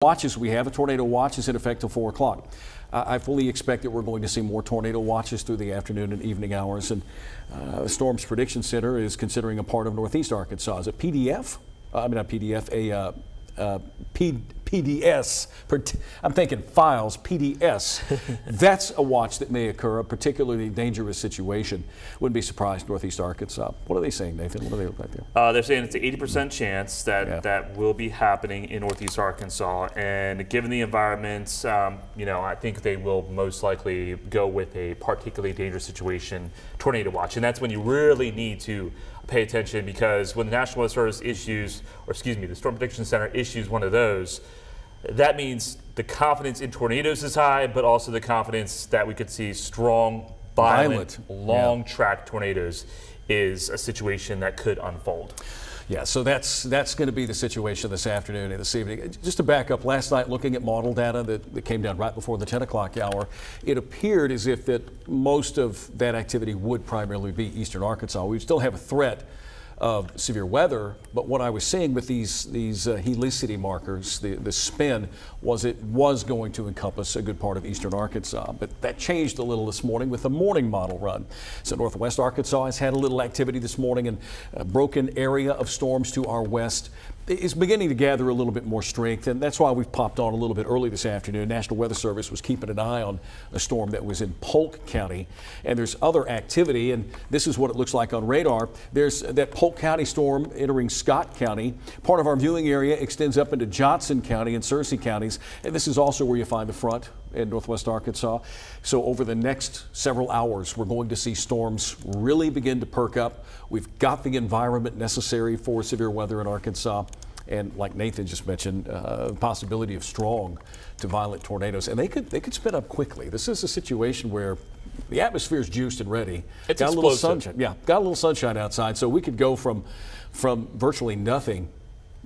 watches we have. A tornado watch is in effect till 4 o'clock. I fully expect that we're going to see more tornado watches through the afternoon and evening hours. And the Storms Prediction Center is considering a part of northeast Arkansas. Is it PDF? I mean, not PDF, PDS. I'm thinking files, PDS. That's a watch that may occur, a particularly dangerous situation. Wouldn't be surprised, northeast Arkansas. What are they saying, Nathan? What do they look like there? They're saying it's an 80% chance that will be happening in northeast Arkansas. And given the environment, I think they will most likely go with a particularly dangerous situation tornado watch. And that's when you really need to pay attention, because when the National Weather Service the Storm Prediction Center issues one of those, that means the confidence in tornadoes is high, but also the confidence that we could see strong, violent long-track tornadoes is a situation that could unfold. Yeah, so that's going to be the situation this afternoon and this evening. Just to back up, last night looking at model data that came down right before the 10 o'clock hour, it appeared as if that most of that activity would primarily be eastern Arkansas. We still have a threat of severe weather, but what I was seeing with these helicity markers, the spin, was it was going to encompass a good part of eastern Arkansas. But that changed a little this morning with the morning model run. So northwest Arkansas has had a little activity this morning, and a broken area of storms to our west is beginning to gather a little bit more strength, and that's why we've popped on a little bit early this afternoon. National Weather Service was keeping an eye on a storm that was in Polk County, and there's other activity, and this is what it looks like on radar. There's that Polk County storm entering Scott County. Part of our viewing area extends up into Johnson County and Searcy counties, and this is also where you find the front in northwest Arkansas. So over the next several hours, we're going to see storms really begin to perk up. We've got the environment necessary for severe weather in Arkansas. And like Nathan just mentioned, the possibility of strong to violent tornadoes. And they could spin up quickly. This is a situation where the atmosphere is juiced and ready. It's got explosive. a little sunshine. Yeah, got a little sunshine outside. So we could go from virtually nothing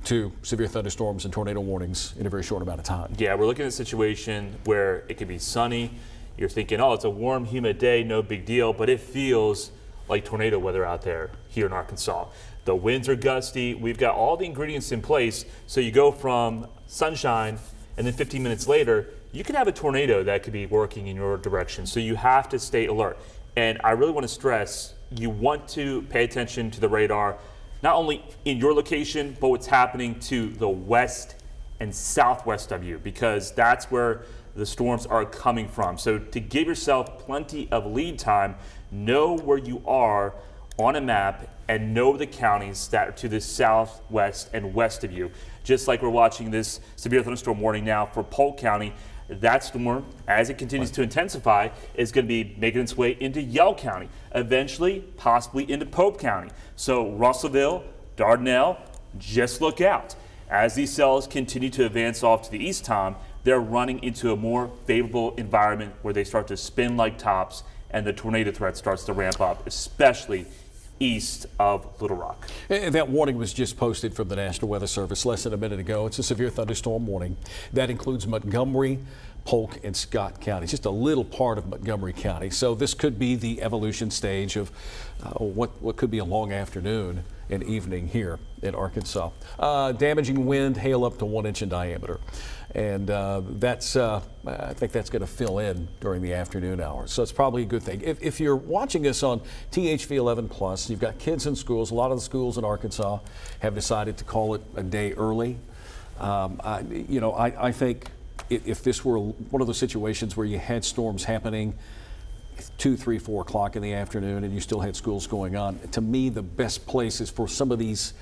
to severe thunderstorms and tornado warnings in a very short amount of time. Yeah, we're looking at a situation where it could be sunny. You're thinking, oh, it's a warm, humid day, no big deal, but it feels like tornado weather out there here in Arkansas. The winds are gusty. We've got all the ingredients in place. So you go from sunshine, and then 15 minutes later, you can have a tornado that could be working in your direction. So you have to stay alert. And I really want to stress, you want to pay attention to the radar, not only in your location, but what's happening to the west and southwest of you, because that's where the storms are coming from. So to give yourself plenty of lead time, know where you are on a map and know the counties that are to the southwest and west of you. Just like we're watching this severe thunderstorm warning now for Polk County, that storm, as it continues to intensify, is going to be making its way into Yell County, eventually possibly into Pope County. So Russellville, Dardanelle, just look out. As these cells continue to advance off to the east, Tom, they're running into a more favorable environment where they start to spin like tops and the tornado threat starts to ramp up, especially east of Little Rock. And that warning was just posted from the National Weather Service less than a minute ago. It's a severe thunderstorm warning. That includes Montgomery, Polk, and Scott counties, just a little part of Montgomery County. So this could be the evolution stage of what could be a long afternoon and evening here in Arkansas. Damaging wind, hail up to 1 inch in diameter. And I think that's going to fill in during the afternoon hours. So it's probably a good thing. If you're watching us on THV 11 Plus, you've got kids in schools. A lot of the schools in Arkansas have decided to call it a day early. I think if this were one of those situations where you had storms happening 2, 3, 4 o'clock in the afternoon and you still had schools going on, to me the best place is for some of these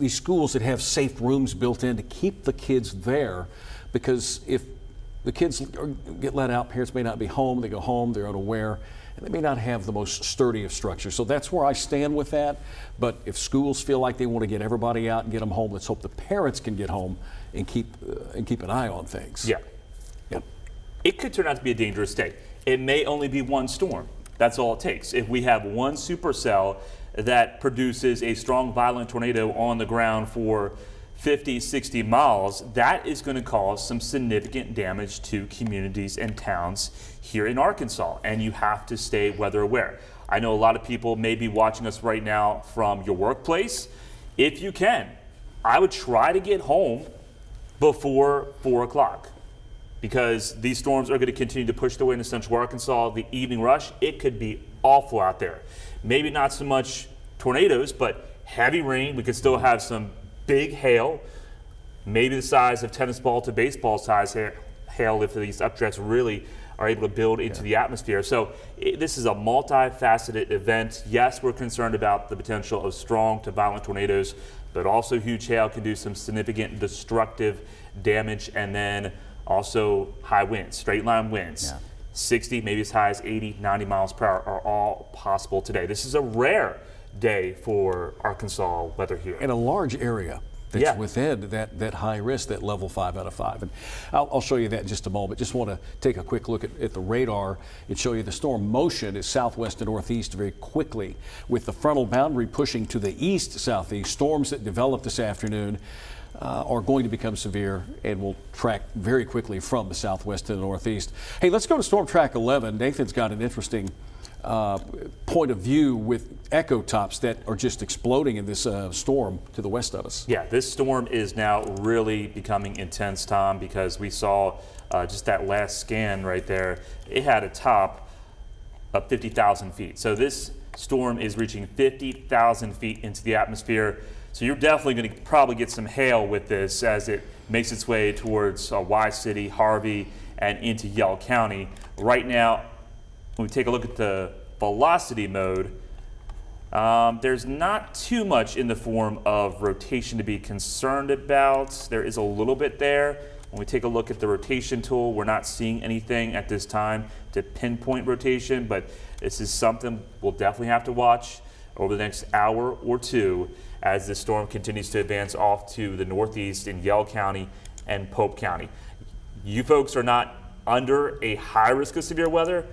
schools that have safe rooms built in to keep the kids there, because if the kids get let out, parents may not be home, they go home, they're unaware, and they may not have the most sturdy of structures. So that's where I stand with that. But if schools feel like they want to get everybody out and get them home, let's hope the parents can get home and keep an eye on things. Yeah. It could turn out to be a dangerous day. It may only be one storm. That's all it takes. If we have one supercell that produces a strong, violent tornado on the ground for 50, 60 miles, that is going to cause some significant damage to communities and towns here in Arkansas, and you have to stay weather aware. I know a lot of people may be watching us right now from your workplace. If you can, I would try to get home before 4 o'clock, because these storms are going to continue to push their way into central Arkansas. The evening rush, it could be awful out there. Maybe not so much tornadoes, but heavy rain. We could still have some big hail, maybe the size of tennis ball to baseball size hail if these updrafts really are able to build into the atmosphere. So this is a multifaceted event. Yes, we're concerned about the potential of strong to violent tornadoes, but also huge hail can do some significant destructive damage, and then also high winds, straight line winds. 60, maybe as high as 80, 90 miles per hour are all possible today. This is a rare day for Arkansas weather here. In a large area that's within that high risk, that level 5 out of 5. And I'll show you that in just a moment. Just want to take a quick look at the radar and show you the storm motion is southwest to northeast very quickly, with the frontal boundary pushing to the east-southeast. Storms that develop this afternoon are going to become severe and will track very quickly from the southwest to the northeast. Hey, let's go to Storm Track 11. Nathan's got an interesting point of view with echo tops that are just exploding in this storm to the west of us. Yeah, this storm is now really becoming intense, Tom, because we saw just that last scan right there. It had a top of 50,000 feet. So this storm is reaching 50,000 feet into the atmosphere. So you're definitely going to probably get some hail with this as it makes its way towards Y-City, Harvey, and into Yell County. Right now, when we take a look at the velocity mode, there's not too much in the form of rotation to be concerned about. There is a little bit there. When we take a look at the rotation tool, we're not seeing anything at this time to pinpoint rotation, but this is something we'll definitely have to watch over the next hour or two as this storm continues to advance off to the northeast in Yell County and Pope County. You folks are not under a high risk of severe weather,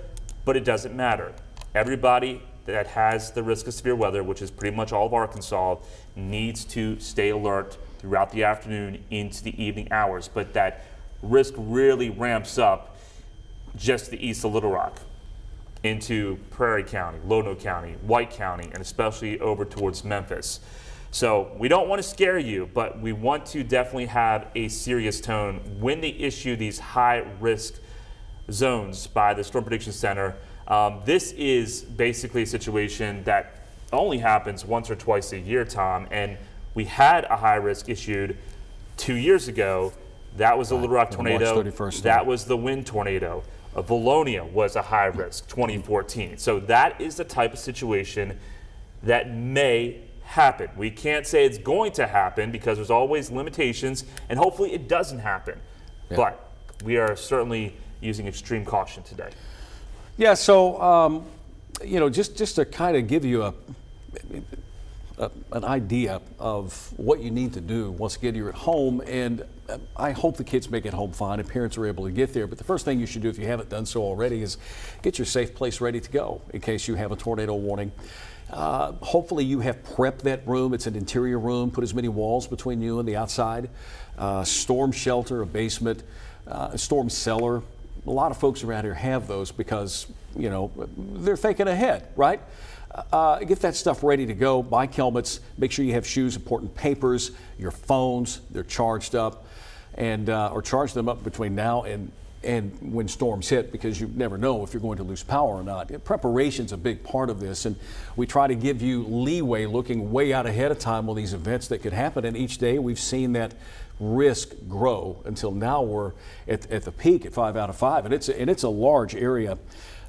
but it doesn't matter. Everybody that has the risk of severe weather, which is pretty much all of Arkansas, needs to stay alert throughout the afternoon into the evening hours. But that risk really ramps up just to the east of Little Rock into Prairie County, Lono County, White County, and especially over towards Memphis. So we don't want to scare you, but we want to definitely have a serious tone when they issue these high risk zones by the Storm Prediction Center. This is basically a situation that only happens once or twice a year, Tom, and we had a high risk issued 2 years ago. That was the Little Rock tornado. March 31st. That was the wind tornado. Valonia was a high risk, 2014. So that is the type of situation that may happen. We can't say it's going to happen because there's always limitations, and hopefully it doesn't happen. But we are certainly using extreme caution today. Yeah, so, just to kind of give you an idea of what you need to do once again you're at home, and I hope the kids make it home fine and parents are able to get there. But the first thing you should do if you haven't done so already is get your safe place ready to go in case you have a tornado warning. Hopefully you have prepped that room. It's an interior room. Put as many walls between you and the outside. Storm shelter, a basement, a storm cellar. A lot of folks around here have those because, they're thinking ahead, right? Get that stuff ready to go. Buy helmets. Make sure you have shoes, important papers, your phones. They're charged up, and or charge them up between now and when storms hit, because you never know if you're going to lose power or not. Preparation's a big part of this, and we try to give you leeway looking way out ahead of time on these events that could happen. And each day we've seen that risk grow until now we're at the peak at 5 out of 5, and it's a large area.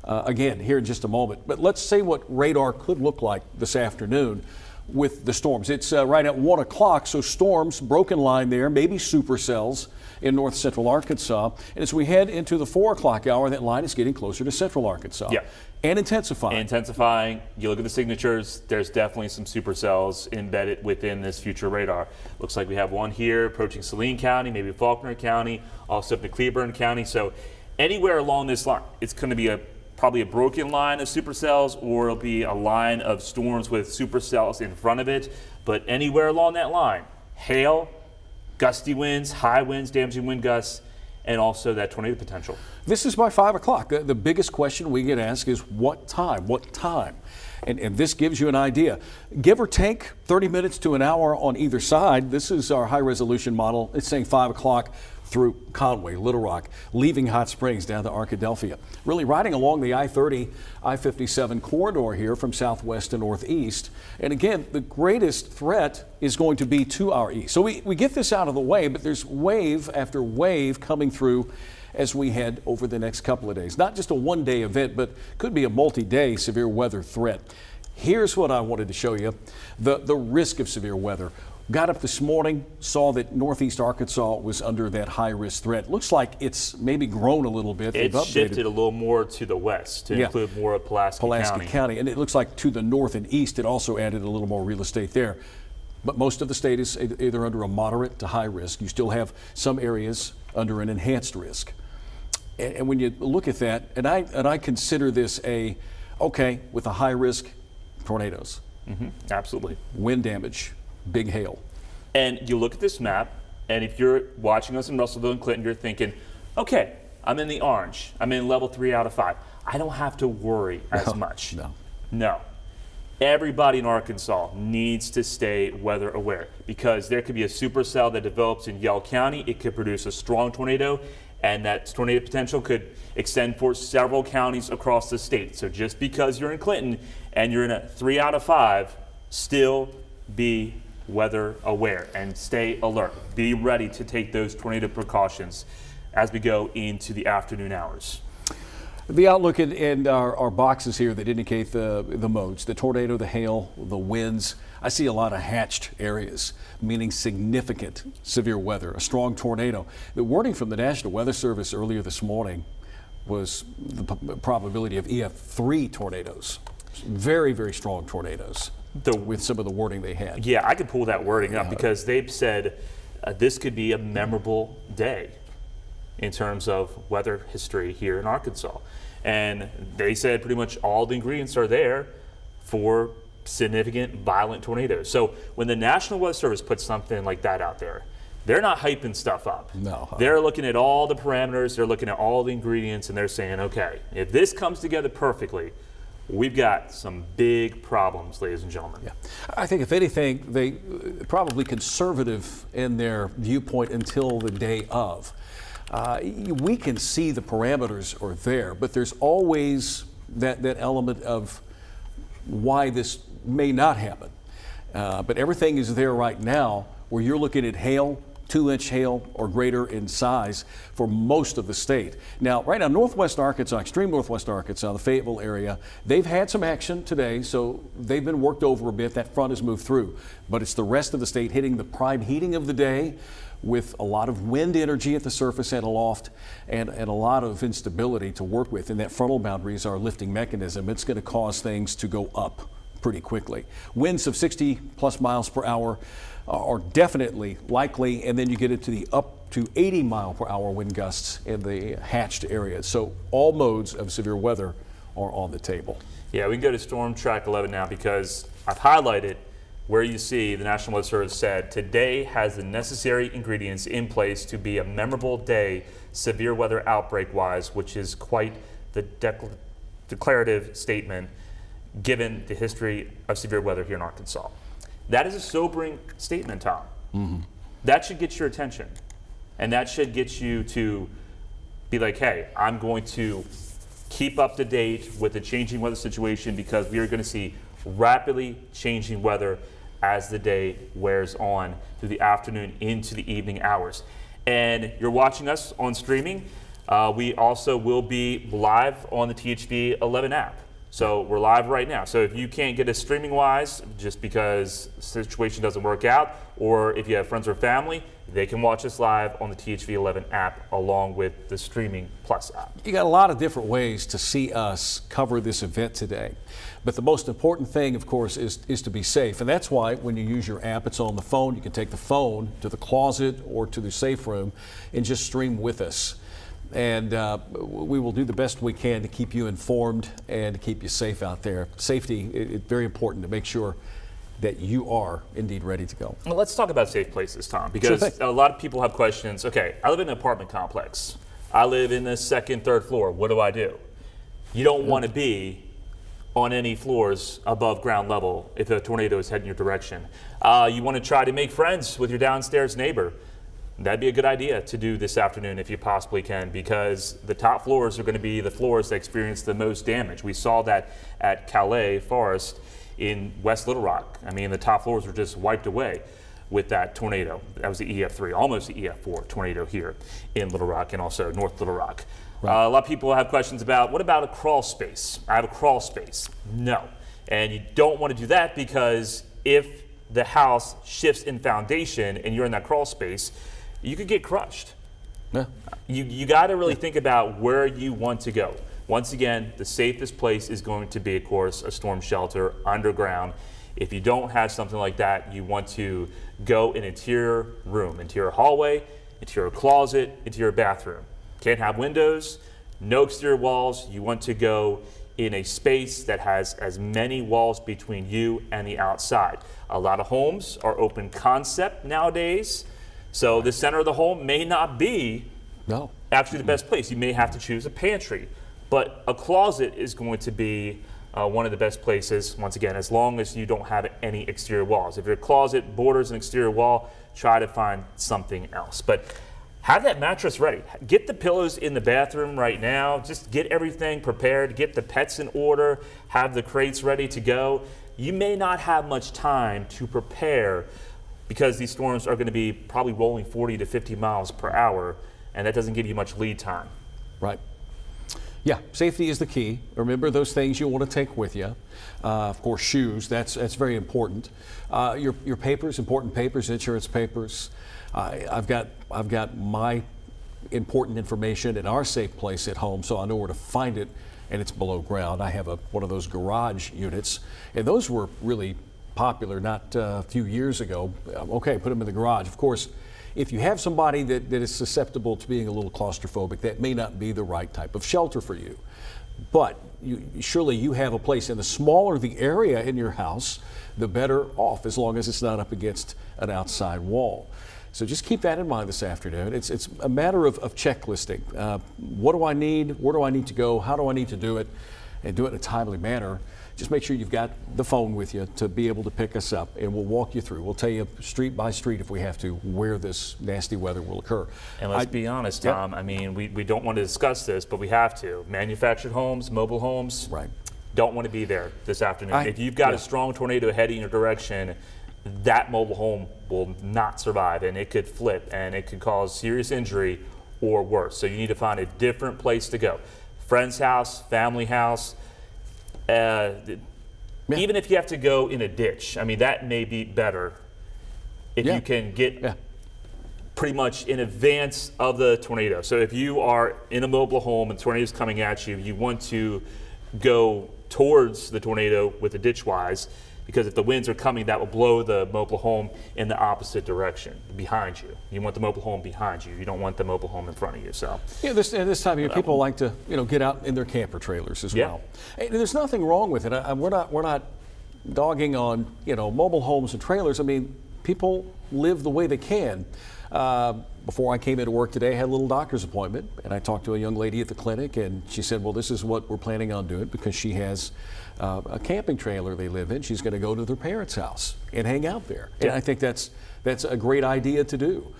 Again, here in just a moment. But let's say what radar could look like this afternoon with the storms. It's right at 1 o'clock, so storms, broken line there, maybe supercells in north central Arkansas. And as we head into the 4 o'clock hour, that line is getting closer to central Arkansas. Yeah. And intensifying. You look at the signatures, there's definitely some supercells embedded within this future radar. Looks like we have one here approaching Saline County, maybe Faulkner County, also up to Cleburne County. So anywhere along this line, it's going to be probably a broken line of supercells, or it'll be a line of storms with supercells in front of it. But anywhere along that line, hail, gusty winds, high winds, damaging wind gusts, and also that tornado potential. This is by 5 o'clock. The biggest question we get asked is what time? What time? And this gives you an idea. Give or take 30 minutes to an hour on either side. This is our high resolution model. It's saying 5 o'clock through Conway, Little Rock, leaving Hot Springs down to Arkadelphia. Really riding along the I-30, I-57 corridor here from southwest to northeast. And again, the greatest threat is going to be to our east. So we get this out of the way, but there's wave after wave coming through as we head over the next couple of days. Not just a one-day event, but could be a multi-day severe weather threat. Here's what I wanted to show you, the risk of severe weather. Got up this morning, saw that northeast Arkansas was under that high-risk threat. Looks like it's maybe grown a little bit. It's shifted a little more to the west to include more of Pulaski County. And it looks like to the north and east, it also added a little more real estate there. But most of the state is either under a moderate to high risk. You still have some areas under an enhanced risk. And when you look at that, and I consider this with a high risk, tornadoes. Mm-hmm. Absolutely. Wind damage, big hail. And you look at this map, and if you're watching us in Russellville and Clinton, you're thinking, okay, I'm in the orange. I'm in level 3 out of 5. I don't have to worry as much. No. Everybody in Arkansas needs to stay weather aware because there could be a supercell that develops in Yell County. It could produce a strong tornado, and that tornado potential could extend for several counties across the state. So just because you're in Clinton and you're in a 3 out of 5, still be weather aware and stay alert. Be ready to take those tornado precautions as we go into the afternoon hours. The outlook in our boxes here that indicate the modes, the tornado, the hail, the winds. I see a lot of hatched areas, meaning significant severe weather, a strong tornado. The wording from the National Weather Service earlier this morning was the probability of EF3 tornadoes. Very, very strong tornadoes with some of the wording they had. Yeah, I could pull that wording up because they've said this could be a memorable day in terms of weather history here in Arkansas. And they said pretty much all the ingredients are there for significant violent tornadoes. So when the National Weather Service puts something like that out there, they're not hyping stuff up. No. They're looking at all the parameters, they're looking at all the ingredients, and they're saying, okay, if this comes together perfectly, we've got some big problems, ladies and gentlemen. Yeah. I think if anything, they probably conservative in their viewpoint until the day of. We can see the parameters are there, but there's always that element of why this may not happen. But everything is there right now where you're looking at hail, 2-inch hail or greater in size for most of the state. Now, right now, northwest Arkansas, extreme northwest Arkansas, the Fayetteville area, they've had some action today, so they've been worked over a bit. That front has moved through. But it's the rest of the state hitting the prime heating of the day with a lot of wind energy at the surface and aloft and a lot of instability to work with. And that frontal boundary is our lifting mechanism. It's going to cause things to go up pretty quickly. Winds of 60 plus miles per hour are definitely likely, and then you get into the up to 80 mile per hour wind gusts in the hatched areas. So all modes of severe weather are on the table. Yeah, we can go to Storm Track 11 now because I've highlighted where you see the National Weather Service said today has the necessary ingredients in place to be a memorable day severe weather outbreak wise, which is quite the declarative statement given the history of severe weather here in Arkansas. That is a sobering statement, Tom. Mm-hmm. That should get your attention. And that should get you to be like, hey, I'm going to keep up to date with the changing weather situation because we are going to see rapidly changing weather as the day wears on through the afternoon into the evening hours. And you're watching us on streaming. We also will be live on the THV 11 app. So we're live right now. So if you can't get us streaming wise, just because the situation doesn't work out, or if you have friends or family, they can watch us live on the THV 11 app along with the Streaming Plus app. You got a lot of different ways to see us cover this event today. But the most important thing, of course, is to be safe. And that's why when you use your app, it's on the phone. You can take the phone to the closet or to the safe room and just stream with us. And we will do the best we can to keep you informed and to keep you safe out there. Safety is very important to make sure that you are indeed ready to go. Well, let's talk about safe places, Tom, because Sure thing. a lot of people have questions. Okay, I live in an apartment complex. I live in the second, third floor. What do? You don't want to be on any floors above ground level if a tornado is heading your direction. You want to try to make friends with your downstairs neighbor. That'd be a good idea to do this afternoon if you possibly can, because the top floors are going to be the floors that experience the most damage. We saw that at Calais Forest in West Little Rock. I mean, the top floors were just wiped away with that tornado. That was the EF3, almost the EF4 tornado here in Little Rock and also North Little Rock. Right. A lot of people have questions about, what about a crawl space? I have a crawl space. No. And you don't want to do that, because if the house shifts in foundation and you're in that crawl space, you could get crushed. Yeah. You got to really think about where you want to go. Once again, the safest place is going to be, of course, a storm shelter underground. If you don't have something like that, you want to go in interior room, interior hallway, interior closet, interior bathroom. Can't have windows, no exterior walls. You want to go in a space that has as many walls between you and the outside. A lot of homes are open concept nowadays, so the center of the home may not be actually the best place. You may have to choose a pantry, but a closet is going to be one of the best places, once again, as long as you don't have any exterior walls. If your closet borders an exterior wall, try to find something else. But have that mattress ready. Get the pillows in the bathroom right now. Just get everything prepared. Get the pets in order. Have the crates ready to go. You may not have much time to prepare, because these storms are going to be probably rolling 40 to 50 miles per hour, and that doesn't give you much lead time. Right. Yeah, safety is the key. Remember those things you want to take with you. Of course, shoes, that's very important. Your papers, important papers, insurance papers. I've got my important information in our safe place at home, so I know where to find it, and it's below ground. I have one of those garage units, and those were really popular not a few years ago. Okay, put them in the garage. Of course, if you have somebody that is susceptible to being a little claustrophobic, that may not be the right type of shelter for you. But surely you have a place, and the smaller the area in your house, the better off, as long as it's not up against an outside wall. So just keep that in mind this afternoon. It's a matter of checklisting. What do I need? Where do I need to go? How do I need to do it? And do it in a timely manner. Just make sure you've got the phone with you to be able to pick us up, and we'll walk you through. We'll tell you street by street, if we have to, where this nasty weather will occur. And let's be honest, Tom, I mean, we don't want to discuss this, but we have to. Manufactured homes, mobile homes, right, don't want to be there this afternoon. If you've got a strong tornado heading in your direction, that mobile home will not survive, and it could flip, and it could cause serious injury or worse. So you need to find a different place to go. Friend's house, family house. Even if you have to go in a ditch, I mean, that may be better if you can get pretty much in advance of the tornado. So if you are in a mobile home and the tornado is coming at you, you want to go towards the tornado with the ditch wise, because if the winds are coming, that will blow the mobile home in the opposite direction, behind you. You want the mobile home behind you. You don't want the mobile home in front of you. So this time of year, people like to get out in their camper trailers as well. And there's nothing wrong with it. We're not dogging on mobile homes and trailers. I mean, people live the way they can. Before I came into work today, I had a little doctor's appointment, and I talked to a young lady at the clinic, and she said, well, this is what we're planning on doing, because she has a camping trailer they live in. She's going to go to their parents' house and hang out there. And I think that's a great idea to do.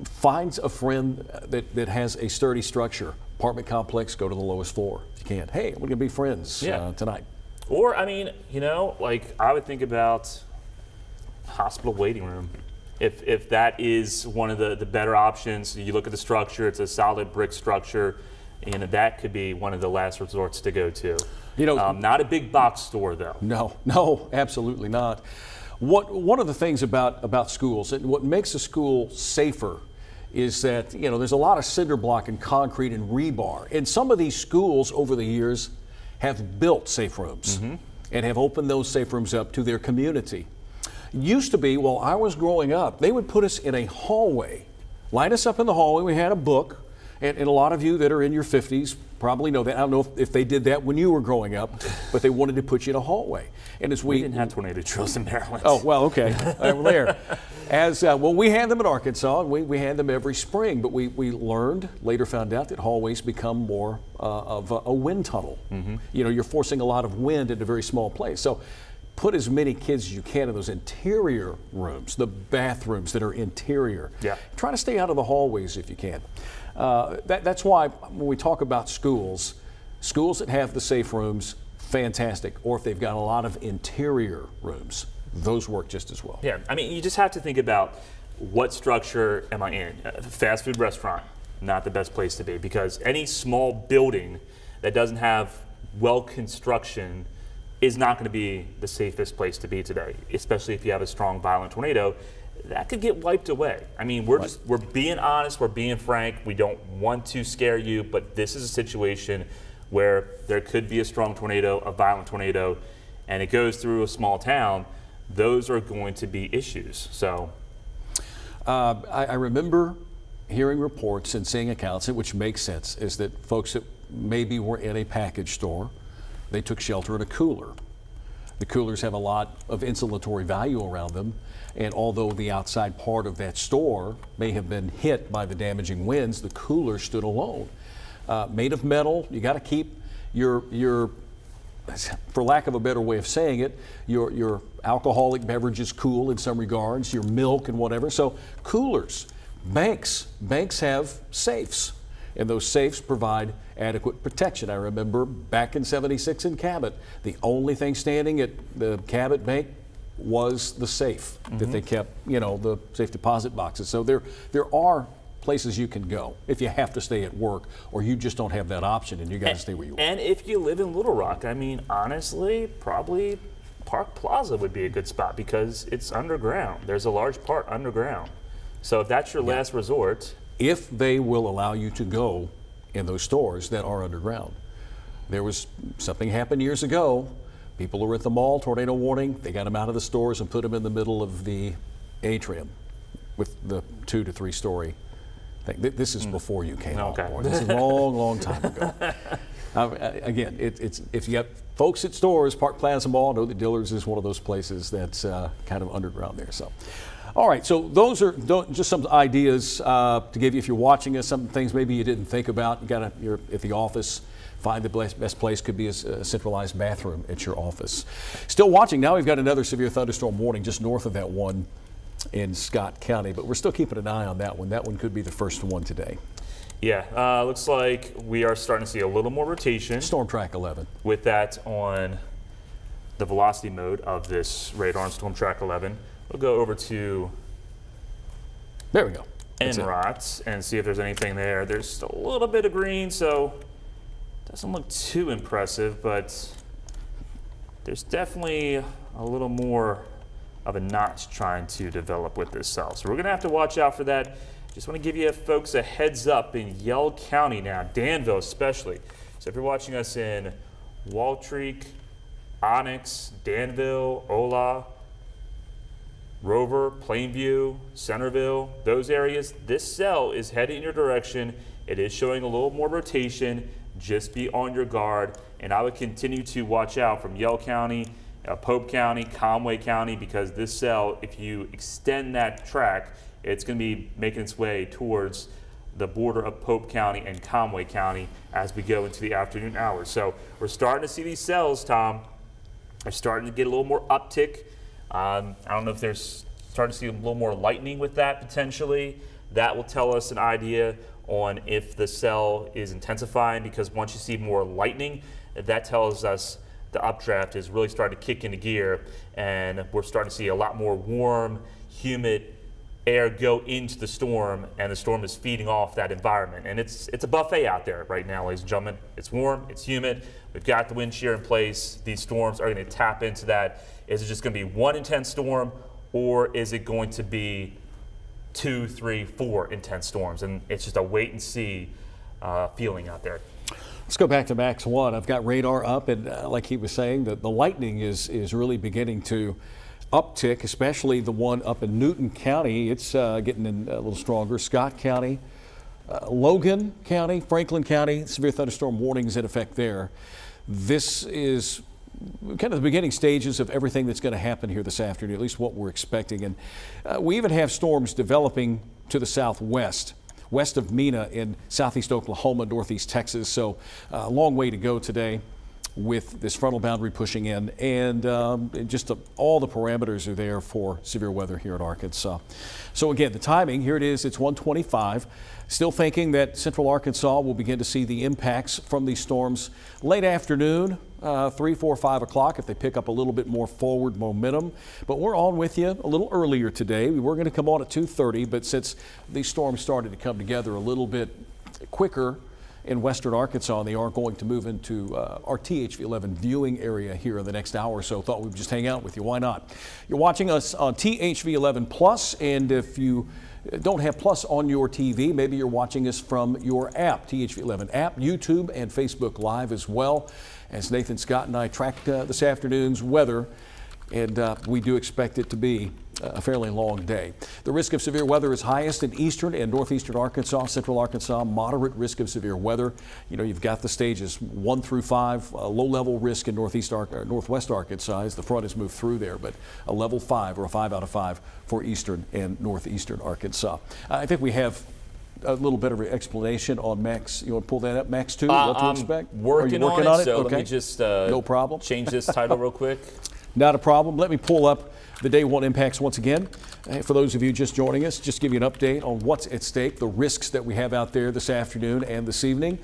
Find a friend that has a sturdy structure. Apartment complex, go to the lowest floor if you can. Hey, we're going to be friends tonight. Or, I mean, like I would think about hospital waiting room. If that is one of the better options, you look at the structure, it's a solid brick structure, and that could be one of the last resorts to go to. Not a big box store, though. No, absolutely not. One of the things about schools, and what makes a school safer, is that there's a lot of cinder block and concrete and rebar, and some of these schools over the years have built safe rooms and have opened those safe rooms up to their community. Used to be, while I was growing up, they would put us in a hallway, line us up in the hallway. We had a book, And a lot of you that are in your 50s probably know that. I don't know if they did that when you were growing up, but they wanted to put you in a hallway. And as We didn't have tornado drills in Maryland. Oh, well, okay. Over there. Well, we had them in Arkansas, and we had them every spring, but we learned, later found out, that hallways become more of a wind tunnel. You know, you're forcing a lot of wind into a very small place. So put as many kids as you can in those interior rooms, the bathrooms that are interior. Yeah. Try to stay out of the hallways if you can. That's why when we talk about schools that have the safe rooms, fantastic. Or if they've got a lot of interior rooms, those work just as well. Yeah, I mean, you just have to think about what structure am I in? A fast food restaurant, not the best place to be, because any small building that doesn't have well construction is not going to be the safest place to be today, especially if you have a strong, violent tornado. That could get wiped away. I mean, we're being honest, we're being frank. We don't want to scare you, but this is a situation where there could be a strong tornado, a violent tornado, and it goes through a small town. Those are going to be issues. So, I remember hearing reports and seeing accounts, which makes sense, is that folks that maybe were in a package store, they took shelter in a cooler. The coolers have a lot of insulatory value around them, and although the outside part of that store may have been hit by the damaging winds, the cooler stood alone. Made of metal, you got to keep your, for lack of a better way of saying it, your alcoholic beverages cool in some regards, your milk and whatever. So coolers, banks have safes, and those safes provide adequate protection. I remember back in '76 in Cabot, the only thing standing at the Cabot Bank was the safe that they kept, you know, the safe deposit boxes. So there are places you can go if you have to stay at work or you just don't have that option and you got to stay where you are. and if you live in Little Rock, I mean, honestly, probably Park Plaza would be a good spot because it's underground. There's a large part underground. So if that's your last resort, If they will allow you to go in those stores that are underground. There was something happened years ago. People were at the mall, tornado warning. They got them out of the stores and put them in the middle of the atrium with the 2 to 3 story thing. This is before you came on board. This is a long time ago. Again, it's if you got folks at stores, Park Plaza Mall, know that Dillard's is one of those places that's kind of underground there. So. All right, so those are just some ideas to give you if you're watching us, some things maybe you didn't think about. You're at the office, find the best place could be a centralized bathroom at your office. Still watching, now we've got another severe thunderstorm warning just north of that one in Scott County, but we're still keeping an eye on that one. That one could be the first one today. yeah, looks like we are starting to see a little more rotation Storm Track 11. with that on the velocity mode of this radar on Storm Track 11. We'll go over to There we go. That's it. NROTS and see if there's anything there. There's a little bit of green, so doesn't look too impressive, but there's definitely a little more of a notch trying to develop with this cell. So we're gonna have to watch out for that. Just wanna give you folks a heads up in Yell County now, Danville especially. So if you're watching us in Waltreek, Onyx, Danville, Ola, Rover, Plainview, Centerville, those areas, this cell is heading in your direction. It is showing a little more rotation. Just be on your guard. And I would continue to watch out from Yell County, Pope County, Conway County, because this cell, if you extend that track, it's going to be making its way towards the border of Pope County and Conway County as we go into the afternoon hours. So we're starting to see these cells, Tom, are starting to get a little more uptick. I don't know if there's starting to see a little more lightning with that potentially. That will tell us an idea on if the cell is intensifying, because once you see more lightning, that tells us the updraft is really starting to kick into gear, and we're starting to see a lot more warm, humid air go into the storm, and the storm is feeding off that environment. And it's a buffet out there right now, ladies and gentlemen. It's warm, it's humid, we've got the wind shear in place. These storms are going to tap into that. Is it just going to be one intense storm, or is it going to be 2, 3, 4 intense storms? And it's just a wait and see feeling out there. Let's go back to Max 1. I've got radar up, and like he was saying, the lightning is really beginning to uptick, especially the one up in Newton County. It's getting in a little stronger. Scott County, Logan County, Franklin County, severe thunderstorm warnings in effect there. This is kind of the beginning stages of everything that's going to happen here this afternoon, at least what we're expecting. And we even have storms developing to the southwest, west of Mena in southeast Oklahoma, northeast Texas. So a long way to go today with this frontal boundary pushing in, and just all the parameters are there for severe weather here in Arkansas. So again, the timing, here it is, it's 1:25. Still thinking that central Arkansas will begin to see the impacts from these storms late afternoon, 3, 4, 5 o'clock if they pick up a little bit more forward momentum. But we're on with you a little earlier today. We were going to come on at 2:30, but since these storms started to come together a little bit quicker in western Arkansas, and they are going to move into our THV11 viewing area here in the next hour or so. Thought we'd just hang out with you. Why not? You're watching us on THV11 Plus, and if you don't have Plus on your TV, maybe you're watching us from your app, THV11 app, YouTube, and Facebook Live as well, as Nathan Scott and I track this afternoon's weather, and we do expect it to be a fairly long day. The risk of severe weather is highest in eastern and northeastern Arkansas, central Arkansas, moderate risk of severe weather. You know, you've got the stages 1 through 5, low level risk in northwest Arkansas as the front has moved through there, but a level 5 or a 5 out of 5 for eastern and northeastern Arkansas. I think we have a little bit of an explanation on Max. You want to pull that up, Max 2? What to expect? Working on it, so okay. let me just no problem. change this title real quick. Not a problem. Let me pull up the day one impacts once again. For those of you just joining us, just give you an update on what's at stake, the risks that we have out there this afternoon and this evening.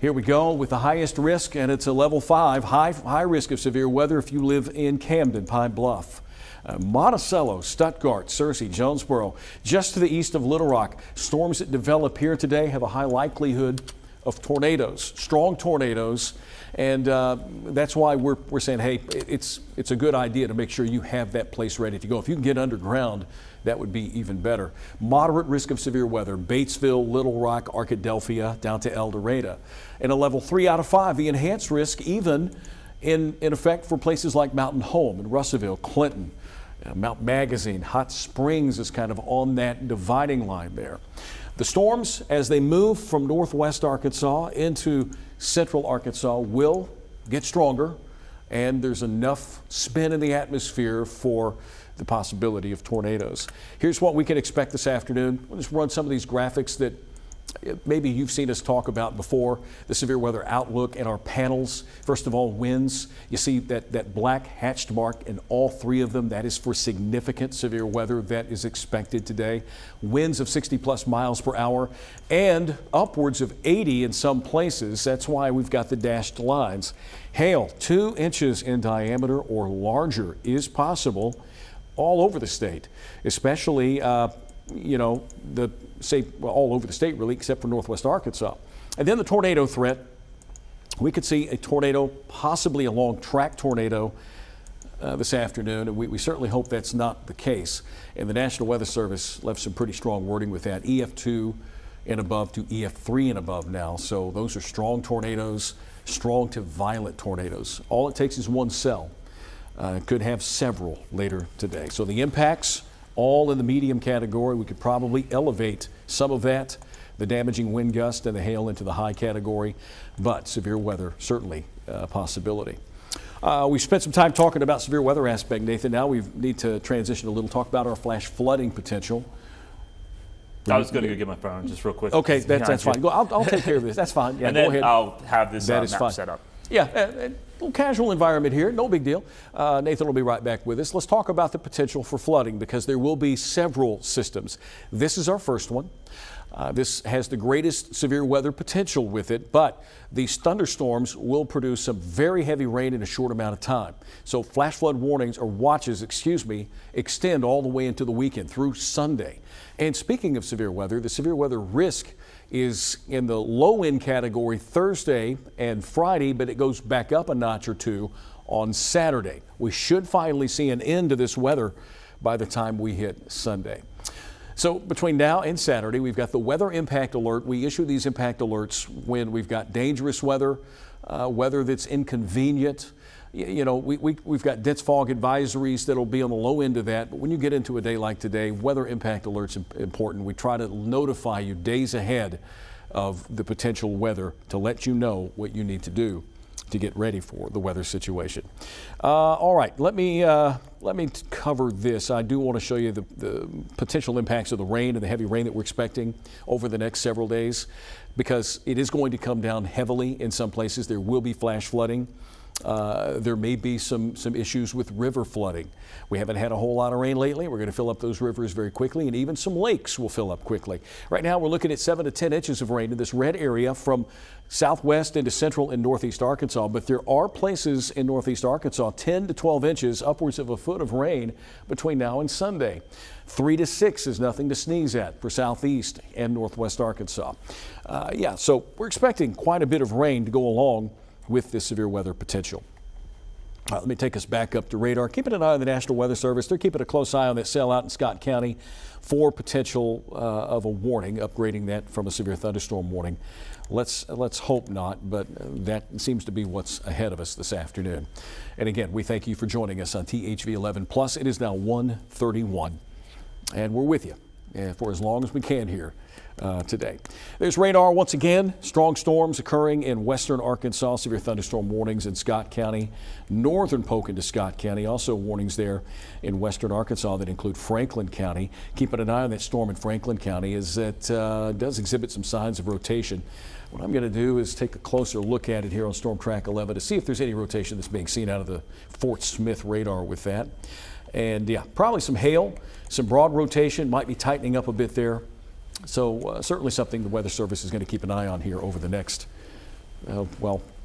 Here we go with the highest risk, and it's a level 5, high risk of severe weather if you live in Camden, Pine Bluff. Monticello, Stuttgart, Searcy, Jonesboro, just to the east of Little Rock. Storms that develop here today have a high likelihood of tornadoes, strong tornadoes. And that's why we're saying, hey, it's a good idea to make sure you have that place ready to go. If you can get underground, that would be even better. Moderate risk of severe weather, Batesville, Little Rock, Arkadelphia, down to El Dorado. And a level 3 out of 5, the enhanced risk even in effect for places like Mountain Home and Russellville, Clinton, Mount Magazine, Hot Springs is kind of on that dividing line there. The storms, as they move from northwest Arkansas into central Arkansas, will get stronger, and there's enough spin in the atmosphere for the possibility of tornadoes. Here's what we can expect this afternoon. We'll just run some of these graphics that maybe you've seen us talk about before, the severe weather outlook and our panels. First of all, winds. You see that black hatched mark in all 3 of them. That is for significant severe weather that is expected today. Winds of 60+ miles per hour and upwards of 80 in some places. That's why we've got the dashed lines. Hail 2 inches in diameter or larger is possible all over the state, especially all over the state really, except for northwest Arkansas. And then the tornado threat. We could see a tornado, possibly a long track tornado this afternoon, and we certainly hope that's not the case. And the National Weather Service left some pretty strong wording with that, EF2 and above to EF3 and above now. So those are strong tornadoes, strong to violent tornadoes. All it takes is one cell. Could have several later today. So the impacts, all in the medium category. We could probably elevate some of that, the damaging wind gust and the hail, into the high category, but severe weather certainly a possibility. We spent some time talking about severe weather aspect, Nathan. Now we need to transition a little, talk about our flash flooding potential. I was going to go get my phone just real quick. Okay, that's fine. Go, I'll take care of this. That's fine. Yeah, and go then ahead. I'll have this That is map fine. set up. Yeah, a little casual environment here, no big deal. Nathan will be right back with us. Let's talk about the potential for flooding because there will be several systems. This is our first one. This has the greatest severe weather potential with it, but these thunderstorms will produce some very heavy rain in a short amount of time. So flash flood warnings or watches, extend all the way into the weekend through Sunday. And speaking of severe weather, the severe weather risk is in the low end category Thursday and Friday, but it goes back up a notch or 2 on Saturday. We should finally see an end to this weather by the time we hit Sunday. So between now and Saturday, we've got the weather impact alert. We issue these impact alerts when we've got dangerous weather, weather that's inconvenient. we've got dense fog advisories that'll be on the low end of that. But when you get into a day like today, weather impact alerts important. We try to notify you days ahead of the potential weather to let you know what you need to do to get ready for the weather situation. All right, let me cover this. I do want to show you the potential impacts of the rain and the heavy rain that we're expecting over the next several days, because it is going to come down heavily in some places. There will be flash flooding. There may be some issues with river flooding. We haven't had a whole lot of rain lately. We're going to fill up those rivers very quickly, and even some lakes will fill up quickly. Right now, we're looking at 7 to 10 inches of rain in this red area from southwest into central and northeast Arkansas. But there are places in northeast Arkansas, 10 to 12 inches, upwards of a foot of rain between now and Sunday. 3 to 6 is nothing to sneeze at for southeast and northwest Arkansas. So we're expecting quite a bit of rain to go along with this severe weather potential. Let me take us back up to radar. Keeping an eye on the National Weather Service. They're keeping a close eye on that cell out in Scott County for potential of a warning, upgrading that from a severe thunderstorm warning. Let's hope not, but that seems to be what's ahead of us this afternoon. And again, we thank you for joining us on THV 11 Plus. It is now 1:31, and we're with you for as long as we can here today. There's radar once again. Strong storms occurring in western Arkansas. Severe thunderstorm warnings in Scott County, northern Polk into Scott County. Also warnings there in western Arkansas that include Franklin County. Keeping an eye on that storm in Franklin County as it does exhibit some signs of rotation. What I'm going to do is take a closer look at it here on Storm Track 11 to see if there's any rotation that's being seen out of the Fort Smith radar with that. And probably some hail, some broad rotation, might be tightening up a bit there. So certainly something the Weather Service is going to keep an eye on here over the next, 30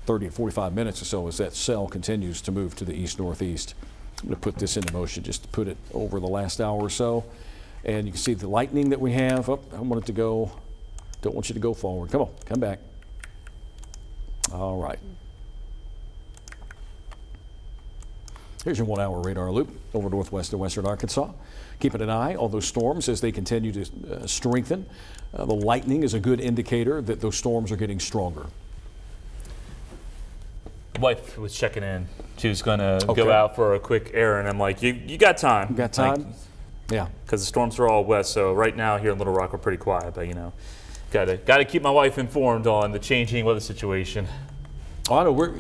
to 45 minutes or so as that cell continues to move to the east-northeast. I'm going to put this into motion just to put it over the last hour or so. And you can see the lightning that we have. Oh, I want it to go, don't want you to go forward. Come on, come back. All right. Here's your 1 hour radar loop over northwest and western Arkansas. Keeping an eye on those storms as they continue to strengthen. The lightning is a good indicator that those storms are getting stronger. Wife was checking in. She was going to go out for a quick errand. I'm like, you got time. You got time? Like, yeah. Because the storms are all west, so right now here in Little Rock we're pretty quiet, but got to keep my wife informed on the changing weather situation. Oh, I know.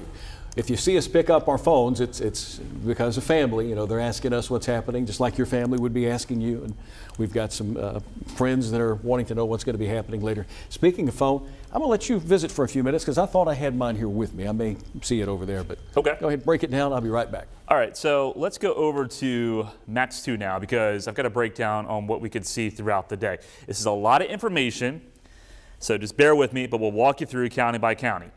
If you see us pick up our phones, it's because of family. They're asking us what's happening, just like your family would be asking you. And we've got some friends that are wanting to know what's going to be happening later. Speaking of phone, I'm going to let you visit for a few minutes because I thought I had mine here with me. I may see it over there, but okay. Go ahead, break it down. I'll be right back. All right, so let's go over to Max 2 now because I've got a breakdown on what we could see throughout the day. This is a lot of information, so just bear with me, but we'll walk you through county by county.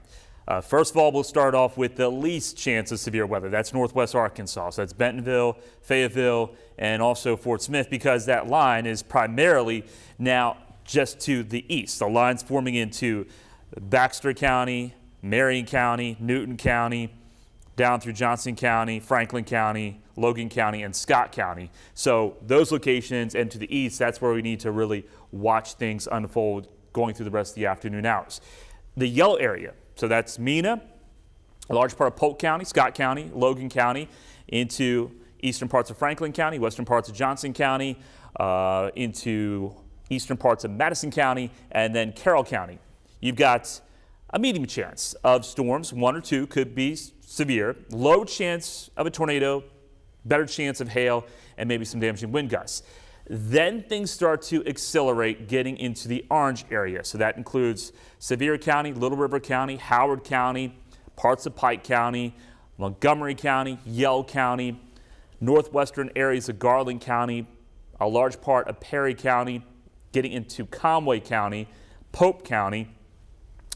First of all, we'll start off with the least chance of severe weather. That's northwest Arkansas. So that's Bentonville, Fayetteville, and also Fort Smith, because that line is primarily now just to the east. The line's forming into Baxter County, Marion County, Newton County, down through Johnson County, Franklin County, Logan County, and Scott County. So those locations and to the east, that's where we need to really watch things unfold going through the rest of the afternoon hours. The yellow area. So that's Mena, a large part of Polk County, Scott County, Logan County, into eastern parts of Franklin County, western parts of Johnson County, into eastern parts of Madison County, and then Carroll County. You've got a medium chance of storms. 1 or 2 could be severe. Low chance of a tornado, better chance of hail, and maybe some damaging wind gusts. Then things start to accelerate getting into the orange area. So that includes Sevier County, Little River County, Howard County, parts of Pike County, Montgomery County, Yell County, northwestern areas of Garland County, a large part of Perry County, getting into Conway County, Pope County,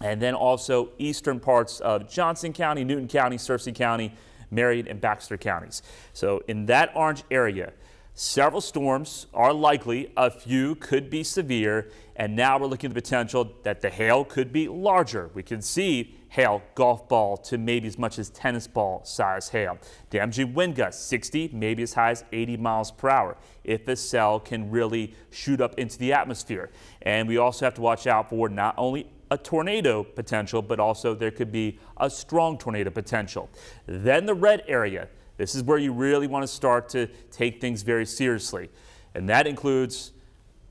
and then also eastern parts of Johnson County, Newton County, Searcy County, Marion, and Baxter counties. So in that orange area, several storms are likely, a few could be severe, and now we're looking at the potential that the hail could be larger. We can see hail, golf ball to maybe as much as tennis ball size hail. Damaging wind gusts, 60, maybe as high as 80 miles per hour, if the cell can really shoot up into the atmosphere. And we also have to watch out for not only a tornado potential, but also there could be a strong tornado potential. Then the red area, this is where you really want to start to take things very seriously. And that includes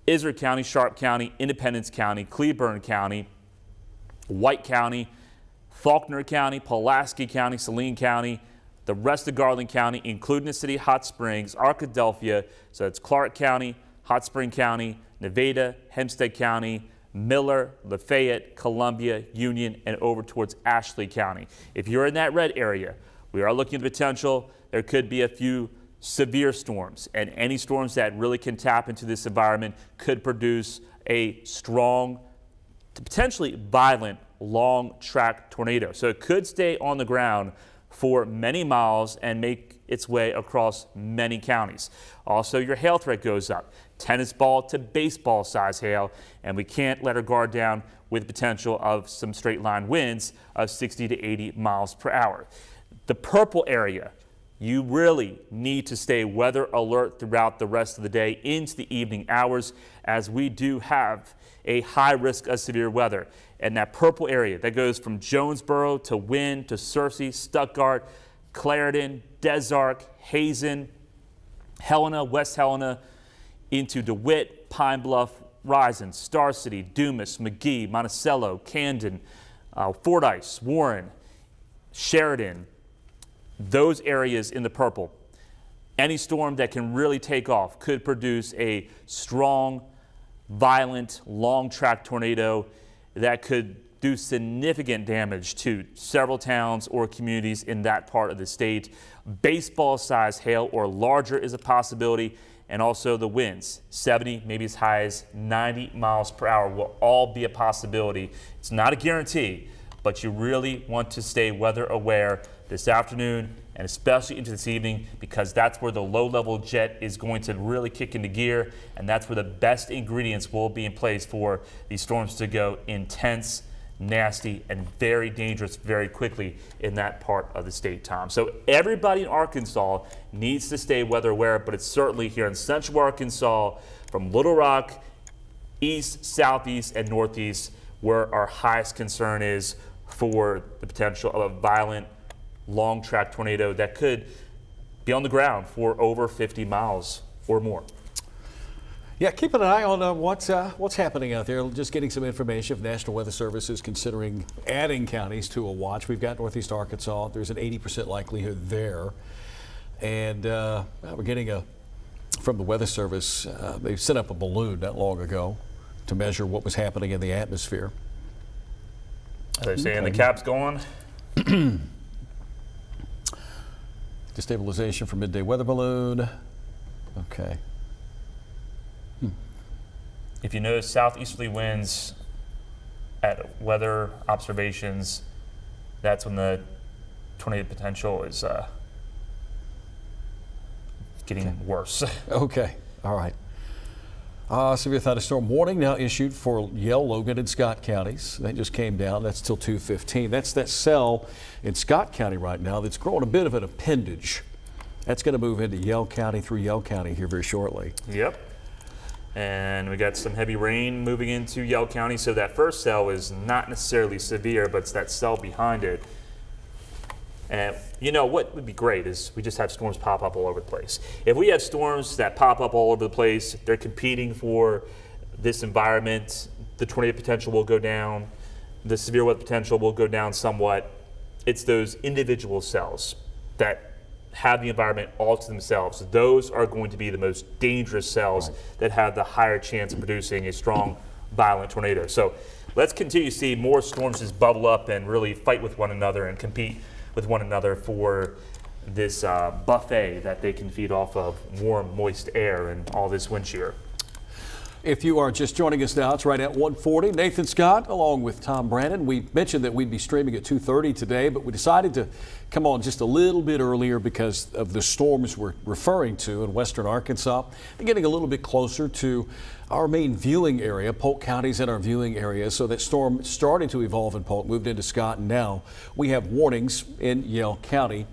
Israel County, Sharp County, Independence County, Cleburne County, White County, Faulkner County, Pulaski County, Saline County, the rest of Garland County, including the city of Hot Springs, Arkadelphia, so it's Clark County, Hot Spring County, Nevada, Hempstead County, Miller, Lafayette, Columbia, Union, and over towards Ashley County. If you're in that red area, we are looking at the potential. There could be a few severe storms, and any storms that really can tap into this environment could produce a strong, potentially violent, long track tornado. So it could stay on the ground for many miles and make its way across many counties. Also, your hail threat goes up. Tennis ball to baseball size hail, and we can't let our guard down with potential of some straight line winds of 60 to 80 miles per hour. The purple area, you really need to stay weather alert throughout the rest of the day into the evening hours, as we do have a high risk of severe weather. And that purple area that goes from Jonesboro to Wynn to Searcy, Stuttgart, Clarendon, Des Arc, Hazen, Helena, West Helena, into DeWitt, Pine Bluff, Risen, Star City, Dumas, McGee, Monticello, Camden, Fordyce, Warren, Sheridan, those areas in the purple. Any storm that can really take off could produce a strong, violent, long track tornado that could do significant damage to several towns or communities in that part of the state. Baseball size hail or larger is a possibility, and also the winds, 70, maybe as high as 90 miles per hour, will all be a possibility. It's not a guarantee, but you really want to stay weather aware this afternoon and especially into this evening, because that's where the low-level jet is going to really kick into gear, and that's where the best ingredients will be in place for these storms to go intense, nasty, and very dangerous very quickly in that part of the state, Tom. So everybody in Arkansas needs to stay weather aware, but it's certainly here in central Arkansas, from Little Rock, east, southeast, and northeast, where our highest concern is for the potential of a violent, long track tornado that could be on the ground for over 50 miles or more. Yeah, keeping an eye on what's happening out there. Just getting some information if National Weather Service is considering adding counties to a watch. We've got Northeast Arkansas. There's an 80% likelihood there. And we're getting from the Weather Service, they sent up a balloon not long ago to measure what was happening in the atmosphere. Are they saying the cap's going? Destabilization for midday weather balloon. Okay. If you notice southeasterly winds at weather observations, that's when the tornado potential is getting worse. Okay. All right. Severe thunderstorm warning now issued for Yell, Logan, and Scott counties. That just came down. That's till 2:15. That's that cell in Scott County right now that's growing a bit of an appendage. That's going to move into Yell County through Yell County here very shortly. Yep. And we got some heavy rain moving into Yell County. So that first cell is not necessarily severe, but it's that cell behind it. And you know what would be great is we just have storms pop up all over the place. If we have storms that pop up all over the place, they're competing for this environment, the tornado potential will go down, the severe weather potential will go down somewhat. It's those individual cells that have the environment all to themselves. Those are going to be the most dangerous cells that have the higher chance of producing a strong, violent tornado. So let's continue to see more storms just bubble up and really fight with one another and compete with one another for this buffet that they can feed off of warm, moist air and all this wind shear. If you are just joining us now, it's right at 1:40. Nathan Scott along with Tom Brannon. We mentioned that we'd be streaming at 2:30 today, but we decided to come on just a little bit earlier because of the storms we're referring to in western Arkansas. They're getting a little bit closer to our main viewing area. Polk County's in our viewing area, so that storm starting to evolve in Polk, moved into Scott, and now we have warnings in Yell County,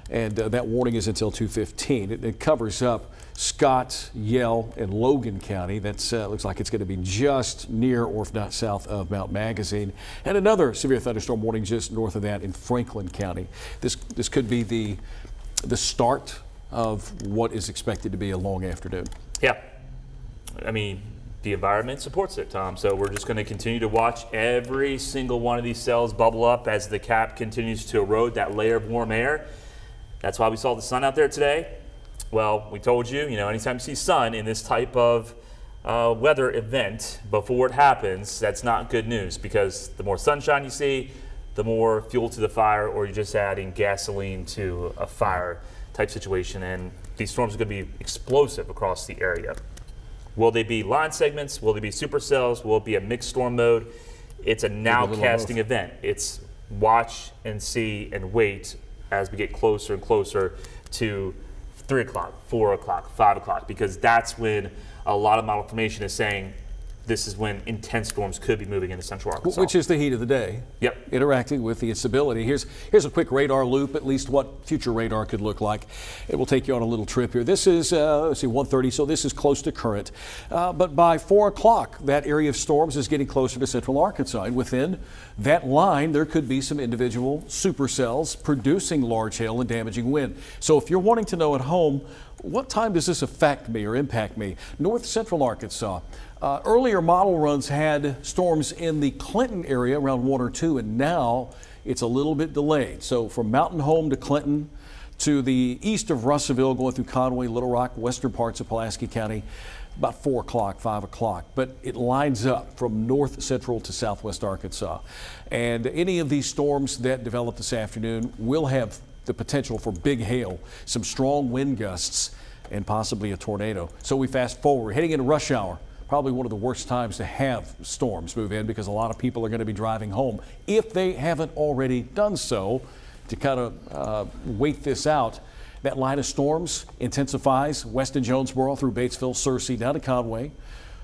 and that warning is until 2:15. It covers up Scott, Yell, and Logan County. That's looks like it's going to be just near or if not south of Mount Magazine. And another severe thunderstorm warning just north of that in Franklin County. This could be the start of what is expected to be a long afternoon. Yeah. I mean, the environment supports it, Tom. So we're just going to continue to watch every single one of these cells bubble up as the cap continues to erode that layer of warm air. That's why we saw the sun out there today. Well, we told you, anytime you see sun in this type of weather event before it happens, that's not good news, because the more sunshine you see, the more fuel to the fire, or you're just adding gasoline to a fire type situation. And these storms are going to be explosive across the area. Will they be line segments? Will they be supercells? Will it be a mixed storm mode? It's a nowcasting event. It's watch and see and wait as we get closer and closer to 3 o'clock, 4 o'clock, 5 o'clock, because that's when a lot of model information is saying this is when intense storms could be moving into central Arkansas. Which is the heat of the day. Yep. Interacting with the instability. Here's a quick radar loop, at least what future radar could look like. It will take you on a little trip here. This is, 1:30, so this is close to current. But by 4 o'clock, that area of storms is getting closer to central Arkansas. And within that line, there could be some individual supercells producing large hail and damaging wind. So if you're wanting to know at home, what time does this affect me or impact me? North central Arkansas. Earlier model runs had storms in the Clinton area around 1 or 2, and now it's a little bit delayed. So from Mountain Home to Clinton to the east of Russellville, going through Conway, Little Rock, western parts of Pulaski County, about 4 o'clock, 5 o'clock. But it lines up from north central to southwest Arkansas. And any of these storms that develop this afternoon will have the potential for big hail, some strong wind gusts, and possibly a tornado. So we fast forward, heading into rush hour. Probably one of the worst times to have storms move in, because a lot of people are going to be driving home, if they haven't already done so, to kind of wait this out. That line of storms intensifies west in Jonesboro through Batesville, Searcy, down to Conway,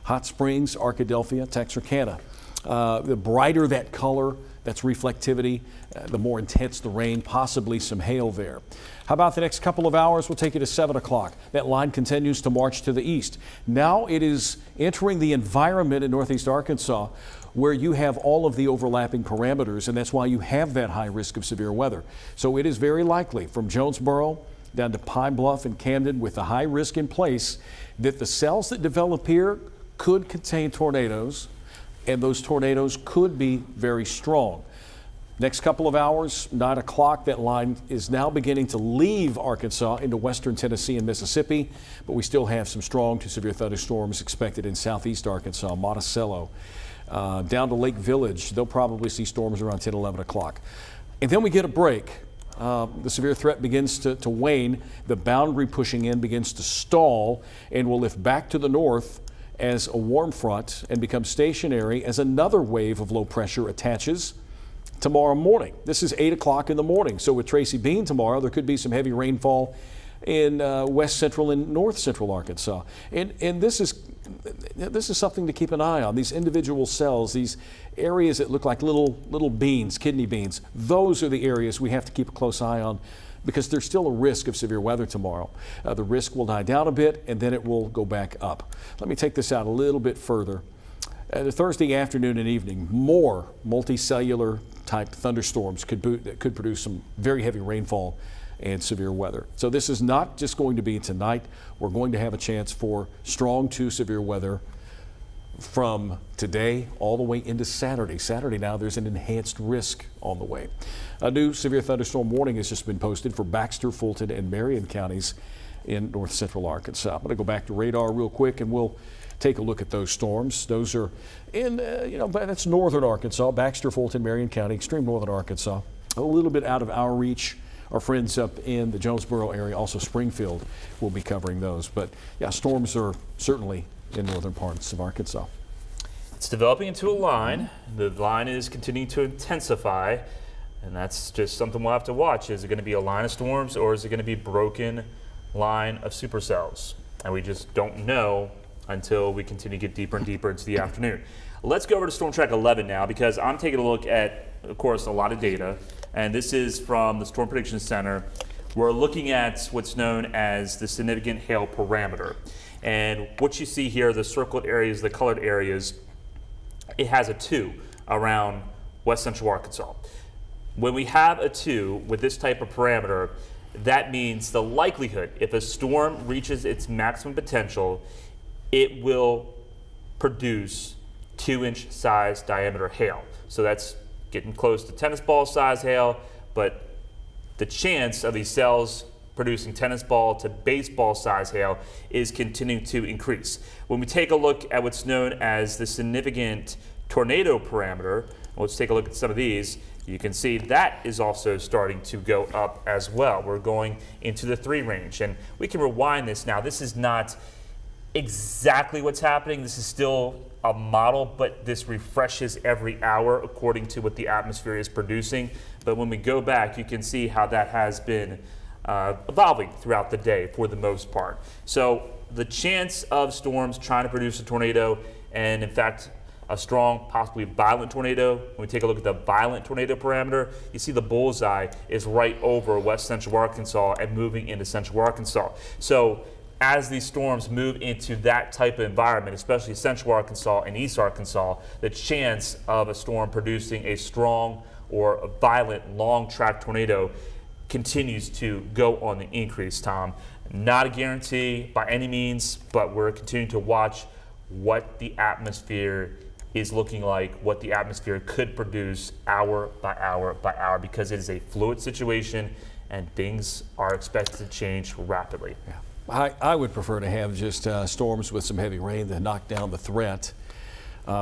Hot Springs, Arkadelphia, Texarkana. The brighter that color, that's reflectivity, the more intense the rain, possibly some hail there. How about the next couple of hours? We'll take you to 7 o'clock. That line continues to march to the east. Now it is entering the environment in northeast Arkansas where you have all of the overlapping parameters, and that's why you have that high risk of severe weather. So it is very likely from Jonesboro down to Pine Bluff and Camden, with the high risk in place, that the cells that develop here could contain tornadoes, and those tornadoes could be very strong. Next couple of hours, 9 o'clock, that line is now beginning to leave Arkansas into western Tennessee and Mississippi, but we still have some strong to severe thunderstorms expected in southeast Arkansas, Monticello, down to Lake Village. They'll probably see storms around 10, 11 o'clock. And then we get a break. The severe threat begins to wane. The boundary pushing in begins to stall and will lift back to the north as a warm front and become stationary as another wave of low pressure attaches tomorrow morning. This is 8 o'clock in the morning. So with Tracy Bean tomorrow, there could be some heavy rainfall in west central and north central Arkansas. And this is something to keep an eye on. These individual cells, these areas that look like little beans, kidney beans, those are the areas we have to keep a close eye on, because there's still a risk of severe weather tomorrow. The risk will die down a bit, and then it will go back up. Let me take this out a little bit further. The Thursday afternoon and evening, more multicellular type thunderstorms could produce some very heavy rainfall and severe weather. So this is not just going to be tonight. We're going to have a chance for strong to severe weather from today all the way into Saturday. Saturday now, there's an enhanced risk on the way. A new severe thunderstorm warning has just been posted for Baxter, Fulton, and Marion counties in north central Arkansas. I'm going to go back to radar real quick, and we'll take a look at those storms. Those are in, that's northern Arkansas, Baxter, Fulton, Marion County, extreme northern Arkansas. A little bit out of our reach. Our friends up in the Jonesboro area, also Springfield, will be covering those. But yeah, storms are certainly in northern parts of Arkansas. It's developing into a line. The line is continuing to intensify, and that's just something we'll have to watch. Is it going to be a line of storms, or is it going to be a broken line of supercells? And we just don't know until we continue to get deeper and deeper into the afternoon. Let's go over to Storm Track 11 now, because I'm taking a look at, of course, a lot of data. And this is from the Storm Prediction Center. we're looking at what's known as the significant hail parameter. And what you see here, the circled areas, the colored areas, it has a 2 around west central Arkansas. When we have a 2 with this type of parameter, that means the likelihood, if a storm reaches its maximum potential, it will produce 2-inch size diameter hail. So that's getting close to tennis ball size hail, but the chance of these cells producing tennis ball to baseball size hail is continuing to increase. When we take a look at what's known as the significant tornado parameter, let's take a look at some of these. You can see that is also starting to go up as well. We're going into the 3 range, and we can rewind this now. This is not exactly what's happening. This is still a model, but this refreshes every hour according to what the atmosphere is producing. But when we go back, you can see how that has been evolving throughout the day for the most part. So the chance of storms trying to produce a tornado, and in fact, a strong, possibly violent tornado. When we take a look at the violent tornado parameter, you see the bullseye is right over west central Arkansas and moving into central Arkansas. So as these storms move into that type of environment, especially central Arkansas and east Arkansas, the chance of a storm producing a strong or a violent long track tornado continues to go on the increase, Tom. Not a guarantee by any means, but we're continuing to watch what the atmosphere is looking like, what the atmosphere could produce hour by hour by hour, because it is a fluid situation and things are expected to change rapidly. Yeah. I would prefer to have just storms with some heavy rain to knock down the threat.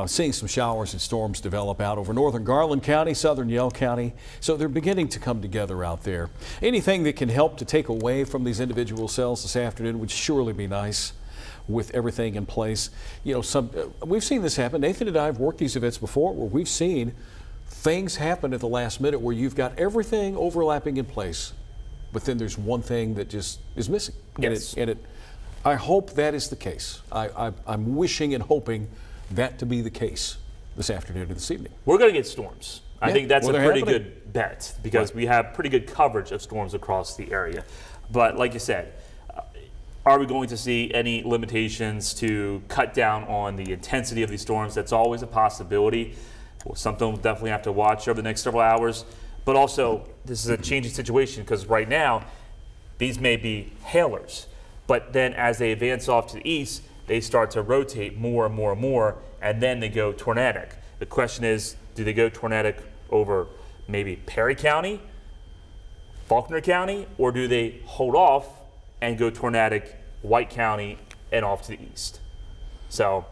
Seeing some showers and storms develop out over northern Garland County, southern Yell County. So they're beginning to come together out there. Anything that can help to take away from these individual cells this afternoon would surely be nice with everything in place. You know, we've seen this happen. Nathan and I have worked these events before where we've seen things happen at the last minute where you've got everything overlapping in place, but then there's one thing that just is missing. Yes. I hope that is the case. I'm wishing and hoping that to be the case this afternoon and this evening. We're going to get storms. I think that's a pretty happening. good bet because we have pretty good coverage of storms across the area. But like you said, are we going to see any limitations to cut down on the intensity of these storms? That's always a possibility. Well, something we'll definitely have to watch over the next several hours. But also, this is a changing situation because right now, these may be hailers. But then as they advance off to the east, they start to rotate more and more and more, and then they go tornadic. The question is, do they go tornadic over maybe Perry County, Faulkner County, or do they hold off and go tornadic White County and off to the east? So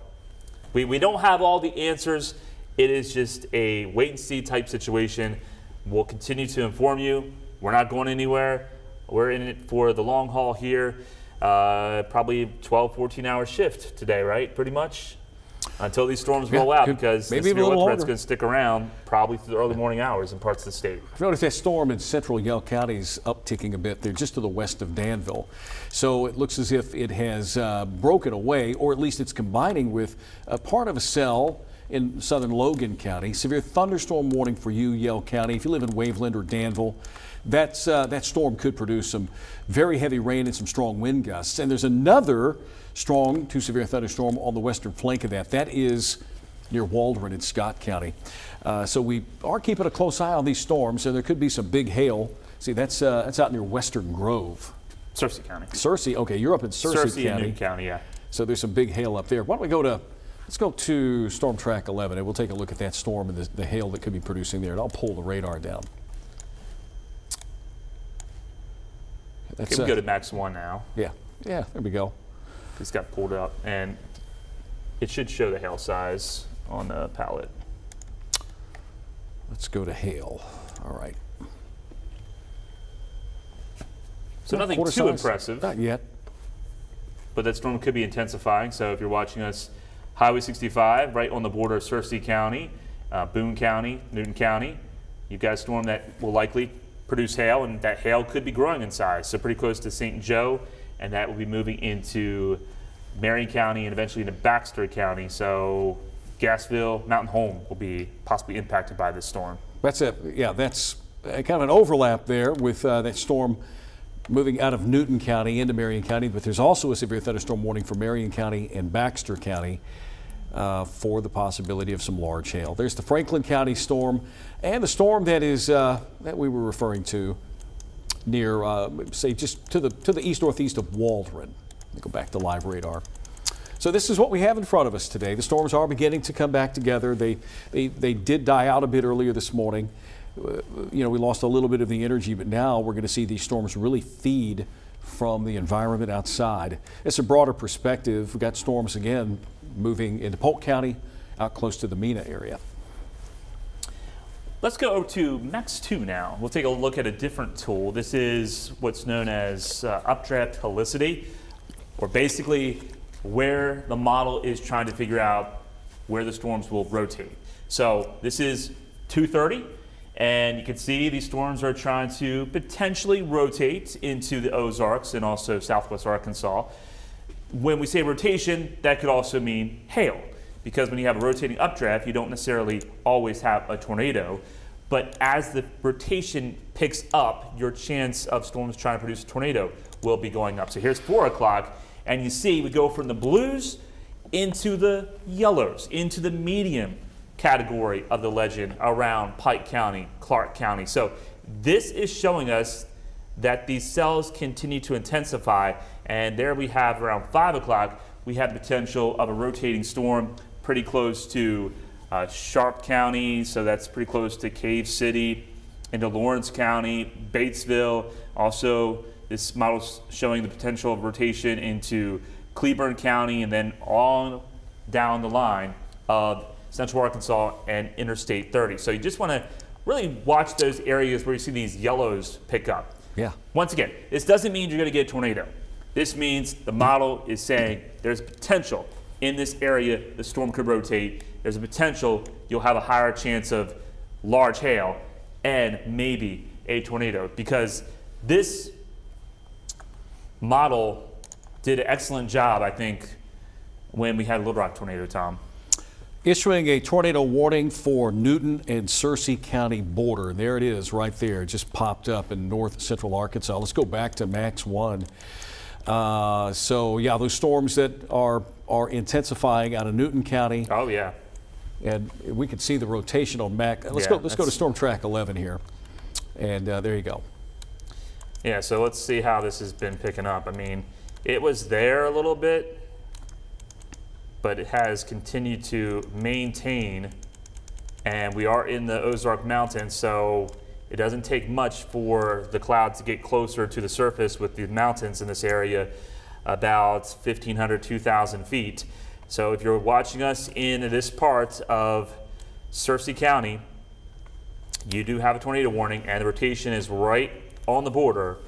we don't have all the answers. It is just a wait and see type situation. We'll continue to inform you. We're not going anywhere. We're in it for the long haul here. Probably 12, 14-hour shift today, right? Pretty much until these storms roll out, because the severe weather threat's going to stick around probably through the early morning hours in parts of the state. I've noticed that storm in central Yell County is upticking a bit. They're just to the west of Danville. So it looks as if it has broken away, or at least it's combining with a part of a cell in southern Logan County. Severe thunderstorm warning for you, Yell County. If you live in Waveland or Danville, that storm could produce some very heavy rain and some strong wind gusts. And there's another strong to severe thunderstorm on the western flank of that. That is near Waldron in Scott County. So we are keeping a close eye on these storms, and there could be some big hail. See, that's out near Western Grove. Searcy County. Searcy, okay, you're up in Searcy County. And Newton County, yeah. So there's some big hail up there. Why don't we let's go to Storm Track 11, and we'll take a look at that storm and the hail that could be producing there. And I'll pull the radar down. Okay, we go to Max 1 now. Yeah, there we go. It's got pulled up, and it should show the hail size on the palette. Let's go to hail. All right. So nothing too impressive. Not yet. But that storm could be intensifying. So if you're watching us, Highway 65, right on the border of Searcy County, Boone County, Newton County, you've got a storm that will likely produce hail, and that hail could be growing in size. So pretty close to St. Joe, and that will be moving into Marion County and eventually into Baxter County. So Gassville, Mountain Home will be possibly impacted by this storm. That's kind of an overlap there with that storm moving out of Newton County into Marion County, but there's also a severe thunderstorm warning for Marion County and Baxter County for the possibility of some large hail. There's the Franklin County storm and the storm that is that we were referring to near, say, just to the east-northeast of Waldron. Let me go back to live radar. So this is what we have in front of us today. The storms are beginning to come back together. They did die out a bit earlier this morning. We lost a little bit of the energy, but now we're going to see these storms really feed from the environment outside. It's a broader perspective. We've got storms again moving into Polk County, out close to the Mena area. Let's go over to Max 2 now. We'll take a look at a different tool. This is what's known as updraft helicity, or basically where the model is trying to figure out where the storms will rotate. So this is 2:30, and you can see these storms are trying to potentially rotate into the Ozarks and also southwest Arkansas. When we say rotation, that could also mean hail, because when you have a rotating updraft, you don't necessarily always have a tornado. But as the rotation picks up, your chance of storms trying to produce a tornado will be going up. So here's 4 o'clock, and you see we go from the blues into the yellows, into the medium category of the legend around Pike County, Clark County. So this is showing us that these cells continue to intensify, and there we have around 5 o'clock, we have the potential of a rotating storm pretty close to Sharp County, so that's pretty close to Cave City, into Lawrence County, Batesville. Also, this model's showing the potential of rotation into Cleburne County, and then on down the line of Central Arkansas and Interstate 30. So you just want to really watch those areas where you see these yellows pick up. Yeah. Once again, this doesn't mean you're going to get a tornado. This means the model is saying there's potential in this area the storm could rotate. There's a potential you'll have a higher chance of large hail and maybe a tornado, because this model did an excellent job, I think, when we had a Little Rock tornado, Tom. Issuing a tornado warning for Newton and Searcy County border. And there it is right there. It just popped up in north central Arkansas. Let's go back to Max 1. So yeah, those storms that are intensifying out of Newton County. Oh yeah. And we can see the rotation on Mac. Let's go to Storm Track 11 here. And there you go. Yeah, so let's see how this has been picking up. I mean, it was there a little bit, but it has continued to maintain, and we are in the Ozark Mountains, so it doesn't take much for the cloud to get closer to the surface with the mountains in this area, about 1,500, 2,000 feet. So if you're watching us in this part of Searcy County, you do have a tornado warning, and the rotation is right on the border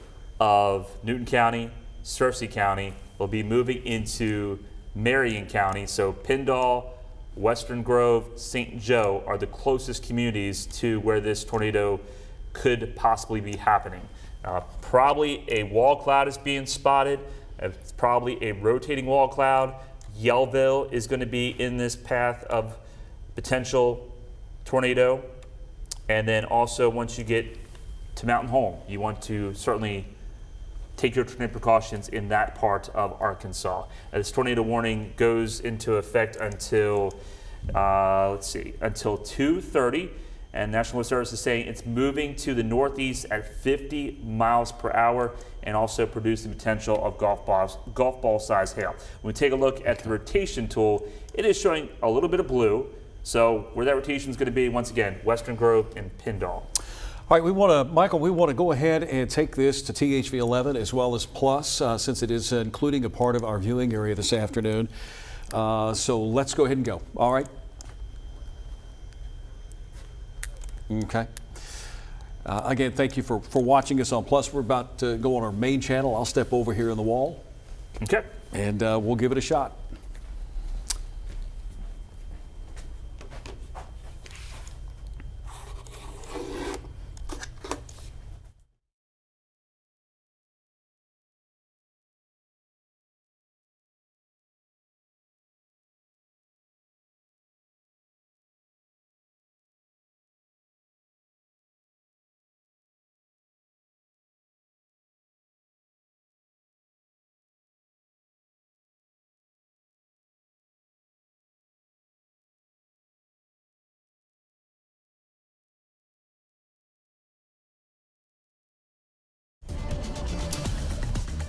of Newton County, Searcy County. We'll be moving into Marion County, so Pindall, Western Grove, St. Joe are the closest communities to where this tornado could possibly be happening. Probably a wall cloud is being spotted. It's probably a rotating wall cloud. Yellville is going to be in this path of potential tornado. And then also once you get to Mountain Home, you want to certainly take your tornado precautions in that part of Arkansas. This tornado warning goes into effect until, until 2:30. And National Weather Service is saying it's moving to the northeast at 50 miles per hour and also producing the potential of golf ball size hail. When we take a look at the rotation tool, it is showing a little bit of blue. So where that rotation is going to be, once again, Western Grove and Pindall. All right, Michael, we want to go ahead and take this to THV 11 as well as Plus, since it is including a part of our viewing area this afternoon. So let's go ahead and go. All right. Okay. Again, thank you for watching us on Plus. We're about to go on our main channel. I'll step over here in the wall. Okay. And we'll give it a shot.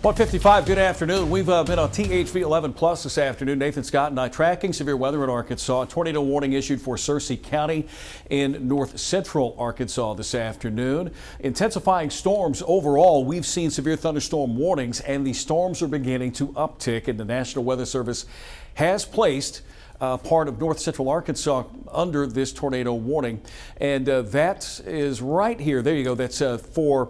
155, good afternoon. We've been on THV 11 Plus this afternoon. Nathan Scott and I tracking severe weather in Arkansas. A tornado warning issued for Searcy County in north central Arkansas this afternoon. Intensifying storms overall. We've seen severe thunderstorm warnings, and the storms are beginning to uptick, and the National Weather Service has placed part of north central Arkansas under this tornado warning. And that is right here. There you go. That's for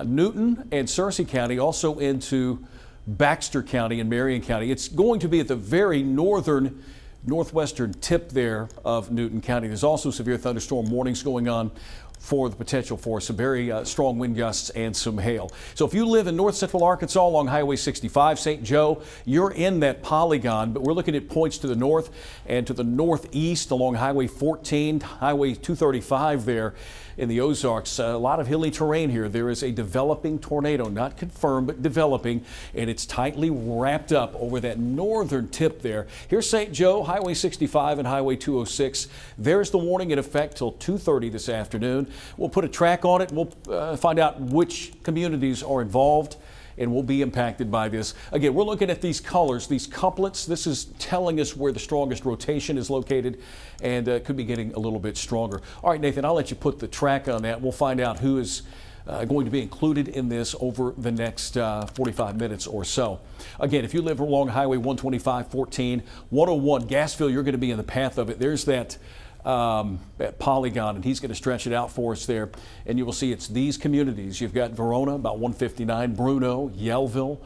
Newton and Searcy County, also into Baxter County and Marion County. It's going to be at the very northwestern tip there of Newton County. There's also severe thunderstorm warnings going on for the potential for some very strong wind gusts and some hail. So if you live in north central Arkansas along Highway 65, St. Joe, you're in that polygon, but we're looking at points to the north and to the northeast along Highway 14, Highway 235 there in the Ozarks. A lot of hilly terrain here. There is a developing tornado, not confirmed, but developing, and it's tightly wrapped up over that northern tip there. Here's St. Joe, Highway 65 and Highway 206. There's the warning in effect till 2:30 this afternoon. We'll put a track on it. We'll find out which communities are involved and will be impacted by this. Again, we're looking at these colors, these couplets. This is telling us where the strongest rotation is located, and could be getting a little bit stronger. All right, Nathan, I'll let you put the track on that. We'll find out who is going to be included in this over the next 45 minutes or so. Again, if you live along Highway 125, 14, 101, Gassville, you're going to be in the path of it. There's that polygon, and he's going to stretch it out for us there, and you will see it's these communities. You've got Verona, about 159, Bruno, Yellville,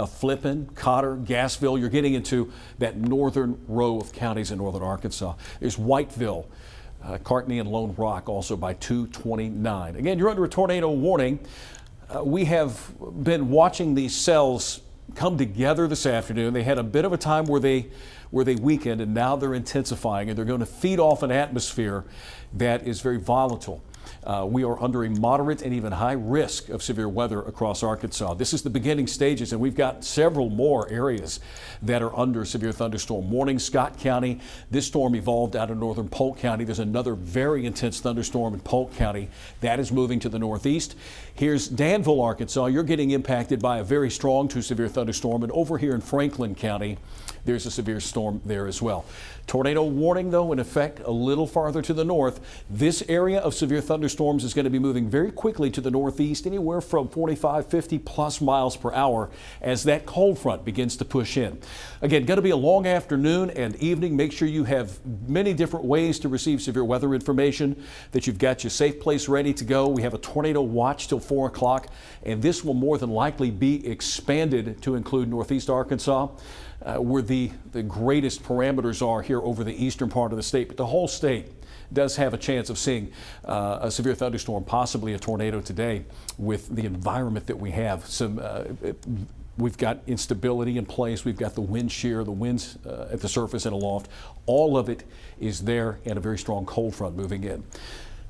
Flippin, Cotter, Gassville. You're getting into that northern row of counties in northern Arkansas. There's Whiteville, Cartney, and Lone Rock also by 229. Again, you're under a tornado warning. We have been watching these cells come together this afternoon. They had a bit of a time where they weakened, and now they're intensifying, and they're going to feed off an atmosphere that is very volatile. We are under a moderate and even high risk of severe weather across Arkansas. This is the beginning stages, and we've got several more areas that are under severe thunderstorm warning. Scott County, this storm evolved out of northern Polk County. There's another very intense thunderstorm in Polk County that is moving to the northeast. Here's Danville, Arkansas. You're getting impacted by a very strong to severe thunderstorm, and over here in Franklin County, there's a severe storm there as well. Tornado warning, though, in effect a little farther to the north. This area of severe thunderstorms is going to be moving very quickly to the northeast, anywhere from 45, 50 plus miles per hour as that cold front begins to push in. Again, going to be a long afternoon and evening. Make sure you have many different ways to receive severe weather information, that you've got your safe place ready to go. We have a tornado watch till 4 o'clock, and this will more than likely be expanded to include northeast Arkansas, where the greatest parameters are here over the eastern part of the state. But the whole state does have a chance of seeing a severe thunderstorm, possibly a tornado today, with the environment that we have. We've got instability in place. We've got the wind shear, the winds at the surface and aloft. All of it is there, and a very strong cold front moving in.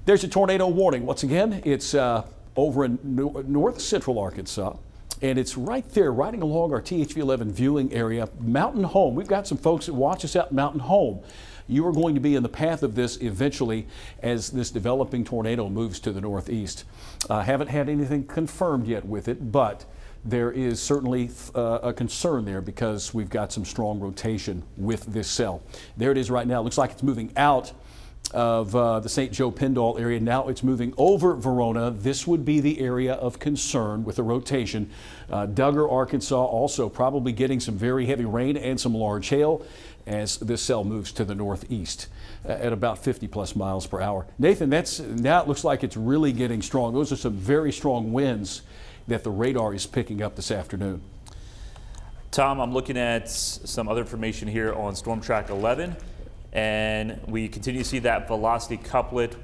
There's a tornado warning. Once again, it's over in north central Arkansas. And it's right there, riding along our THV 11 viewing area, Mountain Home. We've got some folks that watch us out in Mountain Home. You are going to be in the path of this eventually as this developing tornado moves to the northeast. Haven't had anything confirmed yet with it, but there is certainly a concern there because we've got some strong rotation with this cell. There it is right now. Looks like it's moving out of the St. Joe Pendall area. Now it's moving over Verona. This would be the area of concern with the rotation. Duggar, Arkansas, also probably getting some very heavy rain and some large hail as this cell moves to the northeast at about 50 plus miles per hour. Nathan, now it looks like it's really getting strong. Those are some very strong winds that the radar is picking up this afternoon. Tom, I'm looking at some other information here on Storm Track 11. And we continue to see that velocity couplet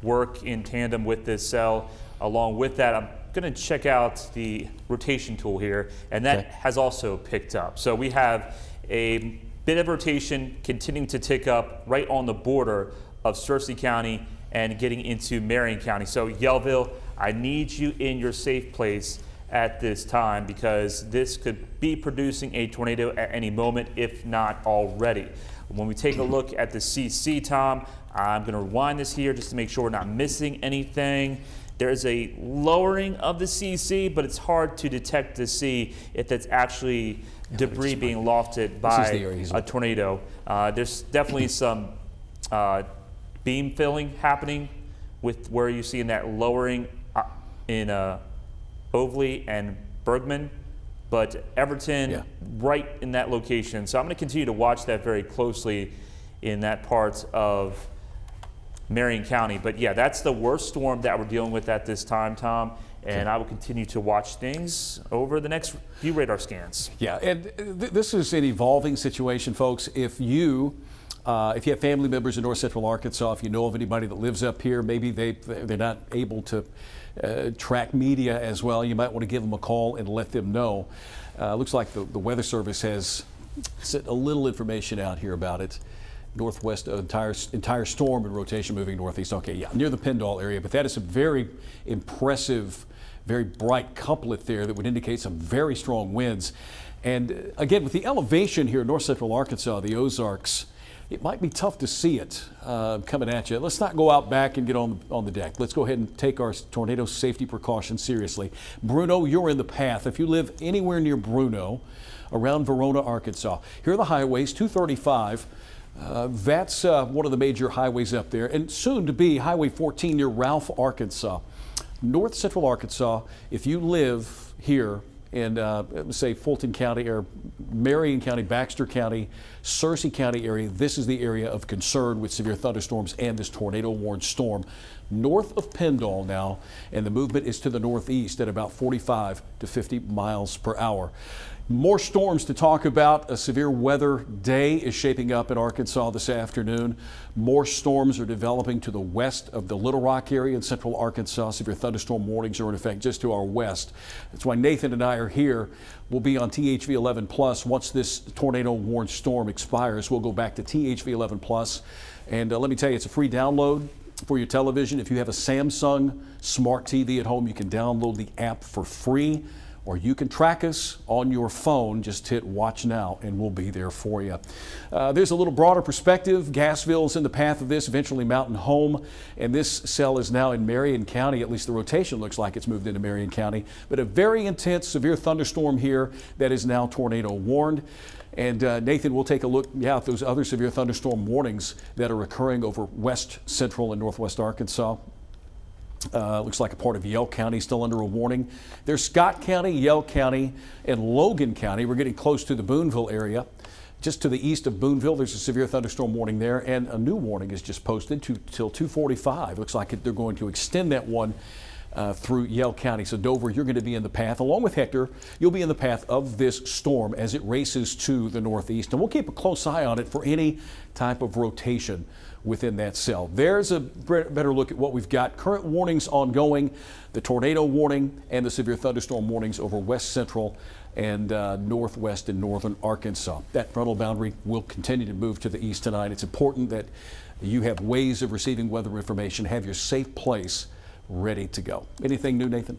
work in tandem with this cell. Along with that, I'm going to check out the rotation tool here, and that has also picked up. So we have a bit of rotation continuing to tick up right on the border of Searcy County and getting into Marion County. So Yellville, I need you in your safe place at this time, because this could be producing a tornado at any moment, if not already. When we take a look at the CC, Tom, I'm going to rewind this here just to make sure we're not missing anything. There's a lowering of the CC, but it's hard to detect to see if that's actually debris being lofted by a tornado. There's definitely some beam filling happening with where you're seeing that lowering in Overly and Bergman, but Everton right in that location. So I'm going to continue to watch that very closely in that part of Marion County. But yeah, that's the worst storm that we're dealing with at this time, Tom. And I will continue to watch things over the next few radar scans. Yeah, and this is an evolving situation, folks. If you have family members in North Central Arkansas, if you know of anybody that lives up here, maybe they're not able to track media as well, you might want to give them a call and let them know. Looks like the Weather Service has sent a little information out here about it. Northwest, entire storm in rotation moving northeast. Okay, yeah, near the Pendall area, but that is a very impressive, very bright couplet there that would indicate some very strong winds. And again, with the elevation here in North Central Arkansas, the Ozarks, it might be tough to see it coming at you. Let's not go out back and get on the deck. Let's go ahead and take our tornado safety precautions seriously. Bruno, you're in the path. If you live anywhere near Bruno, around Verona, Arkansas, here are the highways, 235. That's one of the major highways up there, and soon to be Highway 14 near Ralph, Arkansas. North Central Arkansas, if you live here in, say, Fulton County or Marion County, Baxter County, Searcy County area, this is the area of concern with severe thunderstorms and this tornado-warned storm. North of Pendall now, and the movement is to the northeast at about 45 to 50 miles per hour. More storms to talk about. A severe weather day is shaping up in Arkansas this afternoon. More storms are developing to the west of the Little Rock area in central Arkansas. Severe thunderstorm warnings are in effect just to our west. That's why Nathan and I are here. We'll be on THV 11 Plus once this tornado warned storm expires. We'll go back to THV 11 Plus. And let me tell you, it's a free download for your television. If you have a Samsung Smart TV at home, you can download the app for free. Or you can track us on your phone. Just hit watch now and we'll be there for you. There's a little broader perspective. Gassville's in the path of this, eventually Mountain Home. And this cell is now in Marion County. At least the rotation looks like it's moved into Marion County. But a very intense, severe thunderstorm here that is now tornado warned. And Nathan, we'll take a look at those other severe thunderstorm warnings that are occurring over west, central, and northwest Arkansas. Looks like a part of Yell County still under a warning. There's Scott County, Yell County, and Logan County. We're getting close to the Booneville area. Just to the east of Booneville, there's a severe thunderstorm warning there, and a new warning is just posted till 2:45. Looks like they're going to extend that one through Yell County. So Dover, you're going to be in the path, along with Hector. You'll be in the path of this storm as it races to the northeast, and we'll keep a close eye on it for any type of rotation within that cell. There's a better look at what we've got. Current warnings ongoing, the tornado warning and the severe thunderstorm warnings over west central and northwest and northern Arkansas. That frontal boundary will continue to move to the east tonight. It's important that you have ways of receiving weather information, have your safe place ready to go. Anything new, Nathan?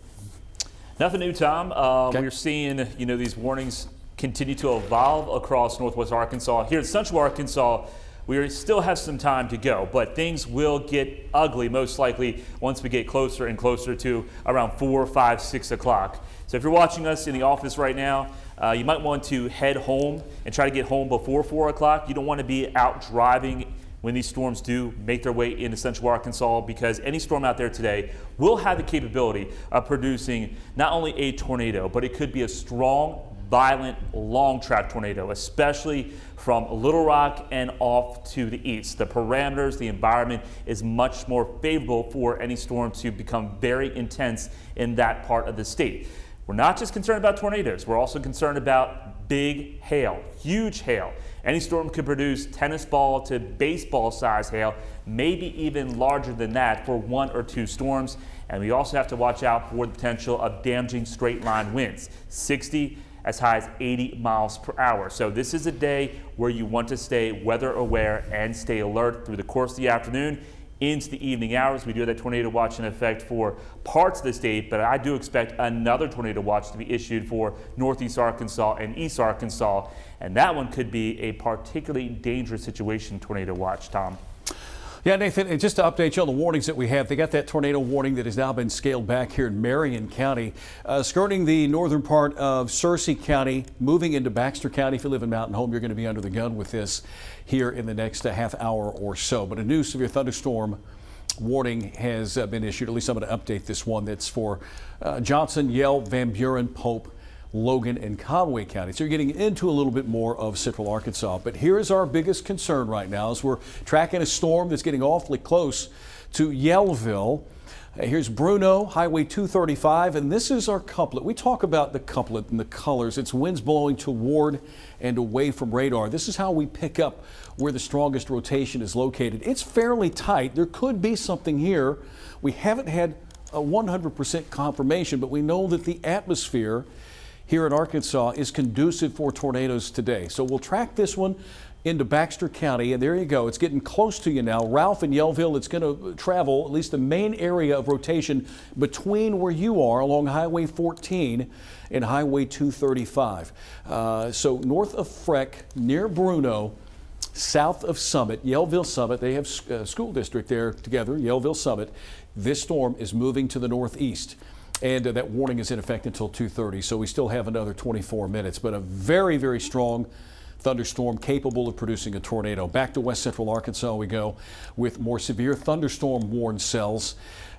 Nothing new, Tom. We're seeing, these warnings continue to evolve across northwest Arkansas. Here in central Arkansas, we still have some time to go, but things will get ugly most likely once we get closer and closer to around 4, 5, 6 o'clock. So if you're watching us in the office right now, you might want to head home and try to get home before 4 o'clock. You don't want to be out driving when these storms do make their way into central Arkansas, because any storm out there today will have the capability of producing not only a tornado, but it could be a strong, violent, long track tornado, especially from Little Rock and off to the east. The parameters, the environment is much more favorable for any storm to become very intense in that part of the state. We're not just concerned about tornadoes, we're also concerned about big hail, huge hail. Any storm could produce tennis ball to baseball size hail, maybe even larger than that for 1 or 2 storms. And we also have to watch out for the potential of damaging straight line winds, 60 as high as 80 miles per hour. So this is a day where you want to stay weather aware and stay alert through the course of the afternoon into the evening hours. We do have that tornado watch in effect for parts of the state, but I do expect another tornado watch to be issued for northeast Arkansas and east Arkansas, and that one could be a particularly dangerous situation tornado watch, Tom. Yeah, Nathan, and just to update you on the warnings that we have, they got that tornado warning that has now been scaled back here in Marion County, skirting the northern part of Searcy County, moving into Baxter County. If you live in Mountain Home, you're going to be under the gun with this here in the next half hour or so. But a new severe thunderstorm warning has been issued. At least I'm going to update this one. That's for Johnson, Yell, Van Buren, Pope, Logan, and Conway County. So you're getting into a little bit more of central Arkansas. But here is our biggest concern right now as we're tracking a storm that's getting awfully close to Yellville. Here's Bruno, Highway 235, and this is our couplet. We talk about the couplet and the colors. It's winds blowing toward and away from radar. This is how we pick up where the strongest rotation is located. It's fairly tight. There could be something here. We haven't had a 100% confirmation, but we know that the atmosphere here in Arkansas is conducive for tornadoes today. So we'll track this one into Baxter County, and there you go. It's getting close to you now. Ralph and Yellville, it's going to travel at least the main area of rotation between where you are along Highway 14 and Highway 235. So north of Freck, near Bruno, south of Summit, Yellville Summit, they have a school district there together, Yellville Summit. This storm is moving to the northeast. And that warning is in effect until 2:30, so we still have another 24 minutes. But a very, very strong thunderstorm capable of producing a tornado. Back to west central Arkansas we go with more severe thunderstorm warned cells.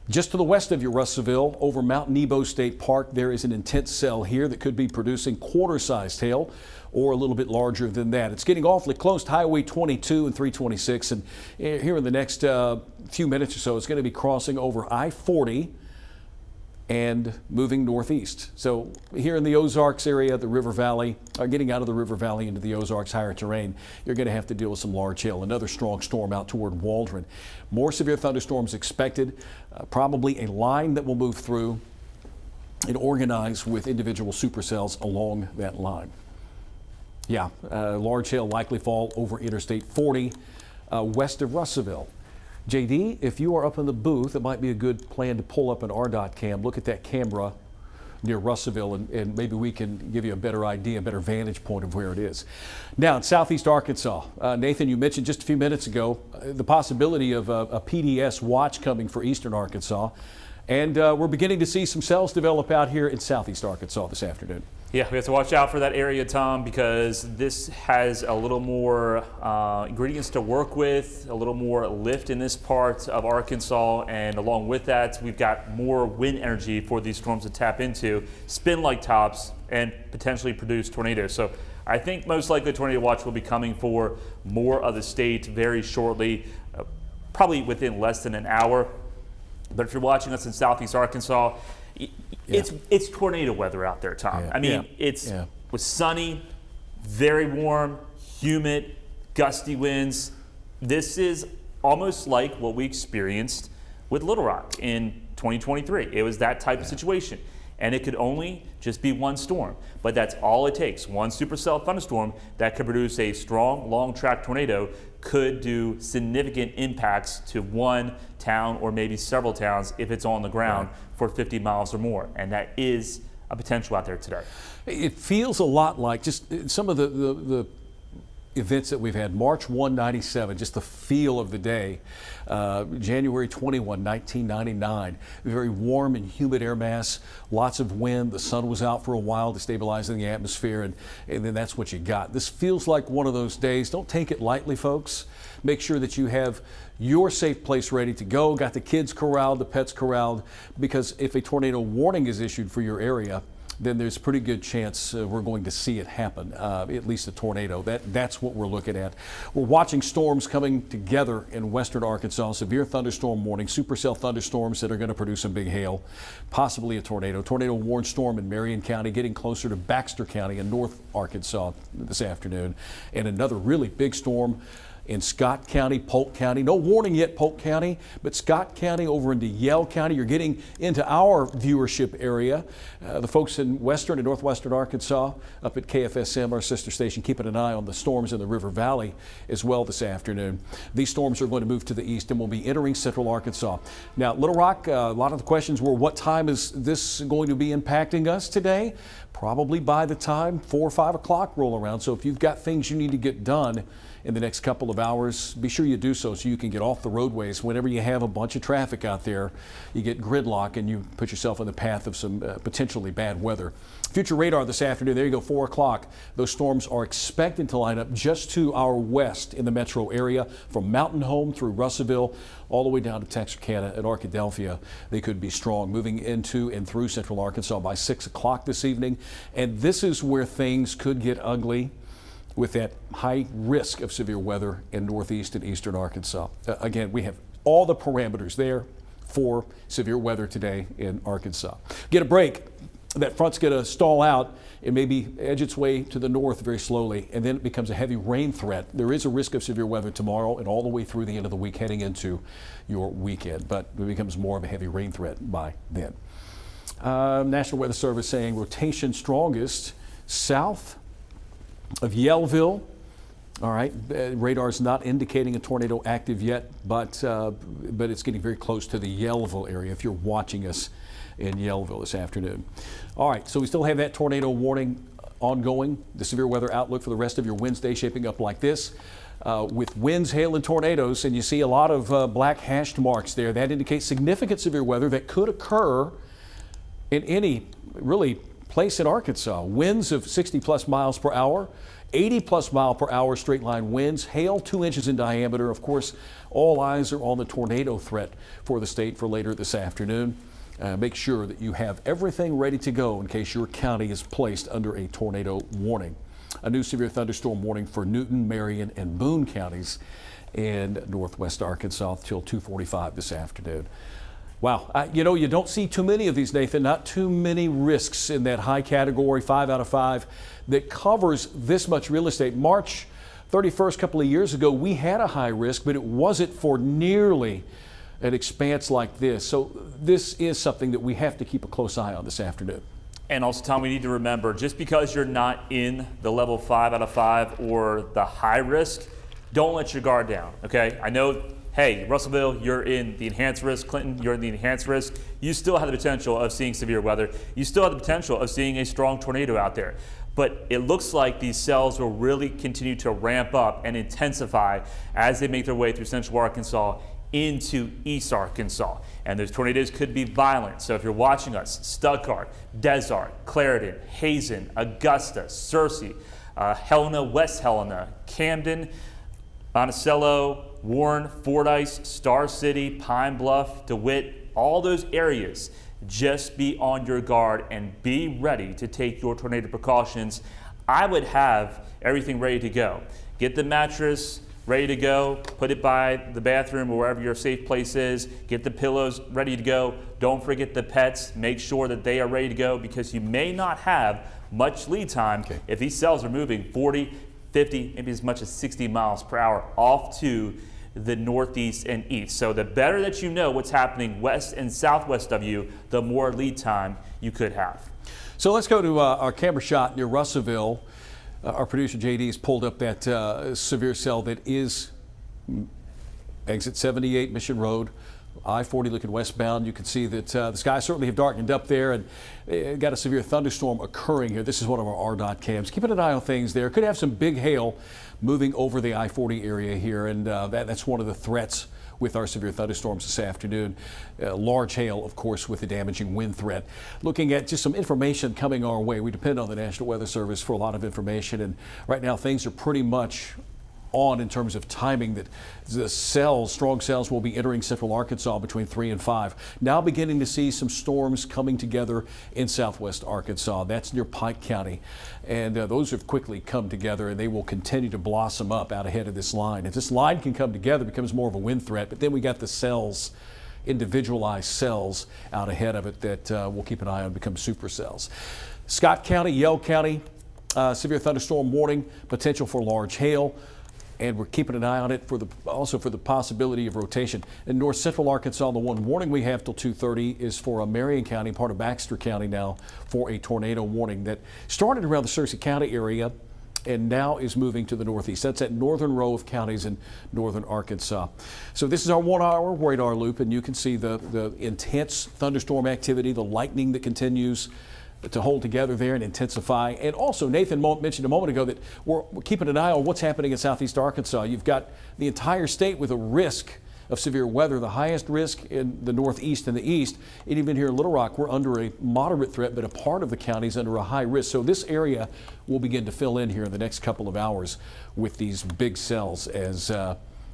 Just to the west of you, Russellville, over Mount Nebo State Park, there is an intense cell here that could be producing quarter-sized hail or a little bit larger than that. It's getting awfully close to Highway 22 and 326, and here in the next few minutes or so, it's going to be crossing over I-40 and moving northeast. So here in the Ozarks area, the River Valley, getting out of the River Valley into the Ozarks higher terrain, you're going to have to deal with some large hail. Another strong storm out toward Waldron. More severe thunderstorms expected, probably a line that will move through and organize with individual supercells along that line. Yeah, large hail likely fall over Interstate 40 west of Russellville. JD, if you are up in the booth, it might be a good plan to pull up an RDOT cam, look at that camera near Russellville, and maybe we can give you a better idea, a better vantage point of where it is. Now, in southeast Arkansas, Nathan, you mentioned just a few minutes ago the possibility of a PDS watch coming for eastern Arkansas, and we're beginning to see some cells develop out here in southeast Arkansas this afternoon. Yeah, we have to watch out for that area, Tom, because this has a little more ingredients to work with, a little more lift in this part of Arkansas, and along with that, we've got more wind energy for these storms to tap into, spin like tops, and potentially produce tornadoes. So I think most likely tornado watch will be coming for more of the state very shortly, probably within less than an hour. But if you're watching us in southeast Arkansas, it's tornado weather out there, Tom. Yeah. I mean, it was sunny, very warm, humid, gusty winds. This is almost like what we experienced with Little Rock in 2023. It was that type of situation. And it could only just be one storm. But that's all it takes. One supercell thunderstorm that could produce a strong, long-track tornado could do significant impacts to one town or maybe several towns if it's on the ground for 50 miles or more. And that is a potential out there today. It feels a lot like just some of the events that we've had. March 1, 97, just the feel of the day. January 21, 1999, very warm and humid air mass, lots of wind. The sun was out for a while destabilizing the atmosphere, and then that's what you got. This feels like one of those days. Don't take it lightly, folks. Make sure that you have your safe place ready to go, got the kids corralled, the pets corralled, because if a tornado warning is issued for your area, then there's a pretty good chance we're going to see it happen, at least a tornado. That's what we're looking at. We're watching storms coming together in western Arkansas, severe thunderstorm warning, supercell thunderstorms that are going to produce some big hail, possibly a tornado. Tornado warned storm in Marion County, getting closer to Baxter County in north Arkansas this afternoon, and another really big storm in Scott County, Polk County. No warning yet, Polk County, but Scott County over into Yell County. You're getting into our viewership area. The folks in western and northwestern Arkansas up at KFSM, our sister station, keeping an eye on the storms in the River Valley as well this afternoon. These storms are going to move to the east and will be entering central Arkansas. Now, Little Rock, a lot of the questions were, what time is this going to be impacting us today? Probably by the time 4 or 5 o'clock roll around. So if you've got things you need to get done in the next couple of hours, be sure you do so you can get off the roadways. Whenever you have a bunch of traffic out there, you get gridlock and you put yourself in the path of some potentially bad weather. Future radar this afternoon, there you go, 4 o'clock. Those storms are expected to line up just to our west in the metro area from Mountain Home through Russellville all the way down to Texarkana and Arkadelphia. They could be strong moving into and through central Arkansas by 6 o'clock this evening. And this is where things could get ugly with that high risk of severe weather in northeast and eastern Arkansas. Again, we have all the parameters there for severe weather today in Arkansas. Get a break. That front's going to stall out and maybe edge its way to the north very slowly, and then it becomes a heavy rain threat. There is a risk of severe weather tomorrow and all the way through the end of the week heading into your weekend, but it becomes more of a heavy rain threat by then. National Weather Service saying rotation strongest south of Yellville. All right, radar's not indicating a tornado active yet, but it's getting very close to the Yellville area if you're watching us in Yellville this afternoon. All right, so we still have that tornado warning ongoing. The severe weather outlook for the rest of your Wednesday shaping up like this. With winds, hail, and tornadoes, and you see a lot of black hashed marks there. That indicates significant severe weather that could occur in any really place in Arkansas. Winds of 60+ miles per hour, 80+ mile per hour straight line winds, hail 2 inches in diameter. Of course, all eyes are on the tornado threat for the state for later this afternoon. Make sure that you have everything ready to go in case your county is placed under a tornado warning. A new severe thunderstorm warning for Newton, Marion, and Boone counties in northwest Arkansas till 2:45 this afternoon. Wow, you know, you don't see too many of these, Nathan, not too many risks in that high category, 5 out of 5, that covers this much real estate. March 31st, a couple of years ago, we had a high risk, but it wasn't for nearly an expanse like this. So this is something that we have to keep a close eye on this afternoon. And also, Tom, we need to remember, just because you're not in the level 5 out of 5 or the high risk, don't let your guard down, okay? I know, hey, Russellville, you're in the enhanced risk. Clinton, you're in the enhanced risk. You still have the potential of seeing severe weather. You still have the potential of seeing a strong tornado out there. But it looks like these cells will really continue to ramp up and intensify as they make their way through central Arkansas into East Arkansas. And those tornadoes could be violent. So if you're watching us, Stuttgart, Desart, Clarendon, Hazen, Augusta, Searcy, Helena, West Helena, Camden, Monticello, Warren, Fordyce, Star City, Pine Bluff, DeWitt, all those areas, just be on your guard and be ready to take your tornado precautions. I would have everything ready to go. Get the mattress ready to go, put it by the bathroom or wherever your safe place is, get the pillows ready to go. Don't forget the pets, make sure that they are ready to go because you may not have much lead time if these cells are moving 40, 50, maybe as much as 60 miles per hour off to the northeast and east. So the better that you know what's happening west and southwest of you, the more lead time you could have. So let's go to our camera shot near Russellville. Our producer JD has pulled up that severe cell that is exit 78 Mission Road, I-40 looking westbound. You can see that the skies certainly have darkened up there and got a severe thunderstorm occurring here. This is one of our RDOT cams. Keeping an eye on things there. Could have some big hail moving over the I-40 area here, and that's one of the threats with our severe thunderstorms this afternoon. Large hail, of course, with a damaging wind threat. Looking at just some information coming our way. We depend on the National Weather Service for a lot of information, and right now things are pretty much on in terms of timing that the cells, strong cells, will be entering central Arkansas between 3 and 5. Now beginning to see some storms coming together in southwest Arkansas. That's near Pike County. And those have quickly come together and they will continue to blossom up out ahead of this line. If this line can come together, it becomes more of a wind threat. But then we got the cells, individualized cells out ahead of it that we'll keep an eye on become supercells. Scott County, Yell County, severe thunderstorm warning, potential for large hail. And we're keeping an eye on it also for the possibility of rotation. In north central Arkansas, the one warning we have till 2:30 is for Marion County, part of Baxter County now, for a tornado warning that started around the Searcy County area and now is moving to the northeast. That's that northern row of counties in northern Arkansas. So this is our 1-hour radar loop, and you can see the intense thunderstorm activity, the lightning that continues. to hold together there and intensify. And also, Nathan mentioned a moment ago that we're keeping an eye on what's happening in southeast Arkansas. You've got the entire state with a risk of severe weather, the highest risk in the northeast and the east. And even here in Little Rock, we're under a moderate threat, but a part of the county is under a high risk. So this area will begin to fill in here in the next couple of hours with these big cells as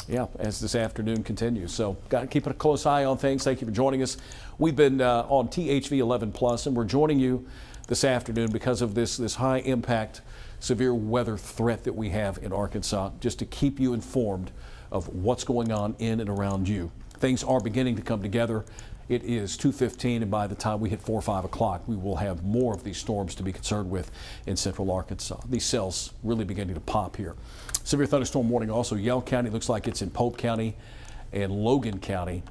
this afternoon continues. So got to keep a close eye on things. Thank you for joining us. We've been on THV 11 Plus, and we're joining you this afternoon because of this high impact severe weather threat that we have in Arkansas, just to keep you informed of what's going on in and around you. Things are beginning to come together. It is 2:15, and by the time we hit 4 or 5 o'clock, we will have more of these storms to be concerned with in central Arkansas. These cells really beginning to pop here. Severe thunderstorm warning also. Yell County looks like it's in Pope County and Logan County.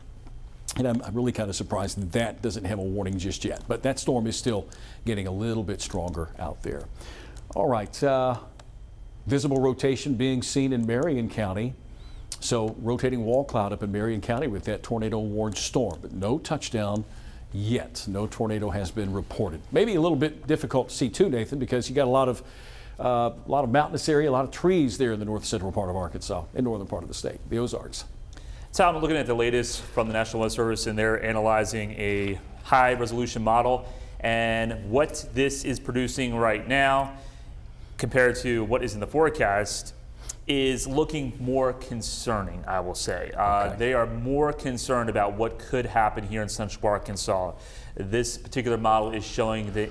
And I'm really kind of surprised that doesn't have a warning just yet. But that storm is still getting a little bit stronger out there. All right. Visible rotation being seen in Marion County. So rotating wall cloud up in Marion County with that tornado warned storm. But no touchdown yet. No tornado has been reported. Maybe a little bit difficult to see too, Nathan, because you got a lot of mountainous area, a lot of trees there in the north central part of Arkansas, in northern part of the state, the Ozarks. Tom, looking at the latest from the National Weather Service, and they're analyzing a high resolution model, and what this is producing right now compared to what is in the forecast is looking more concerning, I will say. Okay. They are more concerned about what could happen here in central Arkansas. This particular model is showing the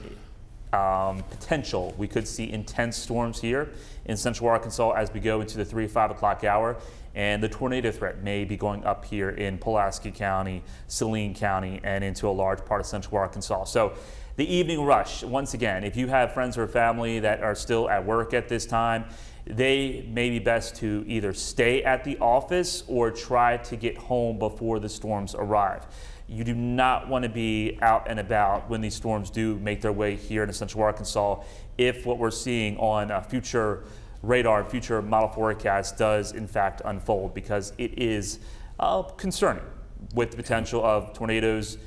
potential we could see intense storms here in central Arkansas as we go into the 3 or 5 o'clock hour. And the tornado threat may be going up here in Pulaski County, Saline County, and into a large part of central Arkansas. So the evening rush, once again, if you have friends or family that are still at work at this time, they may be best to either stay at the office or try to get home before the storms arrive. You do not want to be out and about when these storms do make their way here into central Arkansas if what we're seeing on future radar, future model forecast does in fact unfold, because it is concerning with the potential of tornadoes,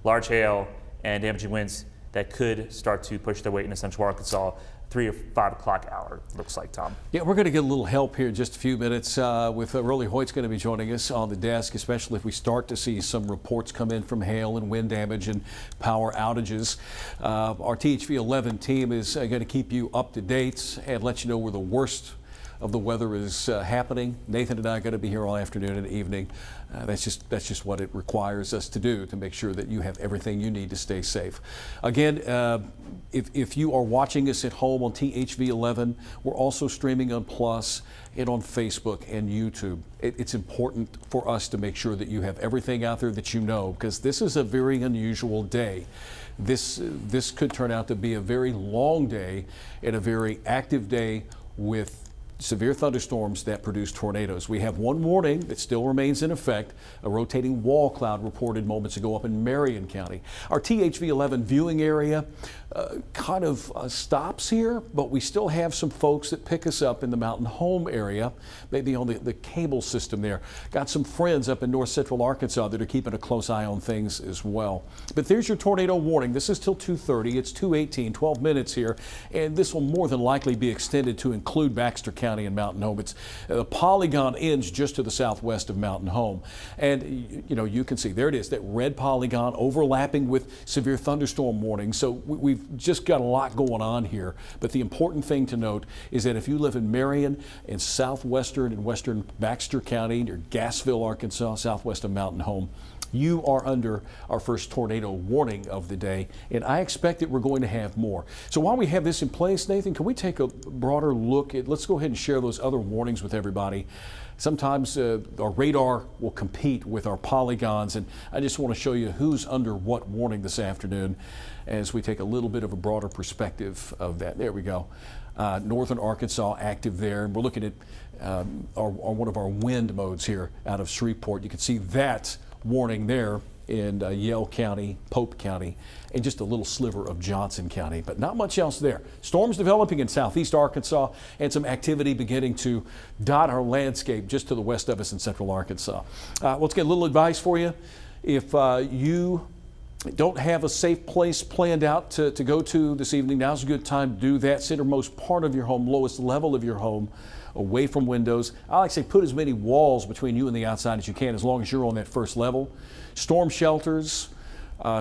large hail, and damaging winds that could start to push their way into central Arkansas 3 or 5 o'clock hour, looks like, Tom. Yeah, we're going to get a little help here in just a few minutes with Rolly Hoyt's going to be joining us on the desk, especially if we start to see some reports come in from hail and wind damage and power outages. Our THV 11 team is going to keep you up to date and let you know where the worst of the weather is happening. Nathan and I are going to be here all afternoon and evening. That's just what it requires us to do to make sure that you have everything you need to stay safe. Again, if you are watching us at home on THV 11, we're also streaming on Plus and on Facebook and YouTube. It's important for us to make sure that you have everything out there that you know, because this is a very unusual day. This could turn out to be a very long day and a very active day with severe thunderstorms that produce tornadoes. We have one warning that still remains in effect, a rotating wall cloud reported moments ago up in Marion County. Our THV 11 viewing area kind of stops here, but we still have some folks that pick us up in the Mountain Home area, maybe on the cable system there. Got some friends up in north central Arkansas that are keeping a close eye on things as well. But there's your tornado warning. This is till 2:30. It's 2:18, 12 minutes here, and this will more than likely be extended to include Baxter County and Mountain Home. It's the polygon ends just to the southwest of Mountain Home, and you can see there it is, that red polygon overlapping with severe thunderstorm warning. So we've just got a lot going on here. But the important thing to note is that if you live in Marion and southwestern and western Baxter County near Gassville, Arkansas, southwest of Mountain Home, you are under our first tornado warning of the day, and I expect that we're going to have more. So while we have this in place, Nathan, can we take a broader look at, let's go ahead and share those other warnings with everybody. Sometimes our radar will compete with our polygons, and I just want to show you who's under what warning this afternoon as we take a little bit of a broader perspective of that. There we go. Northern Arkansas active there, and we're looking at one of our wind modes here out of Shreveport. You can see that warning there in Yell County, Pope County, and just a little sliver of Johnson County, but not much else there. Storms developing in southeast Arkansas and some activity beginning to dot our landscape just to the west of us in central Arkansas. Let's get a little advice for you. If you don't have a safe place planned out to go to this evening, now's a good time to do that. Centermost part of your home, lowest level of your home, away from windows. I like to say put as many walls between you and the outside as you can, as long as you're on that first level. Storm shelters,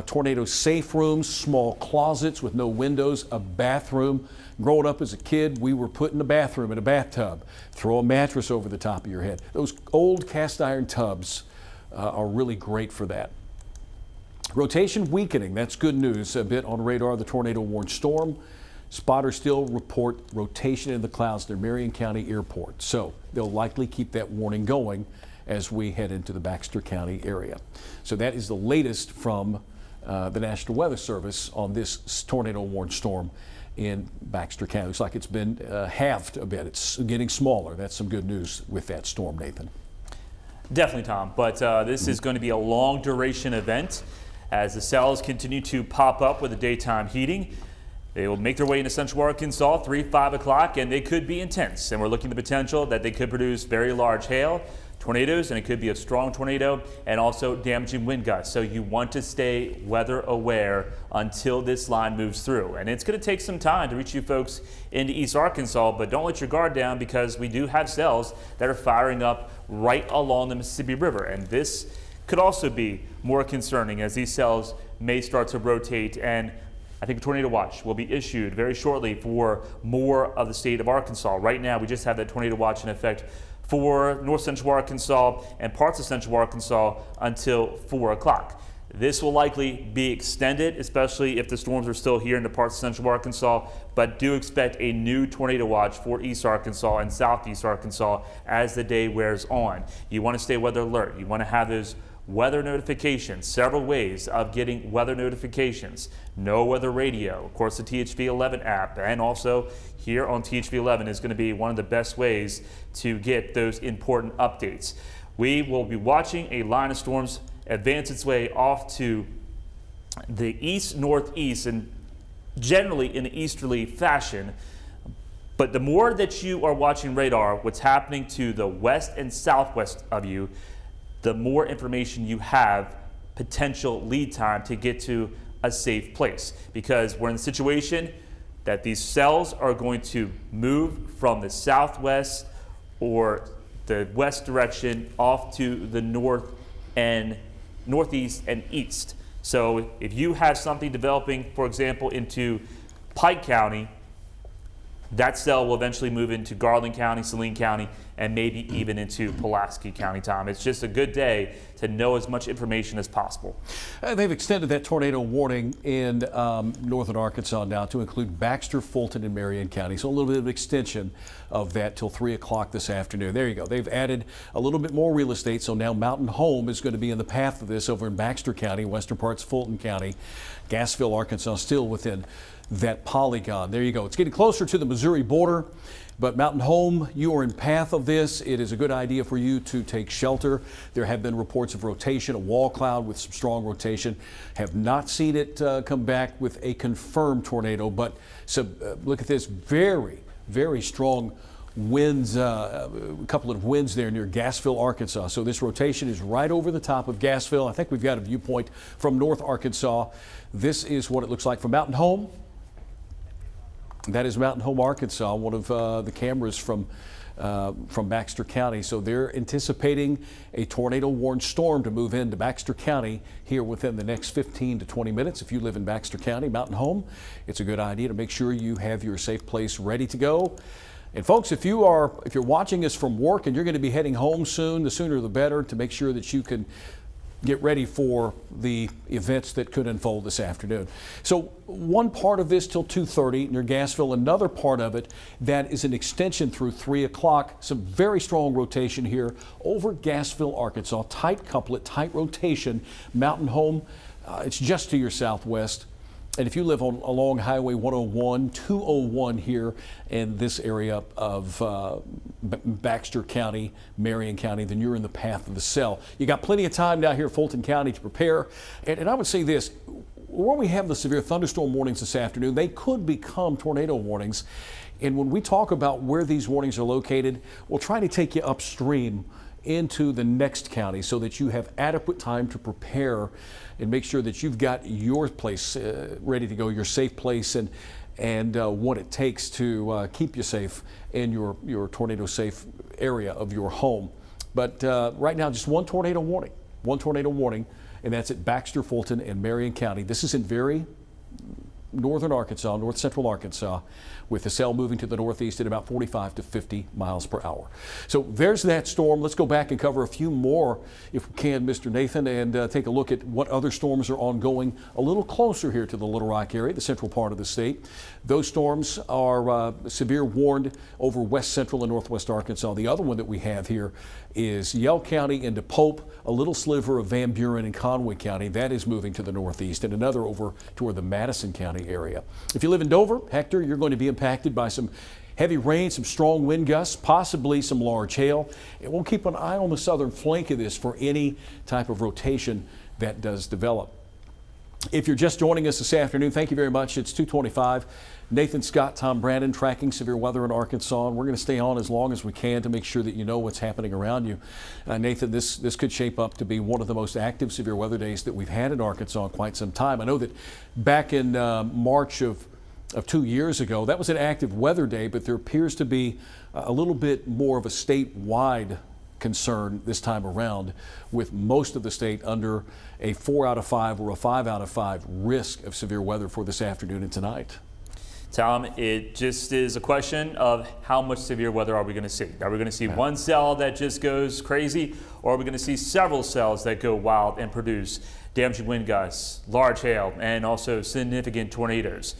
tornado safe rooms, small closets with no windows, a bathroom. Growing up as a kid, we were put in a bathroom in a bathtub. Throw a mattress over the top of your head. Those old cast iron tubs are really great for that. Rotation weakening, that's good news. A bit on radar, the tornado warned storm. Spotters still report rotation in the clouds near Marion County Airport. So they'll likely keep that warning going as we head into the Baxter County area. So that is the latest from the National Weather Service on this tornado warned storm in Baxter County. Looks like it's been halved a bit. It's getting smaller. That's some good news with that storm, Nathan. Definitely, Tom. But this is going to be a long duration event as the cells continue to pop up with the daytime heating. They will make their way into central Arkansas 3, 5 o'clock, and they could be intense. And we're looking at the potential that they could produce very large hail, tornadoes, and it could be a strong tornado and also damaging wind gusts. So you want to stay weather aware until this line moves through. And it's going to take some time to reach you folks into East Arkansas, but don't let your guard down because we do have cells that are firing up right along the Mississippi River. And this could also be more concerning as these cells may start to rotate, and I think a tornado watch will be issued very shortly for more of the state of Arkansas. Right now, we just have that tornado watch in effect for north central Arkansas and parts of central Arkansas until 4 o'clock. This will likely be extended, especially if the storms are still here in the parts of central Arkansas, but do expect a new tornado watch for East Arkansas and southeast Arkansas as the day wears on. You want to stay weather alert. You want to have those weather notifications, several ways of getting weather notifications. No weather radio, of course the THV 11 app, and also here on THV 11 is going to be one of the best ways to get those important updates. We will be watching a line of storms advance its way off to the east-northeast and generally in an easterly fashion. But the more that you are watching radar, what's happening to the west and southwest of you, the more information you have, potential lead time to get to a safe place. Because we're in the situation that these cells are going to move from the southwest or the west direction off to the north and northeast and east. So if you have something developing, for example, into Pike County, that cell will eventually move into Garland County, Saline County, and maybe even into Pulaski County, Tom. It's just a good day to know as much information as possible. They've extended that tornado warning in northern Arkansas now to include Baxter, Fulton, and Marion County. So a little bit of extension of that till 3 o'clock this afternoon. There you go. They've added a little bit more real estate. So now Mountain Home is going to be in the path of this over in Baxter County, western parts of Fulton County. Gassville, Arkansas, still within that polygon. There you go. It's getting closer to the Missouri border, but Mountain Home, you are in path of this. It is a good idea for you to take shelter. There have been reports of rotation, a wall cloud with some strong rotation. Have not seen it come back with a confirmed tornado, but so, look at this, very, very strong winds, a couple of winds there near Gassville, Arkansas. So this rotation is right over the top of Gassville. I think we've got a viewpoint from North Arkansas. This is what it looks like from Mountain Home. That is Mountain Home, Arkansas, one of the cameras from Baxter County. So they're anticipating a tornado-warned storm to move into Baxter County here within the next 15 to 20 minutes. If you live in Baxter County, Mountain Home, it's a good idea to make sure you have your safe place ready to go. And folks, if you're watching us from work and you're going to be heading home soon, the sooner the better, to make sure that you can get ready for the events that could unfold this afternoon. So one part of this till 2:30 near Gassville, another part of it that is an extension through 3 o'clock. Some very strong rotation here over Gassville, Arkansas. Tight couplet, tight rotation. Mountain Home, it's just to your southwest. And if you live along Highway 101, 201 here in this area of Baxter County, Marion County, then you're in the path of the cell. You got plenty of time down here in Fulton County to prepare. And I would say this, where we have the severe thunderstorm warnings this afternoon, they could become tornado warnings. And when we talk about where these warnings are located, we'll try to take you upstream into the next county so that you have adequate time to prepare and make sure that you've got your place ready to go, your safe place, and what it takes to keep you safe in your tornado safe area of your home. But right now, just one tornado warning, and that's at Baxter, Fulton, and Marion County. This is in very northern Arkansas, north central Arkansas, with the cell moving to the northeast at about 45 to 50 miles per hour. So there's that storm. Let's go back and cover a few more, if we can, Mr. Nathan, and take a look at what other storms are ongoing a little closer here to the Little Rock area, the central part of the state. Those storms are severe warned over west central and northwest Arkansas. The other one that we have here is Yell County into Pope, a little sliver of Van Buren and Conway County. That is moving to the northeast, and another over toward the Madison County area. If you live in Dover, Hector, you're going to be impacted by some heavy rain, some strong wind gusts, possibly some large hail. And we'll keep an eye on the southern flank of this for any type of rotation that does develop. If you're just joining us this afternoon, thank you very much. It's 2:25. Nathan Scott, Tom Brannon, tracking severe weather in Arkansas, and we're going to stay on as long as we can to make sure that you know what's happening around you. Nathan, this could shape up to be one of the most active severe weather days that we've had in Arkansas in quite some time. I know that back in March of 2 years ago, that was an active weather day, but there appears to be a little bit more of a statewide concern this time around, with most of the state under a 4 out of 5 or a 5 out of 5 risk of severe weather for this afternoon and tonight. Tom, it just is a question of how much severe weather are we going to see? Are we going to see one cell that just goes crazy, or are we going to see several cells that go wild and produce damaging wind gusts, large hail, and also significant tornadoes?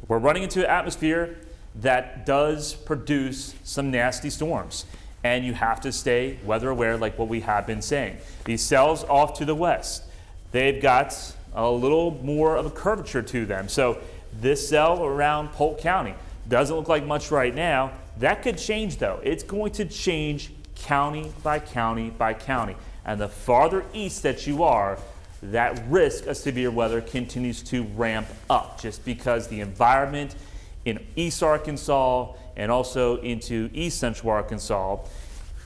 We're running into an atmosphere that does produce some nasty storms, and you have to stay weather aware, like what we have been saying. These cells off to the west, they've got a little more of a curvature to them. So this cell around Polk County doesn't look like much right now. That could change, though. It's going to change county by county by county. And the farther east that you are, that risk of severe weather continues to ramp up, just because the environment in East Arkansas and also into East Central Arkansas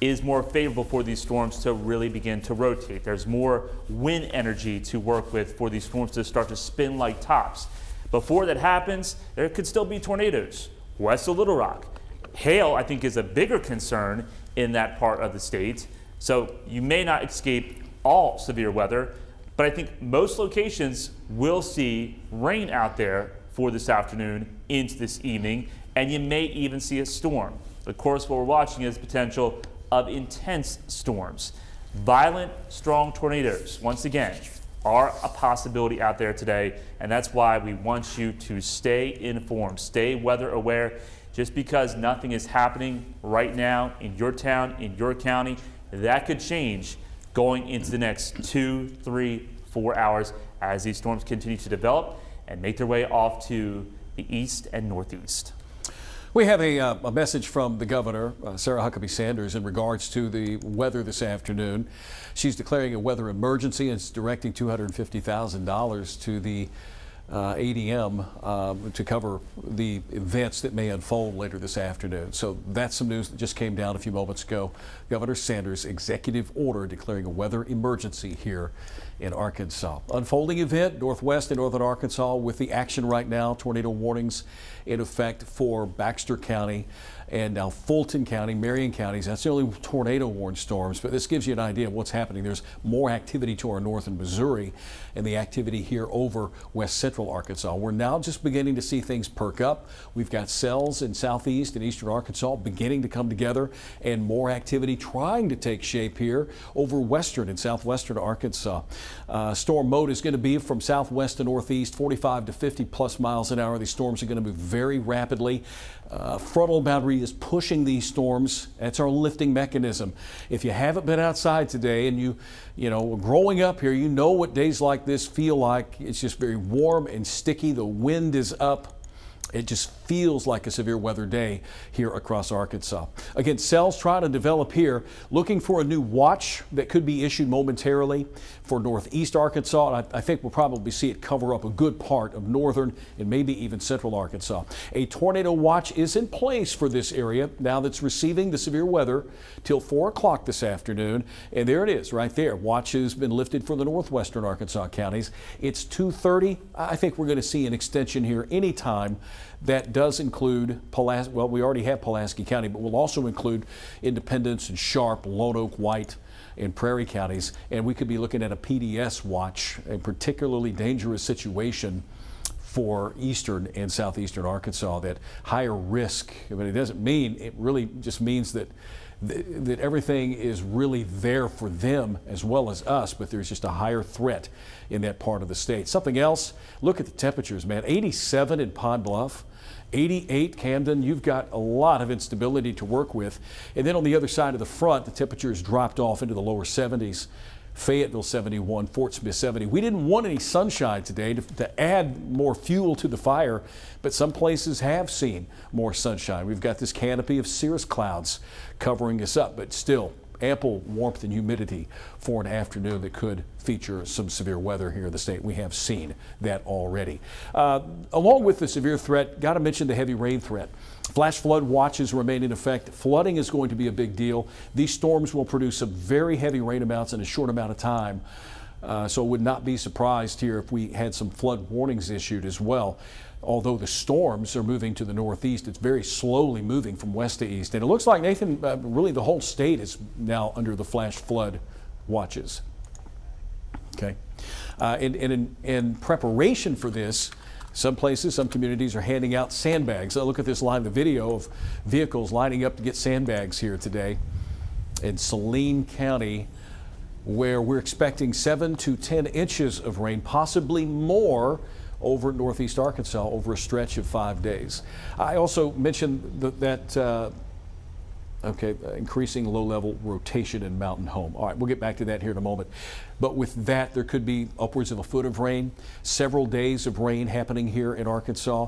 is more favorable for these storms to really begin to rotate. There's more wind energy to work with for these storms to start to spin like tops. Before that happens, there could still be tornadoes west of Little Rock. Hail, I think, is a bigger concern in that part of the state. So you may not escape all severe weather, but I think most locations will see rain out there for this afternoon into this evening, and you may even see a storm. Of course, what we're watching is potential of intense storms. Violent, strong tornadoes, once again, are a possibility out there today, and that's why we want you to stay informed, stay weather aware. Just because nothing is happening right now in your town, in your county, that could change going into the next 2, 3, 4 hours as these storms continue to develop and make their way off to the east and northeast. We have a message from the governor, Sarah Huckabee Sanders, in regards to the weather this afternoon. She's declaring a weather emergency and is directing $250,000 to the ADM to cover the events that may unfold later this afternoon. So that's some news that just came down a few moments ago. Governor Sanders' executive order declaring a weather emergency here in Arkansas. Unfolding event, northwest and northern Arkansas, with the action right now. Tornado warnings in effect for Baxter County and now Fulton County, Marion counties. That's the only tornado warned storms, but this gives you an idea of what's happening. There's more activity to our north in Missouri and the activity here over west central Arkansas. We're now just beginning to see things perk up. We've got cells in southeast and eastern Arkansas beginning to come together, and more activity trying to take shape here over western and southwestern Arkansas. Storm mode is going to be from southwest to northeast, 45 to 50 plus miles an hour. These storms are going to move very rapidly. Frontal boundary is pushing these storms. That's our lifting mechanism. If you haven't been outside today and you know, growing up here, you know what days like this feel like. It's just very warm and sticky. The wind is up, It just feels like a severe weather day here across Arkansas. Again, cells trying to develop here, looking for a new watch that could be issued momentarily for northeast Arkansas. And I think we'll probably see it cover up a good part of northern and maybe even central Arkansas. A tornado watch is in place for this area now that's receiving the severe weather till 4 o'clock this afternoon. And there it is right there. Watch has been lifted for the northwestern Arkansas counties. It's 2:30. I think we're going to see an extension here anytime. That does include Pulaski. Well, we already have Pulaski County, but we'll also include Independence and Sharp, Lone Oak, White, and Prairie counties. And we could be looking at a PDS watch, a particularly dangerous situation for eastern and southeastern Arkansas, that higher risk. But it doesn't mean, it really just means that everything is really there for them as well as us, but there's just a higher threat in that part of the state. Something else, look at the temperatures, man. 87 in Pine Bluff, 88 Camden. You've got a lot of instability to work with. And then on the other side of the front, the temperatures dropped off into the lower 70s. Fayetteville 71, Fort Smith 70. We didn't want any sunshine today to add more fuel to the fire, but some places have seen more sunshine. We've got this canopy of cirrus clouds covering us up, but still ample warmth and humidity for an afternoon that could feature some severe weather here in the state. We have seen that already. Along with the severe threat, got to mention the heavy rain threat. Flash flood watches remain in effect. Flooding is going to be a big deal. These storms will produce some very heavy rain amounts in a short amount of time. So would not be surprised here if we had some flood warnings issued as well. Although the storms are moving to the northeast, it's very slowly moving from west to east. And it looks like, Nathan, really the whole state is now under the flash flood watches. Okay. In preparation for this, some places, some communities are handing out sandbags. Look at this the video of vehicles lining up to get sandbags here today in Saline County, where we're expecting 7 to 10 inches of rain, possibly more, over northeast Arkansas over a stretch of 5 days. I also mentioned increasing low-level rotation in Mountain Home. All right, we'll get back to that here in a moment. But with that, there could be upwards of a foot of rain, several days of rain happening here in Arkansas.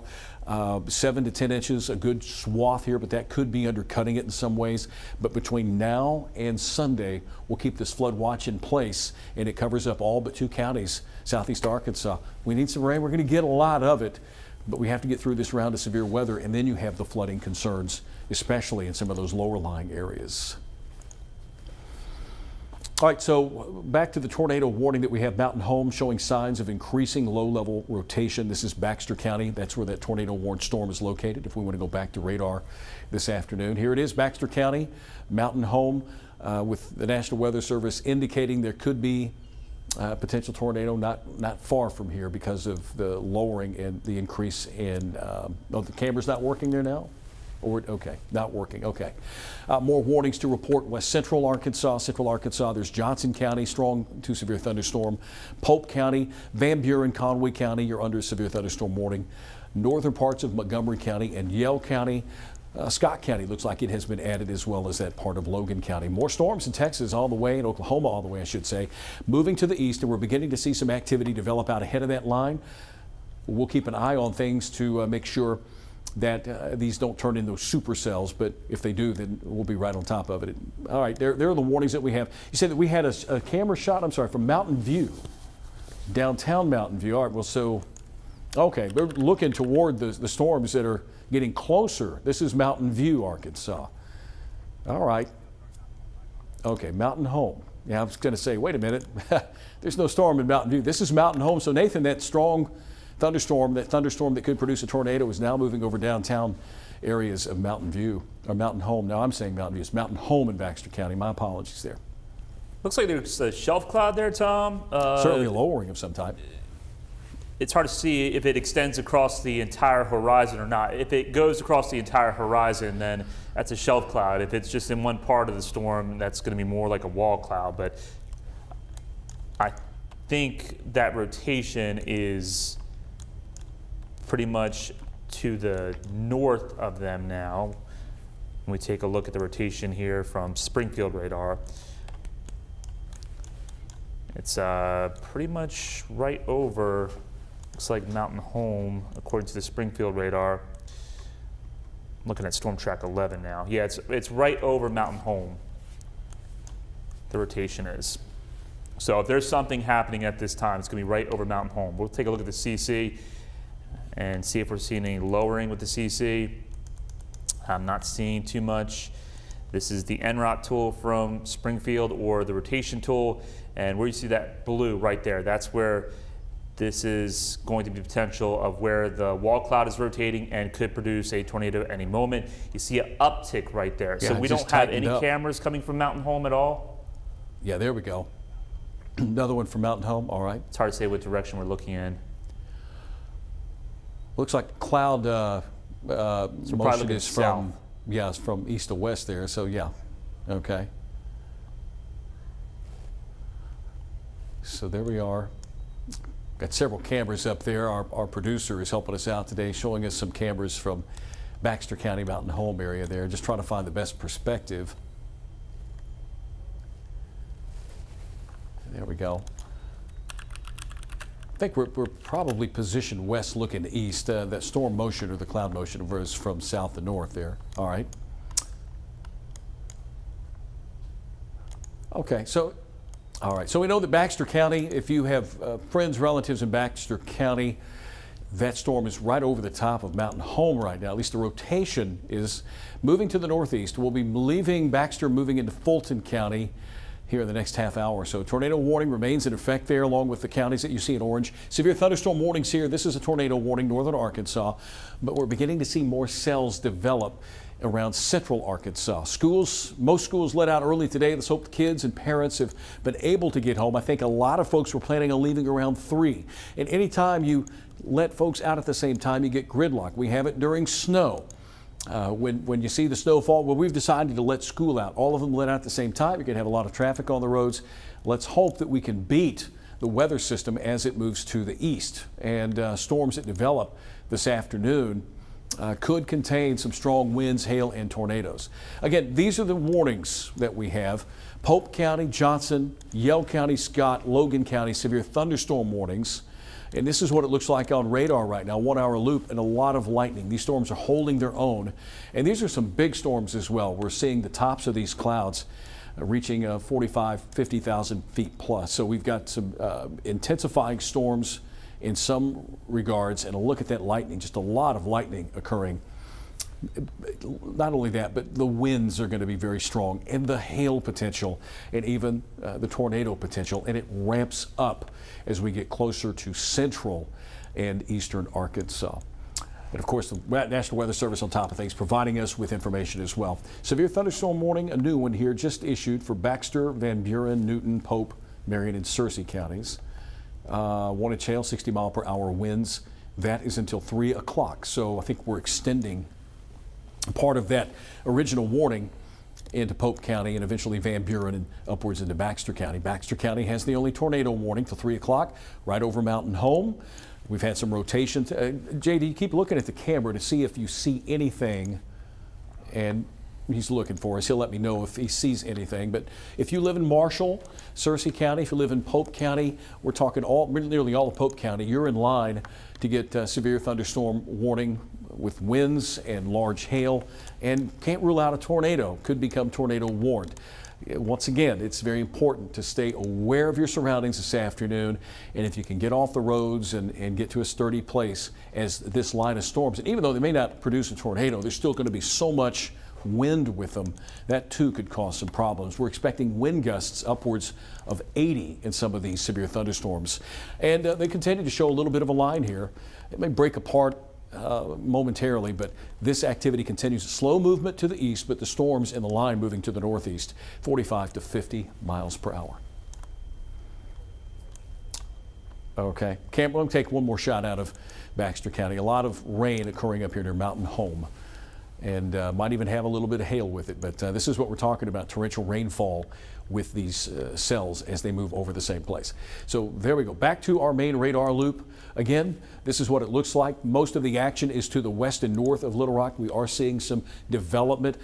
7 to 10 inches, a good swath here, but that could be undercutting it in some ways. But between now and Sunday, we'll keep this flood watch in place, and it covers up all but 2 counties, southeast Arkansas. We need some rain. We're going to get a lot of it, but we have to get through this round of severe weather, and then you have the flooding concerns, especially in some of those lower lying areas. All right, so back to the tornado warning that we have. Mountain Home showing signs of increasing low-level rotation. This is Baxter County. That's where that tornado warned storm is located, if we want to go back to radar this afternoon. Here it is, Baxter County, Mountain Home, with the National Weather Service indicating there could be potential tornado not far from here because of the lowering and the increase in, the camera's not working there now? Or, okay, not working, okay. More warnings to report. West Central Arkansas, there's Johnson County, strong to severe thunderstorm. Pope County, Van Buren, Conway County, you're under a severe thunderstorm warning. Northern parts of Montgomery County and Yell County. Scott County looks like it has been added, as well as that part of Logan County. More storms in Texas all the way, in Oklahoma all the way, I should say. Moving to the east, and we're beginning to see some activity develop out ahead of that line. We'll keep an eye on things to make sure that these don't turn into supercells, but if they do, then we'll be right on top of it. All right, there are the warnings that we have. You said that we had a camera shot, from Mountain View, downtown Mountain View. All right, well, so, okay, they're looking toward the storms that are getting closer. This is Mountain View, Arkansas. All right. Okay, Mountain Home. Yeah, I was going to say, wait a minute. There's no storm in Mountain View. This is Mountain Home. So, Nathan, that strong thunderstorm that could produce a tornado is now moving over downtown areas of Mountain View, or Mountain Home. Now I'm saying Mountain View. It's Mountain Home in Baxter County. My apologies there. Looks like there's a shelf cloud there, Tom. Certainly a lowering of some type. It's hard to see if it extends across the entire horizon or not. If it goes across the entire horizon, then that's a shelf cloud. If it's just in one part of the storm, that's going to be more like a wall cloud. But I think that rotation is pretty much to the north of them now. When we take a look at the rotation here from Springfield radar, it's pretty much right over Looks like Mountain Home, according to the Springfield radar. I'm looking at Storm Track 11 now. Yeah, it's right over Mountain Home. The rotation is. So if there's something happening at this time, it's going to be right over Mountain Home. We'll take a look at the CC and see if we're seeing any lowering with the CC. I'm not seeing too much. This is the NROT tool from Springfield, or the rotation tool. And where you see that blue right there, that's where this is going to be potential of where the wall cloud is rotating and could produce a tornado at any moment. You see an uptick right there. Yeah, so we don't have any cameras coming from Mountain Home at all. Yeah, there we go. Another one from Mountain Home. All right. It's hard to say what direction we're looking in. Looks like cloud motion is from, south. yeah, it's from east to west there. So yeah, okay. So there we are. Got several cameras up there. Our producer is helping us out today, showing us some cameras from Baxter County, Mountain Home area there, just trying to find the best perspective. There we go. I think we're probably positioned west looking east. That storm motion, or the cloud motion, was from south to north there. All right. Okay, so, all right. So we know that Baxter County, if you have friends, relatives in Baxter County, that storm is right over the top of Mountain Home right now. At least the rotation is moving to the northeast. We'll be leaving Baxter, moving into Fulton County here in the next half hour or so. Tornado warning remains in effect there, along with the counties that you see in orange. Severe thunderstorm warnings here. This is a tornado warning, northern Arkansas, but we're beginning to see more cells develop around central Arkansas. Most schools let out early today. Let's hope the kids and parents have been able to get home. I think a lot of folks were planning on leaving around 3. And anytime you let folks out at the same time, you get gridlock. We have it during snow. When you see the snowfall, well, we've decided to let school out. All of them let out at the same time. You're going to have a lot of traffic on the roads. Let's hope that we can beat the weather system as it moves to the east. And storms that develop this afternoon could contain some strong winds, hail, and tornadoes. Again, these are the warnings that we have. Pope County, Johnson, Yell County, Scott, Logan County, severe thunderstorm warnings. And this is what it looks like on radar right now, 1 hour loop and a lot of lightning. These storms are holding their own. And these are some big storms as well. We're seeing the tops of these clouds reaching 45, 50,000 feet plus. So we've got some intensifying storms in some regards, and a look at that lightning, just a lot of lightning occurring. Not only that, but the winds are going to be very strong, and the hail potential, and even the tornado potential, and it ramps up as we get closer to central and eastern Arkansas. And of course, the National Weather Service on top of things, providing us with information as well. Severe thunderstorm warning, a new one here, just issued for Baxter, Van Buren, Newton, Pope, Marion, and Searcy counties. 1 inch hail, 60 mile per hour winds. That is until 3 o'clock. So I think we're extending part of that original warning into Pope County and eventually Van Buren and upwards into Baxter County. Baxter County has the only tornado warning till 3 o'clock, right over Mountain Home. We've had some rotation. JD, keep looking at the camera to see if you see anything, and he's looking for us. He'll let me know if he sees anything. But if you live in Marshall, Searcy County, if you live in Pope County, we're talking nearly all of Pope County, you're in line to get severe thunderstorm warning with winds and large hail, and can't rule out a tornado. Could become tornado warned. Once again, it's very important to stay aware of your surroundings this afternoon, and if you can get off the roads and get to a sturdy place as this line of storms, and even though they may not produce a tornado, there's still going to be so much wind with them, that too could cause some problems. We're expecting wind gusts upwards of 80 in some of these severe thunderstorms, and they continue to show a little bit of a line here. It may break apart momentarily, but this activity continues. Slow movement to the east, but the storms in the line moving to the northeast, 45 to 50 miles per hour. Okay, let me take one more shot out of Baxter County. A lot of rain occurring up here near Mountain Home, and might even have a little bit of hail with it, but this is what we're talking about, torrential rainfall with these cells as they move over the same place. So there we go. Back to our main radar loop. Again, this is what it looks like. Most of the action is to the west and north of Little Rock. We are seeing some development.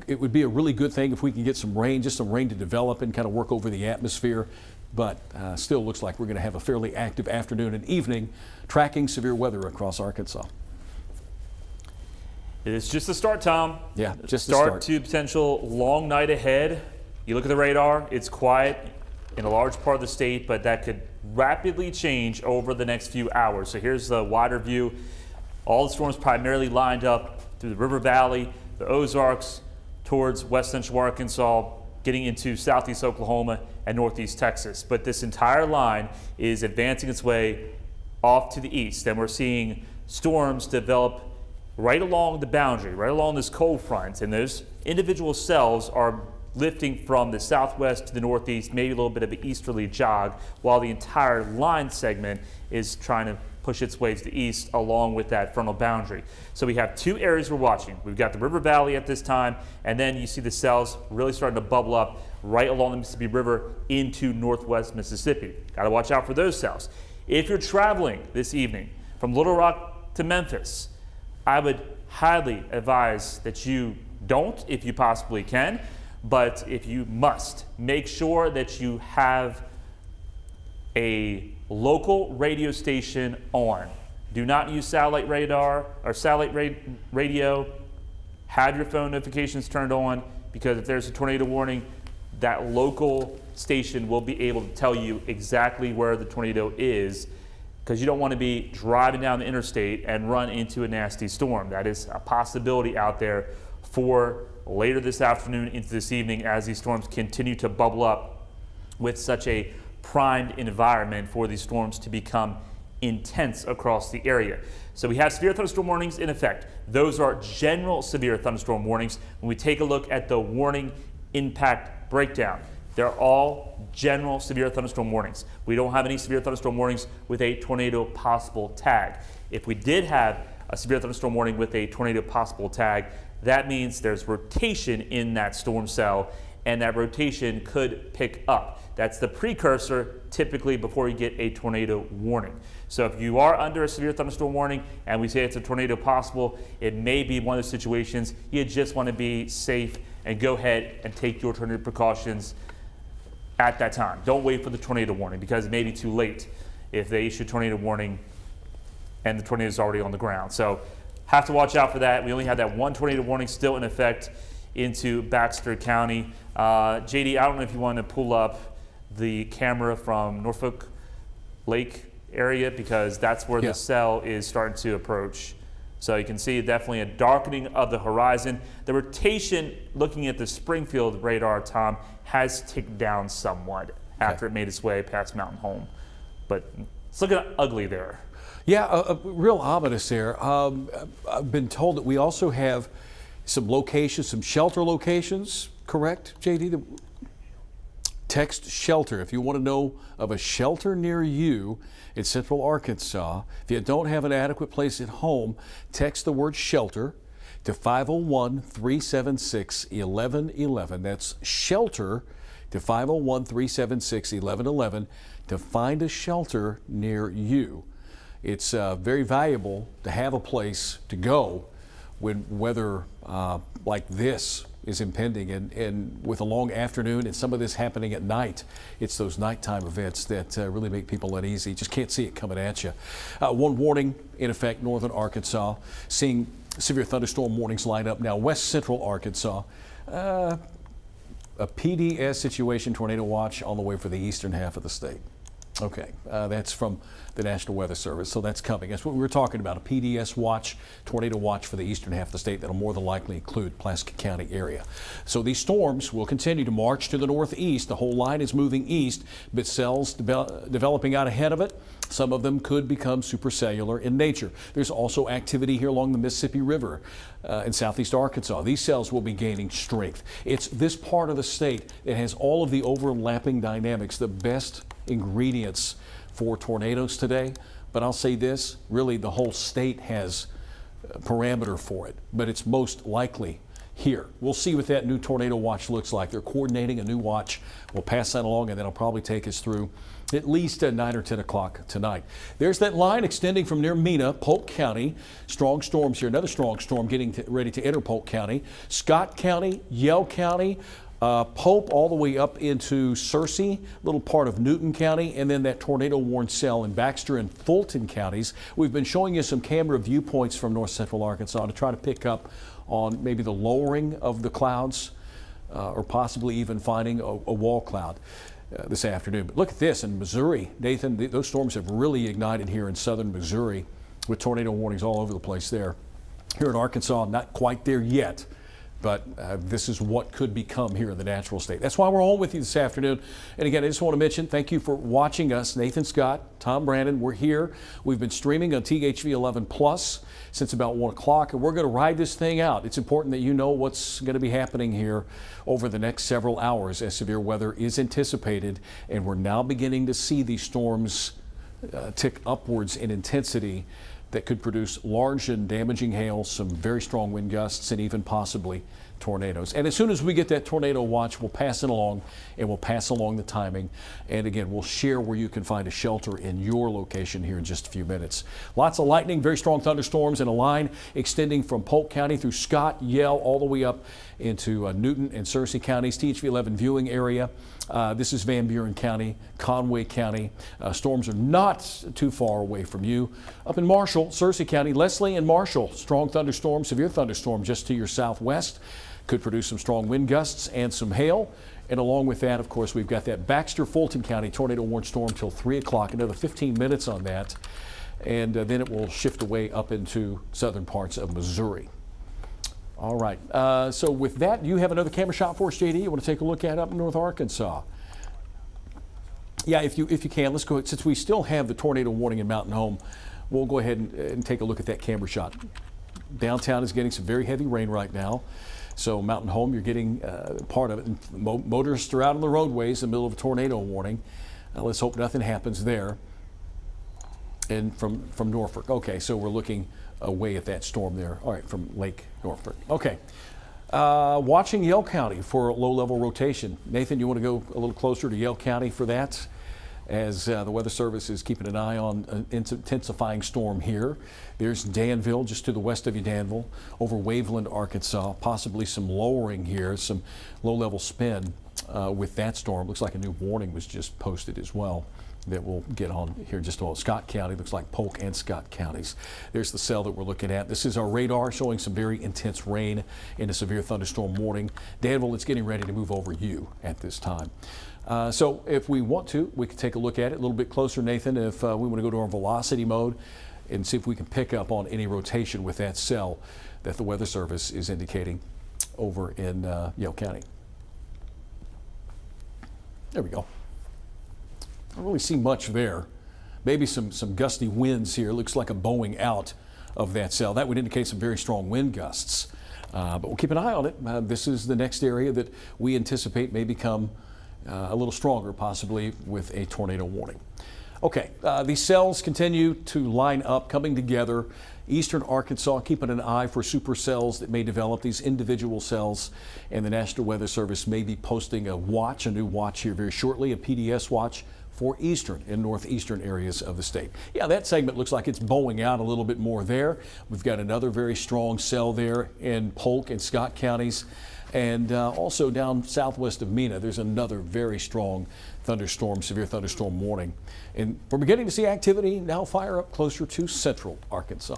It would be a really good thing if we can get some rain, just some rain to develop and kind of work over the atmosphere. but still looks like we're going to have a fairly active afternoon and evening tracking severe weather across Arkansas. It's just the start, Tom. Yeah, just the start start. to potential long night ahead. You look at the radar, it's quiet in a large part of the state, but that could rapidly change over the next few hours. So here's the wider view. All the storms primarily lined up through the River Valley, the Ozarks, towards west central Arkansas, getting into southeast Oklahoma and northeast Texas. But this entire line is advancing its way off to the east, and we're seeing storms develop right along the boundary, right along this cold front, and those individual cells are lifting from the southwest to the northeast, maybe a little bit of an easterly jog, while the entire line segment is trying to push its way to the east along with that frontal boundary. So we have two areas we're watching. We've got the River Valley at this time, and then you see the cells really starting to bubble up right along the Mississippi River into northwest Mississippi. Got to watch out for those cells. If you're traveling this evening from Little Rock to Memphis, I would highly advise that you don't if you possibly can, but if you must, make sure that you have a local radio station on. Do not use satellite radar or satellite radio. Have your phone notifications turned on, because if there's a tornado warning, that local station will be able to tell you exactly where the tornado is, because you don't want to be driving down the interstate and run into a nasty storm. That is a possibility out there for later this afternoon into this evening as these storms continue to bubble up with such a primed environment for these storms to become intense across the area. So we have severe thunderstorm warnings in effect. Those are general severe thunderstorm warnings. When we take a look at the warning impact breakdown, they're all general severe thunderstorm warnings. We don't have any severe thunderstorm warnings with a tornado possible tag. If we did have a severe thunderstorm warning with a tornado possible tag, that means there's rotation in that storm cell, and that rotation could pick up. That's the precursor typically before you get a tornado warning. So if you are under a severe thunderstorm warning and we say it's a tornado possible, it may be one of those situations you just want to be safe and go ahead and take your tornado precautions at that time. Don't wait for the tornado warning, because it may be too late if they issue a tornado warning and the tornado is already on the ground. So have to watch out for that. We only have that one tornado warning still in effect into Baxter County. JD, I don't know if you want to pull up the camera from Norfolk Lake area, because that's where the cell is starting to approach. So you can see definitely a darkening of the horizon. The rotation, looking at the Springfield radar, Tom, has ticked down somewhat after it made its way past Mountain Home. But it's looking ugly there. Yeah, real ominous there. I've been told that we also have some locations, some shelter locations, correct, JD? Text shelter if you want to know of a shelter near you in central Arkansas. If you don't have an adequate place at home, text the word shelter to 501-376-1111. That's shelter to 501-376-1111 to find a shelter near you. It's very valuable to have a place to go when weather like this is impending, and with a long afternoon and some of this happening at night, it's those nighttime events that really make people uneasy. You just can't see it coming at you. One warning in effect, northern Arkansas, seeing severe thunderstorm warnings line up now. West central Arkansas, a PDS situation, tornado watch on the way for the eastern half of the state. Okay, that's from the National Weather Service, so that's coming. That's what we were talking about, a PDS watch, tornado watch for the eastern half of the state that'll more than likely include Pulaski County area. So these storms will continue to march to the northeast. The whole line is moving east, but cells developing out ahead of it. Some of them could become supercellular in nature. There's also activity here along the Mississippi River in southeast Arkansas. These cells will be gaining strength. It's this part of the state that has all of the overlapping dynamics, the best ingredients for tornadoes today. But I'll say this, really the whole state has a parameter for it, but it's most likely here. We'll see what that new tornado watch looks like. They're coordinating a new watch. We'll pass that along, and that'll probably take us through at least at 9 or 10 o'clock tonight. There's that line extending from near Mena, Polk County. Strong storms here. Another strong storm getting ready to enter Polk County. Scott County, Yell County, Pope all the way up into Searcy, little part of Newton County, and then that tornado-warned cell in Baxter and Fulton counties. We've been showing you some camera viewpoints from north central Arkansas to try to pick up on maybe the lowering of the clouds or possibly even finding a wall cloud this afternoon. But look at this in Missouri. Nathan, those storms have really ignited here in southern Missouri with tornado warnings all over the place there. Here in Arkansas, not quite there yet, but this is what could become here in the natural state. That's why we're on with you this afternoon. And again, I just want to mention, thank you for watching us. Nathan Scott, Tom Brannon, we're here. We've been streaming on THV 11 Plus since about 1 o'clock, and we're going to ride this thing out. It's important that you know what's going to be happening here over the next several hours as severe weather is anticipated, and we're now beginning to see these storms tick upwards in intensity that could produce large and damaging hail, some very strong wind gusts, and even possibly tornadoes. And as soon as we get that tornado watch, we'll pass it along, and we'll pass along the timing. And again, we'll share where you can find a shelter in your location here in just a few minutes. Lots of lightning, very strong thunderstorms, and a line extending from Polk County through Scott, Yell, all the way up into Newton and Searcy counties, THV 11 viewing area. This is Van Buren County, Conway County. Storms are not too far away from you. Up in Marshall, Searcy County, Leslie and Marshall, strong thunderstorm, severe thunderstorm just to your southwest. Could produce some strong wind gusts and some hail. And along with that, of course, we've got that Baxter, Fulton County tornado warned storm till 3 o'clock, another 15 minutes on that. And then it will shift away up into southern parts of Missouri. All right, so with that, you have another camera shot for us, JD? You want to take a look at up in North Arkansas? Yeah, if you can, let's go ahead. Since we still have the tornado warning in Mountain Home, we'll go ahead and take a look at that camera shot. Downtown is getting some very heavy rain right now. So Mountain Home, you're getting part of it. And motorists are out on the roadways in the middle of a tornado warning. Let's hope nothing happens there. And from Norfolk. Okay, so we're looking away at that storm there. All right, from Lake Norfolk. Okay. Watching Yell County for low-level rotation. Nathan, you want to go a little closer to Yell County for that? As the Weather Service is keeping an eye on an intensifying storm here. There's Danville, just to the west of you, Danville, over Waveland, Arkansas. Possibly some lowering here, some low-level spin with that storm. Looks like a new warning was just posted as well that we'll get on here just a moment. Scott County, looks like Polk and Scott counties. There's the cell that we're looking at. This is our radar showing some very intense rain in a severe thunderstorm warning. Danville, it's getting ready to move over you at this time. So if we want to, we can take a look at it a little bit closer, Nathan, if we want to go to our velocity mode and see if we can pick up on any rotation with that cell that the Weather Service is indicating over in Yell County. There we go. I don't really see much there. Maybe some gusty winds here. Looks like a bowing out of that cell. That would indicate some very strong wind gusts. But we'll keep an eye on it. This is the next area that we anticipate may become a little stronger, possibly with a tornado warning. Okay, these cells continue to line up, coming together. Eastern Arkansas, keeping an eye for supercells that may develop, these individual cells, and the National Weather Service may be posting a new watch here very shortly, a PDS watch for eastern and northeastern areas of the state. Yeah, that segment looks like it's bowing out a little bit more there. We've got another very strong cell there in Polk and Scott counties. And also down southwest of Mena, there's another very strong thunderstorm, severe thunderstorm warning. And we're beginning to see activity now fire up closer to central Arkansas.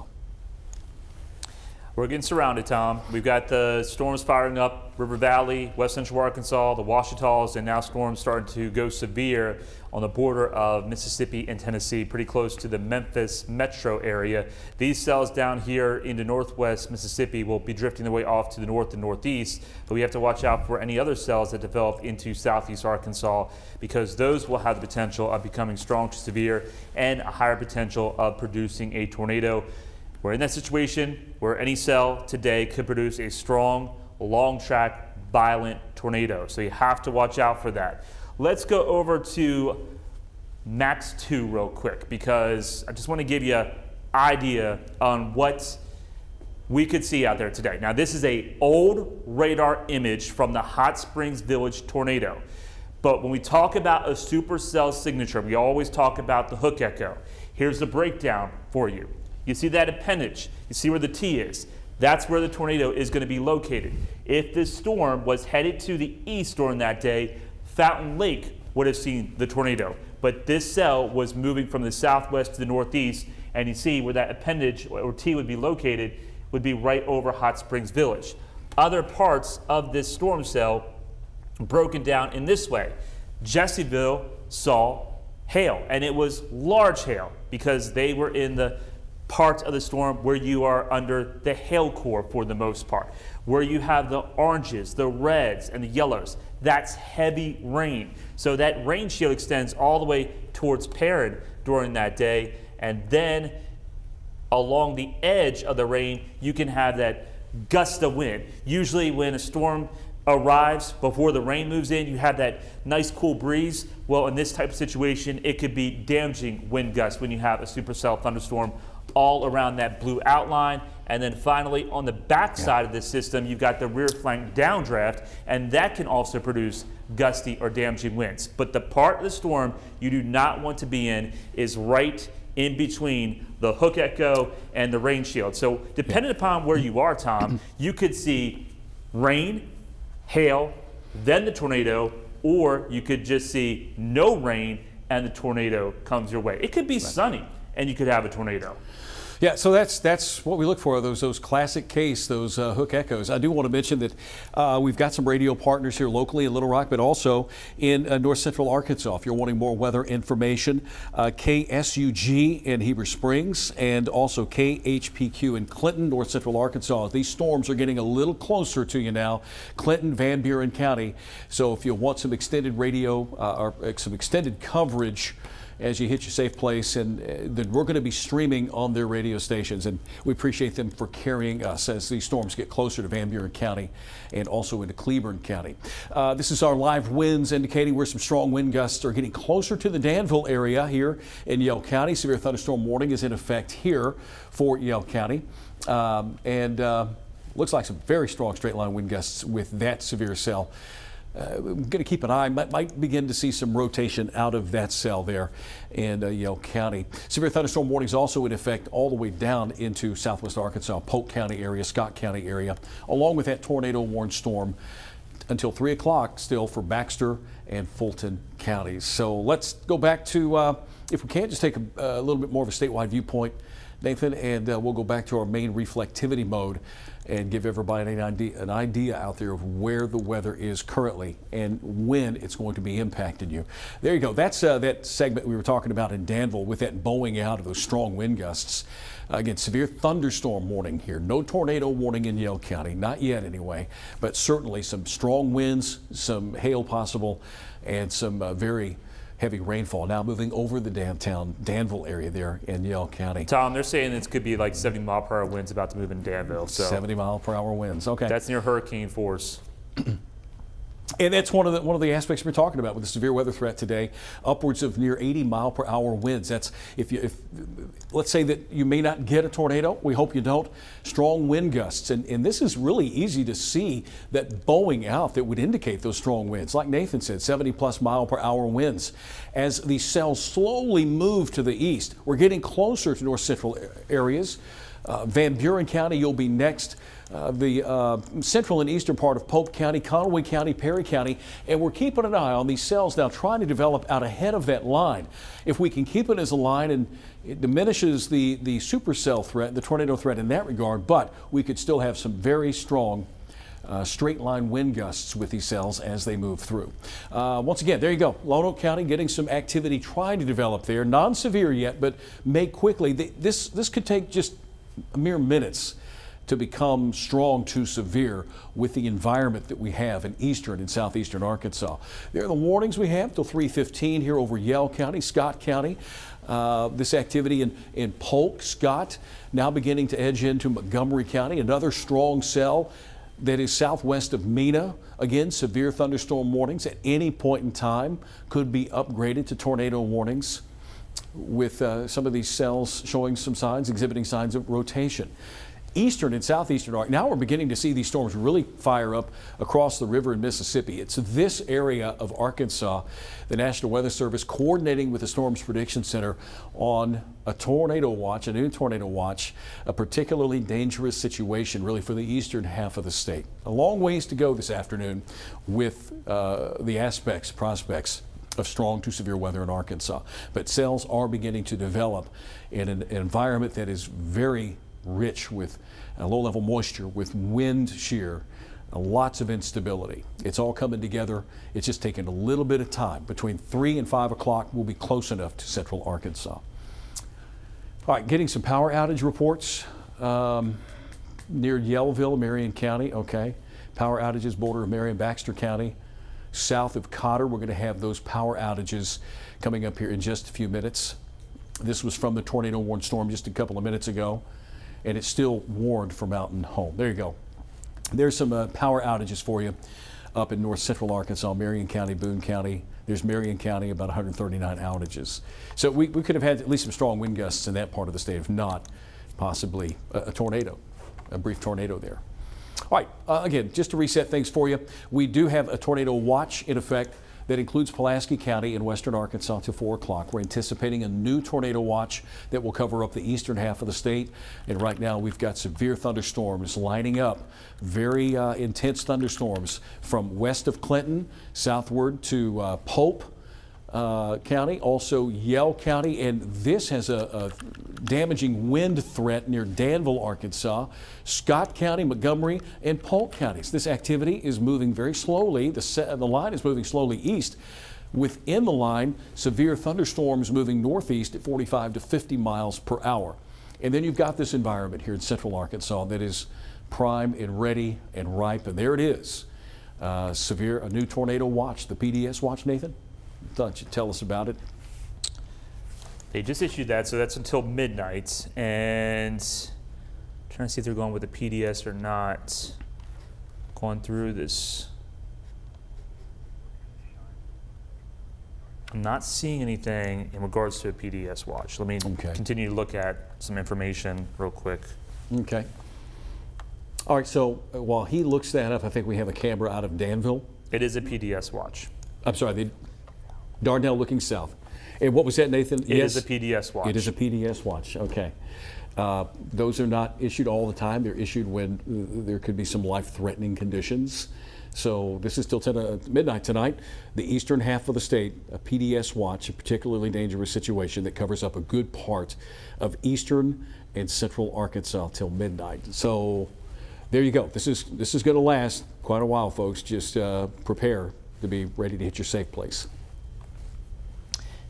We're getting surrounded, Tom. We've got the storms firing up River Valley, west central Arkansas, the Ouachitas, and now storms starting to go severe on the border of Mississippi and Tennessee, pretty close to the Memphis metro area. These cells down here into northwest Mississippi will be drifting their way off to the north and northeast, but we have to watch out for any other cells that develop into southeast Arkansas, because those will have the potential of becoming strong to severe and a higher potential of producing a tornado. We're in that situation where any cell today could produce a strong, long track, violent tornado. So you have to watch out for that. Let's go over to Max 2 real quick, because I just want to give you an idea on what we could see out there today. Now, this is an old radar image from the Hot Springs Village tornado. But when we talk about a supercell signature, we always talk about the hook echo. Here's the breakdown for you. You see that appendage. You see where the T is. That's where the tornado is going to be located. If this storm was headed to the east during that day, Fountain Lake would have seen the tornado. But this cell was moving from the southwest to the northeast, and you see where that appendage or T would be located would be right over Hot Springs Village. Other parts of this storm cell broken down in this way. Jessieville saw hail, and it was large hail because they were in the part of the storm where you are under the hail core for the most part, where you have the oranges, the reds, and the yellows. That's heavy rain. So that rain shield extends all the way towards Perrin during that day, and then along the edge of the rain, you can have that gust of wind. Usually when a storm arrives before the rain moves in, you have that nice cool breeze. Well, in this type of situation, it could be damaging wind gusts when you have a supercell thunderstorm all around that blue outline. And then finally, on the back side of this system, you've got the rear flank downdraft, and that can also produce gusty or damaging winds. But the part of the storm you do not want to be in is right in between the hook echo and the rain shield. So depending upon where you are, Tom, you could see rain, hail, then the tornado, or you could just see no rain and the tornado comes your way. It could be sunny and you could have a tornado. Yeah, so that's what we look for, those classic case, those hook echoes. I do want to mention that we've got some radio partners here locally in Little Rock, but also in north central Arkansas. If you're wanting more weather information, KSUG in Heber Springs and also KHPQ in Clinton, north central Arkansas. These storms are getting a little closer to you now, Clinton, Van Buren County. So if you want some extended radio or some extended coverage as you hit your safe place, and then we're going to be streaming on their radio stations, and we appreciate them for carrying us as these storms get closer to Van Buren County and also into Cleburne County. This is our live winds indicating where some strong wind gusts are getting closer to the Danville area here in Yell County. Severe thunderstorm warning is in effect here for Yell County, and looks like some very strong straight line wind gusts with that severe cell. We're going to keep an eye, might begin to see some rotation out of that cell there in Yell County. Severe thunderstorm warnings also in effect all the way down into southwest Arkansas, Polk County area, Scott County area, along with that tornado warned storm until 3 o'clock still for Baxter and Fulton counties. So let's go back to, if we can, just take a little bit more of a statewide viewpoint, Nathan, and we'll go back to our main reflectivity mode and give everybody an idea out there of where the weather is currently and when it's going to be impacting you. There you go. That's that segment we were talking about in Danville with that bowing out of those strong wind gusts. Again, severe thunderstorm warning here. No tornado warning in Yell County, not yet anyway, but certainly some strong winds, some hail possible, and some very heavy rainfall now moving over the downtown Danville area there in Yell County. Tom, they're saying this could be like 70-mile-per-hour winds about to move in Danville. So 70-mile-per-hour winds. Okay. That's near hurricane force. And that's one of the aspects we're talking about with the severe weather threat today. Upwards of near 80-mile-per-hour winds. That's if let's say that you may not get a tornado. We hope you don't. Strong wind gusts, and this is really easy to see that bowing out that would indicate those strong winds. Like Nathan said, 70+ mile-per-hour winds. As these cells slowly move to the east, we're getting closer to north central areas. Van Buren County, you'll be next. The central and eastern part of Polk County, Conway County, Perry County, and we're keeping an eye on these cells now, trying to develop out ahead of that line. If we can keep it as a line, and it diminishes the supercell threat, the tornado threat in that regard, but we could still have some very strong straight line wind gusts with these cells as they move through. Once again, there you go. Lone Oak County getting some activity trying to develop there. Non-severe yet, but may quickly. This could take just mere minutes to become strong to severe with the environment that we have in eastern and southeastern Arkansas. There are the warnings we have till 3:15 here over Yell County, Scott County. This activity in Polk, Scott, now beginning to edge into Montgomery County, another strong cell that is southwest of Mena. Again, severe thunderstorm warnings at any point in time could be upgraded to tornado warnings, with some of these cells showing some signs, exhibiting signs of rotation. eastern and southeastern Arkansas. Now we're beginning to see these storms really fire up across the river in Mississippi. It's this area of Arkansas, the National Weather Service coordinating with the Storms Prediction Center on a tornado watch, a new tornado watch, a particularly dangerous situation really for the eastern half of the state. A long ways to go this afternoon with the prospects of strong to severe weather in Arkansas. But cells are beginning to develop in an environment that is very rich with low-level moisture, with wind shear, lots of instability. It's all coming together. It's just taking a little bit of time. Between 3 and 5 o'clock, we'll be close enough to central Arkansas. All right, getting some power outage reports near Yellville, Marion County. Okay, power outages border of Marion, Baxter County. South of Cotter, we're going to have those power outages coming up here in just a few minutes. This was from the tornado warned storm just a couple of minutes ago, and it's still warned for Mountain Home. There you go. There's some power outages for you up in north central Arkansas, Marion County, Boone County. There's Marion County, about 139 outages. So we could have had at least some strong wind gusts in that part of the state, if not possibly a tornado, a brief tornado there. All right, again, just to reset things for you, we do have a tornado watch in effect that includes Pulaski County in western Arkansas till 4 o'clock. We're anticipating a new tornado watch that will cover up the eastern half of the state. And right now we've got severe thunderstorms lining up, very intense thunderstorms from west of Clinton southward to Pope County, also Yell County, and this has a damaging wind threat near Danville, Arkansas, Scott County, Montgomery, and Polk counties. This activity is moving very slowly. The line is moving slowly east. Within the line, severe thunderstorms moving northeast at 45 to 50 miles per hour. And then you've got this environment here in central Arkansas that is prime and ready and ripe, and there it is. A new tornado watch, the PDS watch, Nathan? Thought you'd tell us about it. They just issued that, so that's until midnight. And trying to see if they're going with the PDS or not. Going through this. I'm not seeing anything in regards to a PDS watch. Let me continue to look at some information real quick. Okay. All right, so while he looks that up, I think we have a camera out of Danville. It is a PDS watch. I'm sorry, the Dardanelle looking south. And what was that, Nathan? It is a PDS watch. It is a PDS watch, okay. Those are not issued all the time. They're issued when there could be some life-threatening conditions. So this is till midnight tonight. The eastern half of the state, a PDS watch, a particularly dangerous situation that covers up a good part of eastern and central Arkansas till midnight. So there you go. This is going to last quite a while, folks. Just prepare to be ready to hit your safe place.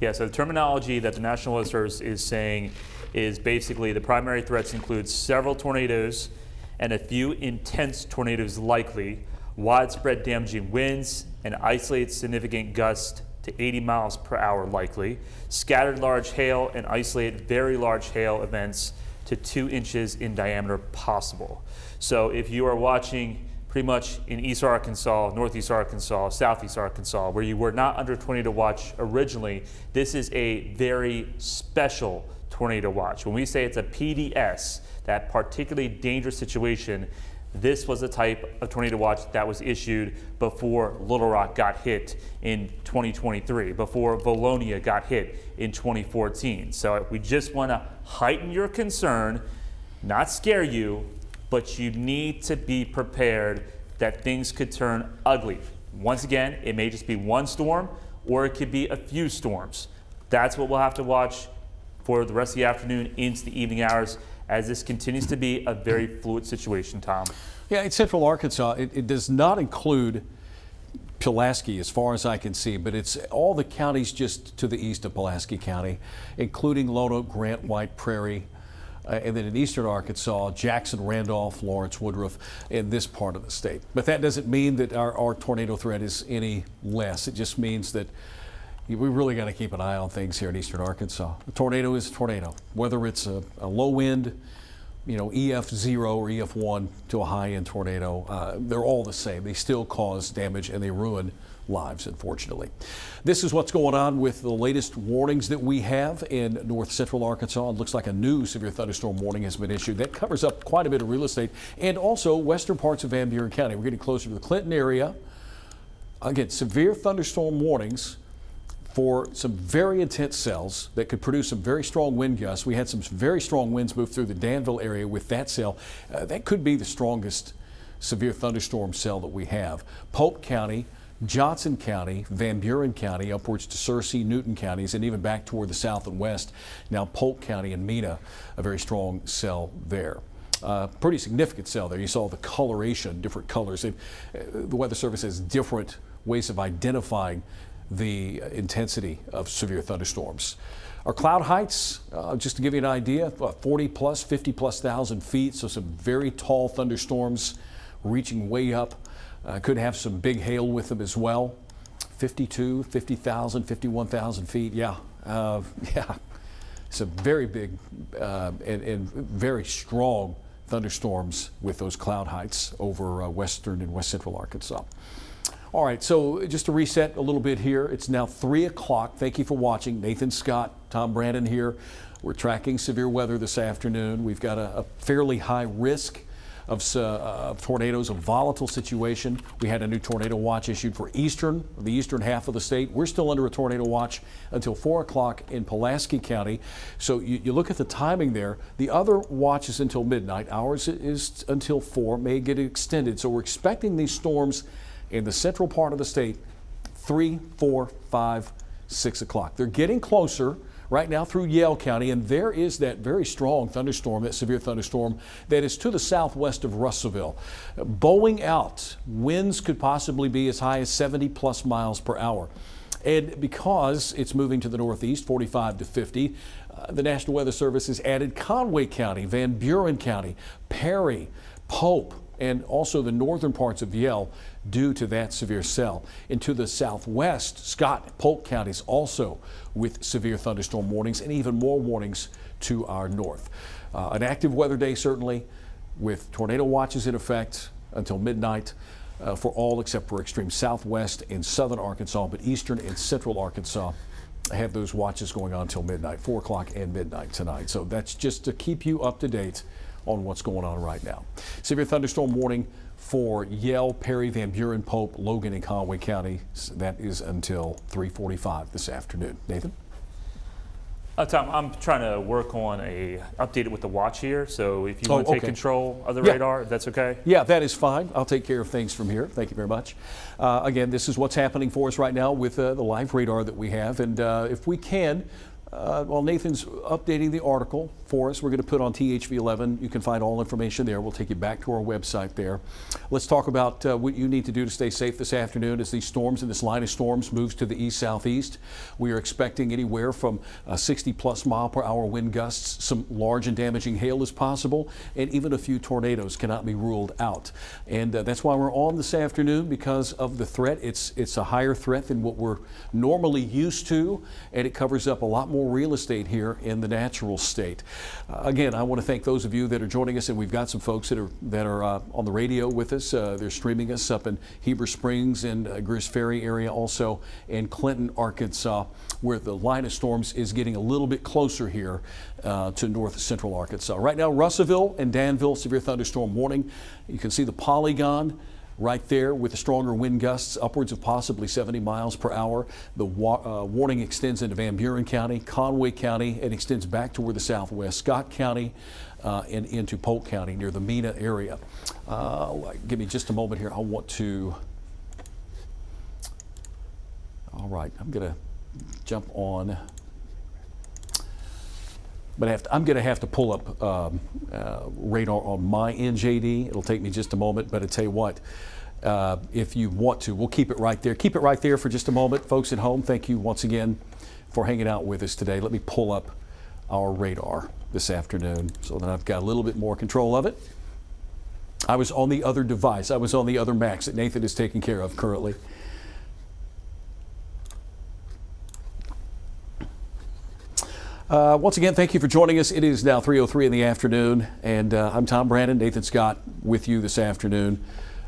Yeah, so the terminology that the National Weather Service is saying is basically the primary threats include several tornadoes and a few intense tornadoes likely, widespread damaging winds, and isolated significant gusts to 80 miles per hour likely, scattered large hail and isolated very large hail events to 2 inches in diameter possible. So if you are watching pretty much in East Arkansas, Northeast Arkansas, Southeast Arkansas, where you were not under tornado watch originally, this is a very special tornado watch. When we say it's a PDS, that particularly dangerous situation, this was the type of tornado watch that was issued before Little Rock got hit in 2023, before Valonia got hit in 2014. So we just want to heighten your concern, not scare you, but you need to be prepared that things could turn ugly. Once again, it may just be one storm, or it could be a few storms. That's what we'll have to watch for the rest of the afternoon into the evening hours, as this continues to be a very fluid situation, Tom. Yeah, in central Arkansas, it does not include Pulaski as far as I can see, but it's all the counties just to the east of Pulaski County, including Lone Oak, Grant, White, Prairie, and then in eastern Arkansas, Jackson, Randolph, Lawrence, Woodruff, in this part of the state. But that doesn't mean that our tornado threat is any less. It just means that we really got to keep an eye on things here in eastern Arkansas. A tornado is a tornado, whether it's a low wind, EF0 or EF1 to a high-end tornado, they're all the same. They still cause damage and they ruin lives, unfortunately. This is what's going on with the latest warnings that we have in north central Arkansas. It looks like a new severe thunderstorm warning has been issued. That covers up quite a bit of real estate and also western parts of Van Buren County. We're getting closer to the Clinton area. Again, severe thunderstorm warnings for some very intense cells that could produce some very strong wind gusts. We had some very strong winds move through the Danville area with that cell. That could be the strongest severe thunderstorm cell that we have. Polk County, Johnson County, Van Buren County, upwards to Searcy, Newton counties, and even back toward the south and west. Now Polk County and Mena, a very strong cell there. Pretty significant cell there. You saw the coloration, different colors. The Weather Service has different ways of identifying the intensity of severe thunderstorms. Our cloud heights, just to give you an idea, 40 plus, 50 plus thousand feet, so some very tall thunderstorms reaching way up. Could have some big hail with them as well. 52, 50,000, 51,000 feet. Yeah, some very big and very strong thunderstorms with those cloud heights over western and west central Arkansas. All right, so just to reset a little bit here, it's now 3 o'clock. Thank you for watching. Nathan Scott, Tom Brannon here. We're tracking severe weather this afternoon. We've got a fairly high risk of tornadoes, a volatile situation. We had a new tornado watch issued for the eastern half of the state. We're still under a tornado watch until 4 o'clock in Pulaski County. So you look at the timing there. The other watch is until midnight. Ours is until 4, may get extended. So we're expecting these storms in the central part of the state, 3, 4, 5, 6 o'clock. They're getting closer right now through Yale County, and there is that very strong thunderstorm, that severe thunderstorm that is to the southwest of Russellville. Bowing out, winds could possibly be as high as 70 plus miles per hour. And because it's moving to the northeast, 45 to 50, the National Weather Service has added Conway County, Van Buren County, Perry, Pope, and also the northern parts of Yale due to that severe cell. And to the southwest, Scott, Polk counties also with severe thunderstorm warnings and even more warnings to our north. An active weather day certainly, with tornado watches in effect until midnight for all except for extreme southwest and southern Arkansas, but eastern and central Arkansas have those watches going on until midnight, 4 o'clock and midnight tonight. So that's just to keep you up to date on what's going on right now. Severe thunderstorm warning for Yale, Perry, Van Buren, Pope, Logan, and Conway County. That is until 3:45 this afternoon. Nathan? Tom, I'm trying to work on update it with the watch here. So if you want to take okay. control of the radar, if that's okay. Yeah, that is fine. I'll take care of things from here. Thank you very much. Again, this is what's happening for us right now with the live radar that we have. And if we can, while Nathan's updating the article for us, we're going to put on THV11. You can find all information there. We'll take you back to our website there. Let's talk about what you need to do to stay safe this afternoon as these storms and this line of storms moves to the east-southeast. We are expecting anywhere from 60-plus mile-per-hour wind gusts. Some large and damaging hail is possible, and even a few tornadoes cannot be ruled out. And that's why we're on this afternoon, because of the threat. It's a higher threat than what we're normally used to, and it covers up a lot more real estate here in the natural state. Again, I want to thank those of you that are joining us, and we've got some folks that are on the radio with us. They're streaming us up in Heber Springs and Greers Ferry area, also in Clinton, Arkansas, where the line of storms is getting a little bit closer here to north central Arkansas. Right now, Russellville and Danville, severe thunderstorm warning. You can see the polygon right there with the stronger wind gusts, upwards of possibly 70 miles per hour. The warning extends into Van Buren County, Conway County, and extends back toward the southwest, Scott County, and into Polk County near the Mena area. Give me just a moment here. I want to. All right, I'm going to jump on. But I'm going to have to pull up radar on my NJD. It'll take me just a moment, but I tell you what, if you want to, we'll keep it right there. Keep it right there for just a moment. Folks at home, thank you once again for hanging out with us today. Let me pull up our radar this afternoon so that I've got a little bit more control of it. I was on the other device. I was on the other Max that Nathan is taking care of currently. Once again, thank you for joining us. It is now 3:03 in the afternoon, and I'm Tom Brannon, Nathan Scott with you this afternoon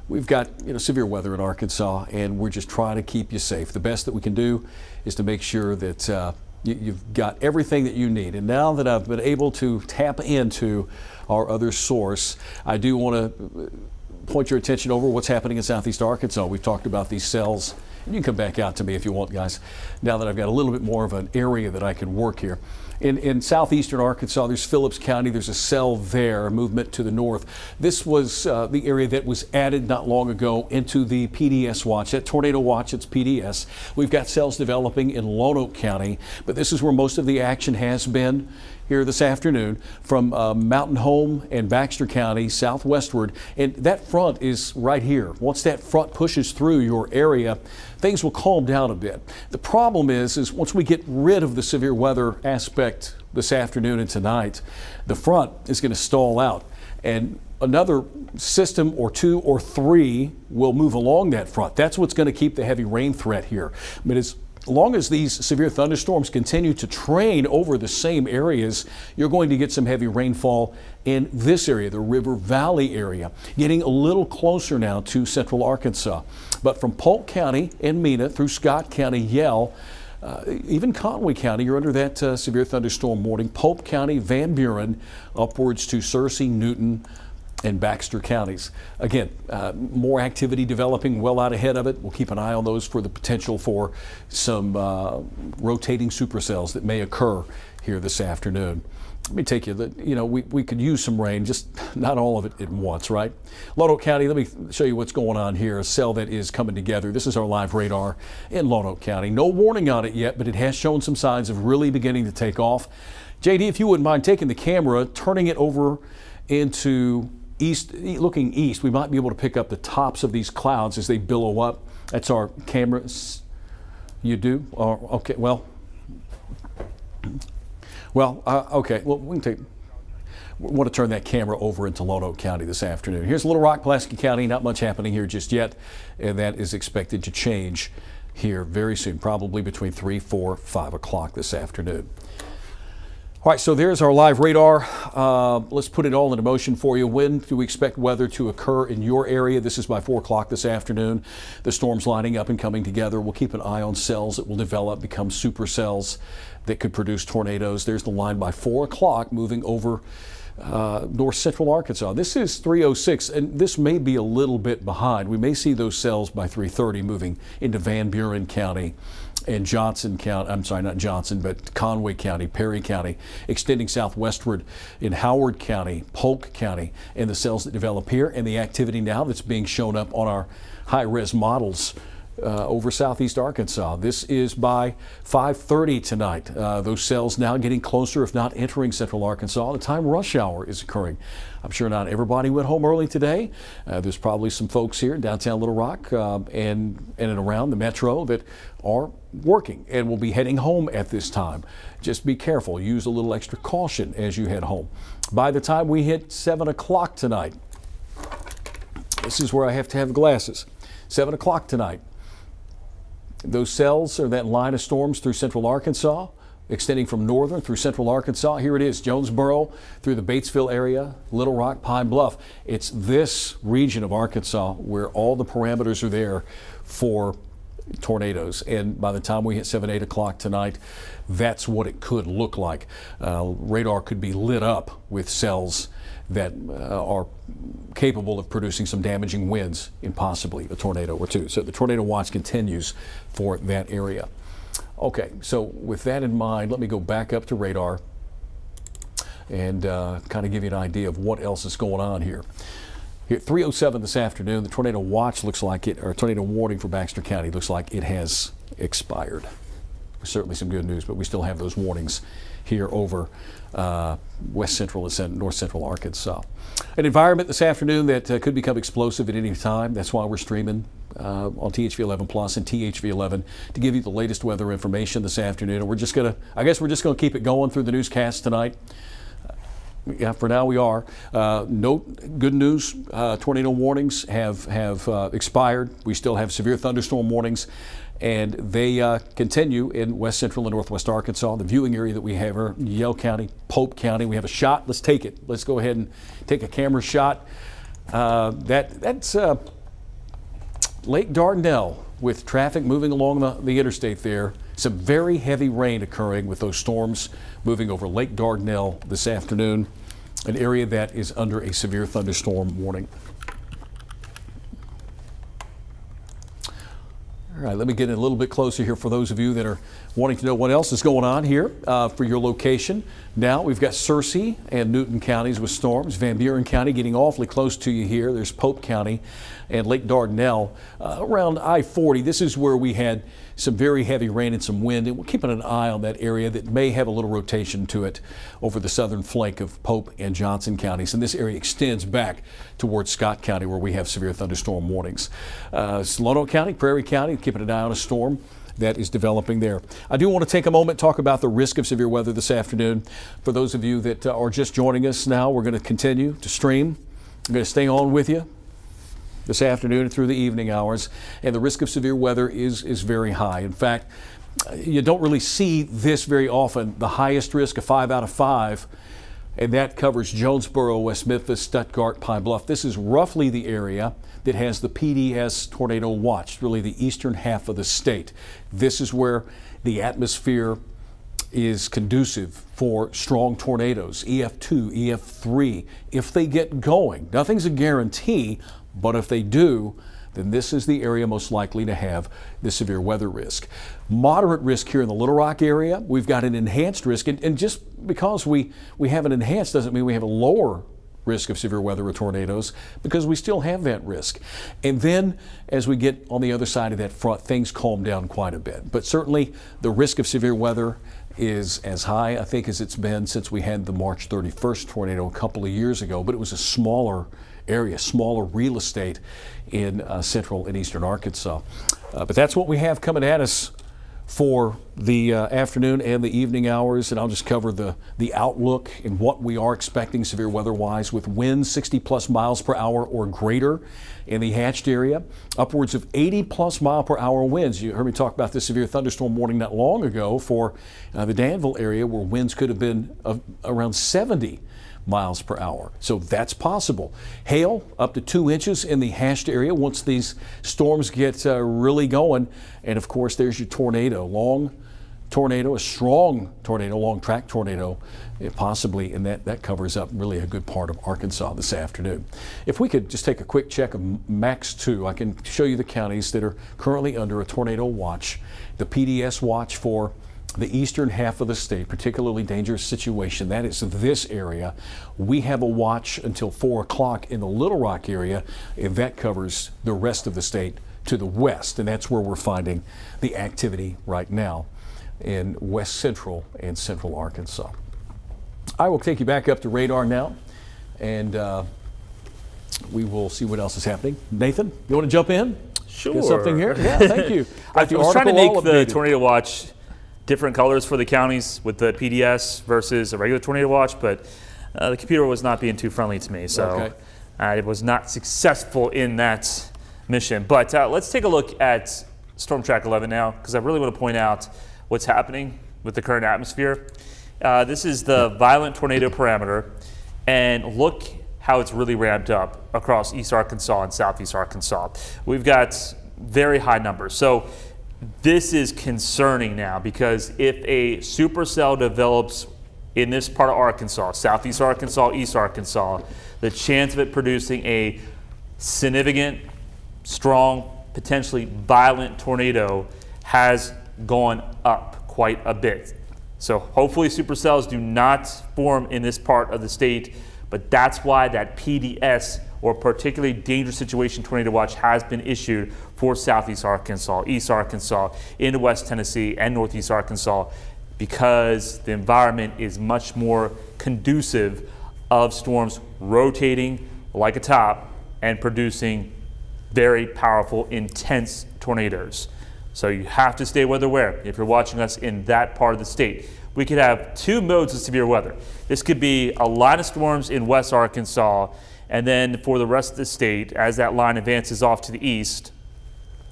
we've got severe weather in Arkansas, and we're just trying to keep you safe. The best that we can do is to make sure that you've got everything that you need. And now that I've been able to tap into our other source, I do want to point your attention over what's happening in southeast Arkansas. We've talked about these cells. And you can come back out to me if you want, guys, now that I've got a little bit more of an area that I can work here. In southeastern Arkansas, there's Phillips County. There's a cell there, a movement to the north. This was the area that was added not long ago into the PDS watch, that tornado watch. It's PDS. We've got cells developing in Lonoke County, but this is where most of the action has been here this afternoon from Mountain Home and Baxter County southwestward. And that front is right here. Once that front pushes through your area, things will calm down a bit. The problem is once we get rid of the severe weather aspect this afternoon and tonight, the front is going to stall out. And another system or two or three will move along that front. That's what's going to keep the heavy rain threat here. I mean, as long as these severe thunderstorms continue to train over the same areas, you're going to get some heavy rainfall in this area, the River Valley area, getting a little closer now to central Arkansas. But from Polk County and Mena through Scott County, Yell, even Conway County, you're under that severe thunderstorm warning. Pope County, Van Buren, upwards to Searcy, Newton, and Baxter counties. Again, more activity developing well out ahead of it. We'll keep an eye on those for the potential for some rotating supercells that may occur here this afternoon. Let me take you, we could use some rain, just not all of it at once, right? Lonoke County, let me show you what's going on here. A cell that is coming together. This is our live radar in Lonoke County. No warning on it yet, but it has shown some signs of really beginning to take off. JD, if you wouldn't mind taking the camera, turning it over into east, looking east, we might be able to pick up the tops of these clouds as they billow up. That's our camera. You do? Okay, okay. Well, we want to turn that camera over into Lonoke County this afternoon. Here's Little Rock, Pulaski County. Not much happening here just yet, and that is expected to change here very soon, probably between 3, 4, 5 o'clock this afternoon. All right, so there's our live radar. Let's put it all into motion for you. When do we expect weather to occur in your area? This is by 4 o'clock this afternoon. The storm's lining up and coming together. We'll keep an eye on cells that will develop, become supercells that could produce tornadoes. There's the line by 4 o'clock moving over north central Arkansas. This is 306, and this may be a little bit behind. We may see those cells by 3:30 moving into Van Buren County and Johnson County, I'm sorry, not Johnson, but Conway County, Perry County, extending southwestward in Howard County, Polk County, and the cells that develop here, and the activity now that's being shown up on our high-res models over southeast Arkansas. This is by 5:30 tonight. Those cells now getting closer, if not entering central Arkansas. The time rush hour is occurring. I'm sure not everybody went home early today. There's probably some folks here in downtown Little Rock and around the metro that are working and will be heading home at this time. Just be careful. Use a little extra caution as you head home. By the time we hit 7 o'clock tonight, this is where I have to have glasses. 7 o'clock tonight. Those cells are that line of storms through central Arkansas, extending from northern through central Arkansas. Here it is, Jonesboro through the Batesville area, Little Rock, Pine Bluff. It's this region of Arkansas where all the parameters are there for tornadoes. And by the time we hit 7, 8 o'clock tonight, that's what it could look like. Radar could be lit up with cells that are capable of producing some damaging winds and possibly a tornado or two. So the tornado watch continues for that area. Okay, so with that in mind, let me go back up to radar and kind of give you an idea of what else is going on here. Here at 3:07 this afternoon, the tornado watch looks like it, or tornado warning for Baxter County looks like it has expired. Certainly some good news, but we still have those warnings here over west central and north central Arkansas. An environment this afternoon that could become explosive at any time. That's why we're streaming on THV 11 Plus and THV 11 to give you the latest weather information this afternoon. And we're just going to, I guess we're just going to keep it going through the newscast tonight. Yeah, for now we are. Note, good news, tornado warnings have expired. We still have severe thunderstorm warnings, and they continue in west central and northwest Arkansas. The viewing area that we have are Yell County, Pope County. We have a shot. Let's take it. Let's go ahead and take a camera shot. That's Lake Dardanelle, with traffic moving along the interstate there. Some very heavy rain occurring with those storms moving over Lake Dardanelle this afternoon, an area that is under a severe thunderstorm warning. All right, let me get in a little bit closer here for those of you that are wanting to know what else is going on here for your location. Now we've got Searcy and Newton counties with storms. Van Buren County getting awfully close to you here. There's Pope County and Lake Dardanelle around I-40. This is where we had some very heavy rain and some wind, and we're keeping an eye on that area that may have a little rotation to it over the southern flank of Pope and Johnson counties. And this area extends back towards Scott County, where we have severe thunderstorm warnings. Lonoke County, Prairie County, keeping an eye on a storm that is developing there. I do want to take a moment, talk about the risk of severe weather this afternoon. For those of you that are just joining us now, we're going to continue to stream. I'm going to stay on with you this afternoon and through the evening hours, and the risk of severe weather is very high. In fact, you don't really see this very often. The highest risk, a 5 out of 5, and that covers Jonesboro, West Memphis, Stuttgart, Pine Bluff. This is roughly the area that has the PDS tornado watch, really the eastern half of the state. This is where the atmosphere is conducive for strong tornadoes, EF2, EF3. If they get going, nothing's a guarantee, but if they do, then this is the area most likely to have the severe weather risk. Moderate risk here in the Little Rock area. We've got an enhanced risk, and just because we have an enhanced doesn't mean we have a lower risk of severe weather or tornadoes, because we still have that risk. And then as we get on the other side of that front, things calm down quite a bit. But certainly the risk of severe weather is as high, I think, as it's been since we had the March 31st tornado a couple of years ago, but it was a smaller area, smaller real estate in central and eastern Arkansas. But that's what we have coming at us for the afternoon and the evening hours, and I'll just cover the outlook and what we are expecting severe weather-wise, with winds 60+ miles per hour or greater in the hatched area, upwards of 80+ mile per hour winds. You heard me talk about this severe thunderstorm warning not long ago for the Danville area, where winds could have been around 70 miles per hour. So that's possible. Hail up to 2 inches in the hatched area once these storms get really going. And of course, there's your tornado, long tornado, a strong tornado, long track tornado, possibly, and that covers up really a good part of Arkansas this afternoon. If we could just take a quick check of Max 2, I can show you the counties that are currently under a tornado watch. The PDS watch for the eastern half of the state, particularly dangerous situation, that is this area. We have a watch until 4 o'clock in the Little Rock area, and that covers the rest of the state to the west, and that's where we're finding the activity right now in west central and central Arkansas. I will take you back up to radar now, and we will see what else is happening. Nathan, you want to jump in? Sure. Get something here? Yeah, thank you. I was trying to make the tornado watch different colors for the counties with the PDS versus a regular tornado watch, but the computer was not being too friendly to me, so it was not successful in that mission. But let's take a look at Storm Track 11 now, because I really want to point out what's happening with the current atmosphere. This is the violent tornado parameter, and look how it's really ramped up across East Arkansas and Southeast Arkansas. We've got very high numbers. So this is concerning now, because if a supercell develops in this part of Arkansas, Southeast Arkansas, East Arkansas, the chance of it producing a significant, strong, potentially violent tornado has gone up quite a bit. So hopefully supercells do not form in this part of the state, but that's why that PDS, or particularly dangerous situation tornado watch, has been issued for Southeast Arkansas, East Arkansas, into West Tennessee and Northeast Arkansas, because the environment is much more conducive of storms rotating like a top and producing very powerful, intense tornadoes. So you have to stay weather aware if you're watching us in that part of the state. We could have two modes of severe weather. This could be a line of storms in West Arkansas, and then for the rest of the state, as that line advances off to the east,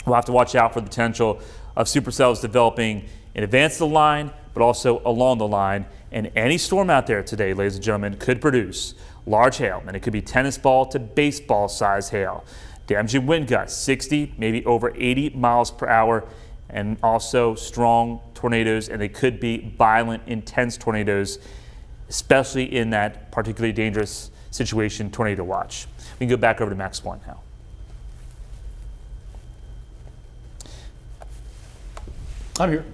we'll have to watch out for the potential of supercells developing in advance of the line, but also along the line. And any storm out there today, ladies and gentlemen, could produce large hail, and it could be tennis ball to baseball size hail. Damaging wind gusts, 60, maybe over 80 miles per hour, and also strong tornadoes, and they could be violent, intense tornadoes, especially in that particularly dangerous situation, tornado watch. We can go back over to Max 1 now. I'm here.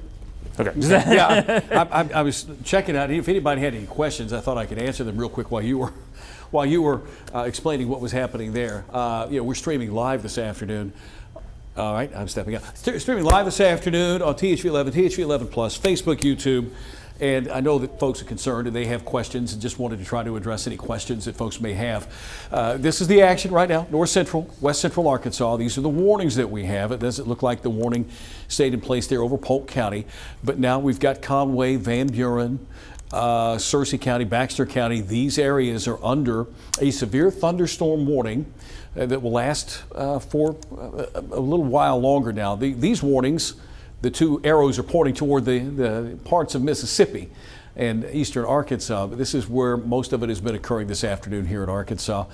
Okay. Yeah, I was checking out if anybody had any questions. I thought I could answer them real quick while you were explaining what was happening there. We're streaming live this afternoon. All right, I'm stepping out. Streaming live this afternoon on THV11, THV11 Plus, Facebook, YouTube. And I know that folks are concerned and they have questions and just wanted to try to address any questions that folks may have. This is the action right now, north central, west central Arkansas. These are the warnings that we have. It doesn't look like the warning stayed in place there over Polk County. But now we've got Conway, Van Buren, Searcy County, Baxter County. These areas are under a severe thunderstorm warning that will last for a little while longer now. These warnings, the two arrows are pointing toward the parts of Mississippi and eastern Arkansas. But this is where most of it has been occurring this afternoon here in Arkansas.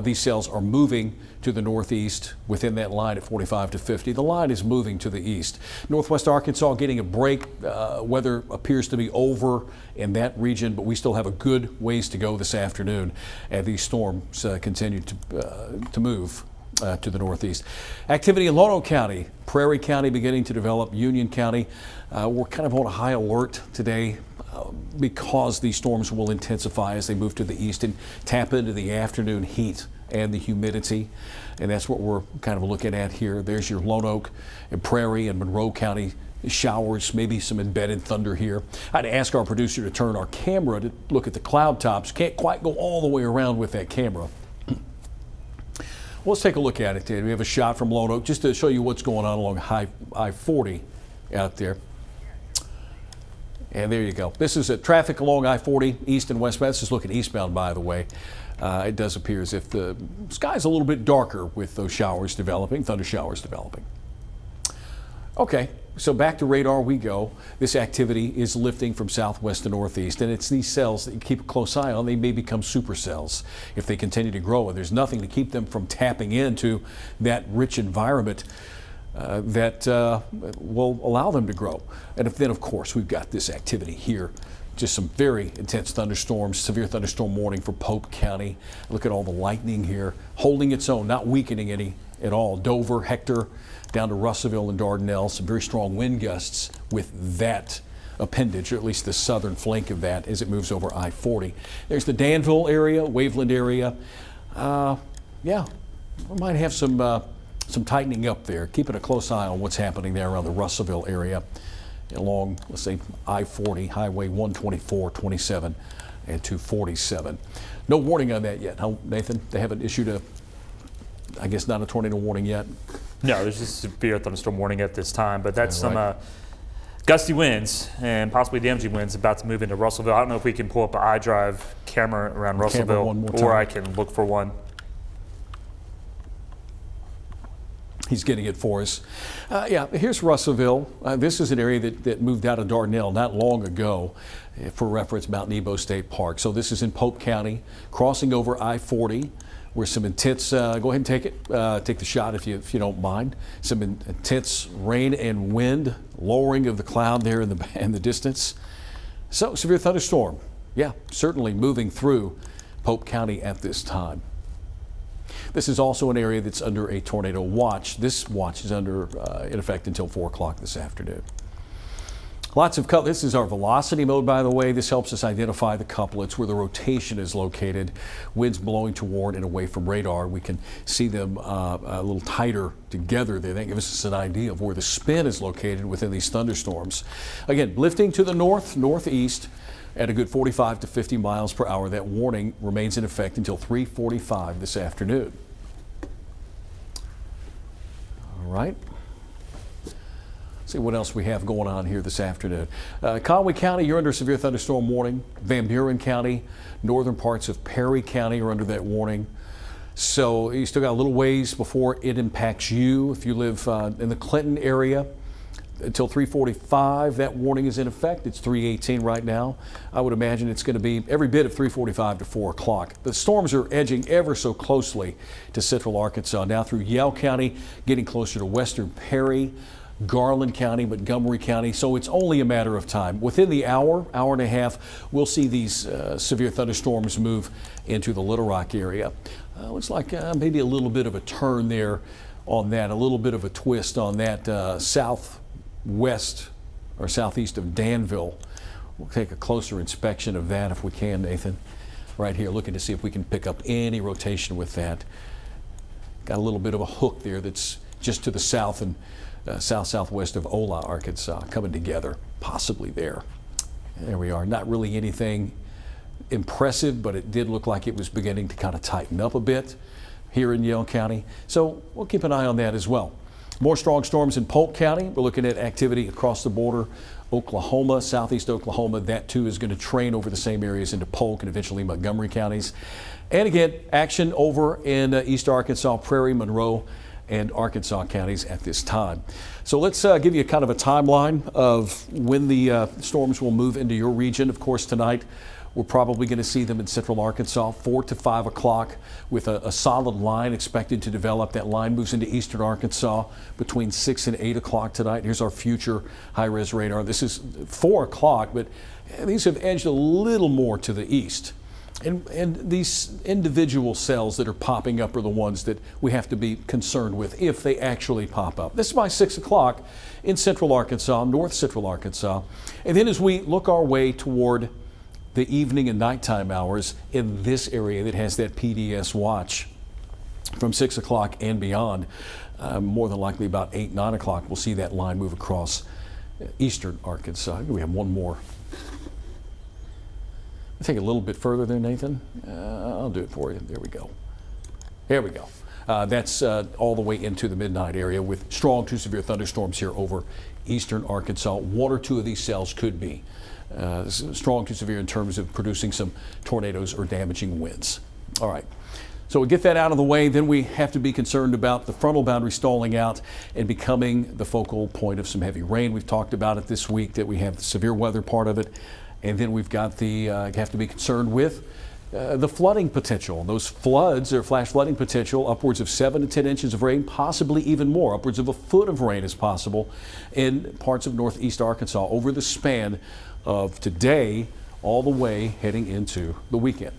These cells are moving to the northeast within that line at 45 to 50. The line is moving to the east. Northwest Arkansas getting a break. Weather appears to be over in that region, but we still have a good ways to go this afternoon as these storms continue to move to the northeast. Activity in Lonoke County, Prairie County beginning to develop, Union County. We're kind of on a high alert today because these storms will intensify as they move to the east and tap into the afternoon heat and the humidity. And that's what we're kind of looking at here. There's your Lonoke and Prairie and Monroe County showers, maybe some embedded thunder here. I'd ask our producer to turn our camera to look at the cloud tops. Can't quite go all the way around with that camera. Well, let's take a look at it, Ted. We have a shot from Lonoke just to show you what's going on along I-40 out there. And there you go. This is traffic along I-40 east and westbound. This is looking eastbound, by the way. It does appear as if the sky's a little bit darker with those showers developing, thunder showers developing. Okay, so back to radar we go. This activity is lifting from southwest to northeast, and it's these cells that you keep a close eye on. They may become supercells if they continue to grow, and there's nothing to keep them from tapping into that rich environment that will allow them to grow. And then, of course, we've got this activity here. Just some very intense thunderstorms, severe thunderstorm warning for Pope County. Look at all the lightning here, holding its own, not weakening any at all. Dover, Hector, down to Russellville and Dardanelle, some very strong wind gusts with that appendage, or at least the southern flank of that as it moves over I-40. There's the Danville area, Waveland area. Yeah, we might have some tightening up there. Keeping a close eye on what's happening there around the Russellville area along, let's say, I-40, Highway 124, 27, and 247. No warning on that yet, huh, Nathan? They haven't issued I guess not a tornado warning yet? No, there's just a severe thunderstorm warning at this time, but that's some gusty winds and possibly damaging winds about to move into Russellville. I don't know if we can pull up an iDrive camera around Russellville, or I can look for one. He's getting it for us. Yeah, here's Russellville. This is an area that moved out of Dardanelle not long ago. For reference, Mount Nebo State Park. So this is in Pope County, crossing over I-40. Where some intense, go ahead and take it, take the shot if you don't mind. Some intense rain and wind, lowering of the cloud there in the distance. So severe thunderstorm, yeah, certainly moving through Pope County at this time. This is also an area that's under a tornado watch. This watch is under in effect until 4 o'clock this afternoon. Lots of this is our velocity mode, by the way. This helps us identify the couplets where the rotation is located. Winds blowing toward and away from radar. We can see them a little tighter together there. That gives us an idea of where the spin is located within these thunderstorms. Again, lifting to the north, northeast at a good 45 to 50 miles per hour. That warning remains in effect until 3:45 this afternoon. All right. See what else we have going on here this afternoon. Conway County, you're under a severe thunderstorm warning. Van Buren County, northern parts of Perry County are under that warning. So you still got a little ways before it impacts you. If you live in the Clinton area, until 3:45. That warning is in effect. It's 3:18 right now. I would imagine it's going to be every bit of 3:45 to 4 o'clock. The storms are edging ever so closely to central Arkansas, now through Yell County, getting closer to western Perry, Garland County, Montgomery County. So it's only a matter of time. Within the hour and a half, we'll see these severe thunderstorms move into the Little Rock area. Looks like maybe a little bit of a turn there on that, a little bit of a twist on that southwest or southeast of Danville. We'll take a closer inspection of that if we can, Nathan. Right here, looking to see if we can pick up any rotation with that. Got a little bit of a hook there that's just to the south and southwest of Ola, Arkansas, coming together, possibly there. There we are. Not really anything impressive, but it did look like it was beginning to kind of tighten up a bit here in Yell County. So we'll keep an eye on that as well. More strong storms in Polk County. We're looking at activity across the border, Oklahoma, southeast Oklahoma. That too is going to train over the same areas into Polk and eventually Montgomery counties. And again, action over in East Arkansas, Prairie, Monroe, and Arkansas counties at this time. So let's give you kind of a timeline of when the storms will move into your region. Of course, tonight we're probably going to see them in central Arkansas, 4 to 5 o'clock, with a solid line expected to develop. That line moves into eastern Arkansas between 6 and 8 o'clock tonight. Here's our future high-res radar. This is 4 o'clock, but these have edged a little more to the east. And these individual cells that are popping up are the ones that we have to be concerned with if they actually pop up. This is by 6 o'clock in central Arkansas, north central Arkansas. And then as we look our way toward the evening and nighttime hours in this area that has that PDS watch from 6 o'clock and beyond, more than likely about 8, 9 o'clock, we'll see that line move across eastern Arkansas. We have one more. I'll take it a little bit further there, Nathan. I'll do it for you. There we go. There we go. That's all the way into the midnight area with strong to severe thunderstorms here over eastern Arkansas. 1 or 2 of these cells could be strong to severe in terms of producing some tornadoes or damaging winds. All right. So we get that out of the way, then we have to be concerned about the frontal boundary stalling out and becoming the focal point of some heavy rain. We've talked about it this week, that we have the severe weather part of it. And then we've got the, have to be concerned with the flooding potential. Those floods or flash flooding potential, upwards of 7 to 10 inches of rain, possibly even more. Upwards of a foot of rain is possible in parts of northeast Arkansas over the span of today all the way heading into the weekend.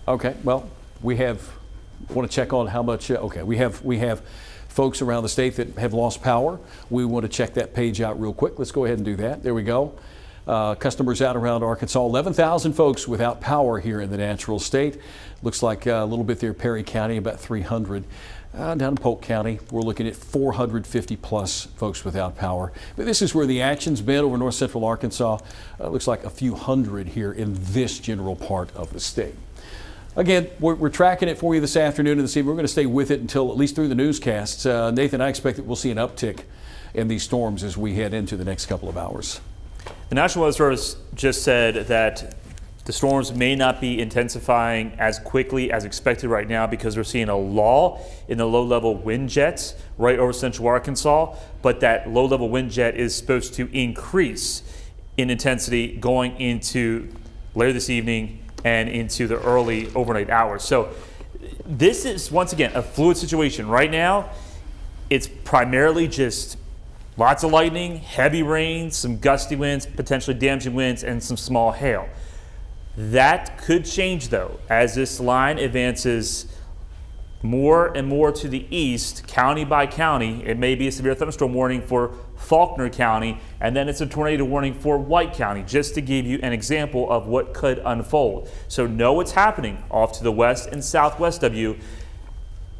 Okay, well, we want to check on how much, okay, we have folks around the state that have lost power. We want to check that page out real quick. Let's go ahead and do that. There we go. Customers out around Arkansas, 11,000 folks without power here in the natural state. Looks like a little bit there, Perry County, about 300. Down in Polk County, we're looking at 450 plus folks without power. But this is where the action's been over north central Arkansas. Looks like a few hundred here in this general part of the state. Again, we're tracking it for you this afternoon and this evening. We're going to stay with it until at least through the newscasts. Nathan, I expect that we'll see an uptick in these storms as we head into the next couple of hours. The National Weather Service just said that the storms may not be intensifying as quickly as expected right now because we're seeing a lull in the low-level wind jets right over central Arkansas, but that low-level wind jet is supposed to increase in intensity going into later this evening and into the early overnight hours. So this is, once again, a fluid situation. Right now, it's primarily just lots of lightning, heavy rain, some gusty winds, potentially damaging winds, and some small hail. That could change, though, as this line advances more and more to the east, county by county. It may be a severe thunderstorm warning for Faulkner County, and then it's a tornado warning for White County, just to give you an example of what could unfold. So know what's happening off to the west and southwest of you.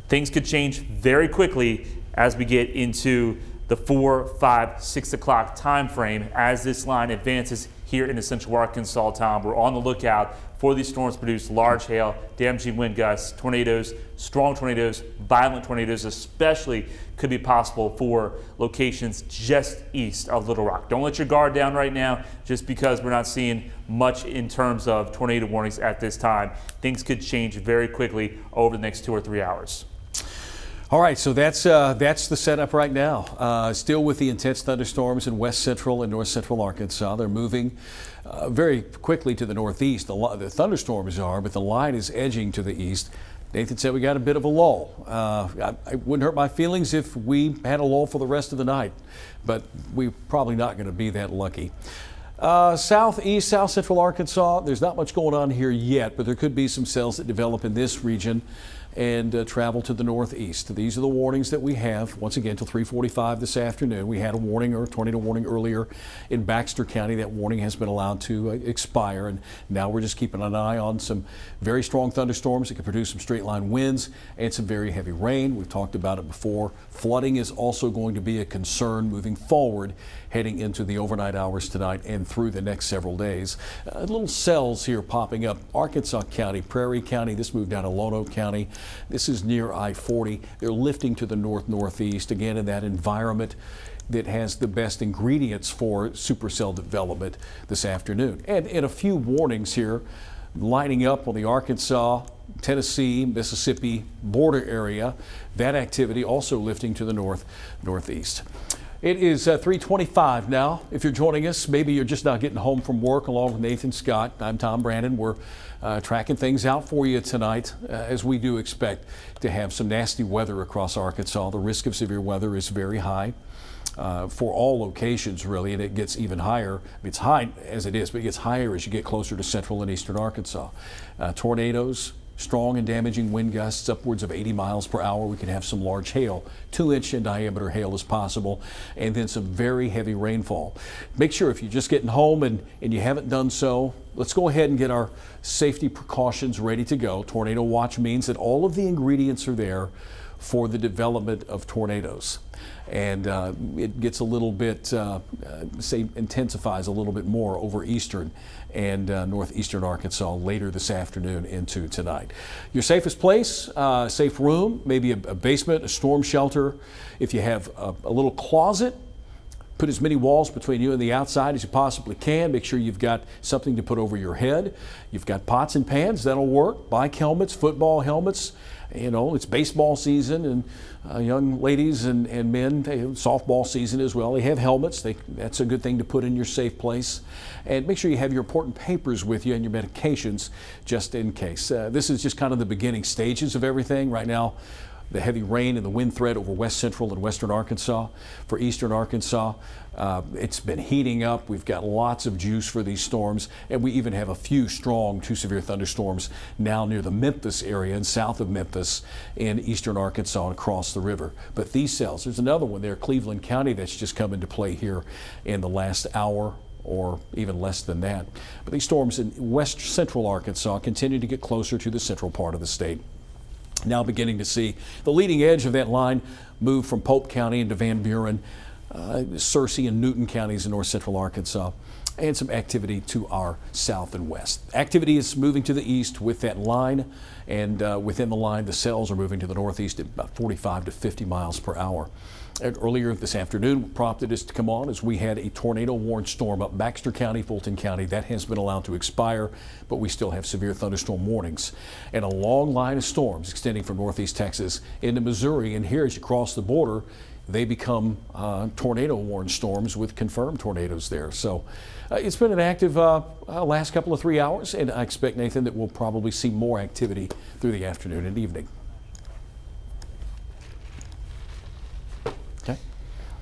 Things could change very quickly as we get into the 4, 5, 6 o'clock time frame as this line advances here in the central Arkansas town. We're on the lookout for these storms to produce large hail, damaging wind gusts, tornadoes, strong tornadoes, violent tornadoes, especially could be possible for locations just east of Little Rock. Don't let your guard down right now just because we're not seeing much in terms of tornado warnings at this time. Things could change very quickly over the next 2 or 3 hours. All right, so that's the setup right now. Still with the intense thunderstorms in west central and north central Arkansas. They're moving very quickly to the northeast. The thunderstorms are, but the line is edging to the east. Nathan said we got a bit of a lull. I wouldn't hurt my feelings if we had a lull for the rest of the night, but we're probably not going to be that lucky. Southeast, south central Arkansas, there's not much going on here yet, but there could be some cells that develop in this region and travel to the northeast. These are the warnings that we have. Once again, till 3:45 this afternoon. We had a warning or a tornado warning earlier in Baxter County. That warning has been allowed to expire, and now we're just keeping an eye on some very strong thunderstorms that could produce some straight line winds and some very heavy rain. We've talked about it before. Flooding is also going to be a concern moving forward, heading into the overnight hours tonight and through the next several days. Little cells here popping up. Arkansas County, Prairie County, this moved down to Lono County. This is near I-40. They're lifting to the north-northeast, again in that environment that has the best ingredients for supercell development this afternoon. And a few warnings here lining up on the Arkansas, Tennessee, Mississippi border area. That activity also lifting to the northeast. It is 3:25 now. If you're joining us, maybe you're just now getting home from work along with Nathan Scott. I'm Tom Brannon. We're tracking things out for you tonight as we do expect to have some nasty weather across Arkansas. The risk of severe weather is very high for all locations really, and it gets even higher. It's high as it is, but it gets higher as you get closer to central and eastern Arkansas. Tornadoes, strong and damaging wind gusts upwards of 80 miles per hour. We could have some large hail, 2-inch in diameter hail is possible, and then some very heavy rainfall. Make sure if you're just getting home and you haven't done so, let's go ahead and get our safety precautions ready to go. Tornado watch means that all of the ingredients are there for the development of tornadoes. And it gets a little bit, intensifies a little bit more over eastern and northeastern Arkansas later this afternoon into tonight. Your safest place, safe room, maybe a basement, a storm shelter. If you have a little closet, put as many walls between you and the outside as you possibly can. Make sure you've got something to put over your head. You've got pots and pans, that'll work. Bike helmets, football helmets. You know, it's baseball season, and young ladies and men, softball season as well. They have helmets. That's a good thing to put in your safe place. And make sure you have your important papers with you and your medications just in case. This is just kind of the beginning stages of everything. Right now, the heavy rain and the wind threat over west central and western Arkansas. For eastern Arkansas, it's been heating up. We've got lots of juice for these storms, and we even have a few strong to severe thunderstorms now near the Memphis area and south of Memphis in eastern Arkansas and across the river. But these cells, there's another one there, Cleveland County, that's just come into play here in the last hour or even less than that. But these storms in west central Arkansas continue to get closer to the central part of the state. Now beginning to see the leading edge of that line move from Pope County into Van Buren, Searcy and Newton counties in north central Arkansas, and some activity to our south and west. Activity is moving to the east with that line, and within the line, the cells are moving to the northeast at about 45 to 50 miles per hour. And earlier this afternoon, what prompted us to come on is we had a tornado warned storm up Baxter County, Fulton County. That has been allowed to expire, but we still have severe thunderstorm warnings. And a long line of storms extending from northeast Texas into Missouri. And here, as you cross the border, they become tornado warned storms with confirmed tornadoes there. So it's been an active last couple of 3 hours, and I expect, Nathan, that we'll probably see more activity through the afternoon and evening.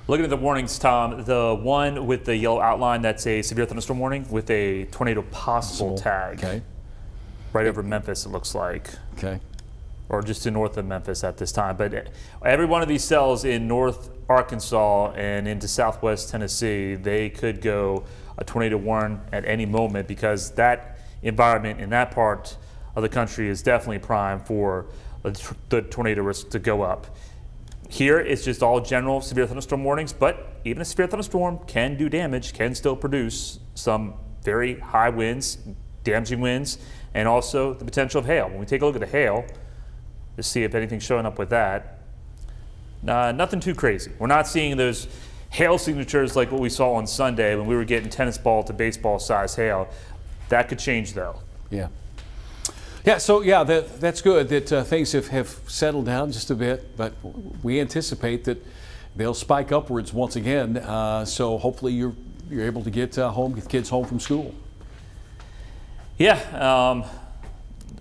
Looking at the warnings, Tom, the one with the yellow outline, that's a severe thunderstorm warning with a tornado possible tag. Okay. Right over Memphis, it looks like. Okay. Or just to north of Memphis at this time. But every one of these cells in north Arkansas and into southwest Tennessee, they could go a tornado warn at any moment, because that environment in that part of the country is definitely prime for the tornado risk to go up. Here, it's just all general severe thunderstorm warnings, but even a severe thunderstorm can do damage, can still produce some very high winds, damaging winds, and also the potential of hail. When we take a look at the hail, to see if anything's showing up with that, nothing too crazy. We're not seeing those hail signatures like what we saw on Sunday when we were getting tennis ball to baseball size hail. That could change though. Yeah. Yeah, so yeah, that's good that things have settled down just a bit, but we anticipate that they'll spike upwards once again. So hopefully you're able to get kids home from school. Yeah,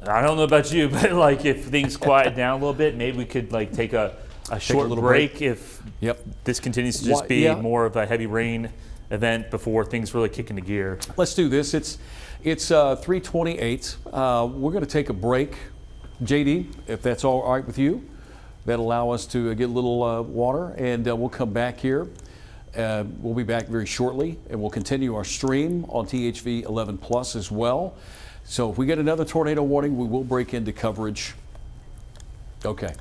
I don't know about you, but like if things quiet down a little bit, maybe we could like take a short little break if Yep. this continues to just be Yeah. more of a heavy rain event before things really kick into gear. Let's do this. It's 3:28. We're going to take a break, JD, if that's all right with you. That'll allow us to get a little water, and we'll come back here. We'll be back very shortly, and we'll continue our stream on THV 11 Plus as well. So if we get another tornado warning, we will break into coverage. Okay.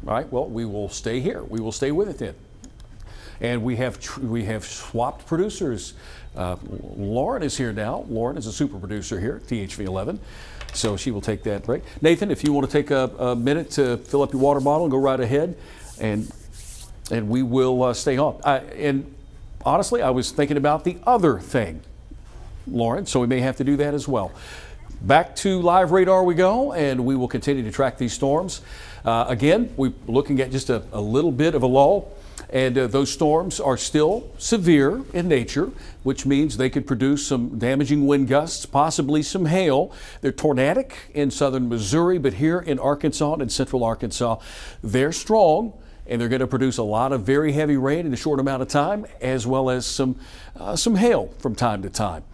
All right. Well, we will stay here. We will stay with it then. And we have swapped producers. Lauren is here now. Lauren is a super producer here at THV 11. So she will take that break. Nathan, if you want to take a minute to fill up your water bottle and go right ahead, and we will stay on. And honestly, I was thinking about the other thing, Lauren, so we may have to do that as well. Back to live radar we go, and we will continue to track these storms. Again, we're looking at just a little bit of a lull. And those storms are still severe in nature, which means they could produce some damaging wind gusts, possibly some hail. They're tornadic in southern Missouri, but here in Arkansas and central Arkansas, they're strong, and they're going to produce a lot of very heavy rain in a short amount of time, as well as some hail from time to time.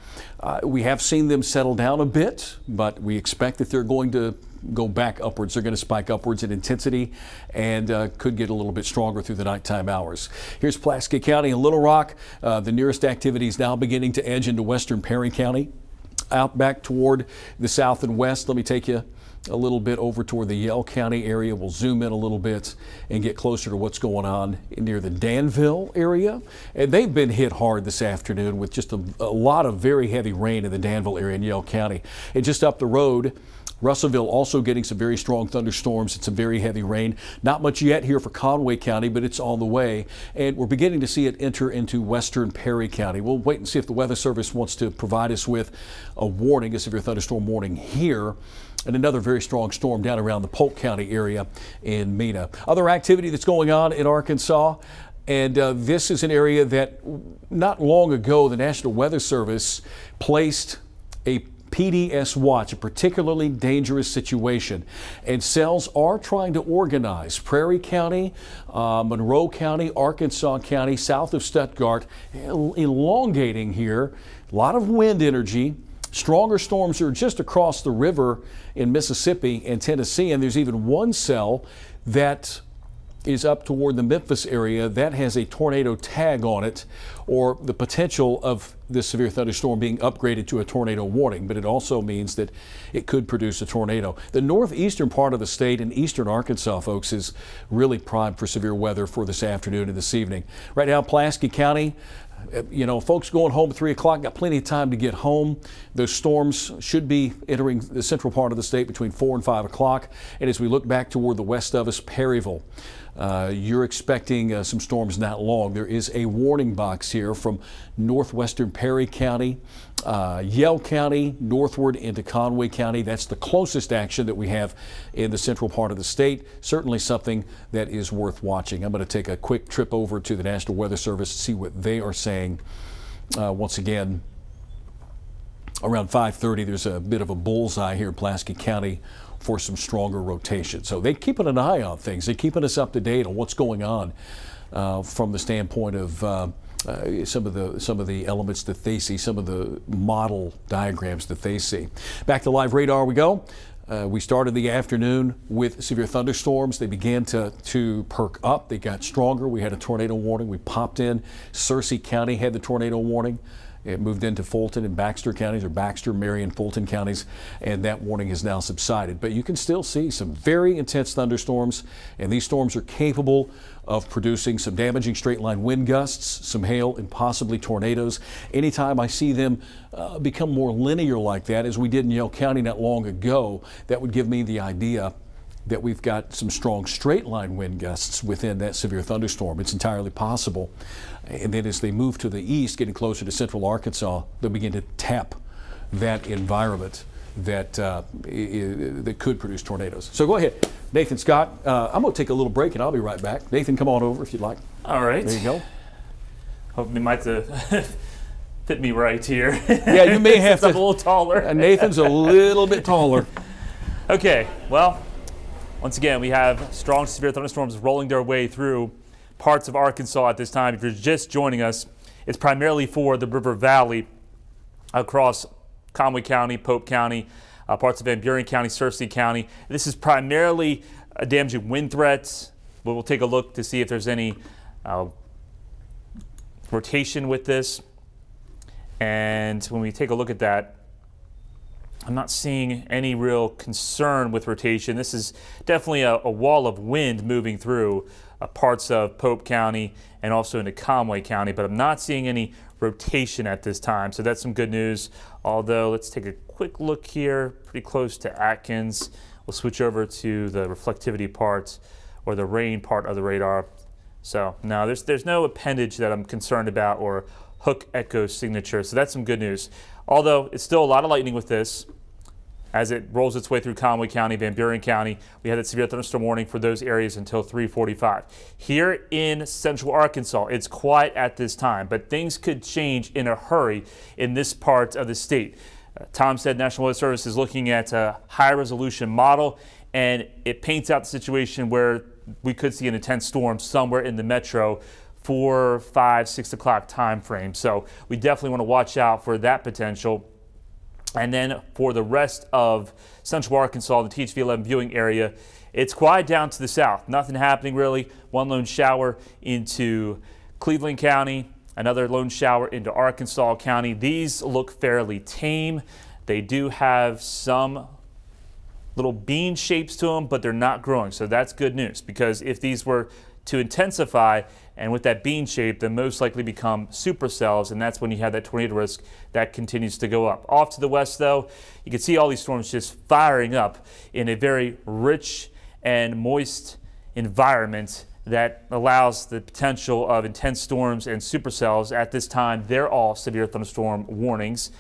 We have seen them settle down a bit, but we expect that they're going to go back upwards. They're going to spike upwards in intensity and could get a little bit stronger through the nighttime hours. Here's Pulaski County and Little Rock. The nearest activity is now beginning to edge into western Perry County, out back toward the south and west. Let me take you a little bit over toward the Yell County area. We'll zoom in a little bit and get closer to what's going on near the Danville area. And they've been hit hard this afternoon with just a lot of very heavy rain in the Danville area in Yell County. And just up the road, Russellville also getting some very strong thunderstorms and some very heavy rain. Not much yet here for Conway County, but it's on the way. And we're beginning to see it enter into western Perry County. We'll wait and see if the Weather Service wants to provide us with a warning, a severe thunderstorm warning here. And another very strong storm down around the Polk County area in Mena. Other activity that's going on in Arkansas, and this is an area that not long ago the National Weather Service placed a PDS watch, a particularly dangerous situation. And cells are trying to organize Prairie County, Monroe County, Arkansas County, south of Stuttgart, elongating here. A lot of wind energy. Stronger storms are just across the river in Mississippi and Tennessee, and there's even one cell that is up toward the Memphis area that has a tornado tag on it, or the potential of this severe thunderstorm being upgraded to a tornado warning, but it also means that it could produce a tornado. The northeastern part of the state in eastern Arkansas, folks, is really primed for severe weather for this afternoon and this evening. Right now, Pulaski County, you know, folks going home at 3 o'clock, got plenty of time to get home. Those storms should be entering the central part of the state between 4 and 5 o'clock. And as we look back toward the west of us, Perryville, you're expecting some storms not long. There is a warning box here from northwestern Perry County, Yell County, northward into Conway County. That's the closest action that we have in the central part of the state. Certainly something that is worth watching. I'm going to take a quick trip over to the National Weather Service to see what they are saying. Once again, around 5:30, there's a bit of a bullseye here in Pulaski County for some stronger rotation. So they're keeping an eye on things. They're keeping us up to date on what's going on from the standpoint of some of the elements that they see, some of the model diagrams that they see. Back to live radar we go. We started the afternoon with severe thunderstorms. They began to perk up. They got stronger. We had a tornado warning. We popped in. Searcy County had the tornado warning. It moved into Fulton and Baxter counties, or Baxter, Marion, Fulton counties, and that warning has now subsided. But you can still see some very intense thunderstorms, and these storms are capable of producing some damaging straight line wind gusts, some hail, and possibly tornadoes. Anytime I see them become more linear like that, as we did in Yell County not long ago, that would give me the idea that we've got some strong straight line wind gusts within that severe thunderstorm. It's entirely possible. And then as they move to the east, getting closer to central Arkansas, they'll begin to tap that environment. that could produce tornadoes. So go ahead, Nathan Scott. I'm going to take a little break and I'll be right back. Nathan, come on over if you'd like. All right. There you go. Hope you might fit me right here. Yeah, you may have to. I'm a little taller. Nathan's a little bit taller. Okay, well, once again, we have strong severe thunderstorms rolling their way through parts of Arkansas at this time. If you're just joining us, it's primarily for the River Valley across Conway County, Pope County, parts of Van Buren County, Searcy County. This is primarily damaging wind threats. We'll take a look to see if there's any rotation with this. And when we take a look at that, I'm not seeing any real concern with rotation. This is definitely a wall of wind moving through parts of Pope County and also into Conway County, but I'm not seeing any rotation at this time. So that's some good news. Although, let's take a quick look here, pretty close to Atkins. We'll switch over to the reflectivity part or the rain part of the radar. So no, there's no appendage that I'm concerned about or hook echo signature. So that's some good news. Although it's still a lot of lightning with this as it rolls its way through Conway County, Van Buren County. We had that severe thunderstorm warning for those areas until 3:45. Here in central Arkansas, it's quiet at this time, but things could change in a hurry in this part of the state. Tom said National Weather Service is looking at a high-resolution model, and it paints out the situation where we could see an intense storm somewhere in the metro 4, 5, 6 o'clock time frame. So we definitely want to watch out for that potential. And then for the rest of central Arkansas, the THV 11 viewing area, it's quiet down to the south. Nothing happening really. One lone shower into Cleveland County, another lone shower into Arkansas County. These look fairly tame. They do have some little bean shapes to them, but they're not growing. So that's good news, because if these were to intensify and with that bean shape, then most likely become supercells, and that's when you have that tornado risk that continues to go up. Off to the west, though, you can see all these storms just firing up in a very rich and moist environment that allows the potential of intense storms and supercells. At this time, they're all severe thunderstorm warnings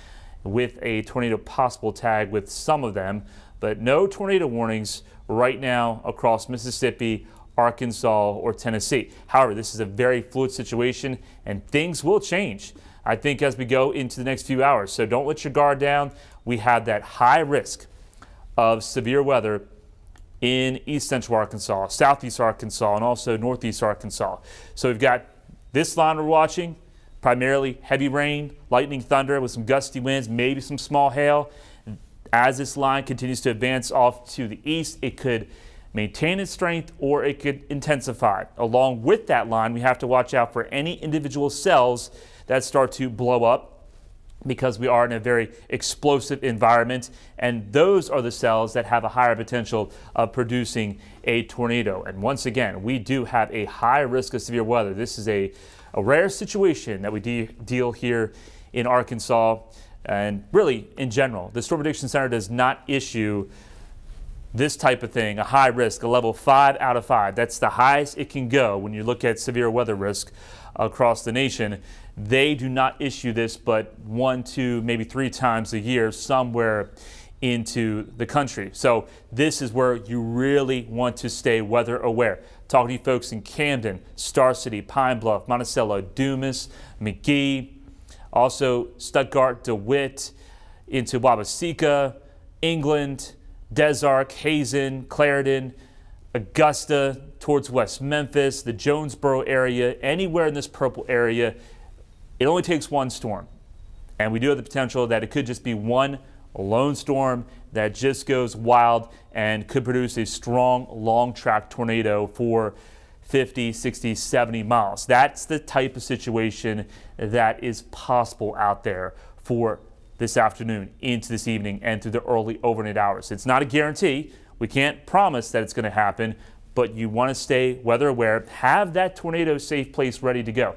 with a tornado possible tag with some of them, but no tornado warnings right now across Mississippi, Arkansas, or Tennessee. However, this is a very fluid situation and things will change, I think, as we go into the next few hours. So don't let your guard down. We have that high risk of severe weather in east central Arkansas, southeast Arkansas, and also northeast Arkansas. So we've got this line we're watching, primarily heavy rain, lightning, thunder with some gusty winds, maybe some small hail. As this line continues to advance off to the east, it could maintain its strength or it could intensify. Along with that line, we have to watch out for any individual cells that start to blow up, because we are in a very explosive environment, and those are the cells that have a higher potential of producing a tornado. And once again, we do have a high risk of severe weather. This is a rare situation that we deal here in Arkansas, and really in general. The Storm Prediction Center does not issue this type of thing, a high risk, a level 5 out of 5. That's the highest it can go when you look at severe weather risk across the nation. They do not issue this but 1, 2, maybe 3 times a year somewhere into the country. So this is where you really want to stay weather aware. Talking to you folks in Camden, Star City, Pine Bluff, Monticello, Dumas, McGee, also Stuttgart, DeWitt, into Wabaseka, England, Des Arc, Hazen, Clarendon, Augusta, towards West Memphis, the Jonesboro area, anywhere in this purple area. It only takes one storm. And we do have the potential that it could just be one lone storm that just goes wild and could produce a strong, long-track tornado for 50, 60, 70 miles. That's the type of situation that is possible out there for this afternoon into this evening and through the early overnight hours. It's not a guarantee. We can't promise that it's going to happen, but you want to stay weather aware. Have that tornado safe place ready to go.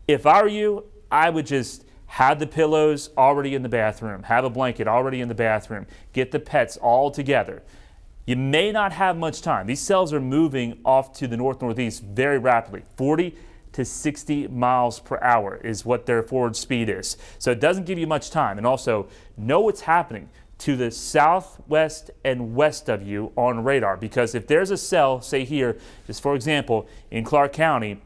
If I were you, I would just have the pillows already in the bathroom, have a blanket already in the bathroom, get the pets all together. You may not have much time. These cells are moving off to the north-northeast very rapidly. 40 to 60 miles per hour is what their forward speed is. So it doesn't give you much time. And also, know what's happening. to the southwest and west of you on radar, because if there's a cell, say here, just for example, in Clark County,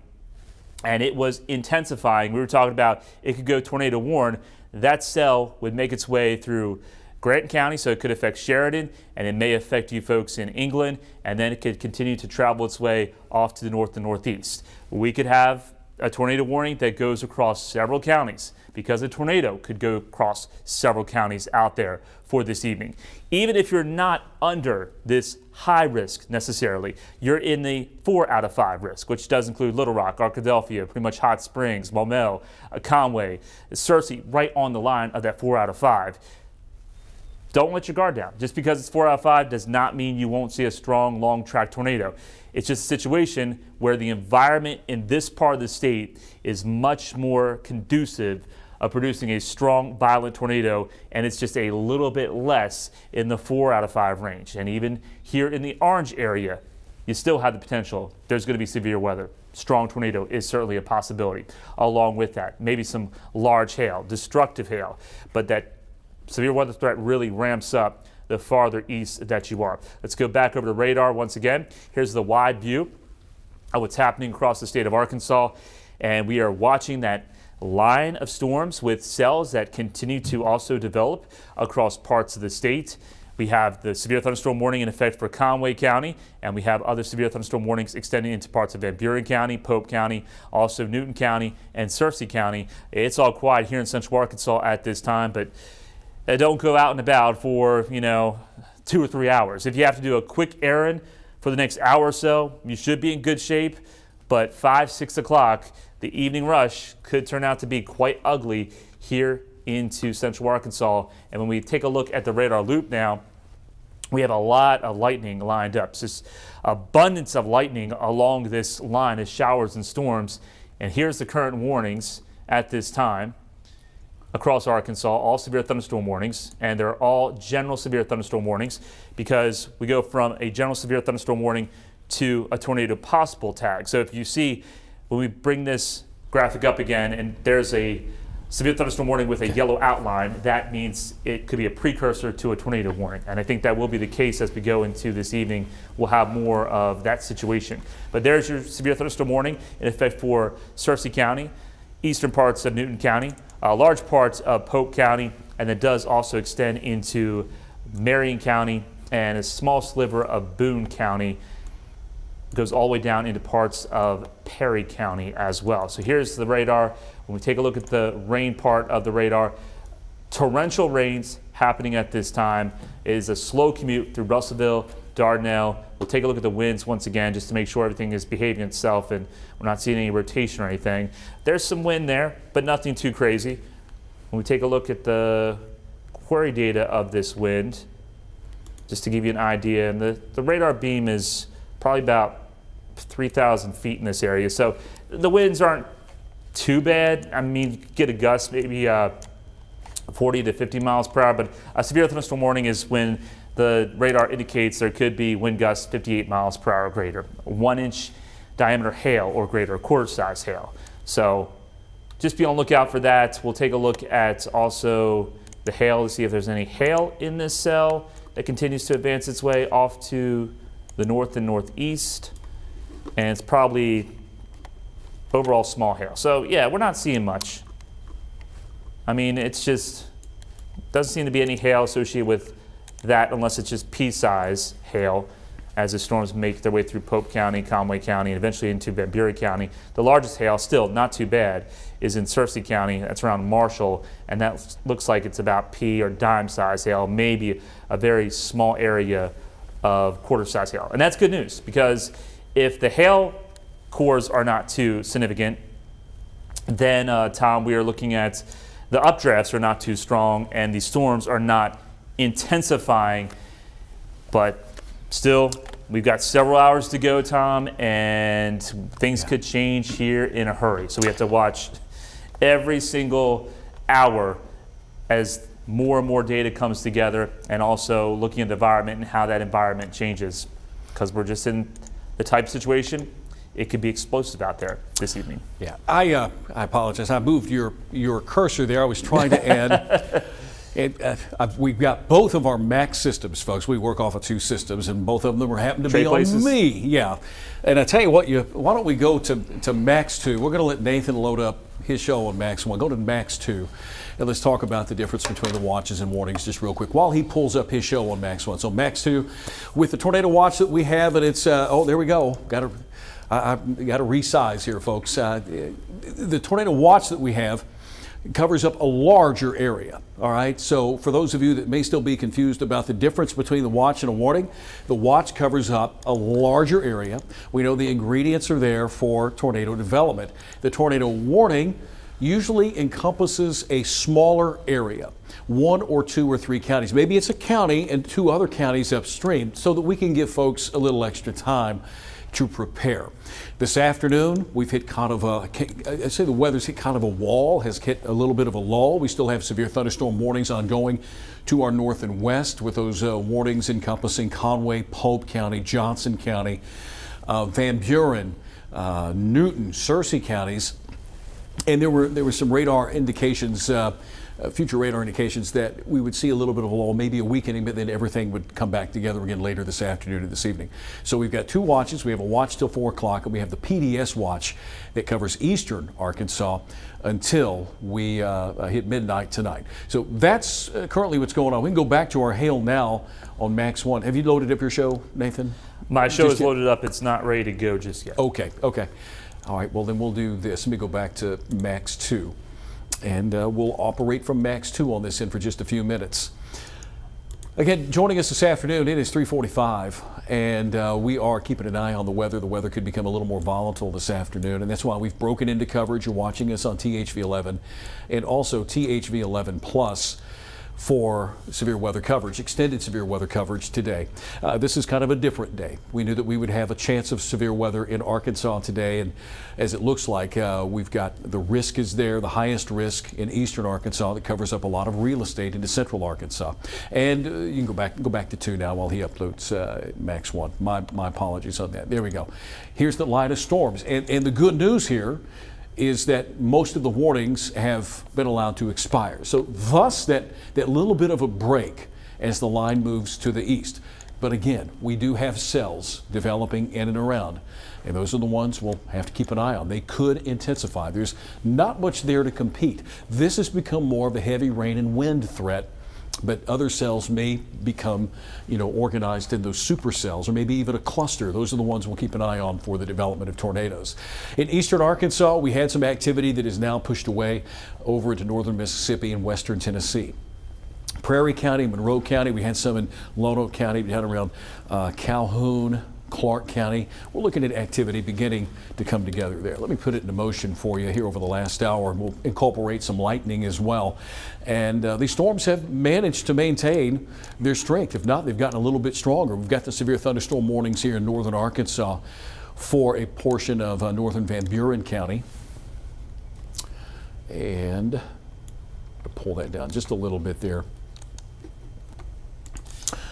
and it was intensifying, we were talking about it could go tornado warn, that cell would make its way through Grant County, so it could affect Sheridan, and it may affect you folks in England, and then it could continue to travel its way off to the north and northeast. We could have a tornado warning that goes across several counties, because a tornado could go across several counties out there for this evening. Even if you're not under this high risk necessarily, you're in the 4 out of 5 risk, which does include Little Rock, Arkadelphia, pretty much Hot Springs, Maumelle, Conway, Searcy, right on the line of that 4 out of 5. Don't let your guard down. Just because it's 4 out of 5 does not mean you won't see a strong, long track tornado. It's just a situation where the environment in this part of the state is much more conducive of producing a strong, violent tornado, and it's just a little bit less in the 4 out of 5 range. And even here in the orange area, you still have the potential. There's going to be severe weather. Strong tornado is certainly a possibility. Along with that, maybe some large hail, destructive hail, but that severe weather threat really ramps up the farther east that you are. Let's go back over to radar once again. Here's the wide view of what's happening across the state of Arkansas, and we are watching that line of storms with cells that continue to also develop across parts of the state. We have the severe thunderstorm warning in effect for Conway County, and we have other severe thunderstorm warnings extending into parts of Van Buren County, Pope County, also Newton County, and Searcy County. It's all quiet here in central Arkansas at this time, but don't go out and about for, 2 or 3 hours. If you have to do a quick errand for the next hour or so, you should be in good shape, but 5, 6 o'clock, the evening rush could turn out to be quite ugly here into central Arkansas. And when we take a look at the radar loop now, we have a lot of lightning lined up. So just abundance of lightning along this line of showers and storms. And here's the current warnings at this time across Arkansas, all severe thunderstorm warnings, and they're all general severe thunderstorm warnings, because we go from a general severe thunderstorm warning to a tornado possible tag. So if you see, when we bring this graphic up again, and there's a severe thunderstorm warning with a yellow outline, that means it could be a precursor to a tornado warning. And I think that will be the case as we go into this evening. We'll have more of that situation. But there's your severe thunderstorm warning in effect for Searcy County, eastern parts of Newton County, large parts of Pope County, and it does also extend into Marion County and a small sliver of Boone County. Goes all the way down into parts of Perry County as well. So here's the radar. When we take a look at the rain part of the radar, torrential rains happening at this time. It is a slow commute through Russellville, Dardanelle. We'll take a look at the winds once again just to make sure everything is behaving itself and we're not seeing any rotation or anything. There's some wind there, but nothing too crazy. When we take a look at the query data of this wind, just to give you an idea, and the radar beam is probably about 3,000 feet in this area. So the winds aren't too bad. I mean, you could get a gust maybe 40 to 50 miles per hour, but a severe thunderstorm warning is when the radar indicates there could be wind gusts 58 miles per hour or greater, 1-inch diameter hail or greater, quarter-size hail. So just be on the lookout for that. We'll take a look at also the hail to see if there's any hail in this cell that continues to advance its way off to the north and northeast, and it's probably overall small hail. So yeah, we're not seeing much. I mean, it's just doesn't seem to be any hail associated with that unless it's just pea-size hail as the storms make their way through Pope County, Conway County, and eventually into Van Buren County. The largest hail, still not too bad, is in Searcy County. That's around Marshall, and that looks like it's about pea or dime-size hail, maybe a very small area of quarter-size hail. And that's good news, because if the hail cores are not too significant, then, Tom, we are looking at the updrafts are not too strong and the storms are not intensifying. But still, we've got several hours to go, Tom, and things could change here in a hurry. So we have to watch every single hour as more and more data comes together, and also looking at the environment and how that environment changes, because we're just in the type of situation it could be explosive out there this evening. Yeah, I apologize. I moved your cursor there. I was trying to add We've got both of our Max systems, folks. We work off of 2 systems, and both of them happen to Trade be places? on me. Yeah. And I tell you what, why don't we go to Max 2? We're going to let Nathan load up his show on Max 1. Go to Max 2, and let's talk about the difference between the watches and warnings just real quick while he pulls up his show on Max 1. So Max 2 with the tornado watch that we have, and it's, oh, there we go. I got to resize here, folks. The tornado watch that we have covers up a larger area, all right? So for those of you that may still be confused about the difference between the watch and a warning, the watch covers up a larger area. We know the ingredients are there for tornado development. The tornado warning usually encompasses a smaller area, 1 or 2 or 3 counties. Maybe it's a county and 2 other counties upstream so that we can give folks a little extra time to prepare. This afternoon, we've hit kind of I'd say the weather's hit kind of a wall, has hit a little bit of a lull. We still have severe thunderstorm warnings ongoing to our north and west, with those warnings encompassing Conway, Pope County, Johnson County, Van Buren, Newton, Searcy counties. And there were some radar indications, future radar indications that we would see a little bit of a lull, maybe a weakening, but then everything would come back together again later this afternoon or this evening. So we've got 2 watches. We have a watch till 4 o'clock, and we have the PDS watch that covers eastern Arkansas until we hit midnight tonight. So that's currently what's going on. We can go back to our hail now on Max 1. Have you loaded up your show, Nathan? My show is loaded up. It's not ready to go just yet. Okay. All right, well then we'll do this. Let me go back to Max 2. And we'll operate from Max 2 on this end for just a few minutes. Again, joining us this afternoon, it is 3:45, and we are keeping an eye on the weather. The weather could become a little more volatile this afternoon, and that's why we've broken into coverage. You're watching us on THV11 and also THV11 Plus for severe weather coverage, extended severe weather coverage today. This is kind of a different day. We knew that we would have a chance of severe weather in Arkansas today, and as it looks like, we've got the risk is there, the highest risk in eastern Arkansas that covers up a lot of real estate into central Arkansas. And you can go back to 2 now while he uploads Max 1. My apologies on that. There we go. Here's the line of storms, and the good news here is that most of the warnings have been allowed to expire. So thus that little bit of a break as the line moves to the east. But again, we do have cells developing in and around, and those are the ones we'll have to keep an eye on. They could intensify. There's not much there to compete. This has become more of a heavy rain and wind threat, but other cells may become, organized in those supercells, or maybe even a cluster. Those are the ones we'll keep an eye on for the development of tornadoes. In eastern Arkansas, we had some activity that is now pushed away over into northern Mississippi and western Tennessee. Prairie County, Monroe County, we had some in Lonoke County, down around Calhoun, Clark County. We're looking at activity beginning to come together there. Let me put it into motion for you here over the last hour, and we'll incorporate some lightning as well. And these storms have managed to maintain their strength. If not, they've gotten a little bit stronger. We've got the severe thunderstorm warnings here in northern Arkansas for a portion of northern Van Buren County. And to pull that down just a little bit there.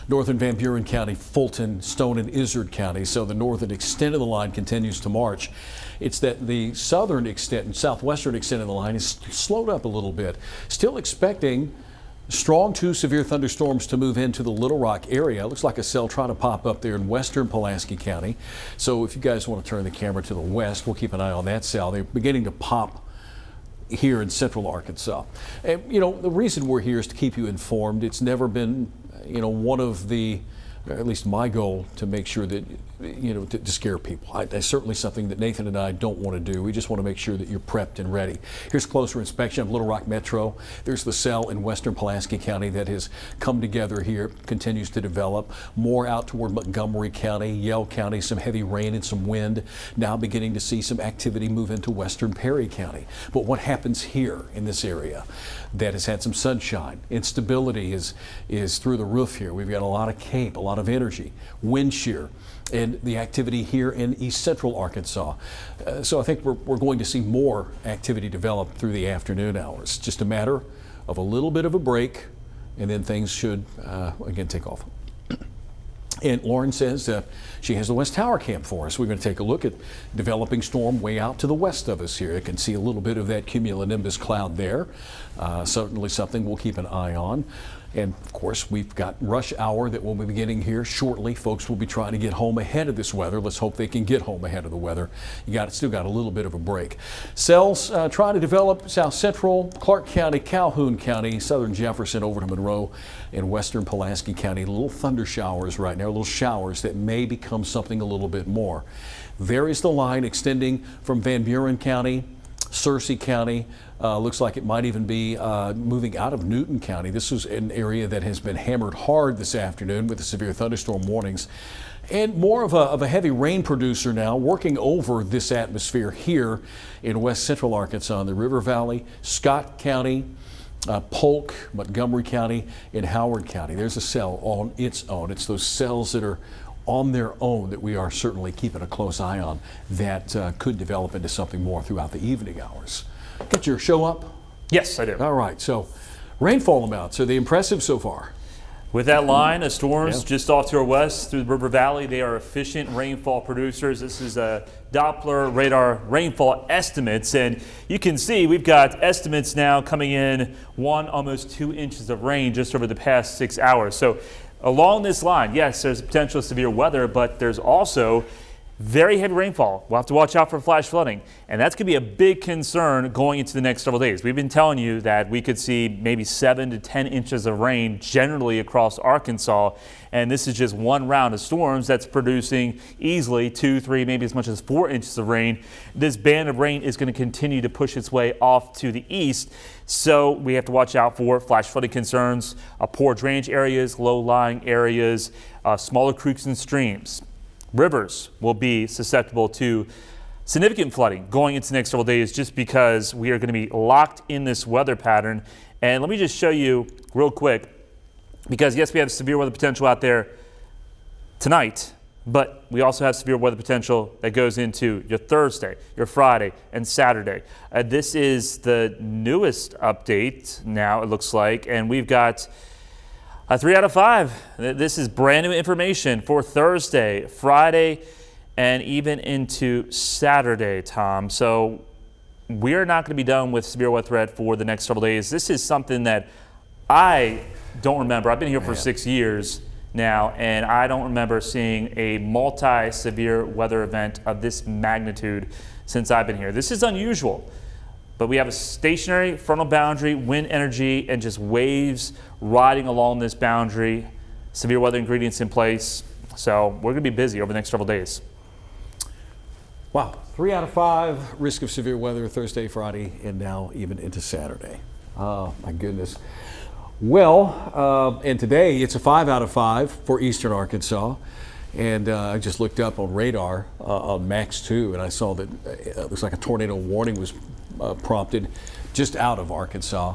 Northern Van Buren County, Fulton, Stone, and Izard County. So the northern extent of the line continues to march. It's that the southern extent and southwestern extent of the line is slowed up a little bit. Still expecting strong to severe thunderstorms to move into the Little Rock area. Looks like a cell trying to pop up there in western Pulaski County. So if you guys want to turn the camera to the west, we'll keep an eye on that cell. They're beginning to pop here in central Arkansas. And the reason we're here is to keep you informed. It's never been one of the, at least my goal, to make sure that, to scare people. That's certainly something that Nathan and I don't want to do. We just want to make sure that you're prepped and ready. Here's a closer inspection of Little Rock Metro. There's the cell in western Pulaski County that has come together here, continues to develop. More out toward Montgomery County, Yell County, some heavy rain and some wind. Now beginning to see some activity move into western Perry County. But what happens here in this area that has had some sunshine? Instability is through the roof here. We've got a lot of cape, a lot of energy, wind shear, and the activity here in east central Arkansas. So I think we're going to see more activity develop through the afternoon hours. Just a matter of a little bit of a break, and then things should again take off. And Lauren says she has the West Tower Cam for us. We're going to take a look at developing storm way out to the west of us here. You can see a little bit of that cumulonimbus cloud there. Certainly something we'll keep an eye on. And of course, we've got rush hour that we'll be beginning here shortly. Folks will be trying to get home ahead of this weather. Let's hope they can get home ahead of the weather. Still got a little bit of a break. Cells trying to develop South Central, Clark County, Calhoun County, Southern Jefferson over to Monroe, and Western Pulaski County. Little thunder showers right now, little showers that may become something a little bit more. There is the line extending from Van Buren County, Searcy County. Looks like it might even be moving out of Newton County. This is an area that has been hammered hard this afternoon with the severe thunderstorm warnings. And more of a heavy rain producer now working over this atmosphere here in west central Arkansas in the River Valley, Scott County, Polk, Montgomery County, and Howard County. There's a cell on its own. It's those cells that are on their own that we are certainly keeping a close eye on that could develop into something more throughout the evening hours. Get your show up? Yes, I do. All right, so rainfall amounts, are they impressive so far? With that line of storms just off to our west through the River Valley, they are efficient rainfall producers. This is a Doppler radar rainfall estimates, and you can see we've got estimates now coming in almost 2 inches of rain just over the past 6 hours. So along this line, yes, there's potential severe weather, but there's also very heavy rainfall. We'll have to watch out for flash flooding, and that's going to be a big concern going into the next several days. We've been telling you that we could see maybe 7 to 10 inches of rain generally across Arkansas, and this is just one round of storms that's producing easily 2, 3, maybe as much as 4 inches of rain. This band of rain is going to continue to push its way off to the east, so we have to watch out for flash flooding concerns, poor drainage areas, low-lying areas, smaller creeks and streams. Rivers will be susceptible to significant flooding going into the next several days just because we are going to be locked in this weather pattern. And let me just show you real quick, because yes, we have severe weather potential out there tonight, but we also have severe weather potential that goes into your Thursday, your Friday, and Saturday. This is the newest update now, it looks like, and we've got 3 out of 5. This is brand new information for Thursday, Friday, and even into Saturday, Tom. So we're not going to be done with severe weather threat for the next several days. This is something that I don't remember. I've been here for 6 years now, and I don't remember seeing a multi-severe weather event of this magnitude since I've been here. This is unusual. But we have a stationary frontal boundary, wind energy, and just waves riding along this boundary. Severe weather ingredients in place. So we're going to be busy over the next several days. Wow, 3 out of 5, risk of severe weather Thursday, Friday, and now even into Saturday. Oh, my goodness. Well, and today it's a 5 out of 5 for eastern Arkansas. And I just looked up on radar on Max 2, and I saw that it looks like a tornado warning was prompted just out of Arkansas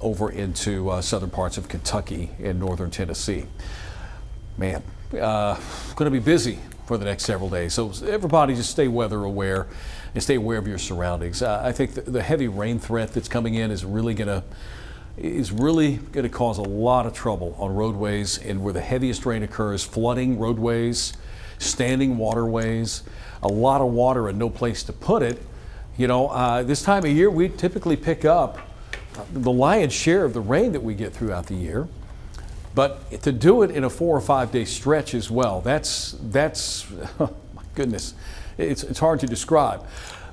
over into southern parts of Kentucky and northern Tennessee. Man, going to be busy for the next several days. So everybody just stay weather aware and stay aware of your surroundings. I think the heavy rain threat that's coming in is really going to cause a lot of trouble on roadways and where the heaviest rain occurs, flooding roadways, standing waterways, a lot of water and no place to put it. You know, this time of year, we typically pick up the lion's share of the rain that we get throughout the year. But to do it in a 4 or 5 day stretch as well, that's oh my goodness, it's hard to describe.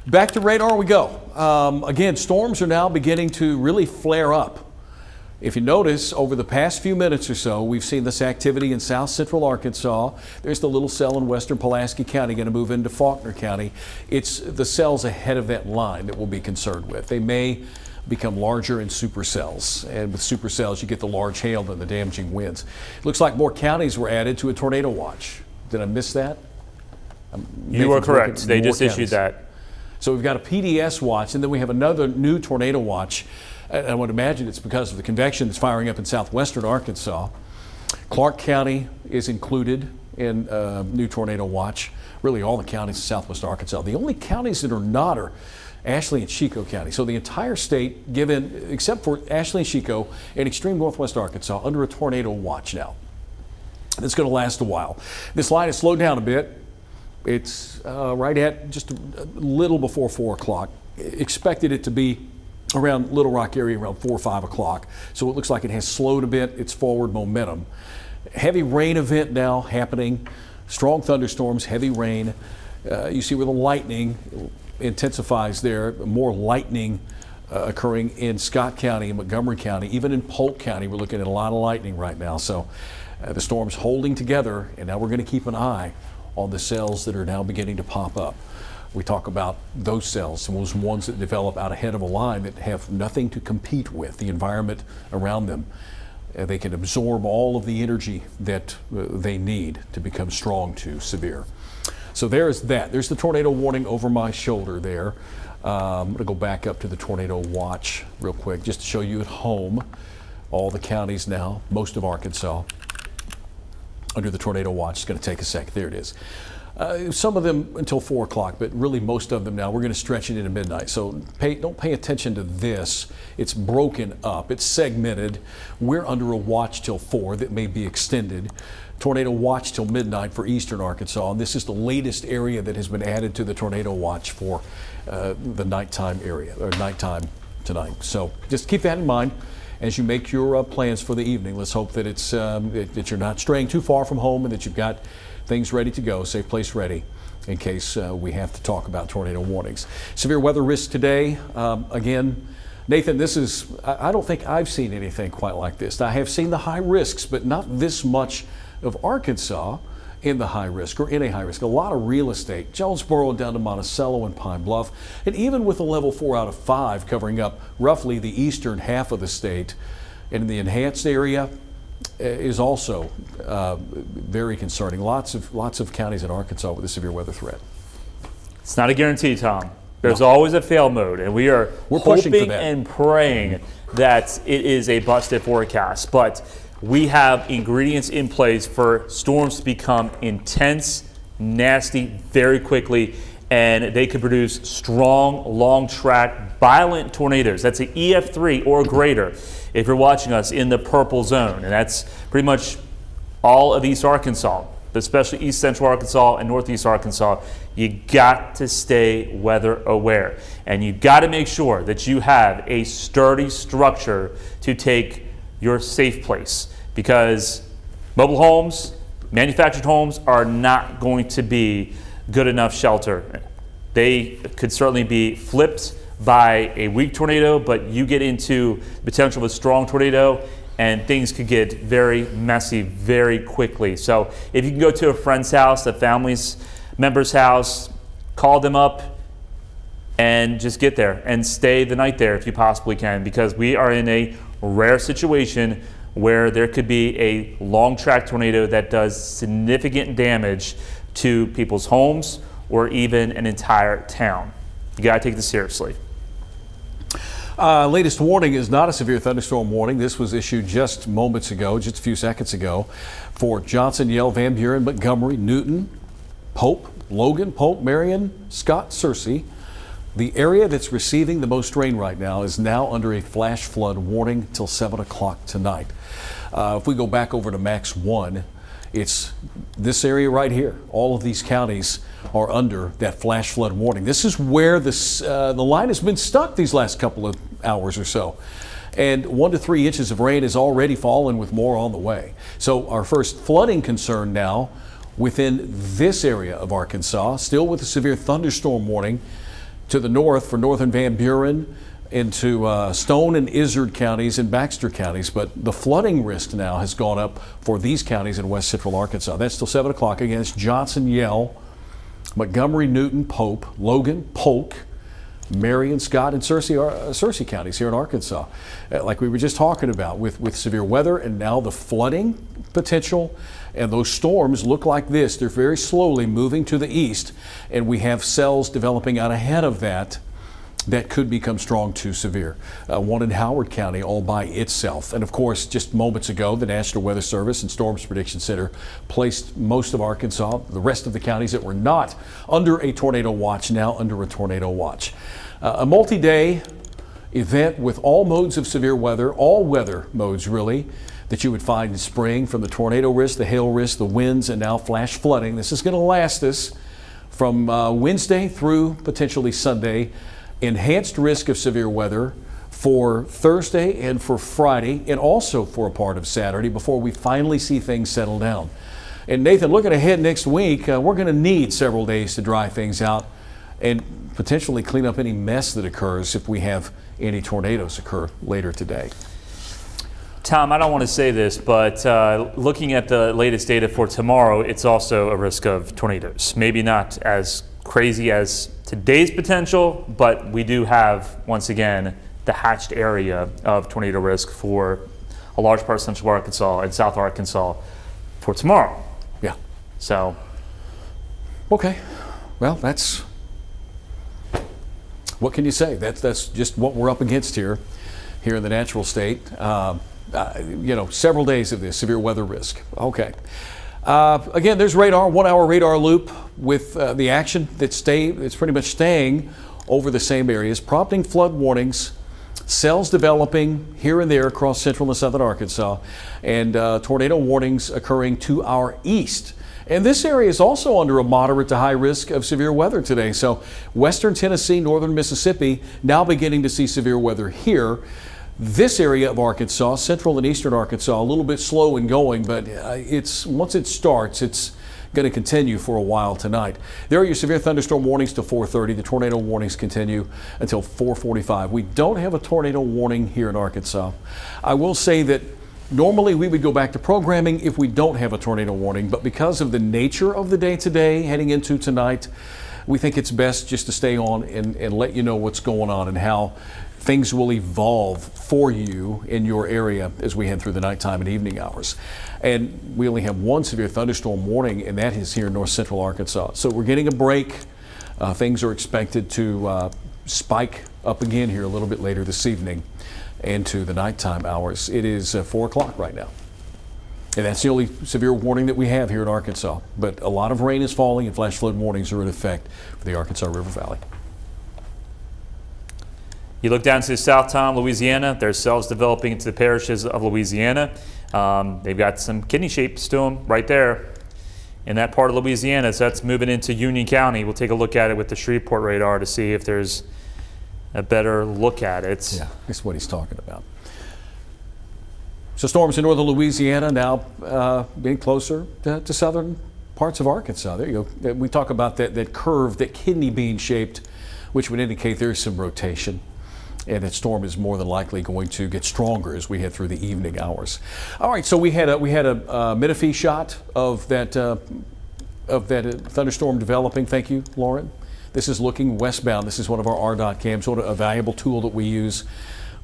Back to radar we go. Again, storms are now beginning to really flare up. If you notice, over the past few minutes or so, we've seen this activity in south central Arkansas. There's the little cell in western Pulaski County going to move into Faulkner County. It's the cells ahead of that line that we'll be concerned with. They may become larger in supercells, and with supercells you get the large hail and the damaging winds. It looks like more counties were added to a tornado watch. Did I miss that? You are correct. They just issued that. So we've got a PDS watch, and then we have another new tornado watch. I would imagine it's because of the convection that's firing up in southwestern Arkansas. Clark County is included in new tornado watch. Really all the counties in southwest Arkansas. The only counties that are not are Ashley and Chico County. So the entire state, given, except for Ashley and Chico and extreme northwest Arkansas, under a tornado watch now. It's going to last a while. This line has slowed down a bit. It's right at just a little before 4 o'clock. Expected it to be around Little Rock area around 4 or 5 o'clock. So it looks like it has slowed a bit. It's forward momentum. Heavy rain event now happening. Strong thunderstorms, heavy rain. You see where the lightning intensifies there. More lightning occurring in Scott County and Montgomery County. Even in Polk County, we're looking at a lot of lightning right now. So the storm's holding together, and now we're going to keep an eye on the cells that are now beginning to pop up. We talk about those cells, those ones that develop out ahead of a line that have nothing to compete with the environment around them. They can absorb all of the energy that they need to become strong to severe. So there's that. There's the tornado warning over my shoulder there. I'm going to go back up to the tornado watch real quick just to show you at home all the counties now, most of Arkansas, under the tornado watch. It's going to take a sec. There it is. Some of them until 4 o'clock, but really most of them now. We're going to stretch it into midnight. So don't pay attention to this. It's broken up. It's segmented. We're under a watch till 4 that may be extended. Tornado watch till midnight for eastern Arkansas. And this is the latest area that has been added to the tornado watch for the nighttime area, or nighttime tonight. So just keep that in mind as you make your plans for the evening. Let's hope that it's that you're not straying too far from home and that you've got things ready to go, safe place ready in case we have to talk about tornado warnings. Severe weather risk today. Again, Nathan, this is, I don't think I've seen anything quite like this. I have seen the high risks, but not this much of Arkansas in the high risk or in a high risk. A lot of real estate, Jonesboro down to Monticello and Pine Bluff, and even with a level 4 out of 5 covering up roughly the eastern half of the state, and in the enhanced area is also very concerning. Lots of counties in Arkansas with a severe weather threat. It's not a guarantee, Tom. There's always a fail mode, and we're hoping and praying that it is a busted forecast. But we have ingredients in place for storms to become intense, nasty, very quickly, and they could produce strong, long-track, violent tornadoes. That's an EF3 or greater if you're watching us in the purple zone, and that's pretty much all of East Arkansas, especially East Central Arkansas and Northeast Arkansas. You got to stay weather aware, and you got to make sure that you have a sturdy structure to take your safe place, because mobile homes, manufactured homes are not going to be good enough shelter. They could certainly be flipped by a weak tornado, but you get into the potential of a strong tornado and things could get very messy very quickly. So if you can go to a friend's house, a family's member's house, call them up and just get there and stay the night there if you possibly can, because we are in a rare situation where there could be a long track tornado that does significant damage to people's homes or even an entire town. You got to take this seriously. Latest warning is not a severe thunderstorm warning. This was issued just moments ago, just a few seconds ago, for Johnson, Yell, Van Buren, Montgomery, Newton, Pope, Logan, Polk, Marion, Scott, Searcy. The area that's receiving the most rain right now is now under a flash flood warning till 7 o'clock tonight. If we go back over to Max 1, it's this area right here. All of these counties are under that flash flood warning. This is where the line has been stuck these last couple of hours or so. And 1 to 3 inches of rain has already fallen, with more on the way. So our first flooding concern now within this area of Arkansas, still with a severe thunderstorm warning to the north for northern Van Buren, into Stone and Izard counties and Baxter counties, but the flooding risk now has gone up for these counties in west central Arkansas. That's till 7 o'clock. Again, it's Johnson, Yell, Montgomery, Newton, Pope, Logan, Polk, Marion, Scott, and Searcy counties here in Arkansas. Like we were just talking about with severe weather and now the flooding potential, and those storms look like this. They're very slowly moving to the east, and we have cells developing out ahead of that could become strong to severe. One in Howard County all by itself. And of course, just moments ago, the National Weather Service and Storms Prediction Center placed most of Arkansas, the rest of the counties that were not under a tornado watch, now under a tornado watch. A multi-day event with all modes of severe weather, all weather modes really. that you would find in spring, from the tornado risk, the hail risk, the winds, and now flash flooding. This is going to last us from Wednesday through potentially Sunday. Enhanced risk of severe weather for Thursday and for Friday, and also for a part of Saturday before we finally see things settle down. And Nathan, looking ahead next week, we're going to need several days to dry things out and potentially clean up any mess that occurs if we have any tornadoes occur later today. Tom, I don't want to say this, but looking at the latest data for tomorrow, it's also a risk of tornadoes. Maybe not as crazy as today's potential, but we do have, once again, the hatched area of tornado risk for a large part of central Arkansas and south Arkansas for tomorrow. Yeah. So. Okay. Well, that's, what can you say? That's just what we're up against here in the natural state. Several days of this severe weather risk. Okay. Again, there's radar, 1 hour radar loop with the action it's pretty much staying over the same areas, prompting flood warnings, cells developing here and there across central and southern Arkansas, and tornado warnings occurring to our east. And this area is also under a moderate to high risk of severe weather today. So western Tennessee, northern Mississippi, now beginning to see severe weather here. This area of Arkansas, central and eastern Arkansas, a little bit slow in going, but once it starts, it's going to continue for a while tonight. There are your severe thunderstorm warnings till 4:30. The tornado warnings continue until 4:45. We don't have a tornado warning here in Arkansas. I will say that normally we would go back to programming if we don't have a tornado warning, but because of the nature of the day today, heading into tonight, we think it's best just to stay on and let you know what's going on and how things will evolve for you in your area as we head through the nighttime and evening hours. And we only have one severe thunderstorm warning, and that is here in north central Arkansas. So we're getting a break. Things are expected to spike up again here a little bit later this evening into the nighttime hours. It is 4 o'clock right now. And that's the only severe warning that we have here in Arkansas. But a lot of rain is falling and flash flood warnings are in effect for the Arkansas River Valley. You look down to the south, Tom, Louisiana. There's cells developing into the parishes of Louisiana. They've got some kidney shapes to them right there in that part of Louisiana. So that's moving into Union County. We'll take a look at it with the Shreveport radar to see if there's a better look at it. Yeah, that's what he's talking about. So storms in northern Louisiana now being closer to southern parts of Arkansas. There you go. We talk about that curve, that kidney bean shaped, which would indicate there's some rotation. And that storm is more than likely going to get stronger as we head through the evening hours. All right, so we had a Menifee shot of that thunderstorm developing. Thank you, Lauren. This is looking westbound. This is one of our RDOT cams, sort of a valuable tool that we use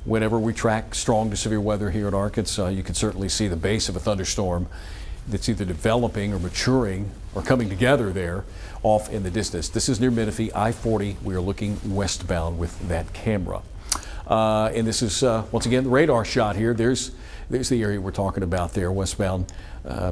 whenever we track strong to severe weather here in Arkansas. You can certainly see the base of a thunderstorm that's either developing or maturing or coming together there off in the distance. This is near Menifee, I-40. We are looking westbound with that camera. And this is, once again, the radar shot here. There's the area we're talking about there, westbound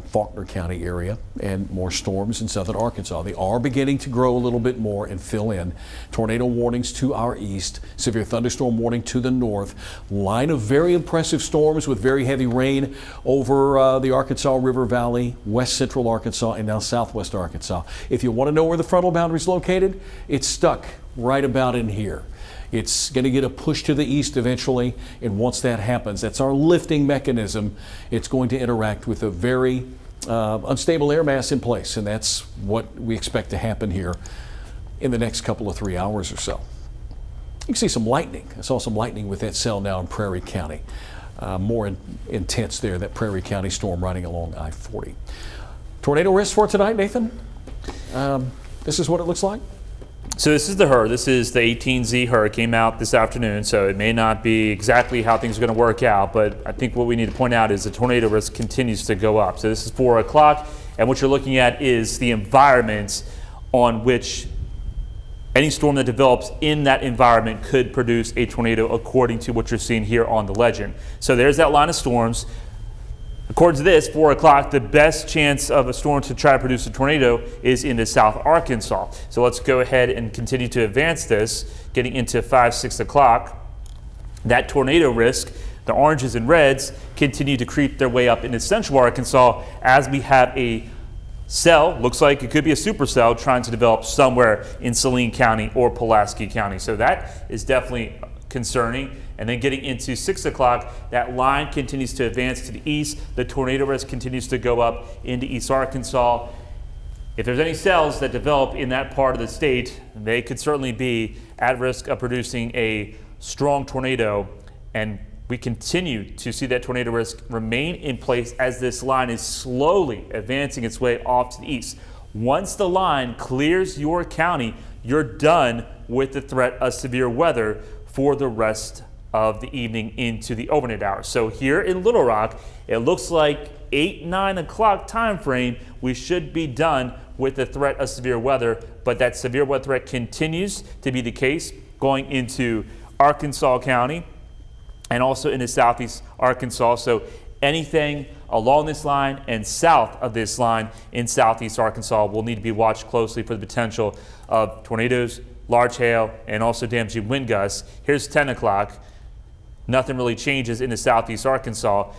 Faulkner County area, and more storms in southern Arkansas. They are beginning to grow a little bit more and fill in. Tornado warnings to our east, severe thunderstorm warning to the north. Line of very impressive storms with very heavy rain over the Arkansas River Valley, west central Arkansas, and now southwest Arkansas. If you want to know where the frontal boundary is located, it's stuck right about in here. It's going to get a push to the east eventually, and once that happens, that's our lifting mechanism. It's going to interact with a very unstable air mass in place, and that's what we expect to happen here in the next couple of 3 hours or so. You can see some lightning. I saw some lightning with that cell now in Prairie County. More intense there, that Prairie County storm riding along I-40. Tornado risk for tonight, Nathan? This is what it looks like. So this is the HER. This is the 18Z HER. It came out this afternoon, so it may not be exactly how things are going to work out, but I think what we need to point out is the tornado risk continues to go up. So this is 4 o'clock, and what you're looking at is the environment on which any storm that develops in that environment could produce a tornado according to what you're seeing here on the legend. So there's that line of storms. According to this, 4 o'clock, the best chance of a storm to try to produce a tornado is into South Arkansas. So let's go ahead and continue to advance this, getting into 5, 6 o'clock. That tornado risk The oranges and reds continue to creep their way up into central Arkansas as we have a cell, looks like it could be a supercell, trying to develop somewhere in Saline County or Pulaski County. So that is definitely concerning. And then getting into 6 o'clock, that line continues to advance to the east. The tornado risk continues to go up into East Arkansas. If there's any cells that develop in that part of the state, they could certainly be at risk of producing a strong tornado. And we continue to see that tornado risk remain in place as this line is slowly advancing its way off to the east. Once the line clears your county, you're done with the threat of severe weather for the rest of the evening into the overnight hours. So here in Little Rock, it looks like 8-9 o'clock time frame, we should be done with the threat of severe weather, but that severe weather threat continues to be the case going into Arkansas County and also into southeast Arkansas. So anything along this line and south of this line in southeast Arkansas will need to be watched closely for the potential of tornadoes, large hail, and also damaging wind gusts. Here's 10 o'clock. Nothing really changes into southeast Arkansas.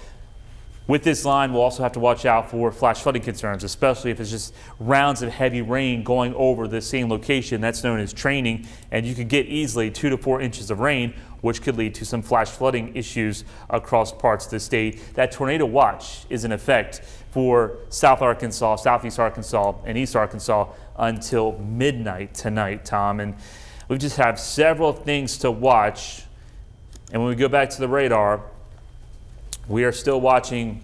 With this line, we'll also have to watch out for flash flooding concerns, especially if it's just rounds of heavy rain going over the same location. That's known as training, and you could get easily 2 to 4 inches of rain, which could lead to some flash flooding issues across parts of the state. That tornado watch is in effect for South Arkansas, Southeast Arkansas, and East Arkansas until midnight tonight, Tom. And we just have several things to watch. And when we go back to the radar, we are still watching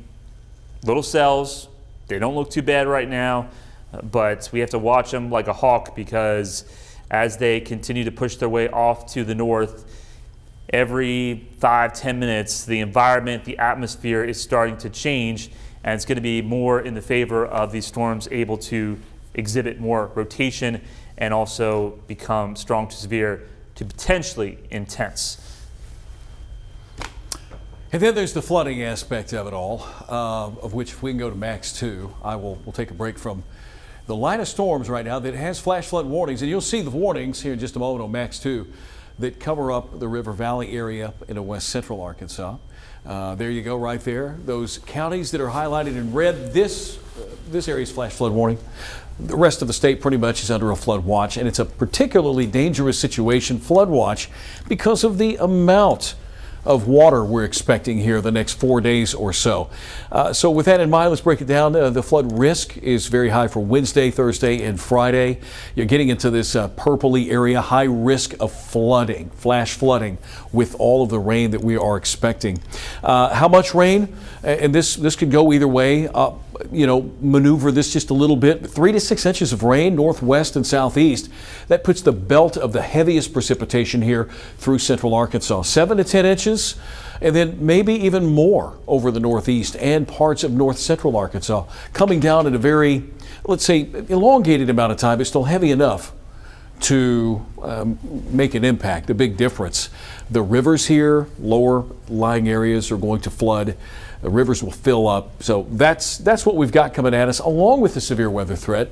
little cells. They don't look too bad right now, but we have to watch them like a hawk because as they continue to push their way off to the north, every 5-10 minutes, the environment, the atmosphere is starting to change, and it's going to be more in the favor of these storms able to exhibit more rotation and also become strong to severe to potentially intense. And then there's the flooding aspect of it all, of which if we can go to Max 2, we'll take a break from the line of storms right now that has flash flood warnings. And you'll see the warnings here in just a moment on Max 2 that cover up the River Valley area into west central Arkansas. There you go right there. Those counties that are highlighted in red, this area's flash flood warning. The rest of the state pretty much is under a flood watch, and it's a particularly dangerous situation, flood watch, because of the amount of water we're expecting here the next 4 days or so. So with that in mind, let's break it down. The flood risk is very high for Wednesday, Thursday, and Friday. You're getting into this purpley area, high risk of flooding, flash flooding with all of the rain that we are expecting. How much rain? And this could go either way. Maneuver this just a little bit. 3 to 6 inches of rain northwest and southeast. That puts the belt of the heaviest precipitation here through central Arkansas. 7 to 10 inches, and then maybe even more over the northeast and parts of north central Arkansas, coming down in a very, let's say, elongated amount of time, but still heavy enough to make an impact, a big difference. The rivers here, lower lying areas are going to flood. The rivers will fill up. So that's what we've got coming at us, along with the severe weather threat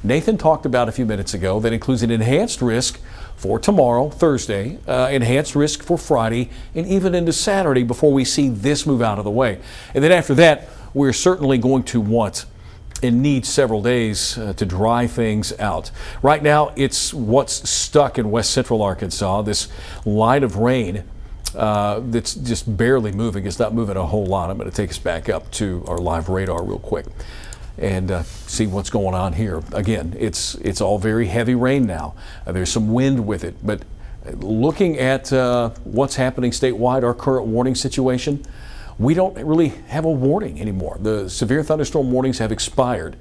Nathan talked about a few minutes ago. That includes an enhanced risk for tomorrow, Thursday, enhanced risk for Friday, and even into Saturday before we see this move out of the way. And then after that, we're certainly going to want and need several days to dry things out. Right now, it's what's stuck in west central Arkansas, this line of rain that's just barely moving. It's not moving a whole lot. I'm going to take us back up to our live radar real quick and see what's going on here. Again, it's all very heavy rain now. There's some wind with it, but looking at what's happening statewide, our current warning situation, we don't really have a warning anymore. The severe thunderstorm warnings have expired.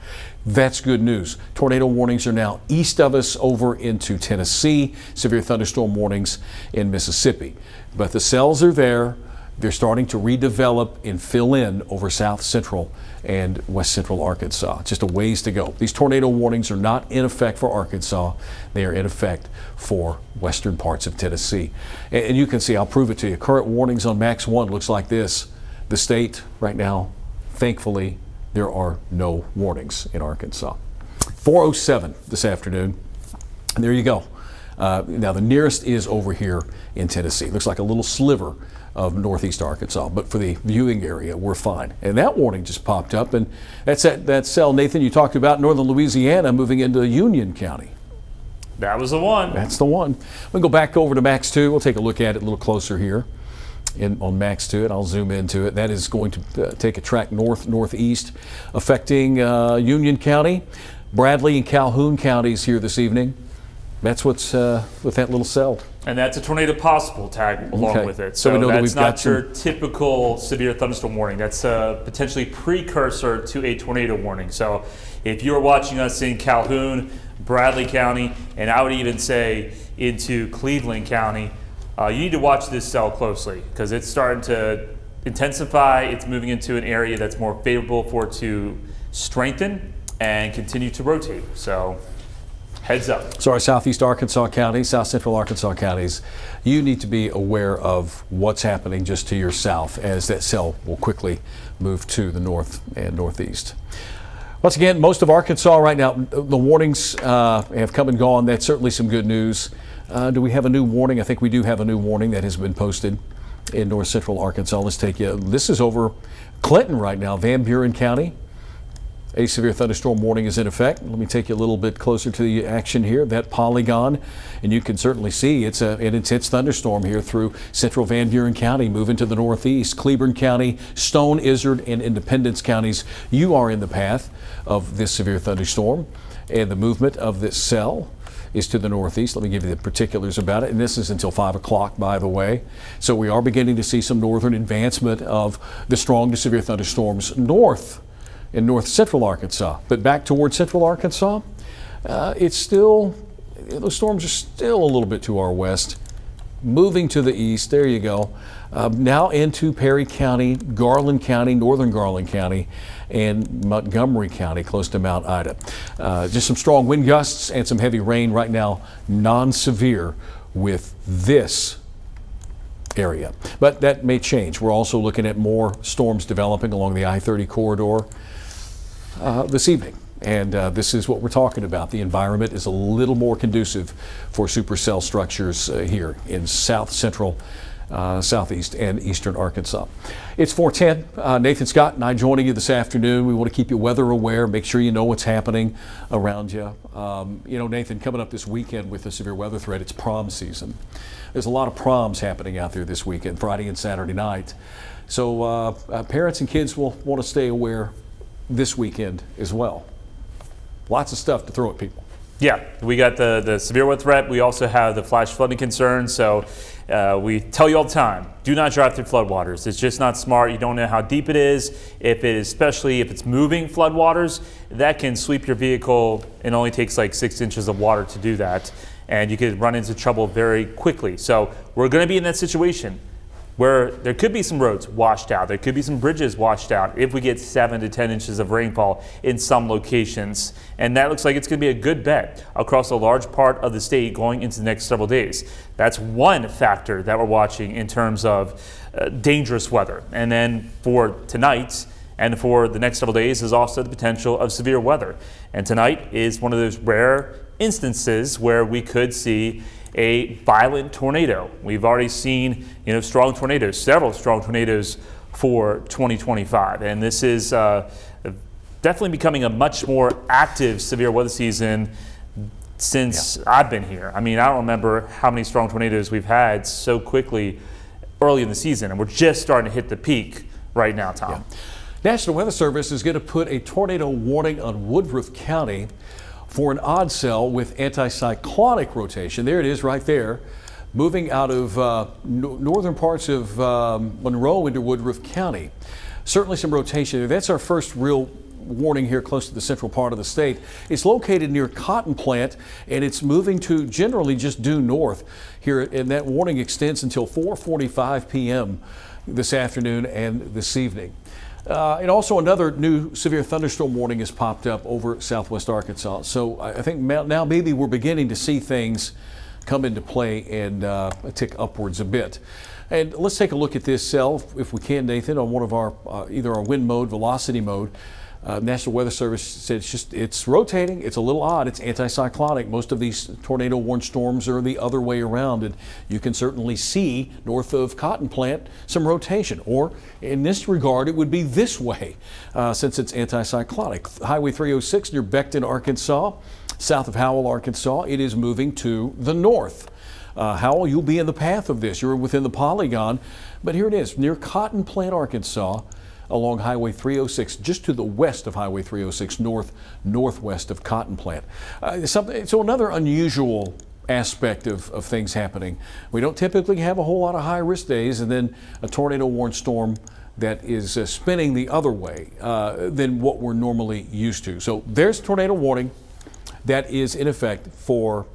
That's good news. Tornado warnings are now east of us over into Tennessee. Severe thunderstorm warnings in Mississippi. But the cells are there. They're starting to redevelop and fill in over south central and west central Arkansas. Just a ways to go. These tornado warnings are not in effect for Arkansas. They are in effect for western parts of Tennessee. And you can see, I'll prove it to you. Current warnings on Max 1 looks like this. The state right now, thankfully, there are no warnings in Arkansas. 4:07 this afternoon. And there you go. Now the nearest is over here in Tennessee. Looks like a little sliver of northeast Arkansas, but for the viewing area, we're fine. And that warning just popped up, and that's that cell, Nathan, you talked about, northern Louisiana moving into Union County. That was the one. That's the one. We'll go back over to Max 2. We'll take a look at it a little closer here on Max 2, and I'll zoom into it. That is going to take a track northeast, affecting Union County, Bradley and Calhoun counties here this evening. That's what's with that little cell. And that's a tornado possible tag along with it. So we know that that's we've got not your typical severe thunderstorm warning. That's a potentially precursor to a tornado warning. So if you're watching us in Calhoun, Bradley County, and I would even say into Cleveland County, you need to watch this cell closely because it's starting to intensify. It's moving into an area that's more favorable for it to strengthen and continue to rotate. So heads up. So our southeast Arkansas counties, south central Arkansas counties, you need to be aware of what's happening just to your south as that cell will quickly move to the north and northeast. Once again, most of Arkansas right now, the warnings have come and gone. That's certainly some good news. Do we have a new warning? I think we do have a new warning that has been posted in north central Arkansas. Let's take you. This is over Clinton right now, Van Buren County. A severe thunderstorm warning is in effect. Let me take you a little bit closer to the action here. That polygon, and you can certainly see it's an intense thunderstorm here through central Van Buren County, moving to the northeast. Cleburne County, Stone, Izard, and Independence counties, you are in the path of this severe thunderstorm, and the movement of this cell is to the northeast. Let me give you the particulars about it, and this is until 5 o'clock, by the way. So we are beginning to see some northern advancement of the strong to severe thunderstorms north in north central Arkansas. But back towards central Arkansas, it's still, those storms are still a little bit to our west. Moving to the east, there you go. Now into Perry County, Garland County, northern Garland County, and Montgomery County, close to Mount Ida. Just some strong wind gusts and some heavy rain right now, non-severe with this area. But that may change. We're also looking at more storms developing along the I-30 corridor this evening. And this is what we're talking about. The environment is a little more conducive for supercell structures here in south central, southeast, and eastern Arkansas. It's 4:10. Nathan Scott and I joining you this afternoon. We want to keep you weather aware, make sure you know what's happening around you. You know, Nathan, coming up this weekend with the severe weather threat, it's prom season. There's a lot of proms happening out there this weekend, Friday and Saturday night. So parents and kids will want to stay aware this weekend as well. Lots of stuff to throw at people. Yeah, we got the severe weather threat. We also have the flash flooding concerns. So we tell you all the time, do not drive through floodwaters. It's just not smart. You don't know how deep it is. Especially if it's moving floodwaters, that can sweep your vehicle. It only takes like 6 inches of water to do that. And you could run into trouble very quickly. So we're going to be in that situation where there could be some roads washed out. There could be some bridges washed out if we get 7 to 10 inches of rainfall in some locations. And that looks like it's going to be a good bet across a large part of the state going into the next several days. That's one factor that we're watching in terms of dangerous weather. And then for tonight and for the next several days is also the potential of severe weather. And tonight is one of those rare instances where we could see a violent tornado. We've already seen, strong tornadoes, several strong tornadoes for 2025, and this is definitely becoming a much more active severe weather season since I've been here. I mean, I don't remember how many strong tornadoes we've had so quickly early in the season, and we're just starting to hit the peak right now, Tom. Yeah. National Weather Service is going to put a tornado warning on Woodruff County for an odd cell with anticyclonic rotation. There it is right there, moving out of northern parts of Monroe into Woodruff County. Certainly some rotation there. That's our first real warning here close to the central part of the state. It's located near Cotton Plant, and it's moving to generally just due north here, and that warning extends until 4:45 p.m. this afternoon and this evening. And also another new severe thunderstorm warning has popped up over southwest Arkansas. So I think now maybe we're beginning to see things come into play and tick upwards a bit. And let's take a look at this cell, if we can, Nathan, on one of our, either our wind mode, velocity mode. National Weather Service said it's rotating. It's a little odd. It's anticyclonic. Most of these tornado warned storms are the other way around, and you can certainly see north of Cotton Plant some rotation. Or in this regard, it would be this way since it's anticyclonic. Highway 306 near Becton, Arkansas, south of Howell, Arkansas, it is moving to the north. Howell, you'll be in the path of this. You're within the polygon, but here it is near Cotton Plant, Arkansas, along Highway 306, just to the west of Highway 306, northwest of Cotton Plant. So another unusual aspect of things happening. We don't typically have a whole lot of high-risk days, and then a tornado-warned storm that is spinning the other way than what we're normally used to. So there's tornado warning that is in effect for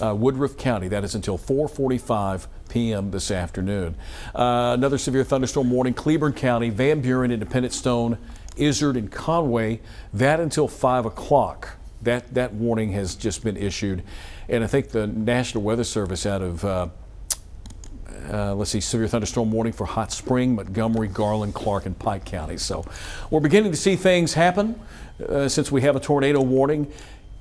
Woodruff County. That is until 4:45 p.m. this afternoon. Another severe thunderstorm warning, Cleburne County, Van Buren, Independence Stone, Izard, and Conway. That until 5 o'clock. That warning has just been issued. And I think the National Weather Service out of, severe thunderstorm warning for Hot Spring, Montgomery, Garland, Clark, and Pike counties. So we're beginning to see things happen since we have a tornado warning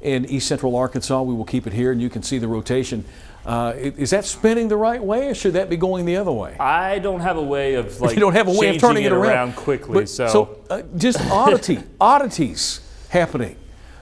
in east central Arkansas. We will keep it here, and you can see the rotation. Is that spinning the right way, or should that be going the other way? I don't have a way of you don't have a way of turning it around quickly. But, just oddities happening.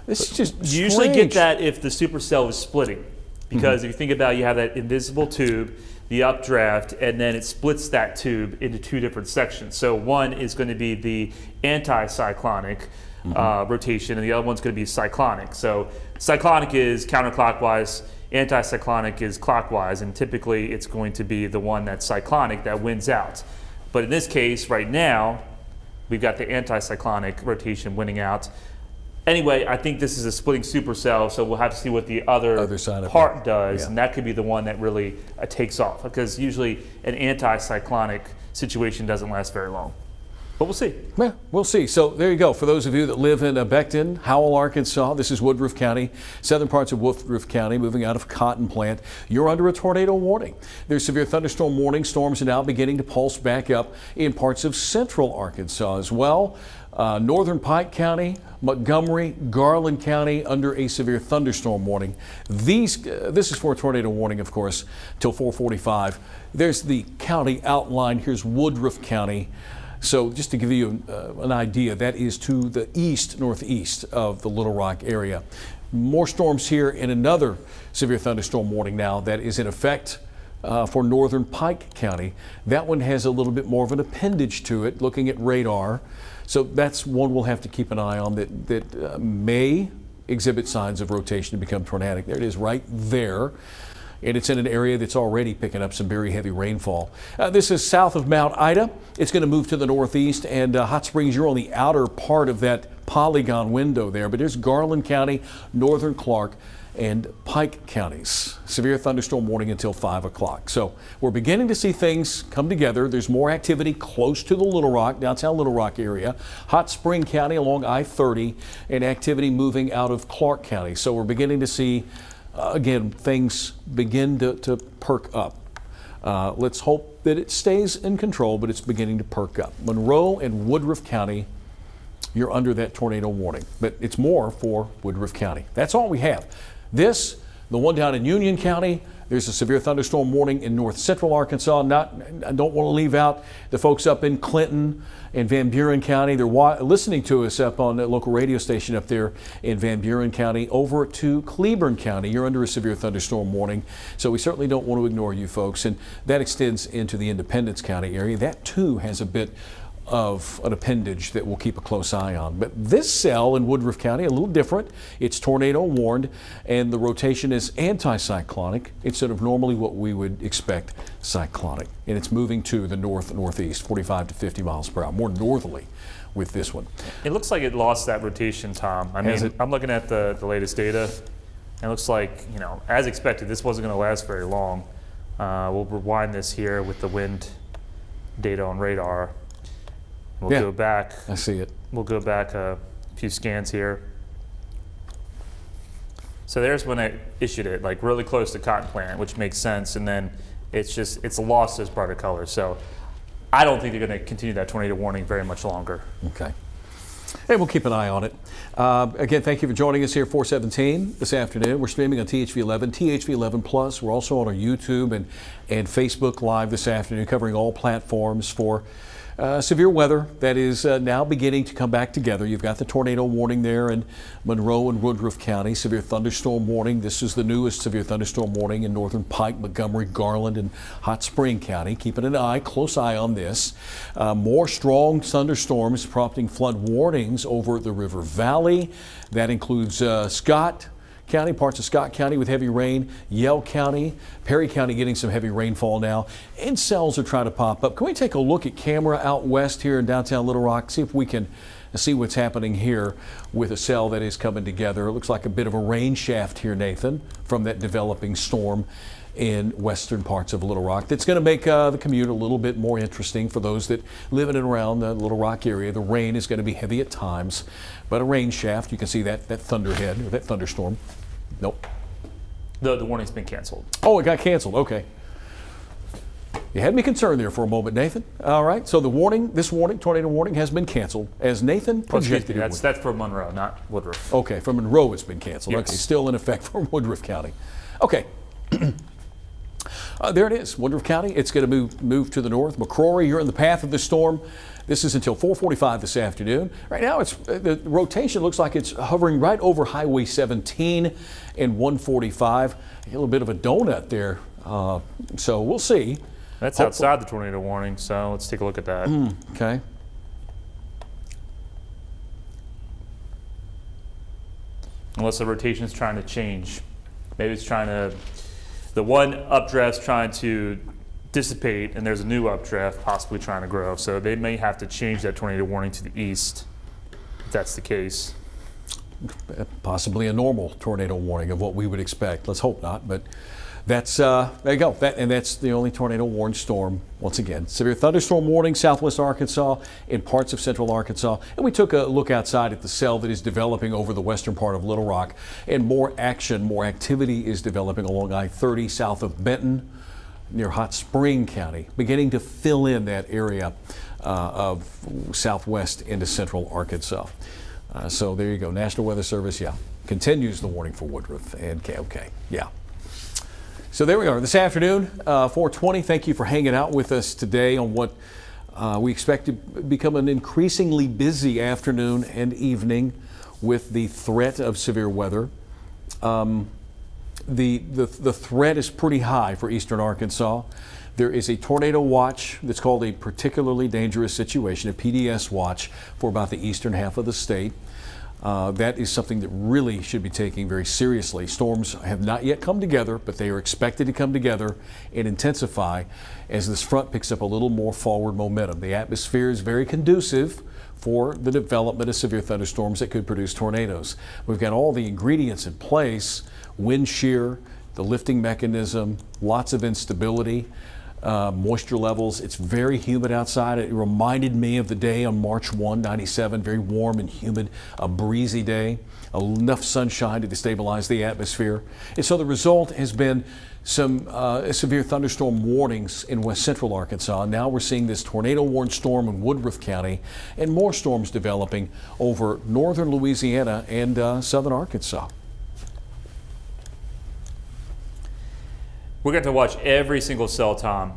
This is just you usually get that if the supercell is splitting, because if you think about it, you have that invisible tube, the updraft, and then it splits that tube into two different sections. So one is going to be the anticyclonic rotation, and the other one's going to be cyclonic. So cyclonic is counterclockwise, anticyclonic is clockwise, and typically it's going to be the one that's cyclonic that wins out. But in this case, right now, we've got the anticyclonic rotation winning out. Anyway, I think this is a splitting supercell, so we'll have to see what the other side part does, and that could be the one that really takes off, because usually an anticyclonic situation doesn't last very long. But we'll see. Yeah, we'll see. So there you go. For those of you that live in Becton, Howell, Arkansas, this is Woodruff County, southern parts of Woodruff County, moving out of Cotton Plant. You're under a tornado warning. There's severe thunderstorm warning. Storms are now beginning to pulse back up in parts of central Arkansas as well. Northern Pike County, Montgomery, Garland County under a severe thunderstorm warning. This is for a tornado warning, of course, till 4:45. There's the county outline. Here's Woodruff County. So just to give you an idea, that is to the northeast of the Little Rock area. More storms here, in another severe thunderstorm warning now that is in effect for northern Pike County. That one has a little bit more of an appendage to it, looking at radar. So that's one we'll have to keep an eye on that may exhibit signs of rotation to become tornadic. There it is right there. And it's in an area that's already picking up some very heavy rainfall. This is south of Mount Ida. It's going to move to the northeast, and Hot Springs, you're on the outer part of that polygon window there, but there's Garland County, northern Clark, and Pike counties. Severe thunderstorm warning until 5 o'clock. So we're beginning to see things come together. There's more activity close to the Little Rock, downtown Little Rock area, Hot Spring County along I-30, and activity moving out of Clark County. So we're beginning to see again, things begin to perk up. Let's hope that it stays in control, but it's beginning to perk up. Monroe and Woodruff County, you're under that tornado warning, but it's more for Woodruff County. That's all we have. The one down in Union County, there's a severe thunderstorm warning in north central Arkansas. I don't want to leave out the folks up in Clinton and Van Buren County. They're listening to us up on the local radio station up there in Van Buren County. Over to Cleburne County, you're under a severe thunderstorm warning. So we certainly don't want to ignore you folks. And that extends into the Independence County area. That too has a bit of an appendage that we'll keep a close eye on. But this cell in Woodruff County, a little different. It's tornado warned, and the rotation is anticyclonic instead of normally what we would expect, cyclonic. And it's moving to the northeast, 45 to 50 miles per hour, more northerly with this one. It looks like it lost that rotation, Tom. I mean, I'm looking at the latest data, and it looks like, as expected, this wasn't going to last very long. We'll rewind this here with the wind data on radar. We'll go back. I see it. We'll go back a few scans here. So there's when I issued it, like really close to Cotton Plant, which makes sense. And then it's lost those brighter colors. So I don't think they're going to continue that tornado warning very much longer. Okay. And we'll keep an eye on it. Again, thank you for joining us here, 417 this afternoon. We're streaming on THV11, THV11 Plus. We're also on our YouTube and Facebook Live this afternoon, covering all platforms for severe weather that is now beginning to come back together. You've got the tornado warning there in Monroe and Woodruff County, severe thunderstorm warning. This is the newest severe thunderstorm warning in northern Pike, Montgomery, Garland, and Hot Spring County. Keeping an close eye on this. More strong thunderstorms prompting flood warnings over the River Valley. That includes Scott County, parts of Scott County with heavy rain, Yell County, Perry County getting some heavy rainfall now, and cells are trying to pop up. Can we take a look at camera out west here in downtown Little Rock, see if we can see what's happening here with a cell that is coming together. It looks like a bit of a rain shaft here, Nathan, from that developing storm in western parts of Little Rock. That's going to make the commute a little bit more interesting for those that live in and around the Little Rock area. The rain is going to be heavy at times, but a rain shaft, you can see that thunderhead, or that thunderstorm. Nope. The warning's been canceled. Oh, it got canceled. Okay. You had me concerned there for a moment, Nathan. All right. So this tornado warning has been canceled as Nathan projected. That's for Monroe, not Woodruff. Okay. For Monroe, it's been canceled. Yes. Okay. Still in effect for Woodruff County. Okay. There it is, Woodruff County. It's going to move to the north. McCrory, you're in the path of the storm. This is until 4:45 this afternoon. Right now, the rotation looks like it's hovering right over Highway 17 and 145. A little bit of a donut there. So we'll see. That's outside the tornado warning, so let's take a look at that. Okay. Unless the rotation's trying to change. Maybe it's trying to, the one updraft's trying to dissipate and there's a new updraft possibly trying to grow. So they may have to change that tornado warning to the east if that's the case. Possibly a normal tornado warning of what we would expect. Let's hope not, but that's there you go. That's the only tornado warned storm. Once again, severe thunderstorm warning, southwest Arkansas and parts of central Arkansas. And we took a look outside at the cell that is developing over the western part of Little Rock, and more activity is developing along I-30 south of Benton, near Hot Spring County, beginning to fill in that area of southwest into central Arkansas. So there you go. National Weather Service, continues the warning for Woodruff and KOK. So there we are this afternoon, 4:20. Thank you for hanging out with us today on what we expect to become an increasingly busy afternoon and evening with the threat of severe weather. The threat is pretty high for eastern Arkansas. There is a tornado watch that's called a particularly dangerous situation, a PDS watch, for about the eastern half of the state. That is something that really should be taken very seriously. Storms have not yet come together, but they are expected to come together and intensify as this front picks up a little more forward momentum. The atmosphere is very conducive for the development of severe thunderstorms that could produce tornadoes. We've got all the ingredients in place: wind shear, the lifting mechanism, lots of instability. Moisture levels. It's very humid outside. It reminded me of the day on March 1, 97, very warm and humid, a breezy day, enough sunshine to destabilize the atmosphere. And so the result has been some severe thunderstorm warnings in west central Arkansas. Now we're seeing this tornado warned storm in Woodruff County and more storms developing over northern Louisiana and southern Arkansas. We're going to watch every single cell, Tom.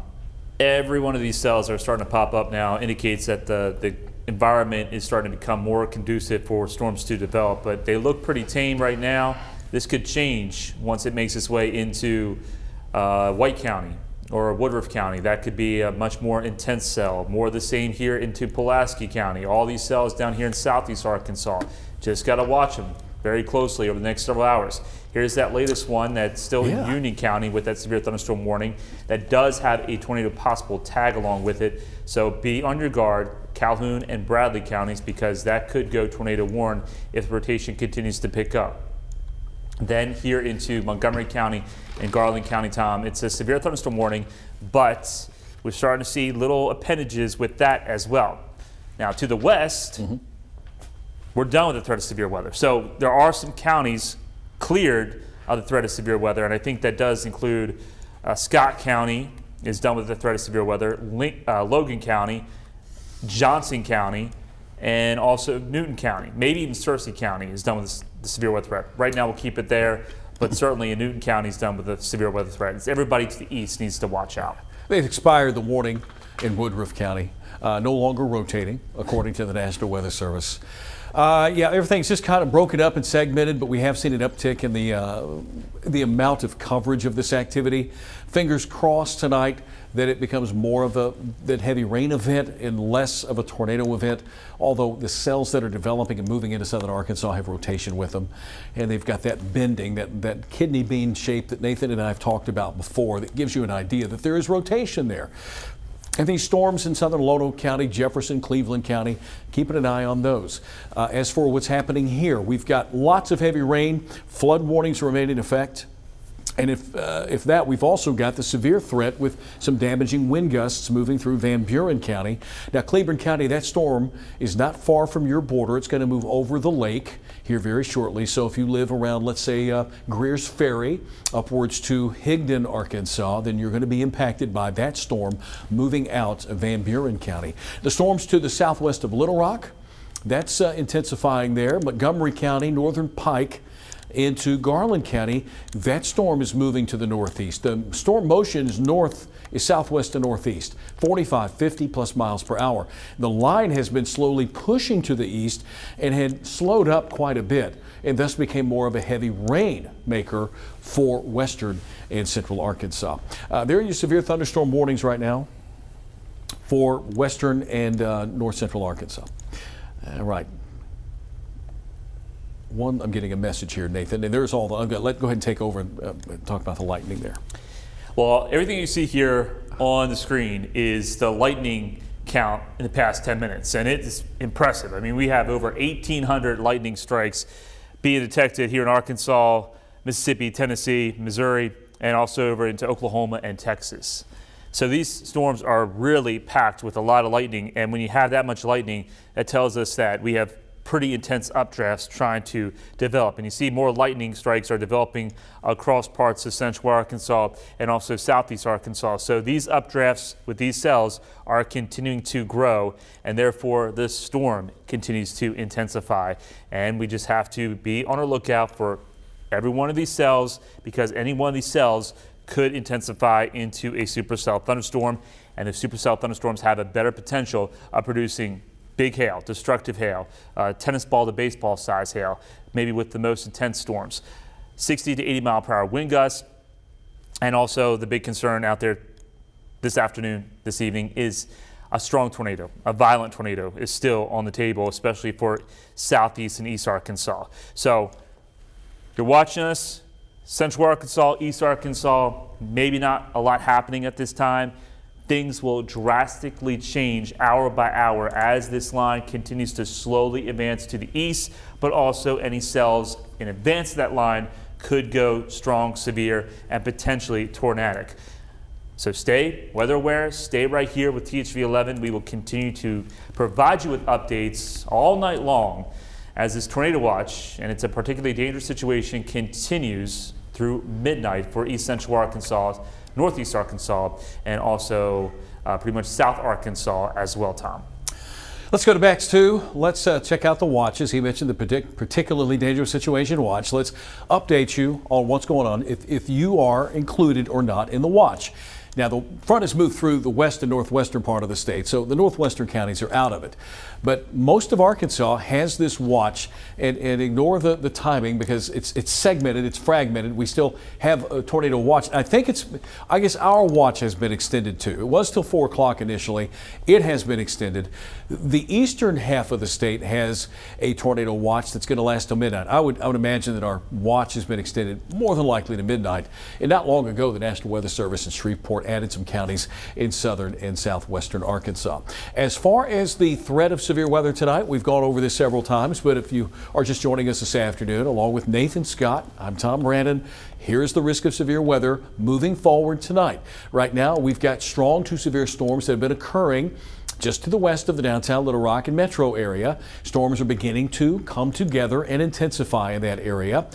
Every one of these cells that are starting to pop up now indicates that the environment is starting to become more conducive for storms to develop, but they look pretty tame right now. This could change once it makes its way into White County or Woodruff County. That could be a much more intense cell. More of the same here into Pulaski County. All these cells down here in southeast Arkansas. Just got to watch them very closely over the next several hours. Here's that latest one that's still in Union County with that severe thunderstorm warning that does have a tornado possible tag along with it. So be on your guard, Calhoun and Bradley counties, because that could go tornado warned if the rotation continues to pick up. Then here into Montgomery County and Garland County, Tom, it's a severe thunderstorm warning, but we're starting to see little appendages with that as well. Now to the west, we're done with the threat of severe weather. So there are some counties cleared of the threat of severe weather, and I think that does include Scott County is done with the threat of severe weather, Logan County, Johnson County, and also Newton County, maybe even Searcy County is done with the severe weather threat. Right now we'll keep it there, but certainly in Newton County is done with the severe weather threat. It's everybody to the east needs to watch out. They've expired the warning in Woodruff County, no longer rotating, according to the National Weather Service. Yeah, everything's just kind of broken up and segmented, but we have seen an uptick in the amount of coverage of this activity. Fingers crossed tonight that it becomes more of that heavy rain event and less of a tornado event, although the cells that are developing and moving into southern Arkansas have rotation with them, and they've got that bending, that kidney bean shape that Nathan and I have talked about before, that gives you an idea that there is rotation there. And these storms in southern Lonoke County, Jefferson, Cleveland County, keeping an eye on those. As for what's happening here, we've got lots of heavy rain, flood warnings remain in effect. And if that, we've also got the severe threat with some damaging wind gusts moving through Van Buren County. Now, Cleveland County, that storm is not far from your border. It's going to move over the lake here very shortly. So if you live around, let's say, Greer's Ferry upwards to Higdon, Arkansas, then you're going to be impacted by that storm moving out of Van Buren County. The storms to the southwest of Little Rock, that's intensifying there. Montgomery County, northern Pike, into Garland County, that storm is moving to the northeast. The storm motion is southwest to northeast, 45, 50 plus miles per hour. The line has been slowly pushing to the east and had slowed up quite a bit, and thus became more of a heavy rain maker for western and central Arkansas. There are your severe thunderstorm warnings right now for western and north central Arkansas. All right. I'm getting a message here, Nathan, and there's all the. Go ahead and take over and talk about the lightning there. Well, everything you see here on the screen is the lightning count in the past 10 minutes, and it is impressive. I mean, we have over 1,800 lightning strikes being detected here in Arkansas, Mississippi, Tennessee, Missouri, and also over into Oklahoma and Texas. So these storms are really packed with a lot of lightning, and when you have that much lightning, that tells us that we have pretty intense updrafts trying to develop. And you see more lightning strikes are developing across parts of central Arkansas and also southeast Arkansas. So these updrafts with these cells are continuing to grow, and therefore this storm continues to intensify. And we just have to be on our lookout for every one of these cells, because any one of these cells could intensify into a supercell thunderstorm. And the supercell thunderstorms have a better potential of producing big hail, destructive hail, tennis ball to baseball size hail, maybe with the most intense storms. 60 to 80 mile per hour wind gusts. And also the big concern out there this afternoon, this evening, is a strong tornado. A violent tornado is still on the table, especially for southeast and east Arkansas. So you're watching us, central Arkansas, east Arkansas, maybe not a lot happening at this time. Things will drastically change hour by hour as this line continues to slowly advance to the east, but also any cells in advance of that line could go strong, severe, and potentially tornadic. So stay weather aware, stay right here with THV 11. We will continue to provide you with updates all night long as this tornado watch, and it's a particularly dangerous situation, continues through midnight for east central Arkansas, northeast Arkansas, and also pretty much south Arkansas as well, Tom. Let's go to Bax 2. Let's check out the watches. He mentioned the particularly dangerous situation watch. Let's update you on what's going on if you are included or not in the watch. Now, the front has moved through the west and northwestern part of the state, so the northwestern counties are out of it. But most of Arkansas has this watch, and ignore the timing because it's segmented, it's fragmented. We still have a tornado watch. I guess our watch has been extended too. It was till 4 o'clock initially. It has been extended. The eastern half of the state has a tornado watch that's going to last till midnight. I would imagine that our watch has been extended more than likely to midnight. And not long ago, the National Weather Service in Shreveport added some counties in southern and southwestern Arkansas. As far as the threat of severe weather tonight, we've gone over this several times, but if you are just joining us this afternoon, along with Nathan Scott, I'm Tom Brannon. Here's the risk of severe weather moving forward tonight. Right now, we've got strong to severe storms that have been occurring just to the west of the downtown Little Rock and metro area. Storms are beginning to come together and intensify in that area.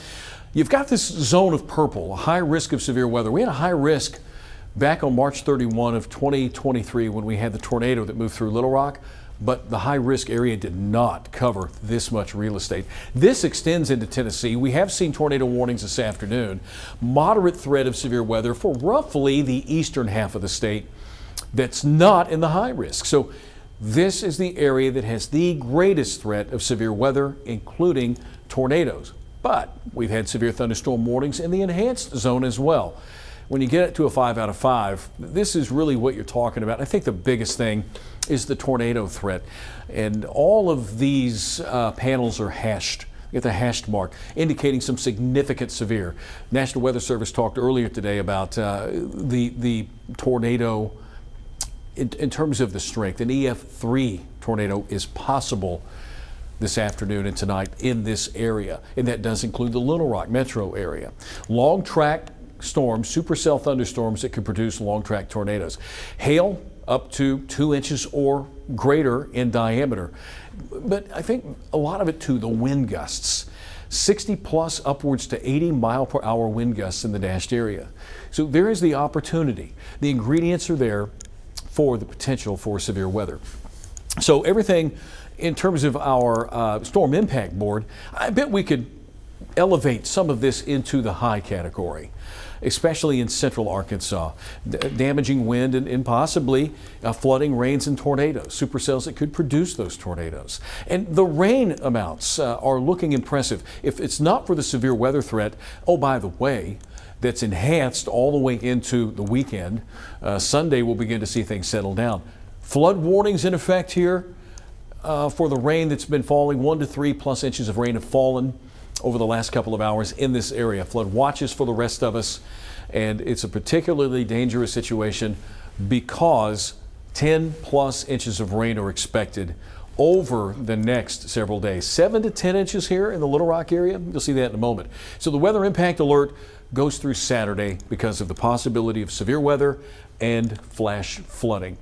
You've got this zone of purple, a high risk of severe weather. We had a high risk back on March 31 of 2023 when we had the tornado that moved through Little Rock. but the high-risk area did not cover this much real estate. This extends into Tennessee. We have seen tornado warnings this afternoon. Moderate threat of severe weather for roughly the eastern half of the state that's not in the high risk. So this is the area that has the greatest threat of severe weather, including tornadoes. But we've had severe thunderstorm warnings in the enhanced zone as well. When you get it to a 5 out of 5, this is really what you're talking about. I think the biggest thing is the tornado threat. And all of these panels are hashed. Get the hashed mark, indicating some significant severe. National Weather Service talked earlier today about the tornado in terms of the strength. An EF3 tornado is possible this afternoon and tonight in this area, and that does include the Little Rock metro area. Long track storms, supercell thunderstorms that could produce long track tornadoes. Hail up to 2 inches or greater in diameter. But I think a lot of it too, the wind gusts. 60 plus upwards to 80 mile per hour wind gusts in the dashed area. So there is the opportunity. The ingredients are there for the potential for severe weather. So everything in terms of our storm impact board, I bet we could elevate some of this into the high category, especially in central Arkansas. Damaging wind and possibly flooding, rains, and tornadoes, supercells that could produce those tornadoes. And the rain amounts are looking impressive. If it's not for the severe weather threat, oh, by the way, that's enhanced all the way into the weekend. Sunday we'll begin to see things settle down. Flood warnings in effect here for the rain that's been falling. 1 to 3 plus inches of rain have fallen over the last couple of hours in this area. Flood watches for the rest of us, and it's a particularly dangerous situation because 10 plus inches of rain are expected over the next several days. 7 to 10 inches here in the Little Rock area. You'll see that in a moment. So the weather impact alert goes through Saturday because of the possibility of severe weather and flash flooding.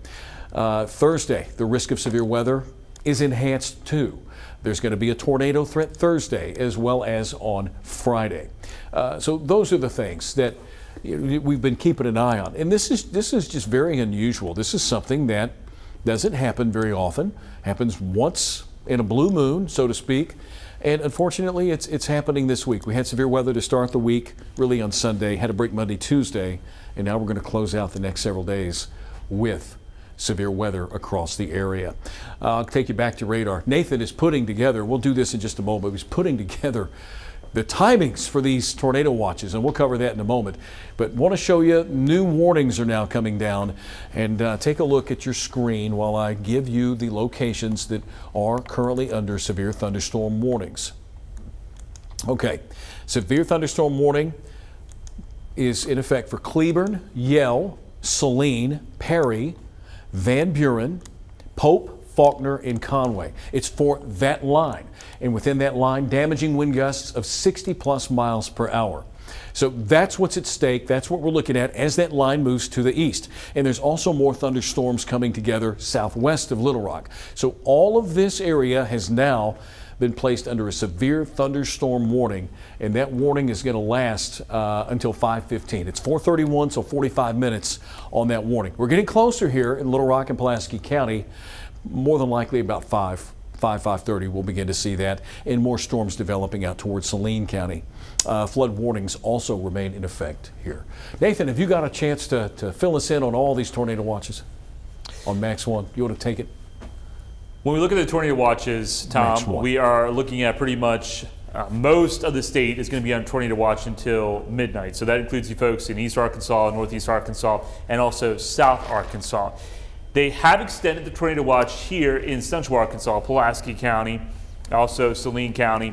Thursday, the risk of severe weather is enhanced too. There's going to be a tornado threat Thursday as well as on Friday. So those are the things that we've been keeping an eye on. And this is just very unusual. This is something that doesn't happen very often. Happens once in a blue moon, so to speak. And unfortunately, it's happening this week. We had severe weather to start the week, really on Sunday, had a break Monday, Tuesday, and now we're going to close out the next several days with severe weather across the area. I'll take you back to radar. Nathan is putting together, we'll do this in just a moment, he's putting together the timings for these tornado watches, and we'll cover that in a moment. But want to show you new warnings are now coming down, and take a look at your screen while I give you the locations that are currently under severe thunderstorm warnings. Okay, severe thunderstorm warning is in effect for Cleburne, Yell, Saline, Perry, Van Buren, Pope, Faulkner, and Conway. It's for that line. And within that line, damaging wind gusts of 60 plus miles per hour. So that's what's at stake. That's what we're looking at as that line moves to the east. And there's also more thunderstorms coming together southwest of Little Rock. So all of this area has now been placed under a severe thunderstorm warning, and that warning is going to last until 5:15. It's 4:31, so 45 minutes on that warning. We're getting closer here in Little Rock and Pulaski County. More than likely about 5:30 we'll begin to see that, and more storms developing out towards Saline County. Flood warnings also remain in effect here. Nathan, have you got a chance to fill us in on all these tornado watches on Max 1? You want to take it? When we look at the tornado watches, Tom, we are looking at pretty much most of the state is going to be on tornado watch until midnight. So that includes you folks in East Arkansas, Northeast Arkansas, and also South Arkansas. They have extended the tornado watch here in Central Arkansas, Pulaski County, also Saline County,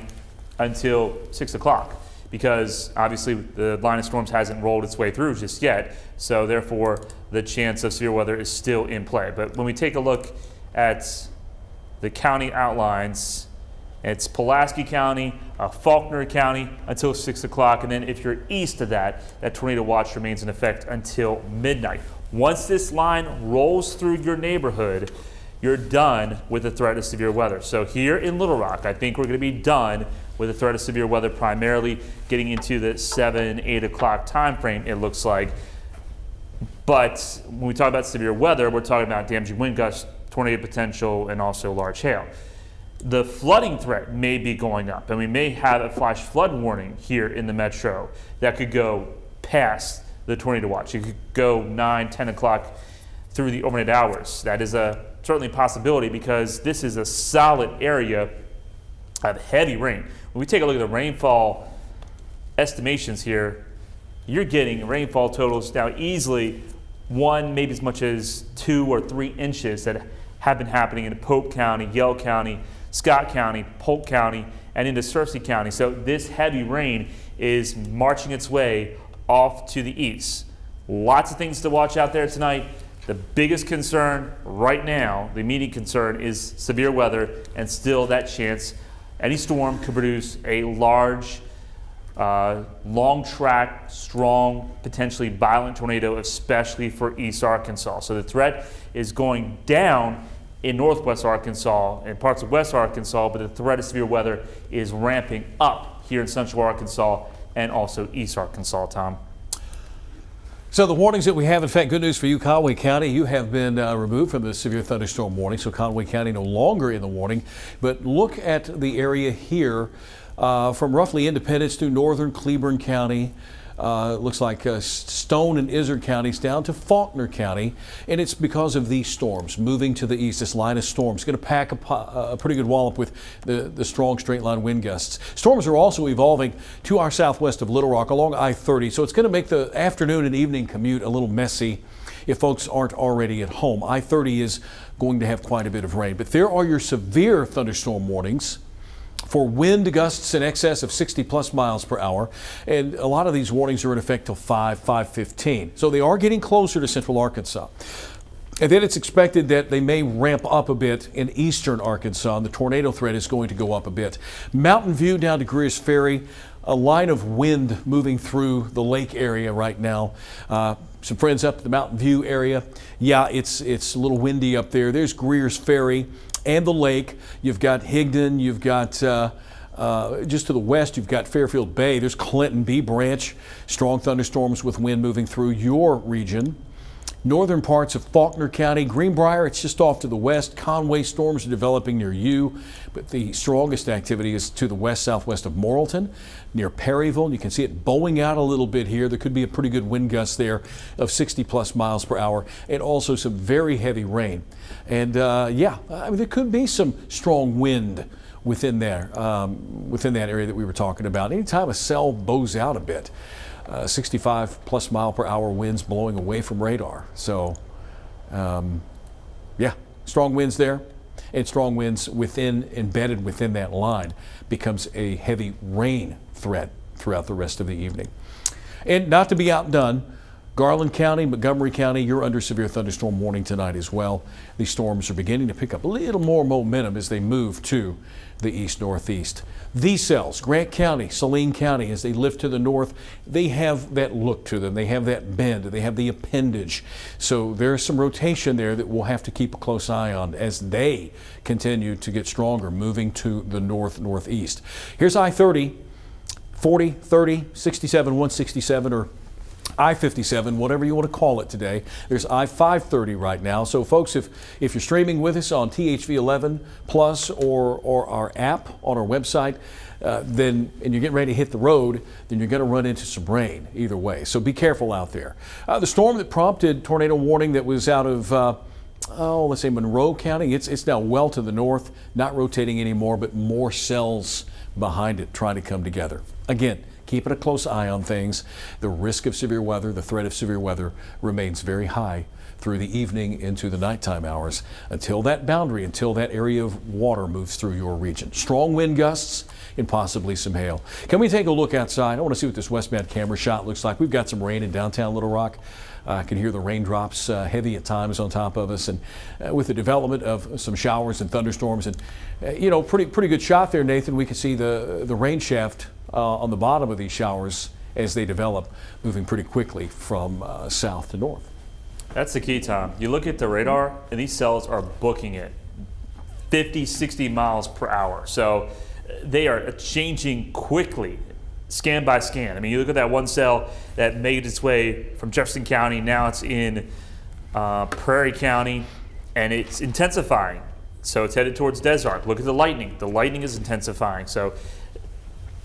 until 6 o'clock. Because obviously the line of storms hasn't rolled its way through just yet. So therefore, the chance of severe weather is still in play. But when we take a look at the county outlines, it's Pulaski County, Faulkner County until 6 o'clock. And then if you're east of that, that tornado watch remains in effect until midnight. Once this line rolls through your neighborhood, you're done with the threat of severe weather. So here in Little Rock, I think we're going to be done with the threat of severe weather, primarily getting into the 7, 8 o'clock time frame, it looks like. But when we talk about severe weather, we're talking about damaging wind gusts tornado potential and also large hail. The flooding threat may be going up, and we may have a flash flood warning here in the metro that could go past the tornado watch. It could go 9, 10 o'clock through the overnight hours. That is certainly a possibility because this is a solid area of heavy rain. When we take a look at the rainfall estimations here, you're getting rainfall totals now easily 1, maybe as much as 2 or 3 inches that have been happening in Pope County, Yell County, Scott County, Polk County, and into Searcy County. So this heavy rain is marching its way off to the east. Lots of things to watch out there tonight. The biggest concern right now, the immediate concern, is severe weather, and still that chance any storm could produce a large, long track, strong, potentially violent tornado, especially for East Arkansas. So the threat is going down in northwest Arkansas and parts of west Arkansas, but the threat of severe weather is ramping up here in central Arkansas and also East Arkansas, Tom. So the warnings that we have, in fact, good news for you, Conway County. You have been removed from the severe thunderstorm warning, so Conway County no longer in the warning. But look at the area here from roughly Independence to northern Cleburne County. Looks like Stone and Izard counties down to Faulkner County, and it's because of these storms moving to the east. This line of storms going to pack a pretty good wallop with the strong straight line wind gusts. Storms are also evolving to our southwest of Little Rock along I-30, so it's going to make the afternoon and evening commute a little messy if folks aren't already at home. I-30 is going to have quite a bit of rain, but there are your severe thunderstorm warnings for wind gusts in excess of 60 plus miles per hour. And a lot of these warnings are in effect till 5:15. So they are getting closer to central Arkansas. And then it's expected that they may ramp up a bit in eastern Arkansas, and the tornado threat is going to go up a bit. Mountain View down to Greer's Ferry, a line of wind moving through the lake area right now. Some friends up at the Mountain View area. Yeah, it's a little windy up there. There's Greer's Ferry and the lake. You've got Higdon, you've got just to the west, you've got Fairfield Bay. There's Clinton, B Branch, strong thunderstorms with wind moving through your region. Northern parts of Faulkner County, Greenbrier, it's just off to the west. Conway, storms are developing near you, but the strongest activity is to the west-southwest of Morrilton, near Perryville. You can see it bowing out a little bit here. There could be a pretty good wind gust there of 60 plus miles per hour, and also some very heavy rain. And yeah, I mean, there could be some strong wind within there, within that area that we were talking about. Anytime a cell bows out a bit, 65 plus mile per hour winds blowing away from radar. So yeah, strong winds there, and strong winds embedded within that line becomes a heavy rain threat throughout the rest of the evening. And not to be outdone, Garland County, Montgomery County, you're under severe thunderstorm warning tonight as well. These storms are beginning to pick up a little more momentum as they move to the east-northeast. These cells, Grant County, Saline County, as they lift to the north, they have that look to them. They have that bend. They have the appendage. So there's some rotation there that we'll have to keep a close eye on as they continue to get stronger, moving to the north-northeast. Here's I-30, 40, 30, 67, 167, or I-57, whatever you want to call it today. There's I-530 right now. So folks, if you're streaming with us on THV11 Plus or our app on our website, and you're getting ready to hit the road, then you're going to run into some rain either way. So be careful out there. The storm that prompted tornado warning that was out of let's say Monroe County, it's now well to the north, not rotating anymore, but more cells behind it trying to come together. Again, keeping a close eye on things. The risk of severe weather, the threat of severe weather remains very high through the evening into the nighttime hours until that boundary, until that area of water moves through your region. Strong wind gusts and possibly some hail. Can we take a look outside? I want to see what this westbound camera shot looks like. We've got some rain in downtown Little Rock. I can hear the raindrops heavy at times on top of us, and with the development of some showers and thunderstorms, and you know, pretty good shot there, Nathan. We can see the rain shaft on the bottom of these showers as they develop, moving pretty quickly from south to north. That's the key, Tom. You look at the radar, and these cells are booking it 50, 60 miles per hour. So they are changing quickly, scan by scan. I mean, you look at that one cell that made its way from Jefferson County. Now it's in Prairie County. and it's intensifying. So it's headed towards Desark. Look at the lightning. The lightning is intensifying. So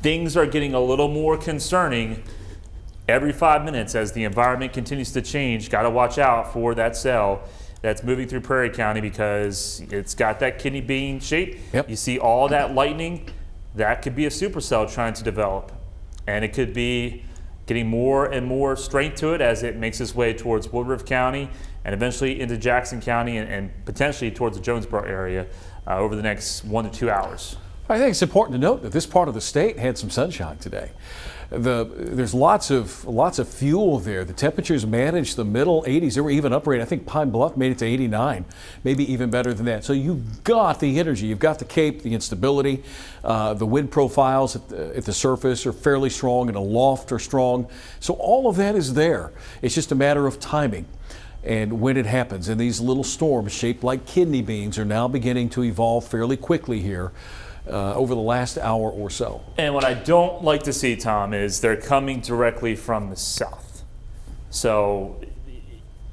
things are getting a little more concerning every 5 minutes as the environment continues to change. Got to watch out for that cell that's moving through Prairie County because it's got that kidney bean shape. Yep. You see all that lightning, that could be a supercell trying to develop. And it could be getting more and more strength to it as it makes its way towards Woodruff County and eventually into Jackson County and potentially towards the Jonesboro area over the next 1 to 2 hours. I think it's important to note that this part of the state had some sunshine today. There's lots of fuel there. The temperatures managed the middle 80s. They were even uprated. I think Pine Bluff made it to 89, maybe even better than that. So you've got the energy, you've got the cape, the instability. The wind profiles at the surface are fairly strong and aloft are strong. So all of that is there. It's just a matter of timing and when it happens. And these little storms shaped like kidney beans are now beginning to evolve fairly quickly here. Over the last hour or so. And what I don't like to see, Tom, is they're coming directly from the south. So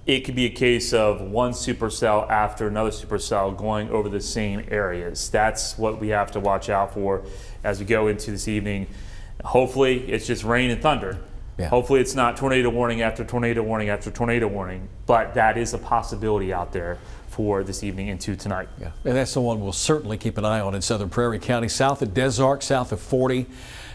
it could be a case of one supercell after another supercell going over the same areas. That's what we have to watch out for as we go into this evening. Hopefully it's just rain and thunder. Yeah. Hopefully it's not tornado warning after tornado warning after tornado warning, but that is a possibility out there for this evening into tonight. Yeah, and that's the one we'll certainly keep an eye on in southern Prairie County, south of Desark, south of 40.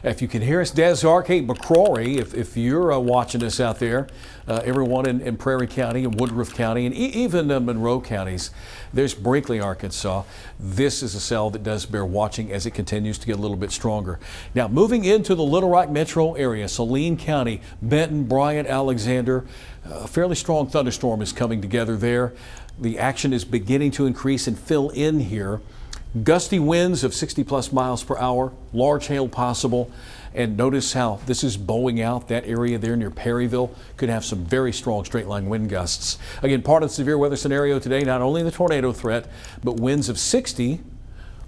If you can hear us, Desark, hey, McCrory, if you're watching us out there, everyone in Prairie County and Woodruff County and even Monroe counties, there's Brinkley, Arkansas. This is a cell that does bear watching as it continues to get a little bit stronger. Now, moving into the Little Rock metro area, Saline County, Benton, Bryant, Alexander, a fairly strong thunderstorm is coming together there. The action is beginning to increase and fill in here. Gusty winds of 60 plus miles per hour, large hail possible. And notice how this is bowing out. That area there near Perryville could have some very strong straight line wind gusts. Again, part of the severe weather scenario today, not only the tornado threat, but winds of 60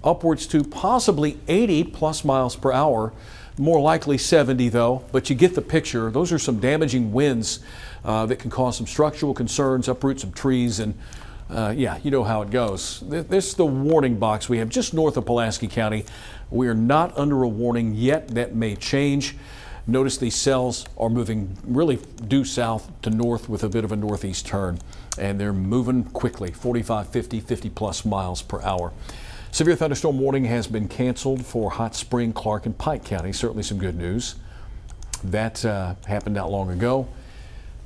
upwards to possibly 80 plus miles per hour. More likely 70 though, but you get the picture. Those are some damaging winds that can cause some structural concerns, uproot some trees, and yeah, you know how it goes. This is the warning box we have just north of Pulaski County. We are not under a warning yet. That may change. Notice these cells are moving really due south to north with a bit of a northeast turn, and they're moving quickly, 45, 50, 50 plus miles per hour. Severe thunderstorm warning has been canceled for Hot Spring, Clark, and Pike County. Certainly some good news. That happened not long ago.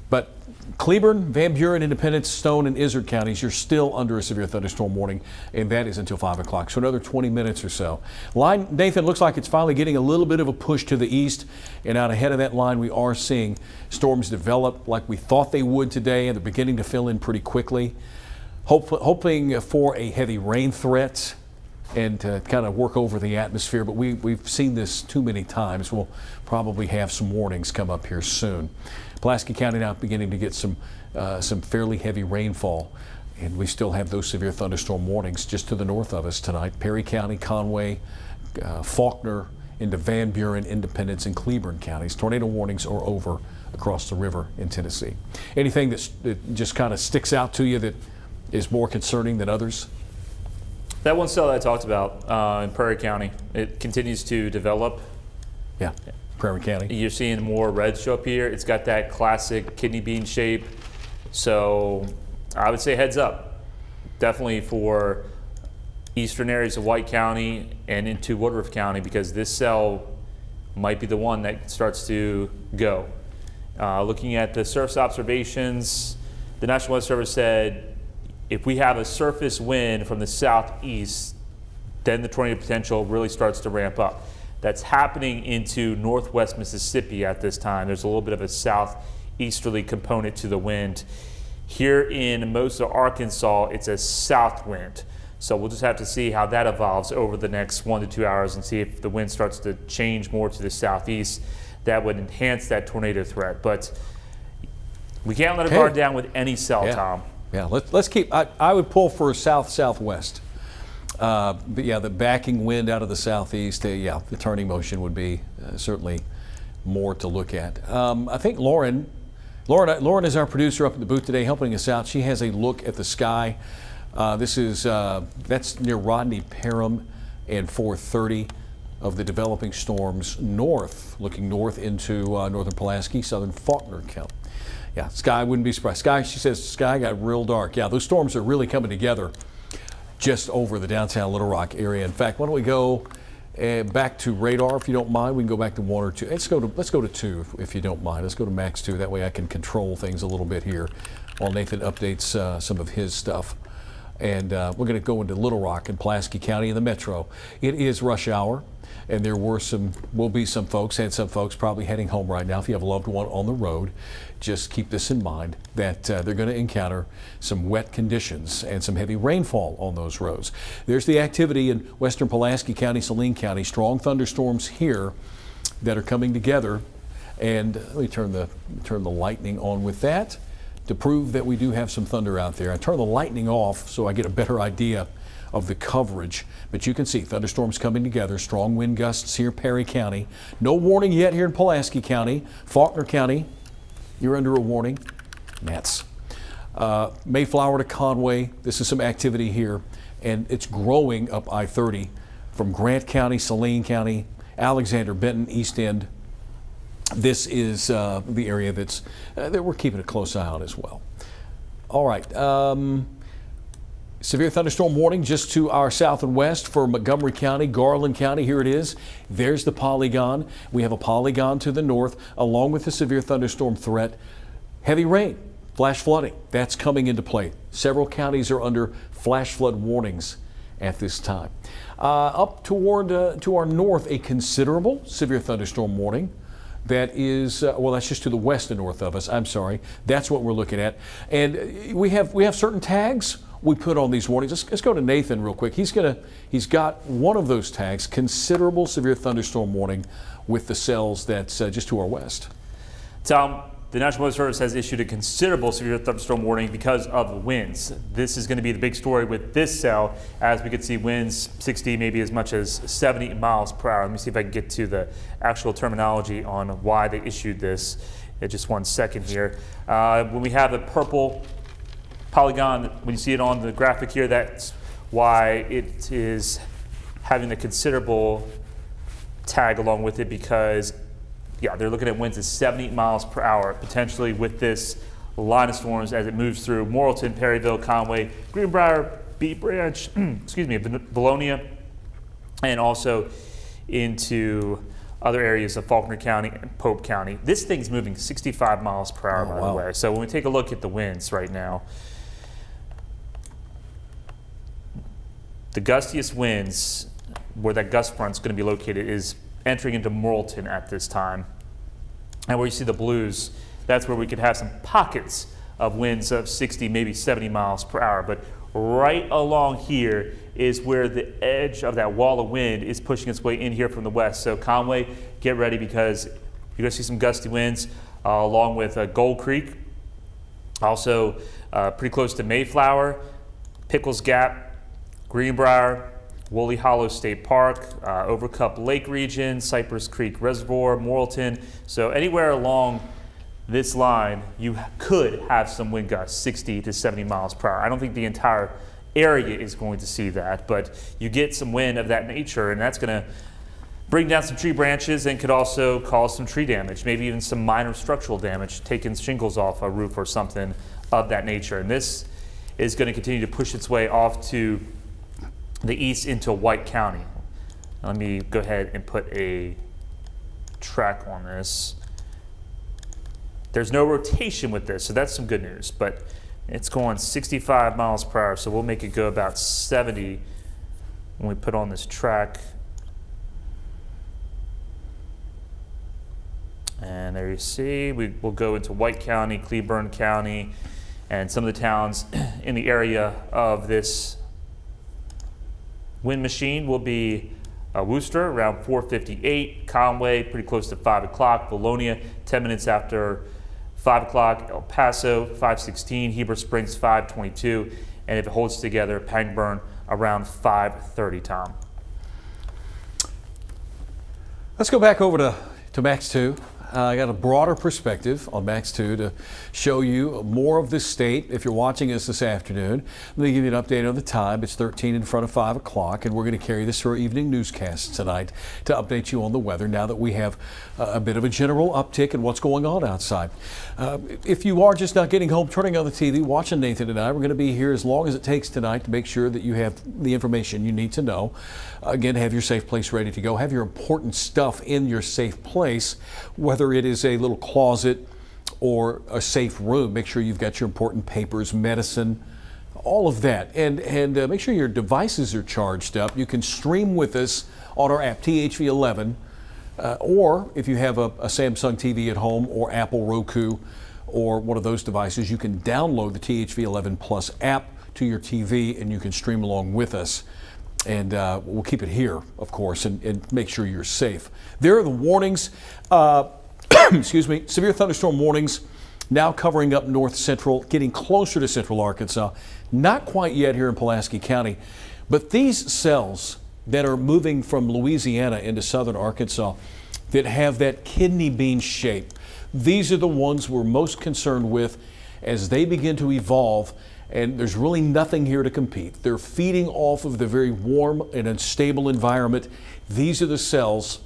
But Cleburne, Van Buren, Independence, Stone, and Izard counties, you're still under a severe thunderstorm warning, and that is until 5 o'clock, so another 20 minutes or so. Line, Nathan, looks like it's finally getting a little bit of a push to the east, and out ahead of that line, we are seeing storms develop like we thought they would today, and they're beginning to fill in pretty quickly. Hoping for a heavy rain threat and to kind of work over the atmosphere, but we've seen this too many times. We'll probably have some warnings come up here soon. Pulaski County now beginning to get some fairly heavy rainfall, and we still have those severe thunderstorm warnings just to the north of us tonight. Perry County, Conway, Faulkner, into Van Buren, Independence, and Cleburne counties. Tornado warnings are over across the river in Tennessee. Anything that just kind of sticks out to you that is more concerning than others? That one cell that I talked about in Prairie County, it continues to develop. Yeah, Prairie County. You're seeing more red show up here. It's got that classic kidney bean shape. So I would say heads up. Definitely for eastern areas of White County and into Woodruff County, because this cell might be the one that starts to go. Looking at the surface observations, the National Weather Service said if we have a surface wind from the southeast, then the tornado potential really starts to ramp up. That's happening into northwest Mississippi at this time. There's a little bit of a southeasterly component to the wind. Here in most of Arkansas, it's a south wind. So we'll just have to see how that evolves over the next 1 to 2 hours and see if the wind starts to change more to the southeast. That would enhance that tornado threat. But we can't let our guard down with any cell, Tom. Yeah, let's keep, I would pull for south-southwest. But yeah, the backing wind out of the southeast, yeah, the turning motion would be certainly more to look at. I think Lauren is our producer up at the booth today helping us out. She has a look at the sky That's near Rodney Parham and 430 of the developing storms north, looking north into northern Pulaski, southern Faulkner County. Yeah, Sky wouldn't be surprised. Sky, she says, Sky got real dark. Yeah, those storms are really coming together just over the downtown Little Rock area. In fact, why don't we go back to radar, if you don't mind? We can go back to 1 or 2. Let's go to 2, if you don't mind. Let's go to max 2. That way I can control things a little bit here while Nathan updates some of his stuff. And we're going to go into Little Rock and Pulaski County in the metro. It is rush hour, and there will be some folks probably heading home right now. If you have a loved one on the road, just keep this in mind that they're going to encounter some wet conditions and some heavy rainfall on those roads. There's the activity in western Pulaski County, Saline County. Strong thunderstorms here that are coming together. And let me turn the lightning on with that to prove that we do have some thunder out there. I turn the lightning off so I get a better idea of the coverage, but you can see thunderstorms coming together, strong wind gusts here, Perry County. No warning yet here in Pulaski County. Faulkner County, you're under a warning. Nets. Mayflower to Conway, this is some activity here, and it's growing up I-30 from Grant County, Saline County, Alexander, Benton, East End. This is the area that we're keeping a close eye on as well. All right. Severe thunderstorm warning just to our south and west for Montgomery County, Garland County. Here it is. There's the polygon. We have a polygon to the north along with the severe thunderstorm threat. Heavy rain, flash flooding. That's coming into play. Several counties are under flash flood warnings at this time. Up toward to our north, a considerable severe thunderstorm warning. That is, well, that's just to the west and north of us. I'm sorry. That's what we're looking at. And we have certain tags we put on these warnings. Let's go to Nathan real quick. He's got one of those tags, considerable severe thunderstorm warning, with the cells that's just to our west. Tom, the National Weather Service has issued a considerable severe thunderstorm warning because of the winds. This is going to be the big story with this cell, as we could see winds 60, maybe as much as 70 miles per hour. Let me see if I can get to the actual terminology on why they issued this in just 1 second here. When we have the purple polygon, when you see it on the graphic here, that's why it is having the considerable tag along with it, because yeah, they're looking at winds at 70 miles per hour, potentially with this line of storms as it moves through Morrilton, Perryville, Conway, Greenbrier, Beach Branch, excuse me, Valonia, and also into other areas of Faulkner County and Pope County. This thing's moving 65 miles per hour, by the way. So when we take a look at the winds right now, the gustiest winds, where that gust front's going to be located, is entering into Morrilton at this time. And where you see the blues, that's where we could have some pockets of winds of 60, maybe 70 miles per hour. But right along here is where the edge of that wall of wind is pushing its way in here from the west. So Conway, get ready, because you're going to see some gusty winds along with Gold Creek. Also pretty close to Mayflower, Pickles Gap, Greenbrier, Woolly Hollow State Park, Overcup Lake region, Cypress Creek Reservoir, Morrilton. So anywhere along this line, you could have some wind gusts, 60 to 70 miles per hour. I don't think the entire area is going to see that, but you get some wind of that nature, and that's going to bring down some tree branches and could also cause some tree damage, maybe even some minor structural damage, taking shingles off a roof or something of that nature. And this is going to continue to push its way off to the east into White County. Let me go ahead and put a track on this. There's no rotation with this, so that's some good news, but it's going 65 miles per hour, so we'll make it go about 70 when we put on this track. And there you see, we'll go into White County, Cleburne County, and some of the towns in the area of this wind machine will be Worcester around 4:58, Conway pretty close to 5 o'clock, Valonia 10 minutes after 5 o'clock, El Paso 5:16, Heber Springs 5:22, and if it holds together, Pangburn around 5:30, Tom. Let's go back over to Max 2. I got a broader perspective on Max 2 to show you more of this state. If you're watching us this afternoon, let me give you an update on the time. It's 13 in front of 5 o'clock, and we're going to carry this through our evening newscast tonight to update you on the weather now that we have a bit of a general uptick in what's going on outside. If you are just not getting home, turning on the TV, watching Nathan and I, we're going to be here as long as it takes tonight to make sure that you have the information you need to know. Again, have your safe place ready to go. Have your important stuff in your safe place, whether it is a little closet or a safe room. Make sure you've got your important papers, medicine, all of that. And make sure your devices are charged up. You can stream with us on our app, THV11, or if you have a Samsung TV at home or Apple Roku or one of those devices, you can download the THV11 Plus app to your TV and you can stream along with us. And we'll keep it here, of course, and make sure you're safe. There are the warnings, excuse me, severe thunderstorm warnings now covering up north central, getting closer to central Arkansas. Not quite yet here in Pulaski County, but these cells that are moving from Louisiana into southern Arkansas that have that kidney bean shape, these are the ones we're most concerned with as they begin to evolve. And there's really nothing here to compete. They're feeding off of the very warm and unstable environment. These are the cells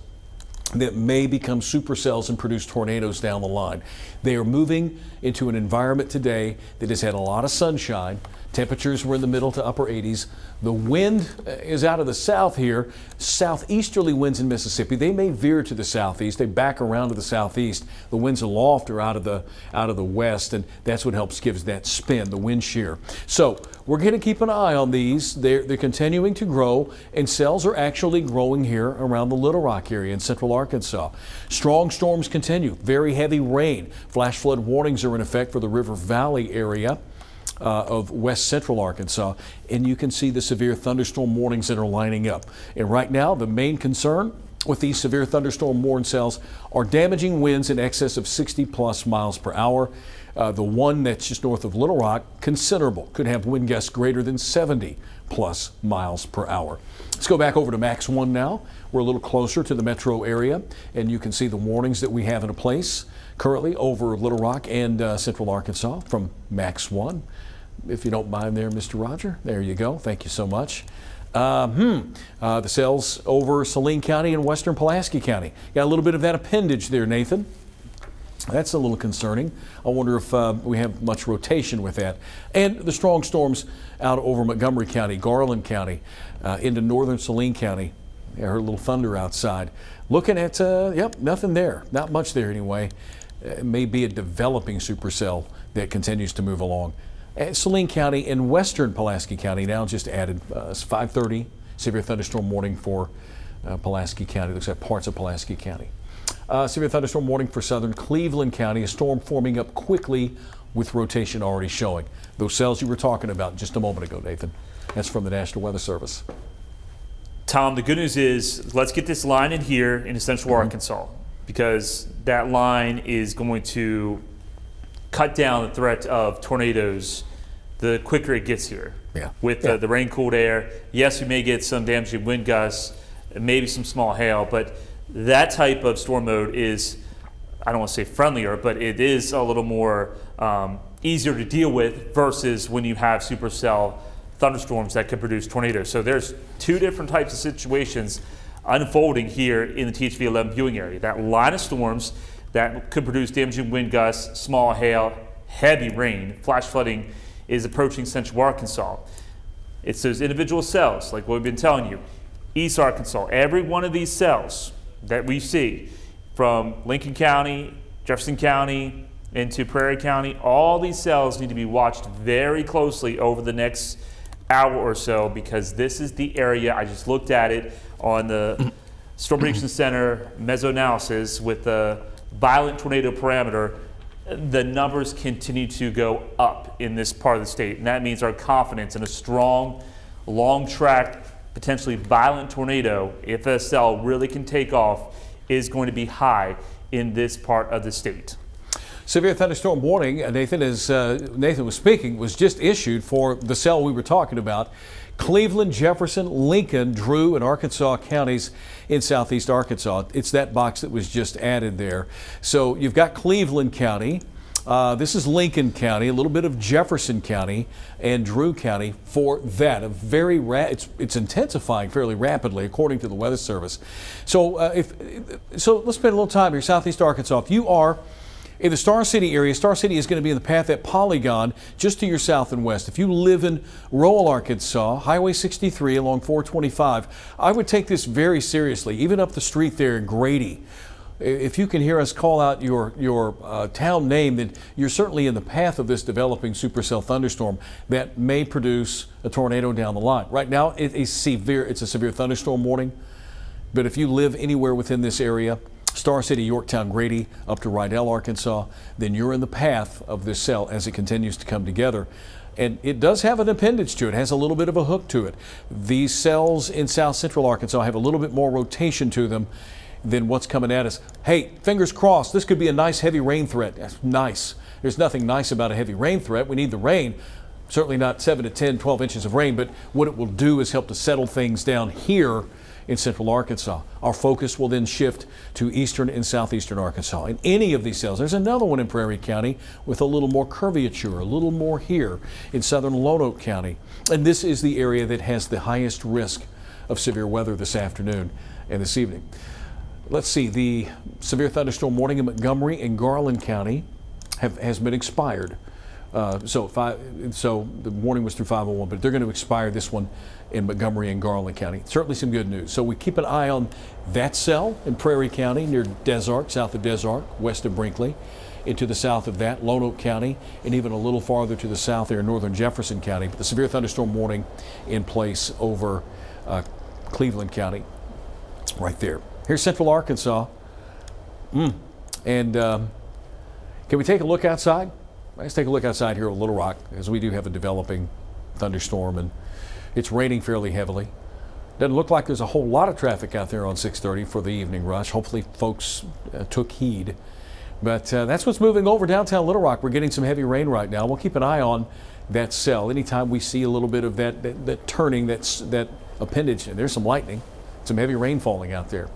that may become supercells and produce tornadoes down the line. They are moving into an environment today that has had a lot of sunshine. Temperatures were in the middle to upper 80s. The wind is out of the south here. Southeasterly winds in Mississippi. They may veer to the southeast. They back around to the southeast. The winds aloft are out of the west, and that's what helps gives that spin, the wind shear. So we're going to keep an eye on these. They're continuing to grow, and cells are actually growing here around the Little Rock area in central Arkansas. Strong storms continue. Very heavy rain. Flash flood warnings are in effect for the River Valley area of west central Arkansas, and you can see the severe thunderstorm warnings that are lining up. And right now, the main concern with these severe thunderstorm warning cells are damaging winds in excess of 60 plus miles per hour. The one that's just north of Little Rock, considerable, could have wind gusts greater than 70 plus miles per hour. Let's go back over to Max 1 now. We're a little closer to the metro area, and you can see the warnings that we have in place currently over Little Rock and central Arkansas from Max 1. If you don't mind there, Mr. Roger. There you go. Thank you so much. The cells over Saline County and western Pulaski County. Got a little bit of that appendage there, Nathan. That's a little concerning. I wonder if we have much rotation with that. And the strong storms out over Montgomery County, Garland County, into northern Saline County. I heard a little thunder outside. Looking at, nothing there. Not much there anyway. It may be a developing supercell that continues to move along. Saline County and western Pulaski County now just added 5:30 severe thunderstorm warning for Pulaski County. Looks like parts of Pulaski County. Severe thunderstorm warning for southern Cleveland County. A storm forming up quickly with rotation already showing. Those cells you were talking about just a moment ago, Nathan. That's from the National Weather Service. Tom, the good news is let's get this line in here in central Arkansas, because that line is going to cut down the threat of tornadoes the quicker it gets here. With the rain-cooled air. Yes, we may get some damaging wind gusts, maybe some small hail, but that type of storm mode is, I don't want to say friendlier, but it is a little more easier to deal with versus when you have supercell thunderstorms that could produce tornadoes. So there's two different types of situations unfolding here in the THV11 viewing area. That line of storms that could produce damaging wind gusts, small hail, heavy rain, flash flooding is approaching central Arkansas. It's those individual cells, like what we've been telling you. East Arkansas, every one of these cells that we see from Lincoln County, Jefferson County, into Prairie County, all these cells need to be watched very closely over the next hour or so, because this is the area, I just looked at it on the Storm Prediction Center mesoanalysis with the violent tornado parameter. The numbers continue to go up in this part of the state, and that means our confidence in a strong, long-track, potentially violent tornado, if a cell really can take off, is going to be high in this part of the state. Severe thunderstorm warning, Nathan, as Nathan was speaking, was just issued for the cell we were talking about. Cleveland, Jefferson, Lincoln, Drew, and Arkansas counties in southeast Arkansas. It's that box that was just added there. So you've got Cleveland County. This is Lincoln County, a little bit of Jefferson County and Drew County for that. It's intensifying fairly rapidly, according to the Weather Service. So so let's spend a little time here, southeast Arkansas. If you are in the Star City area, Star City is going to be in the path, that polygon just to your south and west. If you live in rural Arkansas, Highway 63 along 425, I would take this very seriously, even up the street there in Grady. If you can hear us call out your town name, then you're certainly in the path of this developing supercell thunderstorm that may produce a tornado down the line. Right now, it's a severe thunderstorm warning, but if you live anywhere within this area, Star City, Yorktown, Grady, up to Rydell, Arkansas, then you're in the path of this cell as it continues to come together. And it does have an appendage to it. It has a little bit of a hook to it. These cells in south central Arkansas have a little bit more rotation to them than what's coming at us. Hey, fingers crossed, this could be a nice heavy rain threat. That's nice. There's nothing nice about a heavy rain threat. We need the rain. Certainly not 7 to 10, 12 inches of rain, but what it will do is help to settle things down here in central Arkansas. Our focus will then shift to eastern and southeastern Arkansas. In any of these cells, there's another one in Prairie County with a little more curvature, a little more here in southern Lonoke County. And this is the area that has the highest risk of severe weather this afternoon and this evening. Let's see, the severe thunderstorm warning in Montgomery and Garland County has been expired. So the warning was through 5:01, but they're going to expire this one in Montgomery and Garland County. Certainly some good news. So we keep an eye on that cell in Prairie County near Des Arc, south of Des Arc, west of Brinkley, into the south of that, Lonoke County, and even a little farther to the south there in northern Jefferson County. But the severe thunderstorm warning in place over Cleveland County right there. Here's central Arkansas. And can we take a look outside? Let's take a look outside here at Little Rock, as we do have a developing thunderstorm, and it's raining fairly heavily. Doesn't look like there's a whole lot of traffic out there on 630 for the evening rush. Hopefully folks took heed. But that's what's moving over downtown Little Rock. We're getting some heavy rain right now. We'll keep an eye on that cell. Anytime we see a little bit of that turning, that appendage, and there's some lightning, some heavy rain falling out there.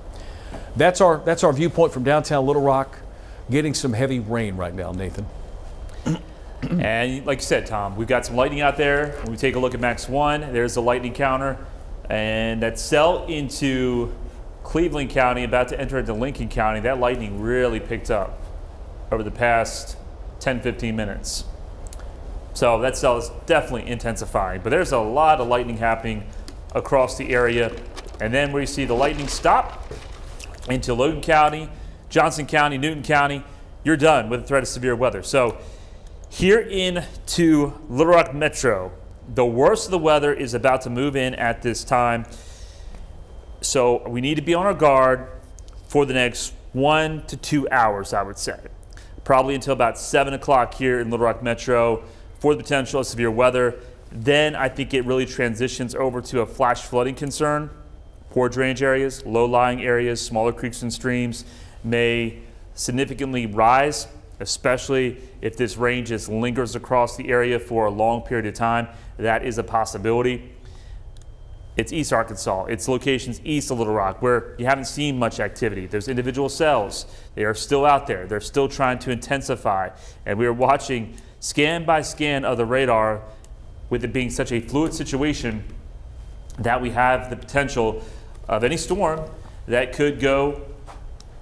That's our viewpoint from downtown Little Rock. Getting some heavy rain right now, Nathan. And like you said, Tom, we've got some lightning out there. When we take a look at Max 1, there's the lightning counter. And that cell into Cleveland County, about to enter into Lincoln County, that lightning really picked up over the past 10, 15 minutes. So that cell is definitely intensifying. But there's a lot of lightning happening across the area. And then where you see the lightning stop into Logan County, Johnson County, Newton County, you're done with the threat of severe weather. So here into Little Rock Metro, the worst of the weather is about to move in at this time. So we need to be on our guard for the next 1 to 2 hours, I would say. Probably until about 7 o'clock here in Little Rock Metro for the potential of severe weather. Then I think it really transitions over to a flash flooding concern. Poor drainage areas, low-lying areas, smaller creeks and streams may significantly rise, especially if this rain just lingers across the area for a long period of time. That is a possibility. It's East Arkansas. It's locations east of Little Rock where you haven't seen much activity. There's individual cells. They are still out there. They're still trying to intensify. And we are watching scan by scan of the radar, with it being such a fluid situation, that we have the potential of any storm that could go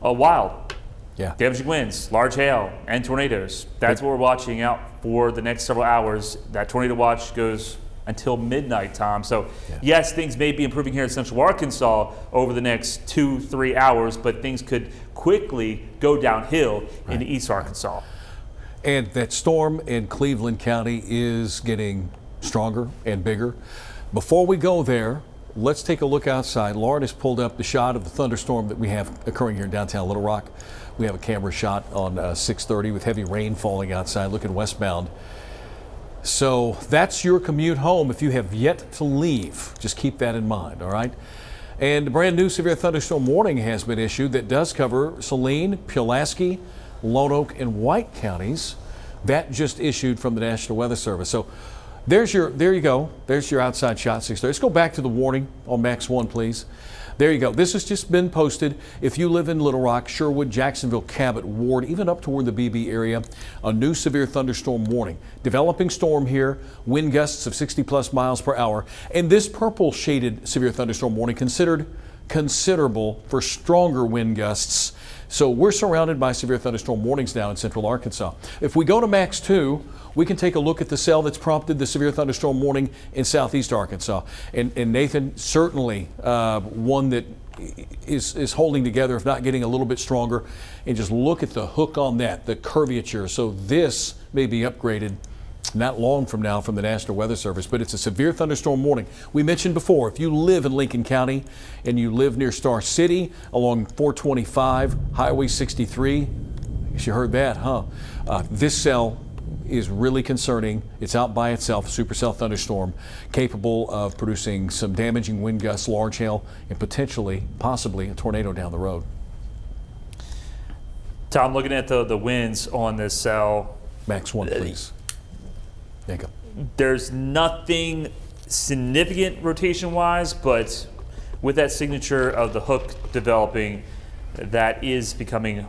wild. Yeah. Damaging winds, large hail, and tornadoes. That's what we're watching out for the next several hours. That tornado watch goes until midnight, Tom. So yes, things may be improving here in central Arkansas over the next 2-3 hours, but things could quickly go downhill into East Arkansas. And that storm in Cleveland County is getting stronger and bigger. Before we go there, let's take a look outside. Lauren has pulled up the shot of the thunderstorm that we have occurring here in downtown Little Rock. We have a camera shot on 630 with heavy rain falling outside, looking westbound. So that's your commute home if you have yet to leave. Just keep that in mind, all right? And a brand new severe thunderstorm warning has been issued that does cover Saline, Pulaski, Lone Oak, and White counties. That just issued from the National Weather Service. So there you go. There's your outside shot 6:30. Let's go back to the warning on Max 1, please. There you go. This has just been posted. If you live in Little Rock, Sherwood, Jacksonville, Cabot, Ward, even up toward the BB area, a new severe thunderstorm warning. Developing storm here, wind gusts of 60+ miles per hour. And this purple shaded severe thunderstorm warning considered considerable for stronger wind gusts. So we're surrounded by severe thunderstorm warnings now in central Arkansas. If we go to Max 2, we can take a look at the cell that's prompted the severe thunderstorm warning in southeast Arkansas. And Nathan, certainly one that is holding together, if not getting a little bit stronger. And just look at the hook on that, the curvature. So this may be upgraded not long from now from the National Weather Service, but it's a severe thunderstorm warning. We mentioned before, if you live in Lincoln County and you live near Star City along 425, Highway 63, I guess you heard that, huh? This cell is really concerning. It's out by itself, a supercell thunderstorm capable of producing some damaging wind gusts, large hail, and potentially, possibly a tornado down the road. Tom, looking at the winds on this cell. Max 1, please. There you go. There's nothing significant rotation-wise, but with that signature of the hook developing, that is becoming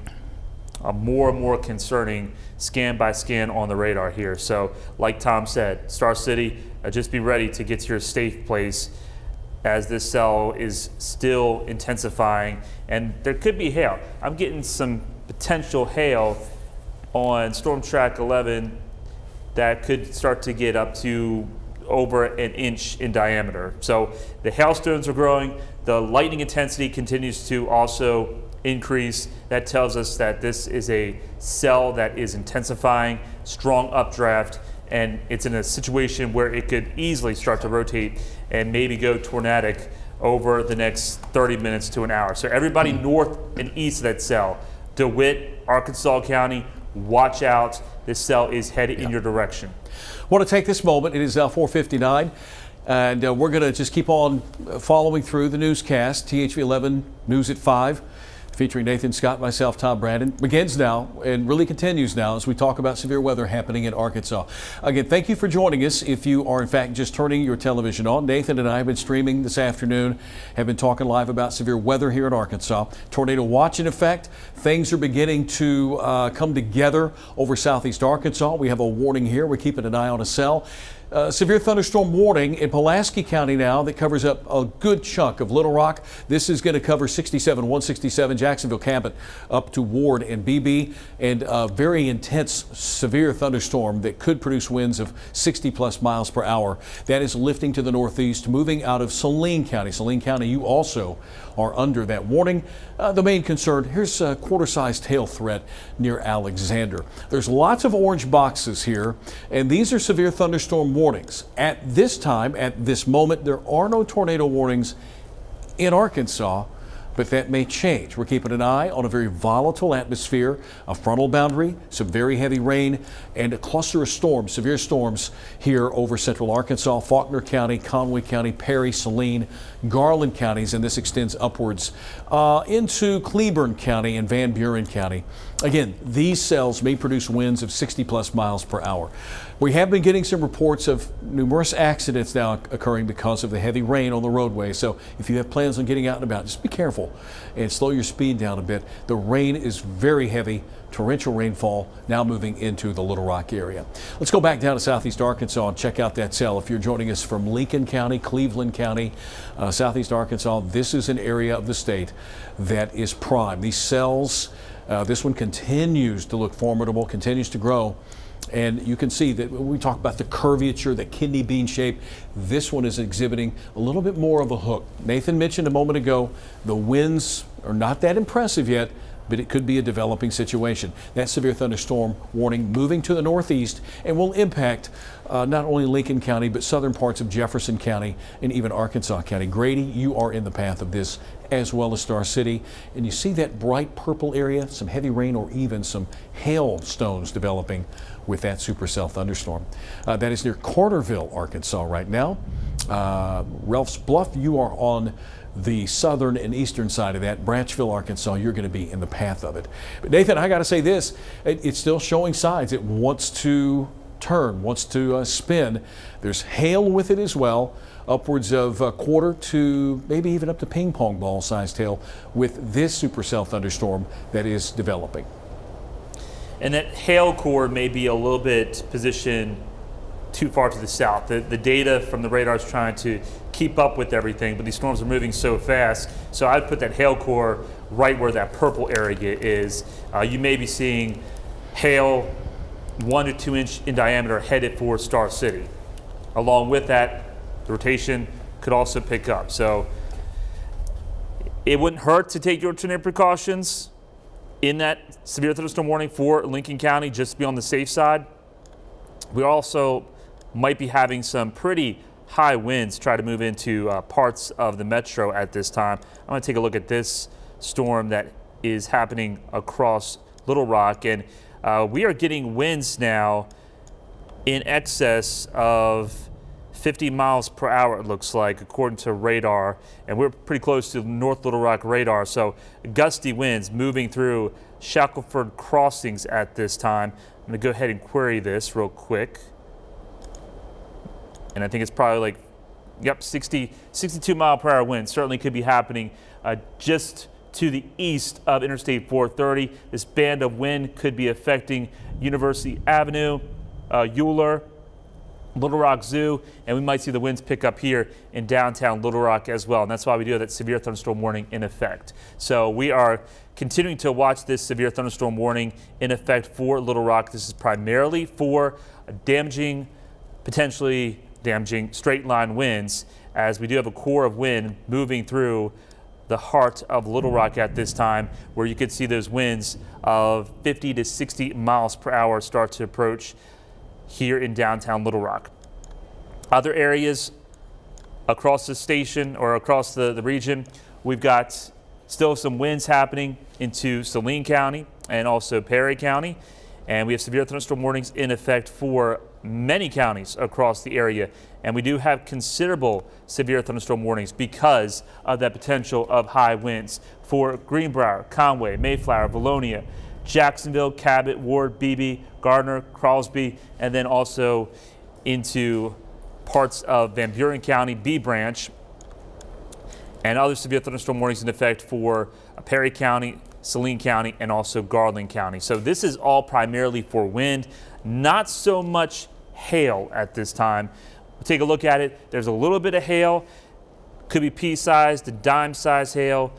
a more and more concerning scan by scan on the radar here. So like Tom said, Star City, just be ready to get to your safe place as this cell is still intensifying, and there could be hail. I'm getting some potential hail on Storm Track 11 that could start to get up to over an inch in diameter. So the hailstones are growing, the lightning intensity continues to also increase. That tells us that this is a cell that is intensifying, strong updraft, and it's in a situation where it could easily start to rotate and maybe go tornadic over the next 30 minutes to an hour. So everybody north and east of that cell, DeWitt, Arkansas County, watch out. This cell is headed in your direction. I want to take this moment. It is 4:59, and we're going to just keep on following through the newscast. THV 11 News at 5, featuring Nathan Scott, myself, Tom Brannon, begins now and really continues now as we talk about severe weather happening in Arkansas. Again, thank you for joining us. If you are in fact just turning your television on, Nathan and I have been streaming this afternoon, have been talking live about severe weather here in Arkansas. Tornado watch in effect. Things are beginning to come together over southeast Arkansas. We have a warning here. We're keeping an eye on a cell. Severe thunderstorm warning in Pulaski County now that covers up a good chunk of Little Rock. This is going to cover 67, 167, Jacksonville, Cabot, up to Ward and BB, and a very intense severe thunderstorm that could produce winds of 60+ miles per hour. That is lifting to the northeast, moving out of Saline County. Saline County, you also are under that warning. The main concern, here's a quarter-sized hail threat near Alexander. There's lots of orange boxes here, and these are severe thunderstorm warnings. At this time, at this moment, there are no tornado warnings in Arkansas, but that may change. We're keeping an eye on a very volatile atmosphere, a frontal boundary, some very heavy rain, and a cluster of storms, severe storms here over central Arkansas, Faulkner County, Conway County, Perry, Saline, Garland counties, and this extends upwards into Cleburne County and Van Buren County. Again, these cells may produce winds of 60+ miles per hour. We have been getting some reports of numerous accidents now occurring because of the heavy rain on the roadway. So if you have plans on getting out and about, just be careful and slow your speed down a bit. The rain is very heavy, torrential rainfall now moving into the Little Rock area. Let's go back down to southeast Arkansas and check out that cell. If you're joining us from Lincoln County, Cleveland County, southeast Arkansas, this is an area of the state that is prime. These cells, this one continues to look formidable, continues to grow. And you can see that when we talk about the curvature, the kidney bean shape, this one is exhibiting a little bit more of a hook. Nathan mentioned a moment ago, the winds are not that impressive yet, but it could be a developing situation. That severe thunderstorm warning moving to the northeast and will impact not only Lincoln County, but southern parts of Jefferson County and even Arkansas County. Grady, you are in the path of this, as well as Star City. And you see that bright purple area, some heavy rain or even some hailstones developing with that supercell thunderstorm. That is near Carterville, Arkansas right now. Ralph's Bluff, you are on the southern and eastern side of that, Branchville, Arkansas, you're going to be in the path of it. But Nathan, I got to say this, it's still showing signs. It wants to turn, wants to spin. There's hail with it as well, upwards of a quarter to maybe even up to ping pong ball sized hail with this supercell thunderstorm that is developing. And that hail core may be a little bit positioned too far to the south. The data from the radar is trying to keep up with everything, but these storms are moving so fast. So I'd put that hail core right where that purple area is. You may be seeing hail 1 to 2 inch in diameter headed for Star City. Along with that, the rotation could also pick up. So it wouldn't hurt to take your tornado precautions in that severe thunderstorm warning for Lincoln County, just to be on the safe side. We also might be having some pretty high winds try to move into parts of the metro at this time. I'm going to take a look at this storm that is happening across Little Rock, and we are getting winds now in excess of 50 miles per hour, it looks like, according to radar, and we're pretty close to North Little Rock radar. So gusty winds moving through Shackleford crossings at this time. I'm going to go ahead and query this real quick. And I think it's probably like, yep, 62 mile per hour wind certainly could be happening just to the east of Interstate 430. This band of wind could be affecting University Avenue, Euler, Little Rock Zoo, and we might see the winds pick up here in downtown Little Rock as well. And that's why we do have that severe thunderstorm warning in effect. So we are continuing to watch this severe thunderstorm warning in effect for Little Rock. This is primarily for potentially damaging straight line winds, as we do have a core of wind moving through the heart of Little Rock at this time, where you could see those winds of 50 to 60 miles per hour start to approach here in downtown Little Rock. Other areas across the station or across the region, we've got still some winds happening into Saline County and also Perry County. And we have severe thunderstorm warnings in effect for many counties across the area. And we do have considerable severe thunderstorm warnings because of that potential of high winds for Greenbrier, Conway, Mayflower, Valonia, Jacksonville, Cabot, Ward, Beebe, Gardner, Crosby, and then also into parts of Van Buren County, B Branch, and other severe thunderstorm warnings in effect for Perry County, Saline County, and also Garland County. So this is all primarily for wind, not so much hail at this time. We'll take a look at it. There's a little bit of hail, could be pea-sized to dime-sized hail.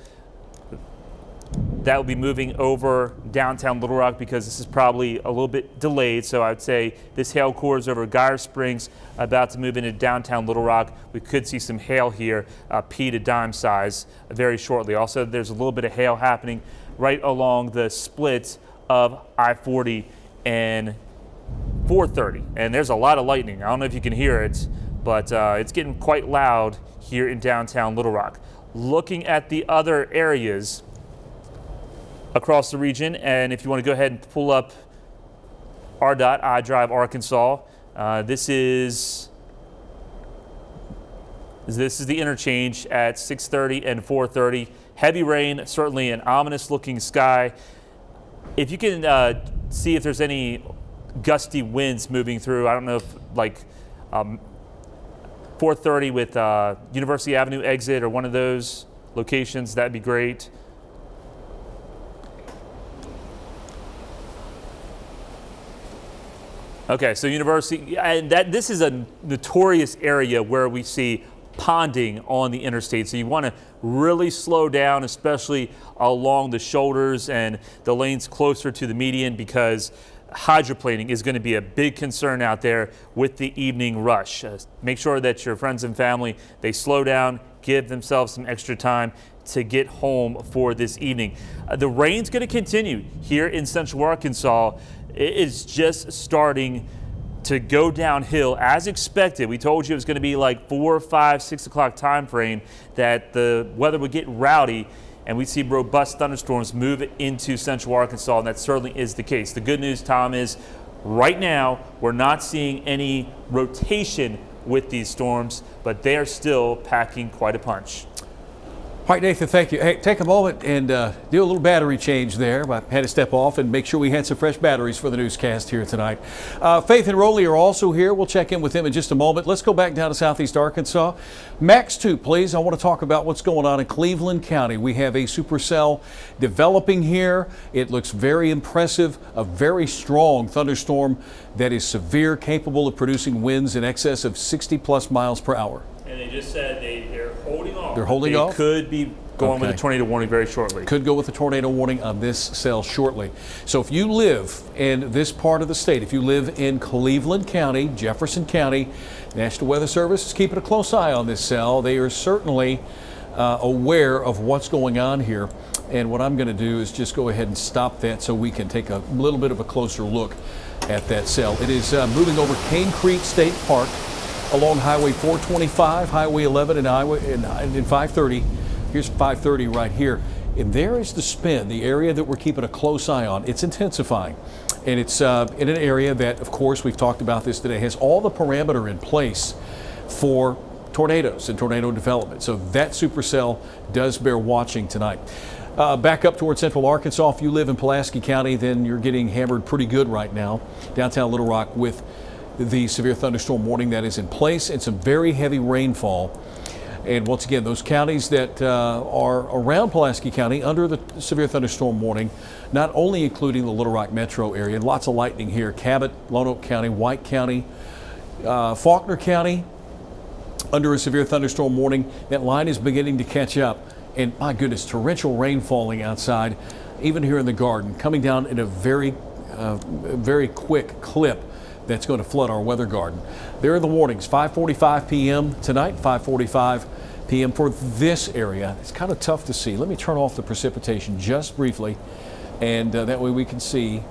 That will be moving over downtown Little Rock because this is probably a little bit delayed. So I would say this hail core is over Geyer Springs, about to move into downtown Little Rock. We could see some hail here, pea to dime size, very shortly. Also, there's a little bit of hail happening right along the split of I-40 and 430. And there's a lot of lightning. I don't know if you can hear it, but it's getting quite loud here in downtown Little Rock. Looking at the other areas across the region, and if you want to go ahead and pull up RDOT, iDrive Arkansas, this is the interchange at 6:30 and 4:30. Heavy rain, certainly an ominous looking sky. If you can see if there's any gusty winds moving through, I don't know if like 430 with University Avenue exit or one of those locations, that'd be great. Okay, so University, and this is a notorious area where we see ponding on the interstate. So you want to really slow down, especially along the shoulders and the lanes closer to the median, because hydroplaning is going to be a big concern out there with the evening rush. Make sure that your friends and family, they slow down, give themselves some extra time to get home for this evening. The rain's going to continue here in central Arkansas. It is just starting to go downhill as expected. We told you it was going to be like 4, 5, 6 o'clock time frame that the weather would get rowdy and we see robust thunderstorms move into central Arkansas, and that certainly is the case. The good news, Tom, is right now we're not seeing any rotation with these storms, but they are still packing quite a punch. All right, Nathan, thank you. Hey, take a moment and do a little battery change there. I had to step off and make sure we had some fresh batteries for the newscast here tonight. Faith and Rowley are also here. We'll check in with them in just a moment. Let's go back down to Southeast Arkansas. Max 2, please. I want to talk about what's going on in Cleveland County. We have a supercell developing here. It looks very impressive. A very strong thunderstorm that is severe, capable of producing winds in excess of 60+ miles per hour. And they just said they're holding off. They're holding off? They could be going with a tornado warning very shortly. Could go with a tornado warning on this cell shortly. So if you live in this part of the state, if you live in Cleveland County, Jefferson County, National Weather Service is keeping a close eye on this cell. They are certainly aware of what's going on here. And what I'm going to do is just go ahead and stop that so we can take a little bit of a closer look at that cell. It is moving over Cane Creek State Park, along Highway 425, Highway 11, and 530. Here's 530 right here. And there is the spin, the area that we're keeping a close eye on. It's intensifying. And it's in an area that, of course, we've talked about this today, has all the parameter in place for tornadoes and tornado development. So that supercell does bear watching tonight. Back up towards central Arkansas. If you live in Pulaski County, then you're getting hammered pretty good right now. Downtown Little Rock with the severe thunderstorm warning that is in place and some very heavy rainfall. And once again, those counties that are around Pulaski County under the severe thunderstorm warning, not only including the Little Rock metro area, lots of lightning here, Cabot, Lone Oak County, White County, Faulkner County, under a severe thunderstorm warning. That line is beginning to catch up. And my goodness, torrential rain falling outside, even here in the garden, coming down in a very quick clip. That's going to flood our weather garden. There are the warnings, 5:45 p.m. tonight, 5:45 p.m. for this area. It's kind of tough to see. Let me turn off the precipitation just briefly, and that way we can see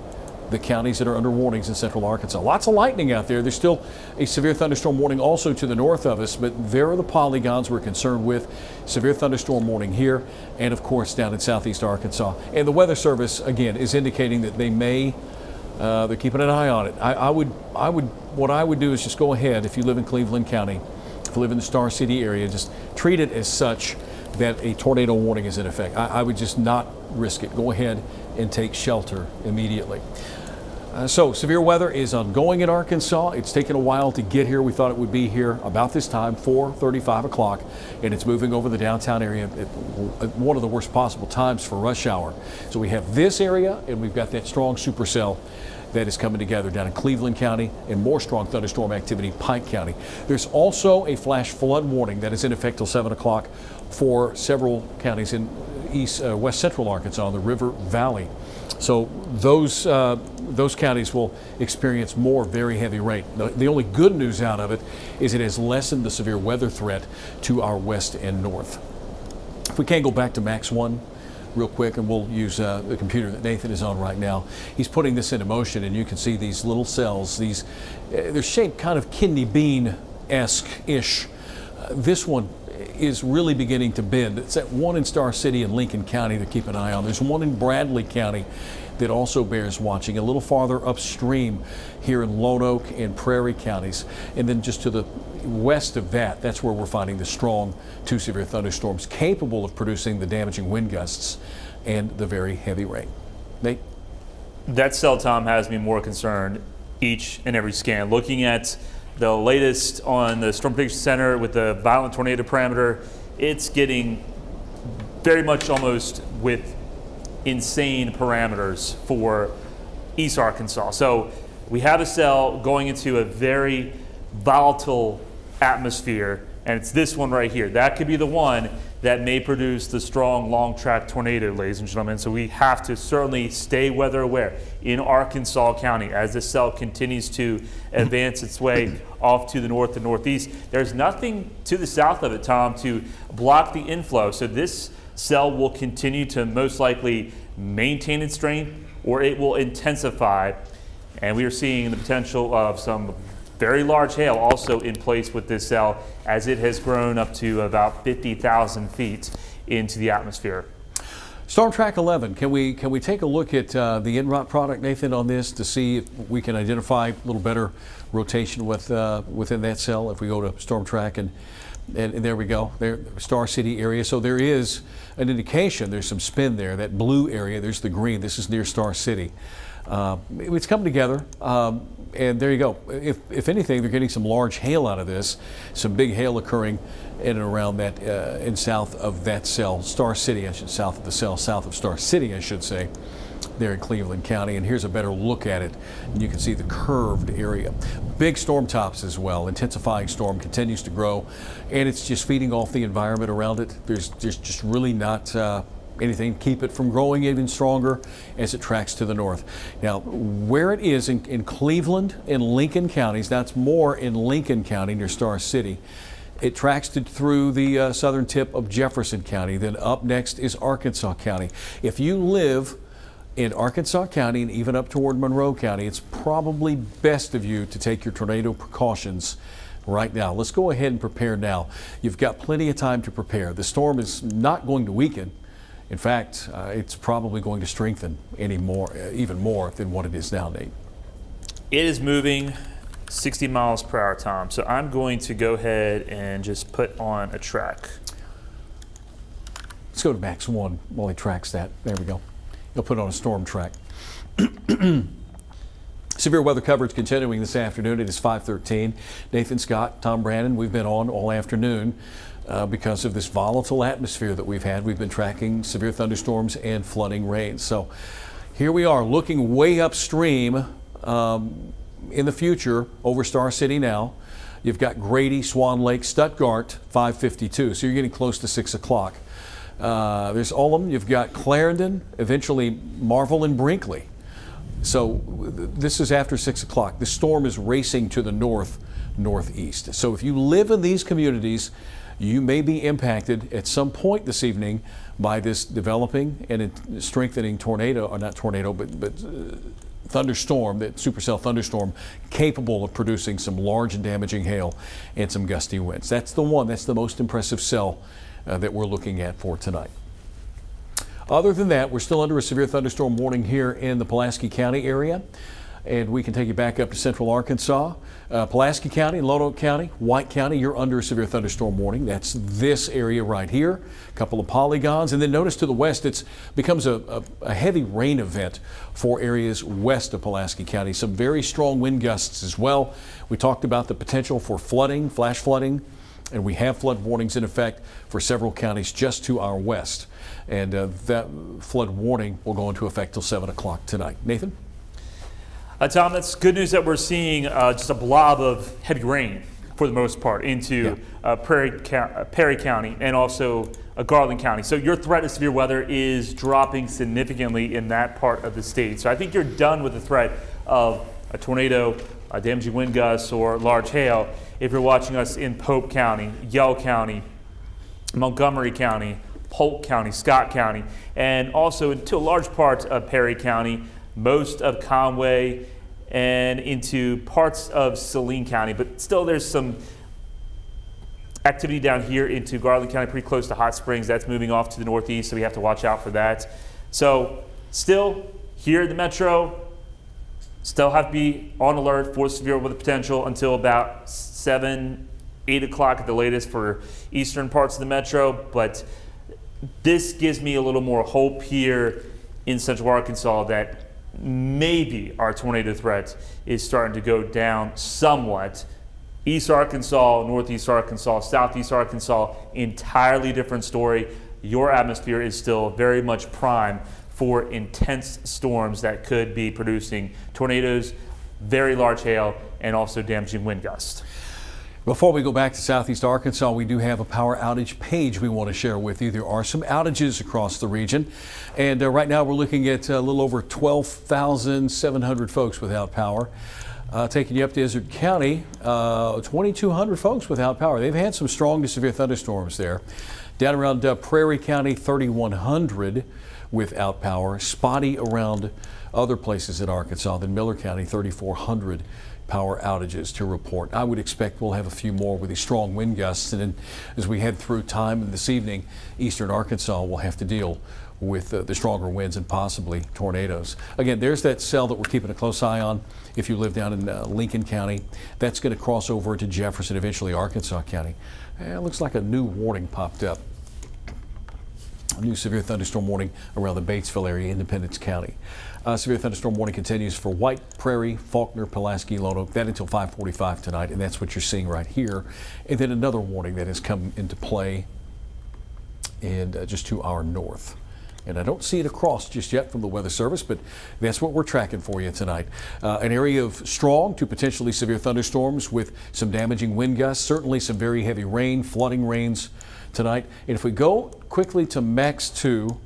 the counties that are under warnings in central Arkansas. Lots of lightning out there. There's still a severe thunderstorm warning also to the north of us, but there are the polygons we're concerned with. Severe thunderstorm warning here, and of course down in southeast Arkansas. And the Weather Service, again, is indicating that they may they're keeping an eye on it. What I would do is just go ahead, if you live in Cleveland County, if you live in the Star City area, just treat it as such that a tornado warning is in effect. I would just not risk it. Go ahead and take shelter immediately. So severe weather is ongoing in Arkansas. It's taken a while to get here. We thought it would be here about this time, 4:30, 5 o'clock, and it's moving over the downtown area at one of the worst possible times for rush hour. So we have this area, and we've got that strong supercell that is coming together down in Cleveland County, and more strong thunderstorm activity in Pike County. There's also a flash flood warning that is in effect till 7 o'clock for several counties in west central Arkansas, the River Valley. So those counties will experience more very heavy rain. The only good news out of it is it has lessened the severe weather threat to our west and north. If we can go back to Max 1 real quick, and we'll use the computer that Nathan is on right now. He's putting this into motion, and you can see these little cells. They're shaped kind of kidney bean-esque-ish. This one is really beginning to bend. It's that one in Star City and Lincoln County to keep an eye on. There's one in Bradley County that also bears watching. A little farther upstream here in Lone Oak and Prairie counties. And then just to the west of that, that's where we're finding the strong two severe thunderstorms capable of producing the damaging wind gusts and the very heavy rain. Nate? That cell, Tom, has me more concerned each and every scan. Looking at the latest on the Storm Prediction Center with the violent tornado parameter, it's getting very much almost with insane parameters for East Arkansas. So we have a cell going into a very volatile atmosphere, and it's this one right here. That could be the one that may produce the strong long track tornado, ladies and gentlemen. So we have to certainly stay weather aware in Arkansas County as this cell continues to advance its way off to the north and northeast. There's nothing to the south of it, Tom, to block the inflow. So this cell will continue to most likely maintain its strength, or it will intensify. And we are seeing the potential of some very large hail also in place with this cell, as it has grown up to about 50,000 feet into the atmosphere. Storm Track 11, can we take a look at the en-route product, Nathan, on this to see if we can identify a little better rotation within that cell if we go to Storm Track and there we go, there, Star City area. So there is an indication, there's some spin there. That blue area, there's the green. This is near Star City. It's come together, and there you go. If anything, they're getting some large hail out of this, some big hail occurring in and around that, in south of that cell, Star City, south of the cell, south of Star City, I should say, there in Cleveland County. And here's a better look at it. And you can see the curved area. Big storm tops as well. Intensifying storm continues to grow, and it's just feeding off the environment around it. There's just really not anything to keep it from growing even stronger as it tracks to the north. Now, where it is in Cleveland and Lincoln counties, that's more in Lincoln County near Star City. It tracks through the southern tip of Jefferson County. Then up next is Arkansas County. If you live in Arkansas County and even up toward Monroe County, it's probably best of you to take your tornado precautions right now. Let's go ahead and prepare now. You've got plenty of time to prepare. The storm is not going to weaken. In fact, it's probably going to strengthen even more than what it is now, Nate. It is moving 60 miles per hour, Tom. So I'm going to go ahead and just put on a track. Let's go to Max 1 while he tracks that. There we go. He'll put on a storm track. Severe weather coverage continuing this afternoon. It is 5:13. Nathan Scott, Tom Brannon, we've been on all afternoon because of this volatile atmosphere that we've had. We've been tracking severe thunderstorms and flooding rain. So here we are looking way upstream in the future over Star City now. You've got Grady, Swan Lake, Stuttgart, 5:52. So you're getting close to 6 o'clock. There's Ullum. You've got Clarendon, eventually Marvel and Brinkley. So this is after 6 o'clock. The storm is racing to the northeast. So if you live in these communities, you may be impacted at some point this evening by this developing and strengthening tornado, or not tornado, but thunderstorm, that supercell thunderstorm, capable of producing some large and damaging hail and some gusty winds. That's the one, that's the most impressive cell that we're looking at for tonight. Other than that, we're still under a severe thunderstorm warning here in the Pulaski County area, and we can take you back up to central Arkansas. Pulaski County, Lonoke County, White County, you're under a severe thunderstorm warning. That's this area right here, a couple of polygons, and then notice to the west it becomes a heavy rain event for areas west of Pulaski County. Some very strong wind gusts as well. We talked about the potential for flooding, flash flooding, and we have flood warnings in effect for several counties just to our west. And that flood warning will go into effect till 7 o'clock tonight. Nathan? Tom, that's good news that we're seeing just a blob of heavy rain for the most part into Perry County and also Garland County. So your threat of severe weather is dropping significantly in that part of the state. So I think you're done with the threat of a tornado, a damaging wind gusts, or large hail if you're watching us in Pope County, Yell County, Montgomery County, Polk County, Scott County, and also to a large part of Perry County, most of Conway, and into parts of Saline County. But still there's some activity down here into Garland County, pretty close to Hot Springs. That's moving off to the northeast, so we have to watch out for that. So still here in the metro, still have to be on alert for severe weather potential until about 7, 8 o'clock at the latest for eastern parts of the metro. But this gives me a little more hope here in central Arkansas that maybe our tornado threat is starting to go down somewhat. East Arkansas, Northeast Arkansas, Southeast Arkansas, entirely different story. Your atmosphere is still very much prime for intense storms that could be producing tornadoes, very large hail, and also damaging wind gusts. Before we go back to Southeast Arkansas, we do have a power outage page we want to share with you. There are some outages across the region, and right now we're looking at a little over 12,700 folks without power. Taking you up to Izard County, 2,200 folks without power. They've had some strong to severe thunderstorms there. Down around Prairie County, 3,100 without power. Spotty around other places in Arkansas. Then Miller County, 3,400 power outages to report. I would expect we'll have a few more with these strong wind gusts, and then as we head through time this evening, eastern Arkansas will have to deal with the stronger winds and possibly tornadoes. Again, there's that cell that we're keeping a close eye on. If you live down in Lincoln County, that's going to cross over into Jefferson, eventually Arkansas County. It looks like a new warning popped up. A new severe thunderstorm warning around the Batesville area, Independence County. Severe thunderstorm warning continues for White, Prairie, Faulkner, Pulaski, Lone Oak. That until 5:45 tonight, and that's what you're seeing right here. And then another warning that has come into play in just to our north. And I don't see it across just yet from the Weather Service, but that's what we're tracking for you tonight. An area of strong to potentially severe thunderstorms with some damaging wind gusts, certainly some very heavy rain, flooding rains tonight. And if we go quickly to max 2,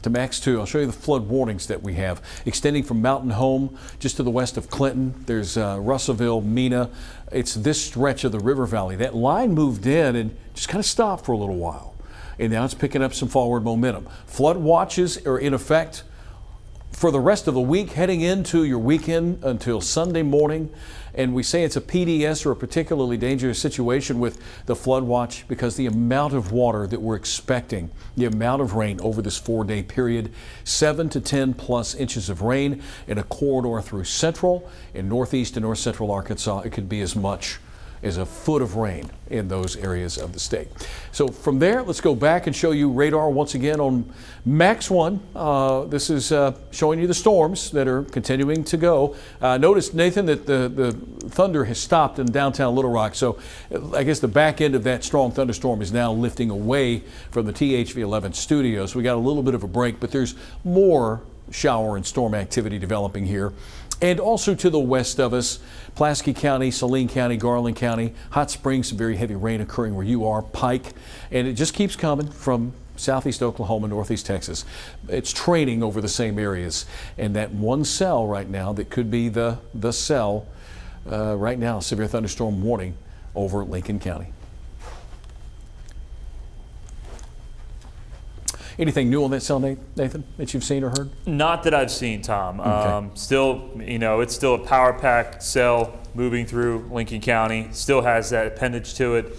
I'll show you the flood warnings that we have. Extending from Mountain Home just to the west of Clinton, there's Russellville, Mena. It's this stretch of the river valley. That line moved in and just kind of stopped for a little while. And now it's picking up some forward momentum. Flood watches are in effect for the rest of the week, heading into your weekend until Sunday morning. And we say it's a PDS, or a particularly dangerous situation, with the flood watch because the amount of water that we're expecting, the amount of rain over this 4-day period, 7 to 10 plus inches of rain in a corridor through central and northeast and north central Arkansas. It could be as much as a foot of rain in those areas of the state. So from there, let's go back and show you radar once again on Max 1. This is showing you the storms that are continuing to go. Notice, Nathan, that the thunder has stopped in downtown Little Rock. So I guess the back end of that strong thunderstorm is now lifting away from the THV11 studios. We got a little bit of a break, but there's more shower and storm activity developing here. And also to the west of us, Pulaski County, Saline County, Garland County, Hot Springs, some very heavy rain occurring where you are, Pike, and it just keeps coming from southeast Oklahoma, northeast Texas. It's training over the same areas, and that one cell right now that could be the cell right now, severe thunderstorm warning over Lincoln County. Anything new on that cell, Nathan, that you've seen or heard? Not that I've seen, Tom. Okay. Still, it's still a power pack cell moving through Lincoln County. Still has that appendage to it.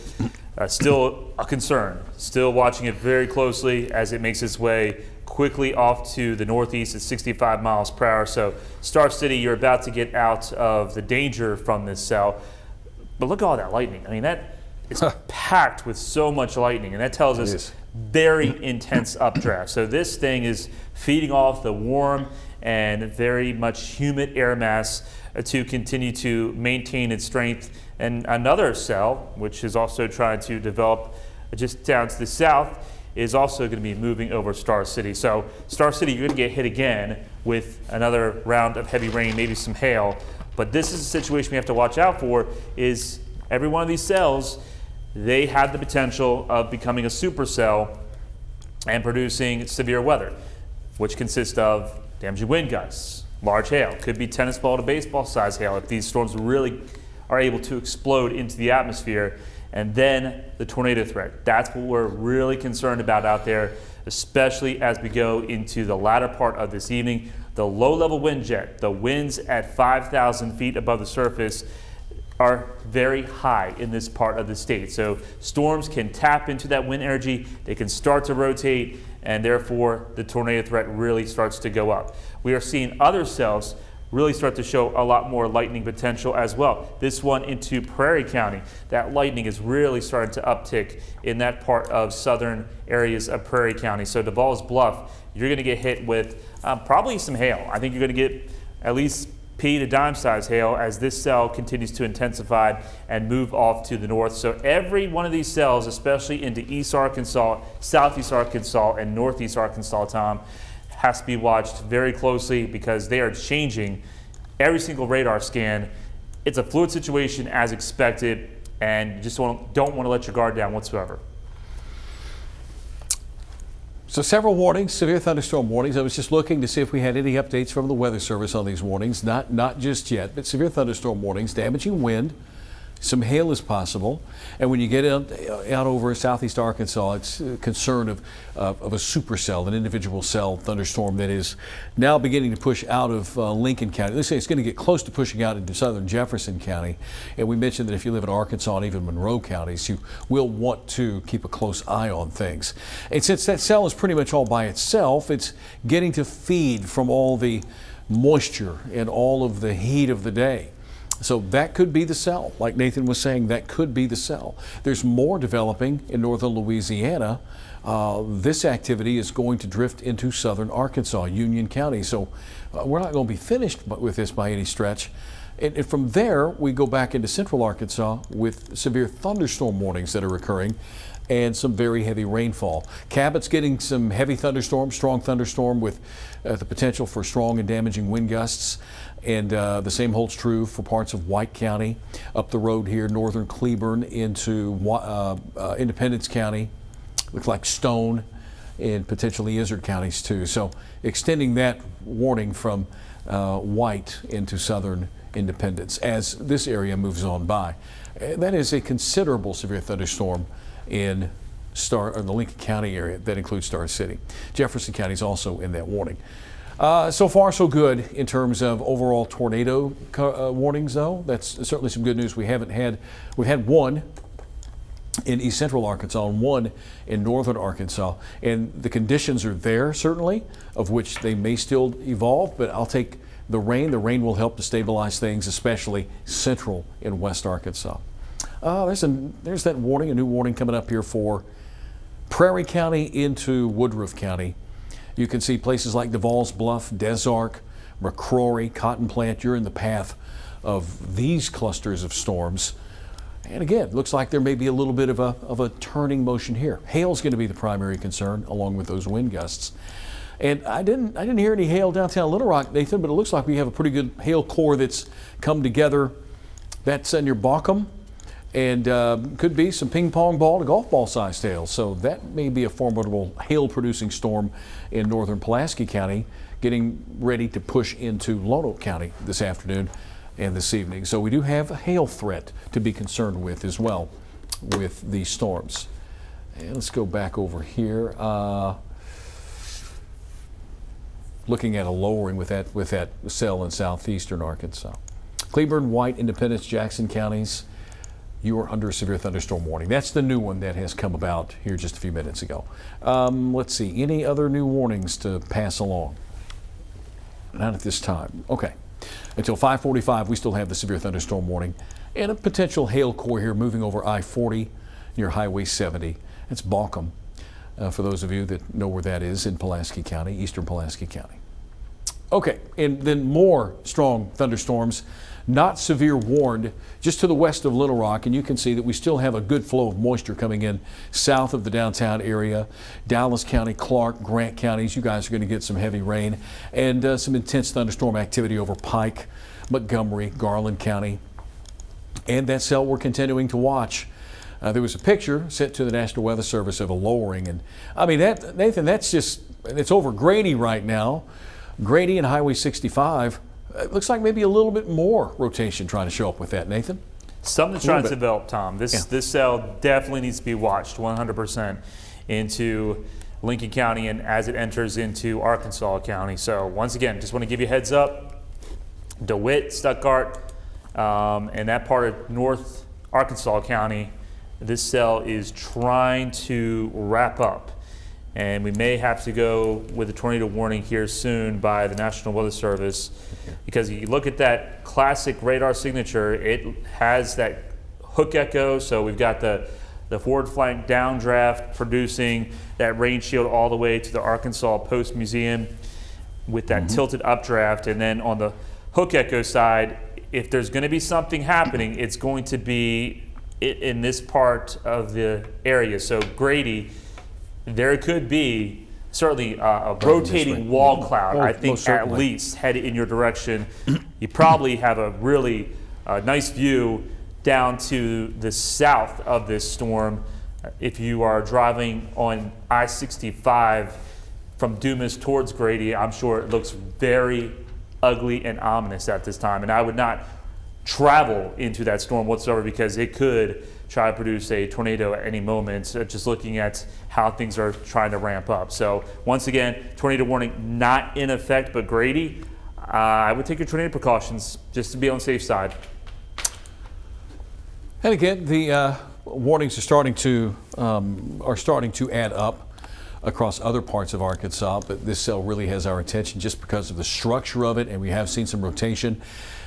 Still a concern. Still watching it very closely as it makes its way quickly off to the northeast at 65 miles per hour. So Star City, you're about to get out of the danger from this cell. But look at all that lightning. I mean, that is packed with so much lightning, and that tells us very intense updraft. So this thing is feeding off the warm and very much humid air mass to continue to maintain its strength. And another cell, which is also trying to develop just down to the south, is also going to be moving over Star City. So Star City, you're going to get hit again with another round of heavy rain, maybe some hail. But this is a situation we have to watch out for, is every one of these cells, they have the potential of becoming a supercell and producing severe weather, which consists of damaging wind gusts, large hail, could be tennis ball to baseball size hail if these storms really are able to explode into the atmosphere, and then the tornado threat. That's what we're really concerned about out there, especially as we go into the latter part of this evening. The low-level wind jet, the winds at 5,000 feet above the surface, are very high in this part of the state. So storms can tap into that wind energy, they can start to rotate, and therefore the tornado threat really starts to go up. We are seeing other cells really start to show a lot more lightning potential as well. This one into Prairie County, that lightning is really starting to uptick in that part of southern areas of Prairie County. So Duval's Bluff, you're going to get hit with probably some hail. I think you're going to get at least pea to dime size hail as this cell continues to intensify and move off to the north. So every one of these cells, especially into East Arkansas, Southeast Arkansas, and Northeast Arkansas, Tom, has to be watched very closely because they are changing every single radar scan. It's a fluid situation as expected, and you just don't want to let your guard down whatsoever. So several warnings, severe thunderstorm warnings. I was just looking to see if we had any updates from the Weather Service on these warnings. Not just yet, but severe thunderstorm warnings, damaging wind, Some hail is possible, and when you get out over southeast Arkansas, it's a concern of a supercell, an individual cell thunderstorm that is now beginning to push out of Lincoln County. They say it's going to get close to pushing out into southern Jefferson County, and we mentioned that if you live in Arkansas and even Monroe counties, you will want to keep a close eye on things. And since that cell is pretty much all by itself, it's getting to feed from all the moisture and all of the heat of the day. So that could be the cell. Like Nathan was saying, that could be the cell. There's more developing in northern Louisiana. This activity is going to drift into southern Arkansas, Union County. So we're not going to be finished with this by any stretch. And from there, we go back into central Arkansas with severe thunderstorm warnings that are occurring and some very heavy rainfall. Cabot's getting some heavy thunderstorm, strong thunderstorm with the potential for strong and damaging wind gusts. And the same holds true for parts of White County, up the road here, northern Cleburne into Independence County, looks like Stone, and potentially Izard counties too. So extending that warning from White into southern Independence as this area moves on by. That is a considerable severe thunderstorm in the Lincoln County area. That includes Star City. Jefferson County is also in that warning. So far, so good in terms of overall tornado warnings, though. That's certainly some good news. We've had one in east central Arkansas and one in northern Arkansas. And the conditions are there, certainly, of which they may still evolve, but I'll take the rain. The rain will help to stabilize things, especially central and west Arkansas. There's that warning, a new warning coming up here for Prairie County into Woodruff County. You can see places like Devall's Bluff, Des Arc, McCrory, Cotton Plant. You're in the path of these clusters of storms. And again, looks like there may be a little bit of a turning motion here. Hail's going to be the primary concern, along with those wind gusts. And I didn't hear any hail downtown Little Rock, Nathan, but it looks like we have a pretty good hail core that's come together. That's near Bauckham, and could be some ping pong ball to golf ball sized hail. So that may be a formidable hail producing storm in northern Pulaski County, getting ready to push into Lonoke County this afternoon and this evening. So we do have a hail threat to be concerned with as well with these storms. And let's go back over here. Looking at a lowering with that cell in southeastern Arkansas. Cleburne, White, Independence, Jackson counties, you are under a severe thunderstorm warning. That's the new one that has come about here just a few minutes ago. Let's see, any other new warnings to pass along? Not at this time. Okay. Until 5:45, we still have the severe thunderstorm warning and a potential hail core here moving over I-40 near Highway 70. It's Bauckham, for those of you that know where that is in Pulaski County, eastern Pulaski County. Okay, and then more strong thunderstorms, not severe warned, just to the west of Little Rock, and you can see that we still have a good flow of moisture coming in south of the downtown area. Dallas County, Clark, Grant counties, you guys are going to get some heavy rain and some intense thunderstorm activity over Pike, Montgomery, Garland County. And that cell we're continuing to watch. There was a picture sent to the National Weather Service of a lowering, and I mean, Nathan, it's over Grady right now. Grady and Highway 65. It looks like maybe a little bit more rotation trying to show up with that, Nathan. Something's trying to develop, Tom. This cell definitely needs to be watched 100% into Lincoln County and as it enters into Arkansas County. So once again, just want to give you a heads up. DeWitt, Stuttgart, and that part of North Arkansas County, this cell is trying to wrap up. And we may have to go with a tornado warning here soon by the National Weather Service, because you look at that classic radar signature, it has that hook echo. So we've got the forward flank downdraft producing that rain shield all the way to the Arkansas Post Museum with that tilted updraft. And then on the hook echo side, if there's going to be something happening, it's going to be in this part of the area. So Grady, there could be certainly a rotating wall cloud, I think, at least headed in your direction. You probably have a really nice view down to the south of this storm. If you are driving on I-65 from Dumas towards Grady, I'm sure it looks very ugly and ominous at this time. And I would not travel into that storm whatsoever, because it could try to produce a tornado at any moment, just looking at how things are trying to ramp up. So once again, tornado warning not in effect, but Grady, I would take your tornado precautions just to be on the safe side. And again, the warnings are starting to add up across other parts of Arkansas, but this cell really has our attention just because of the structure of it, and we have seen some rotation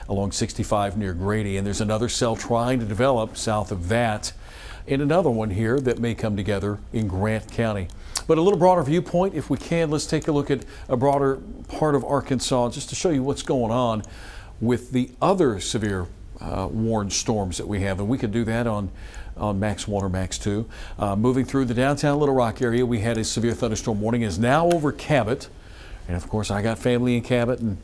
along 65 near Grady, and there's another cell trying to develop south of that, and another one here that may come together in Grant County. But a little broader viewpoint, if we can, let's take a look at a broader part of Arkansas just to show you what's going on with the other severe warned storms that we have, and we could do that on Max 1 or Max 2. Moving through the downtown Little Rock area, we had a severe thunderstorm warning is now over Cabot, and of course I got family in Cabot, and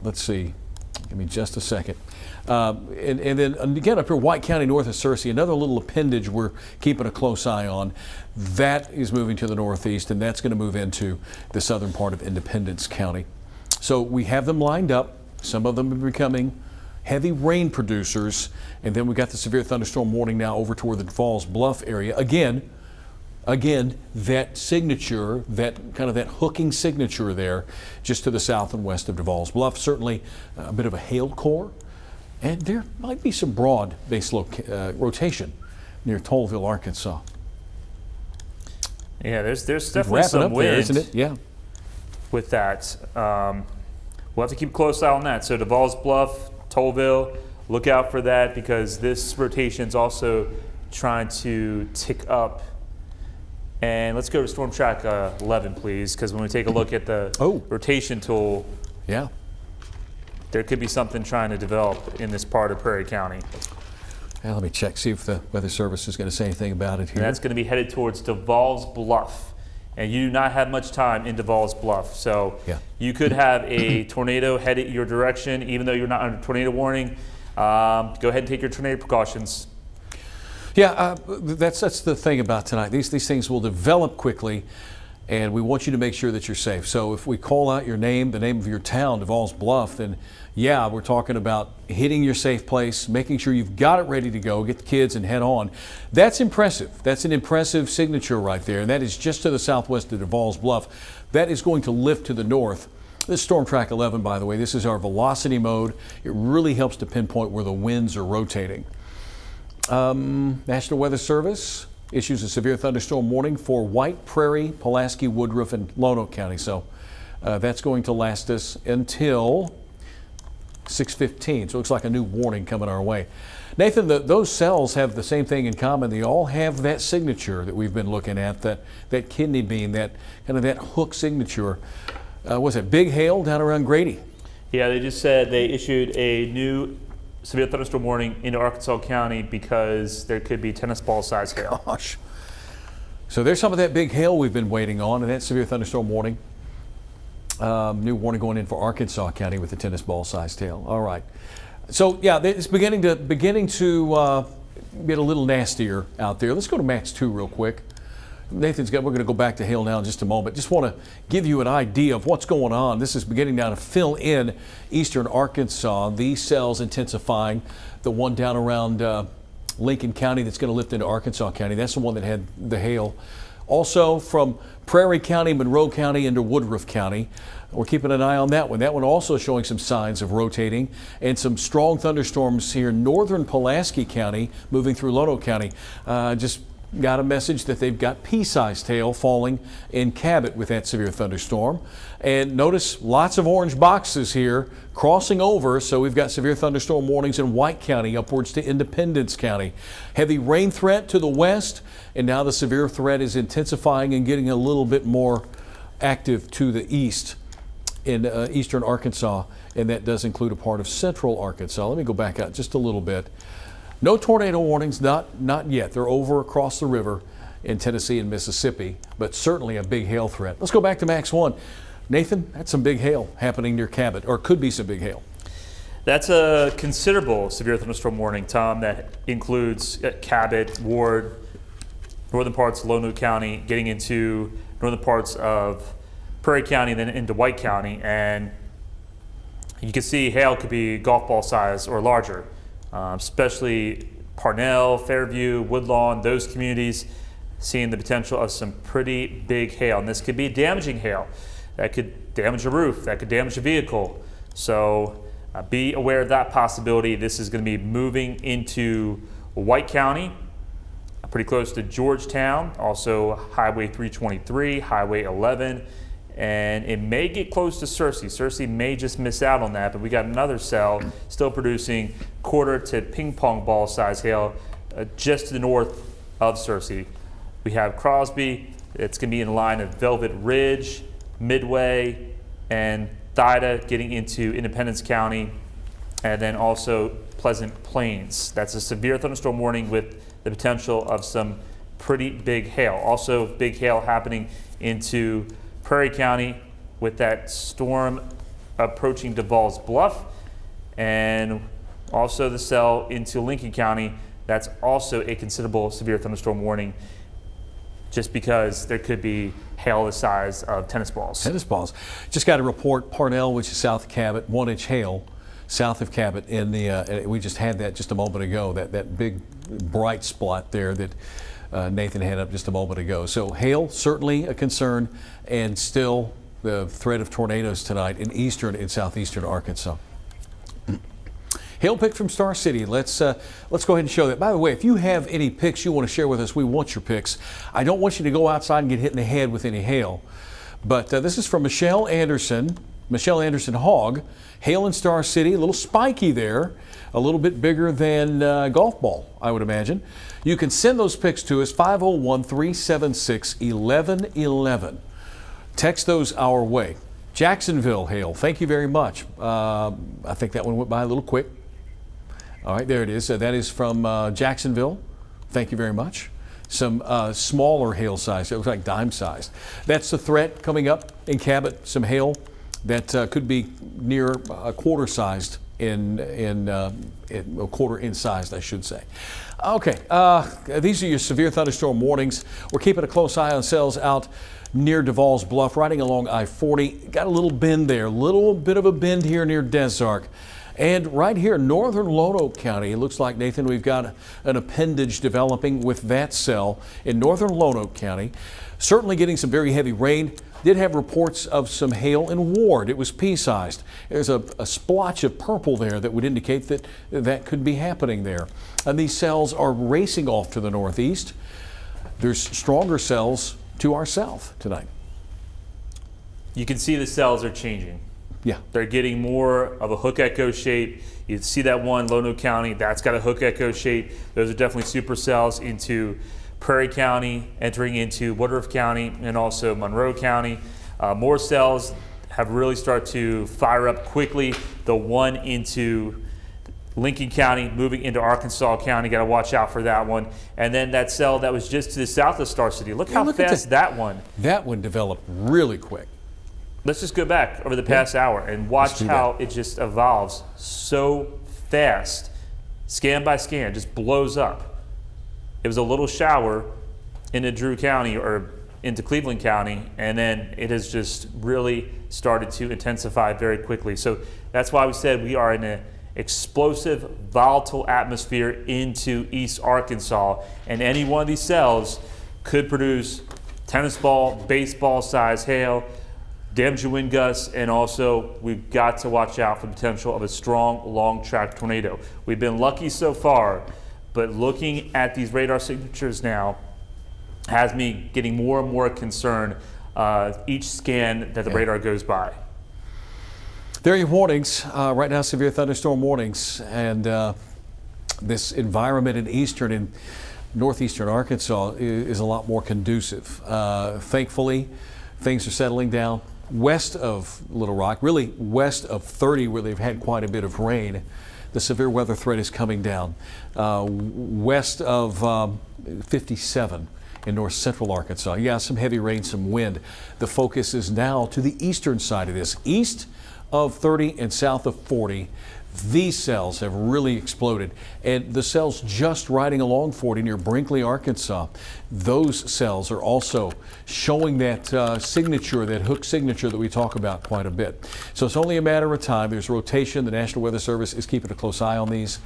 let's see, give me just a second. And then again up here, White County north of Searcy, another little appendage we're keeping a close eye on. That is moving to the northeast, and that's going to move into the southern part of Independence County. So we have them lined up. Some of them are becoming heavy rain producers, and then we got the severe thunderstorm warning now over toward the Falls Bluff area. Again, that signature, that kind of that hooking signature there, just to the south and west of DeVal's Bluff. Certainly a bit of a hail core, and there might be some broad base rotation near Tollville, Arkansas. Yeah, there's definitely some wind, there, isn't it? Yeah. With that, we'll have to keep a close eye on that. So DeVal's Bluff, Tollville, look out for that, because this rotation is also trying to tick up. And let's go to Storm Track 11, please, because when we take a look at the rotation tool, yeah, there could be something trying to develop in this part of Prairie County. Now, let me check, see if the Weather Service is going to say anything about it here. And that's going to be headed towards DeVal's Bluff. And you do not have much time in DeVal's Bluff. So you could have a tornado headed your direction, even though you're not under tornado warning. Go ahead and take your tornado precautions. Yeah, that's the thing about tonight. These things will develop quickly, and we want you to make sure that you're safe. So if we call out your name, the name of your town, DeVal's Bluff, then yeah, we're talking about hitting your safe place, making sure you've got it ready to go, get the kids and head on. That's impressive. That's an impressive signature right there, and that is just to the southwest of DeVal's Bluff. That is going to lift to the north. This Storm Track 11, by the way, this is our velocity mode. It really helps to pinpoint where the winds are rotating. National Weather Service issues a severe thunderstorm warning for White Prairie, Pulaski, Woodruff, and Lonoke County. So that's going to last us until 6:15. So it looks like a new warning coming our way. Nathan, those cells have the same thing in common. They all have that signature that we've been looking at, that kidney bean, that kind of that hook signature. Was it big hail down around Grady? Yeah, they just said they issued a new severe thunderstorm warning into Arkansas County because there could be tennis ball size hail. Gosh. So there's some of that big hail we've been waiting on, and that severe thunderstorm warning. New warning going in for Arkansas County with the tennis ball sized hail. All right. So yeah, it's beginning to get a little nastier out there. Let's go to Max 2 real quick. We're going to go back to hail now in just a moment. Just want to give you an idea of what's going on. This is beginning now to fill in eastern Arkansas. These cells intensifying. The one down around Lincoln County that's going to lift into Arkansas County. That's the one that had the hail. Also from Prairie County, Monroe County into Woodruff County. We're keeping an eye on that one. That one also showing some signs of rotating, and some strong thunderstorms here in northern Pulaski County moving through Lonoke County. Just got a message that they've got pea-sized hail falling in Cabot with that severe thunderstorm. And notice lots of orange boxes here crossing over, so we've got severe thunderstorm warnings in White County upwards to Independence County. Heavy rain threat to the west, and now the severe threat is intensifying and getting a little bit more active to the east in eastern Arkansas, and that does include a part of central Arkansas. Let me go back out just a little bit. No tornado warnings, not yet. They're over across the river in Tennessee and Mississippi, but certainly a big hail threat. Let's go back to Max 1. Nathan, that's some big hail happening near Cabot, or could be some big hail. That's a considerable severe thunderstorm warning, Tom, that includes Cabot, Ward, northern parts of Lonoke County, getting into northern parts of Prairie County, then into White County. And You can see hail could be golf ball size or larger, especially Parnell, Fairview, Woodlawn, those communities seeing the potential of some pretty big hail. And this could be damaging hail. That could damage a roof, that could damage a vehicle. So be aware of that possibility. This is going to be moving into White County, pretty close to Georgetown, also Highway 323, Highway 11, and it may get close to Searcy. Searcy may just miss out on that, but we got another cell still producing quarter to ping pong ball size hail just to the north of Searcy. We have Crosby. It's going to be in the line of Velvet Ridge, Midway, and Thida getting into Independence County, and then also Pleasant Plains. That's a severe thunderstorm warning with the potential of some pretty big hail. Also big hail happening into Prairie County with that storm approaching Duval's Bluff, and also the cell into Lincoln County. That's also a considerable severe thunderstorm warning, just because there could be hail the size of tennis balls. Tennis balls. Just got a report, Parnell, which is south of Cabot, 1-inch hail south of Cabot. In the we just had that just a moment ago. That big bright spot there that Nathan had up just a moment ago. So hail certainly a concern, and still the threat of tornadoes tonight in eastern and southeastern Arkansas. Hail pick from Star City. Let's go ahead and show that. By the way, if you have any picks you want to share with us, we want your picks. I don't want you to go outside and get hit in the head with any hail. But this is from Michelle Anderson Hogg. Hail in Star City, a little spiky there, a little bit bigger than golf ball, I would imagine. You can send those pics to us, 501-376-1111. Text those our way. Jacksonville hail, thank you very much. I think that one went by a little quick. All right, there it is. That is from Jacksonville. Thank you very much. Some smaller hail size, it looks like dime sized. That's the threat coming up in Cabot, some hail that could be near a quarter sized a quarter inch sized, I should say. Okay, these are your severe thunderstorm warnings. We're keeping a close eye on cells out near Duval's Bluff, riding along I-40. Got a little bend there, a little bit of a bend here near Des Arc. And right here, northern Lonoke County, it looks like, Nathan, we've got an appendage developing with that cell in northern Lonoke County. Certainly getting some very heavy rain. Did have reports of some hail in Ward. It was pea-sized. There's a splotch of purple there that would indicate that that could be happening there. And these cells are racing off to the northeast. There's stronger cells to our south tonight. You can see the cells are changing. Yeah. They're getting more of a hook echo shape. You see that one, Lonoke County, that's got a hook echo shape. Those are definitely supercells into Prairie County, entering into Woodruff County, and also Monroe County. More cells have really started to fire up quickly. The one into Lincoln County, moving into Arkansas County, got to watch out for that one. And then that cell that was just to the south of Star City. Look how fast that one. That one developed really quick. Let's just go back over the past hour and watch how it just evolves so fast. Scan by scan, just blows up. It was a little shower into Drew County or into Cleveland County, and then it has just really started to intensify very quickly. So that's why we said we are in an explosive, volatile atmosphere into East Arkansas, and any one of these cells could produce tennis ball, baseball size hail, damaging wind gusts, and also we've got to watch out for the potential of a strong, long-track tornado. We've been lucky so far, but looking at these radar signatures now has me getting more and more concerned each scan that the radar goes by. There are your warnings. Right now, severe thunderstorm warnings, and this environment in eastern and northeastern Arkansas is a lot more conducive. Thankfully, things are settling down. West of Little Rock, really west of 30, where they've had quite a bit of rain, the severe weather threat is coming down. West of 57 in north central Arkansas, yeah, some heavy rain, some wind. The focus is now to the eastern side of this. East of 30 and south of 40, These cells have really exploded. And the cells just riding along 40 near Brinkley, Arkansas, those cells are also showing that signature, that hook signature that we talk about quite a bit. So it's only a matter of time. There's rotation. The National Weather Service is keeping a close eye on these.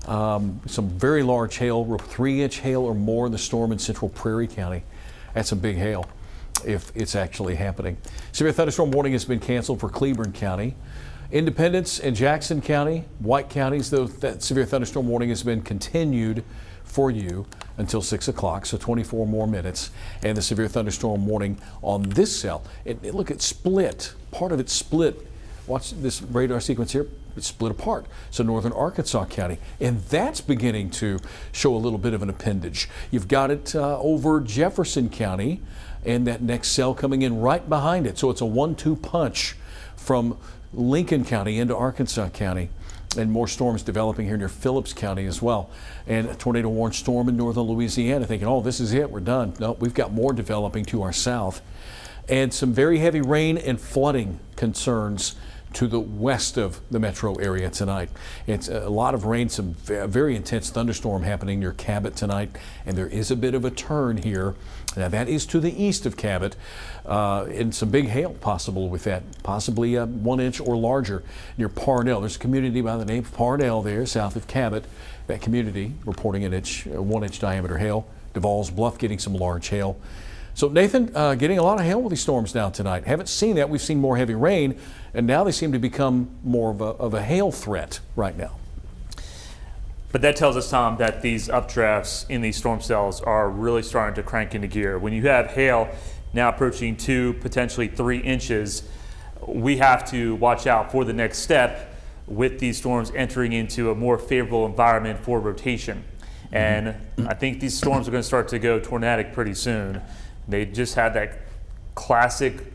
Some very large hail, 3-inch hail or more in the storm in central Prairie County. That's some big hail if it's actually happening. Severe thunderstorm warning has been canceled for Cleburne County. Independence and Jackson County, White counties, though, that severe thunderstorm warning has been continued for you until 6 o'clock, so 24 more minutes. And the severe thunderstorm warning on this cell, look, it's split. Part of it's split. Watch this radar sequence here. It's split apart. So northern Arkansas County, and that's beginning to show a little bit of an appendage. You've got it over Jefferson County, and that next cell coming in right behind it. So it's a 1-2 punch from Lincoln County into Arkansas County, and more storms developing here near Phillips County as well. And a tornado warned storm in northern Louisiana, thinking, oh, this is it, we're done. No, we've got more developing to our south. And some very heavy rain and flooding concerns to the west of the metro area tonight. It's a lot of rain, some very intense thunderstorm happening near Cabot tonight, and there is a bit of a turn here. Now that is to the east of Cabot, and some big hail possible with that, possibly 1 inch or larger near Parnell. There's a community by the name of Parnell there, south of Cabot. That community reporting an 1 inch diameter hail. Duval's Bluff getting some large hail. So Nathan, getting a lot of hail with these storms now tonight. Haven't seen that. We've seen more heavy rain, and now they seem to become more of a hail threat right now. But that tells us, Tom, that these updrafts in these storm cells are really starting to crank into gear. When you have hail now approaching 2, potentially 3 inches, we have to watch out for the next step with these storms entering into a more favorable environment for rotation. And I think these storms are going to start to go tornadic pretty soon. They just had that classic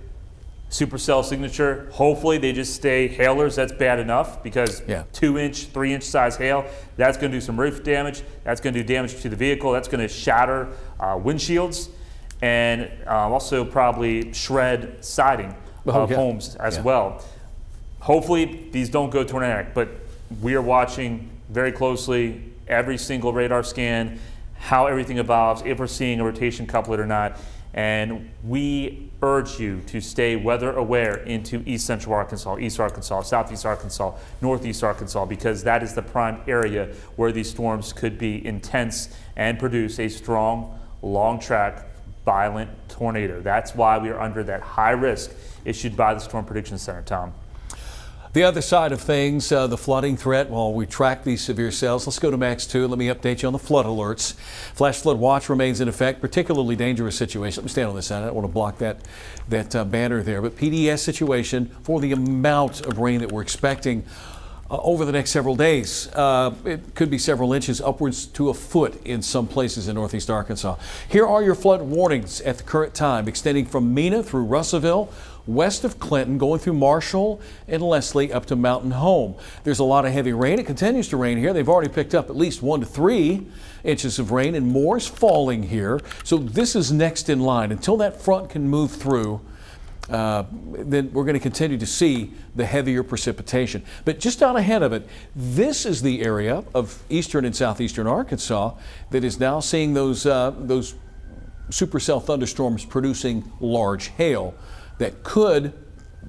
supercell signature. Hopefully they just stay hailers. That's bad enough, because 2-inch, 3-inch size hail, that's going to do some roof damage. That's going to do damage to the vehicle. That's going to shatter windshields, and also probably shred siding of homes as well. Hopefully these don't go tornadic, but we are watching very closely every single radar scan, how everything evolves, if we're seeing a rotation couplet or not. And we urge you to stay weather aware into east central Arkansas, east Arkansas, southeast Arkansas, northeast Arkansas, because that is the prime area where these storms could be intense and produce a strong, long track, violent tornado. That's why we are under that high risk issued by the Storm Prediction Center, Tom. The other side of things, the flooding threat, while we track these severe cells, let's go to Max 2 and let me update you on the flood alerts. Flash flood watch remains in effect, particularly dangerous situation. Let me stand on this side. I don't want to block that banner there. But PDS situation for the amount of rain that we're expecting over the next several days. It could be several inches, upwards to a foot in some places in northeast Arkansas. Here are your flood warnings at the current time, extending from Mena through Russellville, west of Clinton, going through Marshall and Leslie up to Mountain Home. There's a lot of heavy rain. It continues to rain here. They've already picked up at least 1 to 3 inches of rain, and more is falling here. So this is next in line. Until that front can move through, then we're going to continue to see the heavier precipitation. But just out ahead of it, this is the area of eastern and southeastern Arkansas that is now seeing those supercell thunderstorms producing large hail that could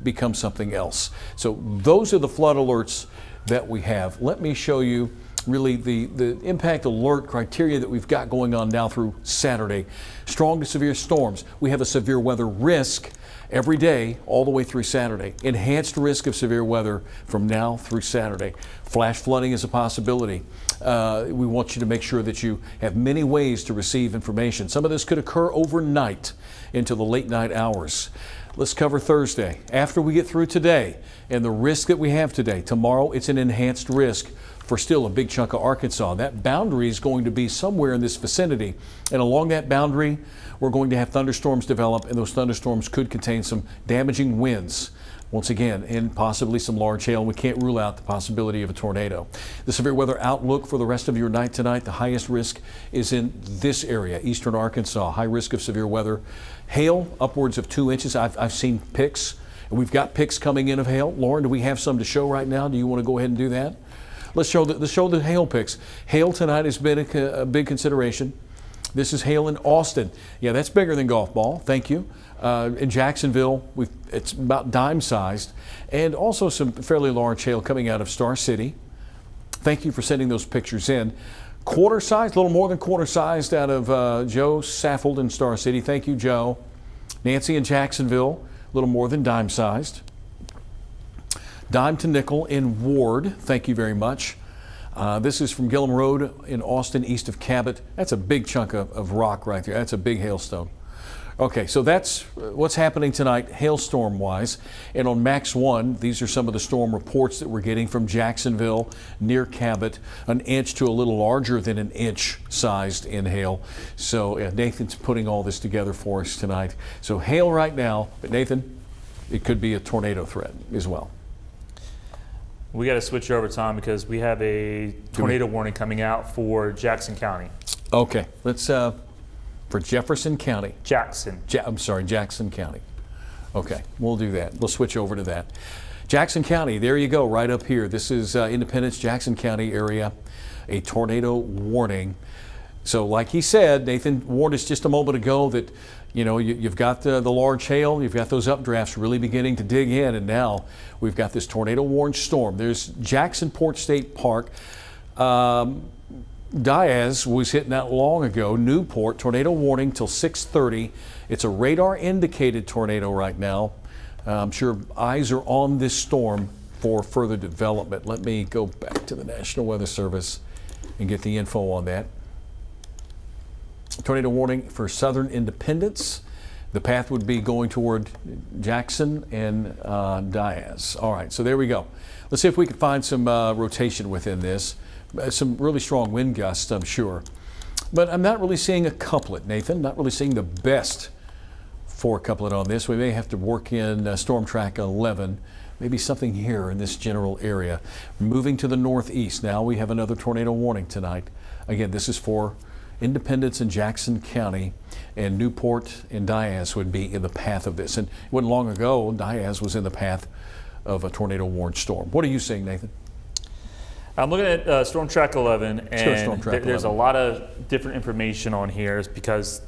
become something else. So those are the flood alerts that we have. Let me show you really the impact alert criteria that we've got going on now through Saturday. Strong to severe storms. We have a severe weather risk every day all the way through Saturday. Enhanced risk of severe weather from now through Saturday. Flash flooding is a possibility. We want you to make sure that you have many ways to receive information. Some of this could occur overnight into the late night hours. Let's cover Thursday. After we get through today and the risk that we have today, tomorrow it's an enhanced risk for still a big chunk of Arkansas. That boundary is going to be somewhere in this vicinity. And along that boundary, we're going to have thunderstorms develop, and those thunderstorms could contain some damaging winds. Once again, and possibly some large hail. We can't rule out the possibility of a tornado. The severe weather outlook for the rest of your night tonight, the highest risk is in this area, eastern Arkansas. High risk of severe weather. Hail upwards of 2 inches. I've seen pics, and we've got pics coming in of hail. Lauren, do we have some to show right now? Do you want to go ahead and do that? let's show the hail pics. Hail tonight has been a big consideration. This is hail in Austin. Yeah, that's bigger than golf ball. Thank you. In Jacksonville, it's about dime-sized, and also some fairly large hail coming out of Star City. Thank you for sending those pictures in. Quarter-sized, a little more than quarter-sized out of Joe Saffold in Star City. Thank you, Joe. Nancy in Jacksonville, a little more than dime-sized. Dime to nickel in Ward. Thank you very much. This is from Gillum Road in Austin, east of Cabot. That's a big chunk of rock right there. That's a big hailstone. Okay, so that's what's happening tonight, hailstorm-wise. And on Max 1, these are some of the storm reports that we're getting from Jacksonville near Cabot, an inch to a little larger than an inch sized in hail. So Nathan's putting all this together for us tonight. So hail right now, but Nathan, it could be a tornado threat as well. We got to switch over, Tom, because we have a tornado warning coming out for Jackson County. Okay, let's for Jefferson County. Jackson County. Okay, we'll do that. We'll switch over to that. Jackson County, there you go, right up here. This is Independence, Jackson County area, a tornado warning. So like he said, Nathan warned us just a moment ago that, you've got the large hail, you've got those updrafts really beginning to dig in, and now we've got this tornado warned storm. There's Jackson Port State Park. Diaz was hit not long ago. Newport, tornado warning till 6:30. It's a radar indicated tornado right now. I'm sure eyes are on this storm for further development. Let me go back to the National Weather Service and get the info on that. Tornado warning for southern Independence. The path would be going toward Jackson and Diaz. All right, so there we go. Let's see if we can find some rotation within this. Some really strong wind gusts, I'm sure. But I'm not really seeing a couplet, Nathan. Not really seeing the best for a couplet on this. We may have to work in Storm Track 11. Maybe something here in this general area. Moving to the northeast. Now we have another tornado warning tonight. Again, this is for Independence and Jackson County, and Newport and Diaz would be in the path of this. And it wasn't long ago, Diaz was in the path of a tornado warned storm. What are you seeing, Nathan? I'm looking at Storm Track 11, and there's a lot of different information on here because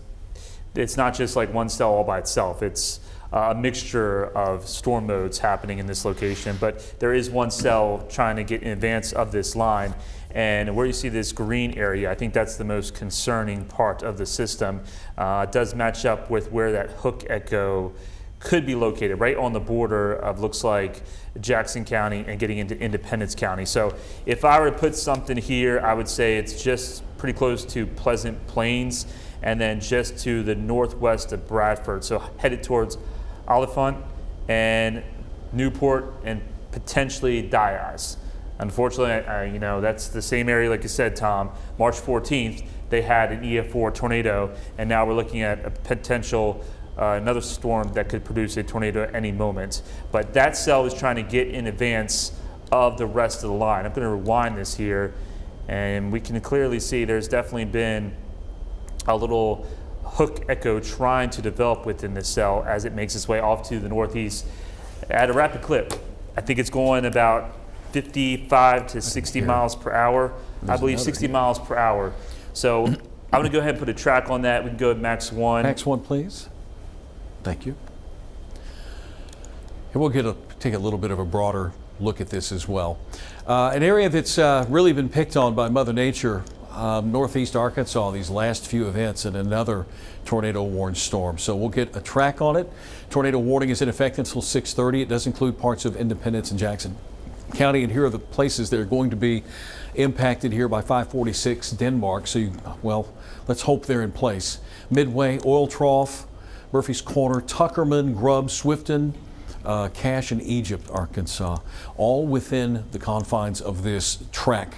it's not just like one cell all by itself. It's a mixture of storm modes happening in this location, but there is one cell trying to get in advance of this line. And where you see this green area, I think that's the most concerning part of the system. It does match up with where that hook echo could be located, right on the border of, looks like, Jackson County and getting into Independence County. So if I were to put something here, I would say it's just pretty close to Pleasant Plains and then just to the northwest of Bradford. So headed towards Oliphant and Newport and potentially Diaz. Unfortunately, that's the same area, like you said, Tom. March 14th, they had an EF4 tornado, and now we're looking at a potential another storm that could produce a tornado at any moment. But that cell is trying to get in advance of the rest of the line. I'm going to rewind this here, and we can clearly see there's definitely been a little hook echo trying to develop within this cell as it makes its way off to the northeast at a rapid clip. I think it's going about 55 to 60 miles per hour. I believe 60 miles per hour. So I'm going to go ahead and put a track on that. We can go to Max 1. Max 1, please. Thank you. And we'll take a little bit of a broader look at this as well. An area that's really been picked on by Mother Nature, northeast Arkansas, these last few events, and another tornado warned storm. So we'll get a track on it. Tornado warning is in effect until 6:30. It does include parts of Independence and Jackson County, and here are the places that are going to be impacted here by 546 Denmark. So, let's hope they're in place. Midway, Oil Trough, Murphy's Corner, Tuckerman, Grubb, Swifton, Cache, and Egypt, Arkansas, all within the confines of this track.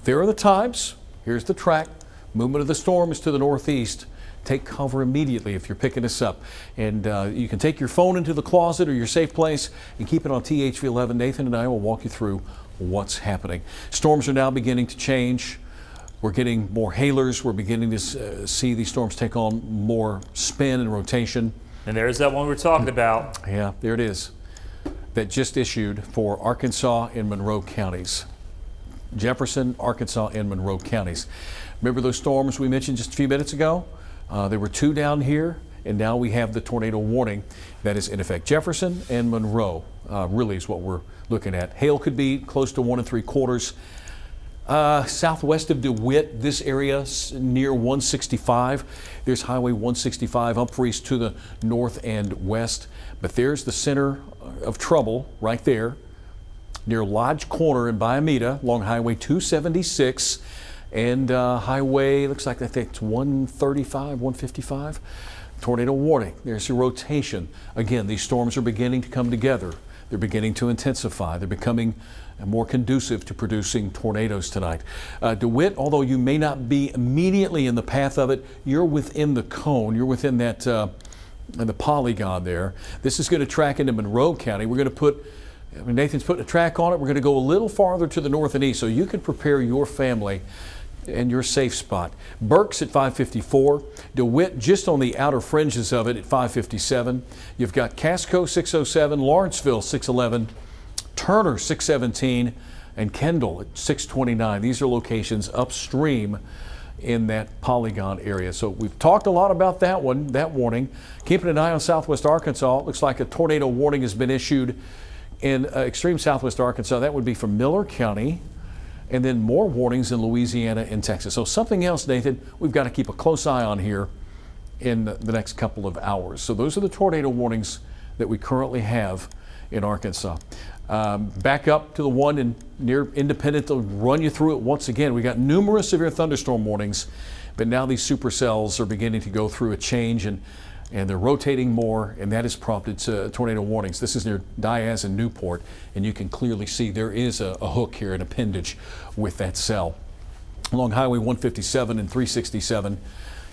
There are the times. Here's the track. Movement of the storm is to the northeast. Take cover immediately if you're picking this up. And you can take your phone into the closet or your safe place and keep it on THV11. Nathan and I will walk you through what's happening. Storms are now beginning to change. We're getting more hailers. We're beginning to see these storms take on more spin and rotation. And there's that one we're talking about. Yeah, there it is. That just issued for Arkansas and Monroe counties. Jefferson, Arkansas, and Monroe counties. Remember those storms we mentioned just a few minutes ago? There were 2 down here, and now we have the tornado warning that is in effect. Jefferson and Monroe really is what we're looking at. Hail could be close to 1 3/4. Southwest of DeWitt, this area near 165. There's Highway 165, Humphreys to the north and west. But there's the center of trouble right there near Lodge Corner in Biamita along Highway 276 and Highway, looks like I think it's 135, 155. Tornado warning. There's a rotation. Again, these storms are beginning to come together. They're beginning to intensify. They're becoming more conducive to producing tornadoes tonight. DeWitt, although you may not be immediately in the path of it, you're within the cone. You're within that the polygon there. This is going to track into Monroe County. We're going to put, Nathan's putting a track on it. We're going to go a little farther to the north and east so you can prepare your family and your safe spot. Berks at 554. DeWitt just on the outer fringes of it at 557. You've got Casco 607, Lawrenceville 611, Turner 617, and Kendall at 629. These are locations upstream in that polygon area. So we've talked a lot about that one, that warning. Keeping an eye on southwest Arkansas. It looks like a tornado warning has been issued in extreme southwest Arkansas. That would be from Miller County, and then more warnings in Louisiana and Texas. So something else, Nathan, we've got to keep a close eye on here in the next couple of hours. So those are the tornado warnings that we currently have in Arkansas. Back up to the one in near Independent, to run you through it once again. We got numerous severe thunderstorm warnings, but now these supercells are beginning to go through a change and they're rotating more, and that has prompted tornado warnings. This is near Diaz and Newport, and you can clearly see there is a hook here, an appendage with that cell. Along Highway 157 and 367,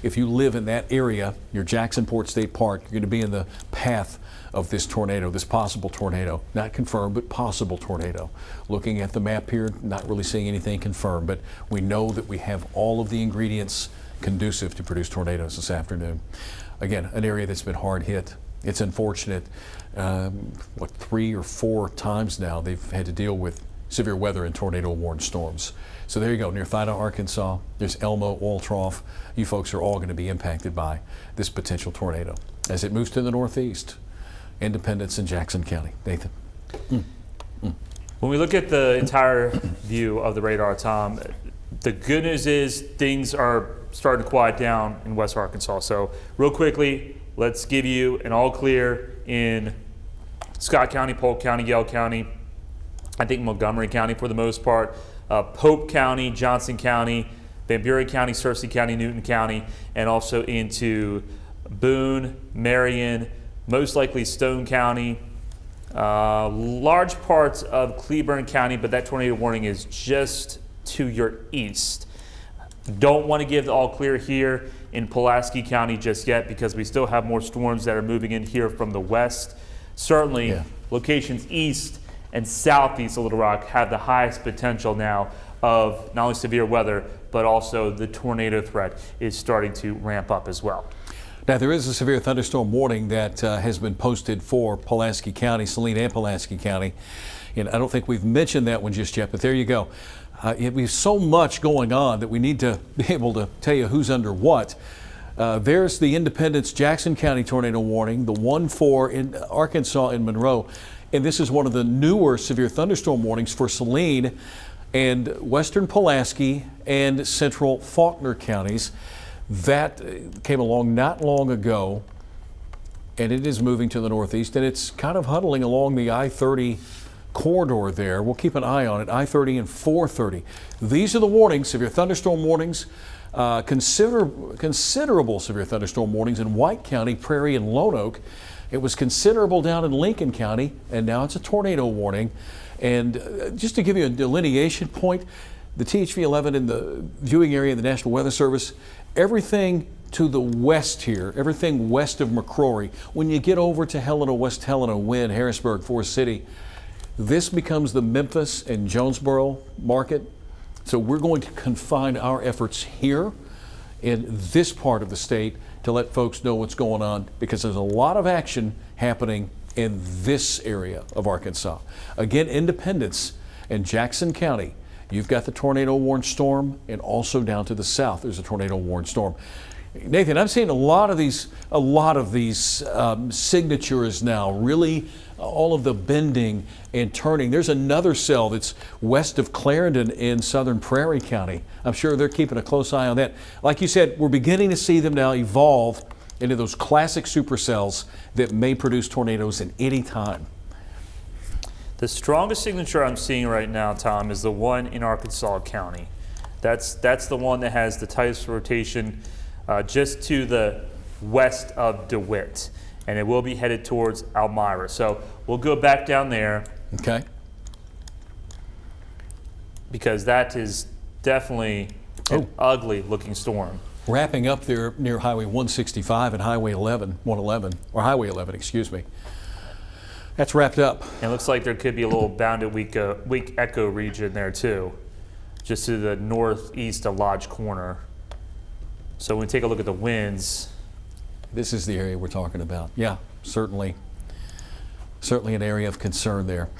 if you live in that area, near Jacksonport State Park, you're going to be in the path of this tornado, this possible tornado. Not confirmed, but possible tornado. Looking at the map here, not really seeing anything confirmed, but we know that we have all of the ingredients conducive to produce tornadoes this afternoon. Again, an area that's been hard hit. It's unfortunate. 3 or 4 times now they've had to deal with severe weather and tornado-warned storms. So there you go, near Thida, Arkansas. There's Elmo, Oil Trough. You folks are all going to be impacted by this potential tornado as it moves to the northeast. Independence in Jackson County. Nathan. When we look at the entire view of the radar, Tom, the good news is things are starting to quiet down in West Arkansas. So real quickly, let's give you an all clear in Scott County, Polk County, Yell County, I think Montgomery County for the most part, Pope County, Johnson County, Van Buren County, Searcy County, Newton County, and also into Boone, Marion, most likely Stone County, large parts of Cleburne County, but that tornado warning is just to your east. Don't want to give the all clear here in Pulaski County just yet because we still have more storms that are moving in here from the west. Certainly, locations east and southeast of Little Rock have the highest potential now of not only severe weather, but also the tornado threat is starting to ramp up as well. Now, there is a severe thunderstorm warning that has been posted for Pulaski County, Saline and Pulaski County. And I don't think we've mentioned that one just yet, but there you go. We have so much going on that we need to be able to tell you who's under what. There's the Independence Jackson County tornado warning, the one for in Arkansas and Monroe. And this is one of the newer severe thunderstorm warnings for Saline and western Pulaski and central Faulkner counties. That came along not long ago, and it is moving to the northeast, and it's kind of huddling along the I-30 corridor there. We'll keep an eye on it, I-30 and 430. These are the warnings, severe thunderstorm warnings, considerable severe thunderstorm warnings in White County, Prairie, and Lone Oak. It was considerable down in Lincoln County, and now it's a tornado warning. And just to give you a delineation point, the THV-11 in the viewing area of the National Weather Service, everything to the west here, everything west of McCrory, when you get over to Helena, West Helena, Wynn, Harrisburg, Forest City, this becomes the Memphis and Jonesboro market. So we're going to confine our efforts here in this part of the state to let folks know what's going on, because there's a lot of action happening in this area of Arkansas. Again, Independence and Jackson County, You've got the tornado warned storm, and also down to the south, there's a tornado warned storm. Nathan, I'm seeing a lot of these signatures now. Really, all of the bending and turning. There's another cell that's west of Clarendon in southern Prairie County. I'm sure they're keeping a close eye on that. Like you said, we're beginning to see them now evolve into those classic supercells that may produce tornadoes at any time. The strongest signature I'm seeing right now, Tom, is the one in Arkansas County. That's the one that has the tightest rotation just to the west of DeWitt, and it will be headed towards Elmira. So we'll go back down there. Okay. Because that is definitely an ugly looking storm. Wrapping up there near Highway 165 and Highway 111, or Highway 11, excuse me. That's wrapped up. And it looks like there could be a little bounded weak echo region there too, just to the northeast of Lodge Corner. So when we take a look at the winds. This is the area we're talking about. Yeah, certainly an area of concern there.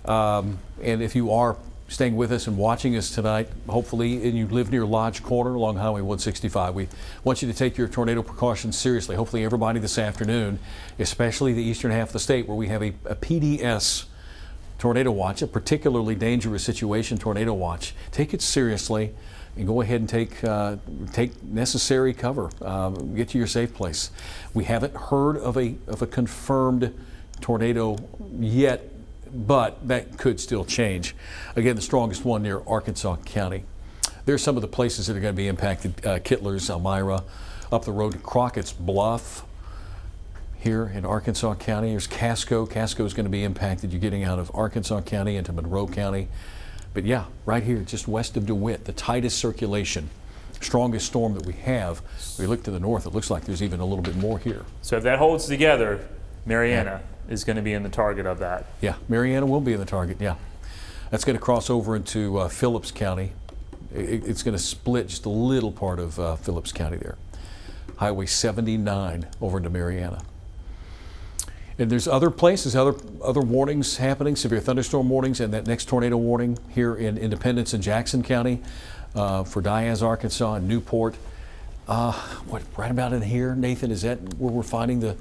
And if you are staying with us and watching us tonight, hopefully, and you live near Lodge Corner along Highway 165, we want you to take your tornado precautions seriously. Hopefully everybody this afternoon, especially the eastern half of the state where we have a PDS tornado watch, a particularly dangerous situation tornado watch, take it seriously and go ahead and take necessary cover. Get to your safe place. We haven't heard of a confirmed tornado yet, but that could still change. Again, the strongest one near Arkansas County. There's some of the places that are going to be impacted. Kittlers, Elmira, up the road to Crockett's Bluff here in Arkansas County. There's Casco. Casco is going to be impacted. You're getting out of Arkansas County into Monroe County. But yeah, right here, just west of DeWitt, the tightest circulation, strongest storm that we have. We look to the north, it looks like there's even a little bit more here. So if that holds together, Mariana is going to be in the target of that. Yeah, Mariana will be in the target, yeah. That's going to cross over into Phillips County. It's going to split just a little part of Phillips County there. Highway 79 over into Mariana. And there's other places, other warnings happening, severe thunderstorm warnings, and that next tornado warning here in Independence and Jackson County for Diaz, Arkansas, and Newport. Right about in here, Nathan, is that where we're finding the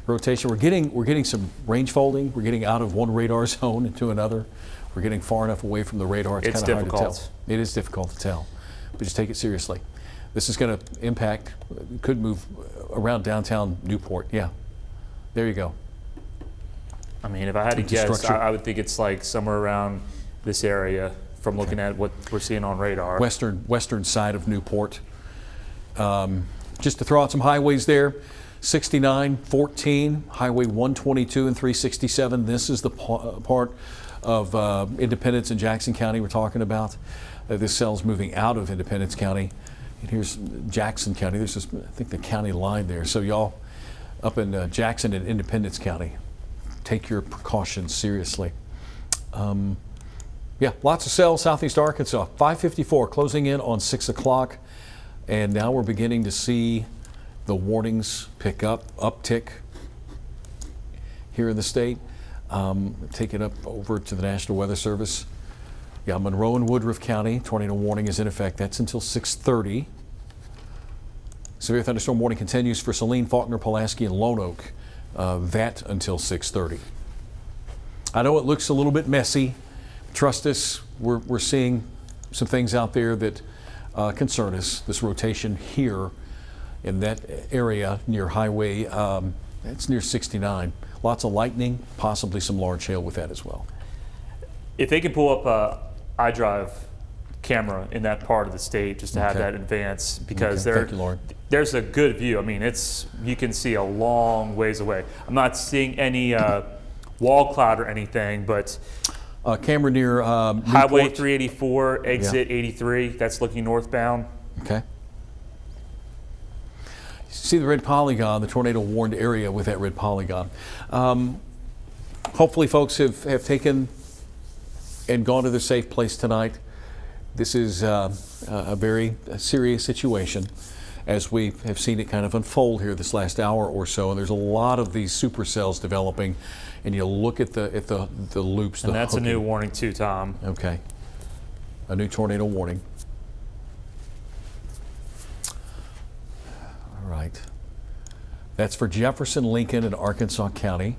rotation? We're getting some range folding. We're getting out of one radar zone into another. We're getting far enough away from the radar. It's kind of hard to tell. It is difficult to tell, but just take it seriously. This is going to impact, could move around downtown Newport. Yeah, there you go. I mean, if I had to guess, I would think it's like somewhere around this area from looking at what we're seeing on radar. Western side of Newport. Just to throw out some highways there, 69, 14, Highway 122 and 367. This is the part of Independence and Jackson County we're talking about. This cell's moving out of Independence County. And here's Jackson County. There's just, I think, the county line there. So y'all up in Jackson and Independence County, take your precautions seriously. Yeah, lots of cells, southeast Arkansas. 5:54, closing in on 6 o'clock. And now we're beginning to see the warnings pick up, uptick here in the state. Take it up over to the National Weather Service. Yeah, Monroe and Woodruff County, tornado warning is in effect. That's until 6:30. Severe thunderstorm warning continues for Saline, Faulkner, Pulaski, and Lone Oak. That until 6:30. I know it looks a little bit messy. Trust us, we're seeing some things out there that concern us. This rotation here in that area near Highway, it's near 69. Lots of lightning, possibly some large hail with that as well. If they can pull up a iDrive camera in that part of the state just to have that advance, because Thank you, Lord. There's a good view. I mean, you can see a long ways away. I'm not seeing any wall cloud or anything, but camera near Highway 384, exit 83. That's looking northbound. Okay. See the red polygon, the tornado warned area with that red polygon. Hopefully, folks have taken and gone to their safe place tonight. This is a very serious situation, as we have seen it kind of unfold here this last hour or so. And there's a lot of these supercells developing, and you look at the loops. And that's a new warning too, Tom. Okay. a new tornado warning. All right. That's for Jefferson, Lincoln, and Arkansas County.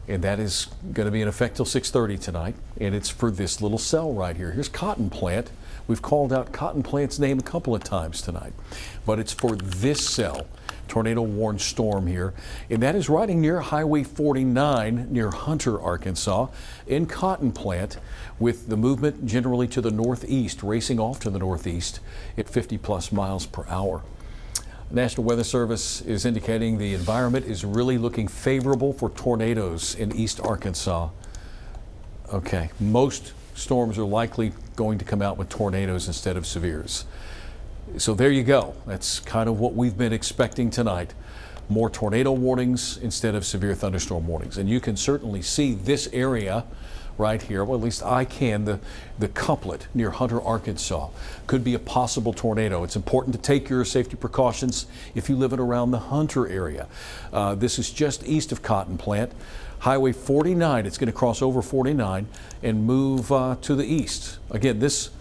And that is going to be in effect till 6:30 tonight. And it's for this little cell right here. Here's Cotton Plant. We've called out Cotton Plant's name a couple of times tonight. But it's for this cell, tornado warned storm here. And that is riding near Highway 49 near Hunter, Arkansas, in Cotton Plant, with the movement generally to the northeast, racing off to the northeast at 50+ miles per hour. National Weather Service is indicating the environment is really looking favorable for tornadoes in East Arkansas. Okay, most storms are likely going to come out with tornadoes instead of severes. So there you go. That's kind of what we've been expecting tonight. More tornado warnings instead of severe thunderstorm warnings. And you can certainly see this area right here, well, at least I can, the couplet near Hunter, Arkansas, could be a possible tornado. It's important to take your safety precautions if you live in around the Hunter area. This is just east of Cotton Plant. Highway 49, it's going to cross over 49 and move to the east. Again, this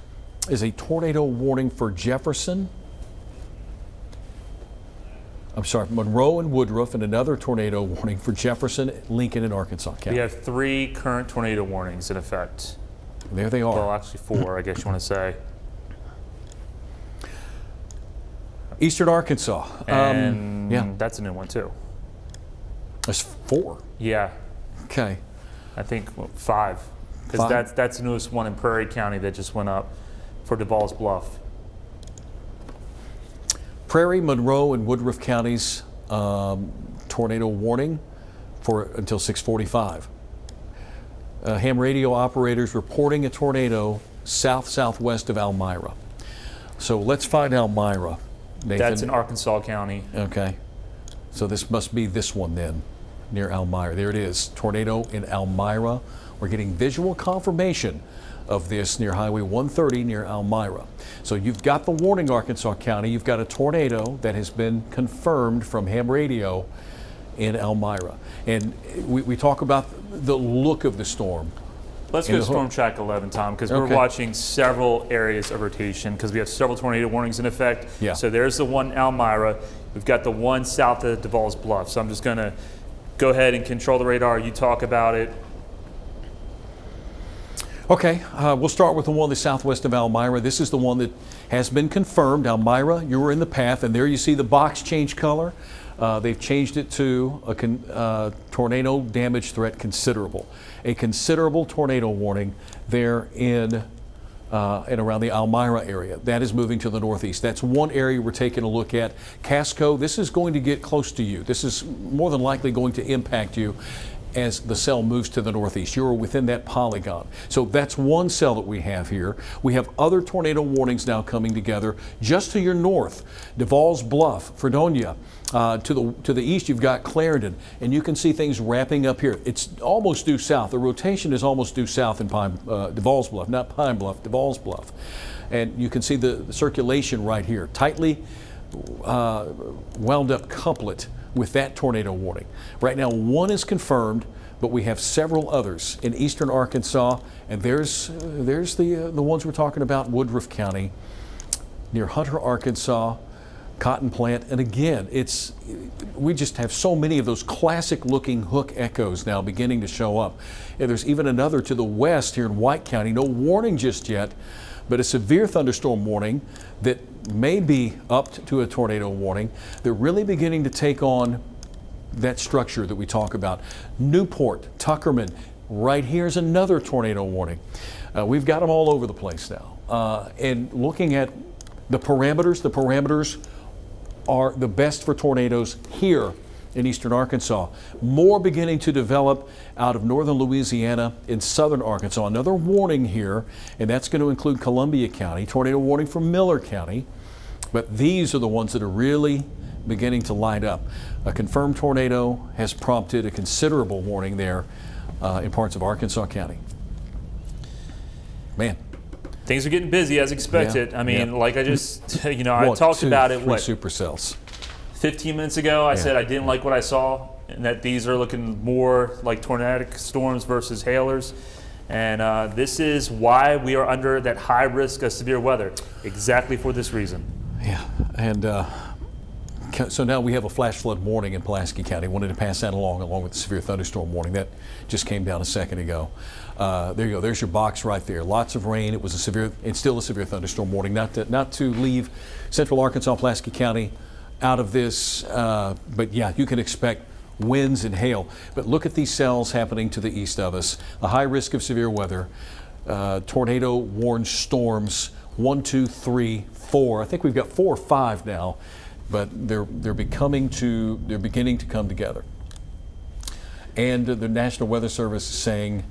is a tornado warning for Jefferson, Monroe and Woodruff, and another tornado warning for Jefferson, Lincoln, and Arkansas County. We have 3 current tornado warnings in effect. There they are. Well, actually 4, I guess you want to say. Eastern Arkansas. And yeah, that's a new one too. there's 4. Yeah, Okay. I think 5. Because 5? that's the newest one in Prairie County that just went up for DeVal's Bluff. Prairie, Monroe, and Woodruff counties tornado warning for until 6:45. Ham radio operators reporting a tornado southwest of Elmira. So let's find Elmira, Nathan. That's in Arkansas County. Okay. So this must be this one then, near Elmira. There it is, tornado in Elmira. We're getting visual confirmation of this near Highway 130 near Elmira. So you've got the warning, Arkansas County. You've got a tornado that has been confirmed from ham radio in Elmira. And we talk about the look of the storm. Let's go to Storm Track 11, Tom, because we're watching several areas of rotation because we have several tornado warnings in effect. Yeah. So there's the one in Elmira. We've got the one south of DeVal's Bluff. So I'm just going to go ahead and control the radar. You talk about it. Okay, we'll start with the one that's southwest of Elmira. This is the one that has been confirmed. Elmira, you were in the path, and there you see the box change color. They've changed it to a tornado damage threat considerable. A considerable tornado warning there in and around the Elmira area. That is moving to the northeast. That's one area we're taking a look at. Casco, this is going to get close to you. This is more than likely going to impact you as the cell moves to the northeast. You're within that polygon. So that's one cell that we have here. We have other tornado warnings now coming together just to your north. DeVal's Bluff, Fredonia. To the east, you've got Clarendon, and you can see things wrapping up here. It's almost due south. The rotation is almost due south in DeVal's Bluff, not Pine Bluff, DeVal's Bluff. And you can see the circulation right here. Tightly wound up couplet with that tornado warning. Right now, one is confirmed, but we have several others in eastern Arkansas, and there's the ones we're talking about, Woodruff County, near Hunter, Arkansas, Cotton Plant, and again, we just have so many of those classic-looking hook echoes now beginning to show up. And there's even another to the west here in White County. No warning just yet, but a severe thunderstorm warning that may be upped to a tornado warning. They're really beginning to take on that structure that we talk about. Newport, Tuckerman, right here's another tornado warning. We've got them all over the place now. And looking at the parameters are the best for tornadoes here in eastern Arkansas. More beginning to develop out of northern Louisiana and southern Arkansas. Another warning here, and that's going to include Columbia County, tornado warning for Miller County. But these are the ones that are really beginning to light up. A confirmed tornado has prompted a considerable warning there in parts of Arkansas County. Man. Things are getting busy as expected. Yeah, I mean, yeah. like I just, I talked about it, 3 what, supercells. 15 minutes ago, I said I didn't like what I saw, and that these are looking more like tornadic storms versus hailers. And this is why we are under that high risk of severe weather, exactly for this reason. Yeah, and so now we have a flash flood warning in Pulaski County. Wanted to pass that along with the severe thunderstorm warning. That just came down a second ago. There you go. There's your box right there. Lots of rain. It's still a severe thunderstorm warning. Not to leave central Arkansas, Pulaski County out of this, but yeah, you can expect winds and hail. But look at these cells happening to the east of us. A high risk of severe weather. Tornado warned storms 1, 2, 3, 4. I think we've got 4 or 5 now, but they're beginning to come together. And the National Weather Service is saying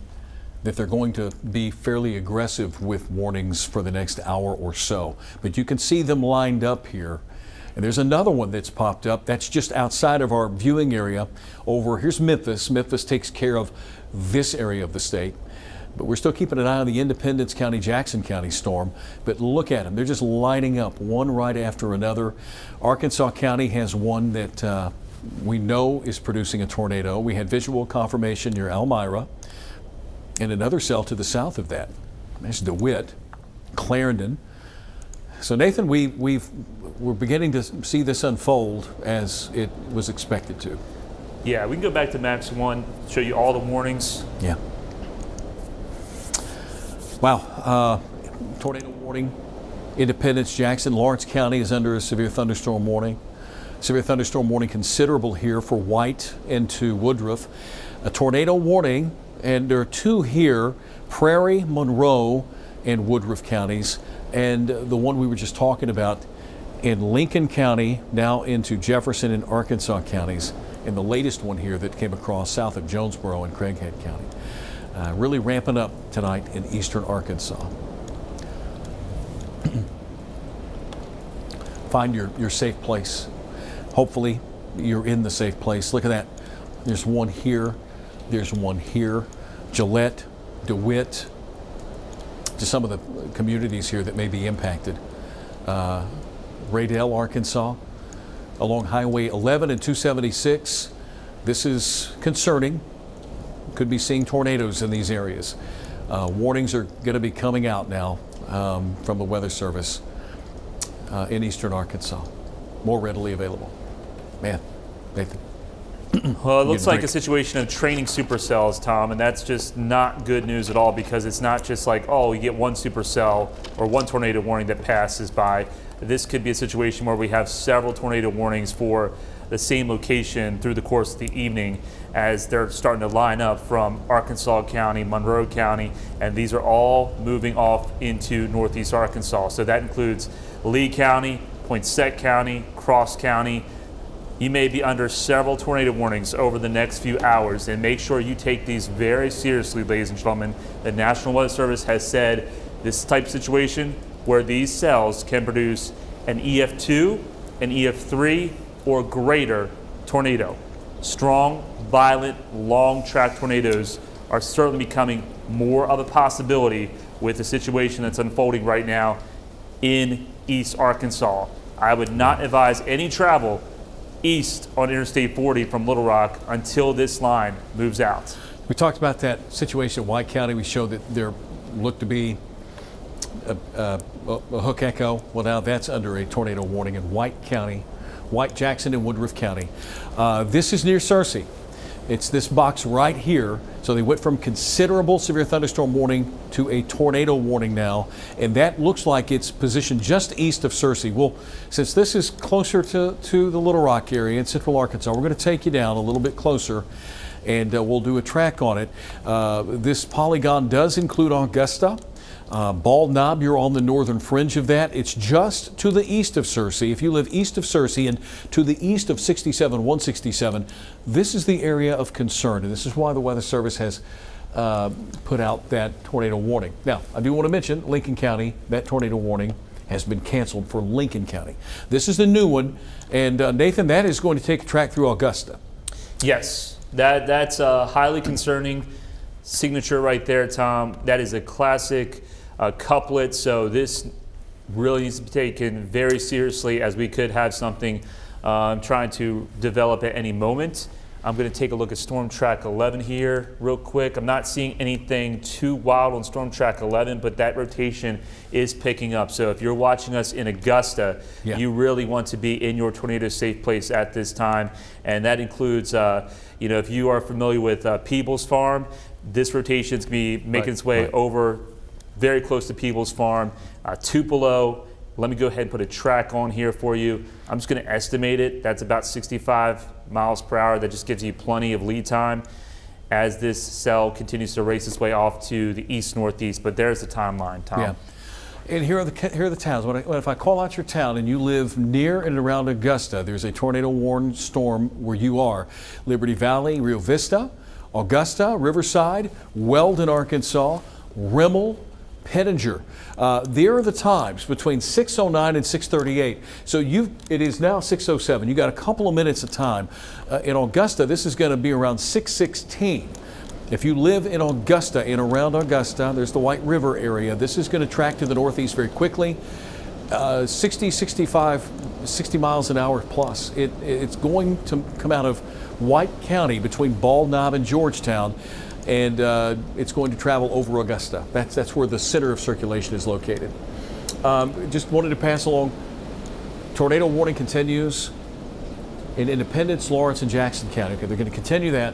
that they're going to be fairly aggressive with warnings for the next hour or so. But you can see them lined up here. And there's another one that's popped up that's just outside of our viewing area. Here's Memphis. Memphis takes care of this area of the state. But we're still keeping an eye on the Independence County, Jackson County storm. But look at them. They're just lining up one right after another. Arkansas County has one that we know is producing a tornado. We had visual confirmation near Elmira. And another cell to the south of that. There's DeWitt, Clarendon. So Nathan, we're beginning to see this unfold as it was expected to. Yeah, we can go back to Max 1, show you all the warnings. Yeah. Wow. Tornado warning. Independence, Jackson, Lawrence County is under a severe thunderstorm warning. Severe thunderstorm warning considerable here for White into Woodruff. A tornado warning, and there are 2 here, Prairie, Monroe, and Woodruff counties. And the one we were just talking about in Lincoln County, now into Jefferson and Arkansas counties. And the latest one here that came across south of Jonesboro and Craighead County. Really ramping up tonight in eastern Arkansas. Find your safe place. Hopefully you're in the safe place. Look at that. There's one here. There's one here. Gillette, DeWitt. Just some of the communities here that may be impacted. Raydale, Arkansas, along Highway 11 and 276. This is concerning. Could be seeing tornadoes in these areas. Warnings are going to be coming out now from the Weather Service in eastern Arkansas. More readily available. Man, Nathan. Well, it looks like a situation of training supercells, Tom, and that's just not good news at all, because it's not just like, oh, you get one supercell or one tornado warning that passes by. This could be a situation where we have several tornado warnings for the same location through the course of the evening, as they're starting to line up from Arkansas County, Monroe County, and these are all moving off into northeast Arkansas. So that includes Lee County, Poinsett County, Cross County. You may be under several tornado warnings over the next few hours, and make sure you take these very seriously, ladies and gentlemen. The National Weather Service has said this type of situation where these cells can produce an EF2, an EF3, or greater tornado. Strong, violent, long-track tornadoes are certainly becoming more of a possibility with the situation that's unfolding right now in East Arkansas. I would not advise any travel east on Interstate 40 from Little Rock until this line moves out. We talked about that situation in White County. We showed that there looked to be a hook echo. Well, now that's under a tornado warning in White County, White, Jackson, and Woodruff County. This is near Searcy. It's this box right here. So they went from considerable severe thunderstorm warning to a tornado warning now, and that looks like it's positioned just east of Searcy. Well, since this is closer to the Little Rock area in central Arkansas, we're going to take you down a little bit closer, and we'll do a track on it. This polygon does include Augusta. Bald Knob, you're on the northern fringe of that. It's just to the east of Searcy. If you live east of Searcy and to the east of 167, this is the area of concern, and this is why the Weather Service has put out that tornado warning. Now, I do want to mention Lincoln County, that tornado warning has been canceled for Lincoln County. This is the new one, and Nathan, that is going to take a track through Augusta. Yes, that's a highly concerning signature right there, Tom. That is a classic couplet, so this really needs to be taken very seriously, as we could have something trying to develop at any moment. I'm going to take a look at Storm Track 11 here real quick. I'm not seeing anything too wild on Storm Track 11, but that rotation is picking up. So if you're watching us in Augusta, you really want to be in your tornado safe place at this time. And that includes, if you are familiar with Peebles Farm, this rotation is going to be making its way over very close to Peebles Farm. Tupelo, let me go ahead and put a track on here for you. I'm just going to estimate it. That's about 65 miles per hour. That just gives you plenty of lead time as this cell continues to race its way off to the east-northeast. But there's the timeline, Tom. Yeah. And here are the towns. If I call out your town and you live near and around Augusta, there's a tornado-warned storm where you are. Liberty Valley, Rio Vista, Augusta, Riverside, Weldon, Arkansas, Rimmel, Pettinger. There are the times between 6:09 and 6:38. So it is now 6:07. You got a couple of minutes of time. In Augusta, this is going to be around 6:16. If you live in Augusta and around Augusta, there's the White River area. This is going to track to the northeast very quickly. 60 miles an hour plus. It's going to come out of White County between Bald Knob and Georgetown. And it's going to travel over Augusta. That's where the center of circulation is located. Just wanted to pass along. Tornado warning continues in Independence, Lawrence, and Jackson County. Okay, they're going to continue that.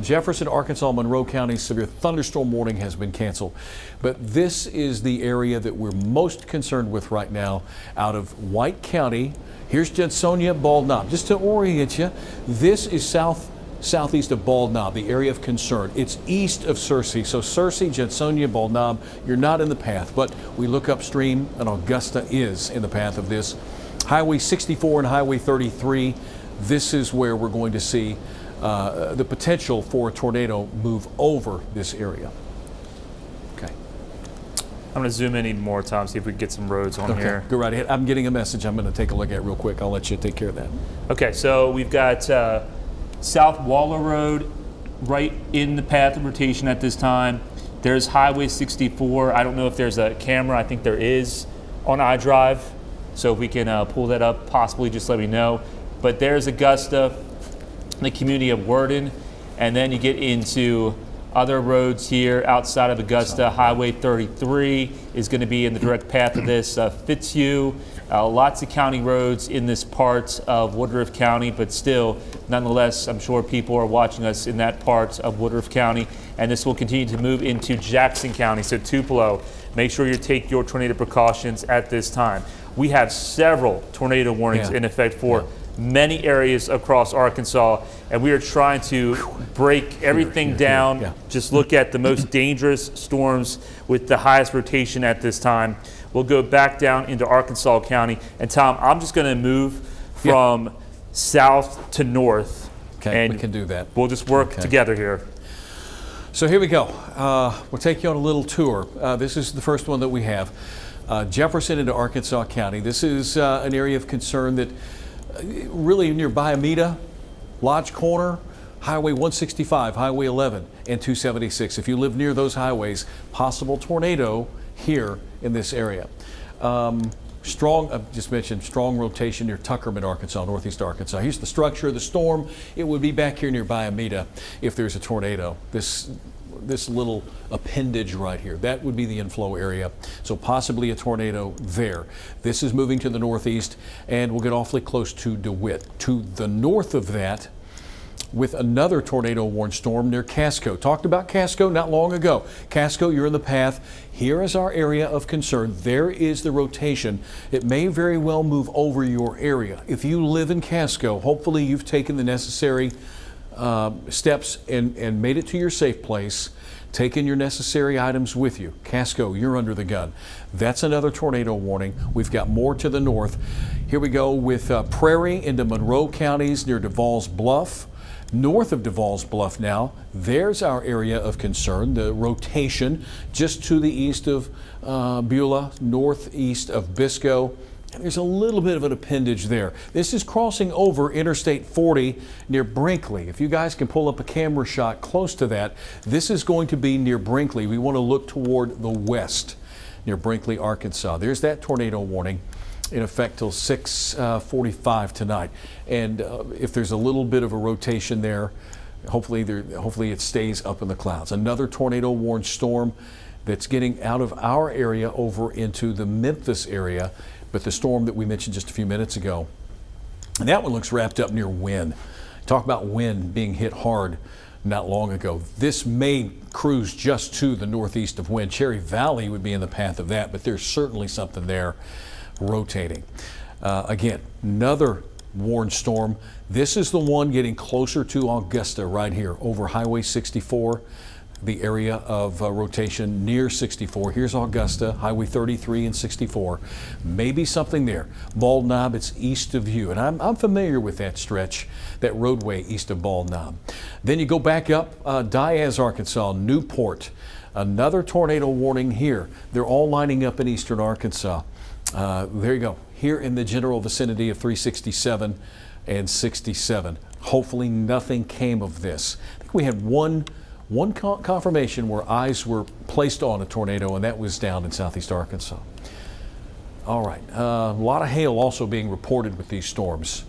Jefferson, Arkansas, Monroe County, severe thunderstorm warning has been canceled. But this is the area that we're most concerned with right now out of White County. Here's Judsonia, Bald Knob. Just to orient you, this is southeast of Bald Knob, the area of concern. It's east of Searcy. So Searcy, Judsonia, Bald Knob, you're not in the path, but we look upstream and Augusta is in the path of this. Highway 64 and Highway 33, this is where we're going to see the potential for a tornado move over this area. Okay. I'm going to zoom in even more, Tom, see if we can get some roads on here. Go right ahead. I'm getting a message I'm going to take a look at real quick. I'll let you take care of that. Okay, so we've got South Waller Road right in the path of rotation at this time. There's Highway 64. I don't know if there's a camera. I think there is on iDrive. So if we can pull that up, possibly just let me know. But there's Augusta, the community of Worden, and then you get into other roads here outside of Augusta. Highway 33 is going to be in the direct path of this. Fitzhugh, lots of county roads in this part of Woodruff County, but still, nonetheless, I'm sure people are watching us in that part of Woodruff County, and this will continue to move into Jackson County. So Tupelo, make sure you take your tornado precautions at this time. We have several tornado warnings in effect for many areas across Arkansas, and we are trying to break everything down. Just look at the most dangerous storms with the highest rotation at this time. We'll go back down into Arkansas County. And Tom, I'm just going to move from south to north. Okay, we can do that. We'll just work together here. So here we go. We'll take you on a little tour. This is the first one that we have. Jefferson into Arkansas County. This is an area of concern that really near Biamita, Lodge Corner, Highway 165, Highway 11, and 276. If you live near those highways, possible tornado here in this area. Strong, I just mentioned strong rotation near Tuckerman, Arkansas, northeast Arkansas. Here's the structure of the storm. It would be back here near Biamita if there's a tornado. This little appendage right here, that would be the inflow area. So possibly a tornado there. This is moving to the northeast and we'll get awfully close to DeWitt. To the north of that, with another tornado warned storm near Casco. Talked about Casco not long ago. Casco, you're in the path. Here is our area of concern. There is the rotation. It may very well move over your area. If you live in Casco, hopefully you've taken the necessary steps and made it to your safe place, taken your necessary items with you. Casco, you're under the gun. That's another tornado warning. We've got more to the north. Here we go with Prairie into Monroe counties near Devall's Bluff. North of Devall's Bluff now, there's our area of concern, the rotation just to the east of Beulah, northeast of Biscoe. There's a little bit of an appendage there. This is crossing over Interstate 40 near Brinkley. If you guys can pull up a camera shot close to that, this is going to be near Brinkley. We want to look toward the west near Brinkley, Arkansas. There's that tornado warning. in effect till 6:45 tonight. And if there's a little bit of a rotation there, hopefully it stays up in the clouds. Another tornado warned storm that's getting out of our area over into the Memphis area, but the storm that we mentioned just a few minutes ago, and that one looks wrapped up near Wynn. Talk about Wynn being hit hard not long ago. This may cruise just to the northeast of Wynn. Cherry Valley would be in the path of that, but there's certainly something there rotating. Again, another warned storm. This is the one getting closer to Augusta right here over Highway 64, the area of rotation near 64. Here's Augusta, Highway 33 and 64. Maybe something there. Bald Knob, it's east of you. And I'm familiar with that stretch, that roadway east of Bald Knob. Then you go back up Diaz, Arkansas, Newport. Another tornado warning here. They're all lining up in eastern Arkansas. There you go. Here in the general vicinity of 367 and 67. Hopefully nothing came of this. I think we had one confirmation where eyes were placed on a tornado, and that was down in southeast Arkansas. All right, a lot of hail also being reported with these storms.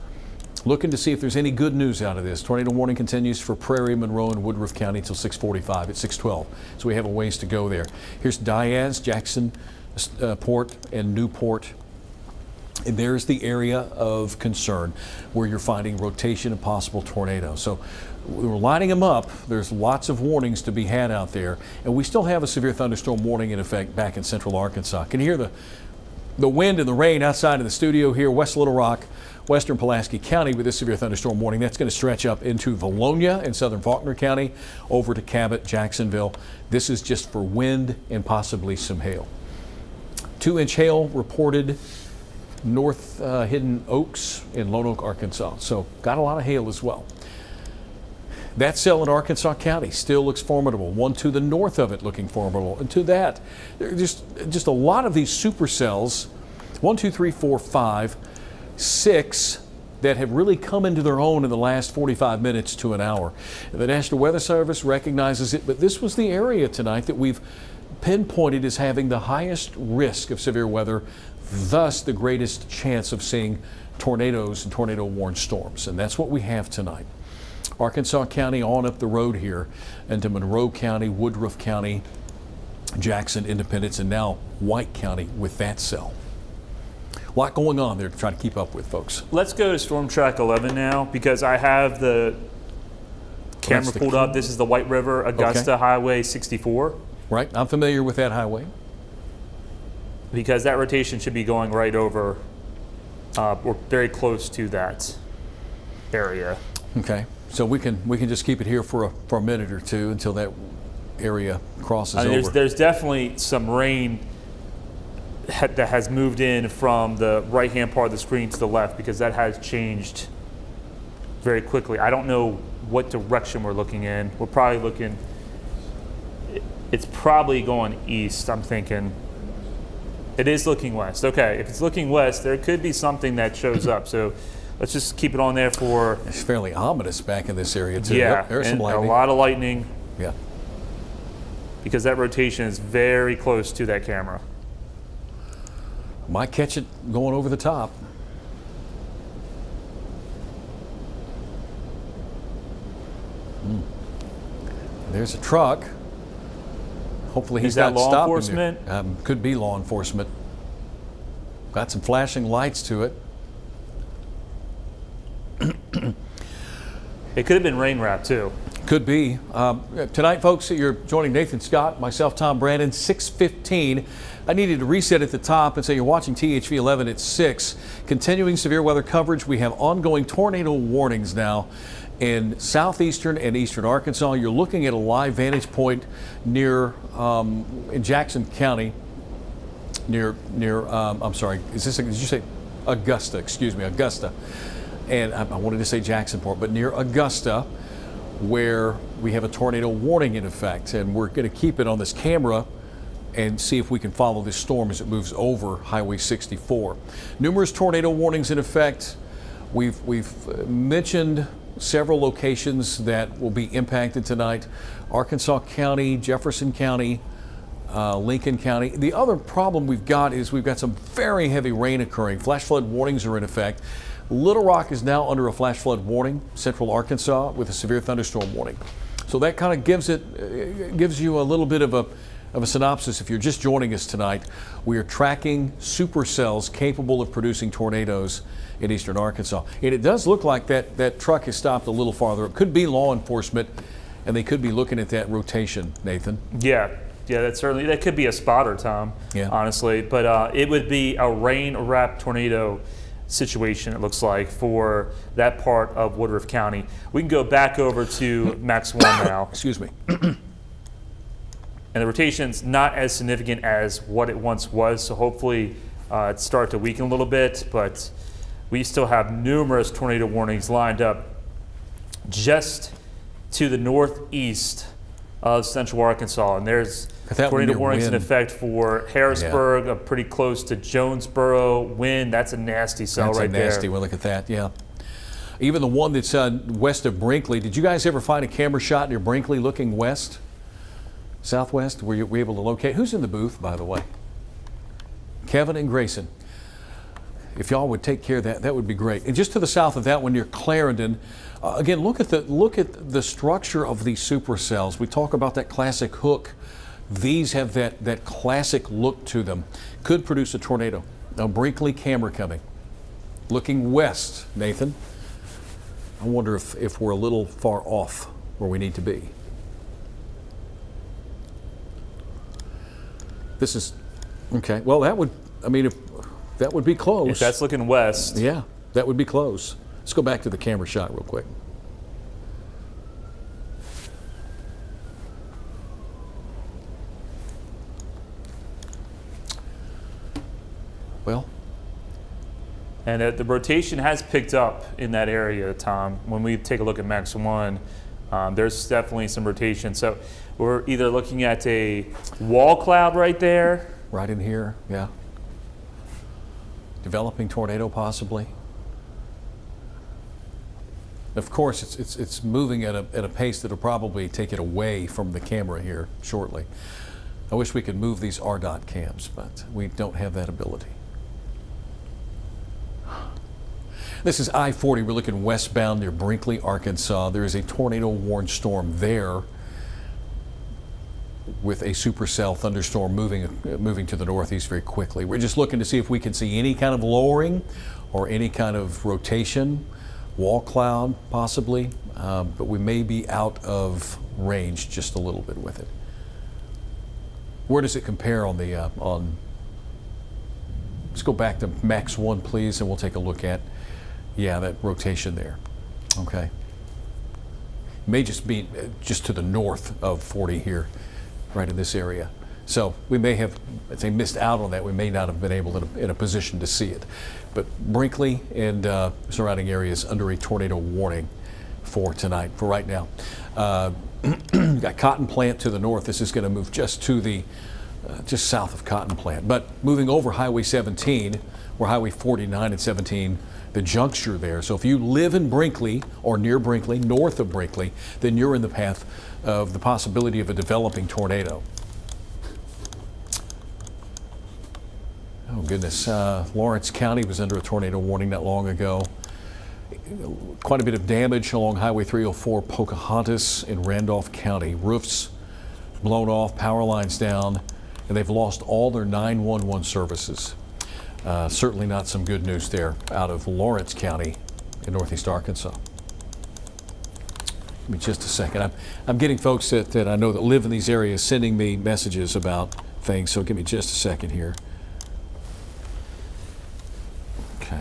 Looking to see if there's any good news out of this. Tornado warning continues for Prairie, Monroe, and Woodruff County until 6:45 at 6:12. So we have a ways to go there. Here's Diaz, Jackson, Port, and Newport. And there's the area of concern where you're finding rotation and possible tornadoes. So we're lining them up. There's lots of warnings to be had out there. And we still have a severe thunderstorm warning in effect back in central Arkansas. Can you hear the wind and the rain outside of the studio here, West Little Rock, western Pulaski County with this severe thunderstorm warning. That's going to stretch up into Valonia and southern Faulkner County, over to Cabot, Jacksonville. This is just for wind and possibly some hail. 2-inch hail reported north Hidden Oaks in Lone Oak, Arkansas. So got a lot of hail as well. That cell in Arkansas County still looks formidable. One to the north of it looking formidable. And to that, there are just a lot of these supercells, 1, 2, 3, 4, 5, 6, that have really come into their own in the last 45 minutes to an hour. The National Weather Service recognizes it, but this was the area tonight that we've pinpointed as having the highest risk of severe weather, thus the greatest chance of seeing tornadoes and tornado-warned storms. And that's what we have tonight. Arkansas County on up the road here into Monroe County, Woodruff County, Jackson, Independence, and now White County with that cell. A lot going on there to try to keep up with, folks. Let's go to Storm Track 11 now, because I have the camera pulled up. This is the White River, Augusta Highway 64. Right, I'm familiar with that highway. Because that rotation should be going right over, or very close to that area. Okay, so we can just keep it here for a minute or two until that area crosses over. There's definitely some rain that has moved in from the right-hand part of the screen to the left, because that has changed very quickly. I don't know what direction we're looking in. We're probably looking, it's probably going east, I'm thinking. It is looking west. Okay, if it's looking west, there could be something that shows up. So let's just keep it on there for... It's fairly ominous back in this area, too. Yeah, Yep, there's some and lightning. a lot of lightning. Yeah. Because that rotation is very close to that camera. Might catch it going over the top. There's a truck. Hopefully he's not law stopping enforcement? there. Could be law enforcement. Got some flashing lights to it. It could have been rain wrap too. Could be. Tonight, folks, you're joining Nathan Scott, myself, Tom Brannon, 6:15. I needed to reset at the top and say you're watching THV 11 at 6. Continuing severe weather coverage. We have ongoing tornado warnings now in southeastern and eastern Arkansas. You're looking at a live vantage point near in Jackson County. I'm sorry. Did you say Augusta? Excuse me, Augusta. And I wanted to say Jacksonport, but near Augusta, where we have a tornado warning in effect, and we're going to keep it on this camera and see if we can follow this storm as it moves over Highway 64. Numerous tornado warnings in effect. We've mentioned several locations that will be impacted tonight: Arkansas County, Jefferson County, Lincoln County. The other problem we've got is we've got some very heavy rain occurring. Flash flood warnings are in effect. Little Rock is now under a flash flood warning, central Arkansas, with a severe thunderstorm warning. So that kind of gives you a little bit of a synopsis. If you're just joining us tonight, we are tracking supercells capable of producing tornadoes in eastern Arkansas. And it does look like that truck has stopped a little farther up. Could be law enforcement, and they could be looking at that rotation, Nathan. Yeah, that could be a spotter, Tom, honestly. But it would be a rain-wrapped tornado situation, it looks like, for that part of Woodruff County. We can go back over to Max 1 now. Excuse me. And the rotation's not as significant as what it once was, so hopefully it starts to weaken a little bit, but we still have numerous tornado warnings lined up just to the northeast of central Arkansas. And there's tornado warnings in effect for Harrisburg, pretty close to Jonesboro. Wynn, that's a nasty cell right there. That's a nasty one. Look at that, yeah. Even the one that's west of Brinkley. Did you guys ever find a camera shot near Brinkley looking west? Southwest? Were you able to locate? Who's in the booth, by the way? Kevin and Grayson. If y'all would take care of that, that would be great. And just to the south of that one near Clarendon, again, look at the structure of these supercells. We talk about that classic hook. These have that classic look to them. Could produce a tornado. Now, Brinkley camera coming. Looking west, Nathan. I wonder if we're a little far off where we need to be. This is, okay, well, that would be close. If that's looking west. Yeah, that would be close. Let's go back to the camera shot real quick. Well. And the rotation has picked up in that area, Tom. When we take a look at Max 1, there's definitely some rotation. So we're either looking at a wall cloud right there. Right in here, yeah. Developing tornado possibly. Of course, it's moving at a pace that'll probably take it away from the camera here shortly. I wish we could move these RDOT cams, but we don't have that ability. This is I-40. We're looking westbound near Brinkley, Arkansas. There is a tornado warned storm there with a supercell thunderstorm moving to the northeast very quickly. We're just looking to see if we can see any kind of lowering or any kind of rotation, wall cloud possibly, but we may be out of range just a little bit with it. Where does it compare on the let's go back to Max 1, please, and we'll take a look at, yeah, that rotation there. Okay. May just be just to the north of 40 here, right in this area. So we may have, I'd say, missed out on that. We may not have been able to, in a position to see it. But Brinkley and surrounding areas under a tornado warning for tonight, for right now. Got Cotton Plant to the north. This is going to move just to the, just south of Cotton Plant. But moving over Highway 17, or Highway 49 and 17, the juncture there. So if you live in Brinkley or near Brinkley, north of Brinkley, then you're in the path of the possibility of a developing tornado. Oh goodness, Lawrence County was under a tornado warning not long ago. Quite a bit of damage along Highway 304 Pocahontas in Randolph County. Roofs blown off, power lines down, and they've lost all their 911 services. Certainly not some good news there out of Lawrence County in northeast Arkansas. Give me just a second. I'm getting folks that I know that live in these areas sending me messages about things, so give me just a second here. Okay.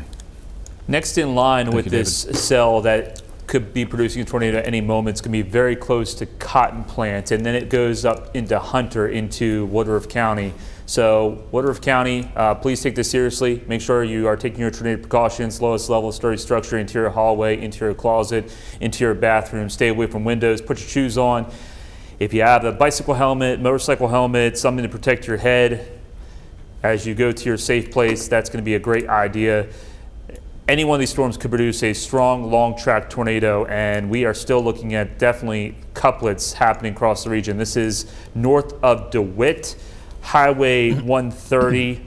Next in line with this cell that could be producing a tornado at any moment is going to be very close to Cotton Plant, and then it goes up into Hunter, into Woodruff County. So Woodruff County, please take this seriously. Make sure you are taking your tornado precautions, lowest level, sturdy structure, interior hallway, interior closet, interior bathroom. Stay away from windows. Put your shoes on. If you have a bicycle helmet, motorcycle helmet, something to protect your head as you go to your safe place, that's going to be a great idea. Any one of these storms could produce a strong, long-track tornado, and we are still looking at definitely couplets happening across the region. This is north of DeWitt. Highway 130,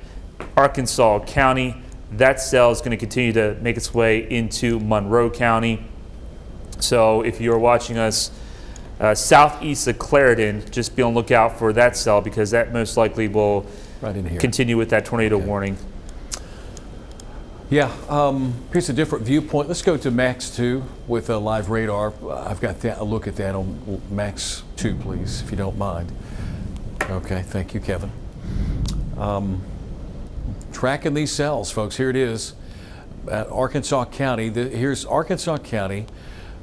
Arkansas County. That cell is going to continue to make its way into Monroe County. So if you're watching us southeast of Clarendon, just be on the lookout for that cell, because that most likely will Right in here. continue with that tornado warning. Yeah, here's a different viewpoint. Let's go to Max 2 with a live radar. I've got that, a look at that on Max 2, please, if you don't mind. Okay, thank you, Kevin. Tracking these cells, folks. Here it is at Arkansas County. Here's Arkansas County,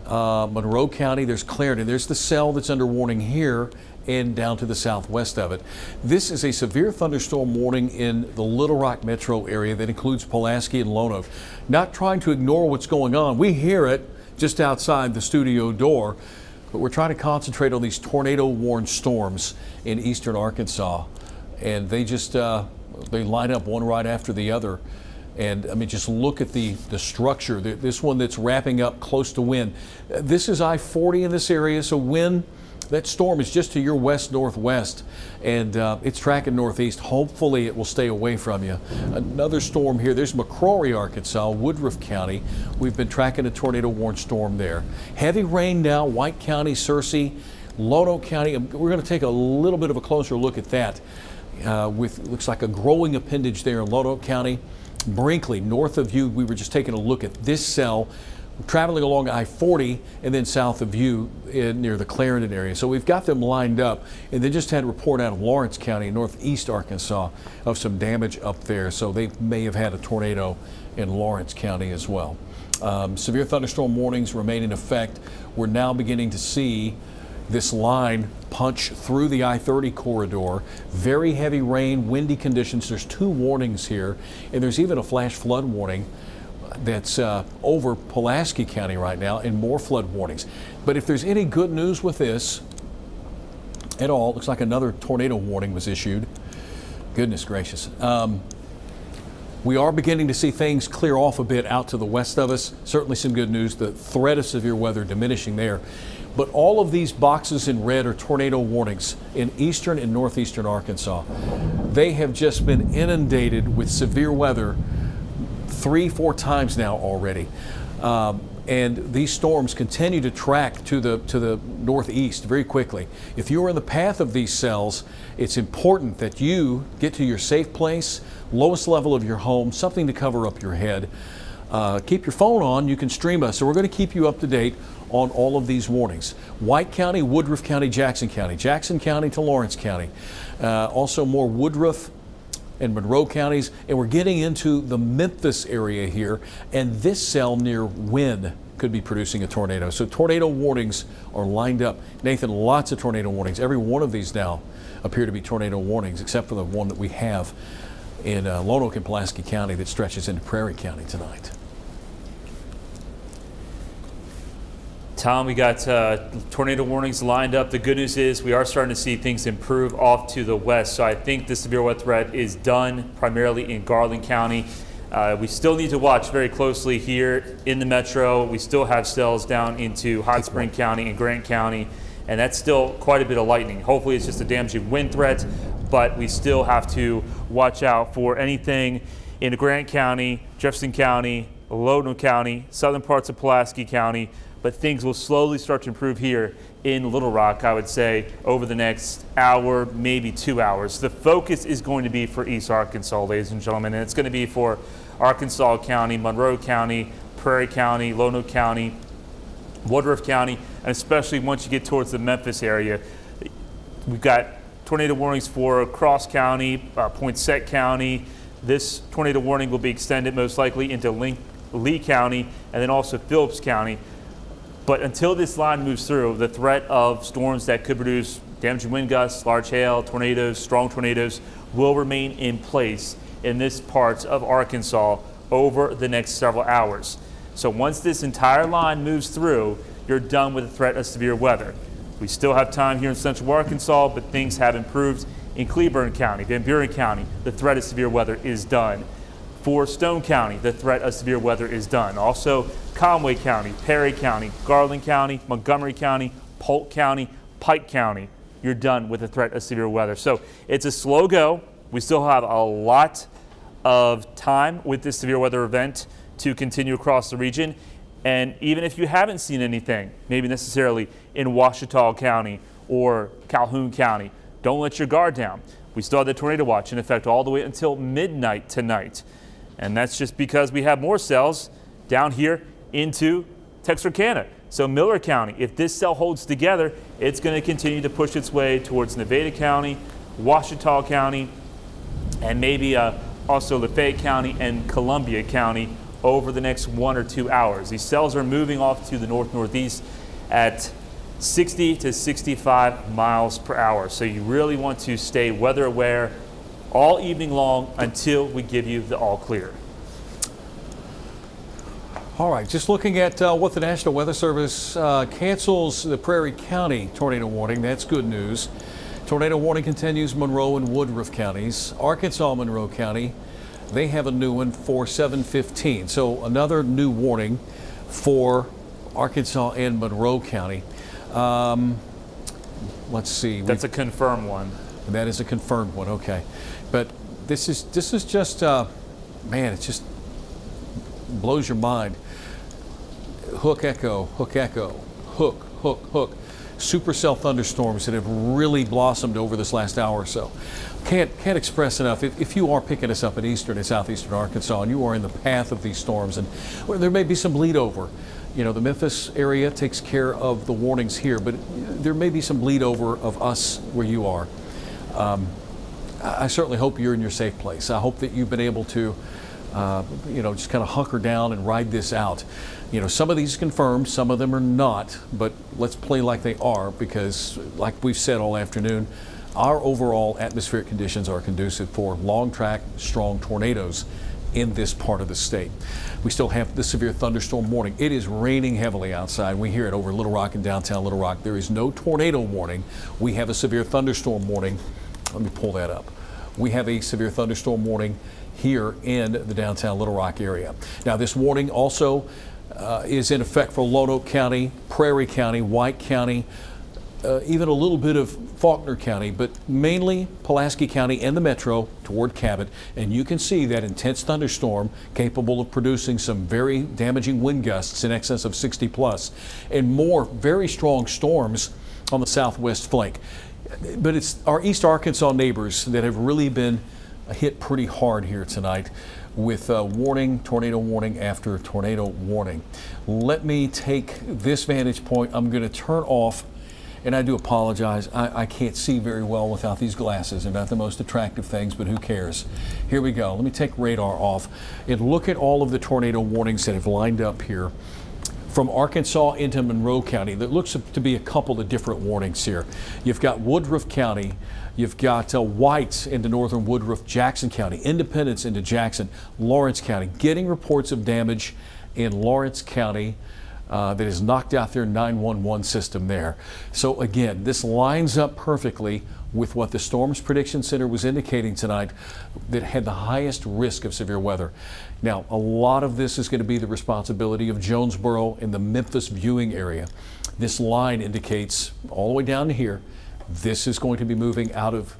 Monroe County. There's Clarendon. There's the cell that's under warning here and down to the southwest of it. This is a severe thunderstorm warning in the Little Rock metro area that includes Pulaski and Lonoke. Not trying to ignore what's going on. We hear it just outside the studio door, but we're trying to concentrate on these tornado-warned storms in eastern Arkansas. And they just, they line up one right after the other. And I mean, just look at the structure. This one that's wrapping up close to wind. This is I-40 in this area, so wind, that storm is just to your west-northwest, and it's tracking northeast. Hopefully it will stay away from you. Another storm here. There's McCrory, Arkansas, Woodruff County. We've been tracking a tornado-warned storm there. Heavy rain now, White County, Searcy, Lonoke County. We're going to take a little bit of a closer look at that with looks like a growing appendage there in Lonoke County. Brinkley, north of you, we were just taking a look at this cell, traveling along I-40 and then south of you near the Clarendon area. So we've got them lined up, and then just had a report out of Lawrence County, northeast Arkansas, of some damage up there. So they may have had a tornado in Lawrence County as well. Severe thunderstorm warnings remain in effect. We're now beginning to see this line punch through the I-30 corridor. Very heavy rain, windy conditions. There's 2 warnings here, and there's even a flash flood warning that's over Pulaski County right now, and more flood warnings. But if there's any good news with this at all, it looks like another tornado warning was issued. Goodness gracious. We are beginning to see things clear off a bit out to the west of us. Certainly some good news. The threat of severe weather diminishing there. But all of these boxes in red are tornado warnings in eastern and northeastern Arkansas. They have just been inundated with severe weather 3-4 times now already. And these storms continue to track to the northeast very quickly. If you are in the path of these cells, it's important that you get to your safe place, lowest level of your home, something to cover up your head. Keep your phone on. You can stream us. So we're going to keep you up to date on all of these warnings. White County, Woodruff County, Jackson County to Lawrence County. Also more Woodruff and Monroe counties, and we're getting into the Memphis area here, and this cell near Wynn could be producing a tornado. So tornado warnings are lined up. Nathan, lots of tornado warnings. Every one of these now appear to be tornado warnings, except for the one that we have in Lonoke and Pulaski County that stretches into Prairie County tonight. Tom, we got tornado warnings lined up. The good news is we are starting to see things improve off to the west. So I think the severe weather threat is done primarily in Garland County. We still need to watch very closely here in the metro. We still have cells down into Hot Spring County and Grant County, and that's still quite a bit of lightning. Hopefully it's just a damaging wind threat, but we still have to watch out for anything in Grant County, Jefferson County, Lonoke County, southern parts of Pulaski County. But things will slowly start to improve here in Little Rock, I would say, over the next hour, maybe 2 hours. The focus is going to be for East Arkansas, ladies and gentlemen, and it's going to be for Arkansas County, Monroe County, Prairie County, Lonoke County, Woodruff County, and especially once you get towards the Memphis area. We've got tornado warnings for Cross County, Poinsett County. This tornado warning will be extended most likely into Lee County and then also Phillips County. But until this line moves through, the threat of storms that could produce damaging wind gusts, large hail, tornadoes, strong tornadoes will remain in place in this parts of Arkansas over the next several hours. So once this entire line moves through, you're done with the threat of severe weather. We still have time here in central Arkansas, but things have improved in Cleburne County, Van Buren County. The threat of severe weather is done. For Stone County, the threat of severe weather is done. Also, Conway County, Perry County, Garland County, Montgomery County, Polk County, Pike County. you're done with the threat of severe weather. So it's a slow go. We still have a lot of time with this severe weather event to continue across the region. And even if you haven't seen anything, maybe necessarily in Ouachita County or Calhoun County, don't let your guard down. We still have the tornado watch in effect all the way until midnight tonight. And that's just because we have more cells down here into Texarkana. So Miller County, if this cell holds together, it's going to continue to push its way towards Nevada County, Ouachita County, and maybe also Lafayette County and Columbia County over the next 1 or 2 hours. These cells are moving off to the north-northeast at 60 to 65 miles per hour. So you really want to stay weather aware all evening long until we give you the all clear. All right, just looking at what the National Weather Service cancels the Prairie County tornado warning. That's good news. Tornado warning continues Monroe and Woodruff counties. Arkansas, Monroe County, they have a new one for 7:15. So another new warning for Arkansas and Monroe County. Let's see. That's a confirmed one. That is a confirmed one. Okay, but this is just man, it just blows your mind. Hook, echo, hook, echo, hook, hook, hook. Supercell thunderstorms that have really blossomed over this last hour or so. Can't express enough. If you are picking us up in eastern and southeastern Arkansas and you are in the path of these storms, and well, there may be some bleed over. You know, the Memphis area takes care of the warnings here, but there may be some bleed over of us where you are. I certainly hope you're in your safe place. I hope that you've been able to just kind of hunker down and ride this out. You know, some of these are confirmed, some of them are not, but let's play like they are because, like we've said all afternoon, our overall atmospheric conditions are conducive for long track, strong tornadoes in this part of the state. We still have the severe thunderstorm warning. It is raining heavily outside. We hear it over Little Rock and downtown Little Rock. There is no tornado warning. We have a severe thunderstorm warning. Let me pull that up. We have a severe thunderstorm warning here in the downtown Little Rock area. Now, this warning also is in effect for Lonoke County, Prairie County, White County, even a little bit of Faulkner County, but mainly Pulaski County and the metro toward Cabot. And you can see that intense thunderstorm capable of producing some very damaging wind gusts in excess of 60 plus and more very strong storms on the southwest flank. But it's our East Arkansas neighbors that have really been hit pretty hard here tonight with tornado warning after tornado warning. Let me take this vantage point. I'm going to turn off, and I do apologize. I can't see very well without these glasses. They're not the most attractive things, but who cares? Here we go. Let me take radar off and look at all of the tornado warnings that have lined up here from Arkansas into Monroe County. There looks to be a couple of different warnings here. You've got Woodruff County, you've got White into northern Woodruff, Jackson County, Independence into Jackson, Lawrence County, getting reports of damage in Lawrence County that has knocked out their 911 system there. So again, this lines up perfectly with what the Storms Prediction Center was indicating tonight that had the highest risk of severe weather. Now, a lot of this is going to be the responsibility of Jonesboro and the Memphis viewing area. This line indicates all the way down to here, this is going to be moving out of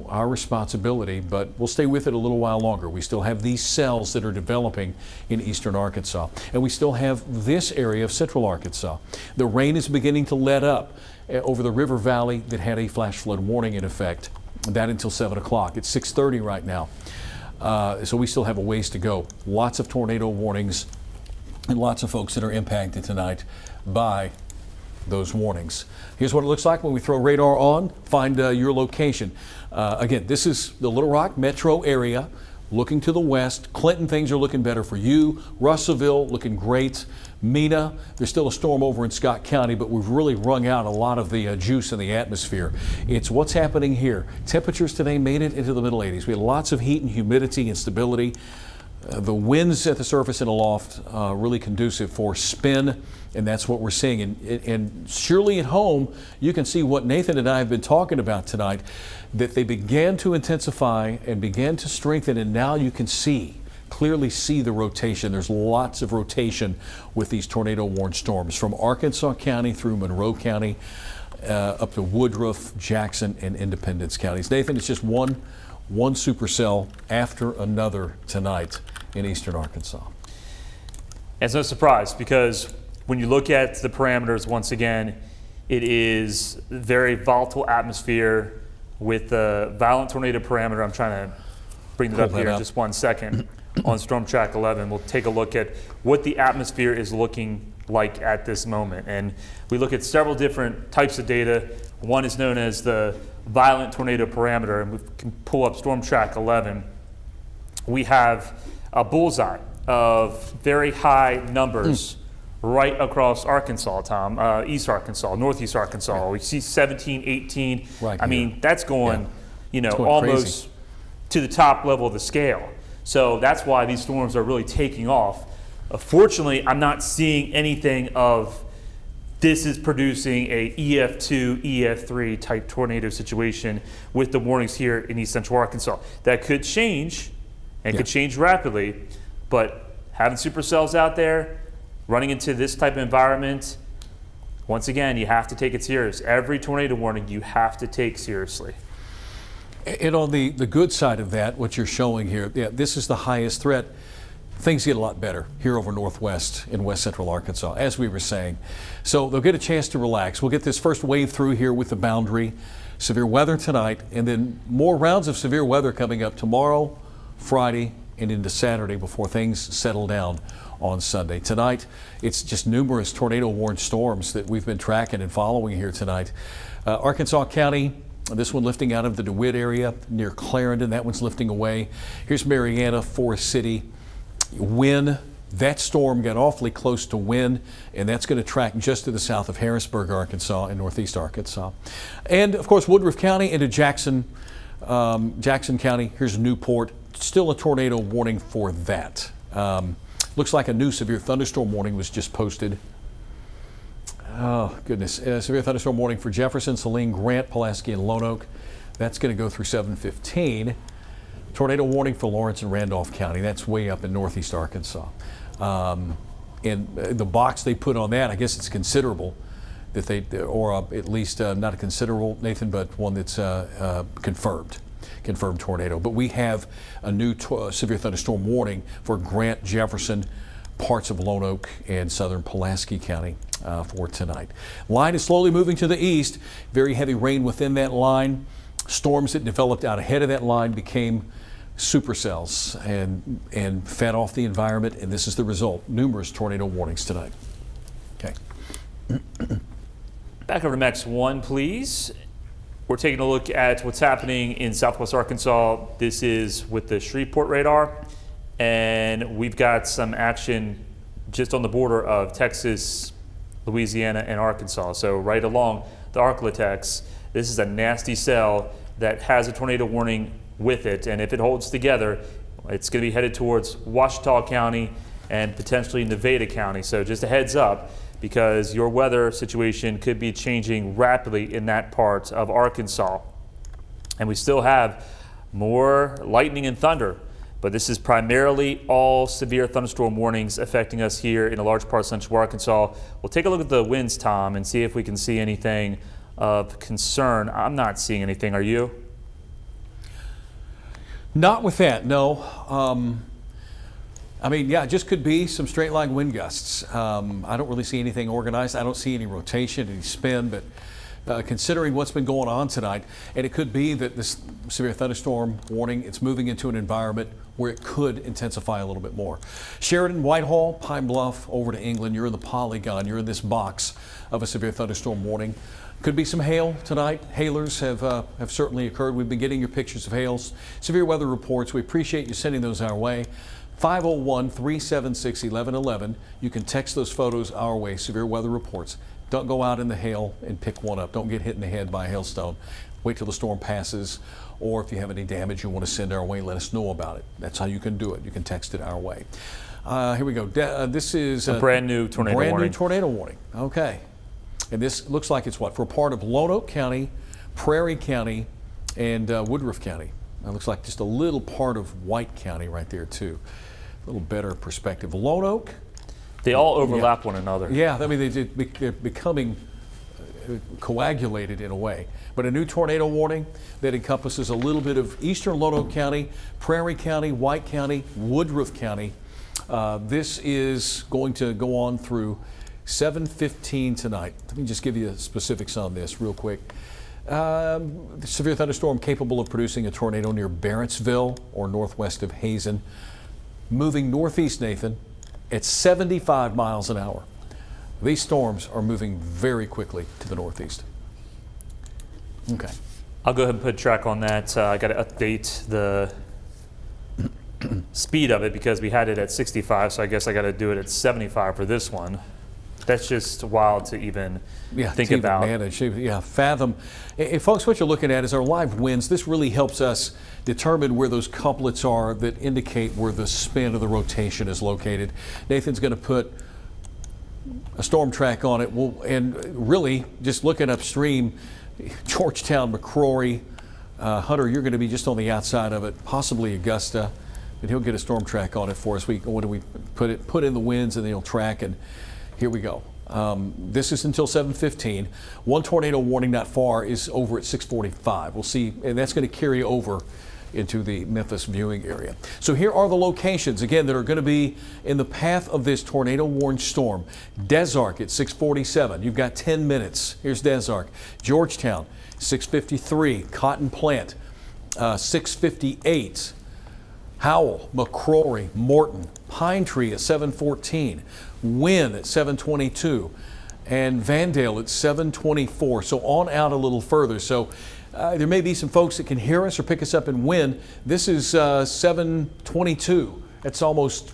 our responsibility, but we'll stay with it a little while longer. We still have these cells that are developing in eastern Arkansas, and we still have this area of central Arkansas. The rain is beginning to let up over the river valley that had a flash flood warning in effect. That until 7 o'clock. It's 6:30 right now. So we still have a ways to go. Lots of tornado warnings and lots of folks that are impacted tonight by those warnings. Here's what it looks like when we throw radar on, find your location. Again, this is the Little Rock metro area. Looking to the west, Clinton, things are looking better for you. Russellville, looking great. Mena, there's still a storm over in Scott County, but we've really wrung out a lot of the juice in the atmosphere. It's what's happening here. Temperatures today made it into the middle 80s. We had lots of heat and humidity and stability. The winds at the surface and aloft really conducive for spin, and that's what we're seeing. And surely at home, you can see what Nathan and I have been talking about tonight, that they began to intensify and began to strengthen, and now you can see clearly see the rotation. There's lots of rotation with these tornado-warned storms from Arkansas County through Monroe County, up to Woodruff, Jackson, and Independence counties. Nathan, it's just one supercell after another tonight in eastern Arkansas. It's no surprise because when you look at the parameters, once again, it is very volatile atmosphere with the violent tornado parameter. I'm trying to bring that up here in just 1 second. On Storm Track 11, we'll take a look at what the atmosphere is looking like at this moment. And we look at several different types of data. One is known as the violent tornado parameter, and we can pull up Storm Track 11. We have a bullseye of very high numbers right across Arkansas, Tom, East Arkansas, Northeast Arkansas. Yeah. We see 17, 18. Right I mean, that's going, going almost crazy to the top level of the scale. So that's why these storms are really taking off. Fortunately, I'm not seeing anything of this is producing a EF2, EF3 type tornado situation with the warnings here in East Central Arkansas. That could change and could change rapidly, but having supercells out there, running into this type of environment, once again, you have to take it serious. Every tornado warning you have to take seriously. And on the good side of that, what you're showing here, this is the highest threat. Things get a lot better here over northwest in west central Arkansas, as we were saying. So they'll get a chance to relax. We'll get this first wave through here with the boundary. Severe weather tonight, and then more rounds of severe weather coming up tomorrow, Friday, and into Saturday before things settle down on Sunday. Tonight, it's just numerous tornado-warned storms that we've been tracking and following here tonight. Arkansas County, this one lifting out of the DeWitt area near Clarendon. That one's lifting away. Here's Marietta, Forest City. Wynn, that storm got awfully close to Wynn, and that's going to track just to the south of Harrisburg, Arkansas, and northeast Arkansas. And, of course, Woodruff County into Jackson County. Here's Newport. Still a tornado warning for that. Looks like a new severe thunderstorm warning was just posted. Oh, goodness. Severe thunderstorm warning for Jefferson, Saline, Grant, Pulaski, and Lone Oak. That's going to go through 7:15. Tornado warning for Lawrence and Randolph County. That's way up in northeast Arkansas. And the box they put on that, I guess it's considerable, that they, or at least not a considerable, Nathan, but one that's confirmed tornado. But we have a new severe thunderstorm warning for Grant, Jefferson, parts of Lone Oak, and southern Pulaski County for tonight. Line is slowly moving to the east. Very heavy rain within that line. Storms that developed out ahead of that line became supercells and fed off the environment, and this is the result. Numerous tornado warnings tonight. Okay. Back over to Max 1, please. We're taking a look at what's happening in southwest Arkansas. This is with the Shreveport radar, and we've got some action just on the border of Texas, Louisiana, and Arkansas. So right along the Arklatex, this is a nasty cell that has a tornado warning with it, and if it holds together, it's going to be headed towards Ouachita County and potentially Nevada County. So just a heads up, because your weather situation could be changing rapidly in that part of Arkansas. And we still have more lightning and thunder, but this is primarily all severe thunderstorm warnings affecting us here in a large part of central Arkansas. We'll take a look at the winds, Tom, and see if we can see anything of concern. I'm not seeing anything. Are you? Not with that, no. I mean, yeah, it just could be some straight line wind gusts. I don't really see anything organized. I don't see any rotation, any spin, but considering what's been going on tonight, and it could be that this severe thunderstorm warning, it's moving into an environment where it could intensify a little bit more. Sheridan, Whitehall, Pine Bluff, over to England. You're in the polygon. You're in this box of a severe thunderstorm warning. Could be some hail tonight. Hailers have certainly occurred. We've been getting your pictures of hails, severe weather reports. We appreciate you sending those our way. 501-376-1111. You can text those photos our way, severe weather reports. Don't go out in the hail and pick one up. Don't get hit in the head by a hailstone. Wait till the storm passes, or if you have any damage you want to send our way, let us know about it. That's how you can do it. You can text it our way. Here we go. This is a brand new tornado warning. Brand new tornado warning. Okay. And this looks like it's what? For a part of Lone Oak County, Prairie County, and Woodruff County. It looks like just a little part of White County right there too. little better perspective. Lone Oak, They all overlap one another. yeah, I mean, they're becoming coagulated in a way. But a new tornado warning that encompasses a little bit of eastern Lone Oak County, Prairie County, White County, Woodruff County. This is going to go on through 7:15 tonight. Let me just give you specifics on this real quick. Severe thunderstorm capable of producing a tornado near Barrettsville or northwest of Hazen. Moving northeast, Nathan, at 75 miles an hour. These storms are moving very quickly to the northeast. Okay. I'll go ahead and put a track on that. I got to update the speed of it because we had it at 65, so I guess I got to do it at 75 for this one. That's just wild to even think about. Manage. Yeah, fathom. And folks, what you're looking at is our live winds. This really helps us determine where those couplets are that indicate where the spin of the rotation is located. Nathan's going to put a storm track on it. And really, just looking upstream, Georgetown, McCrory, Hunter, you're going to be just on the outside of it, possibly Augusta, but he'll get a storm track on it for us. When do we put in the winds, and then he'll track, and here we go. This is until 7:15. One tornado warning not far is over at 6:45. We'll see, and that's going to carry over into the Memphis viewing area. So here are the locations, again, that are going to be in the path of this tornado-warned storm. Des Arc at 6:47. You've got 10 minutes. Here's Des Arc. Georgetown, 6:53. Cotton Plant, 6:58. Howell, McCrory, Morton, Pine Tree at 7:14. Wynn at 7:22. And Vandale at 7:24. So on out a little further. So there may be some folks that can hear us or pick us up in Wynn. This is 7:22. That's almost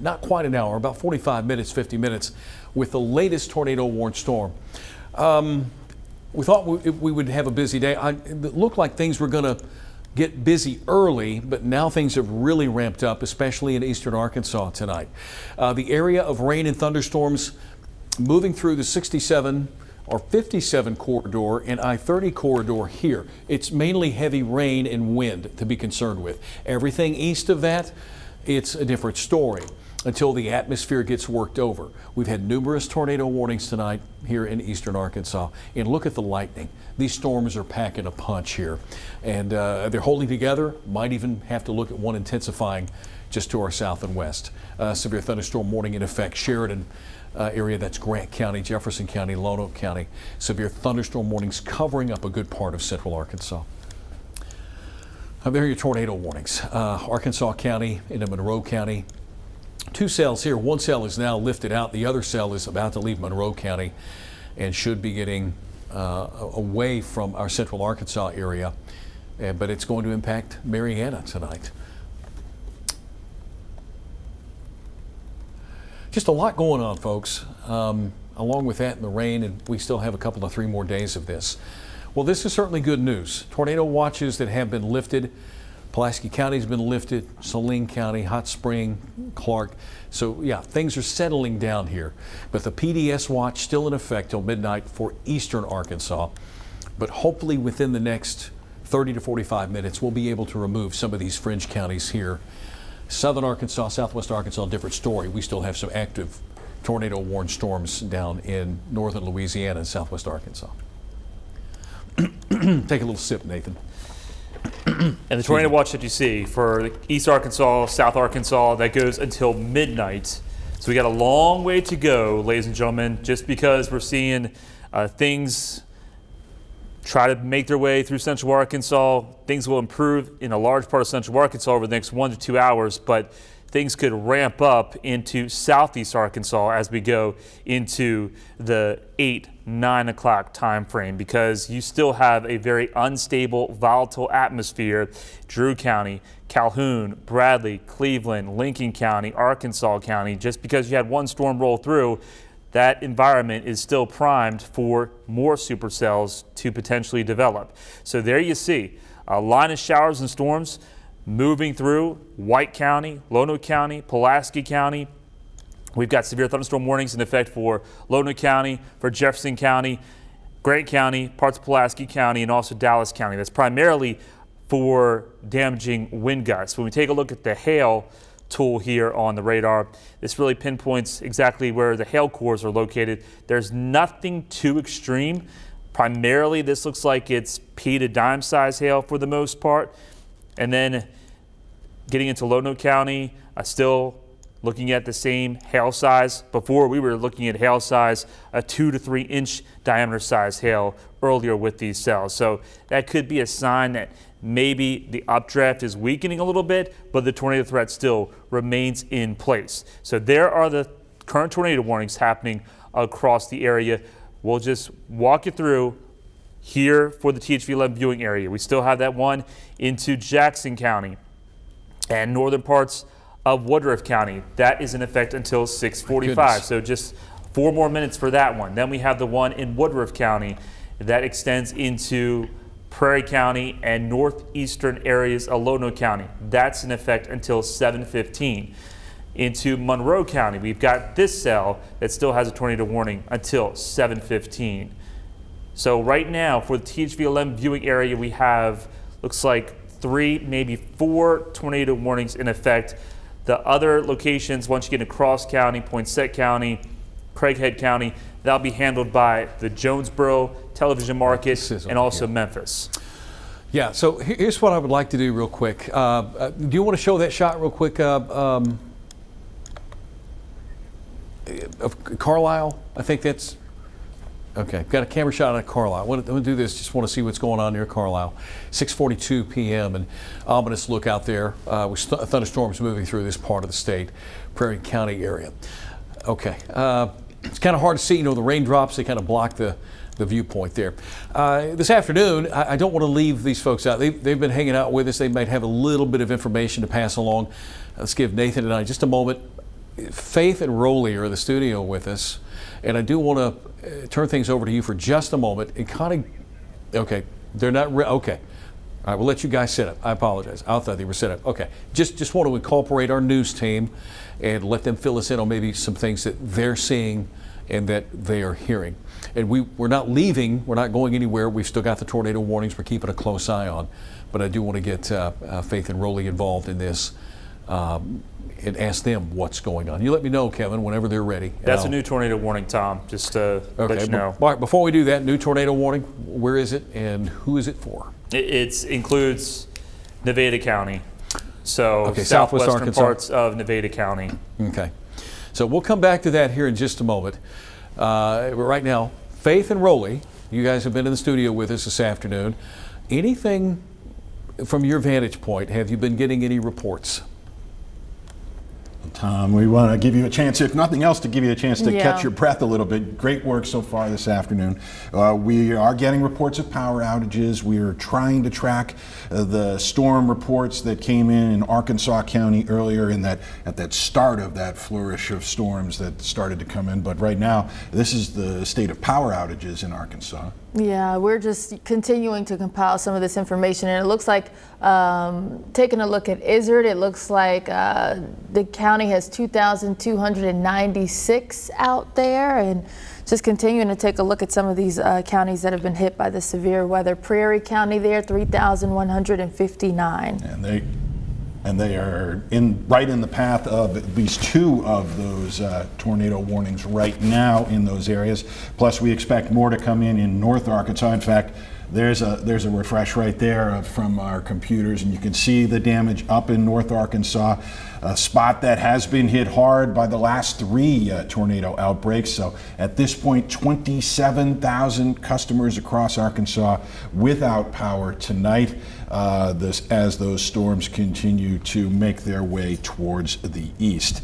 not quite an hour, about 45 minutes, 50 minutes with the latest tornado warned storm. We thought we would have a busy day. It looked like things were going to get busy early, but now things have really ramped up, especially in eastern Arkansas tonight. The area of rain and thunderstorms moving through the 67 or 57 corridor and I-30 corridor here. It's mainly heavy rain and wind to be concerned with. Everything east of that, it's a different story until the atmosphere gets worked over. We've had numerous tornado warnings tonight here in eastern Arkansas. And look at the lightning. These storms are packing a punch here. And they're holding together. Might even have to look at one intensifying just to our south and west. Severe thunderstorm warning in effect. Sheridan area, that's Grant County, Jefferson County, Lone Oak County. Severe thunderstorm warnings covering up a good part of central Arkansas. There are your tornado warnings. Arkansas County into Monroe County. Two cells here. One cell is now lifted out. The other cell is about to leave Monroe County and should be getting away from our central Arkansas area. But it's going to impact Marietta tonight. Just a lot going on, folks. Along with that and the rain, and we still have a couple of 3 more days of this. Well, this is certainly good news. Tornado watches that have been lifted. Pulaski County's been lifted, Saline County, Hot Spring, Clark. So yeah, things are settling down here. But the PDS watch still in effect till midnight for eastern Arkansas. But hopefully within the next 30 to 45 minutes, we'll be able to remove some of these fringe counties here. Southern Arkansas, southwest Arkansas, different story. We still have some active tornado warned storms down in northern Louisiana and southwest Arkansas. Take a little sip, Nathan. And the tornado watch that you see for East Arkansas, South Arkansas, that goes until midnight. So we got a long way to go, ladies and gentlemen, just because we're seeing things try to make their way through central Arkansas. Things will improve in a large part of central Arkansas over the next 1 to 2 hours, but things could ramp up into southeast Arkansas as we go into the 8, 9 o'clock time frame, because you still have a very unstable, volatile atmosphere. Drew County, Calhoun, Bradley, Cleveland, Lincoln County, Arkansas County. Just because you had one storm roll through, that environment is still primed for more supercells to potentially develop. So there you see a line of showers and storms moving through White County, Lonoke County, Pulaski County. We've got severe thunderstorm warnings in effect for Lonoke County, for Jefferson County, Grant County, parts of Pulaski County, and also Dallas County. That's primarily for damaging wind gusts. When we take a look at the hail tool here on the radar. This really pinpoints exactly where the hail cores are located. There's nothing too extreme. Primarily, this looks like it's pea to dime size hail for the most part. And then getting into Lono County, still looking at the same hail size. Before, we were looking at hail size, a 2 to 3 inch diameter size hail earlier with these cells. So that could be a sign that maybe the updraft is weakening a little bit, but the tornado threat still remains in place. So there are the current tornado warnings happening across the area. We'll just walk you through here for the THV 11 viewing area. We still have that one into Jackson County and northern parts of Woodruff County. That is in effect until 6:45. So just 4 more minutes for that one. Then we have the one in Woodruff County that extends into Prairie County and northeastern areas of Lono County. That's in effect until 7:15. Into Monroe County, we've got this cell that still has a tornado warning until 7:15. So right now for the THV 11 viewing area, we have, looks like 3, maybe 4 tornado warnings in effect. The other locations, once you get into Cross County, Poinsett County, Craighead County, that'll be handled by the Jonesboro television market and also Memphis. Yeah, so here's what I would like to do real quick. Do you want to show that shot real quick of Carlisle? I think that's, okay, got a camera shot of Carlisle. I want to do this, just want to see what's going on near Carlisle. 6:42 p.m. and ominous look out there with thunderstorms moving through this part of the state, Prairie County area. Okay, it's kind of hard to see, you know, the raindrops, they kind of block the viewpoint there. This afternoon, I don't want to leave these folks out. They've been hanging out with us. They might have a little bit of information to pass along. Let's give Nathan and I just a moment. Faith and Roley are in the studio with us, and I do want to turn things over to you for just a moment and kind of, okay, they're not, okay. All right, we'll let you guys set up. I apologize. I thought they were set up. Okay, just want to incorporate our news team and let them fill us in on maybe some things that they're seeing and that they are hearing. And we're not leaving, we're not going anywhere. We've still got the tornado warnings we're keeping a close eye on, but I do want to get Faith and Roley involved in this and ask them what's going on. You let me know, Kevin, whenever they're ready. That's a new tornado warning, Tom, just to let you know. Before we do that, new tornado warning, where is it and who is it for? It includes Nevada County, so okay, southwestern parts of Nevada County. Okay, so we'll come back to that here in just a moment. But right now, Faith and Roley, you guys have been in the studio with us this afternoon. Anything from your vantage point, have you been getting any reports? Tom, we want to give you a chance, if nothing else, to give you a chance to catch your breath a little bit. Great work so far this afternoon. We are getting reports of power outages. We are trying to track the storm reports that came in Arkansas County earlier at that start of that flourish of storms that started to come in. But right now, this is the state of power outages in Arkansas. Yeah, we're just continuing to compile some of this information, and it looks like, taking a look at Izzard, it looks like the county has 2,296 out there, and just continuing to take a look at some of these counties that have been hit by the severe weather. Prairie County there, 3,159. And they are right in the path of at least 2 of those tornado warnings right now in those areas. Plus, we expect more to come in North Arkansas. In fact, there's a refresh right there from our computers, and you can see the damage up in North Arkansas, a spot that has been hit hard by the last 3 tornado outbreaks. So at this point, 27,000 customers across Arkansas without power tonight as those storms continue to make their way towards the east.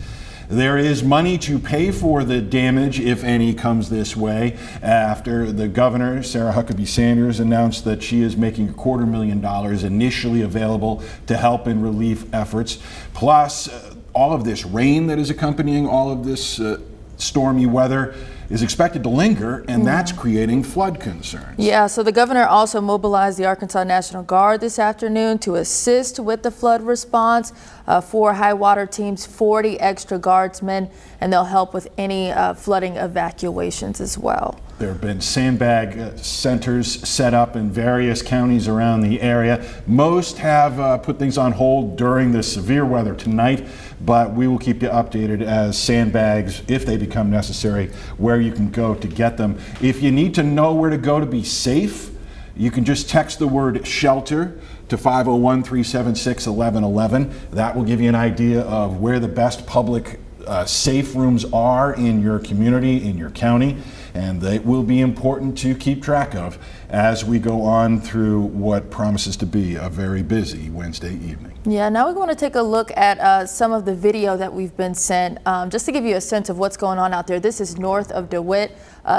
There is money to pay for the damage, if any, comes this way, after the governor, Sarah Huckabee Sanders, announced that she is making $250,000 initially available to help in relief efforts. Plus, all of this rain that is accompanying all of this stormy weather is expected to linger, and that's creating flood concerns. Yeah, so the governor also mobilized the Arkansas National Guard this afternoon to assist with the flood response. 4 high water teams, 40 extra guardsmen, and they'll help with any flooding evacuations as well. There have been sandbag centers set up in various counties around the area. Most have put things on hold during the severe weather tonight, but we will keep you updated as sandbags, if they become necessary, where you can go to get them. If you need to know where to go to be safe, you can just text the word shelter to 501-376-1111. That will give you an idea of where the best public safe rooms are in your community, in your county, and they will be important to keep track of as we go on through what promises to be a very busy Wednesday evening. Yeah, now we want to take a look at some of the video that we've been sent, just to give you a sense of what's going on out there. This is north of DeWitt.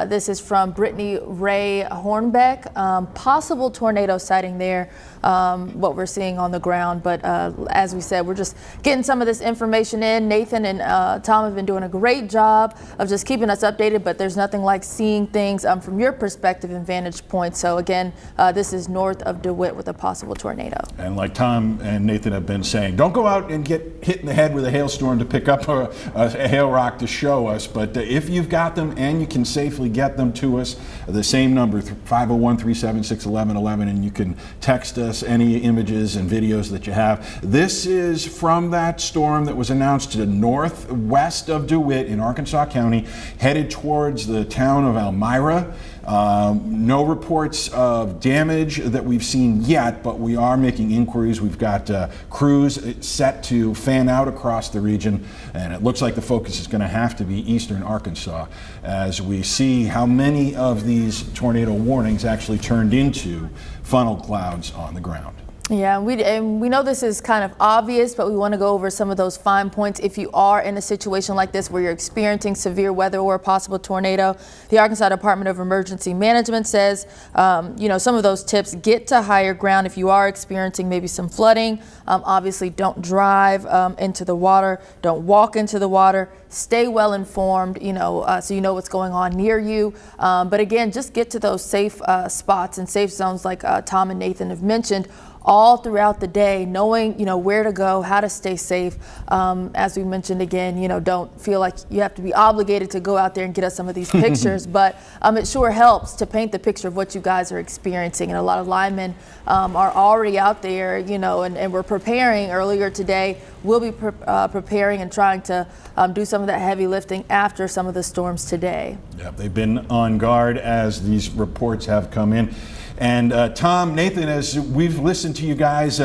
This is from Brittany Ray Hornbeck. Possible tornado sighting there, what we're seeing on the ground. But as we said, we're just getting some of this information in. Nathan and Tom have been doing a great job of just keeping us updated, but there's nothing like seeing things from your perspective and vantage point. So again, this is north of DeWitt with a possible tornado. And like Tom and Nathan have been saying, don't go out and get hit in the head with a hailstorm to pick up a hail rock to show us. But if you've got them and you can safely get them to us, the same number, 501-376-1111, and you can text us any images and videos that you have. This is from that storm that was announced to the northwest of DeWitt in Arkansas County, headed towards the town of Elmira. No reports of damage that we've seen yet, but we are making inquiries. We've got crews set to fan out across the region, and it looks like the focus is going to have to be eastern Arkansas as we see how many of these tornado warnings actually turned into funnel clouds on the ground. Yeah, and we know this is kind of obvious, but we want to go over some of those fine points. If you are in a situation like this where you're experiencing severe weather or a possible tornado, the Arkansas Department of Emergency Management says, some of those tips: get to higher ground if you are experiencing maybe some flooding. Obviously, don't drive into the water. Don't walk into the water. Stay well informed, so you know what's going on near you. But again, just get to those safe spots and safe zones like Tom and Nathan have mentioned, all throughout the day, knowing where to go, how to stay safe. As we mentioned again, don't feel like you have to be obligated to go out there and get us some of these pictures, but it sure helps to paint the picture of what you guys are experiencing. And a lot of linemen are already out there, and we're preparing. Earlier today, we'll be preparing and trying to do some of that heavy lifting after some of the storms today. Yeah, they've been on guard as these reports have come in. And Tom, Nathan, as we've listened to you guys,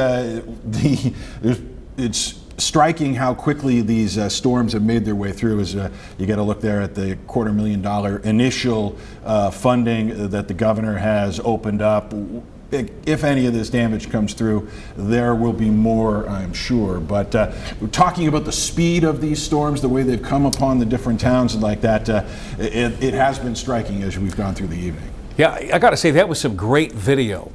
it's striking how quickly these storms have made their way through. As you got to look there at the $250,000 initial funding that the governor has opened up. If any of this damage comes through, there will be more, I'm sure. But we're talking about the speed of these storms, the way they've come upon the different towns and like that. It has been striking as we've gone through the evening. Yeah, I got to say, that was some great video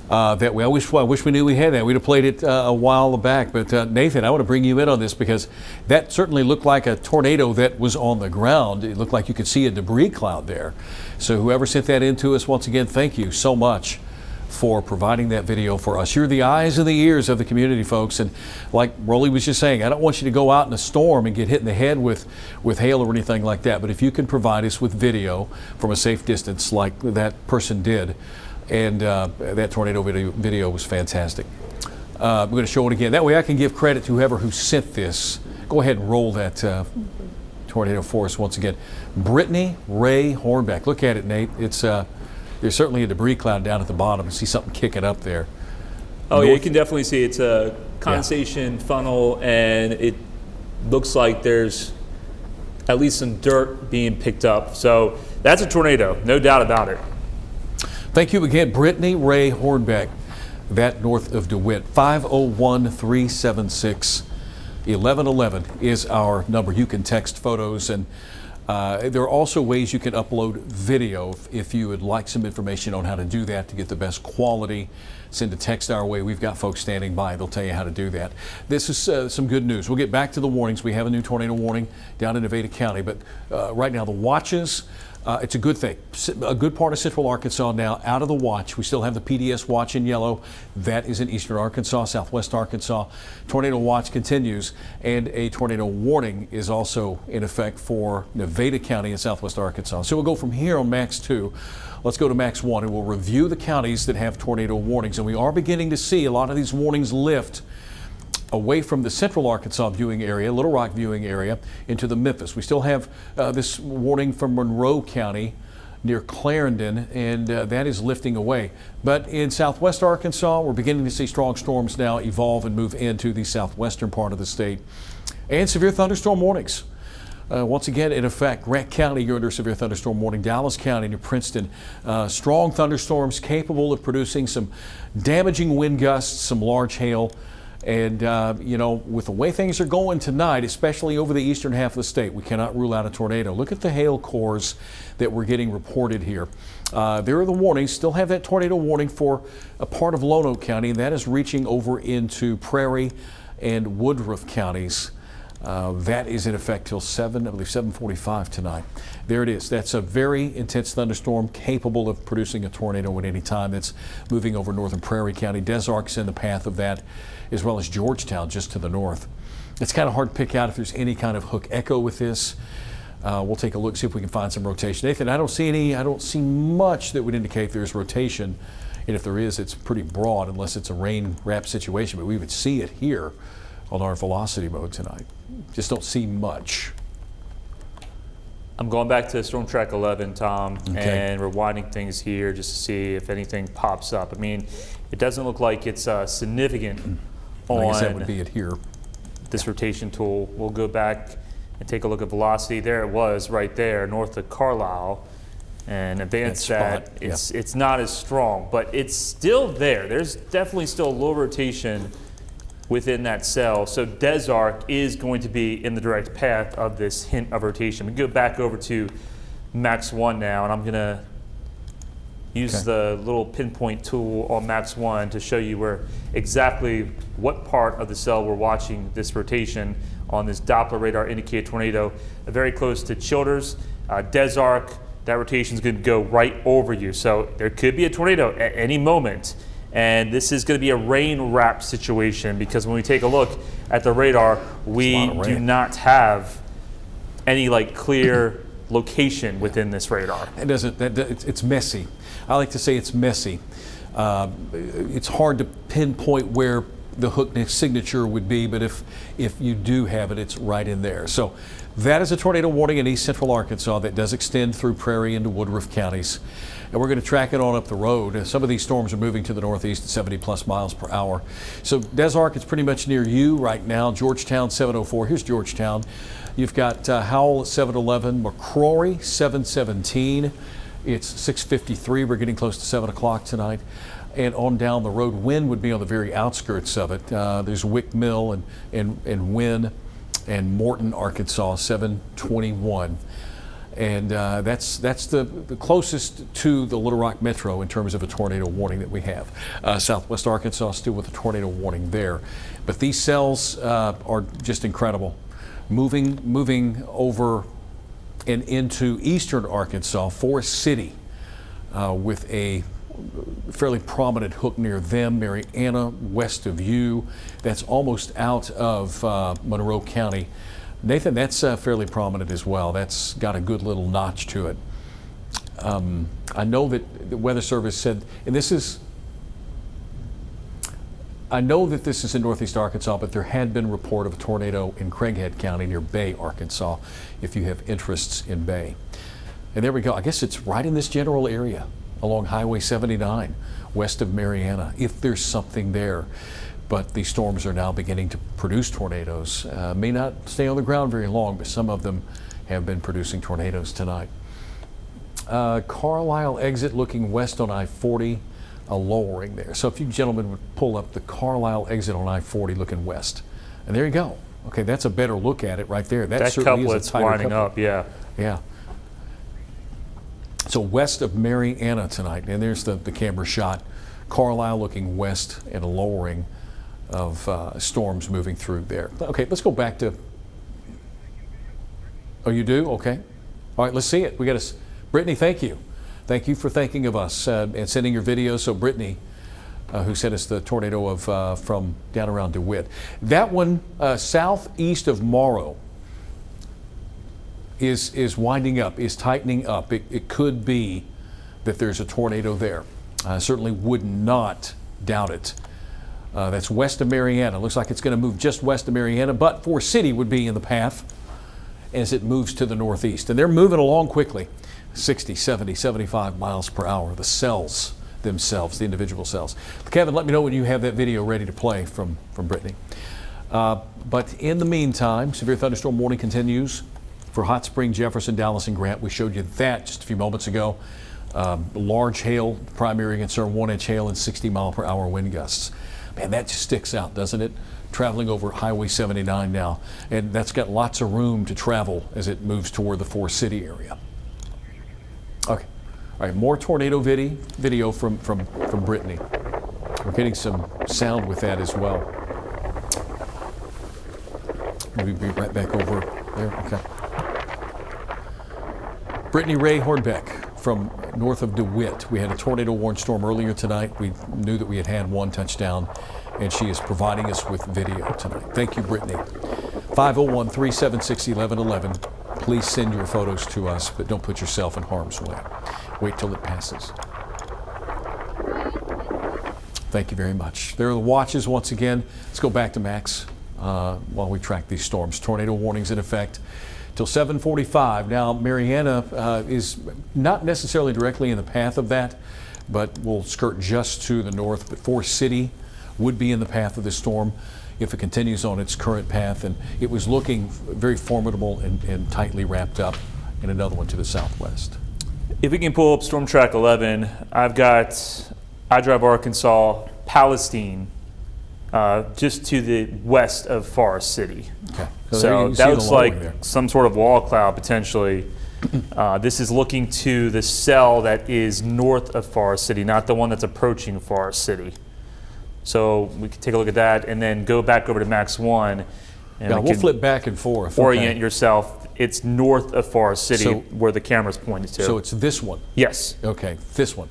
that I wish we knew we had that. We'd have played it a while back. But Nathan, I want to bring you in on this because that certainly looked like a tornado that was on the ground. It looked like you could see a debris cloud there. So whoever sent that in to us, once again, thank you so much for providing that video for us. You're the eyes and the ears of the community, folks. And like Rolly was just saying, I don't want you to go out in a storm and get hit in the head with hail or anything like that. But if you can provide us with video from a safe distance like that person did, and that tornado video was fantastic. We're going to show it again. That way I can give credit to whoever who sent this. Go ahead and roll that tornado for us once again. Brittany Ray Hornbeck. Look at it, Nate. It's there's certainly a debris cloud down at the bottom. You see something kicking up there. Oh, yeah, you can definitely see it's a condensation funnel, and it looks like there's at least some dirt being picked up. So that's a tornado, no doubt about it. Thank you again, Brittany Ray Hornbeck, that north of DeWitt. 501-376-1111 is our number. You can text photos, and there are also ways you can upload video if you would like some information on how to do that to get the best quality. Send a text our way. We've got folks standing by. They'll tell you how to do that. This is some good news. We'll get back to the warnings. We have a new tornado warning down in Nevada County, but right now the watches It's a good thing. A good part of central Arkansas now out of the watch. We still have the PDS watch in yellow. That is in eastern Arkansas, southwest Arkansas. Tornado watch continues, and a tornado warning is also in effect for Nevada County in southwest Arkansas. So we'll go from here on Max 2. Let's go to Max 1, and we'll review the counties that have tornado warnings. And we are beginning to see a lot of these warnings lift away from the central Arkansas viewing area, Little Rock viewing area, into the Memphis. We still have this warning from Monroe County near Clarendon, and that is lifting away. But in southwest Arkansas, we're beginning to see strong storms now evolve and move into the southwestern part of the state. And severe thunderstorm warnings. Once again, in effect, Grant County, you're under severe thunderstorm warning. Dallas County near Princeton, strong thunderstorms capable of producing some damaging wind gusts, some large hail. And, you know, with the way things are going tonight, especially over the eastern half of the state, we cannot rule out a tornado. Look at the hail cores that we're getting reported here. There are the warnings. Still have that tornado warning for a part of Lonoke County, and that is reaching over into Prairie and Woodruff counties. That is in effect till 7:45 tonight. There it is. That's a very intense thunderstorm capable of producing a tornado at any time. That's moving over northern Prairie County. Des Arc's in the path of that, as well as Georgetown just to the north. It's kind of hard to pick out if there's any kind of hook echo with this. We'll take a look, see if we can find some rotation. Nathan, I don't see much that would indicate there's rotation. And if there is, it's pretty broad unless it's a rain wrap situation, but we would see it here on our velocity mode tonight. Just don't see much. I'm going back to Storm Track 11, Tom, Okay. and we're winding things here just to see if anything pops up. I mean, it doesn't look like it's significant I guess that on would be it here. this rotation tool. We'll go back and take a look at velocity. There it was right there, north of Carlisle. And advance That that, spot, it's not as strong, but it's still there. There's definitely still low rotation within that cell. So Des Arc is going to be in the direct path of this hint of rotation. We go back over to Max 1 now, and I'm gonna use the little pinpoint tool on Max 1 to show you where exactly what part of the cell we're watching this rotation on this Doppler radar indicated tornado. Very close to Childers. Des Arc, that rotation is gonna go right over you. So there could be a tornado at any moment. And this is going to be a rain wrap situation because when we take a look at the radar, we do not have any like clear location within this radar. It doesn't. It's messy. I like to say it's messy. It's hard to pinpoint where the hook signature would be, but if you do have it, it's right in there. So that is a tornado warning in east central Arkansas that does extend through Prairie into Woodruff counties. And we're going to track it on up the road. Some of these storms are moving to the northeast at 70 plus miles per hour. So Des Arc is pretty much near you right now. Georgetown 704. Here's Georgetown. You've got Howell at 711, McCrory 717. It's 6:53. We're getting close to 7 o'clock tonight. And on down the road, Wynn would be on the very outskirts of it. There's Wick Mill and Wynn and Morton, Arkansas 721. And that's the closest to the Little Rock Metro in terms of a tornado warning that we have. Southwest Arkansas still with a tornado warning there. But these cells are just incredible. Moving over and into eastern Arkansas, Forest City, with a fairly prominent hook near them, Marianna, west of you. That's almost out of Monroe County. Nathan, that's fairly prominent as well. That's got a good little notch to it. I know that the Weather Service said, and I know that this is in northeast Arkansas, but there had been a report of a tornado in Craighead County near Bay, Arkansas, if you have interests in Bay. And there we go. I guess it's right in this general area along Highway 79, west of Marianna, if there's something there. But these storms are now beginning to produce tornadoes. May not stay on the ground very long, but some of them have been producing tornadoes tonight. Carlisle exit looking west on I-40, a lowering there. So if you gentlemen would pull up the Carlisle exit on I-40 looking west. And there you go. Okay, that's a better look at it right there. That certainly is a couplet's tighter winding couplet. up, yeah. Yeah. So west of Marianna tonight, and there's the camera shot. Carlisle looking west and a lowering of storms moving through there. Okay, let's go back to. Oh, you do? Okay. All right, let's see it. We got to Brittany, thank you. Thank you for thinking of us and sending your video. So Brittany, who sent us the tornado of from down around DeWitt. That one southeast of Morrow is winding up, is tightening up. It could be that there's a tornado there. I certainly would not doubt it. That's west of Marietta. Looks like it's going to move just west of Marietta, but Forest City would be in the path as it moves to the northeast. And they're moving along quickly, 60, 70, 75 miles per hour. The cells themselves, the individual cells. Kevin, let me know when you have that video ready to play from Brittany. But in the meantime, severe thunderstorm warning continues for Hot Spring, Jefferson, Dallas, and Grant. We showed you that just a few moments ago. Large hail, primary concern, 1-inch hail and 60-mile-per-hour wind gusts. Man, that just sticks out, doesn't it? Traveling over Highway 79 now, and that's got lots of room to travel as it moves toward the Forest City area. Okay, all right, more tornado video from Brittany. We're getting some sound with that as well. Maybe be right back over there. Okay. Brittany Ray Hornbeck from north of DeWitt. We had a tornado warned storm earlier tonight. We knew that we had one touchdown, and she is providing us with video tonight. Thank you, Brittany. 501-376-1111. Please send your photos to us, but don't put yourself in harm's way. Wait till it passes. Thank you very much. There are the watches once again. Let's go back to Max while we track these storms. Tornado warnings in effect till 7:45. Now, Marietta is not necessarily directly in the path of that, but will skirt just to the north. But Forest City would be in the path of this storm if it continues on its current path. And it was looking very formidable and tightly wrapped up. And another one to the southwest. If we can pull up Storm Track 11, I've got I Drive Arkansas, Palestine, just to the west of Forest City. Okay. So that looks like some sort of wall cloud potentially. This is looking to the cell that is north of Forest City, not the one that's approaching Forest City. So we can take a look at that and then go back over to Max 1. And we'll flip back and forth. Orient yourself. It's north of Forest City where the camera's pointed to. So it's this one? Yes. Okay, this one.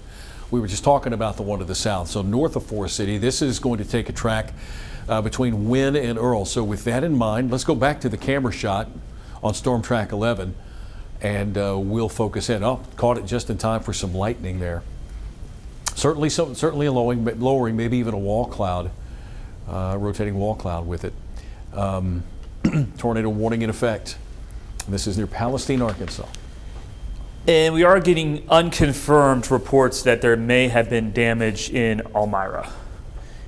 We were just talking about the one to the south. So north of Forest City, this is going to take a track between Wynn and Earl. So with that in mind, let's go back to the camera shot on Storm Track 11, and we'll focus in. Oh, caught it just in time for some lightning there. Certainly a lowering, maybe even a wall cloud, rotating wall cloud with it. Tornado warning in effect. This is near Palestine, Arkansas. And we are getting unconfirmed reports that there may have been damage in Elmira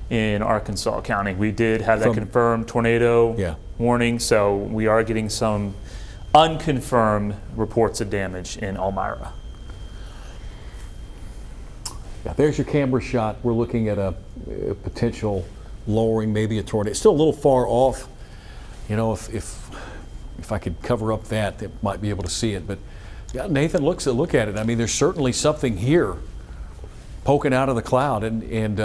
in Arkansas County. We did have that confirmed tornado warning, so we are getting some unconfirmed reports of damage in Elmira. Yeah, there's your camera shot. We're looking at a potential lowering, maybe a tornado. It's still a little far off. You know, if I could cover up that, it might be able to see it. But yeah, Nathan look at it. I mean, there's certainly something here poking out of the cloud, and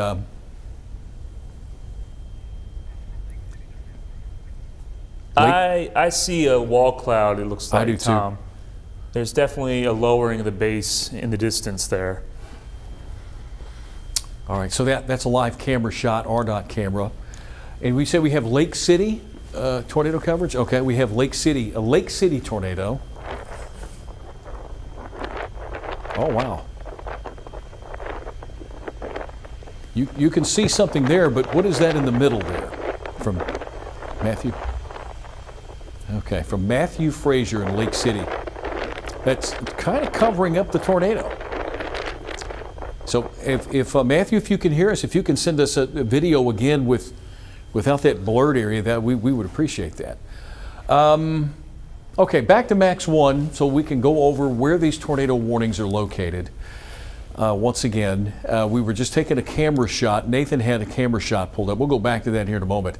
I see a wall cloud. It looks like, I do too. Tom. There's definitely a lowering of the base in the distance there. All right, so that's a live camera shot, RDOT camera. And we said we have Lake City tornado coverage. Okay, we have Lake City, a Lake City tornado. Oh, wow. You can see something there, but what is that in the middle there? From Matthew? Okay, from Matthew Frazier in Lake City. That's kind of covering up the tornado. So if Matthew, if you can hear us, if you can send us a video again without that blurred area, that we would appreciate that. Okay, back to Max 1 so we can go over where these tornado warnings are located. Once again, we were just taking a camera shot. Nathan had a camera shot pulled up. We'll go back to that here in a moment,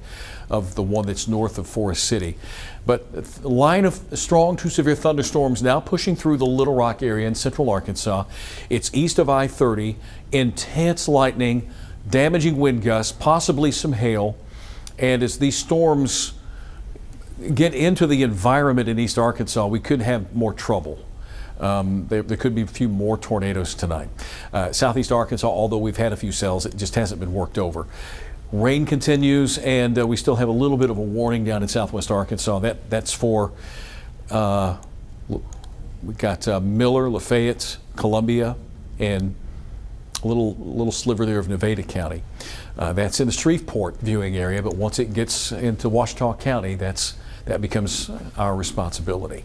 of the one that's north of Forest City. But a line of strong to severe thunderstorms now pushing through the Little Rock area in central Arkansas. It's east of I-30, intense lightning, damaging wind gusts, possibly some hail. And as these storms get into the environment in East Arkansas, we could have more trouble. There could be a few more tornadoes tonight. Southeast Arkansas, although we've had a few cells, it just hasn't been worked over. Rain continues, and we still have a little bit of a warning down in southwest Arkansas. That's for, we've got Miller, Lafayette, Columbia, and a little sliver there of Nevada County. That's in the Shreveport viewing area, but once it gets into Ouachita County, that becomes our responsibility.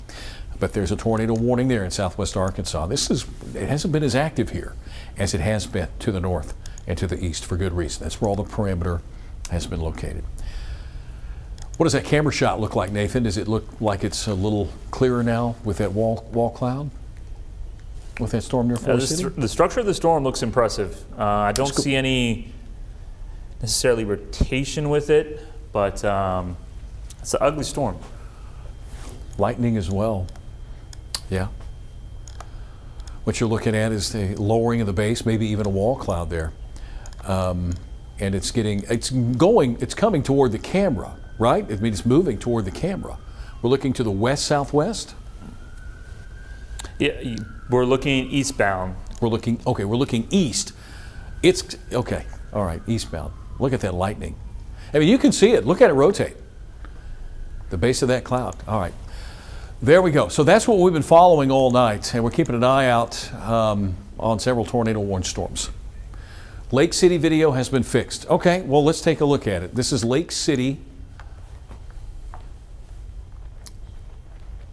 But there's a tornado warning there in southwest Arkansas. It hasn't been as active here as it has been to the north and to the east for good reason. That's where all the perimeter has been located. What does that camera shot look like, Nathan? Does it look like it's a little clearer now with that wall cloud? With that storm near Forest City? The structure of the storm looks impressive. I don't see any necessarily rotation with it, but it's an ugly storm. Lightning as well. Yeah. What you're looking at is the lowering of the base, maybe even a wall cloud there. And it's coming toward the camera, right? I mean, it's moving toward the camera. We're looking to the west-southwest? Yeah, we're looking eastbound. We're looking east. It's, okay, all right, eastbound. Look at that lightning. I mean, you can see it. Look at it rotate. The base of that cloud. All right. There we go. So that's what we've been following all night, and we're keeping an eye out on several tornado warning storms. Lake City video has been fixed. Okay, well, let's take a look at it. This is Lake City.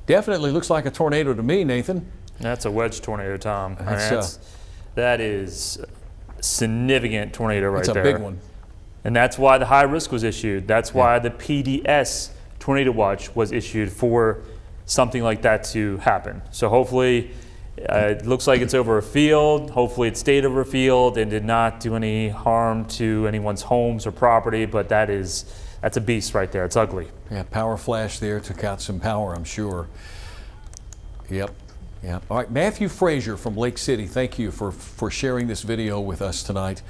Definitely looks like a tornado to me, Nathan. That's a wedge tornado, Tom. That is a significant tornado right there. It's a big one. And that's why the high risk was issued. That's why the PDS tornado watch was issued for something like that to happen. So hopefully it looks like it's over a field. Hopefully it stayed over a field and did not do any harm to anyone's homes or property, but that's a beast right there. It's ugly. Yeah, power flash there, took out some power, I'm sure. Yep. All right, Matthew Frazier from Lake City, thank you for sharing this video with us tonight.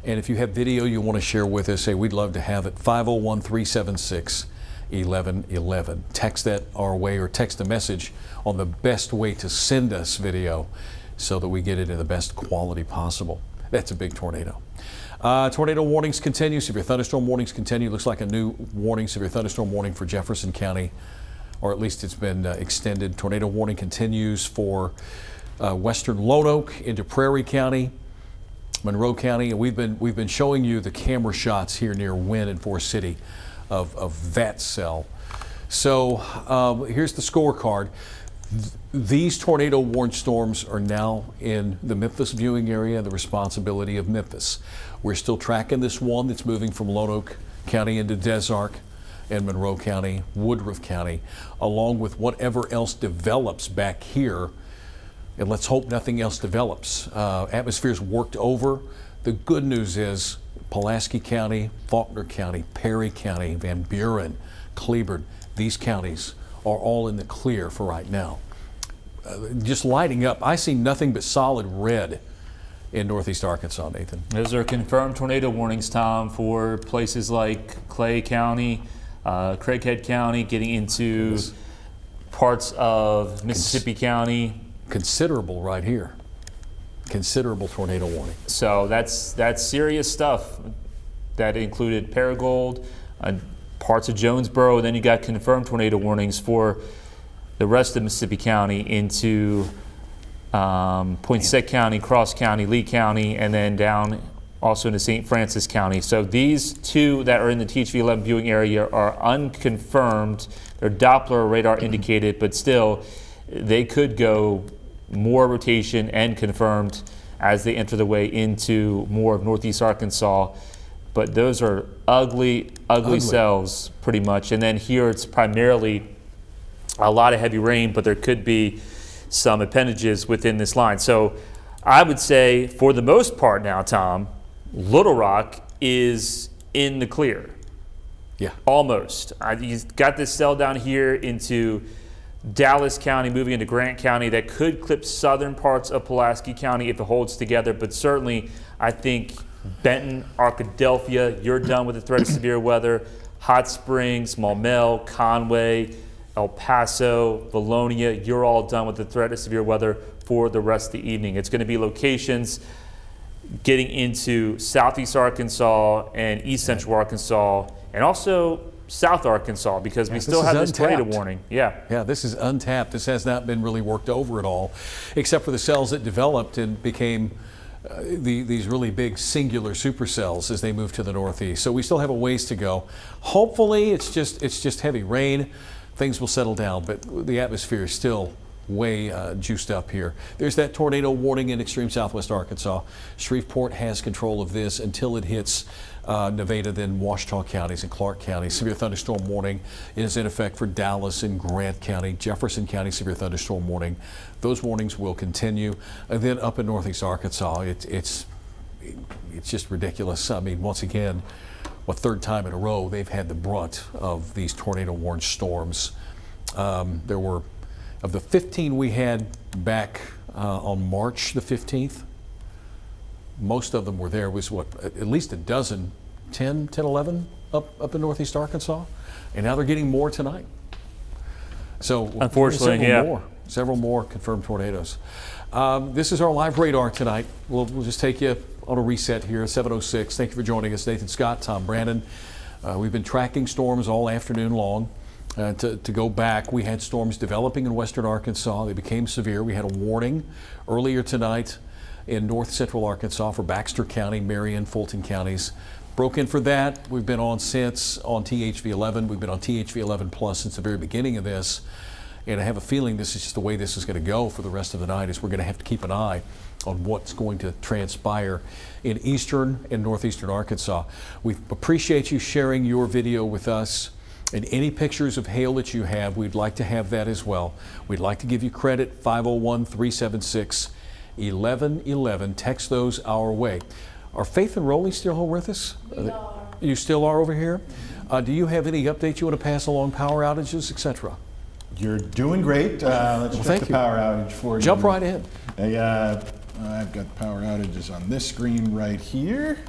And if you have video you want to share with us, hey, we'd love to have it. 501-376-1111. Text that our way, or text a message on the best way to send us video so that we get it in the best quality possible. That's a big tornado. Tornado warnings continue. Severe thunderstorm warnings continue. Looks like a new warning, severe thunderstorm warning for Jefferson County, or at least it's been extended. Tornado warning continues for western Lone Oak into Prairie County, Monroe County, and we've been showing you the camera shots here near Wynn and Forest City of that cell. So here's the scorecard. These tornado warned storms are now in the Memphis viewing area, the responsibility of Memphis. We're still tracking this one that's moving from Lone Oak County into Des Arc and Monroe County, Woodruff County, along with whatever else develops back here. And let's hope nothing else develops. Atmosphere's worked over. The good news is Pulaski County, Faulkner County, Perry County, Van Buren, Cleburne, these counties are all in the clear for right now. Just lighting up. I see nothing but solid red in northeast Arkansas, Nathan. Those are confirmed tornado warnings, Tom, for places like Clay County, Craighead County, getting into parts of Mississippi County. Considerable right here. Considerable tornado warning. So that's serious stuff. That included Paragould, parts of Jonesboro. Then you got confirmed tornado warnings for the rest of Mississippi County into Poinsett County, Cross County, Lee County, and then down also into St. Francis County. So these two that are in the THV-11 viewing area are unconfirmed. They're Doppler radar indicated, but still they could go more rotation and confirmed as they enter the way into more of northeast Arkansas. But those are ugly cells pretty much. And then here it's primarily a lot of heavy rain, but there could be some appendages within this line. So I would say for the most part now, Tom, Little Rock is in the clear. Yeah. Almost. You've got this cell down here into Dallas County, moving into Grant County. That could clip southern parts of Pulaski County if it holds together. But certainly, I think Benton, Arkadelphia, you're done with the threat of severe weather. Hot Springs, Maumelle, Conway, El Paso, Valonia, you're all done with the threat of severe weather for the rest of the evening. It's going to be locations getting into southeast Arkansas and east central Arkansas, and also South Arkansas, because we still have this tornado warning. Yeah, this is untapped. This has not been really worked over at all, except for the cells that developed and became these really big singular supercells as they move to the northeast. So we still have a ways to go. Hopefully, it's just heavy rain. Things will settle down, but the atmosphere is still way juiced up here. There's that tornado warning in extreme southwest Arkansas. Shreveport has control of this until it hits Nevada, then Ouachita counties and Clark County. Severe thunderstorm warning is in effect for Dallas and Grant County. Jefferson County severe thunderstorm warning. Those warnings will continue. And then up in northeast Arkansas, it's just ridiculous. I mean, once again, third time in a row they've had the brunt of these tornado warned storms. There were, of the 15 we had back on March the 15th, most of them were there. Was at least a dozen, 10, 11 up in northeast Arkansas, and now they're getting more tonight. So unfortunately, several more confirmed tornadoes. This is our live radar tonight. We'll just take you on a reset here, 7:06. Thank you for joining us, Nathan Scott, Tom Brannon. We've been tracking storms all afternoon long. To go back, we had storms developing in western Arkansas. They became severe. We had a warning earlier tonight in north central Arkansas for Baxter County, Marion, Fulton counties. Broke in for that. We've been on since on THV 11. We've been on THV 11 plus since the very beginning of this. And I have a feeling this is just the way this is going to go for the rest of the night, is we're going to have to keep an eye on what's going to transpire in eastern and northeastern Arkansas. We appreciate you sharing your video with us. And any pictures of hail that you have, we'd like to have that as well. We'd like to give you credit, 501-376-1111. Text those our way. Are Faith and Rolly still with us? We are. You still are over here? Do you have any updates you want to pass along, power outages, etc.? You're doing great. Let's check the power outage for you. Jump right in. I've got power outages on this screen right here.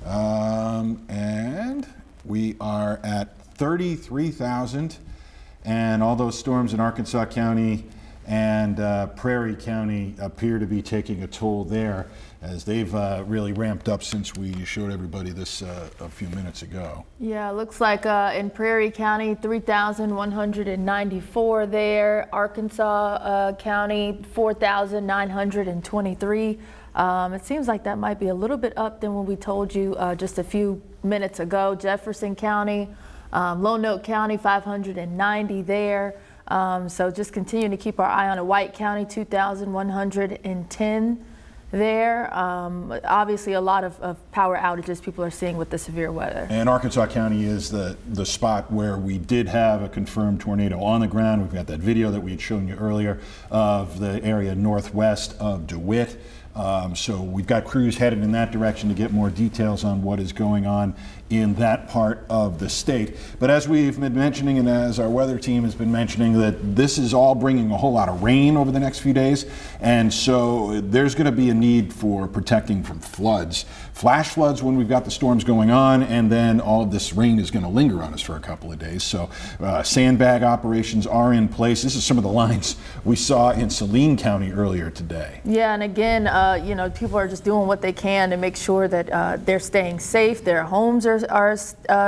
And we are at 33,000, and all those storms in Arkansas County and Prairie County appear to be taking a toll there, as they've really ramped up since we showed everybody this a few minutes ago. Yeah, it looks like in Prairie County, 3,194 there. Arkansas County, 4,923. It seems like that might be a little bit up than when we told you just a few minutes ago. Jefferson County, Lone Oak County, 590 there. So just continuing to keep our eye on it. White County, 2,110 there. Obviously a lot of power outages people are seeing with the severe weather. And Arkansas County is the spot where we did have a confirmed tornado on the ground. We've got that video that we had shown you earlier of the area northwest of DeWitt. So we've got crews headed in that direction to get more details on what is going on in that part of the state. But as we've been mentioning, and as our weather team has been mentioning, that this is all bringing a whole lot of rain over the next few days. And so there's going to be a need for protecting from floods. Flash floods when we've got the storms going on, and then all of this rain is going to linger on us for a couple of days. So sandbag operations are in place. This is some of the lines we saw in Saline County earlier today. Yeah, and again, people are just doing what they can to make sure that they're staying safe, their homes are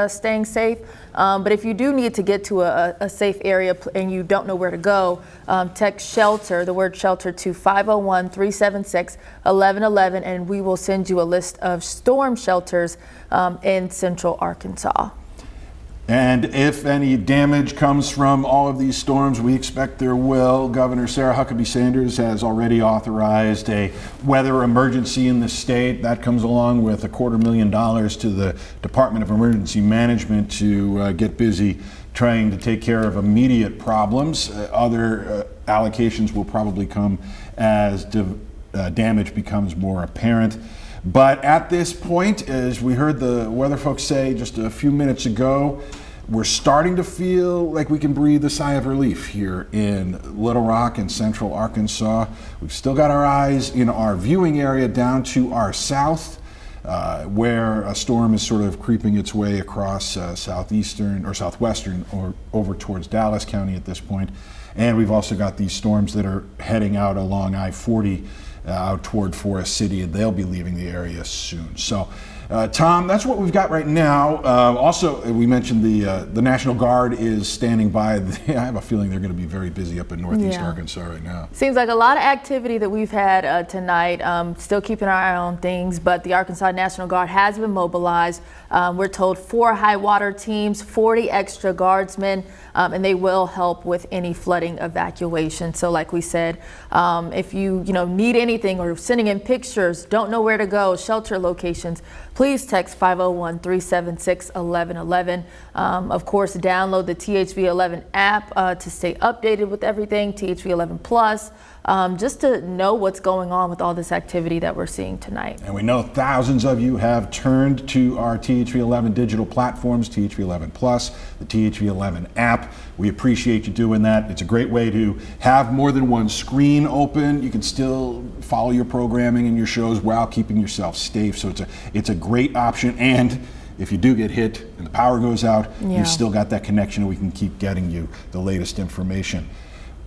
staying safe. But if you do need to get to a safe area and you don't know where to go, text shelter, the word shelter, to 501-376-1111, and we will send you a list of storm shelters in central Arkansas. And if any damage comes from all of these storms, we expect there will. Governor Sarah Huckabee Sanders has already authorized a weather emergency in the state. That comes along with $250,000 to the Department of Emergency Management to get busy trying to take care of immediate problems. Other allocations will probably come as damage becomes more apparent. But at this point, as we heard the weather folks say just a few minutes ago, we're starting to feel like we can breathe a sigh of relief here in Little Rock and central Arkansas. We've still got our eyes in our viewing area down to our south. where a storm is sort of creeping its way across southeastern or southwestern or over towards Dallas County at this point. And we've also got these storms that are heading out along I-40 out toward Forest City, and they'll be leaving the area soon. So, Tom, that's what we've got right now. Also, we mentioned the National Guard is standing by. I have a feeling they're going to be very busy up in northeast Arkansas right now. Seems like a lot of activity that we've had tonight. Still keeping our eye on things, but the Arkansas National Guard has been mobilized. We're told 4 high water teams, 40 extra guardsmen, and they will help with any flooding evacuation. So like we said, if you need anything or sending in pictures, don't know where to go, shelter locations, please text 501-376-1111. Of course, download the THV11 app to stay updated with everything, THV11 Plus, just to know what's going on with all this activity that we're seeing tonight. And we know thousands of you have turned to our THV11 digital platforms, THV11 Plus, the THV11 app. We appreciate you doing that. It's a great way to have more than one screen open. You can still follow your programming and your shows while keeping yourself safe. So it's a great option. And if you do get hit and the power goes out, you've still got that connection and we can keep getting you the latest information.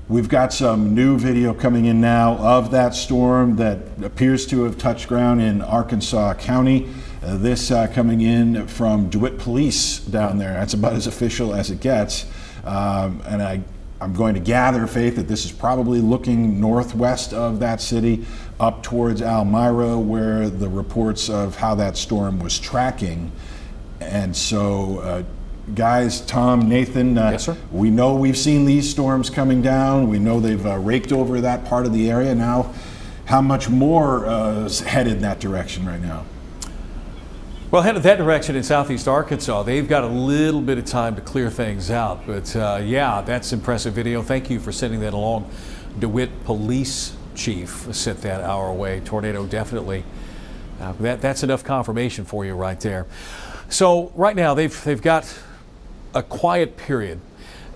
We've got some new video coming in now of that storm that appears to have touched ground in Arkansas County. This coming in from DeWitt Police down there. That's about as official as it gets. And I'm going to gather, Faith, that this is probably looking northwest of that city up towards Elmira, where the reports of how that storm was tracking. And so, guys, Tom, Nathan, yes, sir. We know we've seen these storms coming down. We know they've raked over that part of the area. Now, how much more is headed in that direction right now? Well, headed that direction in southeast Arkansas, they've got a little bit of time to clear things out. But yeah, that's impressive video. Thank you for sending that along. DeWitt Police Chief sent that our way. Tornado definitely. That's enough confirmation for you right there. So right now they've got a quiet period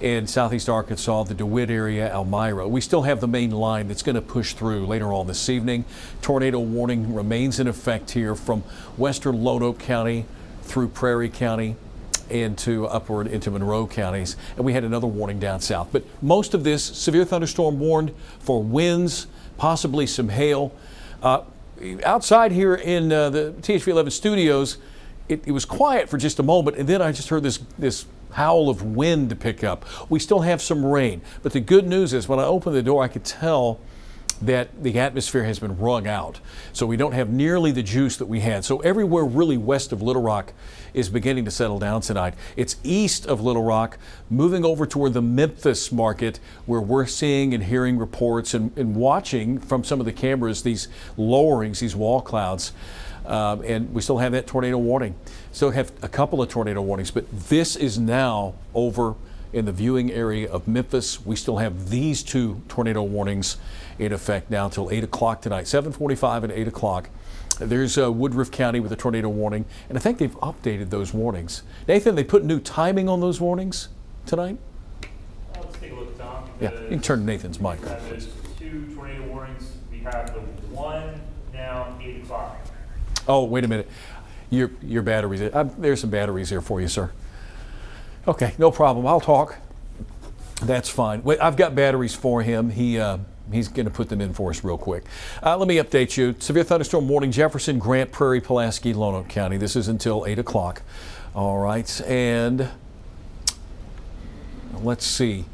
in southeast Arkansas, the DeWitt area, Elmira. We still have the main line that's going to push through later on this evening. Tornado warning remains in effect here from western Lonoke County through Prairie County and upward into Monroe counties. And we had another warning down south. But most of this severe thunderstorm warned for winds, possibly some hail. Outside here in the THV11 studios, it was quiet for just a moment, and then I just heard this howl of wind to pick up. We still have some rain, but the good news is when I opened the door, I could tell that the atmosphere has been wrung out. So we don't have nearly the juice that we had. So everywhere really west of Little Rock is beginning to settle down tonight. It's east of Little Rock, moving over toward the Memphis market, where we're seeing and hearing reports and watching from some of the cameras these lowerings, these wall clouds. And we still have that tornado warning. Still have a couple of tornado warnings, but this is now over in the viewing area of Memphis. We still have these 2 tornado warnings in effect now until 8 o'clock tonight, 7:45 and 8 o'clock. There's Woodruff County with a tornado warning, and I think they've updated those warnings. Nathan, they put new timing on those warnings tonight? Let's take a look, Tom. Yeah, you can turn Nathan's mic. We have those 2 tornado warnings. We have the one now 8 o'clock. Oh, wait a minute. Your batteries. There's some batteries here for you, sir. Okay, no problem. I'll talk. That's fine. Wait, I've got batteries for him. He's going to put them in for us real quick. Let me update you. Severe thunderstorm warning, Jefferson, Grant, Prairie, Pulaski, Lonoke County. This is until 8 o'clock. All right, and let's see.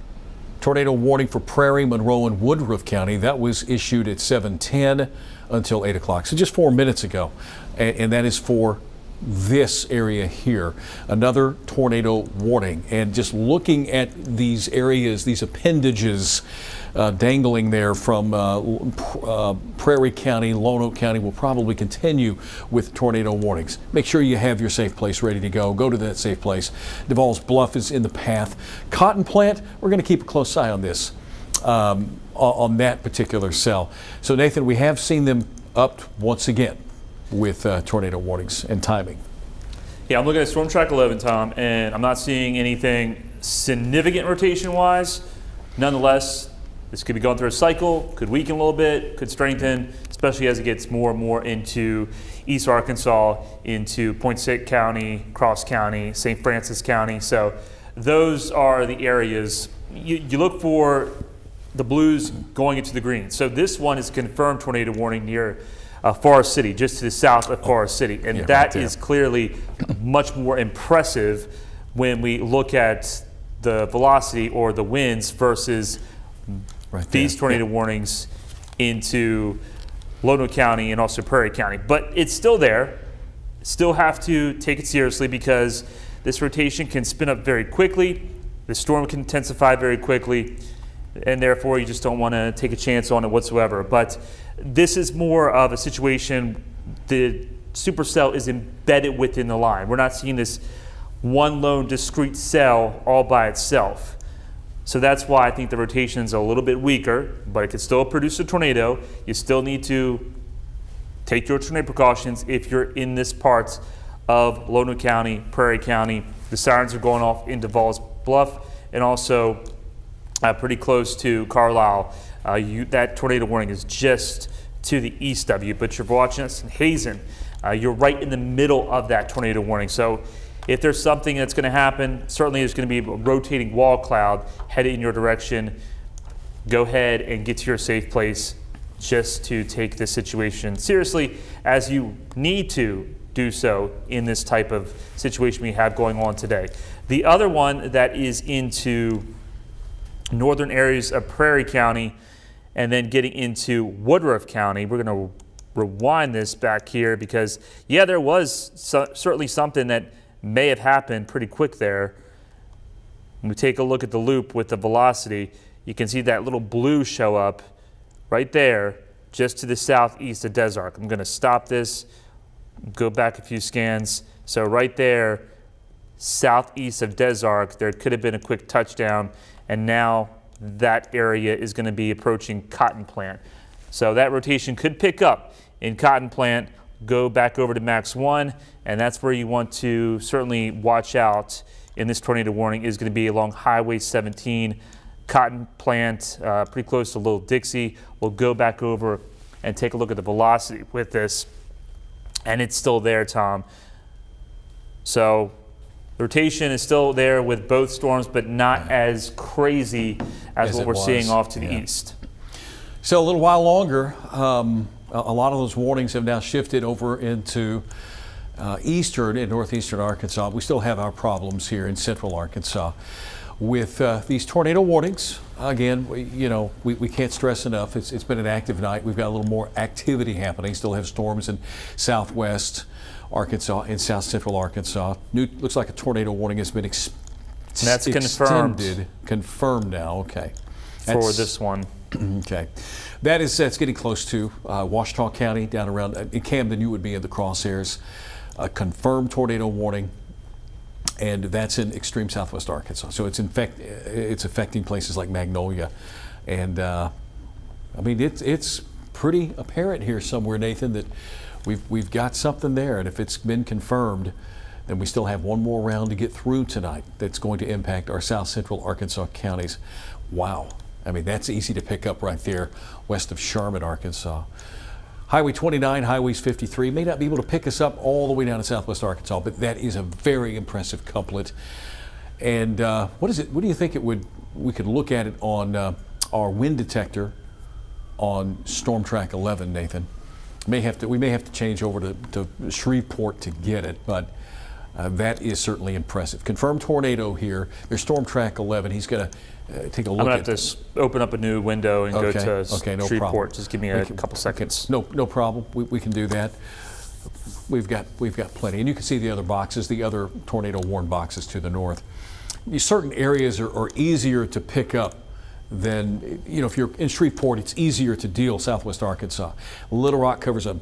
Tornado warning for Prairie, Monroe, and Woodruff County. That was issued at 7:10 until 8 o'clock. So just 4 minutes ago. And that is for this area here. Another tornado warning. And just looking at these areas, these appendages dangling there from Prairie County, Lonoke County will probably continue with tornado warnings. Make sure you have your safe place ready to go. Go to that safe place. Devall's Bluff is in the path. Cotton Plant, we're going to keep a close eye on this, on that particular cell. So Nathan, we have seen them up once again with tornado warnings and timing. Yeah, I'm looking at Storm Track 11, Tom, and I'm not seeing anything significant rotation-wise. Nonetheless, This could be going through a cycle, could weaken a little bit, could strengthen, especially as it gets more and more into East Arkansas, into Poinsett County, Cross County, St. Francis County. So those are the areas you look for the blues going into the green. So this one is a confirmed tornado warning near Forest City, just to the south of Forest City. And Yeah, that right there. is clearly much more impressive when we look at the velocity or the winds versus Right there. these tornado warnings into Lono County and also Prairie County. But it's still there. Still have to take it seriously because this rotation can spin up very quickly. The storm can intensify very quickly, and therefore you just don't want to take a chance on it whatsoever. But this is more of a situation, the supercell is embedded within the line. We're not seeing this one lone discrete cell all by itself. So that's why I think the rotation is a little bit weaker, but it can still produce a tornado. You still need to take your tornado precautions if you're in this part of Lono County, Prairie County. The sirens are going off into Vols Bluff and also pretty close to Carlisle. That tornado warning is just to the east of you, but you're watching us in Hazen. You're right in the middle of that tornado warning. So if there's something that's going to happen, certainly there's going to be a rotating wall cloud headed in your direction. Go ahead and get to your safe place just to take this situation seriously, as you need to do so in this type of situation we have going on today. The other one that is into northern areas of Prairie County and then getting into Woodruff County, we're going to rewind this back here because, yeah, there was certainly something that may have happened pretty quick there. When we take a look at the loop with the velocity, you can see that little blue show up right there just to the southeast of Des Arc. I'm going to stop this, go back a few scans. So right there, southeast of Des Arc, there could have been a quick touchdown, and now that area is going to be approaching Cotton Plant. So that rotation could pick up in Cotton Plant, go back over to Max 1, and that's where you want to certainly watch out in this tornado warning is going to be along Highway 17, Cotton Plant, pretty close to Little Dixie. We'll go back over and take a look at the velocity with this, and it's still there, Tom. So the rotation is still there with both storms, but not as crazy as what it we're seeing was. off to the Yeah. east. So a little while longer, a lot of those warnings have now shifted over into eastern and northeastern Arkansas. We still have our problems here in central Arkansas with these tornado warnings. Again, we can't stress enough. It's been an active night. We've got a little more activity happening. Still have storms in southwest Arkansas and south central Arkansas. Looks like a tornado warning has been That's confirmed. Confirmed now. Okay. For this one. Okay. That's getting close to Washita County, down around in Camden. You would be in the crosshairs. A confirmed tornado warning, and that's in extreme southwest Arkansas. So it's affecting places like Magnolia, and I mean it's pretty apparent here somewhere, Nathan, that we've got something there, and if it's been confirmed, then we still have one more round to get through tonight. That's going to impact our south central Arkansas counties. Wow. I mean, that's easy to pick up right there west of Charlotte, Arkansas. Highway 29, Highways 53 may not be able to pick us up all the way down to southwest Arkansas, but that is a very impressive couplet. And what do you think we could look at it on our wind detector on Storm Track 11, Nathan? We may have to change over to Shreveport to get it, but that is certainly impressive. Confirmed tornado here. There's Storm Track 11. He's going to take a look. I'm going to have to open up a new window and go to no Shreveport. problem. Just give me a couple seconds. No problem. We can do that. We've got plenty, and you can see the other boxes, the other tornado warned boxes to the north. Certain areas are easier to pick up than, if you're in Shreveport, it's easier to deal southwest Arkansas. Little Rock covers a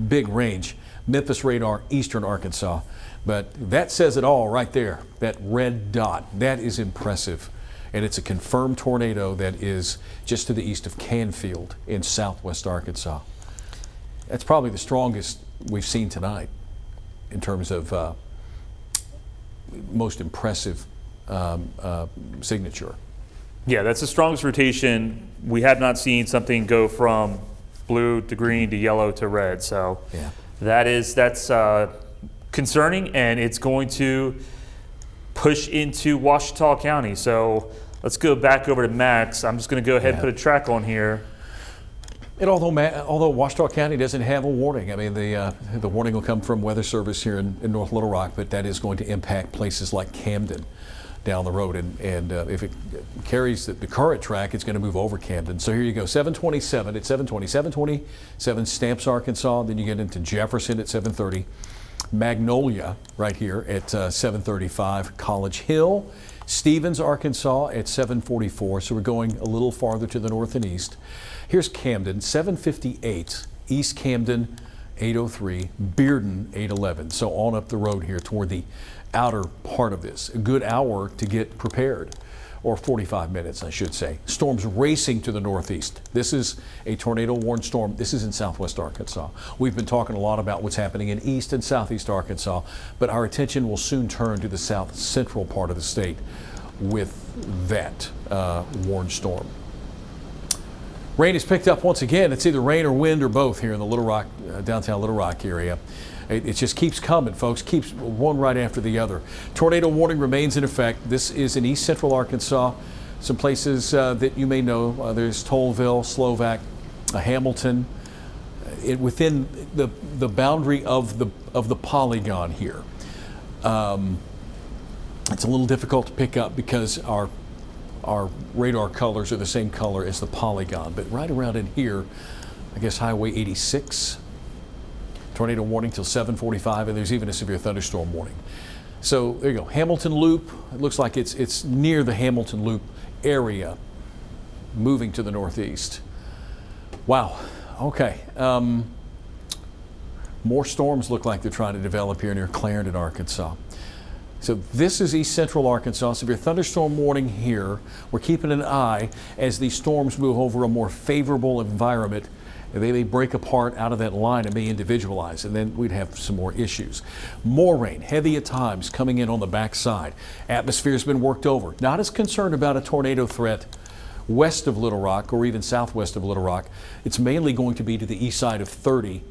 big range. Memphis radar, eastern Arkansas. But that says it all right there. That red dot, that is impressive. And it's a confirmed tornado that is just to the east of Canfield in southwest Arkansas. That's probably the strongest we've seen tonight in terms of most impressive signature. Yeah, that's the strongest rotation we have not seen something go from blue to green to yellow to red. So Yeah. that's concerning, and it's going to push into Ouachita County. So let's go back over to Max. I'm just going to go ahead and Yeah. put a track on here. And although Ouachita County doesn't have a warning, I mean, the warning will come from Weather Service here in North Little Rock, but that is going to impact places like Camden down the road. And if it carries the current track, it's going to move over Camden. So here you go, 727 at 720, 727 Stamps, Arkansas. Then you get into Jefferson at 730. Magnolia right here at 735. College Hill, Stevens, Arkansas at 744. So we're going a little farther to the north and east. Here's Camden, 758. East Camden, 803. Bearden, 811. So on up the road here toward the outer part of this. A good hour to get prepared, or 45 minutes, I should say. Storms racing to the northeast. This is a tornado-warned storm. This is in southwest Arkansas. We've been talking a lot about what's happening in east and southeast Arkansas, but our attention will soon turn to the south central part of the state with that warned storm. Rain is picked up once again. It's either rain or wind or both here in the Little Rock, downtown Little Rock area. It just keeps coming, folks, keeps one right after the other. Tornado warning remains in effect. This is in east central Arkansas. Some places that you may know, there's Tollville, Slovak, Hamilton, within the boundary of the polygon here. It's a little difficult to pick up because our radar colors are the same color as the polygon, but right around in here, I guess Highway 86. Tornado warning till 7:45, and there's even a severe thunderstorm warning. So there you go, Hamilton Loop. It looks like it's near the Hamilton Loop area, moving to the northeast. Wow. Okay. More storms look like they're trying to develop here near Clarendon, Arkansas. So this is east central Arkansas. Severe thunderstorm warning here. We're keeping an eye as these storms move over a more favorable environment. They may break apart out of that line and may individualize, and then we'd have some more issues. More rain, heavy at times, coming in on the backside. Atmosphere's been worked over. Not as concerned about a tornado threat west of Little Rock or even southwest of Little Rock. It's mainly going to be to the east side of 30.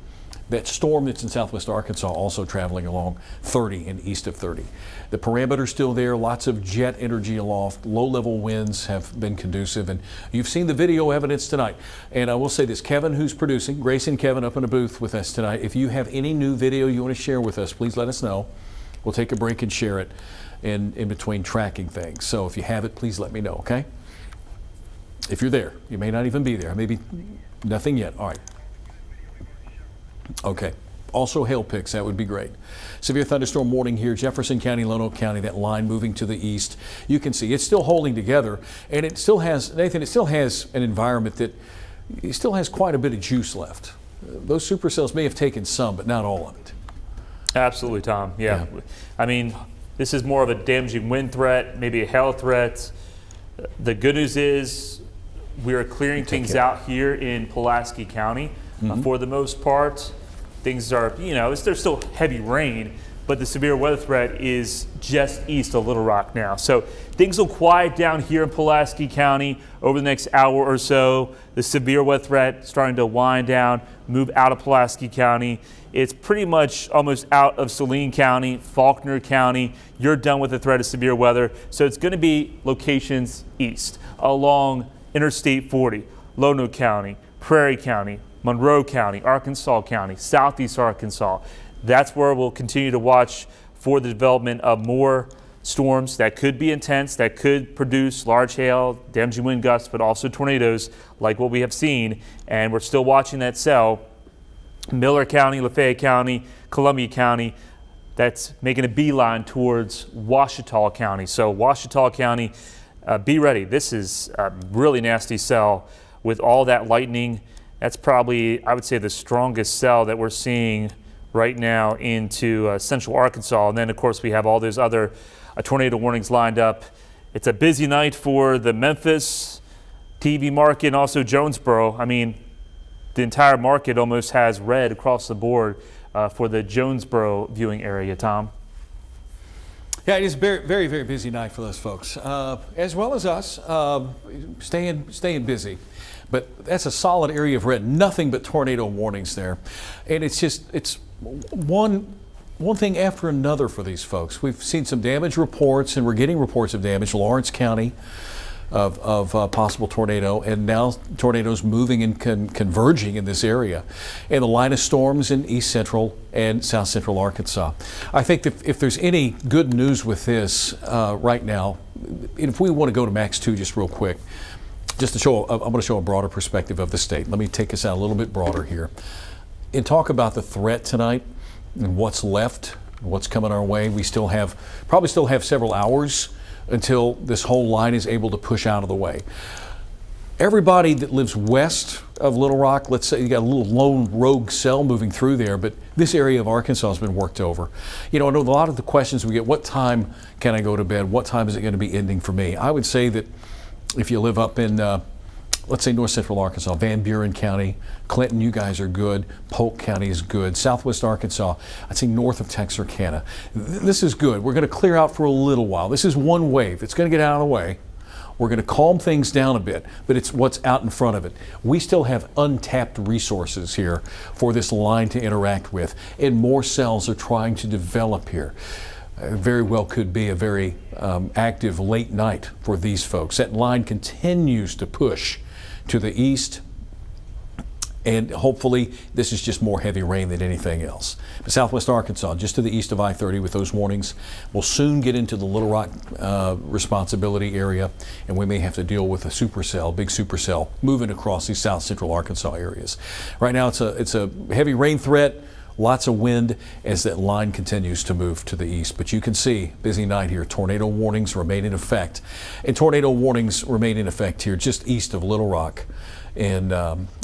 That storm that's in southwest Arkansas also traveling along 30 and east of 30. The parameter's still there, lots of jet energy aloft, low-level winds have been conducive, and you've seen the video evidence tonight. And I will say this, Kevin, who's producing, Grace and Kevin up in a booth with us tonight, if you have any new video you want to share with us, please let us know. We'll take a break and share it in between tracking things. So if you have it, please let me know, okay? If you're there, you may not even be there, maybe nothing yet. All right. Okay. Also hail picks, that would be great. Severe thunderstorm warning here, Jefferson County, Lonoke County, that line moving to the east. You can see it's still holding together, and it still has, Nathan, it still has an environment that it still has quite a bit of juice left. Those supercells may have taken some, but not all of it. Absolutely, Tom. Yeah. I mean, this is more of a damaging wind threat, maybe a hail threat. The good news is we are clearing things out here in Pulaski County for the most part. Things are, there's still heavy rain, but the severe weather threat is just east of Little Rock now. So things will quiet down here in Pulaski County over the next hour or so. The severe weather threat starting to wind down, move out of Pulaski County. It's pretty much almost out of Saline County, Faulkner County. You're done with the threat of severe weather. So it's going to be locations east along Interstate 40, Lonoke County, Prairie County, Monroe County, Arkansas County, Southeast Arkansas. That's where we'll continue to watch for the development of more storms that could be intense, that could produce large hail, damaging wind gusts, but also tornadoes like what we have seen. And we're still watching that cell. Miller County, Lafayette County, Columbia County, that's making a beeline towards Ouachita County. So Ouachita County, be ready. This is a really nasty cell with all that lightning. That's probably, I would say, the strongest cell that we're seeing right now into central Arkansas. And then, of course, we have all those other tornado warnings lined up. It's a busy night for the Memphis TV market and also Jonesboro. I mean, the entire market almost has red across the board for the Jonesboro viewing area, Tom. Yeah, it is very, very, very busy night for those folks, as well as us, staying busy. But that's a solid area of red. Nothing but tornado warnings there, and it's one thing after another for these folks. We've seen some damage reports, and we're getting reports of damage. Lawrence County of possible tornado, and now tornadoes moving and converging in this area, and the line of storms in east central and south central Arkansas. I think that if there's any good news with this right now, if we want to go to Max 2 just real quick, just to show, I'm going to show a broader perspective of the state. Let me take us out a little bit broader here and talk about the threat tonight and what's left, what's coming our way. We probably still have several hours until this whole line is able to push out of the way. Everybody that lives west of Little Rock, let's say you got a little lone rogue cell moving through there, but this area of Arkansas has been worked over. You know, I know a lot of the questions we get, what time can I go to bed? What time is it going to be ending for me? I would say that if you live up in, let's say north central Arkansas, Van Buren County, Clinton, you guys are good. Polk County is good. Southwest Arkansas, I'd say north of Texarkana. This is good. We're going to clear out for a little while. This is one wave. It's going to get out of the way. We're going to calm things down a bit, but it's what's out in front of it. We still have untapped resources here for this line to interact with, and more cells are trying to develop here. Very well could be a very active late night for these folks. That line continues to push to the east, and hopefully this is just more heavy rain than anything else. But southwest Arkansas, just to the east of I-30 with those warnings, will soon get into the Little Rock responsibility area, and we may have to deal with a supercell, big supercell, moving across these south central Arkansas areas. Right now it's a heavy rain threat. Lots of wind as that line continues to move to the east. But you can see, busy night here. Tornado warnings remain in effect. And tornado warnings remain in effect here just east of Little Rock in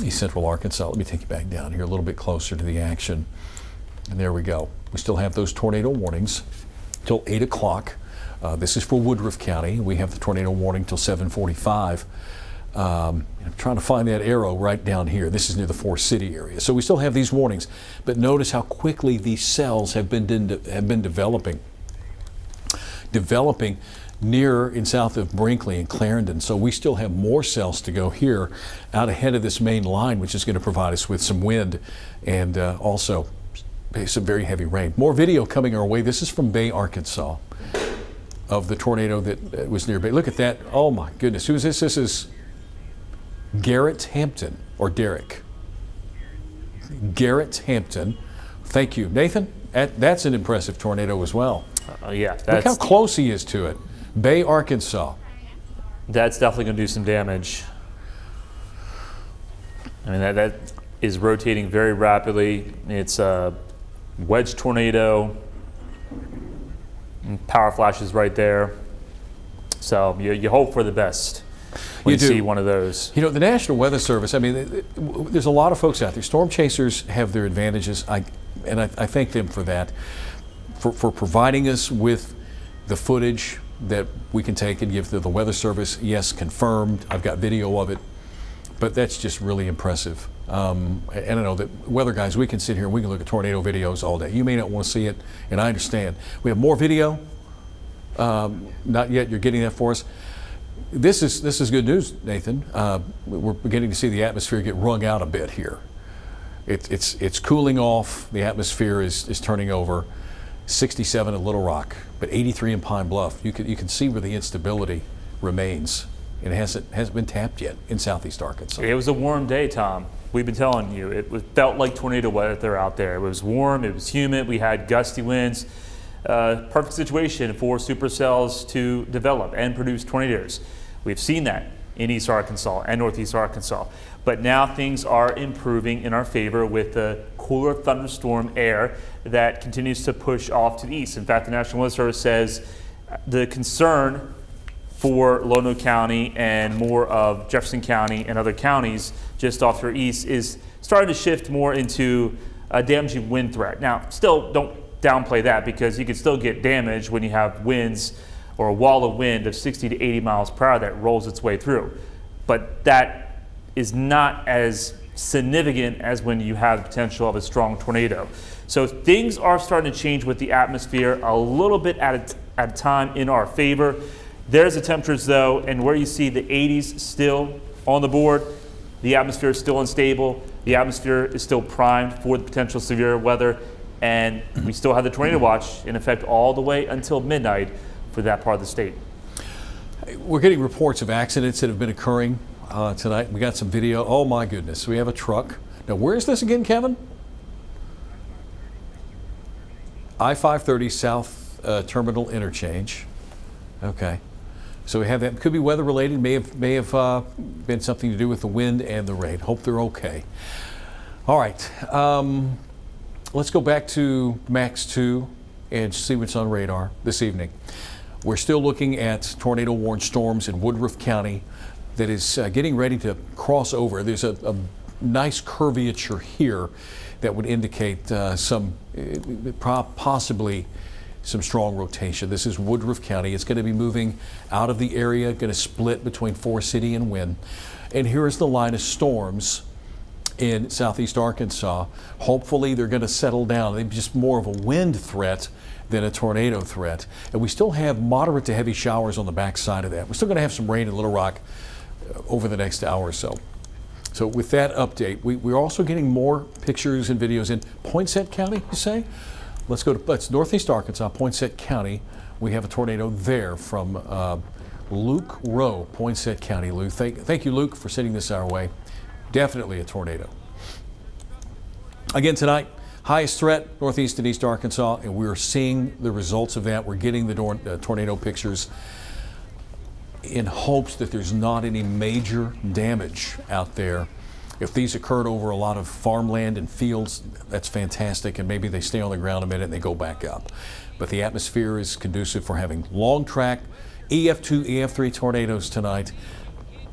east central Arkansas. Let me take you back down here a little bit closer to the action. And there we go. We still have those tornado warnings till 8 o'clock. This is for Woodruff County. We have the tornado warning till 7:45. I'm trying to find that arrow right down here. This is near the Forest City area. So we still have these warnings, but notice how quickly these cells have been developing near and south of Brinkley and Clarendon. So we still have more cells to go here out ahead of this main line, which is going to provide us with some wind and also some very heavy rain. More video coming our way. This is from Bay, Arkansas, of the tornado that was near Bay. Look at that. Oh my goodness. Who is this? This is Garrett Hampton, or Derek. Garrett Hampton. Thank you. Nathan, that's an impressive tornado as well. Yeah. Look how close he is to it. Bay, Arkansas. That's definitely going to do some damage. I mean, that is rotating very rapidly. It's a wedge tornado. Power flashes right there. So you hope for the best when you see one of those. You know, the National Weather Service, I mean, there's a lot of folks out there. Storm chasers have their advantages, and I thank them for that, for providing us with the footage that we can take and give to the Weather Service. Yes, confirmed. I've got video of it, but that's just really impressive. And I know that weather guys, we can sit here and we can look at tornado videos all day. You may not want to see it, and I understand. We have more video. Not yet. You're getting that for us. This is good news, Nathan. We're beginning to see the atmosphere get wrung out a bit here. It's cooling off. The atmosphere is turning over. 67 at Little Rock, but 83 in Pine Bluff. You can see where the instability remains. It hasn't been tapped yet in southeast Arkansas. It was a warm day, Tom. We've been telling you. It felt like tornado weather out there. It was warm. It was humid. We had gusty winds. Perfect situation for supercells to develop and produce tornadoes. We've seen that in East Arkansas and Northeast Arkansas. But now things are improving in our favor with the cooler thunderstorm air that continues to push off to the east. In fact, the National Weather Service says the concern for Lono County and more of Jefferson County and other counties just off to our east is starting to shift more into a damaging wind threat. Now, still don't downplay that, because you can still get damage when you have winds or a wall of wind of 60 to 80 miles per hour that rolls its way through. But that is not as significant as when you have the potential of a strong tornado. So things are starting to change with the atmosphere a little bit at a time in our favor. There's the temperatures though, and where you see the 80s still on the board, the atmosphere is still unstable. The atmosphere is still primed for the potential severe weather, and we still have the tornado watch in effect all the way until midnight for that part of the state. We're getting reports of accidents that have been occurring tonight. We got some video. Oh my goodness, we have a truck. Now, where is this again, Kevin? I-530 South Terminal Interchange. Okay. So we have that. Could be weather related. May have been something to do with the wind and the rain. Hope they're okay. All right. Let's go back to Max 2 and see what's on radar this evening. We're still looking at tornado warned storms in Woodruff County that is getting ready to cross over. There's a nice curvature here that would indicate possibly some strong rotation. This is Woodruff County. It's going to be moving out of the area, going to split between Forest City and Wynn. And here's the line of storms in southeast Arkansas. Hopefully they're going to settle down. They're just more of a wind threat than a tornado threat. And we still have moderate to heavy showers on the backside of that. We're still going to have some rain in Little Rock over the next hour or so. So with that update, we're also getting more pictures and videos in Poinsett County, you say? Let's go to that's northeast Arkansas, Poinsett County. We have a tornado there from Luke Rowe, Poinsett County. Luke, thank you, Luke, for sending this our way. Definitely a tornado. Again tonight, highest threat, northeast and east Arkansas, and we're seeing the results of that. We're getting the tornado pictures in hopes that there's not any major damage out there. If these occurred over a lot of farmland and fields, that's fantastic, and maybe they stay on the ground a minute and they go back up. But the atmosphere is conducive for having long track EF2, EF3 tornadoes tonight,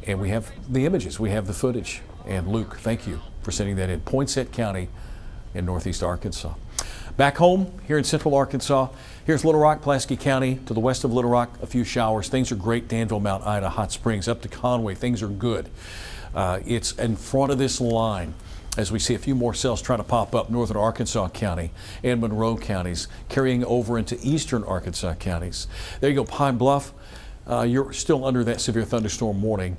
and we have the images, we have the footage. And Luke, thank you for sending that in. Poinsett County in northeast Arkansas. Back home here in central Arkansas, here's Little Rock, Pulaski County. To the west of Little Rock, a few showers. Things are great. Danville, Mount Ida, Hot Springs, up to Conway, things are good. It's in front of this line as we see a few more cells trying to pop up northern Arkansas County and Monroe counties, carrying over into eastern Arkansas counties. There you go, Pine Bluff. You're still under that severe thunderstorm warning.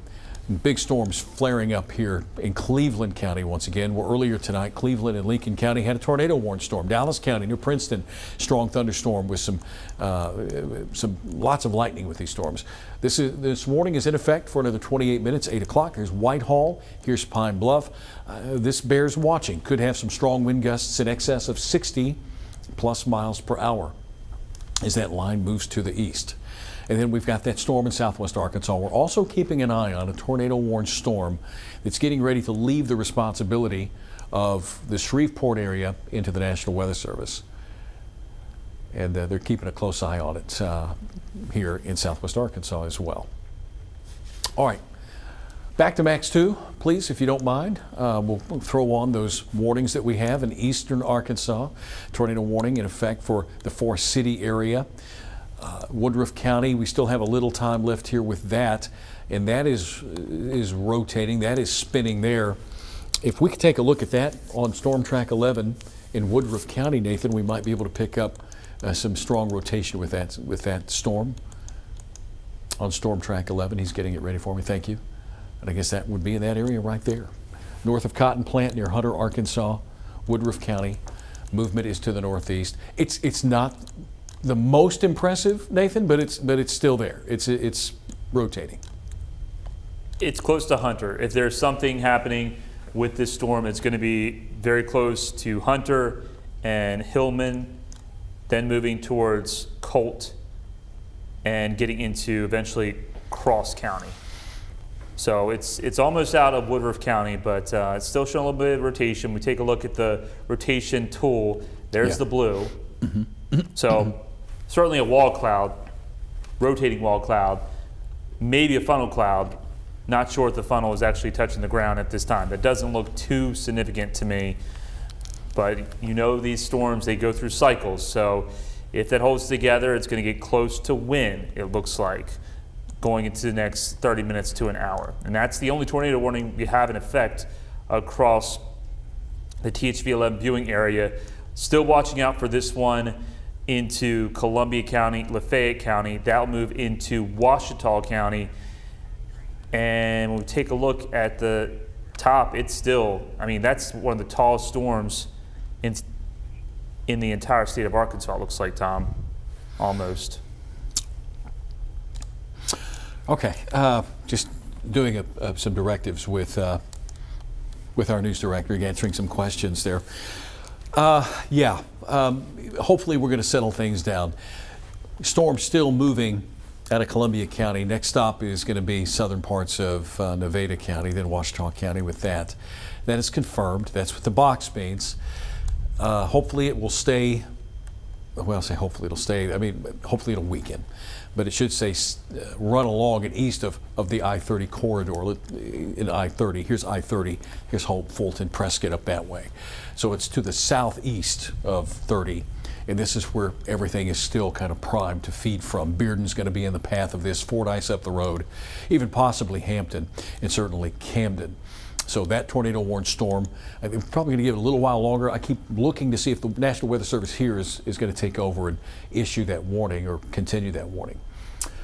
Big storms flaring up here in Cleveland County once again. Well, earlier tonight, Cleveland and Lincoln County had a tornado warned storm. Dallas County, New Princeton, strong thunderstorm with some lots of lightning with these storms. This warning is in effect for another 28 minutes, 8 o'clock. Here's Whitehall. Here's Pine Bluff. This bears watching. Could have some strong wind gusts in excess of 60 plus miles per hour as that line moves to the east. And then we've got that storm in southwest Arkansas. We're also keeping an eye on a tornado warned storm that's getting ready to leave the responsibility of the Shreveport area into the National Weather Service. And they're keeping a close eye on it here in southwest Arkansas as well. All right, back to Max 2, please, if you don't mind. We'll throw on those warnings that we have in eastern Arkansas. Tornado warning in effect for the Forest City area. Woodruff County, we still have a little time left here with that, and that is rotating, that is spinning there. If we could take a look at that on Storm Track 11 in Woodruff County, Nathan, we might be able to pick up some strong rotation with that storm on Storm Track 11. He's getting it ready for me, thank you. And I guess that would be in that area right there. North of Cotton Plant near Hunter, Arkansas, Woodruff County. Movement is to the northeast. It's not the most impressive, Nathan, but it's still there. It's rotating. It's close to Hunter. If there's something happening with this storm, it's going to be very close to Hunter and Hillman, then moving towards Colt and getting into eventually Cross County. So it's almost out of Woodruff County, but it's still showing a little bit of rotation. We take a look at the rotation tool. There's the blue. So certainly a wall cloud, rotating wall cloud, maybe a funnel cloud. Not sure if the funnel is actually touching the ground at this time. That doesn't look too significant to me. But you know these storms, they go through cycles. So if that holds together, it's going to get close to wind, it looks like, going into the next 30 minutes to an hour. And that's the only tornado warning we have in effect across the THV 11 viewing area. Still watching out for this one into Columbia County, Lafayette County. That'll move into Ouachita County. And when we take a look at the top, it's still, I mean, that's one of the tallest storms in the entire state of Arkansas, it looks like, Tom, almost. Okay, just doing some directives with our news director, answering some questions there. Hopefully we're going to settle things down. Storm still moving out of Columbia County. Next stop is going to be southern parts of Nevada County, then Ouachita County with that. That is confirmed. That's what the box means. Hopefully it will stay, well, I say hopefully it'll stay, I mean, hopefully it'll weaken. But it should say run along and east of the I-30 corridor. In I-30, here's I-30, here's Hope, Fulton, Prescott up that way. So it's to the southeast of 30. And this is where everything is still kind of primed to feed from. Bearden's going to be in the path of this, Fordyce up the road, even possibly Hampton, and certainly Camden. So that tornado-warned storm, I'm probably going to give it a little while longer. I keep looking to see if the National Weather Service here is going to take over and issue that warning or continue that warning.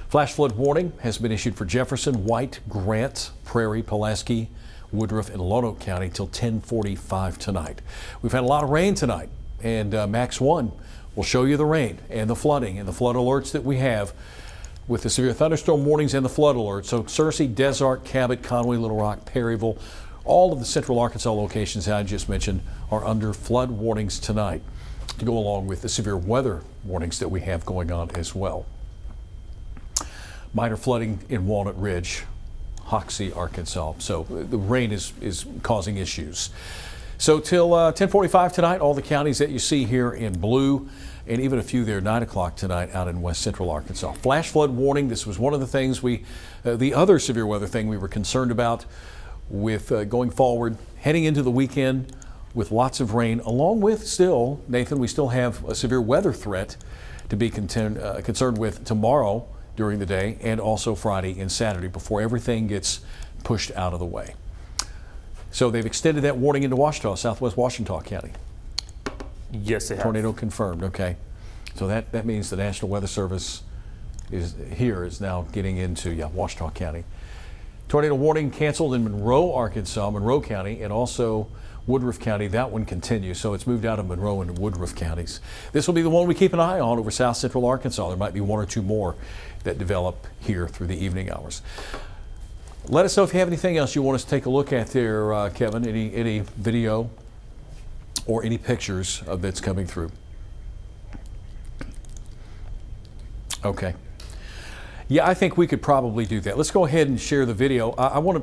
Flash flood warning has been issued for Jefferson, White, Grant, Prairie, Pulaski, Woodruff, and Lonoke County till 10:45 tonight. We've had a lot of rain tonight, and Max 1 will show you the rain and the flooding and the flood alerts that we have with the severe thunderstorm warnings and the flood alerts. So Searcy, Desart, Cabot, Conway, Little Rock, Perryville, all of the central Arkansas locations I just mentioned are under flood warnings tonight, to go along with the severe weather warnings that we have going on as well. Minor flooding in Walnut Ridge, Hoxie, Arkansas. So the rain is causing issues. So till 10:45 tonight, all the counties that you see here in blue, and even a few there 9 o'clock tonight out in west central Arkansas. Flash flood warning. This was one of the things the other severe weather thing we were concerned about with going forward, heading into the weekend with lots of rain, along with still, Nathan, we still have a severe weather threat to be concerned with tomorrow during the day, and also Friday and Saturday before everything gets pushed out of the way. So they've extended that warning into Ouachita, southwest Ouachita County. Yes, they have. Tornado confirmed, okay. So that means the National Weather Service is now getting into, Ouachita County. Tornado warning canceled in Monroe County, and also Woodruff County. That one continues, so it's moved out of Monroe into Woodruff counties. This will be the one we keep an eye on over south central Arkansas. There might be one or two more that develop here through the evening hours. Let us know if you have anything else you want us to take a look at there, Kevin, any video or any pictures of that's coming through. Okay. Yeah, I think we could probably do that. Let's go ahead and share the video.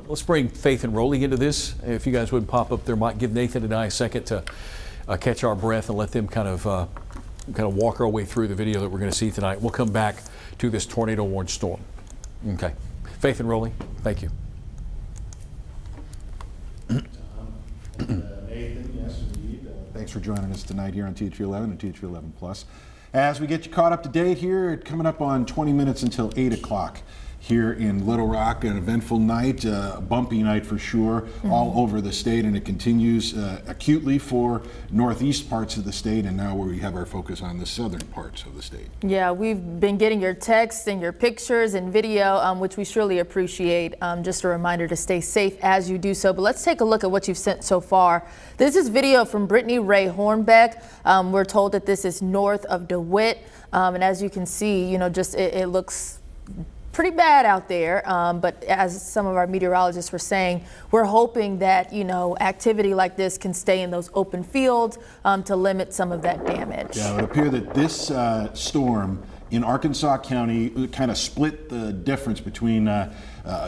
Let's bring Faith and Rolly into this. If you guys wouldn't pop up there, might give Nathan and I a second to catch our breath and let them kind of walk our way through the video that we're going to see tonight. We'll come back to this tornado-warned storm. Okay. Faith and Rolly, thank you. Nathan, yes indeed. Thanks for joining us tonight here on THV 11 and THV 11 Plus. As we get you caught up to date here, coming up on 20 minutes until 8 o'clock here in Little Rock, an eventful night, a bumpy night for sure, all over the state, and it continues acutely for northeast parts of the state, and now we have our focus on the southern parts of the state. Yeah, we've been getting your texts and your pictures and video, which we surely appreciate. Just a reminder to stay safe as you do so, but let's take a look at what you've sent so far. This is video from Brittany Ray Hornbeck. We're told that this is north of DeWitt, and as you can see, it looks pretty bad out there, but as some of our meteorologists were saying, we're hoping that activity like this can stay in those open fields to limit some of that damage. Yeah, it would appear that this storm in Arkansas County kind of split the difference between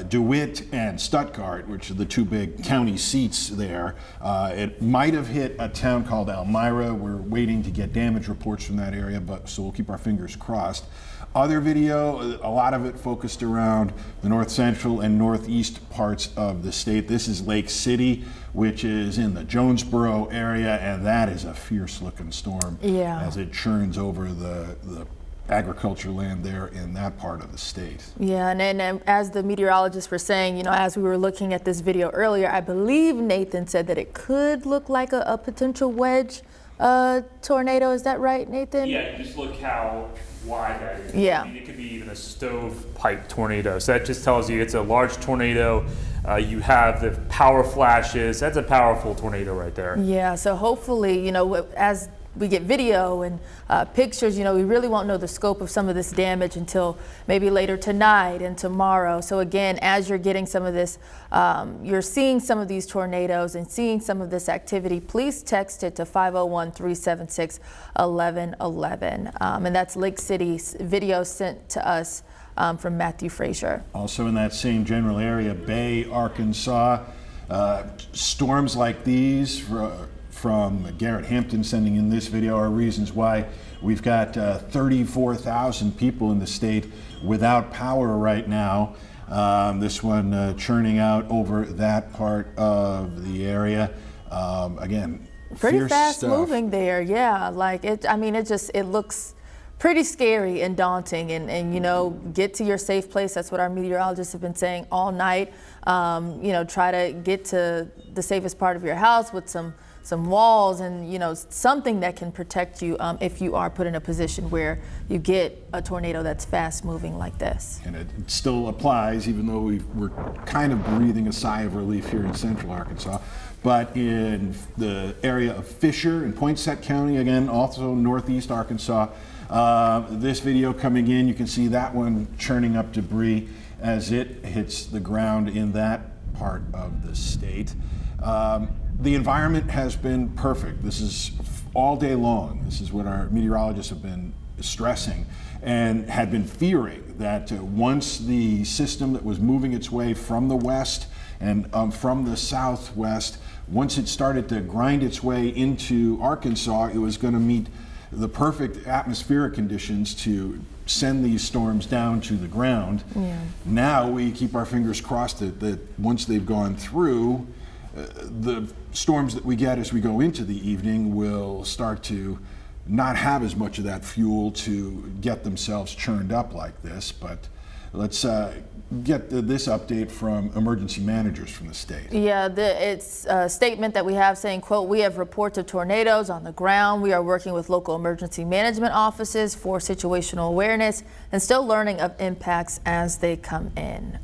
DeWitt and Stuttgart, which are the two big county seats there. It might have hit a town called Elmira. We're waiting to get damage reports from that area, so we'll keep our fingers crossed. Other video, a lot of it focused around the north central and northeast parts of the state. This is Lake City, which is in the Jonesboro area, and that is a fierce looking storm as it churns over the agriculture land there in that part of the state. Yeah, and as the meteorologists were saying, as we were looking at this video earlier, I believe Nathan said that it could look like a potential wedge tornado. Is that right, Nathan? Yeah, just look how wide that is. Yeah. I mean, it could be even a stovepipe tornado. So that just tells you it's a large tornado. You have the power flashes. That's a powerful tornado right there. Yeah, so hopefully, as we get video and pictures, we really won't know the scope of some of this damage until maybe later tonight and tomorrow. So again, as you're getting some of this, you're seeing some of these tornadoes and seeing some of this activity, please text it to 501-376-1111. And that's Lake City's video sent to us from Matthew Frazier. Also in that same general area, Bay, Arkansas, storms like these from Garrett Hampton sending in this video are reasons why we've got 34,000 people in the state without power right now. This one churning out over that part of the area. Again, pretty fierce fast stuff. moving there, yeah. Like it looks pretty scary and daunting, and get to your safe place. That's what our meteorologists have been saying all night. Try to get to the safest part of your house with some walls and something that can protect you if you are put in a position where you get a tornado that's fast moving like this. And it still applies, even though we're kind of breathing a sigh of relief here in central Arkansas. But in the area of Fisher and Poinsett County, again, also northeast Arkansas, this video coming in, you can see that one churning up debris as it hits the ground in that part of the state. The environment has been perfect. This is all day long. This is what our meteorologists have been stressing and had been fearing, that once the system that was moving its way from the west and from the southwest, once it started to grind its way into Arkansas, it was going to meet the perfect atmospheric conditions to send these storms down to the ground. Yeah. Now we keep our fingers crossed that once they've gone through, the storms that we get as we go into the evening will start to not have as much of that fuel to get themselves churned up like this. But let's get this update from emergency managers from the state. Yeah, it's a statement that we have saying, quote, "We have reports of tornadoes on the ground. We are working with local emergency management offices for situational awareness and still learning of impacts as they come in."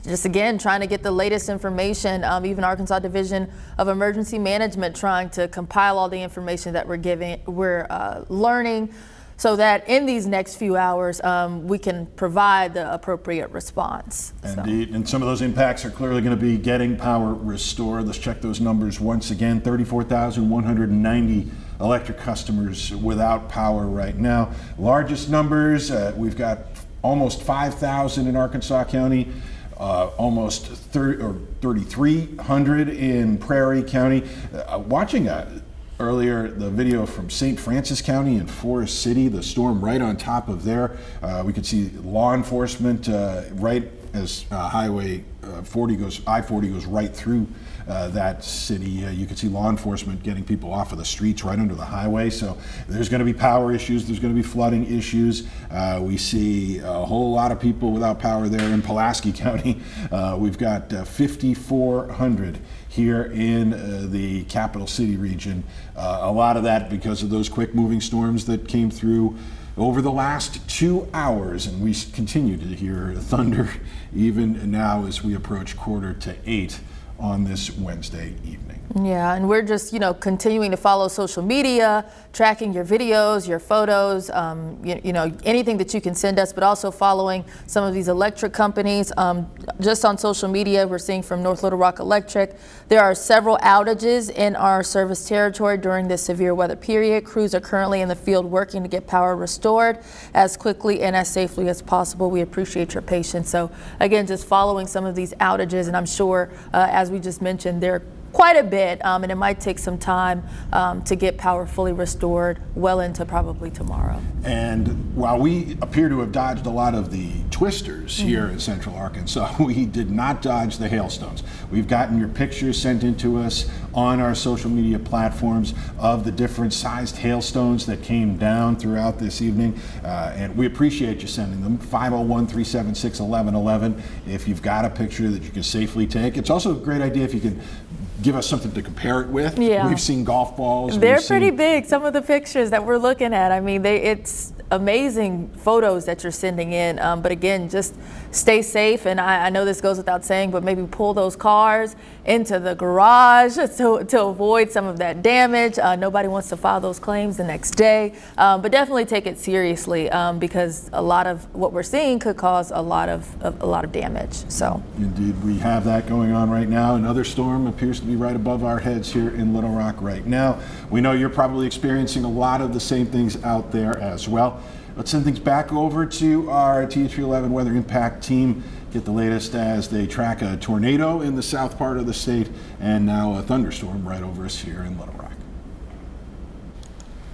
Just again, trying to get the latest information, even Arkansas Division of Emergency Management trying to compile all the information that we're learning, so that in these next few hours, we can provide the appropriate response. Indeed, and some of those impacts are clearly going to be getting power restored. Let's check those numbers once again. 34,190 electric customers without power right now. Largest numbers, we've got almost 5,000 in Arkansas County. Almost 3,300 in Prairie County. Watching earlier the video from St. Francis County and Forest City, the storm right on top of there. We could see law enforcement right as I-40 goes right through that city. You can see law enforcement getting people off of the streets right under the highway. So there's going to be power issues. There's going to be flooding issues. We see a whole lot of people without power there in Pulaski County. We've got 5,400 here in the capital city region. A lot of that because of those quick moving storms that came through over the last 2 hours, and we continue to hear thunder even now as we approach 7:45 on this Wednesday evening. Yeah, and we're just, continuing to follow social media, tracking your videos, your photos, anything that you can send us, but also following some of these electric companies. Just on social media, we're seeing from North Little Rock Electric, there are several outages in our service territory during this severe weather period. Crews are currently in the field working to get power restored as quickly and as safely as possible. We appreciate your patience. So again, just following some of these outages, and I'm sure, as we just mentioned, they're quite a bit, and it might take some time to get power fully restored well into probably tomorrow. And while we appear to have dodged a lot of the twisters here in central Arkansas, we did not dodge the hailstones. We've gotten your pictures sent in to us on our social media platforms of the different sized hailstones that came down throughout this evening, and we appreciate you sending them. 501-376-1111 if you've got a picture that you can safely take. It's also a great idea if you can give us something to compare it with. Yeah. We've seen golf balls. They're we've pretty seen big, some of the pictures that we're looking at. I mean, it's amazing photos that you're sending in. But again, just stay safe. And I know this goes without saying, but maybe pull those cars into the garage to avoid some of that damage. Nobody wants to file those claims the next day. But definitely take it seriously because a lot of what we're seeing could cause a lot of damage. So Indeed, we have that going on right now. Another storm appears to be right above our heads here in Little Rock right now. We know you're probably experiencing a lot of the same things out there as well. Let's send things back over to our TH11 Weather Impact team, get the latest as they track a tornado in the south part of the state and now a thunderstorm right over us here in Little Rock.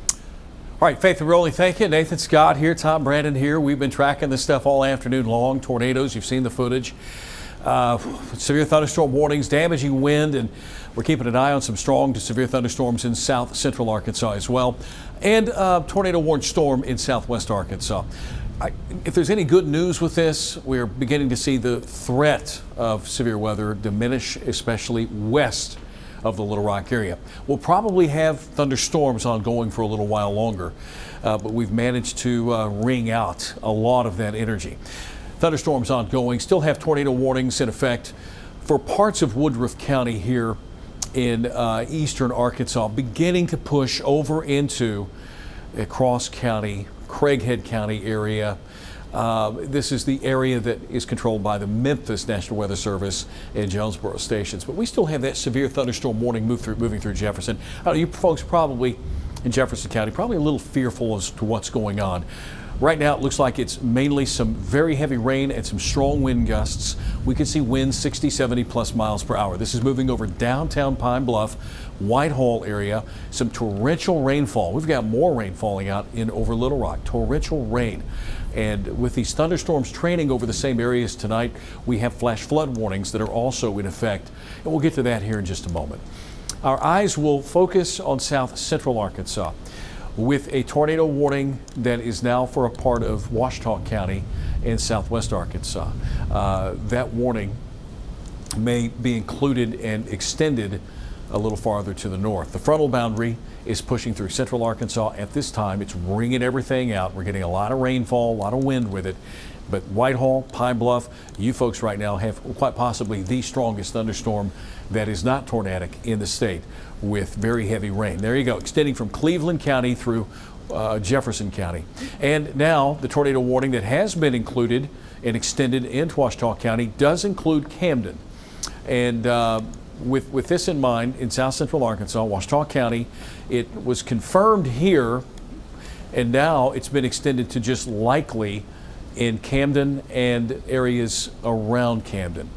All right, Faith and Rolling, thank you. Nathan Scott here, Tom Brannon here. We've been tracking this stuff all afternoon long. Tornadoes, you've seen the footage. Severe thunderstorm warnings, damaging wind, and we're keeping an eye on some strong to severe thunderstorms in south central Arkansas as well, and tornado warned storm in southwest Arkansas. If there's any good news with this, we're beginning to see the threat of severe weather diminish, especially west of the Little Rock area. We'll probably have thunderstorms ongoing for a little while longer, but we've managed to wring out a lot of that energy. Thunderstorms ongoing, still have tornado warnings in effect for parts of Woodruff County here in eastern Arkansas, beginning to push over into Cross County, Craighead County area. This is the area that is controlled by the Memphis National Weather Service and Jonesboro stations. But we still have that severe thunderstorm warning moving through Jefferson. You folks probably in Jefferson County probably a little fearful as to what's going on. Right now, it looks like it's mainly some very heavy rain and some strong wind gusts. We can see winds 60, 70 plus miles per hour. This is moving over downtown Pine Bluff, Whitehall area. Some torrential rainfall. We've got more rain falling out in over Little Rock. Torrential rain. And with these thunderstorms training over the same areas tonight, we have flash flood warnings that are also in effect. And we'll get to that here in just a moment. Our eyes will focus on south central Arkansas, with a tornado warning that is now for a part of Washita County in southwest Arkansas. That warning may be included and extended a little farther to the north. The frontal boundary is pushing through central Arkansas at this time. It's wringing everything out. We're getting a lot of rainfall, a lot of wind with it. But Whitehall, Pine Bluff, you folks right now have quite possibly the strongest thunderstorm that is not tornadic in the state, with very heavy rain. There you go, extending from Cleveland County through Jefferson County. And now the tornado warning that has been included and extended into Washita County does include Camden. And with this in mind, in south central Arkansas, Washita County, it was confirmed here, and now it's been extended to just likely in Camden and areas around Camden.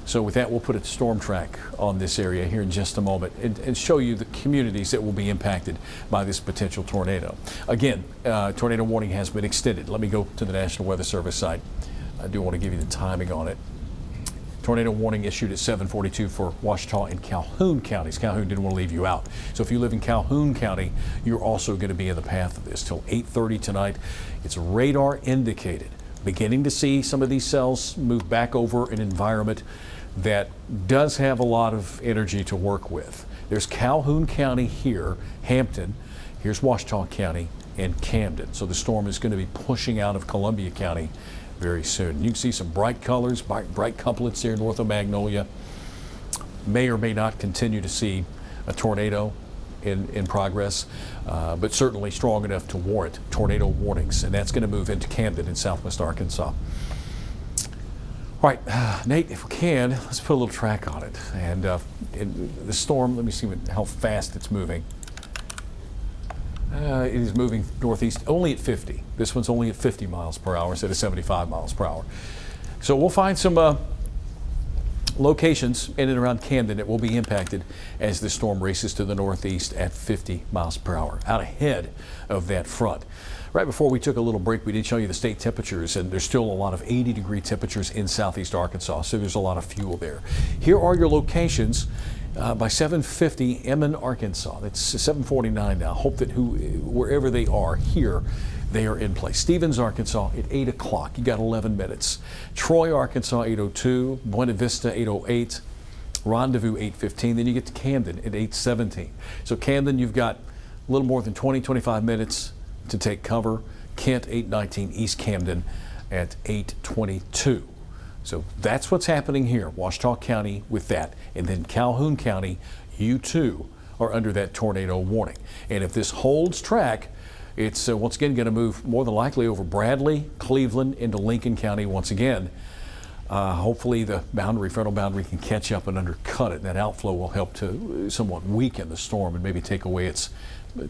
So with that, we'll put a storm track on this area here in just a moment and show you the communities that will be impacted by this potential tornado. Again, tornado warning has been extended. Let me go to the National Weather Service site. I do want to give you the timing on it. Tornado warning issued at 7:42 for Washita and Calhoun counties. Calhoun didn't want to leave you out. So if you live in Calhoun County, you're also going to be in the path of this till 8:30 tonight. It's radar indicated. Beginning to see some of these cells move back over an environment that does have a lot of energy to work with. There's Calhoun County here, Hampton, here's Washita County, and Camden. So the storm is going to be pushing out of Columbia County very soon. You can see some bright colors, bright couplets here north of Magnolia. May or may not continue to see a tornado in progress, but certainly strong enough to warrant tornado warnings, and that's going to move into Camden in southwest Arkansas. All right, Nate, if we can, let's put a little track on it. And the storm, let me see how fast it's moving. It is moving northeast only at 50. This one's only at 50 miles per hour instead of 75 miles per hour. So we'll find some Locations in and around Camden that will be impacted as the storm races to the northeast at 50 miles per hour, out ahead of that front. Right before we took a little break, we did show you the state temperatures, and there's still a lot of 80-degree temperatures in southeast Arkansas, so there's a lot of fuel there. Here are your locations. By 7:50, Emmon, Arkansas. It's 7:49 now. Hope that wherever they are here, they are in place. Stevens, Arkansas at 8 o'clock. You got 11 minutes. Troy, Arkansas, 8:02. Buena Vista, 8:08. Rendezvous, 8:15. Then you get to Camden at 8:17. So Camden, you've got a little more than 25 minutes to take cover. Kent, 8:19. East Camden at 8:22. So that's what's happening here, Ouachita County with that. And then Calhoun County, you too are under that tornado warning. And if this holds track, it's once again going to move more than likely over Bradley, Cleveland, into Lincoln County once again. Hopefully the frontal boundary can catch up and undercut it. And that outflow will help to somewhat weaken the storm and maybe take away its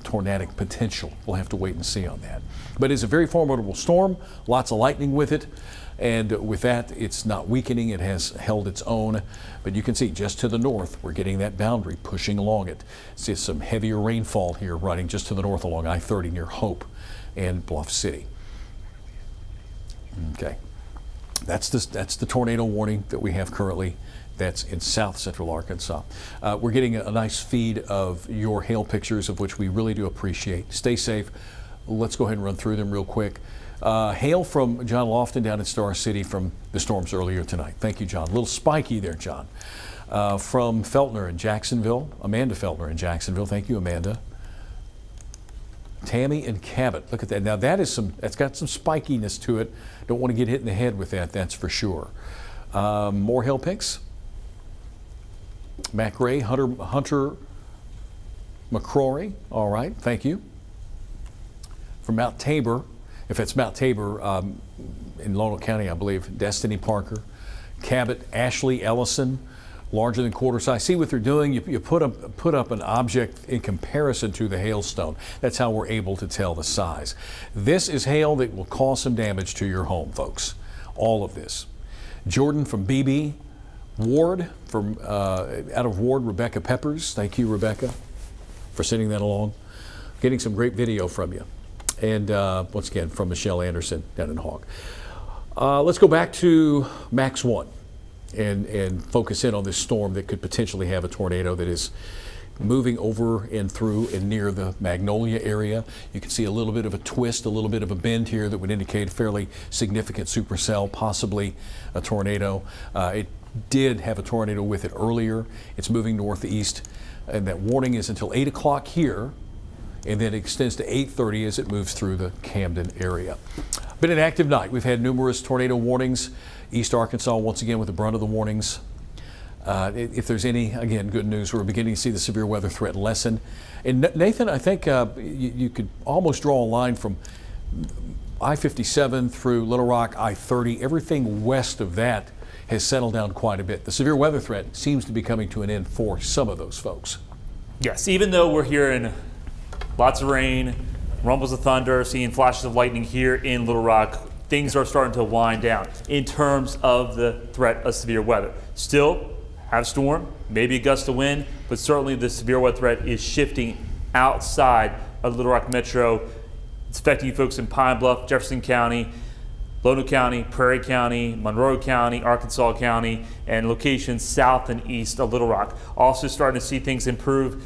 tornadic potential. We'll have to wait and see on that. But it's a very formidable storm, lots of lightning with it. And with that, it's not weakening, it has held its own. But you can see just to the north, we're getting that boundary pushing along it. See some heavier rainfall here running just to the north along I-30 near Hope and Bluff City. Okay, that's the tornado warning that we have currently. That's in south central Arkansas. We're getting a nice feed of your hail pictures, of which we really do appreciate. Stay safe. Let's go ahead and run through them real quick. Hail from John Lofton down in Star City from the storms earlier tonight. Thank you, John. A little spiky there, John. From Feltner in Jacksonville, Amanda Feltner in Jacksonville. Thank you, Amanda. Tammy and Cabot. Look at that. Now that's got some spikiness to it. Don't want to get hit in the head with that, that's for sure. More hail pics. Mac Ray, Hunter McCrory. All right, thank you. From Mount Tabor. If it's Mount Tabor in Lonoke County, I believe, Destiny Parker, Cabot, Ashley Ellison, larger than quarter size. See what they're doing? You put up an object in comparison to the hailstone. That's how we're able to tell the size. This is hail that will cause some damage to your home, folks. All of this. Jordan from BB, Ward from out of Ward, Rebecca Peppers. Thank you, Rebecca, for sending that along. Getting some great video from you. And once again, from Michelle Anderson down in Hawk. Let's go back to Max 1 and focus in on this storm that could potentially have a tornado that is moving over and through and near the Magnolia area. You can see a little bit of a twist, a little bit of a bend here that would indicate a fairly significant supercell, possibly a tornado. It did have a tornado with it earlier. It's moving northeast, and that warning is until 8 o'clock here. And then it extends to 8:30 as it moves through the Camden area. Been an active night. We've had numerous tornado warnings. East Arkansas, once again, with the brunt of the warnings. If there's any, again, good news, we're beginning to see the severe weather threat lessen. And Nathan, I think you could almost draw a line from I-57 through Little Rock, I-30. Everything west of that has settled down quite a bit. The severe weather threat seems to be coming to an end for some of those folks. Yes, even though we're hearing lots of rain, rumbles of thunder, seeing flashes of lightning here in Little Rock, things are starting to wind down in terms of the threat of severe weather. Still have storm, maybe a gust of wind, but certainly the severe weather threat is shifting outside of Little Rock Metro. It's affecting you folks in Pine Bluff, Jefferson County, Lonoke County, Prairie County, Monroe County, Arkansas County, and locations south and east of Little Rock. Also starting to see things improve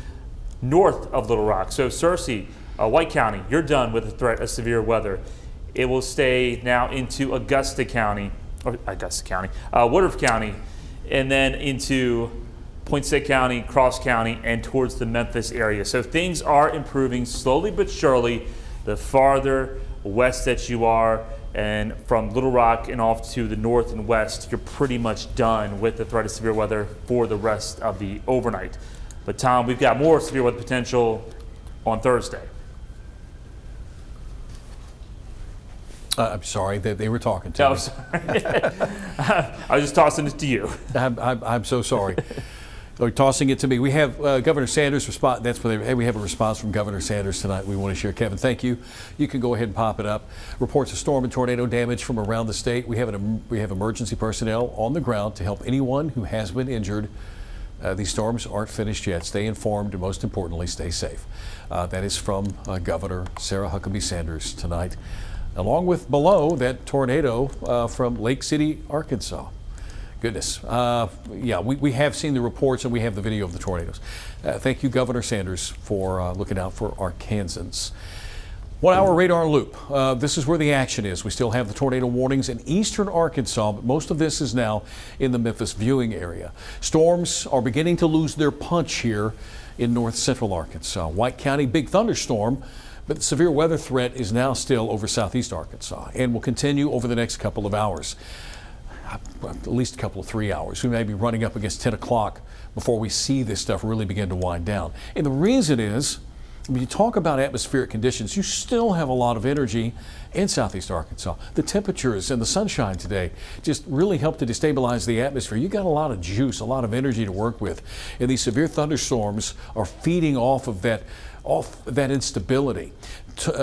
north of Little Rock. So Searcy, White County, you're done with the threat of severe weather. It will stay now into Woodruff County, and then into Poinsett County, Cross County, and towards the Memphis area. So things are improving slowly but surely the farther west that you are, and from Little Rock and off to the north and west, you're pretty much done with the threat of severe weather for the rest of the overnight. But Tom, we've got more severe weather potential on Thursday. I'm sorry that they were talking to me. Sorry. I was just tossing it to you. I'm so sorry. Or tossing it to me. We have Governor Sanders respond. That's where we have a response from Governor Sanders tonight. We want to share. Kevin, thank you. You can go ahead and pop it up. Reports of storm and tornado damage from around the state. We have emergency personnel on the ground to help anyone who has been injured. These storms aren't finished yet. Stay informed and most importantly, stay safe. That is from Governor Sarah Huckabee Sanders tonight, along with below that tornado from Lake City, Arkansas. Goodness. Yeah, we have seen the reports and we have the video of the tornadoes. Thank you, Governor Sanders, for looking out for Arkansans. 1 hour radar loop. This is where the action is. We still have the tornado warnings in eastern Arkansas, but most of this is now in the Memphis viewing area. Storms are beginning to lose their punch here in north central Arkansas. White County, big thunderstorm, but the severe weather threat is now still over southeast Arkansas and will continue over the next couple of hours. At least a couple of 3 hours. We may be running up against 10 o'clock before we see this stuff really begin to wind down. And the reason is, when you talk about atmospheric conditions, you still have a lot of energy in southeast Arkansas. The temperatures and the sunshine today just really help to destabilize the atmosphere. You got a lot of juice, a lot of energy to work with. And these severe thunderstorms are feeding off that instability.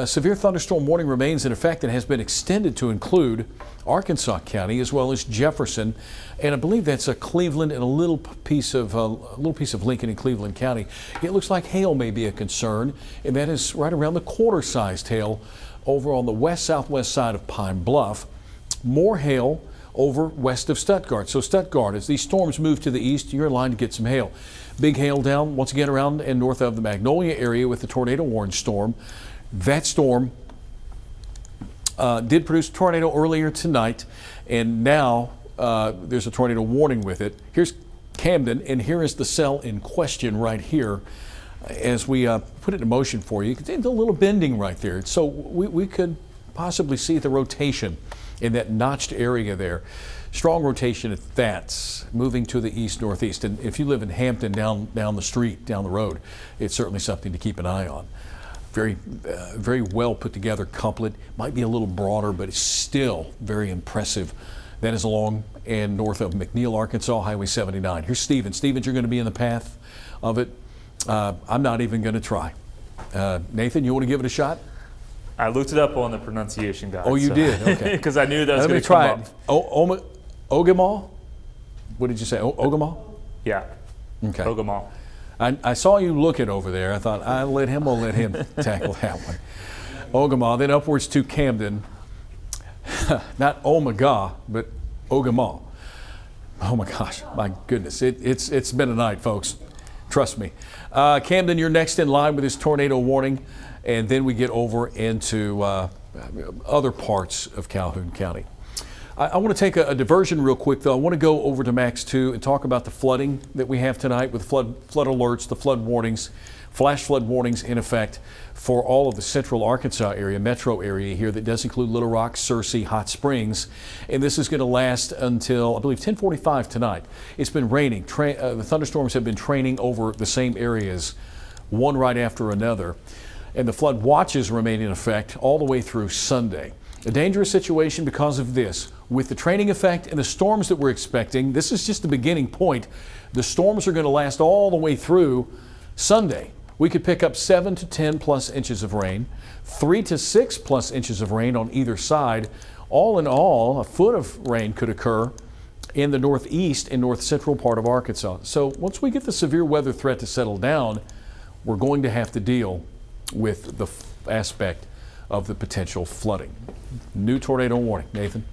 Severe thunderstorm warning remains in effect and has been extended to include Arkansas County as well as Jefferson, and I believe that's a Cleveland and a little piece of Lincoln and Cleveland County. It looks like hail may be a concern, and that is right around the quarter-sized hail over on the west-southwest side of Pine Bluff. More hail over west of Stuttgart. So Stuttgart, as these storms move to the east, you're in line to get some hail. Big hail down once again around and north of the Magnolia area with the tornado warning storm. That storm did produce a tornado earlier tonight, and now there's a tornado warning with it. Here's Camden, and here is the cell in question right here. As we put it in motion for you, you can see the little bending right there. So we could possibly see the rotation in that notched area there. Strong rotation at that, moving to the east-northeast. And if you live in Hampton, down the street, down the road, it's certainly something to keep an eye on. Very well put together couplet. Might be a little broader, but it's still very impressive. That is along and north of McNeil, Arkansas, Highway 79. Here's Stephen. Stevens, you're going to be in the path of it. I'm not even going to try. Nathan, you want to give it a shot? I looked it up on the pronunciation guide. Oh, you did? Okay. Because I knew that was Let going me to try come it. up. Ogama? What did you say? Ogama? Yeah. Okay. Ogama. I saw you looking over there. I thought, I'll let him tackle that one. Ogama, then upwards to Camden. Not Omaga, but Ogama. Oh my gosh, my goodness. It's been a night, folks. Trust me. Camden, you're next in line with this tornado warning, and then we get over into other parts of Calhoun County. I want to take a diversion real quick, though. I want to go over to Max 2 and talk about the flooding that we have tonight with flood alerts, the flood warnings, flash flood warnings in effect for all of the central Arkansas area, metro area here. That does include Little Rock, Searcy, Hot Springs. And this is going to last until, I believe, 10:45 tonight. It's been raining. The thunderstorms have been training over the same areas, one right after another. And the flood watches remain in effect all the way through Sunday. A dangerous situation because of this. With the training effect and the storms that we're expecting, this is just the beginning point. The storms are going to last all the way through Sunday. We could pick up 7 to 10 plus inches of rain, 3 to 6 plus inches of rain on either side. All in all, a foot of rain could occur in the northeast and north central part of Arkansas. So once we get the severe weather threat to settle down, we're going to have to deal with the aspect of the potential flooding. New tornado warning. Nathan?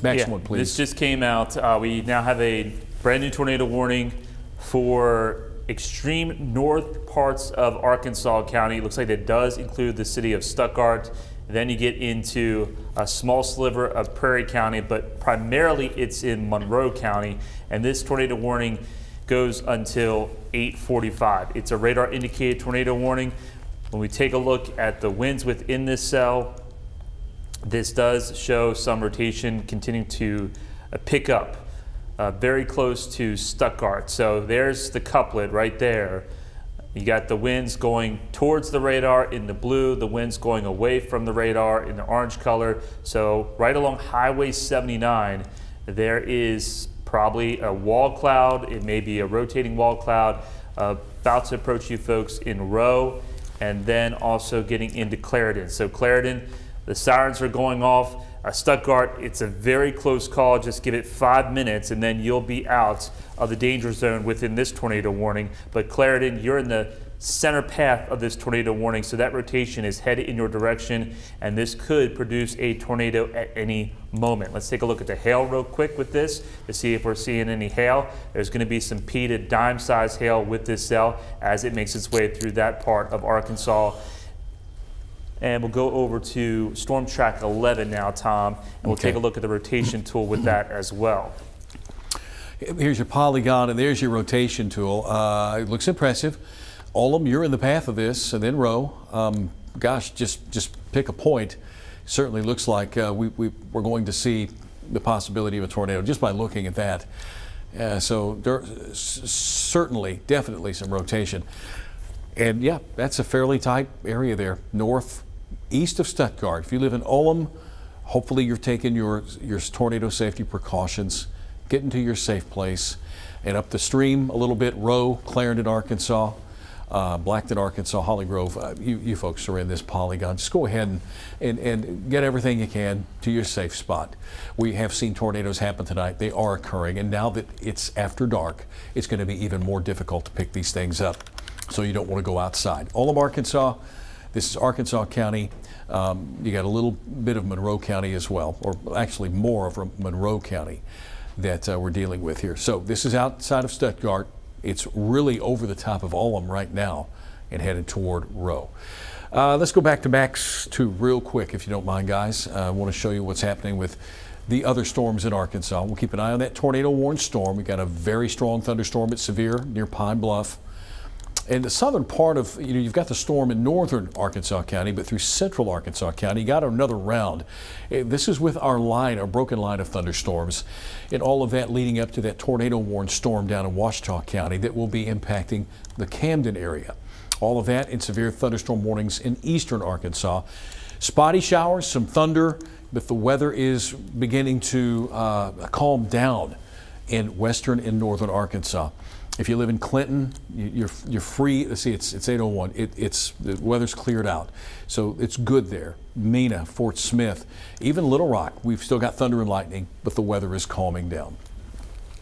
Next one, please. This just came out. We now have a brand new tornado warning for extreme north parts of Arkansas County. It looks like that does include the city of Stuttgart. Then you get into a small sliver of Prairie County, but primarily it's in Monroe County. And this tornado warning goes until 8:45. It's a radar indicated tornado warning. When we take a look at the winds within this cell, this does show some rotation continuing to pick up very close to Stuttgart. So there's the couplet right there. You got the winds going towards the radar in the blue, the winds going away from the radar in the orange color. So right along Highway 79, there is probably a wall cloud. It may be a rotating wall cloud about to approach you folks in Rowe, and then also getting into Clarendon. So Clarendon, the sirens are going off. Stuttgart, it's a very close call. Just give it 5 minutes and then you'll be out of the danger zone within this tornado warning. But Clarendon, you're in the center path of this tornado warning, so that rotation is headed in your direction, and this could produce a tornado at any moment. Let's take a look at the hail real quick with this to see if we're seeing any hail. There's going to be some pea to dime size hail with this cell as it makes its way through that part of Arkansas. And we'll go over to Storm Track 11 now, Tom, and we'll take a look at the rotation tool with that as well. Here's your polygon, and there's your rotation tool. It looks impressive. Olem, you're in the path of this, and then Rowe. Gosh, just pick a point. Certainly looks like we're going to see the possibility of a tornado just by looking at that. So there's certainly, definitely some rotation. And yeah, that's a fairly tight area there, northeast of Stuttgart. If you live in Olem, hopefully you're taking your tornado safety precautions, getting to your safe place, and up the stream a little bit, Rowe, Clarendon, Arkansas, Blackton, Arkansas, Holly Grove, you folks are in this polygon. Just go ahead and get everything you can to your safe spot. We have seen tornadoes happen tonight. They are occurring, and now that it's after dark, it's going to be even more difficult to pick these things up. So you don't want to go outside. Olem, Arkansas, this is Arkansas County. You got a little bit of Monroe County as well, or actually more of Monroe County that we're dealing with here. So this is outside of Stuttgart. It's really over the top of Olem right now and headed toward Rowe. Let's go back to Max 2 real quick, if you don't mind, guys. I want to show you what's happening with the other storms in Arkansas. We'll keep an eye on that tornado warned storm. We got a very strong thunderstorm at Sevier near Pine Bluff. In the southern part of, you've got the storm in northern Arkansas County, but through central Arkansas County, you got another round. This is with our broken line of thunderstorms, and all of that leading up to that tornado warned storm down in Ouachita County that will be impacting the Camden area. All of that in severe thunderstorm warnings in eastern Arkansas. Spotty showers, some thunder, but the weather is beginning to calm down in western and northern Arkansas. If you live in Clinton, you're free. Let's see, it's 8:01. The weather's cleared out, so it's good there. Mena, Fort Smith, even Little Rock, we've still got thunder and lightning, but the weather is calming down.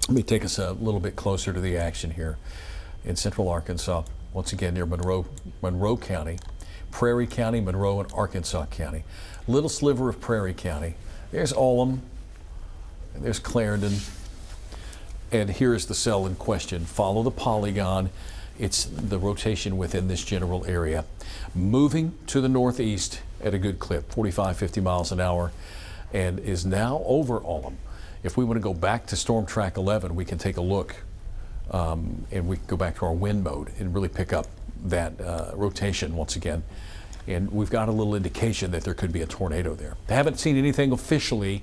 Let me take us a little bit closer to the action here in central Arkansas. Once again, near Monroe County, Prairie County, Monroe, and Arkansas County. Little sliver of Prairie County. There's Olem, and there's Clarendon. And here is the cell in question. Follow the polygon. It's the rotation within this general area. Moving to the northeast at a good clip, 45, 50 miles an hour, and is now over Olem. If we want to go back to Storm Track 11, we can take a look and we can go back to our wind mode and really pick up that rotation once again. And we've got a little indication that there could be a tornado there. I haven't seen anything officially,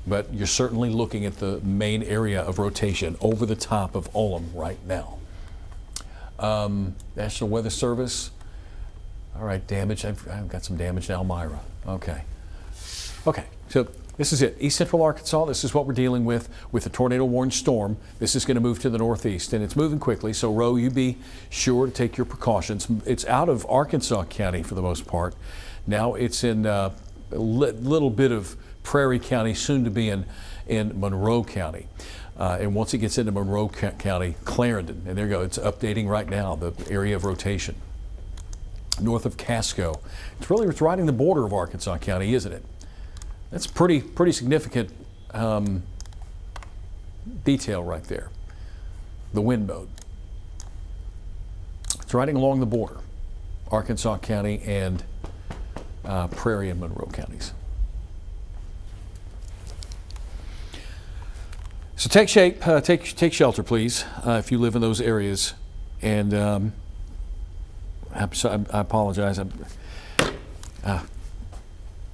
but you're certainly looking at the main area of rotation over the top of Olem right now. National Weather Service. All right, damage. I've got some damage in Elmira. Okay, so this is it. East Central Arkansas, this is what we're dealing with the tornado warned storm. This is going to move to the northeast, and it's moving quickly, so Rowe, you be sure to take your precautions. It's out of Arkansas County for the most part. Now it's in a little bit of Prairie County, soon to be in Monroe County. And once it gets into Monroe County, Clarendon, and there you go, it's updating right now, the area of rotation. North of Casco. It's riding the border of Arkansas County, isn't it? That's pretty significant detail right there. The wind mode. It's riding along the border, Arkansas County and Prairie and Monroe counties. So take shelter, please, if you live in those areas. And I apologize.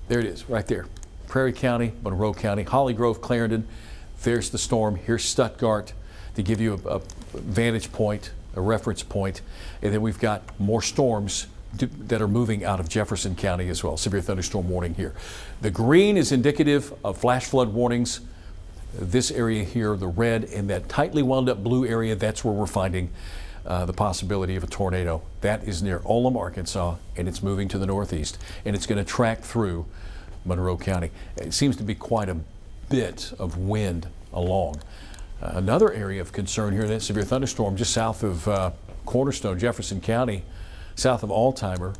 There it is, right there. Prairie County, Monroe County, Holly Grove, Clarendon. There's the storm. Here's Stuttgart to give you a vantage point, a reference point. And then we've got more storms that are moving out of Jefferson County as well. Severe thunderstorm warning here. The green is indicative of flash flood warnings. This area here, the red and that tightly wound up blue area, that's where we're finding the possibility of a tornado. That is near Olam, Arkansas, and it's moving to the northeast, and it's going to track through Monroe County. It seems to be quite a bit of wind along. Another area of concern here, that severe thunderstorm just south of Cornerstone, Jefferson County, south of Altimer.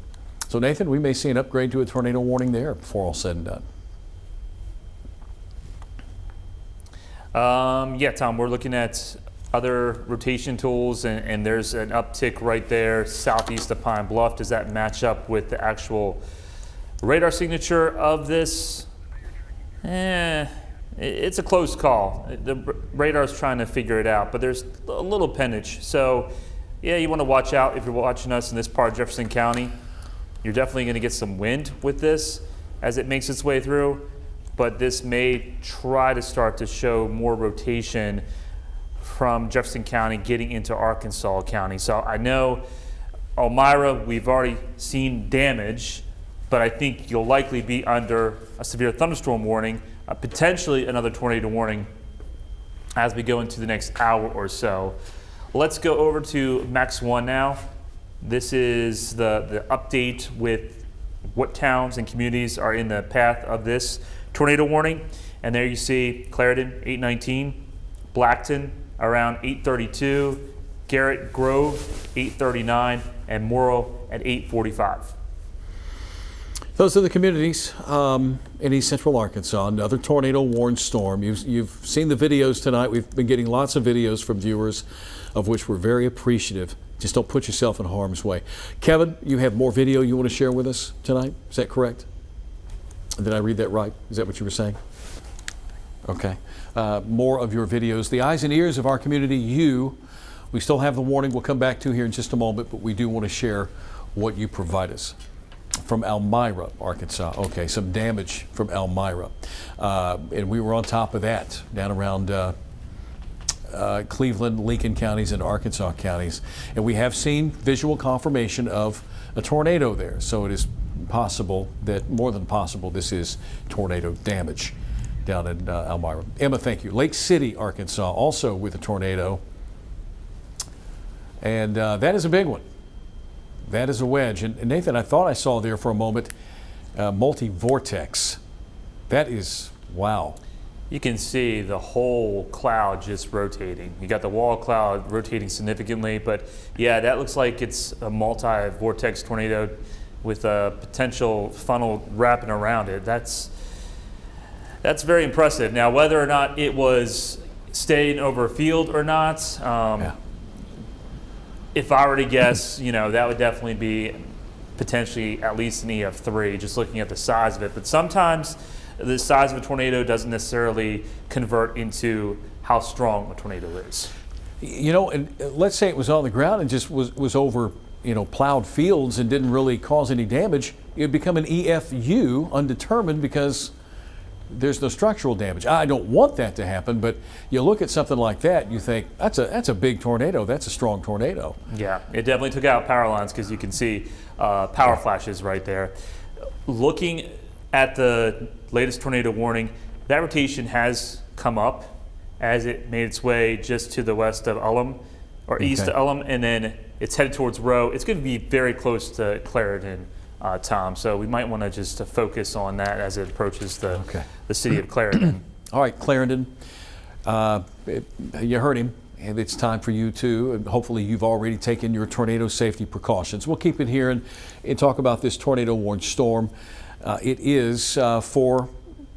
So Nathan, we may see an upgrade to a tornado warning there before all said and done. Yeah, Tom, we're looking at other rotation tools, and there's an uptick right there southeast of Pine Bluff. Does that match up with the actual radar signature of this? It's a close call. The radar's trying to figure it out, but there's a little pennage. So, yeah, you want to watch out if you're watching us in this part of Jefferson County. You're definitely going to get some wind with this as it makes its way through, but this may try to start to show more rotation from Jefferson County getting into Arkansas County. So I know Elmira, we've already seen damage, but I think you'll likely be under a severe thunderstorm warning, potentially another tornado warning as we go into the next hour or so. Let's go over to Max 1 now. This is the update with what towns and communities are in the path of this tornado warning. And there you see Clarendon, 819, Blackton, around 832, Garrett Grove, 839, and Morrow at 845. Those are the communities in East Central Arkansas. Another tornado warned storm. You've seen the videos tonight. We've been getting lots of videos from viewers, of which we're very appreciative. Just don't put yourself in harm's way. Kevin, you have more video you want to share with us tonight? Is that correct? Did I read that right? Is that what you were saying? Okay. More of your videos. The eyes and ears of our community, you. We still have the warning we'll come back to here in just a moment, but we do want to share what you provide us. From Elmira, Arkansas. Okay, some damage from Elmira. And we were on top of that down around Cleveland, Lincoln counties, and Arkansas counties. And we have seen visual confirmation of a tornado there. So it is possible that, more than possible, this is tornado damage down in Elmira. Emma, thank you. Lake City, Arkansas, also with a tornado. And that is a big one. That is a wedge. And Nathan, I thought I saw there for a moment multi-vortex. That is, wow. You can see the whole cloud just rotating. You got the wall cloud rotating significantly, but yeah, that looks like it's a multi-vortex tornado with a potential funnel wrapping around it. That's very impressive. Now, whether or not it was staying over a field or not, if I were to guess, that would definitely be potentially at least an EF3, just looking at the size of it. But sometimes the size of a tornado doesn't necessarily convert into how strong a tornado is. And let's say it was on the ground and just was over, plowed fields and didn't really cause any damage. It would become an EFU, undetermined, because there's no structural damage. I don't want that to happen, but you look at something like that, you think, that's a big tornado. That's a strong tornado. Yeah, it definitely took out power lines, because you can see power flashes right there. Looking at the latest tornado warning, that rotation has come up as it made its way just to the west of Ullum, or east of Ullum, and then it's headed towards Rowe. It's going to be very close to Clarendon, Tom, so we might want to just focus on that as it approaches the city of Clarendon. All right, Clarendon, you heard him, and it's time for you to, and hopefully you've already taken your tornado safety precautions. We'll keep it here and talk about this tornado warned storm. It is for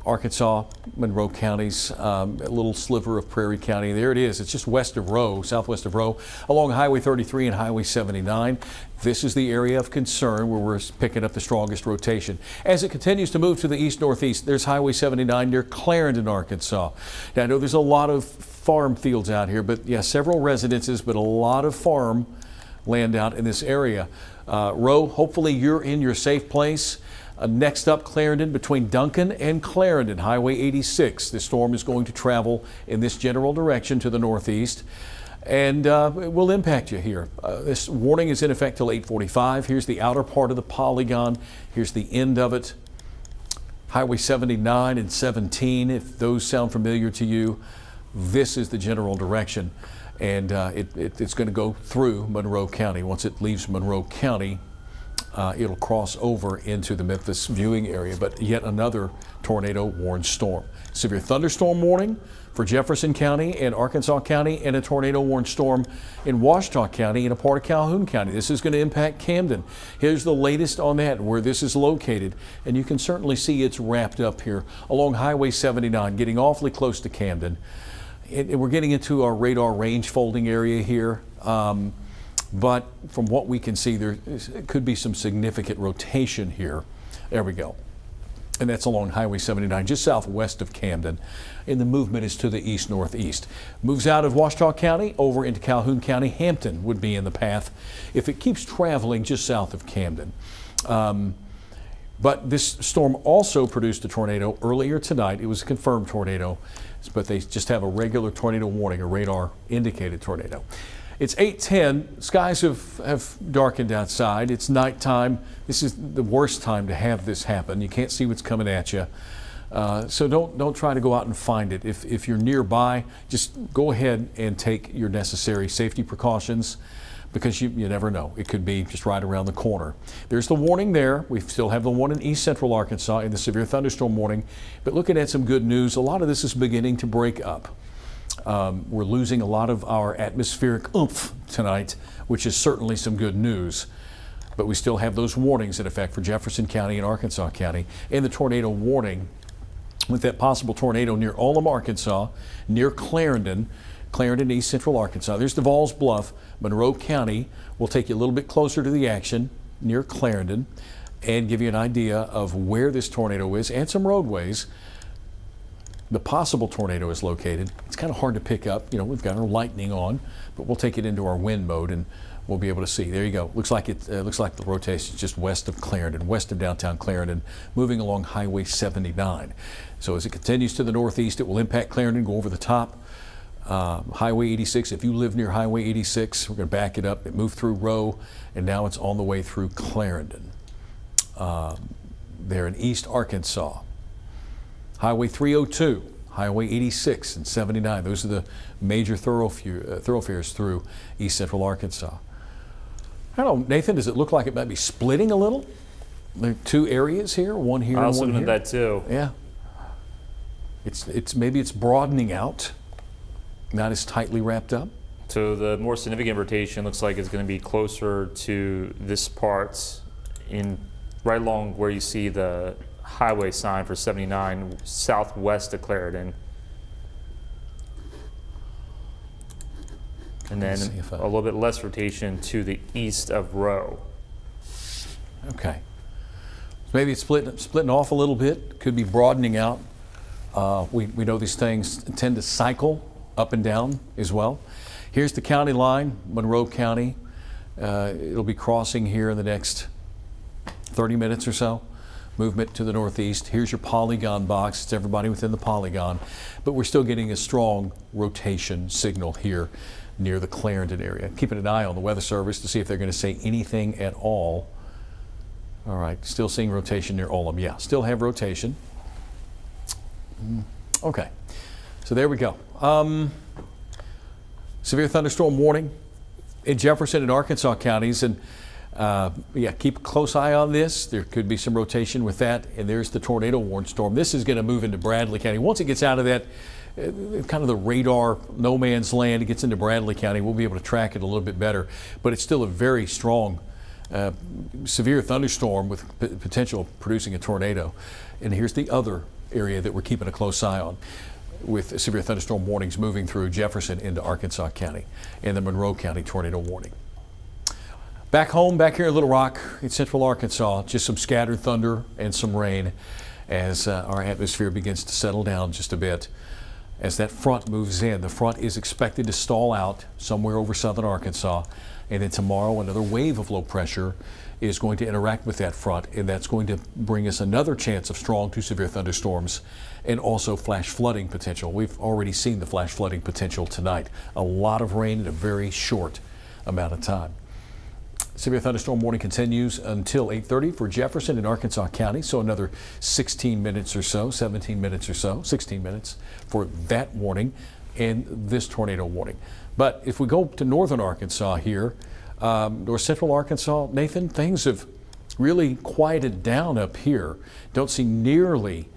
Arkansas, Monroe counties, a little sliver of Prairie County. There it is. It's just west of Rowe, southwest of Rowe, along Highway 33 and Highway 79. This is the area of concern where we're picking up the strongest rotation. As it continues to move to the east-northeast, there's Highway 79 near Clarendon, Arkansas. Now, I know there's a lot of farm fields out here, but yeah, several residences, but a lot of farm land out in this area. Rowe, hopefully you're in your safe place. Next up, Clarendon, between Duncan and Clarendon, Highway 86. The storm is going to travel in this general direction to the northeast, and it will impact you here. This warning is in effect till 8:45. Here's the outer part of the polygon. Here's the end of it. Highway 79 and 17, if those sound familiar to you, this is the general direction. And it's going to go through Monroe County. Once it leaves Monroe County, it'll cross over into the Memphis viewing area, but yet another tornado warned storm. Severe thunderstorm warning for Jefferson County and Arkansas County, and a tornado warned storm in Ouachita County and a part of Calhoun County. This is going to impact Camden. Here's the latest on that, where this is located, and you can certainly see it's wrapped up here along Highway 79, getting awfully close to Camden. We're getting into our radar range folding area here. But from what we can see, there could be some significant rotation here. There we go. And that's along Highway 79, just southwest of Camden. And the movement is to the east-northeast. Moves out of Ouachita County over into Calhoun County. Hampton would be in the path if it keeps traveling just south of Camden. But this storm also produced a tornado earlier tonight. It was a confirmed tornado, but they just have a regular tornado warning, a radar indicated tornado. It's 8:10. Skies have darkened outside. It's nighttime. This is the worst time to have this happen. You can't see what's coming at you. So don't try to go out and find it. If you're nearby, just go ahead and take your necessary safety precautions, because you never know. It could be just right around the corner. There's the warning there. We still have the one in east central Arkansas in the severe thunderstorm warning. But looking at some good news, a lot of this is beginning to break up. We're losing a lot of our atmospheric oomph tonight, which is certainly some good news. But we still have those warnings in effect for Jefferson County and Arkansas County, and the tornado warning with that possible tornado near Olam, Arkansas, near Clarendon, east central Arkansas. There's Duval's Bluff. Monroe County will take you a little bit closer to the action near Clarendon and give you an idea of where this tornado is and some roadways. The possible tornado is located. It's kind of hard to pick up. We've got our lightning on, but we'll take it into our wind mode and we'll be able to see. There you go. Looks like the rotation is just west of Clarendon, west of downtown Clarendon, moving along Highway 79. So as it continues to the northeast, it will impact Clarendon, go over the top. Highway 86, if you live near Highway 86, we're going to back it up. It moved through Rowe, and now it's on the way through Clarendon. There in East Arkansas. Highway 302, Highway 86 and 79. Those are the major thoroughfares through East Central Arkansas. I don't know, Nathan, does it look like it might be splitting a little? There are two areas here, one here and one here. I was looking at that too. Yeah. Maybe it's broadening out, not as tightly wrapped up. So the more significant rotation looks like it's going to be closer to this part, right along where you see the highway sign for 79, southwest of Clarendon. And then a little bit less rotation to the east of Rowe. Okay. Maybe it's splitting off a little bit. Could be broadening out. We know these things tend to cycle up and down as well. Here's the county line, Monroe County. It'll be crossing here in the next 30 minutes or so. Movement to the northeast. Here's your polygon box. It's everybody within the polygon. But we're still getting a strong rotation signal here near the Clarendon area. Keeping an eye on the Weather Service to see if they're going to say anything at all. All right, still seeing rotation near Olam. Yeah, still have rotation. Okay, so there we go. Severe thunderstorm warning in Jefferson and Arkansas counties, and keep a close eye on this. There could be some rotation with that, and there's the tornado warned storm. This is going to move into Bradley County. Once it gets out of that kind of the radar no man's land, it gets into Bradley County, we'll be able to track it a little bit better. But it's still a very strong severe thunderstorm with potential of producing a tornado. And here's the other area that we're keeping a close eye on, with severe thunderstorm warnings moving through Jefferson into Arkansas County and the Monroe County tornado warning. Back home, back here in Little Rock in central Arkansas, just some scattered thunder and some rain as our atmosphere begins to settle down just a bit. As that front moves in, the front is expected to stall out somewhere over southern Arkansas, and then tomorrow another wave of low pressure is going to interact with that front, and that's going to bring us another chance of strong to severe thunderstorms and also flash flooding potential. We've already seen the flash flooding potential tonight. A lot of rain in a very short amount of time. Severe thunderstorm warning continues until 8:30 for Jefferson and Arkansas County. So another 16 minutes or so, 17 minutes or so, 16 minutes for that warning and this tornado warning. But if we go to northern Arkansas here, north central Arkansas, Nathan, things have really quieted down up here. Don't see nearly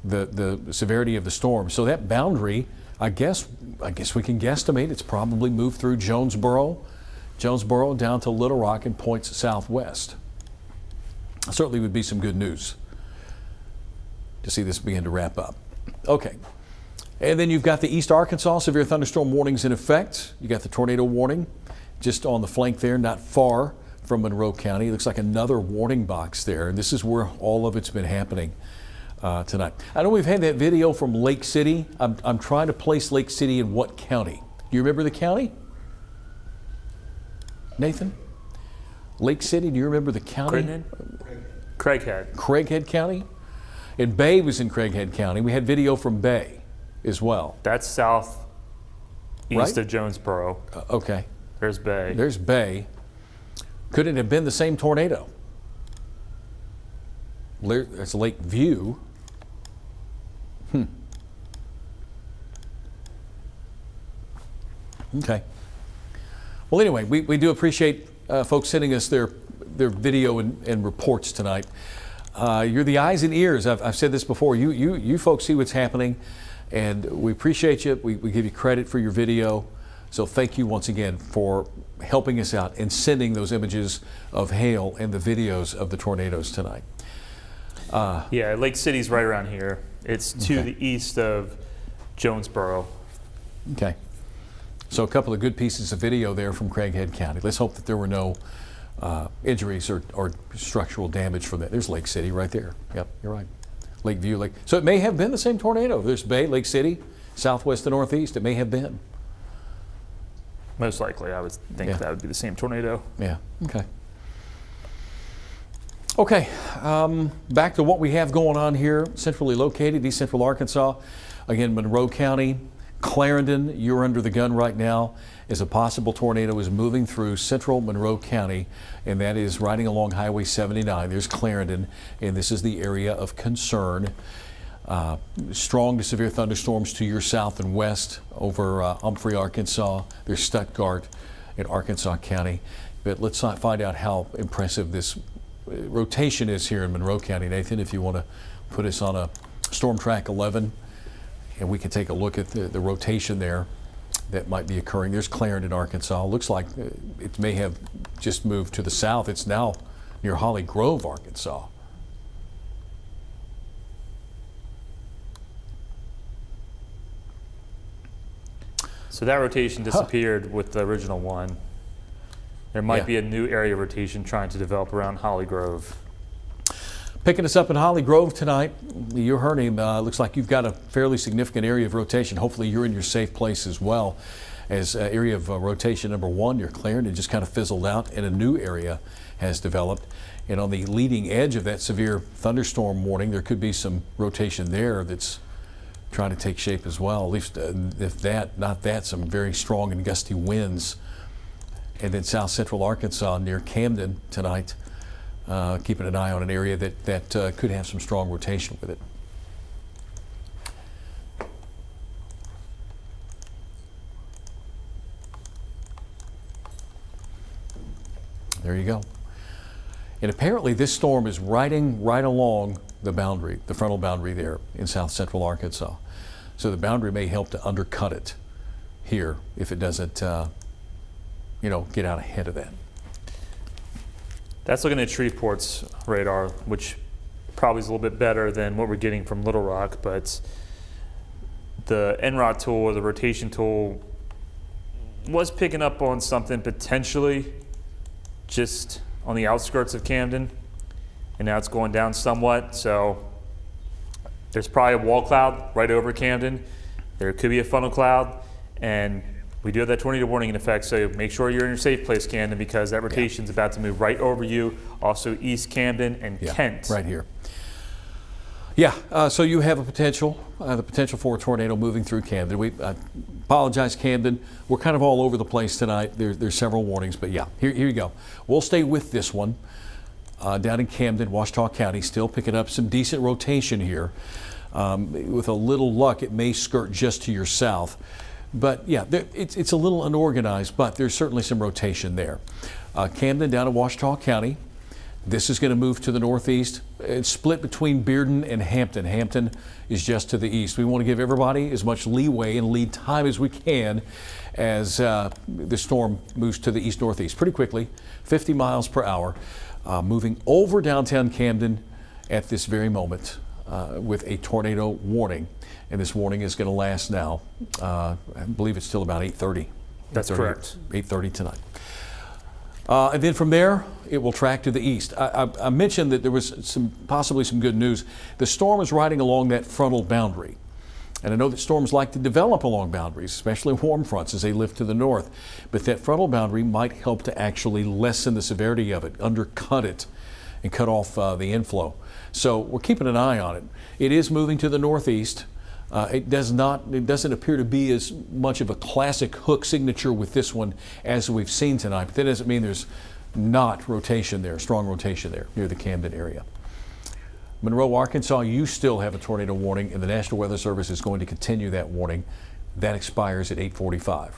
the severity of the storm. So that boundary, I guess we can guesstimate it's probably moved through Jonesboro down to Little Rock and points southwest. Certainly would be some good news to see this begin to wrap up. Okay. And then you've got the East Arkansas severe thunderstorm warnings in effect. You got the tornado warning just on the flank there, not far from Monroe County. It looks like another warning box there. And this is where all of it's been happening tonight. I know we've had that video from Lake City. I'm trying to place Lake City in what county? Do you remember the county? Nathan? Lake City, do you remember the county? Craighead. Craighead County? And Bay was in Craighead County. We had video from Bay as well. That's southeast Right? of Jonesboro. Okay. There's Bay. There's Bay. Could it have been the same tornado? There's Lake View. Okay. Well, anyway, we do appreciate folks sending us their video and reports tonight. You're the eyes and ears. I've said this before. You folks see what's happening, and we appreciate you. We give you credit for your video. So thank you once again for helping us out and sending those images of hail and the videos of the tornadoes tonight. Yeah, Lake City's right around here. It's to the east of Jonesboro. Okay. So a couple of good pieces of video there from Craighead County. Let's hope that there were no injuries or structural damage from that. There's Lake City right there. Yep, you're right. Lakeview, Lake. So it may have been the same tornado. There's Bay, Lake City, southwest to northeast. It may have been. Most likely, I would think that would be the same tornado. Yeah, okay. Okay, back to what we have going on here. Centrally located, East Central Arkansas. Again, Monroe County, Clarendon, you're under the gun right now as a possible tornado is moving through central Monroe County, and that is riding along Highway 79. There's Clarendon, and this is the area of concern. Strong to severe thunderstorms to your south and west over Humphrey, Arkansas. There's Stuttgart in Arkansas County. But let's find out how impressive this rotation is here in Monroe County. Nathan, if you want to put us on a Storm Track 11, and we can take a look at the rotation there that might be occurring. There's Clarendon, Arkansas. Looks like it may have just moved to the south. It's now near Holly Grove, Arkansas. So that rotation disappeared with the original one. There might be a new area rotation trying to develop around Holly Grove. Picking us up in Holly Grove tonight. You heard him. Looks like you've got a fairly significant area of rotation. Hopefully you're in your safe place as well. As area of rotation number one, you're cleared. It just kind of fizzled out, and a new area has developed. And on the leading edge of that severe thunderstorm warning, there could be some rotation there that's trying to take shape as well. At least if that, not that, some very strong and gusty winds. And then south central Arkansas near Camden tonight, keeping an eye on an area that could have some strong rotation with it. There you go. And apparently this storm is riding right along the boundary, the frontal boundary there in south central Arkansas. So the boundary may help to undercut it here if it doesn't, get out ahead of that. That's looking at Shreveport's radar, which probably is a little bit better than what we're getting from Little Rock, but the NROD tool or the rotation tool was picking up on something potentially just on the outskirts of Camden, and now it's going down somewhat. So there's probably a wall cloud right over Camden. There could be a funnel cloud, and we do have that tornado warning in effect, so make sure you're in your safe place, Camden, because that rotation's about to move right over you. Also East Camden and Kent. Right here. Yeah, so you have a the potential for a tornado moving through Camden. I apologize, Camden. We're kind of all over the place tonight. There's several warnings, but yeah, here you go. We'll stay with this one down in Camden, Washita County, still picking up some decent rotation here. With a little luck, it may skirt just to your south. But yeah, it's a little unorganized, but there's certainly some rotation there. Camden down in Washita County. This is going to move to the northeast. It's split between Bearden and Hampton. Hampton is just to the east. We want to give everybody as much leeway and lead time as we can as the storm moves to the east-northeast pretty quickly, 50 miles per hour, moving over downtown Camden at this very moment with a tornado warning. And this warning is going to last now, I believe it's still about 8:30. That's correct. 8:30 tonight. And then from there, it will track to the east. I mentioned that there was possibly some good news. The storm is riding along that frontal boundary. And I know that storms like to develop along boundaries, especially warm fronts as they lift to the north. But that frontal boundary might help to actually lessen the severity of it, undercut it, and cut off the inflow. So we're keeping an eye on it. It is moving to the northeast. It doesn't appear to be as much of a classic hook signature with this one as we've seen tonight, but that doesn't mean there's not rotation there, strong rotation there near the Camden area. Monroe, Arkansas, you still have a tornado warning, and the National Weather Service is going to continue that warning. That expires at 8:45.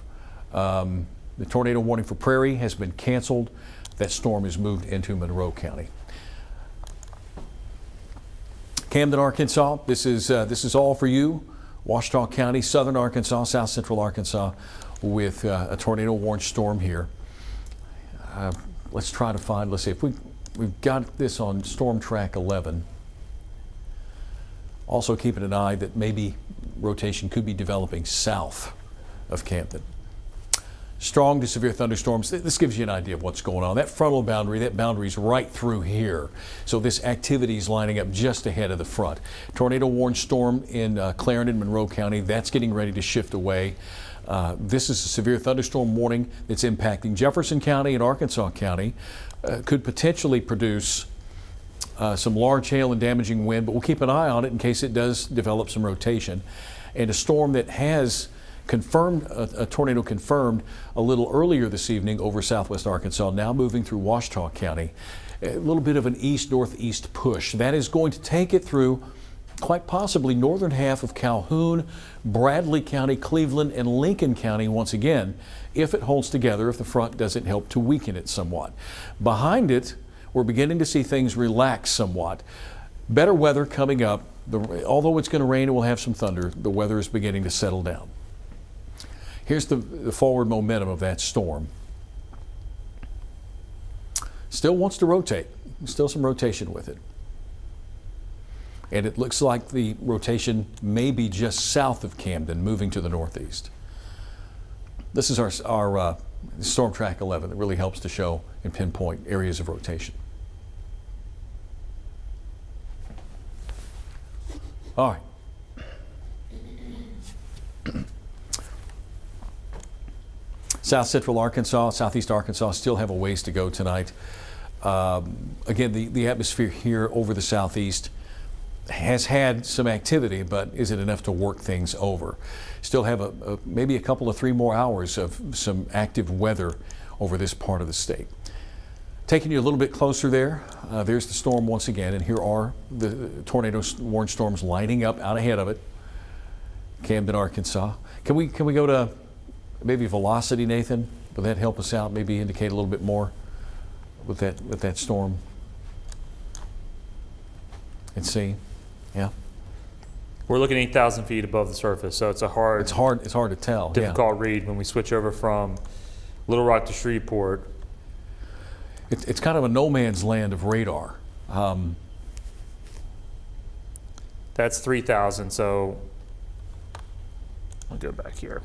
The tornado warning for Prairie has been canceled. That storm is moved into Monroe County. Camden, Arkansas, this is all for you. Washita County, southern Arkansas, south central Arkansas, with a tornado warned storm here. Let's try to find, let's see if we've got this on Storm Track 11. Also keeping an eye that maybe rotation could be developing south of Camden. Strong to severe thunderstorms. This gives you an idea of what's going on. That frontal boundary, that boundary's right through here. So this activity is lining up just ahead of the front. Tornado warned storm in Clarendon, Monroe County. That's getting ready to shift away. This is a severe thunderstorm warning that's impacting Jefferson County and Arkansas County. Could potentially produce some large hail and damaging wind, but we'll keep an eye on it in case it does develop some rotation. And a storm that has confirmed, a tornado confirmed a little earlier this evening over southwest Arkansas, now moving through Washita County. A little bit of an east-northeast push. That is going to take it through quite possibly northern half of Calhoun, Bradley County, Cleveland, and Lincoln County once again, if it holds together, if the front doesn't help to weaken it somewhat. Behind it, we're beginning to see things relax somewhat. Better weather coming up. Although it's going to rain and we'll have some thunder, the weather is beginning to settle down. Here's the forward momentum of that storm. Still wants to rotate. Still some rotation with it. And it looks like the rotation may be just south of Camden, moving to the northeast. This is our Storm Track 11 that really helps to show and pinpoint areas of rotation. All right. South central Arkansas, southeast Arkansas still have a ways to go tonight. Again, the atmosphere here over the southeast has had some activity, but is it enough to work things over? Still have maybe a couple of 3 more hours of some active weather over this part of the state. Taking you a little bit closer there, there's the storm once again, and here are the tornado warned storms lining up out ahead of it. Camden, Arkansas. Can we go to maybe velocity, Nathan? Will that help us out? Maybe indicate a little bit more with that storm. Let's see. Yeah. We're looking 8,000 feet above the surface, so it's hard to tell. Difficult read when we switch over from Little Rock to Shreveport. It's kind of a no man's land of radar. That's 3,000. So I'll go back here.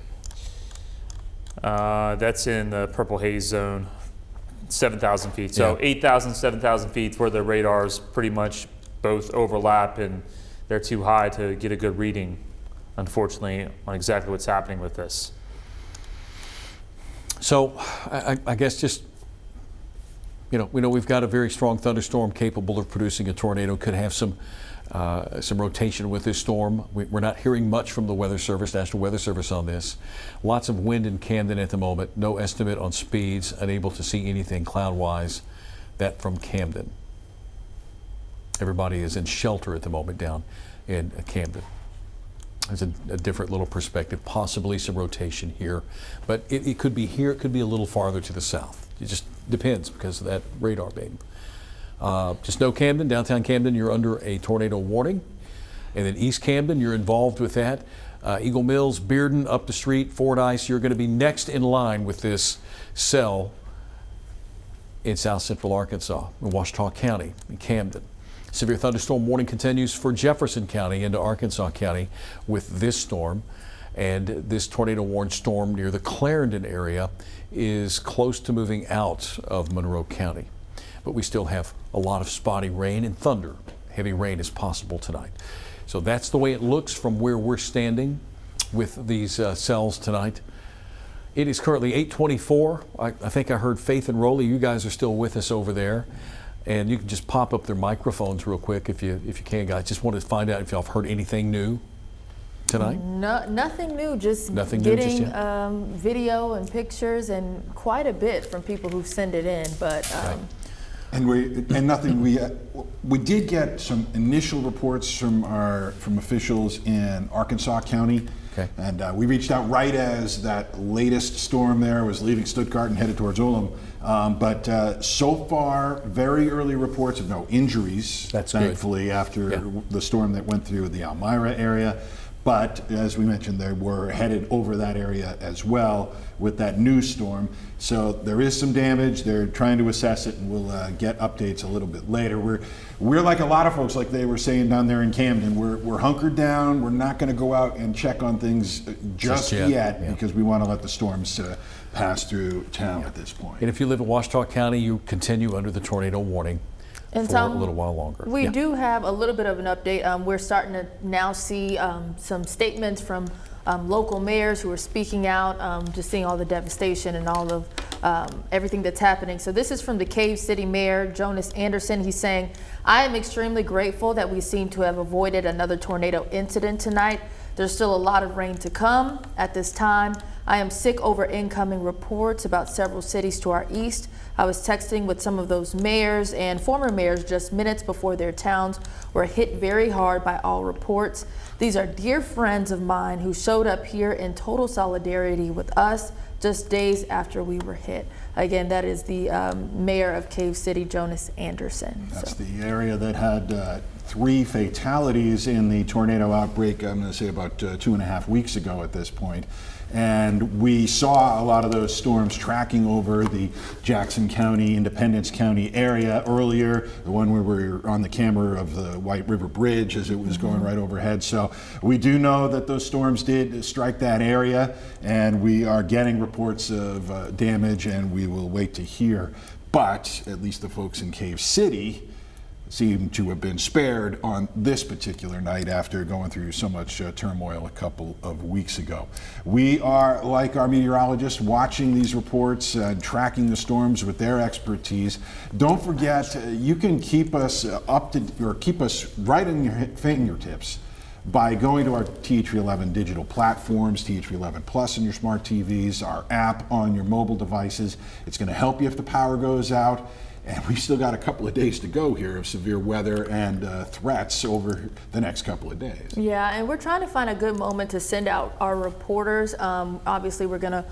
That's in the purple haze zone, 7,000 feet. So yeah. 8,000, 7,000 feet where the radars pretty much both overlap, and they're too high to get a good reading, unfortunately, on exactly what's happening with this. So I guess just, we know we've got a very strong thunderstorm capable of producing a tornado, could have some Some rotation with this storm. We're not hearing much from the Weather Service, National Weather Service on this. Lots of wind in Camden at the moment. No estimate on speeds. Unable to see anything cloud-wise. That from Camden. Everybody is in shelter at the moment down in Camden. There's a different little perspective, possibly some rotation here, but it could be here, it could be a little farther to the south. It just depends because of that radar beam. Just know Camden, downtown Camden, you're under a tornado warning. And then East Camden, you're involved with that. Eagle Mills, Bearden, up the street, Fordyce, you're going to be next in line with this cell in south central Arkansas, in Ouachita County, in Camden. Severe thunderstorm warning continues for Jefferson County into Arkansas County with this storm. And this tornado warned storm near the Clarendon area is close to moving out of Monroe County. But we still have a lot of spotty rain and thunder. Heavy rain is possible tonight. So that's the way it looks from where we're standing with these cells tonight. It is currently 8:24. I think I heard Faith and Rolly. You guys are still with us over there. And you can just pop up their microphones real quick if you can, guys. Just wanted to find out if y'all have heard anything new tonight. No, nothing new. Just Nothing new just getting yet? video and pictures and quite a bit from people who've sent it in. But And nothing. We did get some initial reports from officials in Arkansas County. Okay. And we reached out right as that latest storm there was leaving Stuttgart and headed towards Ullum. But so far, very early reports of no injuries, That's good. thankfully, after the storm that went through the Elmira area. But as we mentioned, they were headed over that area as well with that new storm. So there is some damage. They're trying to assess it, and we'll get updates a little bit later. We're like a lot of folks, like they were saying down there in Camden. We're hunkered down. We're not going to go out and check on things just yet because we want to let the storms pass through town at this point. And if you live in Ouachita County, you continue under the tornado warning And for Tom, a little while longer. we do have a little bit of an update. We're starting to now see some statements from local mayors who are speaking out, just seeing all the devastation and all of everything that's happening. So this is from the Cave City Mayor, Jonas Anderson. He's saying, "I am extremely grateful that we seem to have avoided another tornado incident tonight. There's still a lot of rain to come. At this time, I am sick over incoming reports about several cities to our east. I was texting with some of those mayors and former mayors just minutes before their towns were hit very hard by all reports. These are dear friends of mine who showed up here in total solidarity with us just days after we were hit." Again, that is the mayor of Cave City, Jonas Anderson. That's the area that had 3 fatalities in the tornado outbreak, I'm going to say about 2.5 weeks ago at this point. And we saw a lot of those storms tracking over the Jackson County, Independence County area earlier, the one where we were on the camera of the White River Bridge as it was going right overhead. So we do know that those storms did strike that area, and we are getting reports of damage, and we will wait to hear. But at least the folks in Cave City seem to have been spared on this particular night after going through so much turmoil a couple of weeks ago. We are, like our meteorologists, watching these reports and tracking the storms with their expertise. Don't forget, you can keep us keep us right in your fingertips by going to our TH311 digital platforms, TH311 Plus on your smart TVs, our app on your mobile devices. It's going to help you if the power goes out. And we've still got a couple of days to go here of severe weather and threats over the next couple of days. Yeah, and we're trying to find a good moment to send out our reporters. Obviously, we're going to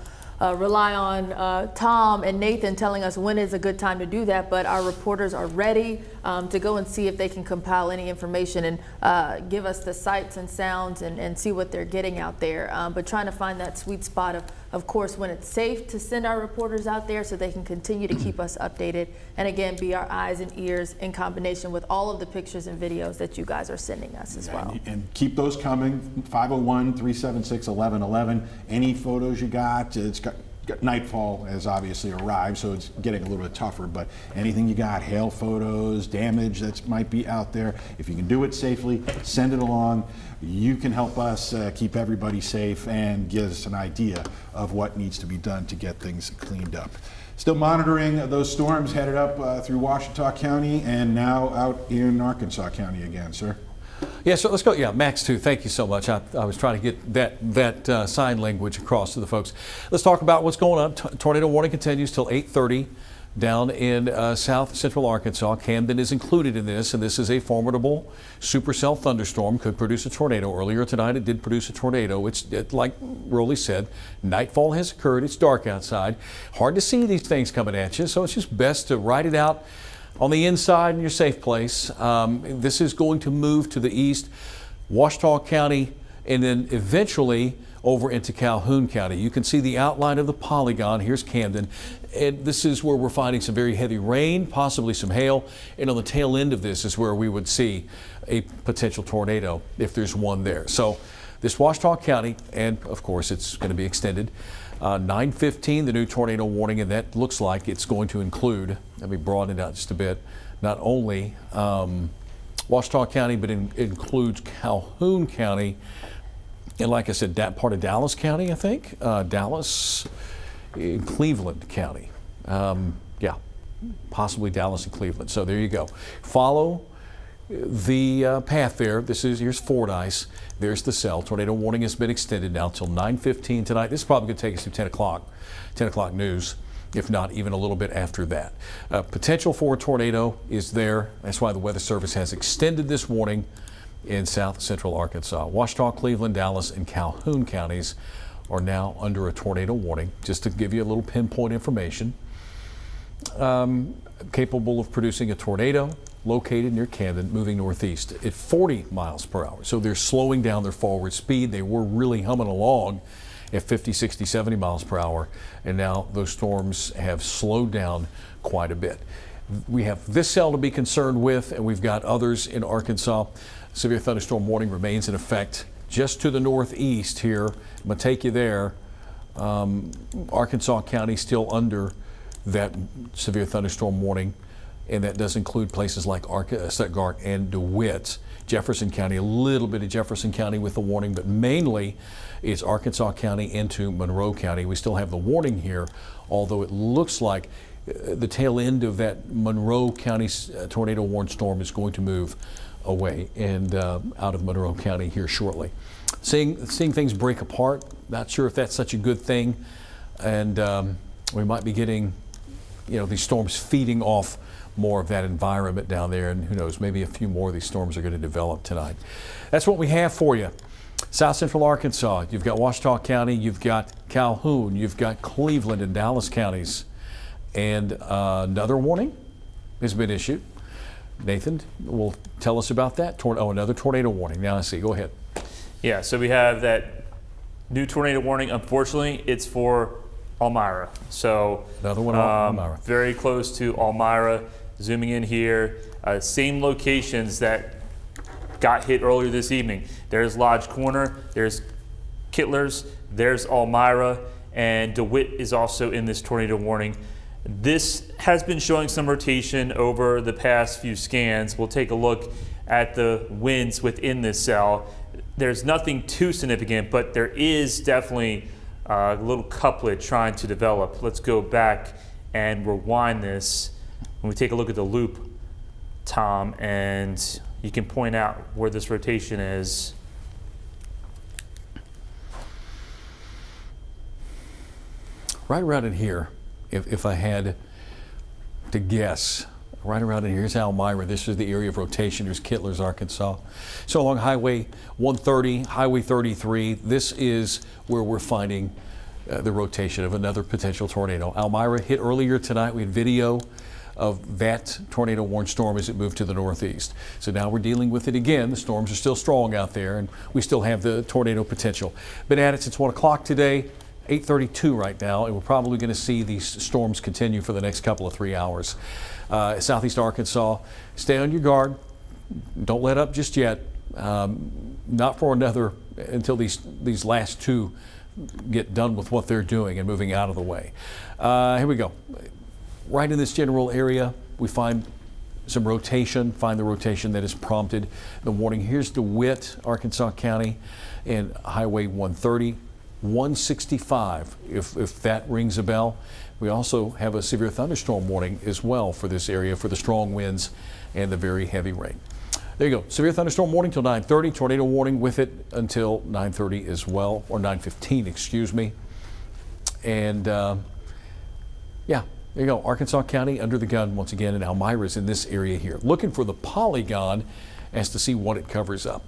rely on Tom and Nathan telling us when is a good time to do that, but our reporters are ready to go and see if they can compile any information and give us the sights and sounds and see what they're getting out there. But trying to find that sweet spot of course, when it's safe to send our reporters out there so they can continue to keep us updated and again, be our eyes and ears in combination with all of the pictures and videos that you guys are sending us as well. And keep those coming, 501-376-1111. Any photos you got, it's got nightfall has obviously arrived, so it's getting a little bit tougher, but anything you got, hail photos, damage that might be out there, if you can do it safely, send it along. You can help us keep everybody safe and give us an idea of what needs to be done to get things cleaned up. Still monitoring those storms headed up through Ouachita County and now out in Arkansas County again, sir. Yeah, so let's go. Yeah, Max 2. Thank you so much. I was trying to get that sign language across to the folks. Let's talk about what's going on. Tornado warning continues till 8:30 down in south central Arkansas. Camden is included in this, and this is a formidable supercell thunderstorm. Could produce a tornado. Earlier tonight, it did produce a tornado. It's like Rolly said, nightfall has occurred. It's dark outside. Hard to see these things coming at you, so it's just best to ride it out on the inside in your safe place. This is going to move to the east, Ouachita County, and then eventually over into Calhoun County. You can see the outline of the polygon. Here's Camden. And this is where we're finding some very heavy rain, possibly some hail. And on the tail end of this is where we would see a potential tornado if there's one there. So this Ouachita County, and of course it's going to be extended. 9:15, the new tornado warning, and that looks like it's going to include, let me broaden it out just a bit, not only Ouachita County, but it includes Calhoun County, and like I said, that part of Dallas County, I think, Dallas, Cleveland County. Yeah, possibly Dallas and Cleveland. So there you go. Follow the path there. Here's Fordyce. There's the cell. Tornado warning has been extended now till 9:15 tonight. This is probably going to take us to 10 o'clock news, if not even a little bit after that. Potential for a tornado is there. That's why the Weather Service has extended this warning in south central Arkansas. Ouachita, Cleveland, Dallas, and Calhoun counties are now under a tornado warning. Just to give you a little pinpoint information, capable of producing a tornado located near Camden, moving northeast at 40 miles per hour. So they're slowing down their forward speed. They were really humming along at 50, 60, 70 miles per hour, and now those storms have slowed down quite a bit. We have this cell to be concerned with, and we've got others in Arkansas. Severe thunderstorm warning remains in effect just to the northeast here. I'm going to take you there. Arkansas County still under that severe thunderstorm warning, and that does include places like Stuttgart and DeWitt. Jefferson County, a little bit of Jefferson County with the warning, but mainly it's Arkansas County into Monroe County. We still have the warning here, although it looks like the tail end of that Monroe County tornado warned storm is going to move away and out of Monroe County here shortly. Seeing things break apart, not sure if that's such a good thing, and we might be getting, these storms feeding off more of that environment down there, and who knows, maybe a few more of these storms are going to develop tonight. That's what we have for you. South Central Arkansas, you've got Ouachita County, you've got Calhoun, you've got Cleveland and Dallas counties, and another warning has been issued. Nathan will tell us about that. Another tornado warning. Now I see. Go ahead. Yeah, so we have that new tornado warning. Unfortunately, it's for Elmira. So another one on Elmira. Very close to Elmira. Zooming in here, same locations that got hit earlier this evening. There's Lodge Corner, there's Kittlers, there's Elmira, and DeWitt is also in this tornado warning. This has been showing some rotation over the past few scans. We'll take a look at the winds within this cell. There's nothing too significant, but there is definitely a little couplet trying to develop. Let's go back and rewind this. When we take a look at the loop, Tom, and you can point out where this rotation is. Right around in here, if I had to guess, right around in here, here's Elmira. This is the area of rotation. There's Kittlers, Arkansas. So along Highway 130, Highway 33, this is where we're finding the rotation of another potential tornado. Elmira hit earlier tonight. We had video of that tornado warned storm as it moved to the northeast. So now we're dealing with it again. The storms are still strong out there, and we still have the tornado potential. Been at it since 1 o'clock today, 8:32 right now, and we're probably going to see these storms continue for the next couple of 3 hours. Southeast Arkansas, stay on your guard. Don't let up just yet. Not for another until these last two get done with what they're doing and moving out of the way. Here we go. Right in this general area, we find some rotation, find the rotation that has prompted the warning. Here's DeWitt, Arkansas County, and Highway 130, 165, if that rings a bell. We also have a severe thunderstorm warning as well for this area for the strong winds and the very heavy rain. There you go. Severe thunderstorm warning till 9:30. Tornado warning with it until 9:30 as well, or 9:15, excuse me. And yeah, there you go. Arkansas County under the gun once again, and Elmira's in this area here. Looking for the polygon as to see what it covers up.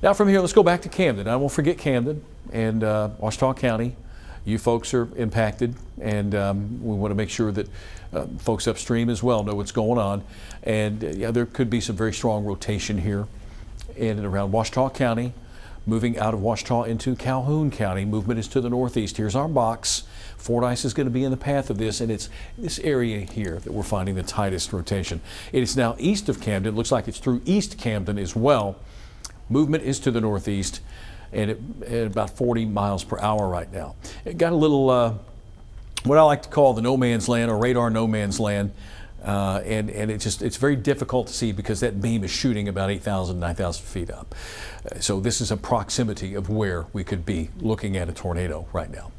Now from here, let's go back to Camden. I won't forget Camden and Washita County. You folks are impacted, and we want to make sure that folks upstream as well know what's going on. And yeah, there could be some very strong rotation here in and around Washita County. Moving out of Washita into Calhoun County, movement is to the northeast. Here's our box. Fordyce is going to be in the path of this, and it's this area here that we're finding the tightest rotation. It is now east of Camden. It looks like it's through East Camden as well. Movement is to the northeast, and at about 40 miles per hour right now. It got a little, what I like to call the no man's land, or radar no man's land. And it's very difficult to see because that beam is shooting about 8,000, 9,000 feet up. So this is a proximity of where we could be looking at a tornado right now.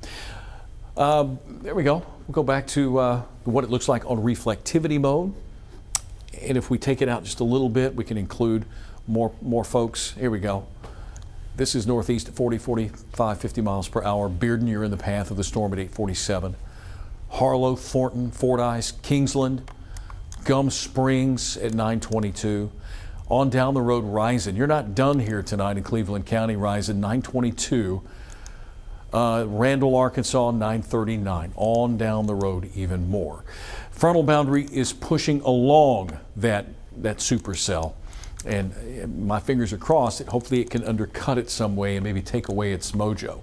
There we go. We'll go back to what it looks like on reflectivity mode. And if we take it out just a little bit, we can include more folks. Here we go. This is northeast at 40, 45, 50 miles per hour. Bearden, you're in the path of the storm at 847. Harlow, Thornton, Fordyce, Kingsland, Gum Springs at 922. On down the road, Risen. You're not done here tonight in Cleveland County. Risen, 922. Randall, Arkansas, 939. On down the road even more. Frontal boundary is pushing along that supercell. And my fingers are crossed that hopefully it can undercut it some way and maybe take away its mojo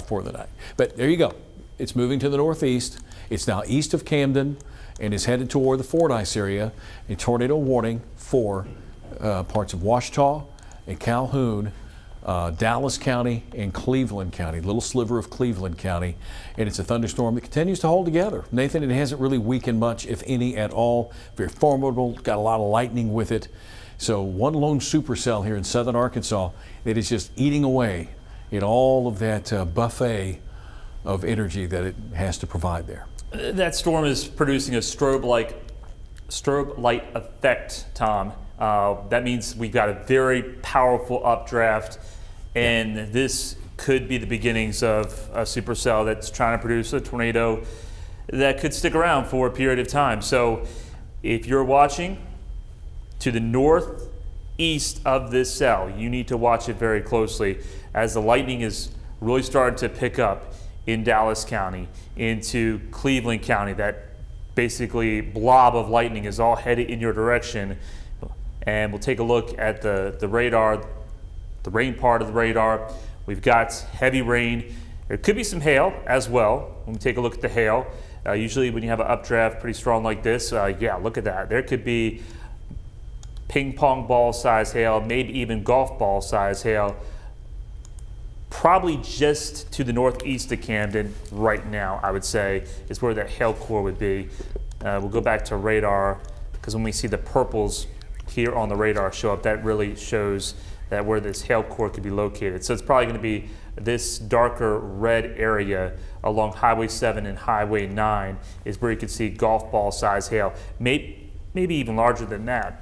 for the night. But there you go. It's moving to the northeast. It's now east of Camden and is headed toward the Fordyce area. A tornado warning for parts of Washita and Calhoun, Dallas County and Cleveland County, little sliver of Cleveland County. And it's a thunderstorm that continues to hold together. Nathan, it hasn't really weakened much, if any at all. Very formidable, got a lot of lightning with it. So one lone supercell here in southern Arkansas that is just eating away at all of that buffet of energy that it has to provide there. That storm is producing a strobe light effect, Tom. That means we've got a very powerful updraft, and this could be the beginnings of a supercell that's trying to produce a tornado that could stick around for a period of time. So if you're watching to the northeast of this cell, you need to watch it very closely as the lightning is really starting to pick up in Dallas County, into Cleveland County. That basically blob of lightning is all headed in your direction. And we'll take a look at the radar, the rain part of the radar. We've got heavy rain. There could be some hail as well. When we take a look at the hail, usually when you have an updraft pretty strong like this, yeah, look at that. There could be ping pong ball size hail, maybe even golf ball size hail, probably just to the northeast of Camden right now, I would say, is where that hail core would be. We'll go back to radar, because when we see the purples here on the radar show up, that really shows that where this hail core could be located. So it's probably going to be this darker red area along Highway 7 and Highway 9 is where you can see golf ball size hail, maybe even larger than that,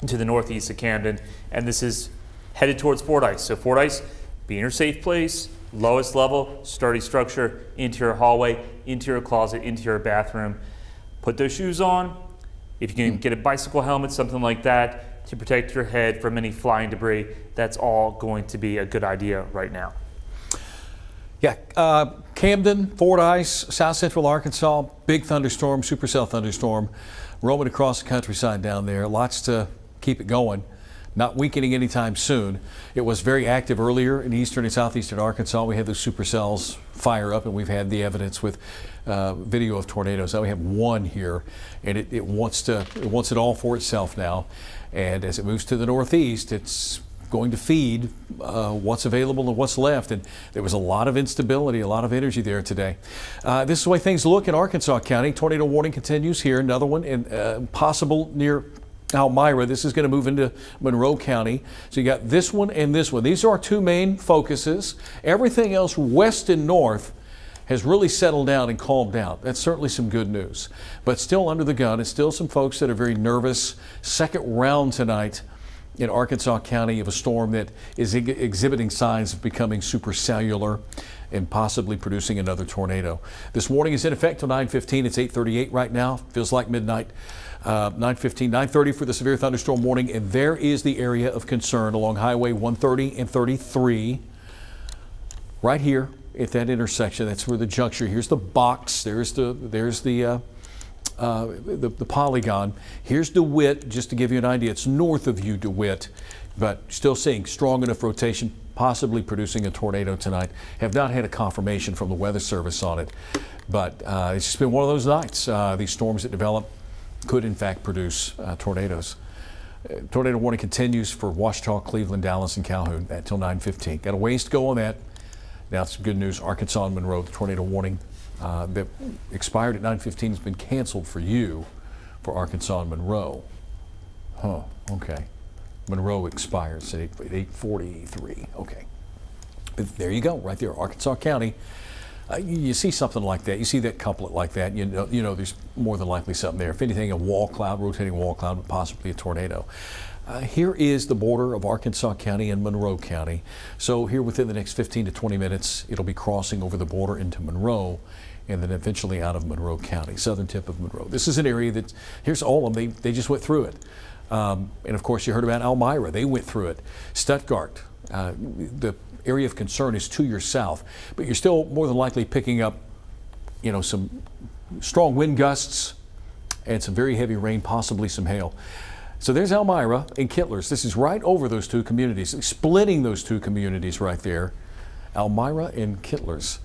to the northeast of Camden. And this is headed towards Fordyce. So Fordyce, be in your safe place, lowest level, sturdy structure, into your hallway, into your closet, into your bathroom. Put those shoes on. If you can get a bicycle helmet, something like that, to protect your head from any flying debris, that's all going to be a good idea right now. Yeah, Camden, Fordyce, South Central Arkansas, big thunderstorm, supercell thunderstorm, roaming across the countryside down there. Lots to keep it going. Not weakening anytime soon. It was very active earlier in eastern and southeastern Arkansas. We had those supercells fire up, and we've had the evidence with video of tornadoes. Now we have one here, and it wants it all for itself now. And as it moves to the northeast, it's going to feed what's available and what's left. And there was a lot of instability, a lot of energy there today. This is the way things look in Arkansas County. Tornado warning continues here. Another one in, possible near Elmira. This is going to move into Monroe County. So you got this one and this one. These are our two main focuses. Everything else west and north has really settled down and calmed down. That's certainly some good news. But still under the gun, it's still some folks that are very nervous. Second round tonight in Arkansas County of a storm that is exhibiting signs of becoming supercellular and possibly producing another tornado. This warning is in effect till 9:15. It's 8:38 right now. Feels like midnight. 9:15, 9:30 for the severe thunderstorm warning, and there is the area of concern along Highway 130 and 33. Right here at that intersection, that's where the juncture. Here's the box. There's the polygon. Here's DeWitt, just to give you an idea. It's north of you, DeWitt, but still seeing strong enough rotation, possibly producing a tornado tonight. Have not had a confirmation from the Weather Service on it, but it's just been one of those nights. These storms that develop could in fact produce tornadoes. Tornado warning continues for Ouachita, Cleveland, Dallas, and Calhoun until 9:15. Got a ways to go on that. Now, some good news. Arkansas and Monroe, the tornado warning that expired at 9:15 has been canceled for you for Arkansas and Monroe. Huh, okay. Monroe expires at 8:43. Okay. But there you go, right there, Arkansas County. You see something like that, you see that couplet like that, you know there's more than likely something there. If anything, a wall cloud, rotating wall cloud, but possibly a tornado. Here is the border of Arkansas County and Monroe County. So here within the next 15 to 20 minutes, it'll be crossing over the border into Monroe and then eventually out of Monroe County, southern tip of Monroe. This is an area that, here's all of them, they just went through it. And of course you heard about Elmira, they went through it. Stuttgart, the area of concern is to your south, but you're still more than likely picking up, some strong wind gusts and some very heavy rain, possibly some hail. So there's Elmira and Kittlers. This is right over those two communities, splitting those two communities right there. Elmira and Kittlers.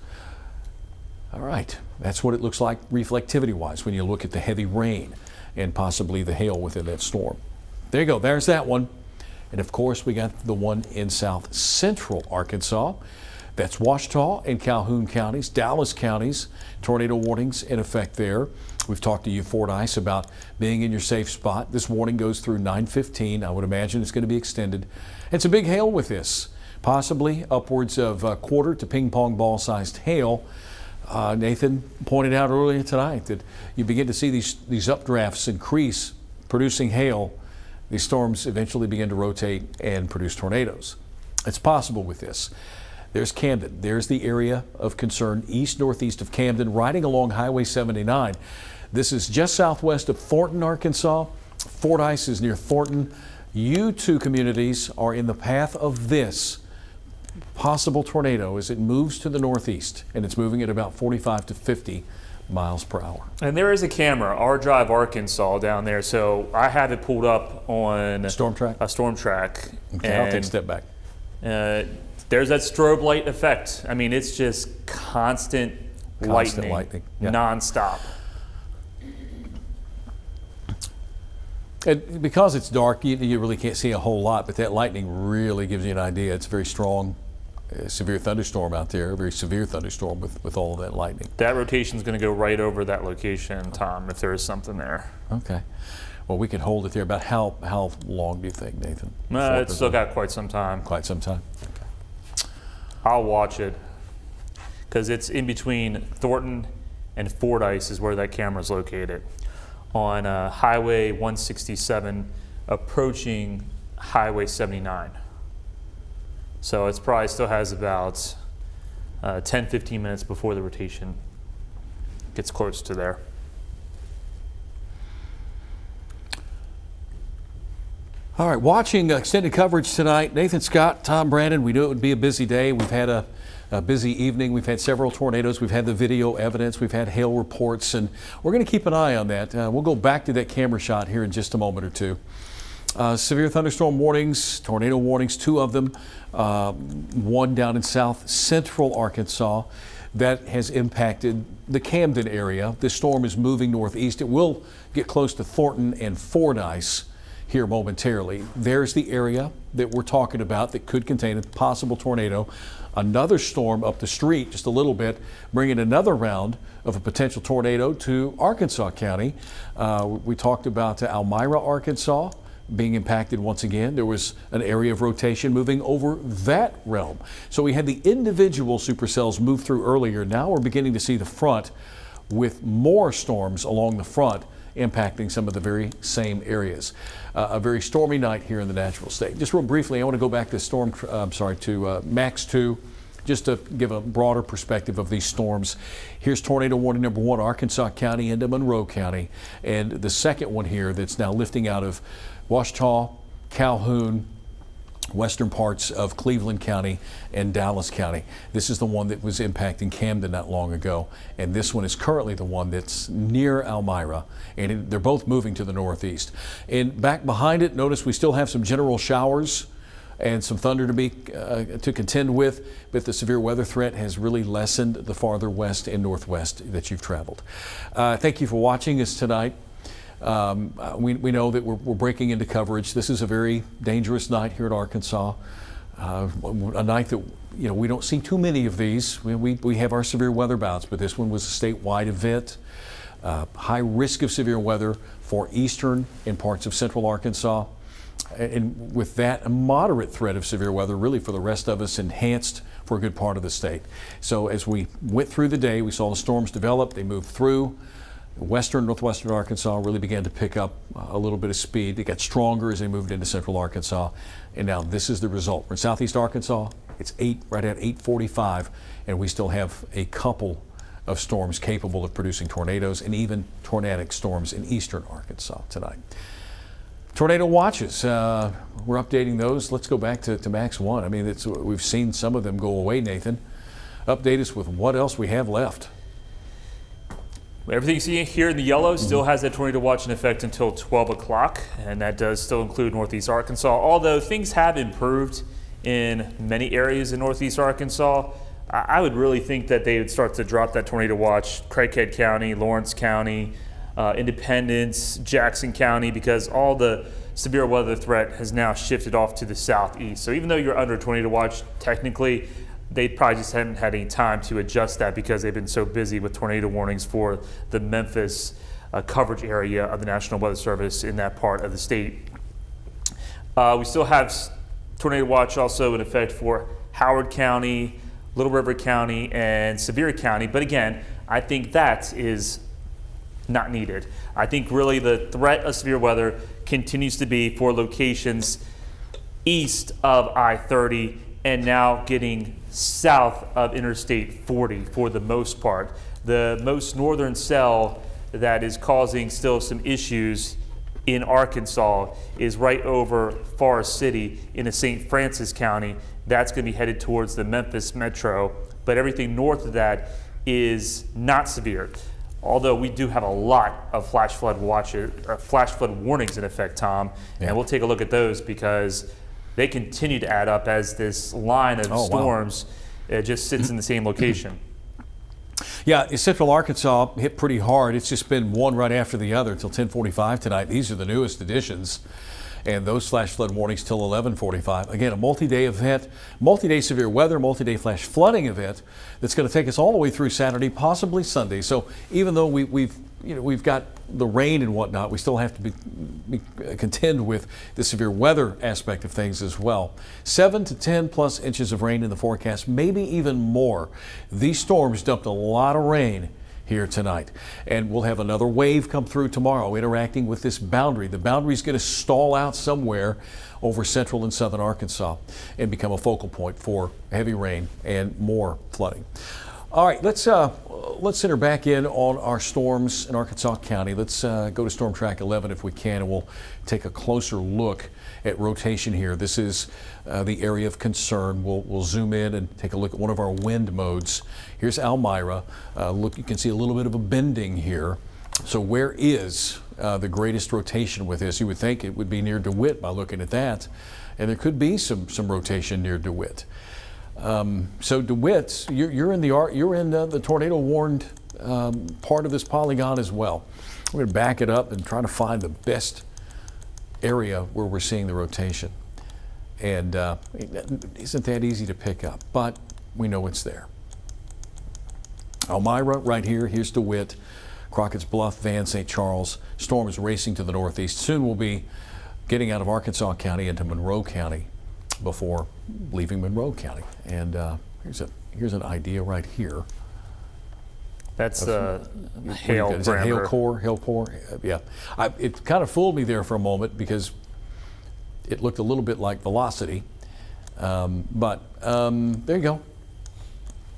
All right, that's what it looks like reflectivity-wise when you look at the heavy rain and possibly the hail within that storm. There you go, there's that one. And of course, we got the one in south central Arkansas. That's Ouachita and Calhoun counties, Dallas counties, tornado warnings in effect there. We've talked to you, Fordyce, about being in your safe spot. This warning goes through 9:15. I would imagine it's going to be extended. And some big hail with this, possibly upwards of a quarter to ping pong ball sized hail. Nathan pointed out earlier tonight that you begin to see these updrafts increase, producing hail. These storms eventually begin to rotate and produce tornadoes. It's possible with this. There's Camden. There's the area of concern east-northeast of Camden, riding along Highway 79. This is just southwest of Thornton, Arkansas. Fordyce is near Thornton. You two communities are in the path of this possible tornado as it moves to the northeast, and it's moving at about 45 to 50 miles per hour. And there is a camera, R Drive, Arkansas, down there. So I have it pulled up on Storm track? A storm track. Okay, I'll take a step back. There's that strobe light effect. I mean, it's just constant lightning. Yeah. Nonstop. And because it's dark, you really can't see a whole lot, but that lightning really gives you an idea. It's a very strong, severe thunderstorm out there, a very severe thunderstorm with all of that lightning. That rotation is going to go right over that location, Tom, if there is something there. Okay. Well, we can hold it there. About how long do you think, Nathan? It's still got quite some time. Quite some time. I'll watch it because it's in between Thornton and Fordyce is where that camera is located on Highway 167 approaching Highway 79. So it probably still has about 10-15 minutes before the rotation gets close to there. All right, watching extended coverage tonight, Nathan Scott, Tom Brannon. We knew it would be a busy day. We've had a busy evening. We've had several tornadoes. We've had the video evidence. We've had hail reports, and we're going to keep an eye on that. We'll go back to that camera shot here in just a moment or two. Severe thunderstorm warnings, tornado warnings, two of them. One down in south central Arkansas that has impacted the Camden area. This storm is moving northeast. It will get close to Thornton and Fordyce here momentarily. There's the area that we're talking about that could contain a possible tornado. Another storm up the street just a little bit, bringing another round of a potential tornado to Arkansas County. We talked about Elmira, Arkansas being impacted once again. There was an area of rotation moving over that realm. So we had the individual supercells move through earlier. Now we're beginning to see the front with more storms along the front impacting some of the very same areas. A very stormy night here in the Natural State. Just real briefly, I want to go back to Max 2. Just to give a broader perspective of these storms. Here's tornado warning number 1, Arkansas County into Monroe County. And the second one here that's now lifting out of Ouachita, Calhoun, western parts of Cleveland County and Dallas County. This is the one that was impacting Camden not long ago. And this one is currently the one that's near Elmira. And they're both moving to the northeast. And back behind it, notice we still have some general showers and some thunder to contend with, but the severe weather threat has really lessened the farther west and northwest that you've traveled. Thank you for watching us tonight. We know that we're breaking into coverage. This is a very dangerous night here in Arkansas. A night that we don't see too many of these. We have our severe weather bouts, but this one was a statewide event. High risk of severe weather for eastern and parts of central Arkansas. And with that, a moderate threat of severe weather really for the rest of us, enhanced for a good part of the state. So as we went through the day, we saw the storms develop. They moved through. Western, northwestern Arkansas really began to pick up a little bit of speed. They got stronger as they moved into central Arkansas. And now this is the result. We're in southeast Arkansas. It's right at 8:45, and we still have a couple of storms capable of producing tornadoes and even tornadic storms in eastern Arkansas tonight. Tornado watches, we're updating those. Let's go back to Max 1. I mean, we've seen some of them go away, Nathan. Update us with what else we have left. Everything you see here in the yellow still has that tornado watch in effect until 12 o'clock, and that does still include northeast Arkansas. Although things have improved in many areas in northeast Arkansas, I would really think that they would start to drop that tornado watch. Craighead County, Lawrence County, Independence, Jackson County, because all the severe weather threat has now shifted off to the southeast. So even though you're under tornado watch, technically, they probably just haven't had any time to adjust that because they've been so busy with tornado warnings for the Memphis coverage area of the National Weather Service in that part of the state. We still have tornado watch also in effect for Howard County, Little River County, and Sevier County. But again, I think that is not needed. I think really the threat of severe weather continues to be for locations east of I-30 and now getting south of Interstate 40 for the most part. The most northern cell that is causing still some issues in Arkansas is right over Forest City in the St. Francis County. That's going to be headed towards the Memphis metro, but everything north of that is not severe. Although we do have a lot of flash flood warnings in effect, Tom, and we'll take a look at those because they continue to add up as this line of storms just sits in the same location. Yeah, Central Arkansas hit pretty hard. It's just been one right after the other until 10:45 tonight. These are the newest additions. And those flash flood warnings till 11:45. Again, a multi-day event, multi-day severe weather, multi-day flash flooding event that's going to take us all the way through Saturday, possibly Sunday. So even though we've got the rain and whatnot, we still have to contend with the severe weather aspect of things as well. 7 to 10 plus inches of rain in the forecast, maybe even more. These storms dumped a lot of rain here tonight. And we'll have another wave come through tomorrow interacting with this boundary. The boundary is going to stall out somewhere over central and southern Arkansas and become a focal point for heavy rain and more flooding. All right, let's center back in on our storms in Arkansas County. Let's go to Storm Track 11 if we can, and we'll take a closer look at rotation here. This is the area of concern. We'll zoom in and take a look at one of our wind modes. Here's Elmira. Look, you can see a little bit of a bending here. So where is the greatest rotation with this? You would think it would be near DeWitt by looking at that, and there could be some rotation near DeWitt. So DeWitt, you're in the tornado warned part of this polygon as well. We're going to back it up and try to find the best area where we're seeing the rotation. And it isn't that easy to pick up, but we know it's there. Elmira right here. Here's DeWitt, Crockett's Bluff, Van, St. Charles. Storm is racing to the northeast. Soon we'll be getting out of Arkansas County into Monroe County before leaving Monroe County. And here's an idea right here. That's the hail Is that hail parameter. core? Hail core? Yeah. It kind of fooled me there for a moment because it looked a little bit like velocity. But there you go.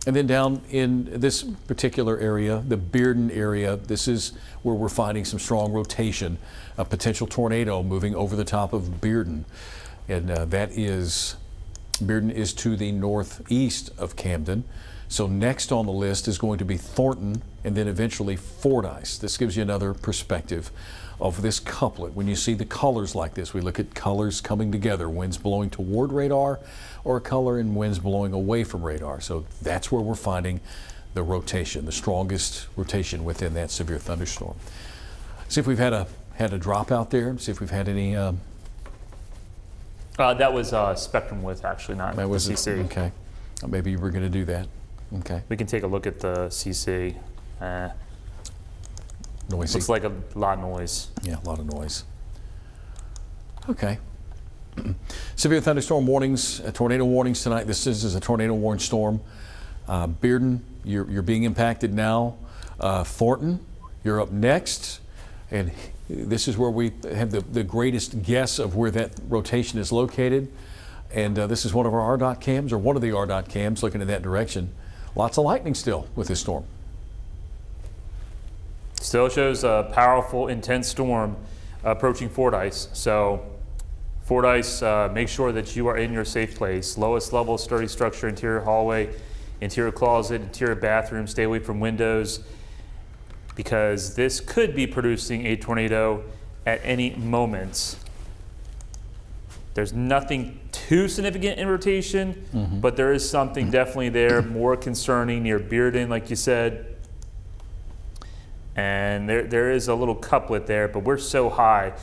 And then down in this particular area, the Bearden area, this is where we're finding some strong rotation, a potential tornado moving over the top of Bearden. And Bearden is to the northeast of Camden. So next on the list is going to be Thornton and then eventually Fordyce. This gives you another perspective of this couplet. When you see the colors like this, we look at colors coming together, winds blowing toward radar or a color and winds blowing away from radar. So that's where we're finding the rotation, the strongest rotation within that severe thunderstorm. See if we've had a drop out there, see if we've had any. That was spectrum width, actually, not the CC. Okay. Maybe you were going to do that. Okay. We can take a look at the CC. Noisy. Looks like a lot of noise. Yeah, a lot of noise. Okay. Severe thunderstorm warnings, tornado warnings tonight. This is a tornado warning storm. Bearden, you're being impacted now. Thornton, you're up next. And this is where we have the greatest guess of where that rotation is located. And this is one of our RDOT cams, or one of the RDOT cams looking in that direction. Lots of lightning still with this storm. Still shows a powerful, intense storm approaching Fordyce. So Fordyce, make sure that you are in your safe place. Lowest level, sturdy structure, interior hallway, interior closet, interior bathroom. Stay away from windows, because this could be producing a tornado at any moment. There's nothing too significant in rotation, but there is something definitely there, more concerning near Bearden, like you said. And there is a little couplet there, but we're so high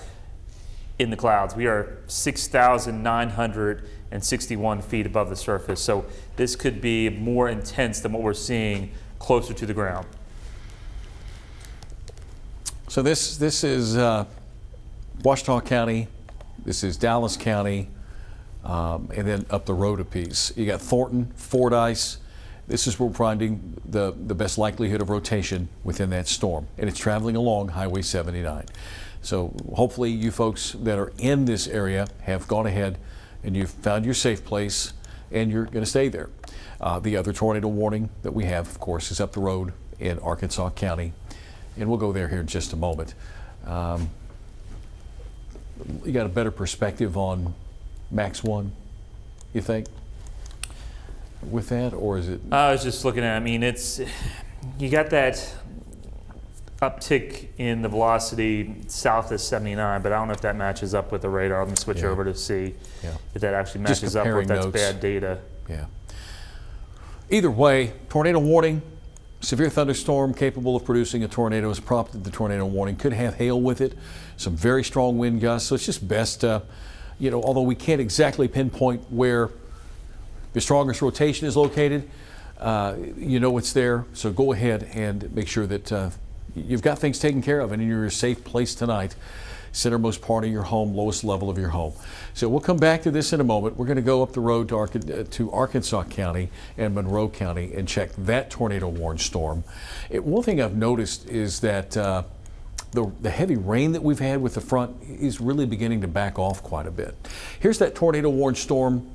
in the clouds. We are 6,961 feet above the surface. So this could be more intense than what we're seeing closer to the ground. So this is Washita County, this is Dallas County, and then up the road a piece. You got Thornton, Fordyce. This is where we're finding the best likelihood of rotation within that storm, and it's traveling along Highway 79. So hopefully you folks that are in this area have gone ahead and you've found your safe place and you're going to stay there. The other tornado warning that we have, of course, is up the road in Arkansas County, and we'll go there here in just a moment. You got a better perspective on Max 1, you think, with that, or is it? I was just looking at, you got that uptick in the velocity south of 79, but I don't know if that matches up with the radar. I'm going to switch over to see if that actually matches up, or if that's bad data. Yeah. Either way, tornado warning, severe thunderstorm capable of producing a tornado has prompted the tornado warning. Could have hail with it, some very strong wind gusts. So it's just best, although we can't exactly pinpoint where the strongest rotation is located, it's there. So go ahead and make sure that you've got things taken care of and you're in a safe place tonight. Centermost part of your home, lowest level of your home. So we'll come back to this in a moment. We're going to go up the road to Arkansas County and Monroe County and check that tornado warned storm. One thing I've noticed is that the heavy rain that we've had with the front is really beginning to back off quite a bit. Here's that tornado warned storm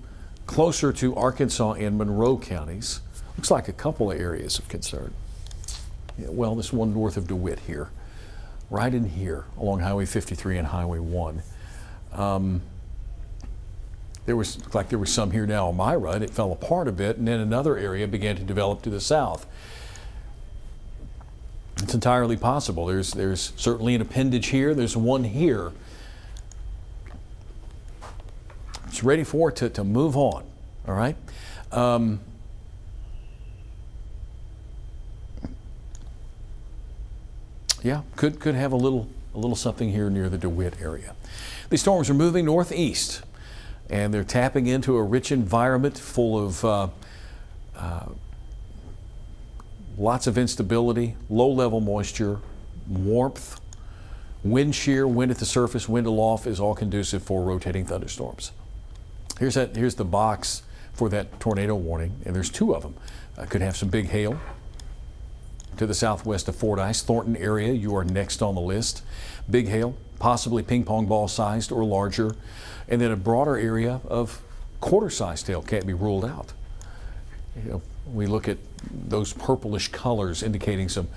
closer to Arkansas and Monroe counties. Looks like a couple of areas of concern. Well, this one north of DeWitt here, right in here along Highway 53 and Highway 1. Looked like there was some here now on my run. It fell apart a bit, and then another area began to develop to the south. It's entirely possible. There's certainly an appendage here. There's one here. It's ready for it to move on. All right. Yeah, could have a little something here near the DeWitt area. These storms are moving northeast, and they're tapping into a rich environment full of lots of instability, low-level moisture, warmth, wind shear, wind at the surface, wind aloft is all conducive for rotating thunderstorms. Here's the box for that tornado warning, and there's two of them. Could have some big hail. to the southwest of Fordyce. Thornton area, you are next on the list. Big hail, possibly ping pong ball sized or larger. And then a broader area of quarter-sized hail can't be ruled out. You know, we look at those purplish colors indicating some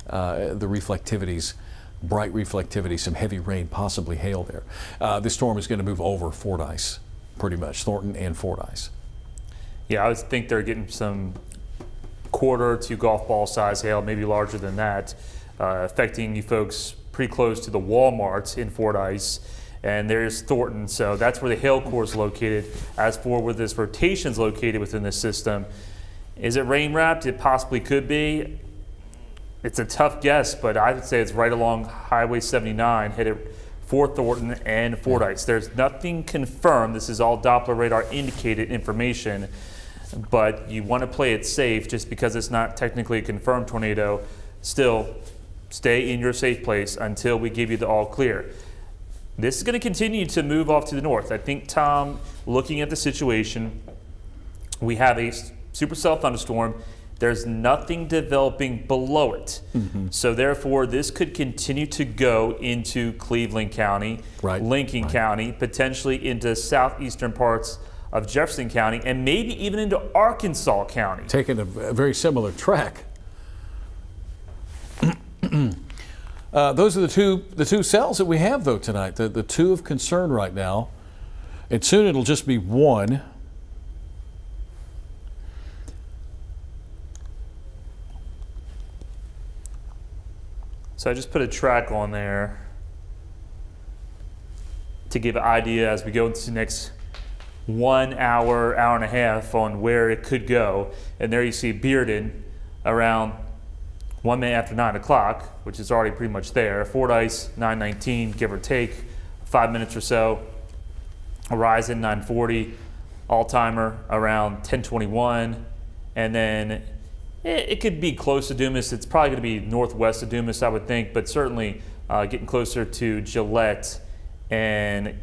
the reflectivities, bright reflectivity, some heavy rain, possibly hail there. This storm is going to move over Fordyce, pretty much, Thornton and Fordyce. Yeah, I would think they're getting some quarter to golf ball size hail, maybe larger than that, affecting you folks pretty close to the Walmarts in Fordyce. And there's Thornton, so that's where the hail core is located. As for where this rotation is located within the system, is it rain wrapped? It possibly could be. It's a tough guess, but I would say it's right along Highway 79, headed for Thornton and Fordyce. There's nothing confirmed. This is all Doppler radar indicated information, but you want to play it safe just because it's not technically a confirmed tornado. Still, stay in your safe place until we give you the all clear. This is going to continue to move off to the north. I think, Tom, looking at the situation, we have a supercell thunderstorm. There's nothing developing below it. So therefore, this could continue to go into Cleveland County, Lincoln County, potentially into southeastern parts of Jefferson County, and maybe even into Arkansas County. Taking a very similar track. Those are the two cells that we have, though, tonight. The two of concern right now. And soon it'll just be one. So I just put a track on there to give an idea as we go into the next 1 hour, hour and a half on where it could go. And there you see Bearden around 1 minute after 9 o'clock, which is already pretty much there. Fordyce, 9:19, give or take, 5 minutes or so. Horizon, 9:40. All-timer around 10:21. And then it could be close to Dumas. It's probably going to be northwest of Dumas, I would think, but certainly getting closer to Gillette and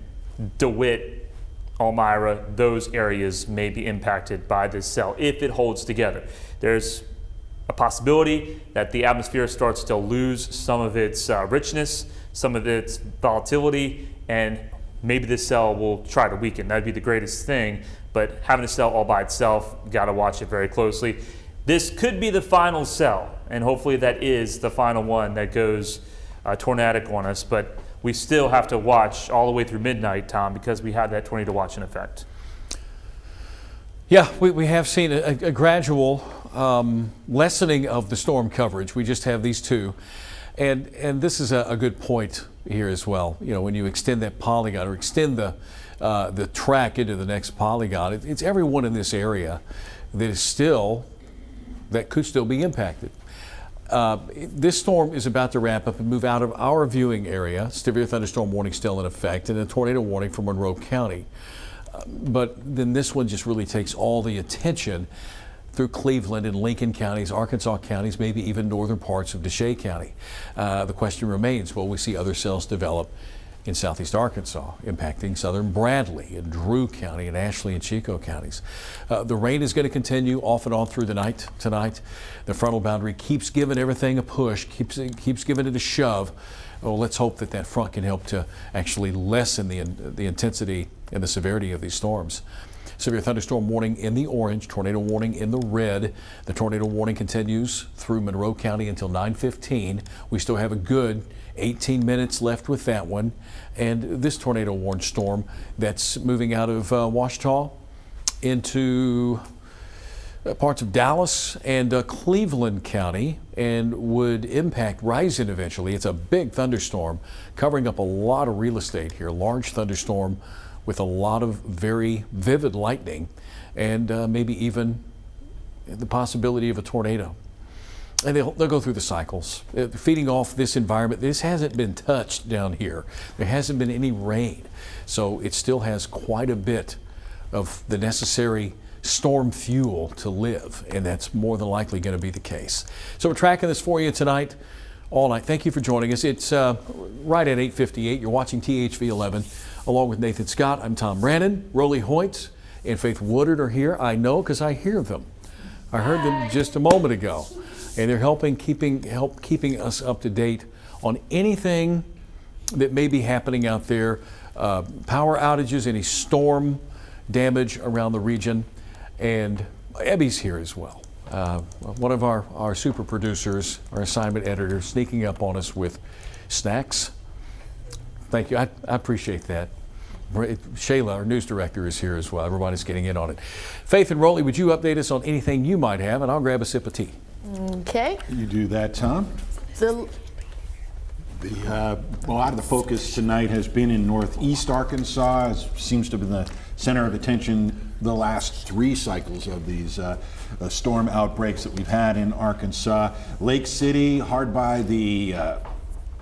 DeWitt, Elmira, those areas may be impacted by this cell if it holds together. There's a possibility that the atmosphere starts to lose some of its richness, some of its volatility, and maybe this cell will try to weaken. That'd be the greatest thing, but having a cell all by itself, got to watch it very closely. This could be the final cell, and hopefully that is the final one that goes tornadic on us, but we still have to watch all the way through midnight, Tom, because we have that tornado watch in effect. Yeah, we have seen a gradual lessening of the storm coverage. We just have these two. And this is a good point here as well. You know, when you extend that polygon or extend the track into the next polygon, it's everyone in this area that could still be impacted. This storm is about to ramp up and move out of our viewing area. Severe thunderstorm warning still in effect, and a tornado warning for Monroe County. But then this one just really takes all the attention through Cleveland and Lincoln counties, Arkansas counties, maybe even northern parts of Deshay County. The question remains, will we see other cells develop in southeast Arkansas, impacting southern Bradley and Drew County and Ashley and Chico counties? The rain is going to continue off and on through the night tonight. The frontal boundary keeps giving everything a push, keeps giving it a shove. Well, let's hope that front can help to actually lessen the intensity and the severity of these storms. Severe thunderstorm warning in the orange, tornado warning in the red. The tornado warning continues through Monroe County until 9:15. We still have a good 18 minutes left with that one. And this tornado warned storm that's moving out of Ouachita into parts of Dallas and Cleveland County and would impact Rison eventually. It's a big thunderstorm covering up a lot of real estate here, large thunderstorm with a lot of very vivid lightning and maybe even the possibility of a tornado. And they'll go through the cycles, feeding off this environment. This hasn't been touched down here. There hasn't been any rain. So it still has quite a bit of the necessary storm fuel to live, and that's more than likely going to be the case. So we're tracking this for you tonight, all night. Thank you for joining us. It's right at 8:58. You're watching THV 11 along with Nathan Scott. I'm Tom Brannon. Rolly Hoyt and Faith Woodard are here. I know because I hear them. I heard them just a moment ago. and they're helping keeping us up to date on anything that may be happening out there, power outages, any storm damage around the region, and Ebby's here as well. One of our super producers, our assignment editor, sneaking up on us with snacks. Thank you. I appreciate that. Shayla, our news director, is here as well. Everybody's getting in on it. Faith and Rolly, would you update us on anything you might have, and I'll grab a sip of tea. Okay. You do that, Tom. The A lot of the focus tonight has been in northeast Arkansas. It seems to have been the center of attention the last 3 cycles of these storm outbreaks that we've had in Arkansas. Lake City, hard by the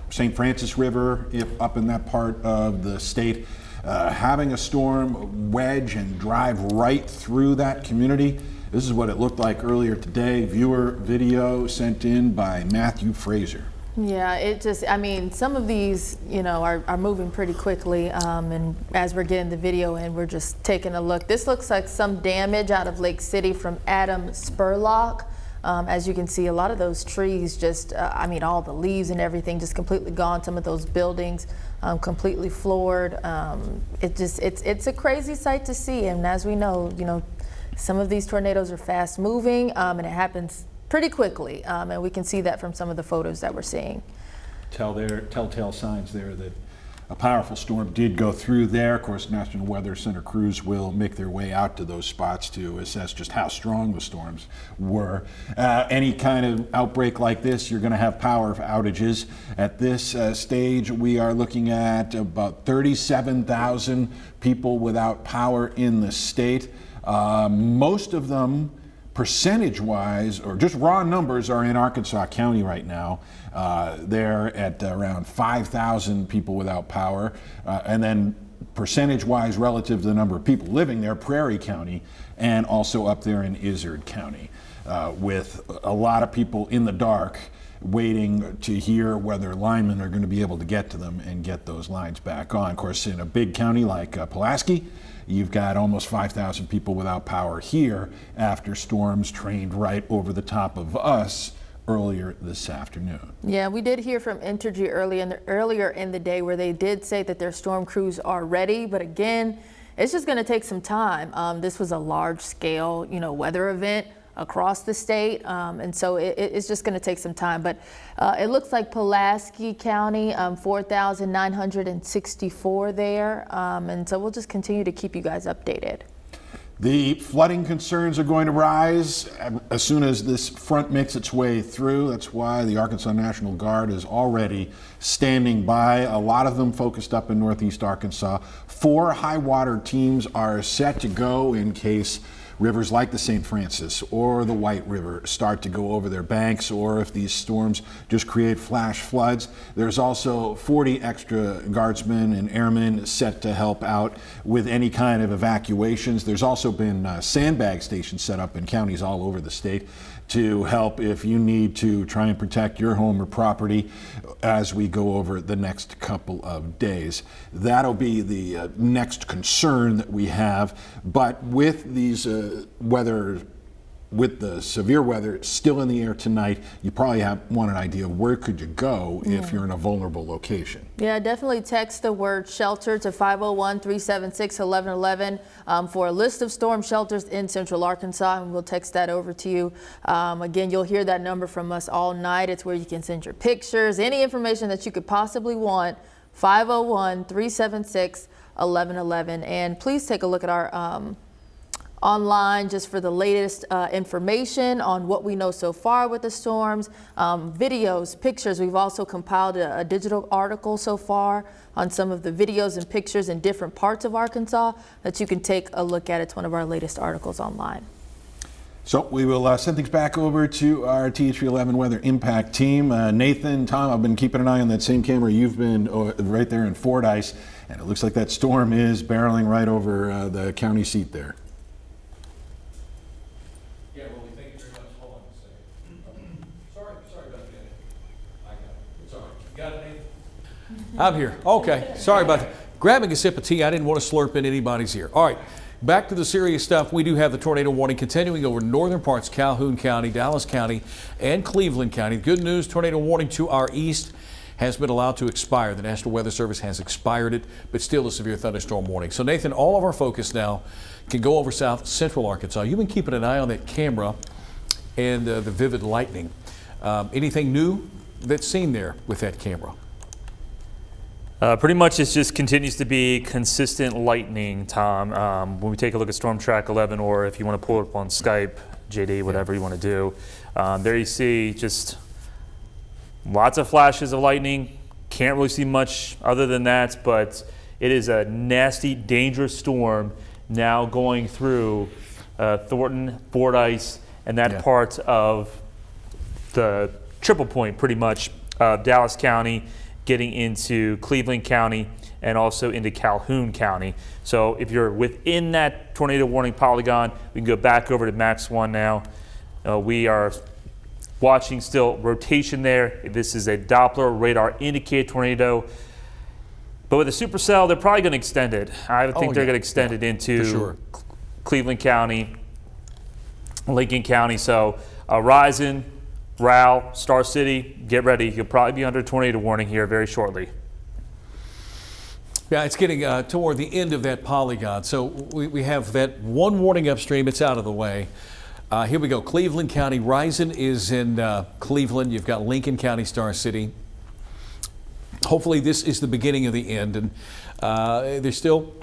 St. Francis River, up in that part of the state, having a storm wedge and drive right through that community. This is what it looked like earlier today. Viewer video sent in by Matthew Fraser. Yeah, it just, I mean, some of these, you know, are moving pretty quickly. And as we're getting the video in, we're just taking a look. This looks like some damage out of Lake City from Adam Spurlock. As you can see, a lot of those trees just, I mean, all the leaves and everything just completely gone. Some of those buildings completely floored. It's a crazy sight to see. And as we know, you know, some of these tornadoes are fast moving and it happens pretty quickly, and we can see that from some of the photos that we're seeing. Telltale signs there that a powerful storm did go through there. Of course, National Weather Center crews will make their way out to those spots to assess just how strong the storms were. Any kind of outbreak like this, you're going to have power outages. At this stage, we are looking at about 37,000 people without power in the state. Most of them, percentage-wise, or just raw numbers, are in Arkansas County right now. They're at around 5,000 people without power. And then percentage-wise, relative to the number of people living there, Prairie County, and also up there in Izard County, with a lot of people in the dark waiting to hear whether linemen are going to be able to get to them and get those lines back on. Of course, in a big county like Pulaski, you've got almost 5,000 people without power here after storms trained right over the top of us earlier this afternoon. Yeah, we did hear from Entergy earlier in the day where they did say that their storm crews are ready, but again, it's just going to take some time. This was a large-scale, you know, weather event across the state, and so it's just going to take some time. But it looks like Pulaski County, 4,964 there, and so we'll just continue to keep you guys updated. The flooding concerns are going to rise as soon as this front makes its way through. That's why the Arkansas National Guard is already standing by, a lot of them focused up in northeast Arkansas. 4 high water teams are set to go in case rivers like the St. Francis or the White River start to go over their banks, or if these storms just create flash floods. There's also 40 extra guardsmen and airmen set to help out with any kind of evacuations. There's also been sandbag stations set up in counties all over the state to help if you need to try and protect your home or property as we go over the next couple of days. That'll be the next concern that we have. But with these with the severe weather still in the air tonight, you probably want an idea of where could you go if you're in a vulnerable location. Yeah, definitely text the word shelter to 501-376-1111 for a list of storm shelters in Central Arkansas, and we'll text that over to you. Again, you'll hear that number from us all night. It's where you can send your pictures, any information that you could possibly want, 501-376-1111. And please take a look at our online just for the latest information on what we know so far with the storms, videos, pictures. We've also compiled a digital article so far on some of the videos and pictures in different parts of Arkansas that you can take a look at. It's one of our latest articles online. So we will send things back over to our TH11 Weather Impact team. Nathan, Tom, I've been keeping an eye on that same camera. You've been right there in Fordyce, and it looks like that storm is barreling right over the county seat there. Yeah, well, we thank you very much. Hold on a second. Sorry about that. I got it. It's all right. You got it, Nathan? I'm here. Okay. Sorry about that. Grabbing a sip of tea. I didn't want to slurp in anybody's ear. All right. back to the serious stuff. We do have the tornado warning continuing over northern parts, Calhoun County, Dallas County, and Cleveland County. Good news, tornado warning to our east has been allowed to expire. The National Weather Service has expired it, but still a severe thunderstorm warning. So Nathan, all of our focus now can go over south central Arkansas. You've been keeping an eye on that camera and the vivid lightning. Anything new that's seen there with that camera? Pretty much it just continues to be consistent lightning, Tom. When we take a look at Storm Track 11, or if you want to pull it up on Skype, JD, whatever you want to do, there you see just lots of flashes of lightning. Can't really see much other than that, but it is a nasty, dangerous storm now going through Thornton, Fordyce, and that part of the triple point, pretty much, Dallas County, getting into Cleveland County, and also into Calhoun County. So if you're within that tornado warning polygon, we can go back over to Max 1 now. We are watching still rotation there. This is a Doppler radar indicated tornado. But with a supercell, they're probably going to extend it. I think they're going to extend it into Cleveland County, Lincoln County. So Horizon, Rowell, Star City, get ready. You'll probably be under tornado warning here very shortly. Yeah, it's getting toward the end of that polygon. So we have that one warning upstream. It's out of the way. Here we go. Cleveland County. Horizon is in Cleveland. You've got Lincoln County, Star City. Hopefully this is the beginning of the end. And there's still,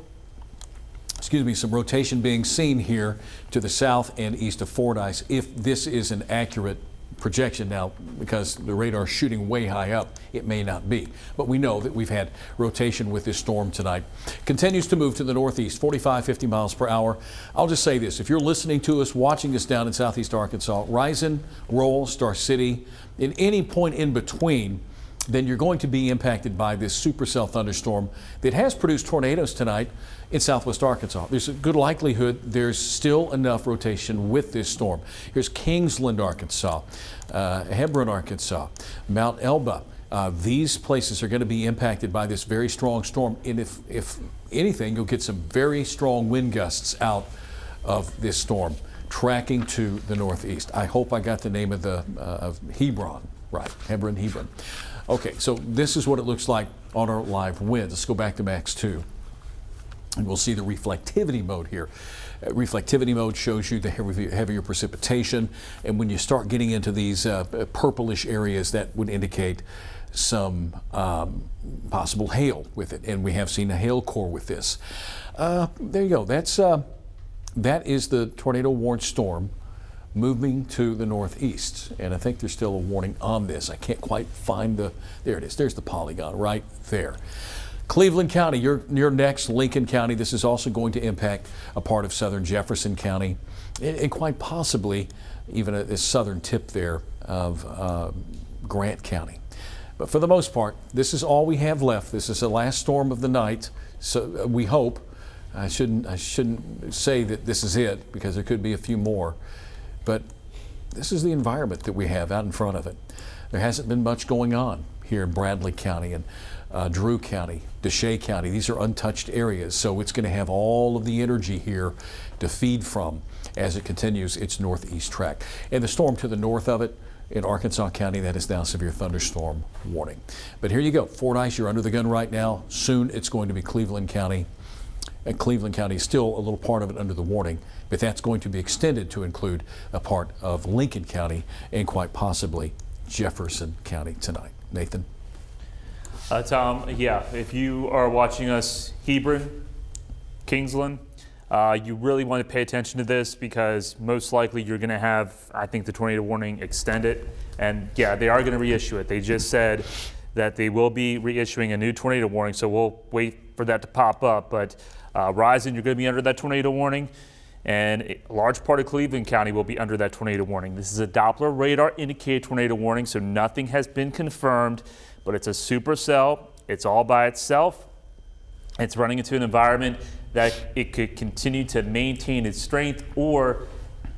some rotation being seen here to the south and east of Fordyce, if this is an accurate projection. Now, because the radar is shooting way high up, it may not be. But we know that we've had rotation with this storm tonight. Continues to move to the northeast, 45, 50 miles per hour. I'll just say this. If you're listening to us, watching us down in southeast Arkansas, Horizon, Rowell, Star City, in any point in between, then you're going to be impacted by this supercell thunderstorm that has produced tornadoes tonight in southwest Arkansas. There's a good likelihood there's still enough rotation with this storm. Here's Kingsland, Arkansas, Hebron, Arkansas, Mount Elba. These places are going to be impacted by this very strong storm. And if anything, you'll get some very strong wind gusts out of this storm tracking to the northeast. I hope I got the name of the of Hebron right. Hebron. Okay, so this is what it looks like on our live winds. Let's go back to Max 2. And we'll see the reflectivity mode here. Reflectivity mode shows you the heavier precipitation. And when you start getting into these purplish areas, that would indicate some possible hail with it. And we have seen a hail core with this. There you go. That is the tornado warned storm moving to the northeast. And I think there's still a warning on this. I can't quite find there it is. There's the polygon right there. Cleveland County, you're next. Lincoln County, this is also going to impact a part of southern Jefferson County and quite possibly even a southern tip there of Grant County. But for the most part, this is all we have left. This is the last storm of the night. So we hope. I shouldn't say that this is it, because there could be a few more. But this is the environment that we have out in front of it. There hasn't been much going on here in Bradley County and Drew County, Deshay County. These are untouched areas, so it's going to have all of the energy here to feed from as it continues its northeast track. And the storm to the north of it in Arkansas County, that is now severe thunderstorm warning. But here you go. Fordyce, you're under the gun right now. Soon it's going to be Cleveland County. And Cleveland County is still a little part of it under the warning, but that's going to be extended to include a part of Lincoln County and quite possibly Jefferson County tonight. Nathan? Tom, yeah, if you are watching us, Hebron, Kingsland, you really want to pay attention to this, because most likely you're going to have, I think, the tornado warning extended. And yeah, they are going to reissue it. They just said that they will be reissuing a new tornado warning, so we'll wait for that to pop up. But Horizon, you're going to be under that tornado warning, and a large part of Cleveland County will be under that tornado warning. This is a Doppler radar indicated tornado warning, so nothing has been confirmed, but it's a supercell. It's all by itself. It's running into an environment that it could continue to maintain its strength or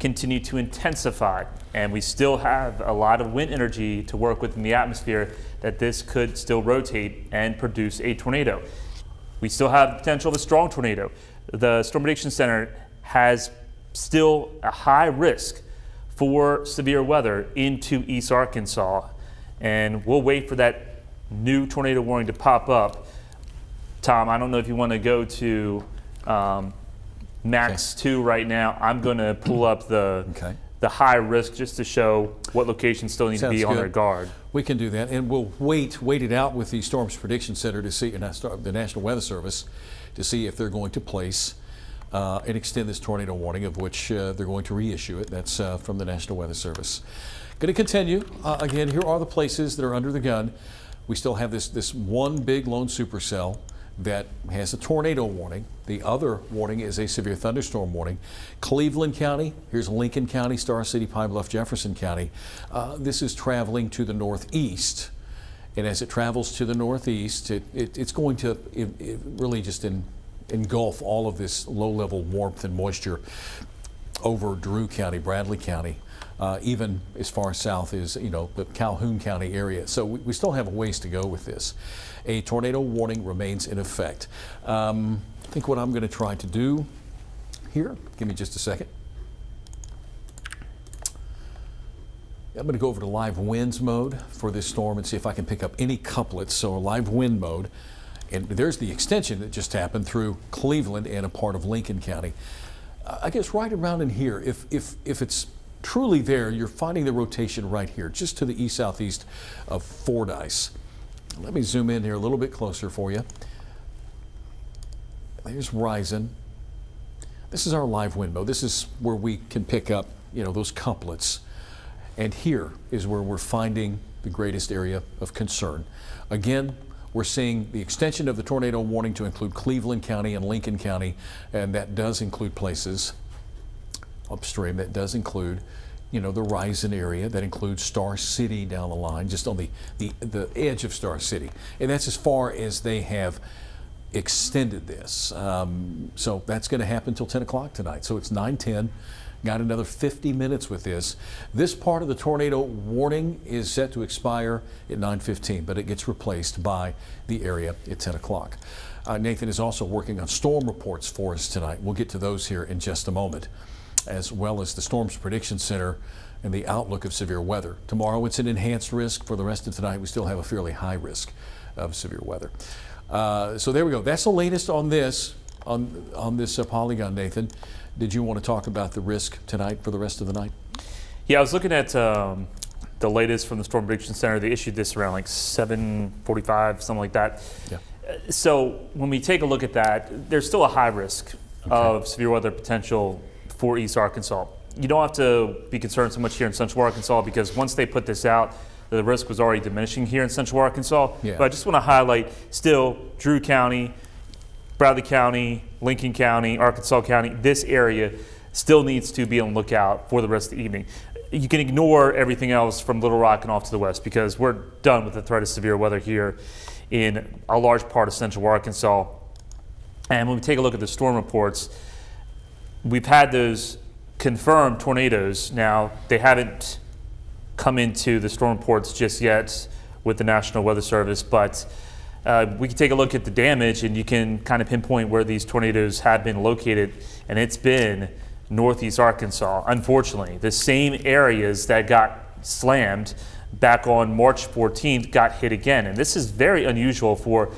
continue to intensify. And we still have a lot of wind energy to work with in the atmosphere that this could still rotate and produce a tornado. We still have the potential of a strong tornado. the Storm Prediction Center has still a high risk for severe weather into East Arkansas. And we'll wait for that new tornado warning to pop up. Tom, I don't know if you want to go to Max 2 right now. I'm going to pull up the high risk just to show what locations still need to be on their guard. We can do that, and we'll wait it out with the Storms Prediction Center to see, the National Weather Service, to see if they're going to place and extend this tornado warning, of which they're going to reissue it. That's from the National Weather Service. Going to continue. Again, here are the places that are under the gun. We still have this one big lone supercell that has a tornado warning. The other warning is a severe thunderstorm warning. Cleveland County, here's Lincoln County, Star City, Pine Bluff, Jefferson County. This is traveling to the northeast. And as it travels to the northeast, it's going to really just engulf all of this low-level warmth and moisture over Drew County, Bradley County, even as far south as the Calhoun County area. So we still have a ways to go with this. A tornado warning remains in effect. I think what I'm going to try to do here, give me just a second. I'm going to go over to live winds mode for this storm and see if I can pick up any couplets. So live wind mode, and there's the extension that just happened through Cleveland and a part of Lincoln County. I guess right around in here, if it's truly there, you're finding the rotation right here, just to the east-southeast of Fordyce. Let me zoom in here a little bit closer for you. There's Risen. This is our live wind mode. This is where we can pick up, those couplets. And here is where we're finding the greatest area of concern. Again, we're seeing the extension of the tornado warning to include Cleveland County and Lincoln County, and that does include places upstream. That does include, the Risen area. That includes Star City down the line, just on the edge of Star City. And that's as far as they have extended this. So that's going to happen until 10 o'clock tonight. So it's 9:10. Got another 50 minutes with this. This part of the tornado warning is set to expire at 9:15, but it gets replaced by the area at 10 o'clock. Nathan is also working on storm reports for us tonight. We'll get to those here in just a moment, as well as the Storms Prediction Center and the outlook of severe weather. Tomorrow it's an enhanced risk. For the rest of tonight, we still have a fairly high risk of severe weather. So there we go. That's the latest on this polygon, Nathan. Did you want to talk about the risk tonight for the rest of the night? Yeah, I was looking at the latest from the Storm Prediction Center. They issued this around like 7:45, something like that. Yeah. So when we take a look at that, there's still a high risk of severe weather potential for East Arkansas. You don't have to be concerned so much here in Central Arkansas, because once they put this out, the risk was already diminishing here in Central Arkansas. Yeah. But I just want to highlight still Drew County, Bradley County, Lincoln County, Arkansas County, this area still needs to be on the lookout for the rest of the evening. You can ignore everything else from Little Rock and off to the west, because we're done with the threat of severe weather here in a large part of Central Arkansas. And when we take a look at the storm reports, we've had those confirmed tornadoes. Now, they haven't come into the storm reports just yet with the National Weather Service, but we can take a look at the damage, and you can kind of pinpoint where these tornadoes have been located, and it's been northeast Arkansas. Unfortunately, the same areas that got slammed back on March 14th got hit again, and this is very unusual for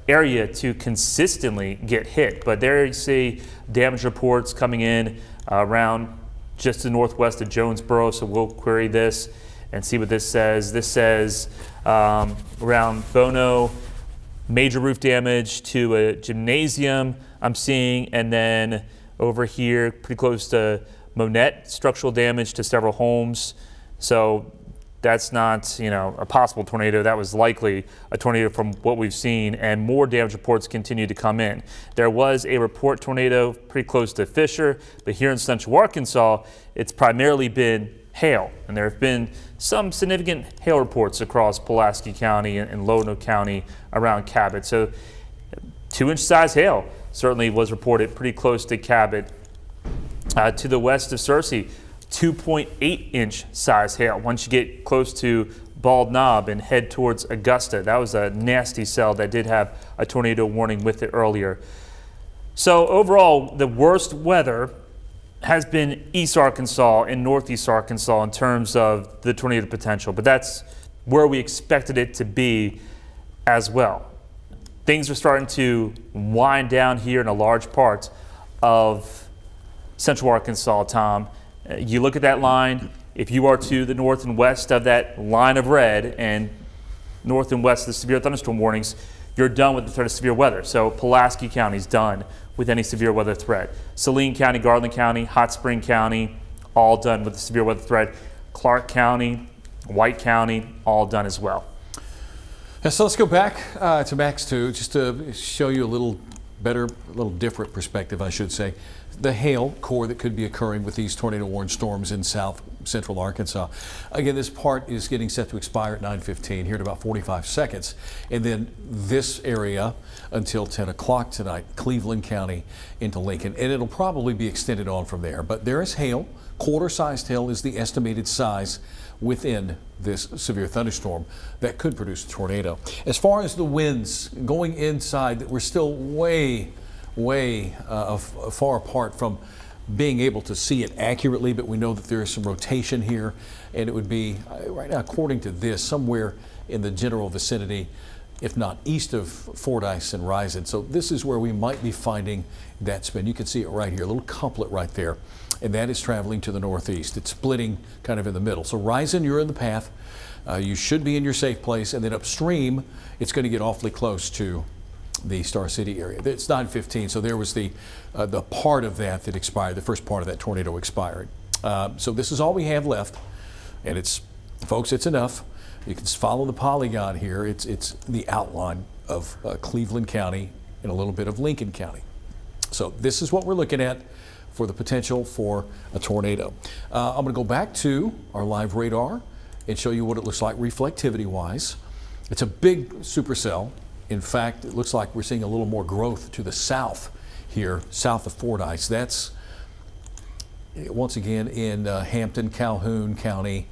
area to consistently get hit. But there you see damage reports coming in around just to the northwest of Jonesboro, so we'll query this and see what this says. This says around Bono, major roof damage to a gymnasium I'm seeing, and then over here, pretty close to Monette, structural damage to several homes. So that's not, a possible tornado. That was likely a tornado from what we've seen, and more damage reports continue to come in. There was a report tornado pretty close to Fisher, but here in Central Arkansas, it's primarily been hail, and there have been some significant hail reports across Pulaski County and Lonoke County around Cabot. So 2-inch size hail certainly was reported pretty close to Cabot. To the west of Searcy, 2.8-inch size hail. Once you get close to Bald Knob and head towards Augusta, that was a nasty cell that did have a tornado warning with it earlier. So overall, the worst weather has been East Arkansas and Northeast Arkansas in terms of the tornado potential, but that's where we expected it to be as well. Things are starting to wind down here in a large part of Central Arkansas, Tom. You look at that line, if you are to the north and west of that line of red and north and west of the severe thunderstorm warnings, you're done with the threat of severe weather. So Pulaski County's done with any severe weather threat. Saline County, Garland County, Hot Spring County, all done with the severe weather threat. Clark County, White County, all done as well. Yeah, so let's go back to Max 2 just to show you a little better, a little different perspective, I should say. The hail core that could be occurring with these tornado-warned storms in south central Arkansas. Again, this part is getting set to expire at 9:15 here in about 45 seconds. And then this area until 10 o'clock tonight, Cleveland County into Lincoln. And it'll probably be extended on from there. But there is hail. Quarter-sized hail is the estimated size within this severe thunderstorm that could produce a tornado. As far as the winds going inside, we're still way far apart from being able to see it accurately, but we know that there is some rotation here, and it would be, right now, according to this, somewhere in the general vicinity, if not east of Fordyce and Risen. So this is where we might be finding that spin. You can see it right here, a little couplet right there, and that is traveling to the northeast. It's splitting kind of in the middle. So Risen, you're in the path. You should be in your safe place, and then upstream, it's going to get awfully close to the Star City area. It's 9:15, so there was the part of that expired. The first part of that tornado expired. So this is all we have left, and it's, folks, it's enough. You can follow the polygon here. It's the outline of Cleveland County and a little bit of Lincoln County. So this is what we're looking at for the potential for a tornado. I'm going to go back to our live radar and show you what it looks like reflectivity-wise. It's a big supercell. In fact, it looks like we're seeing a little more growth to the south here, south of Fordyce. That's, once again, in Hampton, Calhoun County,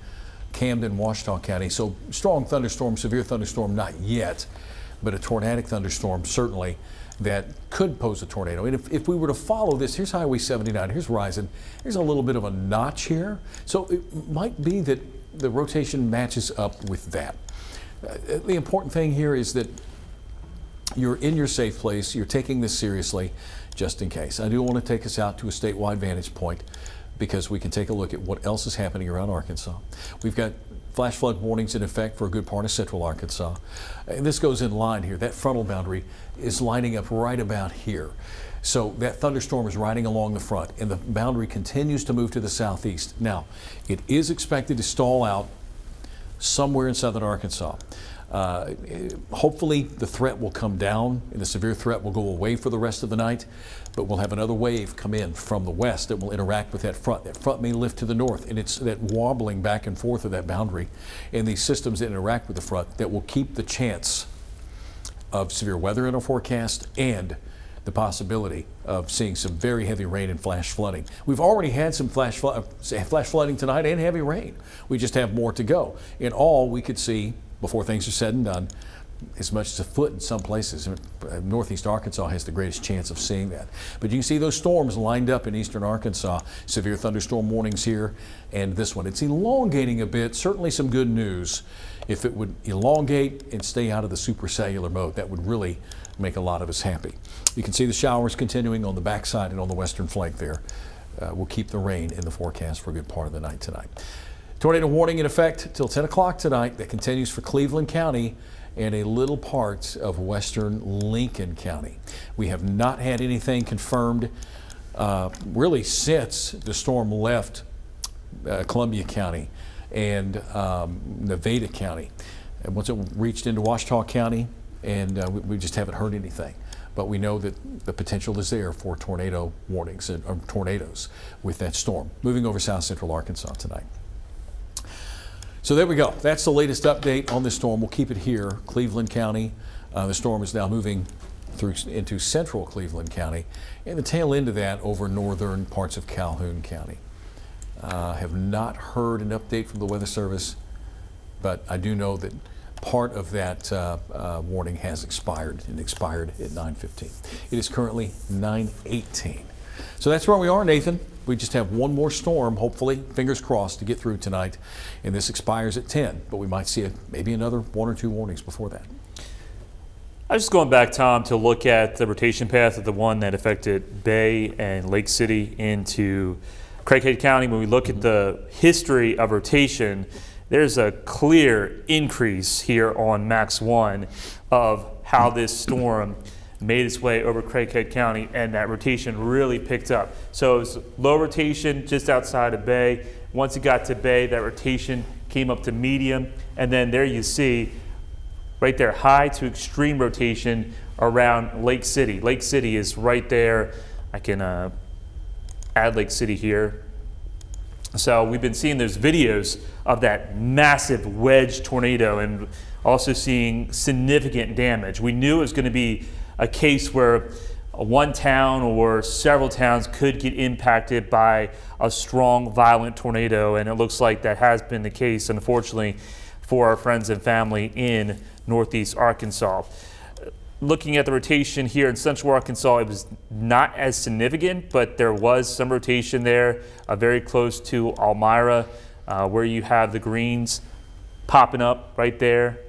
Camden, Washita County. So strong thunderstorm, severe thunderstorm, not yet, but a tornadic thunderstorm certainly that could pose a tornado. And if we were to follow this, here's Highway 79, here's Risen, there's a little bit of a notch here. So it might be that the rotation matches up with that. The important thing here is that you're in your safe place, you're taking this seriously just in case. I do want to take us out to a statewide vantage point because we can take a look at what else is happening around Arkansas. We've got flash flood warnings in effect for a good part of central Arkansas. And this goes in line here. That frontal boundary is lining up right about here. So that thunderstorm is riding along the front and the boundary continues to move to the southeast. Now, it is expected to stall out somewhere in southern Arkansas. Hopefully the threat will come down and the severe threat will go away for the rest of the night, but we'll have another wave come in from the west that will interact with that front. That front may lift to the north, and it's that wobbling back and forth of that boundary and these systems that interact with the front that will keep the chance of severe weather in our forecast and the possibility of seeing some very heavy rain and flash flooding. We've already had some flash flooding tonight and heavy rain. We just have more to go. In all, we could see, before things are said and done, as much as a foot in some places. Northeast Arkansas has the greatest chance of seeing that. But you can see those storms lined up in eastern Arkansas. Severe thunderstorm warnings here, and this one. It's elongating a bit. Certainly some good news. If it would elongate and stay out of the supercellular mode, that would really make a lot of us happy. You can see the showers continuing on the backside and on the western flank there. We'll keep the rain in the forecast for a good part of the night tonight. Tornado warning in effect till 10 o'clock tonight. That continues for Cleveland County and a little part of western Lincoln County. We have not had anything confirmed really since the storm left Columbia County and Nevada County. And once it reached into Washita County, and we just haven't heard anything. But we know that the potential is there for tornado warnings and tornadoes with that storm moving over south central Arkansas tonight. So there we go. That's the latest update on this storm. We'll keep it here, Cleveland County. The storm is now moving through into central Cleveland County, and the tail end of that over northern parts of Calhoun County. Have not heard an update from the Weather Service, but I do know that part of that warning has expired, and expired at 9:15. It is currently 9:18. So that's where we are, Nathan. We just have one more storm, hopefully, fingers crossed, to get through tonight, and this expires at 10. But we might see maybe another 1 or 2 warnings before that. I was just going back, Tom, to look at the rotation path of the one that affected Bay and Lake City into Craighead County. When we look at the history of rotation, there's a clear increase here on Max 1 of how this storm made its way over Craighead County, and that rotation really picked up. So it was low rotation just outside of Bay. Once it got to Bay, that rotation came up to medium, and then there you see right there, high to extreme rotation around Lake City. Lake City is right there. I can add Lake City here. So we've been seeing those videos of that massive wedge tornado and also seeing significant damage. We knew it was going to be a case where one town or several towns could get impacted by a strong, violent tornado, and it looks like that has been the case, unfortunately, for our friends and family in Northeast Arkansas. Looking at the rotation here in Central Arkansas, it was not as significant, but there was some rotation there, very close to Elmira, where you have the greens popping up right there,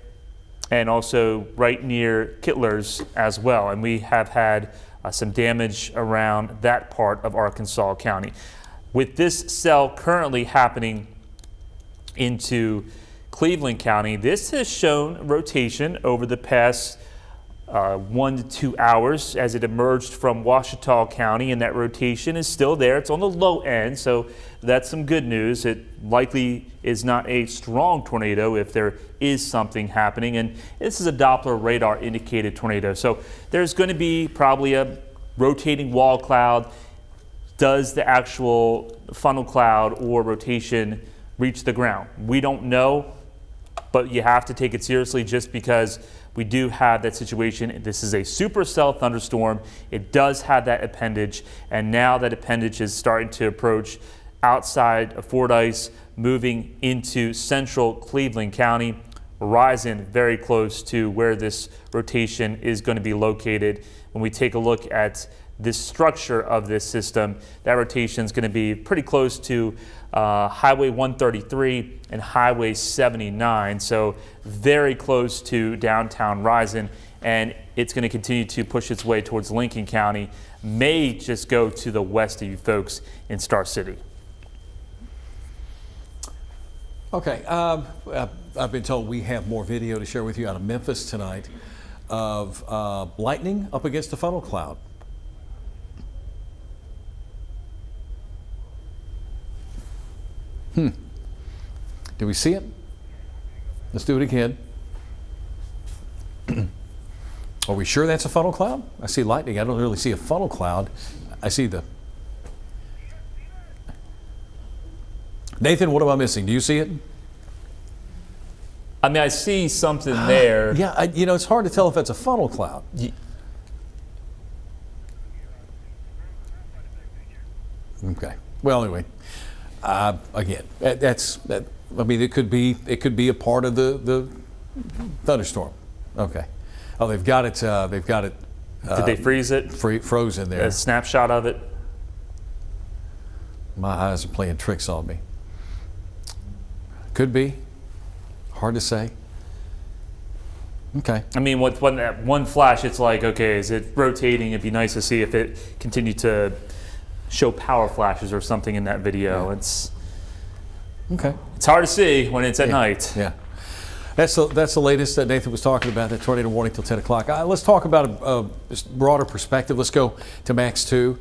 and also right near Kittler's as well. And we have had some damage around that part of Arkansas County. With this cell currently happening into Cleveland County, this has shown rotation over the past 1 to 2 hours as it emerged from Ouachita County, and that rotation is still there. It's on the low end, so that's some good news. It likely is not a strong tornado if there is something happening, and this is a Doppler radar indicated tornado. So there's going to be probably a rotating wall cloud. Does the actual funnel cloud or rotation reach the ground? We don't know, but you have to take it seriously just because we do have that situation. This is a supercell thunderstorm. It does have that appendage, and now that appendage is starting to approach outside of Fordyce, moving into central Cleveland County, rising very close to where this rotation is going to be located. When we take a look at this structure of this system, that rotation is going to be pretty close to Highway 133 and Highway 79, so very close to downtown Rising, and it's going to continue to push its way towards Lincoln County, may just go to the west of you folks in Star City. Okay, I've been told we have more video to share with you out of Memphis tonight of lightning up against the funnel cloud. Do we see it? Let's do it again. Are we sure that's a funnel cloud? I see lightning. I don't really see a funnel cloud. I see the... Nathan, what am I missing? Do you see it? I mean, I see something there. Yeah, it's hard to tell if it's a funnel cloud. Okay. Well, anyway, again, I mean, it could be a part of the thunderstorm. Okay. Oh, they've got it. Did they freeze it? Frozen there. A snapshot of it. My eyes are playing tricks on me. Could be. Hard to say. Okay. I mean, with one flash, it's like, okay, is it rotating? It'd be nice to see if it continued to show power flashes or something in that video. Yeah. It's okay. It's hard to see when it's at night. Yeah. That's the latest that Nathan was talking about, that tornado warning till 10 o'clock. Let's talk about a broader perspective. Let's go to Max 2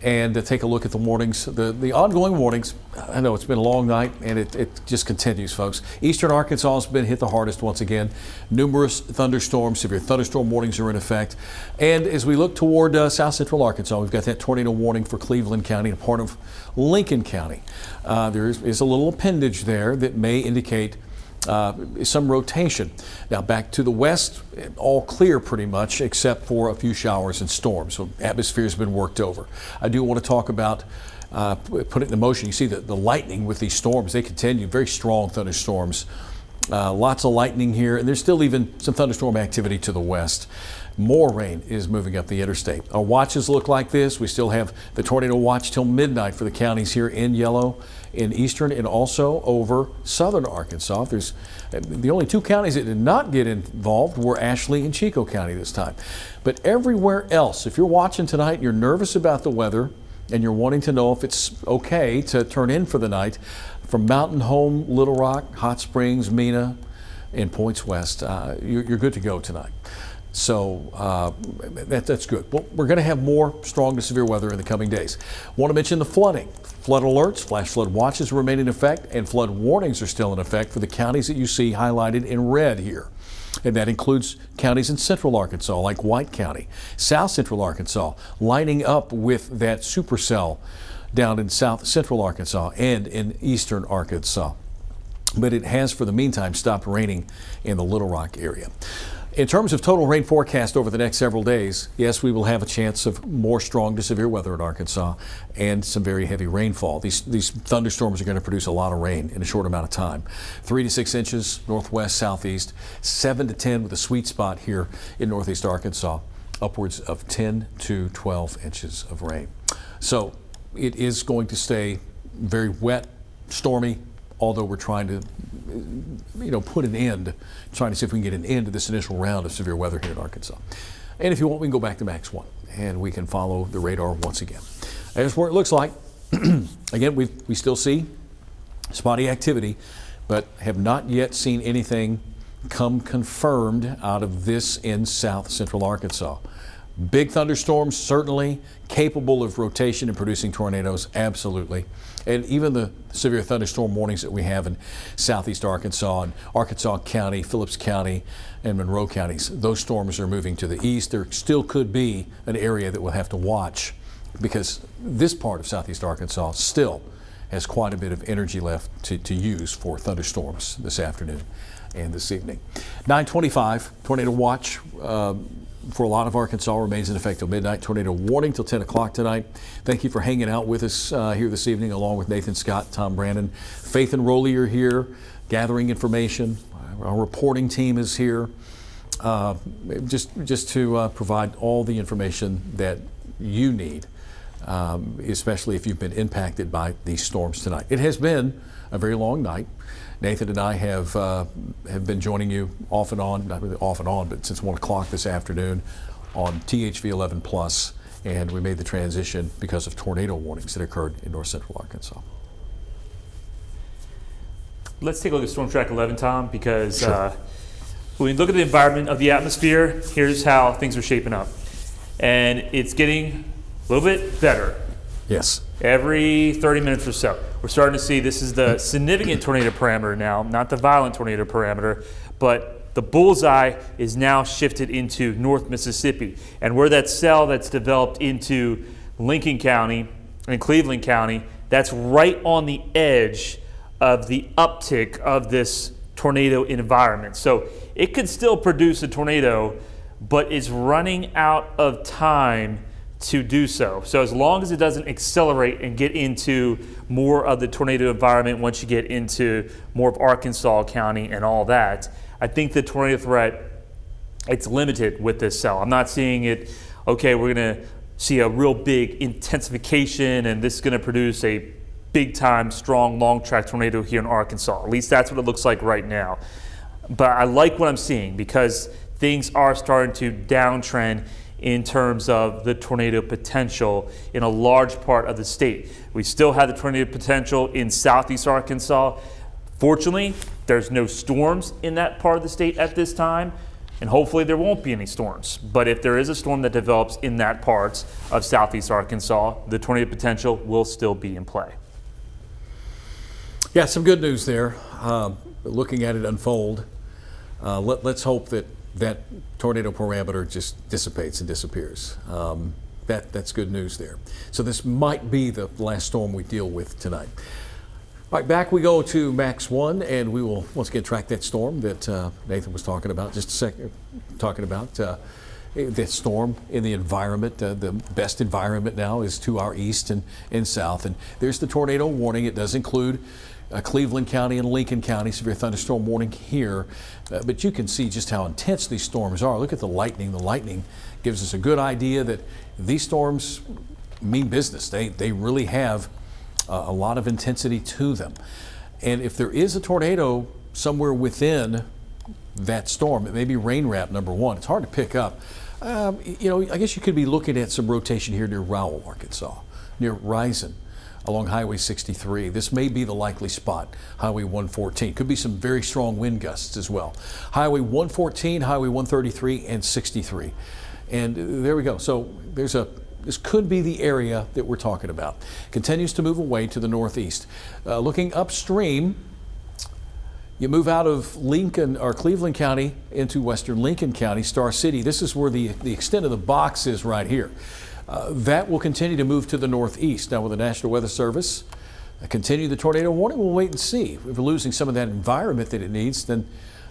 and take a look at the warnings, the ongoing warnings. I know it's been a long night, and it just continues, folks. Eastern Arkansas has been hit the hardest once again. Numerous thunderstorms, severe thunderstorm warnings are in effect. And as we look toward South Central Arkansas, we've got that tornado warning for Cleveland County and part of Lincoln County. There is a little appendage there that may indicate some rotation. Now back to the west, all clear pretty much, except for a few showers and storms. So atmosphere has been worked over. I do want to talk about, put it in motion. You see the lightning with these storms, they continue, very strong thunderstorms Lots of lightning here, and there's still even some thunderstorm activity to the west. More rain is moving up the interstate. Our watches look like this. We still have the tornado watch till midnight for the counties here in yellow in eastern and also over southern Arkansas. There's the only two counties that did not get involved were Ashley and Chico County this time. But everywhere else, if you're watching tonight, you're nervous about the weather and you're wanting to know if it's okay to turn in for the night, from Mountain Home, Little Rock, Hot Springs, Mena, and Points West, you're good to go tonight. So that's good. Well, we're going to have more strong to severe weather in the coming days. Want to mention the flooding. Flood alerts, flash flood watches remain in effect, and flood warnings are still in effect for the counties that you see highlighted in red here. And that includes counties in central Arkansas, like White County, south central Arkansas, lining up with that supercell down in south central Arkansas and in eastern Arkansas. But it has, for the meantime, stopped raining in the Little Rock area. In terms of total rain forecast over the next several days, yes, we will have a chance of more strong to severe weather in Arkansas and some very heavy rainfall. These thunderstorms are going to produce a lot of rain in a short amount of time. 3 to 6 inches northwest, southeast, 7 to 10 with a sweet spot here in northeast Arkansas, upwards of 10 to 12 inches of rain. So it is going to stay very wet, stormy, although we're trying to put an end, trying to see if we can get an end to this initial round of severe weather here in Arkansas. And if you want, we can go back to Max 1 and we can follow the radar once again. That's what it looks like. Again, we still see spotty activity, but have not yet seen anything come confirmed out of this in south central Arkansas. Big thunderstorms, certainly capable of rotation and producing tornadoes, absolutely. And even the severe thunderstorm warnings that we have in southeast Arkansas and Arkansas County, Phillips County, and Monroe counties, those storms are moving to the east. There still could be an area that we'll have to watch because this part of southeast Arkansas still has quite a bit of energy left to use for thunderstorms this afternoon and this evening. 9:25, tornado watch for a lot of Arkansas remains in effect till midnight. Tornado warning till 10 o'clock tonight. Thank you for hanging out with us here this evening, along with Nathan Scott, Tom Brannon. Faith and Rowley are here, gathering information. Our reporting team is here, just to provide all the information that you need, especially if you've been impacted by these storms tonight. It has been a very long night. Nathan and I have been joining you off and on, not really off and on, but since 1 o'clock this afternoon on THV 11 Plus, and we made the transition because of tornado warnings that occurred in north central Arkansas. Let's take a look at Storm Track 11, Tom, because Sure. when we look at the environment of the atmosphere, here's how things are shaping up. And it's getting a little bit better. Yes. Every 30 minutes or so. We're starting to see this is the significant tornado parameter now, not the violent tornado parameter, but the bullseye is now shifted into North Mississippi. And where that cell that's developed into Lincoln County and Cleveland County, that's right on the edge of the uptick of this tornado environment. So it could still produce a tornado, but it's running out of time to do so. So as long as it doesn't accelerate and get into more of the tornado environment, once you get into more of Arkansas County and all that, I think the tornado threat, it's limited with this cell. I'm not seeing it, okay, we're gonna see a real big intensification and this is gonna produce a big time, strong, long track tornado here in Arkansas. At least that's what it looks like right now. But I like what I'm seeing because things are starting to downtrend in terms of the tornado potential in a large part of the state. We still have the tornado potential in southeast Arkansas. Fortunately, there's no storms in that part of the state at this time, and hopefully there won't be any storms. But if there is a storm that develops in that part of southeast Arkansas, the tornado potential will still be in play. Yeah, some good news there. Looking at it unfold, let's hope that tornado parameter just dissipates and disappears. That's good news there. So this might be the last storm we deal with tonight. All right, back we go to Max 1, and we will once again track that storm that Nathan was talking about just a second, talking about that storm in the environment. The best environment now is to our east and south. And there's the tornado warning. It does include Cleveland County and Lincoln County, severe thunderstorm warning here. But you can see just how intense these storms are. Look at the lightning. The lightning gives us a good idea that these storms mean business. They really have a lot of intensity to them. And if there is a tornado somewhere within that storm, it may be rain wrap number one. It's hard to pick up. I guess you could be looking at some rotation here near Rowell, Arkansas, near Rison, along Highway 63. This may be the likely spot. Highway 114. Could be some very strong wind gusts as well. Highway 114, Highway 133, and 63. And there we go. So this could be the area that we're talking about. Continues to move away to the northeast. Looking upstream, you move out of Lincoln or Cleveland County into western Lincoln County, Star City. This is where the extent of the box is right here. That will continue to move to the northeast. Now with the National Weather Service continue the tornado warning, we'll wait and see. If we're losing some of that environment that it needs, then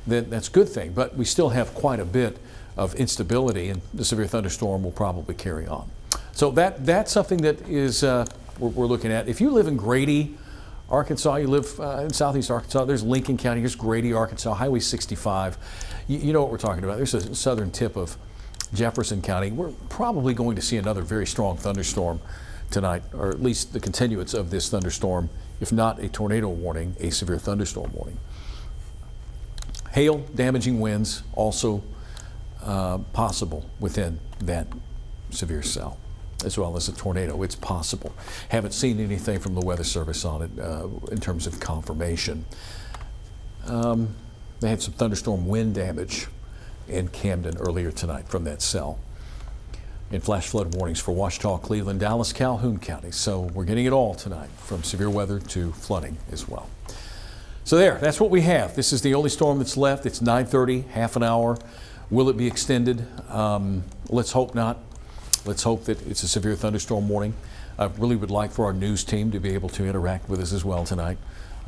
that's a good thing. But we still have quite a bit of instability, and the severe thunderstorm will probably carry on. So that's something that is we're looking at. If you live in Grady, Arkansas, you live in southeast Arkansas, there's Lincoln County, here's Grady, Arkansas, Highway 65. You know what we're talking about. There's a southern tip of Jefferson County. We're probably going to see another very strong thunderstorm tonight, or at least the continuance of this thunderstorm, if not a tornado warning, a severe thunderstorm warning. Hail, damaging winds also possible within that severe cell, as well as a tornado. It's possible. Haven't seen anything from the Weather Service on it in terms of confirmation. They had some thunderstorm wind damage in Camden earlier tonight from that cell. And flash flood warnings for Ouachita, Cleveland, Dallas, Calhoun counties. So we're getting it all tonight, from severe weather to flooding as well. So that's what we have. This is the only storm that's left. It's 9:30, half an hour. Will it be extended? Let's hope not. Let's hope that it's a severe thunderstorm warning. I really would like for our news team to be able to interact with us as well tonight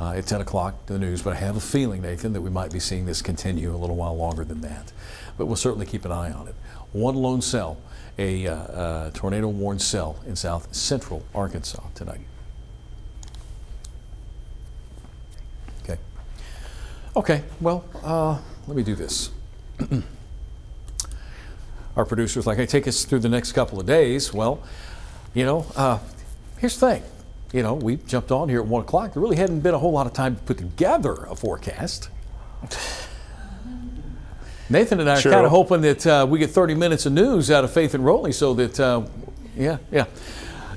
at 10 o'clock, the news. But I have a feeling, Nathan, that we might be seeing this continue a little while longer than that. But we'll certainly keep an eye on it. One lone cell, a tornado warned cell in south central Arkansas tonight. Okay, well, let me do this. Our producer's like, hey, take us through the next couple of days. Well, here's the thing. We jumped on here at 1 o'clock. There really hadn't been a whole lot of time to put together a forecast. Nathan and I are kind of hoping that we get 30 minutes of news out of Faith and Rowley, so that, yeah.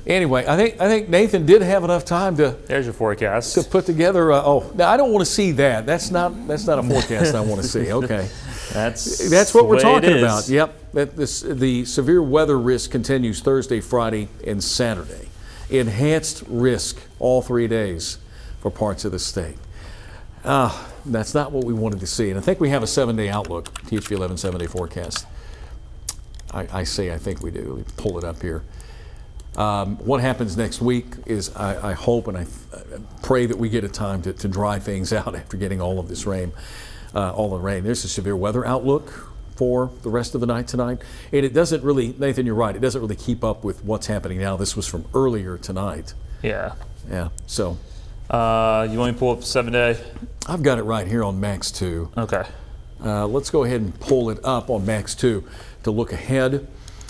Anyway, I think Nathan did have enough time to. There's your forecast. To put together. Now I don't want to see that. That's not a forecast I want to see. Okay. That's what we're talking about. Yep. The severe weather risk continues Thursday, Friday, and Saturday. Enhanced risk all 3 days for parts of the state. That's not what we wanted to see. And I think we have a 7-day outlook, THV 11 7-day forecast. I think we do. Let me pull it up here. What happens next week is I hope and I pray that we get a time to dry things out after getting all of this rain, all the rain. There's a severe weather outlook for the rest of the night tonight. And it doesn't really, Nathan, you're right, it doesn't really keep up with what's happening now. This was from earlier tonight. Yeah. Yeah, so. You want me to pull up 7-day? I've got it right here on Max 2. Okay. Let's go ahead and pull it up on Max 2 to look ahead.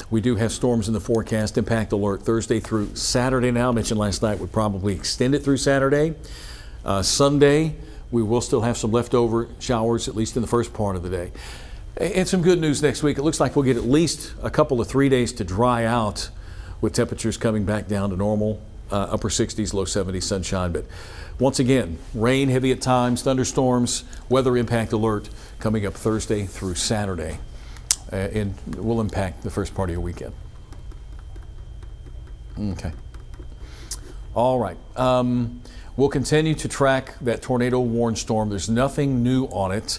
We do have storms in the forecast, impact alert Thursday through Saturday now. I mentioned last night we'd probably extend it through Saturday. Sunday, we will still have some leftover showers, at least in the first part of the day. And some good news next week. It looks like we'll get at least a couple of 3 days to dry out with temperatures coming back down to normal, upper 60s, low 70s, sunshine. But once again, rain heavy at times, thunderstorms, weather impact alert coming up Thursday through Saturday. And will impact the first part of your weekend. Okay. All right. We'll continue to track that tornado warned storm. There's nothing new on it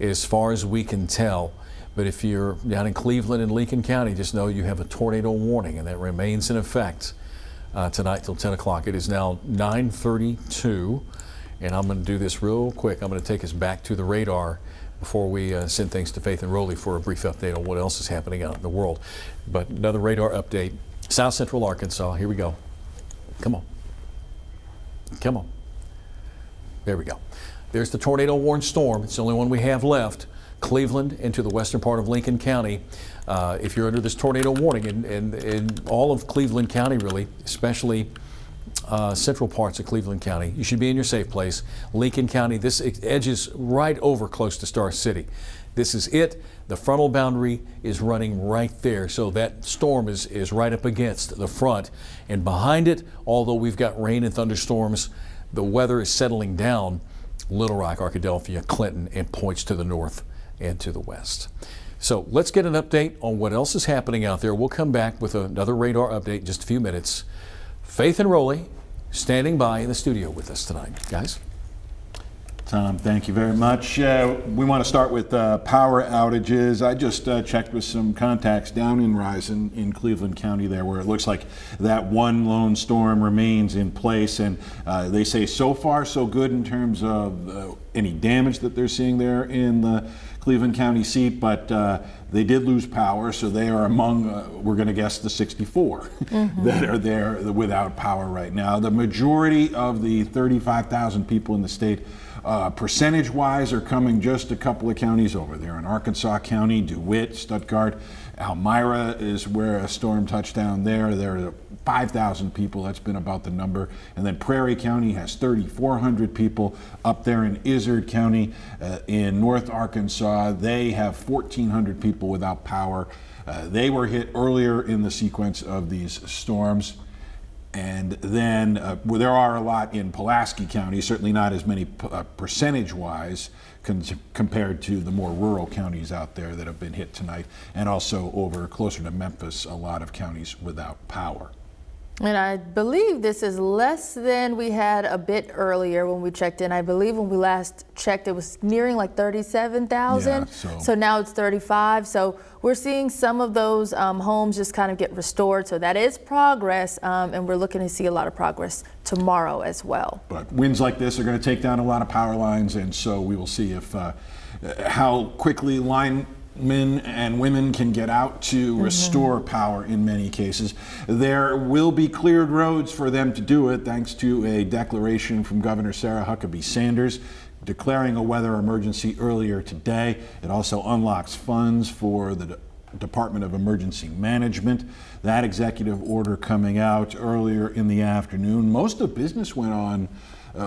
as far as we can tell. But if you're down in Cleveland and Lincoln County, just know you have a tornado warning, and that remains in effect tonight till 10 o'clock. It is now 9:32, and I'm going to do this real quick. I'm going to take us back to the radar before we send things to Faith and Rowley for a brief update on what else is happening out in the world. But another radar update, South Central Arkansas, here we go. Come on. There we go. There's the tornado warned storm. It's the only one we have left. Cleveland into the western part of Lincoln County. If you're under this tornado warning, and all of Cleveland County really, especially central parts of Cleveland County, you should be in your safe place. Lincoln County, this edges right over close to Star City. This is it. The frontal boundary is running right there. So that storm is right up against the front. And behind it, although we've got rain and thunderstorms, the weather is settling down. Little Rock, Arkadelphia, Clinton, and points to the north and to the west. So let's get an update on what else is happening out there. We'll come back with another radar update in just a few minutes. Faith and Roley standing by in the studio with us tonight. Guys? Tom, thank you very much. We want to start with power outages. I just checked with some contacts down in Risen in Cleveland County there, where it looks like that one lone storm remains in place. And they say so far so good in terms of any damage that they're seeing there in the Cleveland County seat, but they did lose power, so they are among, we're going to guess, the 64 that are there without power right now. The majority of the 35,000 people in the state, percentage-wise, are coming just a couple of counties over there. In Arkansas County, DeWitt, Stuttgart, Elmira is where a storm touched down there. There are 5,000 people. That's been about the number. And then Prairie County has 3,400 people. Up there in Izard County, in North Arkansas, they have 1,400 people without power. They were hit earlier in the sequence of these storms. And then well, there are a lot in Pulaski County, certainly not as many percentage-wise compared to the more rural counties out there that have been hit tonight, and also over closer to Memphis, a lot of counties without power. And I believe this is less than we had a bit earlier when we checked in. I believe when we last checked, it was nearing like 37,000. Yeah, so now it's 35. So we're seeing some of those homes just kind of get restored. So that is progress, and we're looking to see a lot of progress tomorrow as well. But winds like this are going to take down a lot of power lines, and so we will see if how quickly linemen and women can get out to restore power in many cases. There will be cleared roads for them to do it, thanks to a declaration from Governor Sarah Huckabee Sanders declaring a weather emergency earlier today. It also unlocks funds for the Department of Emergency Management. That executive order coming out earlier in the afternoon. Most of business went on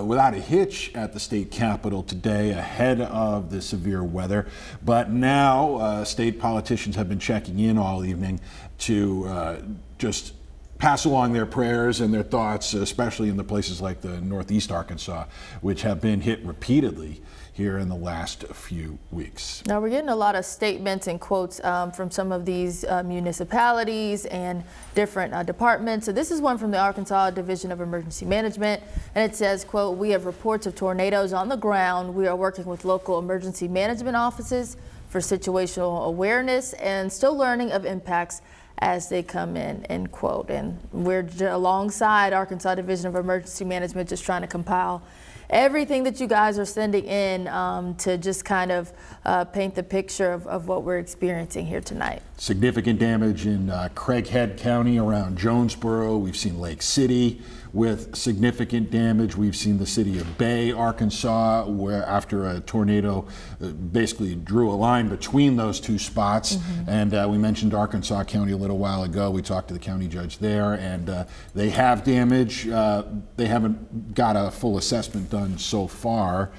without a hitch at the state capitol today ahead of the severe weather. But now state politicians have been checking in all evening to just pass along their prayers and their thoughts, especially in the places like the Northeast Arkansas, which have been hit repeatedly here in the last few weeks. Now we're getting a lot of statements and quotes from some of these municipalities and different departments. So this is one from the Arkansas Division of Emergency Management, and it says, quote, "We have reports of tornadoes on the ground. We are working with local emergency management offices for situational awareness and still learning of impacts as they come in," end quote. And we're alongside Arkansas Division of Emergency Management, just trying to compile everything that you guys are sending in to just kind of paint the picture of what we're experiencing here tonight. Significant damage in Craighead County around Jonesboro. We've seen Lake City with significant damage. We've seen the city of Bay, Arkansas, where after a tornado basically drew a line between those two spots. And we mentioned Arkansas County a little while ago. We talked to the county judge there, and they have damage. They haven't got a full assessment done so far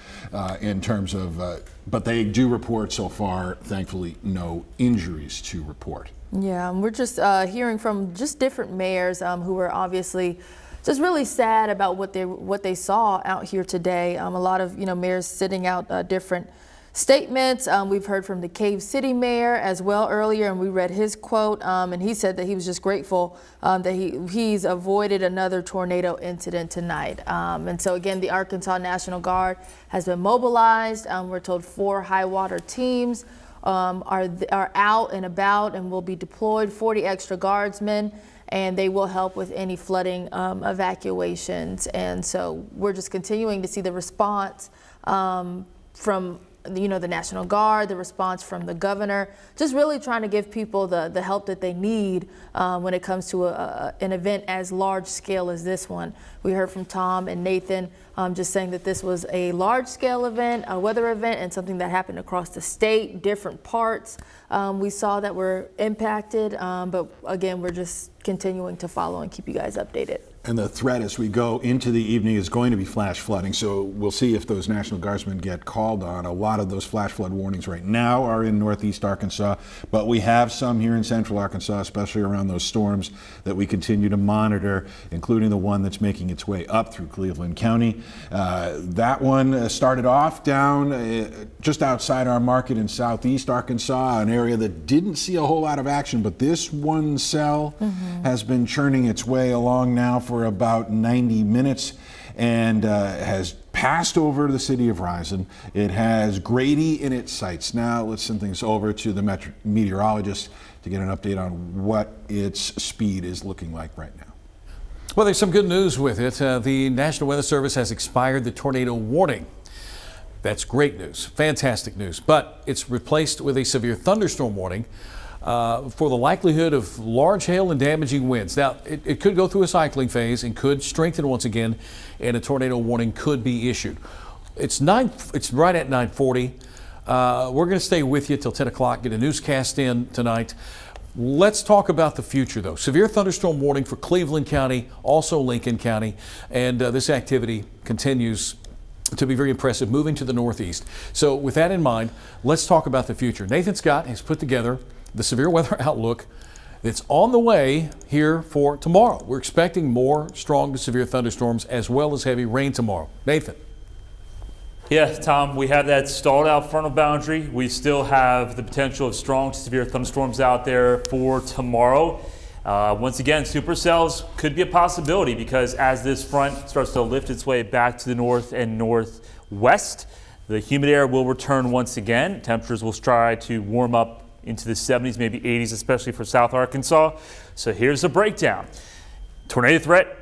in terms of, but they do report so far, thankfully, no injuries to report. Yeah, and we're just hearing from just different mayors who are obviously just really sad about what they saw out here today. A lot of mayors sitting out different statements. We've heard from the Cave City mayor as well earlier, and we read his quote, and he said that he was just grateful that he's avoided another tornado incident tonight. And so again, the Arkansas National Guard has been mobilized. We're told 4 high water teams are out and about and will be deployed, 40 extra guardsmen, and they will help with any flooding evacuations. And so we're just continuing to see the response from the National Guard, the response from the governor, just really trying to give people the help that they need when it comes to an event as large scale as this one. We heard from Tom and Nathan just saying that this was a large scale event, a weather event, and something that happened across the state, different parts. We saw that were impacted, but again, we're just continuing to follow and keep you guys updated. And the threat as we go into the evening is going to be flash flooding. So we'll see if those National Guardsmen get called on. A lot of those flash flood warnings right now are in northeast Arkansas, but we have some here in central Arkansas, especially around those storms that we continue to monitor, including the one that's making its way up through Cleveland County. That one started off down just outside our market in southeast Arkansas, an area that didn't see a whole lot of action, but this one cell has been churning its way along now for about 90 minutes and has passed over the city of Rison. It has Grady in its sights. Now let's send things over to the meteorologist to get an update on what its speed is looking like right now. Well, there's some good news with it. The National Weather Service has expired the tornado warning. That's great news, fantastic news, but it's replaced with a severe thunderstorm warning for the likelihood of large hail and damaging winds. Now, it could go through a cycling phase and could strengthen once again, and a tornado warning could be issued. It's right at 9:40. We're going to stay with you till 10 o'clock, get a newscast in tonight. Let's talk about the future, though. Severe thunderstorm warning for Cleveland County, also Lincoln County, and this activity continues to be very impressive, moving to the northeast. So with that in mind, let's talk about the future. Nathan Scott has put together the severe weather outlook that's on the way here for tomorrow. We're expecting more strong to severe thunderstorms as well as heavy rain tomorrow. Nathan. Yeah, Tom, we have that stalled out frontal boundary. We still have the potential of strong to severe thunderstorms out there for tomorrow. Once again, supercells could be a possibility because as this front starts to lift its way back to the north and northwest, the humid air will return once again. Temperatures will try to warm up into the 70s, maybe 80s, especially for South Arkansas. So here's the breakdown. Tornado threat,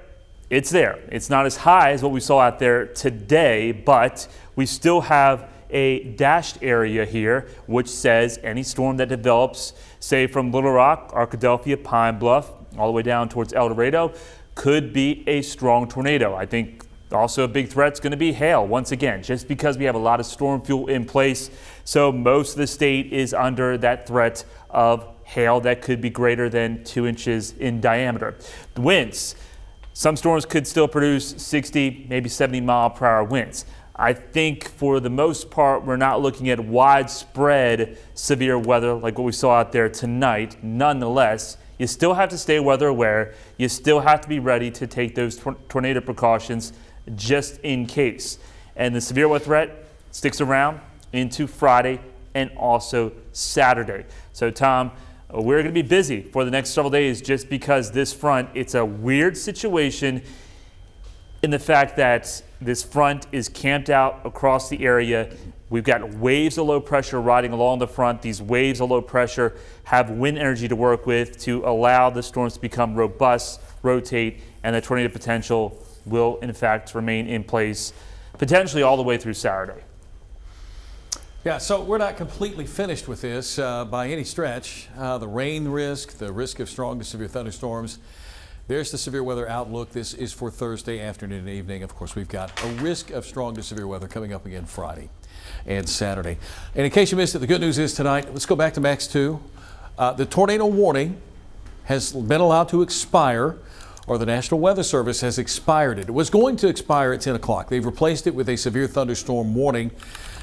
it's there. It's not as high as what we saw out there today, but we still have a dashed area here, which says any storm that develops, say from Little Rock, Arkadelphia, Pine Bluff, all the way down towards El Dorado, could be a strong tornado. I think also a big threat is going to be hail once again, just because we have a lot of storm fuel in place. So most of the state is under that threat of hail that could be greater than 2 inches in diameter. The winds, some storms could still produce 60, maybe 70 mile per hour winds. I think for the most part, we're not looking at widespread severe weather like what we saw out there tonight. Nonetheless, you still have to stay weather aware. You still have to be ready to take those tornado precautions just in case. And the severe weather threat sticks around into Friday and also Saturday. So Tom, we're going to be busy for the next several days just because this front, it's a weird situation in the fact that this front is camped out across the area. We've got waves of low pressure riding along the front. These waves of low pressure have wind energy to work with to allow the storms to become robust, rotate, and the tornado potential will in fact remain in place potentially all the way through Saturday. Yeah, so we're not completely finished with this by any stretch. The rain risk, the risk of strong to severe thunderstorms. There's the severe weather outlook. This is for Thursday afternoon and evening. Of course, we've got a risk of strong to severe weather coming up again Friday and Saturday. And in case you missed it, the good news is tonight, let's go back to Max 2. The tornado warning has been allowed to expire, or the National Weather Service has expired it. It was going to expire at 10 o'clock. They've replaced it with a severe thunderstorm warning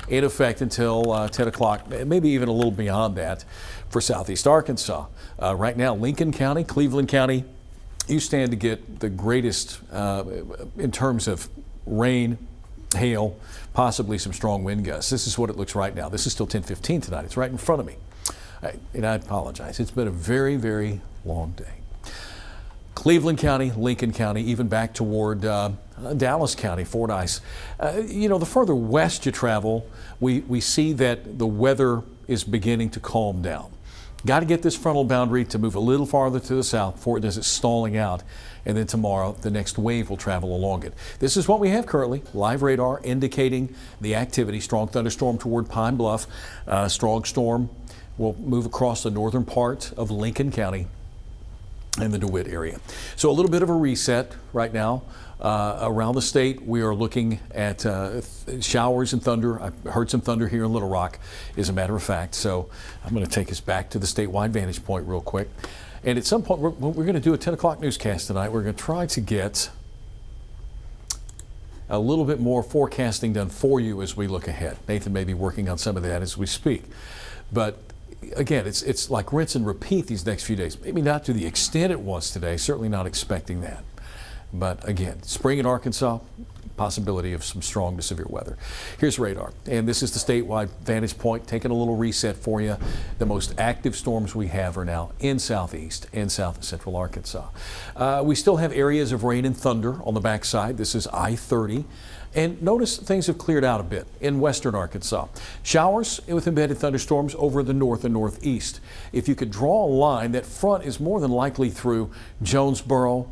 in effect until 10 o'clock, maybe even a little beyond that for southeast Arkansas. Right now, Lincoln County, Cleveland County, you stand to get the greatest in terms of rain, hail, possibly some strong wind gusts. This is what it looks right now. This is still 10:15 tonight. It's right in front of me. And I apologize. It's been a very, very long day. Cleveland County, Lincoln County, even back toward Dallas County, Fordyce. The further west you travel, we see that the weather is beginning to calm down. Got to get this frontal boundary to move a little farther to the south before it does its stalling out. And then tomorrow, the next wave will travel along it. This is what we have currently. Live radar indicating the activity. Strong thunderstorm toward Pine Bluff. Strong storm will move across the northern part of Lincoln County and the DeWitt area. So a little bit of a reset right now. Around the state, we are looking at showers and thunder. I heard some thunder here in Little Rock, as a matter of fact. So I'm going to take us back to the statewide vantage point real quick. And at some point, we're going to do a 10 o'clock newscast tonight. We're going to try to get a little bit more forecasting done for you as we look ahead. Nathan may be working on some of that as we speak. But again, it's like rinse and repeat these next few days. Maybe not to the extent it was today, certainly not expecting that. But again, spring in Arkansas, possibility of some strong to severe weather. Here's radar, and this is the statewide vantage point, taking a little reset for you. The most active storms we have are now in southeast and south and central Arkansas. We still have areas of rain and thunder on the backside. This is I-30. And notice things have cleared out a bit in western Arkansas. Showers with embedded thunderstorms over the north and northeast. If you could draw a line, that front is more than likely through Jonesboro.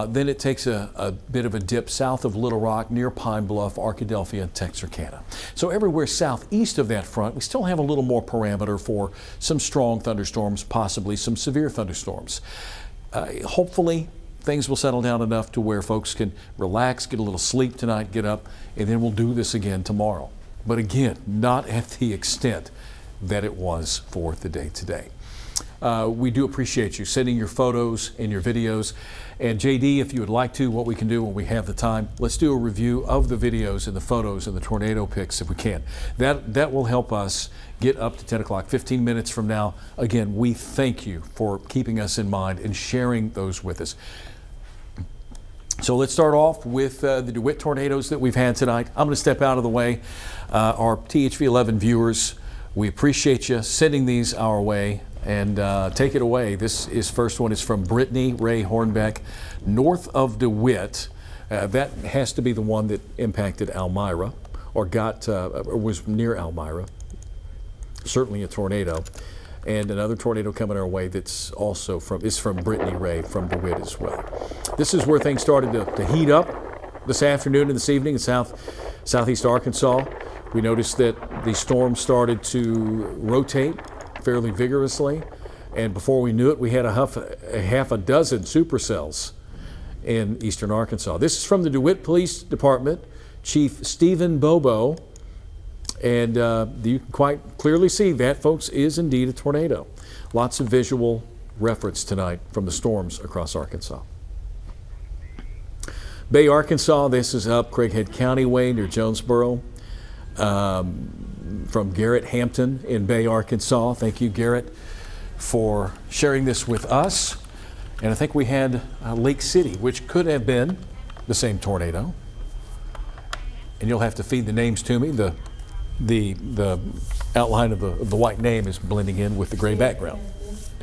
Then it takes a bit of a dip south of Little Rock, near Pine Bluff, Arkadelphia, and Texarkana. So everywhere southeast of that front, we still have a little more parameter for some strong thunderstorms, possibly some severe thunderstorms. Hopefully, things will settle down enough to where folks can relax, get a little sleep tonight, get up, and then we'll do this again tomorrow. But again, not at the extent that it was for the day today. We do appreciate you sending your photos and your videos. And JD, if you would like to, what we can do when we have the time, let's do a review of the videos and the photos and the tornado pics if we can. That will help us get up to 10 o'clock, 15 minutes from now. Again, we thank you for keeping us in mind and sharing those with us. So let's start off with the DeWitt tornadoes that we've had tonight. I'm going to step out of the way. Our THV 11 viewers, we appreciate you sending these our way. And take it away. This is first one is from Brittany Ray Hornbeck, north of DeWitt. That has to be the one that impacted Elmira, or was near Elmira. Certainly a tornado. And another tornado coming our way that's also from Brittany Ray from DeWitt as well. This is where things started to heat up this afternoon and this evening in southeast Arkansas. We noticed that the storm started to rotate fairly vigorously, and before we knew it, we had a half a dozen supercells in eastern Arkansas. This is from the DeWitt Police Department, Chief Stephen Bobo, and you can quite clearly see that, folks, is indeed a tornado. Lots of visual reference tonight from the storms across Arkansas. Bay, Arkansas, this is up Craighead County way near Jonesboro. From Garrett Hampton in Bay, Arkansas. Thank you, Garrett, for sharing this with us. And I think we had Lake City, which could have been the same tornado. And you'll have to feed the names to me. The outline of the white name is blending in with the gray background.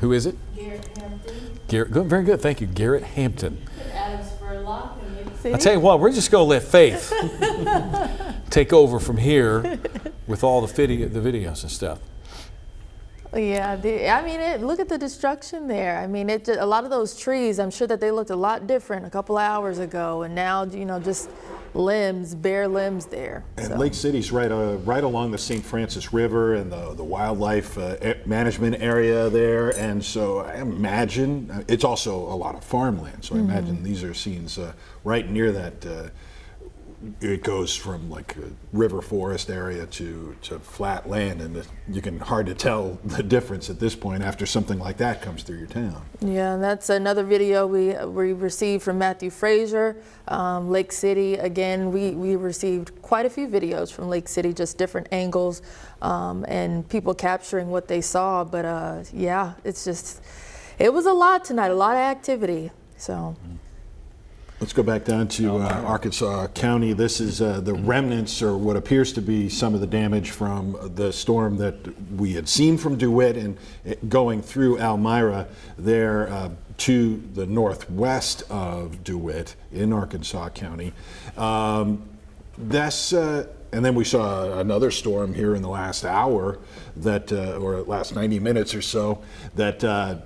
Who is it? Garrett Hampton. Garrett, good, very good. Thank you, Garrett Hampton. Adams Furlock in Lake City. I tell you what, we're just going to let Faith take over from here with all the videos and stuff. Yeah, I mean, look at the destruction there. I mean, a lot of those trees, I'm sure that they looked a lot different a couple hours ago, and now, just limbs, bare limbs there. And so. Lake City's right along the St. Francis River and the wildlife management area there, and so I imagine it's also a lot of farmland. So I imagine these are scenes right near that. It goes from like a river forest area to flat land, and you can hard to tell the difference at this point after something like that comes through your town. Yeah, and that's another video we received from Matthew Frazier, Lake City. Again, we received quite a few videos from Lake City, just different angles, and people capturing what they saw. But yeah, it was a lot tonight, a lot of activity. So. Let's go back down to Arkansas County. This is the remnants, or what appears to be some of the damage from the storm that we had seen from DeWitt and going through Elmira there to the northwest of DeWitt in Arkansas County. That's And then we saw another storm here in the last hour that, or last 90 minutes or so, that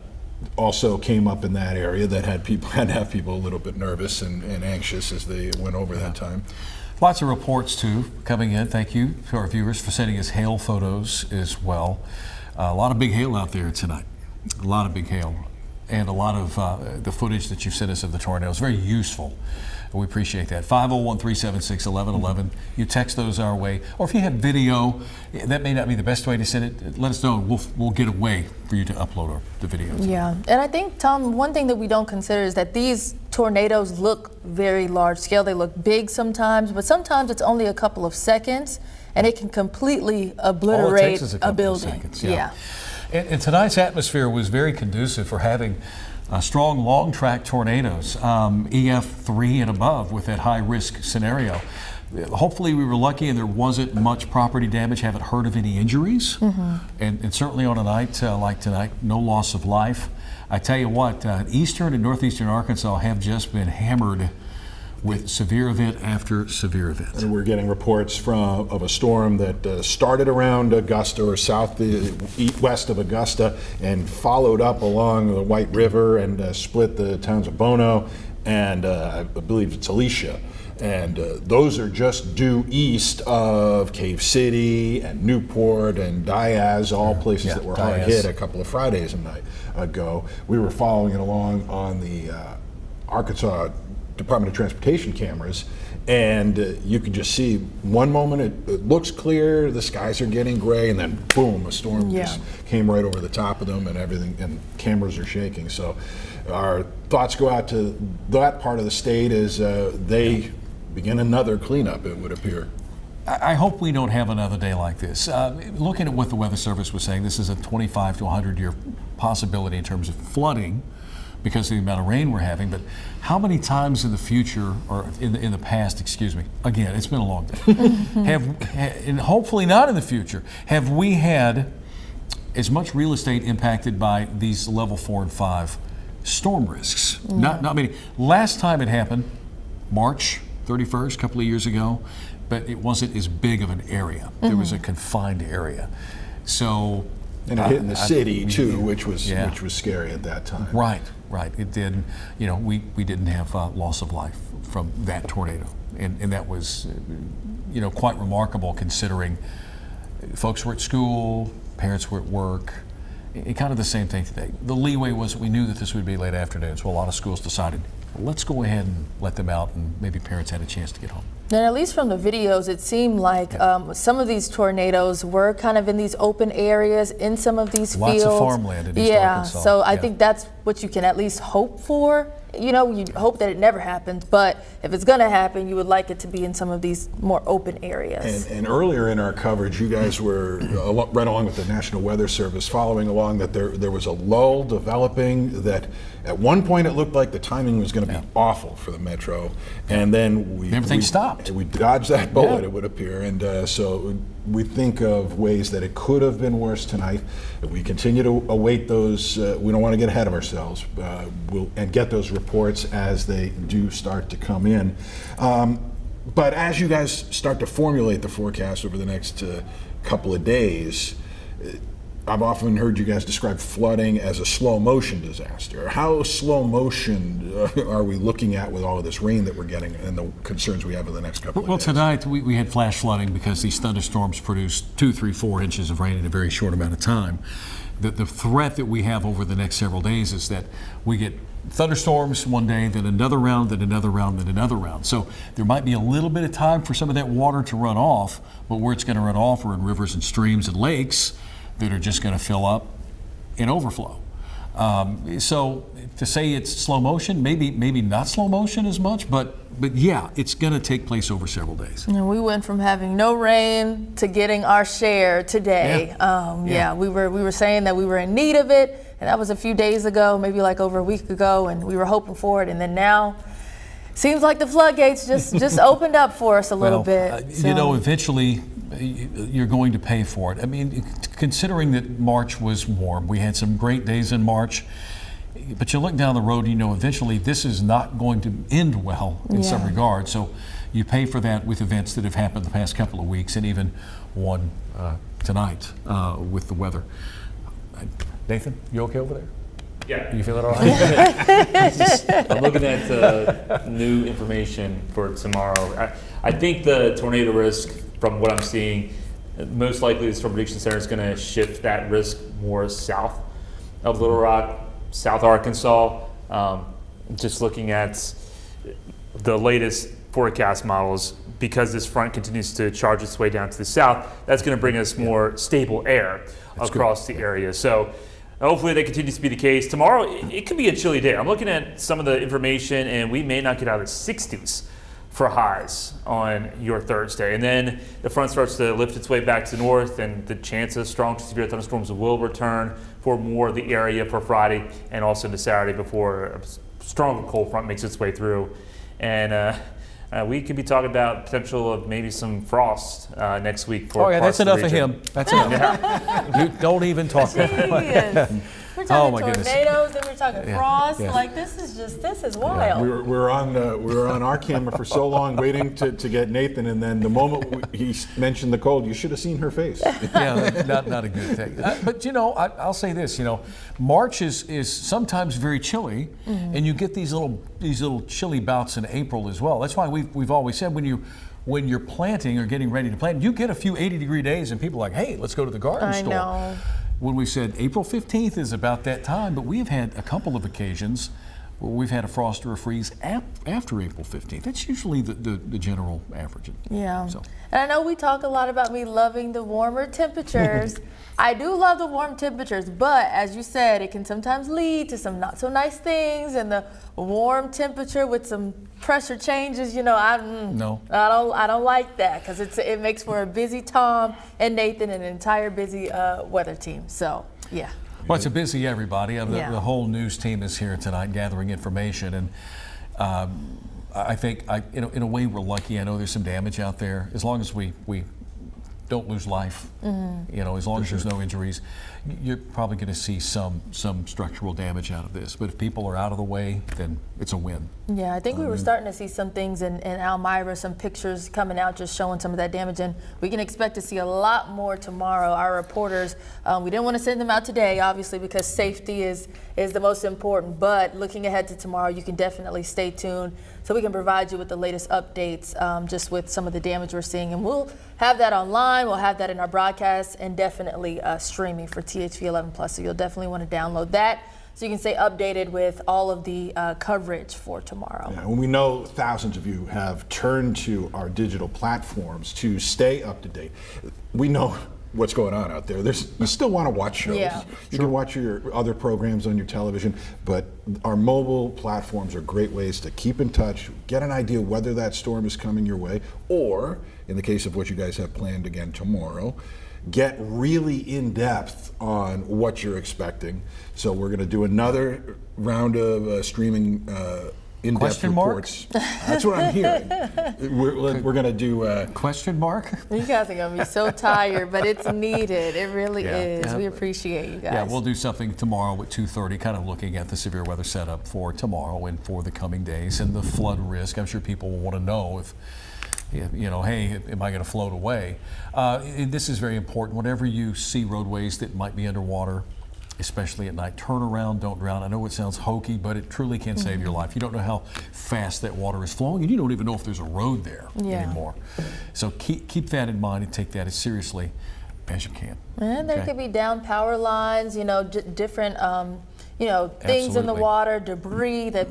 also came up in that area that had to have people a little bit nervous and anxious as they went over that time. Lots of reports too coming in. Thank you to our viewers for sending us hail photos as well. A lot of big hail out there tonight. A lot of big hail, and a lot of the footage that you've sent us of the tornadoes. Very useful. We appreciate that. 501-376-1111. You text those our way, or if you have video, that may not be the best way to send it. Let us know. We'll get a way for you to upload the videos. Yeah, and I think, Tom, one thing that we don't consider is that these tornadoes look very large scale. They look big sometimes, but sometimes it's only a couple of seconds, and it can completely obliterate All it takes is a couple building. of seconds, yeah. And tonight's atmosphere was very conducive for having strong long track tornadoes, EF3 and above with that high risk scenario. Hopefully we were lucky and there wasn't much property damage, haven't heard of any injuries. And certainly on a night like tonight, no loss of life. I tell you what, eastern and northeastern Arkansas have just been hammered with severe event after severe event. And we're getting reports of a storm that started around Augusta or west of Augusta and followed up along the White River and split the towns of Bono and I believe it's Alicia. And those are just due east of Cave City and Newport and Diaz, all places that were hard hit a couple of Fridays ago. We were following it along on the Arkansas Department of Transportation cameras, and you could just see one moment it looks clear, the skies are getting gray, and then boom, a storm just came right over the top of them, and everything, and cameras are shaking. So our thoughts go out to that part of the state as they begin another cleanup, it would appear. I hope we don't have another day like this. Looking at what the Weather Service was saying, this is a 25 to 100 year possibility in terms of flooding because of the amount of rain we're having, but how many times in the future, or in the past, excuse me, again, it's been a long day, and hopefully not in the future, have we had as much real estate impacted by these level 4 and 5 storm risks? Not many. Last time it happened, March 31st, a couple of years ago, but it wasn't as big of an area. There was a confined area. So, and it hit in the city too, which was scary at that time. Right. It did. You know, we didn't have loss of life from that tornado, and that was, you know, quite remarkable considering folks were at school, parents were at work. Kind of the same thing today. The leeway was we knew that this would be late afternoon, so a lot of schools decided, let's go ahead and let them out, and maybe parents had a chance to get home. And at least from the videos, it seemed like some of these tornadoes were kind of in these open areas, in some of these fields. Lots of farmland in East Arkansas. So I think that's what you can at least hope for. You know, you hope that it never happens, but if it's going to happen, you would like it to be in some of these more open areas. And earlier in our coverage, you guys were right along with the National Weather Service, following along that there was a lull developing that at one point it looked like the timing was going to be awful for the metro, and then everything stopped. We dodged that bullet, it would appear, and so we think of ways that it could have been worse tonight. We continue to await those. We don't want to get ahead of ourselves, and get those reports as they do start to come in. But as you guys start to formulate the forecast over the next couple of days, I've often heard you guys describe flooding as a slow motion disaster. How slow motion are we looking at with all of this rain that we're getting and the concerns we have in the next couple of days? Well, tonight we had flash flooding because these thunderstorms produced 2, 3, 4 inches of rain in a very short amount of time. The threat that we have over the next several days is that we get thunderstorms one day, then another round, then another round, then another round. So there might be a little bit of time for some of that water to run off, but where it's going to run off are in rivers and streams and lakes that are just going to fill up and overflow. So to say it's slow motion, maybe not slow motion as much, but yeah, it's going to take place over several days. And we went from having no rain to getting our share today. We were saying that we were in need of it, and that was a few days ago, maybe like over a week ago, and we were hoping for it, and then now seems like the floodgates just opened up for us a little bit. You know, eventually you're going to pay for it. I mean, considering that March was warm, we had some great days in March, but you look down the road, you know, eventually this is not going to end well in some regard. So you pay for that with events that have happened the past couple of weeks, and even one tonight with the weather. Nathan, you okay over there? Yeah. You feeling all right? I'm looking at new information for tomorrow. I think the tornado risk, from what I'm seeing, most likely the Storm Prediction Center is going to shift that risk more south of Little Rock, South Arkansas. Just looking at the latest forecast models, because this front continues to charge its way down to the south, that's going to bring us more stable air across the area. So hopefully that continues to be the case. Tomorrow, it could be a chilly day. I'm looking at some of the information, and we may not get out of the 60s for highs on your Thursday. And then the front starts to lift its way back to the north, and the chance of strong to severe thunderstorms will return for more of the area for Friday and also into Saturday before a stronger cold front makes its way through. And we could be talking about potential of maybe some frost next week for that's parts of the enough of region. him. That's enough. You don't even talk about it. We're talking my goodness. tornadoes, and we're talking frost. yeah. Like, this is wild. We were on our camera for so long waiting to get Nathan, and then the moment he mentioned the cold, you should have seen her face. Yeah, not a good thing. But I'll say this. March is sometimes very chilly, and you get these little chilly bouts in April as well. That's why we've always said when you're planting or getting ready to plant, you get a few 80-degree days, and people are like, hey, let's go to the garden store. I know. When we said April 15th is about that time, but we've had a couple of occasions where we've had a frost or a freeze after April 15th. That's usually the general average. Yeah. So. And I know we talk a lot about me loving the warmer temperatures. I do love the warm temperatures, but as you said, it can sometimes lead to some not so nice things, and the warm temperature with some pressure changes, I don't like that, because it makes for a busy Tom and Nathan and an entire busy weather team. So, yeah. Well, it's a busy everybody. Yeah. The whole news team is here tonight gathering information, and I think in a way we're lucky. I know there's some damage out there. As long as we don't lose life, as long as there's no injuries, you're probably going to see some structural damage out of this. But if people are out of the way, then it's a win. Yeah, I think we were starting to see some things in Elmira, some pictures coming out just showing some of that damage, and we can expect to see a lot more tomorrow. Our reporters, we didn't want to send them out today, obviously, because safety is the most important, but looking ahead to tomorrow, you can definitely stay tuned so we can provide you with the latest updates just with some of the damage we're seeing, and we'll have that online, we'll have that in our broadcast, and definitely streaming for THV 11 Plus, so you'll definitely want to download that so you can stay updated with all of the coverage for tomorrow. Yeah, and we know thousands of you have turned to our digital platforms to stay up to date. We know what's going on out there. You still want to watch shows. Yeah. You can watch your other programs on your television, but our mobile platforms are great ways to keep in touch, get an idea whether that storm is coming your way, or in the case of what you guys have planned again tomorrow, get really in depth on what you're expecting. So we're going to do another round of streaming in-depth Question mark? reports. That's what I'm hearing. We're going to do Question mark? You guys are going to be so tired, but it's needed. It really Yeah. is. Yeah. We appreciate you guys. Yeah, we'll do something tomorrow at 2:30, kind of looking at the severe weather setup for tomorrow and for the coming days and the flood risk. I'm sure people will want to know if, hey, am I going to float away? This is very important. Whenever you see roadways that might be underwater, especially at night, turn around, don't drown. I know it sounds hokey, but it truly can save your life. You don't know how fast that water is flowing, and you don't even know if there's a road there anymore. So keep that in mind and take that as seriously as you can. And there Okay? could be down power lines, different, things in the Absolutely. water, debris that,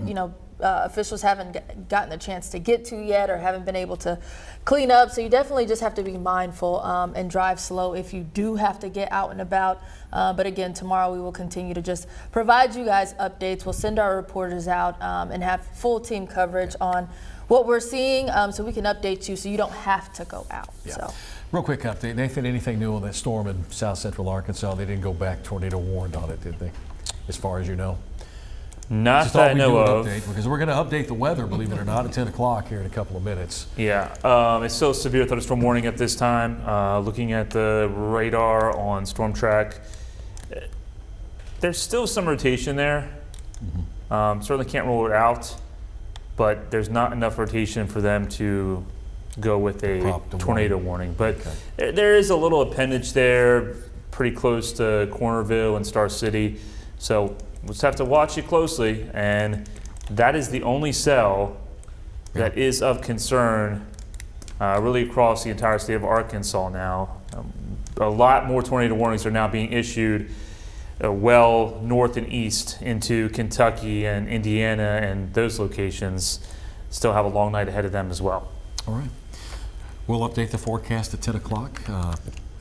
officials haven't gotten the chance to get to yet or haven't been able to clean up. So you definitely just have to be mindful and drive slow if you do have to get out and about. But again, tomorrow we will continue to just provide you guys updates. We'll send our reporters out and have full team coverage on what we're seeing so we can update you so you don't have to go out. Yeah. So. Real quick update. Nathan, anything new on that storm in south central Arkansas? They didn't go back tornado warned on it, did they? As far as you know? Not Just that thought I we'd know do an of. update because we're going to update the weather, believe it or not, at 10 o'clock here in a couple of minutes. Yeah, it's still a severe thunderstorm warning at this time. Looking at the radar on Storm Track, there's still some rotation there. Certainly can't rule it out. but there's not enough rotation for them to go with a Prompt a tornado warning. But there is a little appendage there, pretty close to Cornerville and Star City. So we'll just have to watch it closely. And that is the only cell that is of concern really across the entire state of Arkansas now. A lot more tornado warnings are now being issued well north and east into Kentucky and Indiana, and those locations still have a long night ahead of them as well. All right. We'll update the forecast at 10 o'clock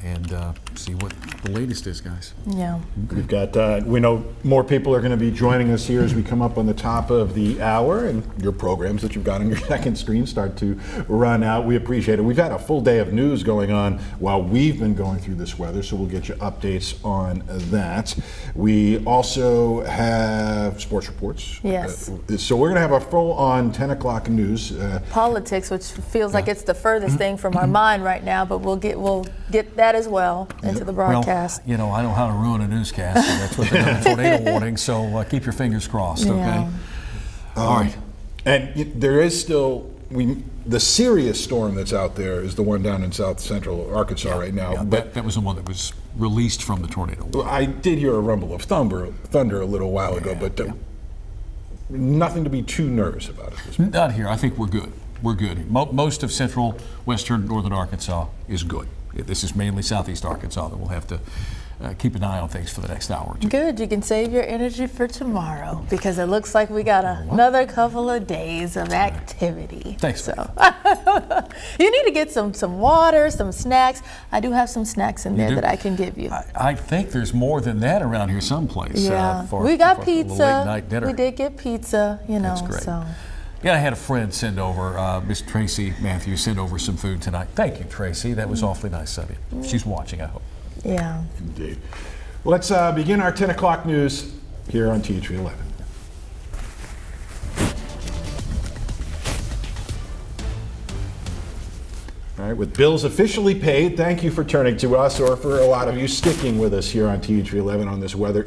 and see what the latest is, guys. Yeah. We've got, we know more people are going to be joining us here as we come up on the top of the hour, and your programs that you've got on your second screen start to run out. We appreciate it. We've had a full day of news going on while we've been going through this weather, so we'll get you updates on that. We also have sports reports. Yes. So we're going to have a full-on 10 o'clock news. Politics, which feels like it's the furthest thing from our mind right now, but we'll get that as well into the broadcast. Well, you know, I know how to ruin a newscast, and that's what they're doing, tornado warning, so keep your fingers crossed, okay? Yeah. All right. And there is still, the serious storm that's out there is the one down in south central Arkansas right now. Yeah, but that was the one that was released from the tornado. I did hear a rumble of thunder a little while ago, but nothing to be too nervous about at this point. Not here. I think we're good. We're good. Most of central, western, northern Arkansas is good. This is mainly southeast Arkansas that we'll have to keep an eye on things for the next hour or two. Good, you can save your energy for tomorrow because it looks like we got another couple of days of activity. Thanks. So you need to get some water, some snacks. I do have some snacks in there do? that I can give you. I think there's more than that around here someplace. Yeah, For, we got for pizza. The late night dinner. We did get pizza, you know. That's great. So. Yeah, I had a friend send over, Miss Tracy Matthews, send over some food tonight. Thank you, Tracy. That was awfully nice of you. She's watching, I hope. Yeah. Indeed. Let's begin our 10 o'clock news here on THV 11. All right, with bills officially paid, thank you for turning to us, or for a lot of you sticking with us here on THV 11 on this weather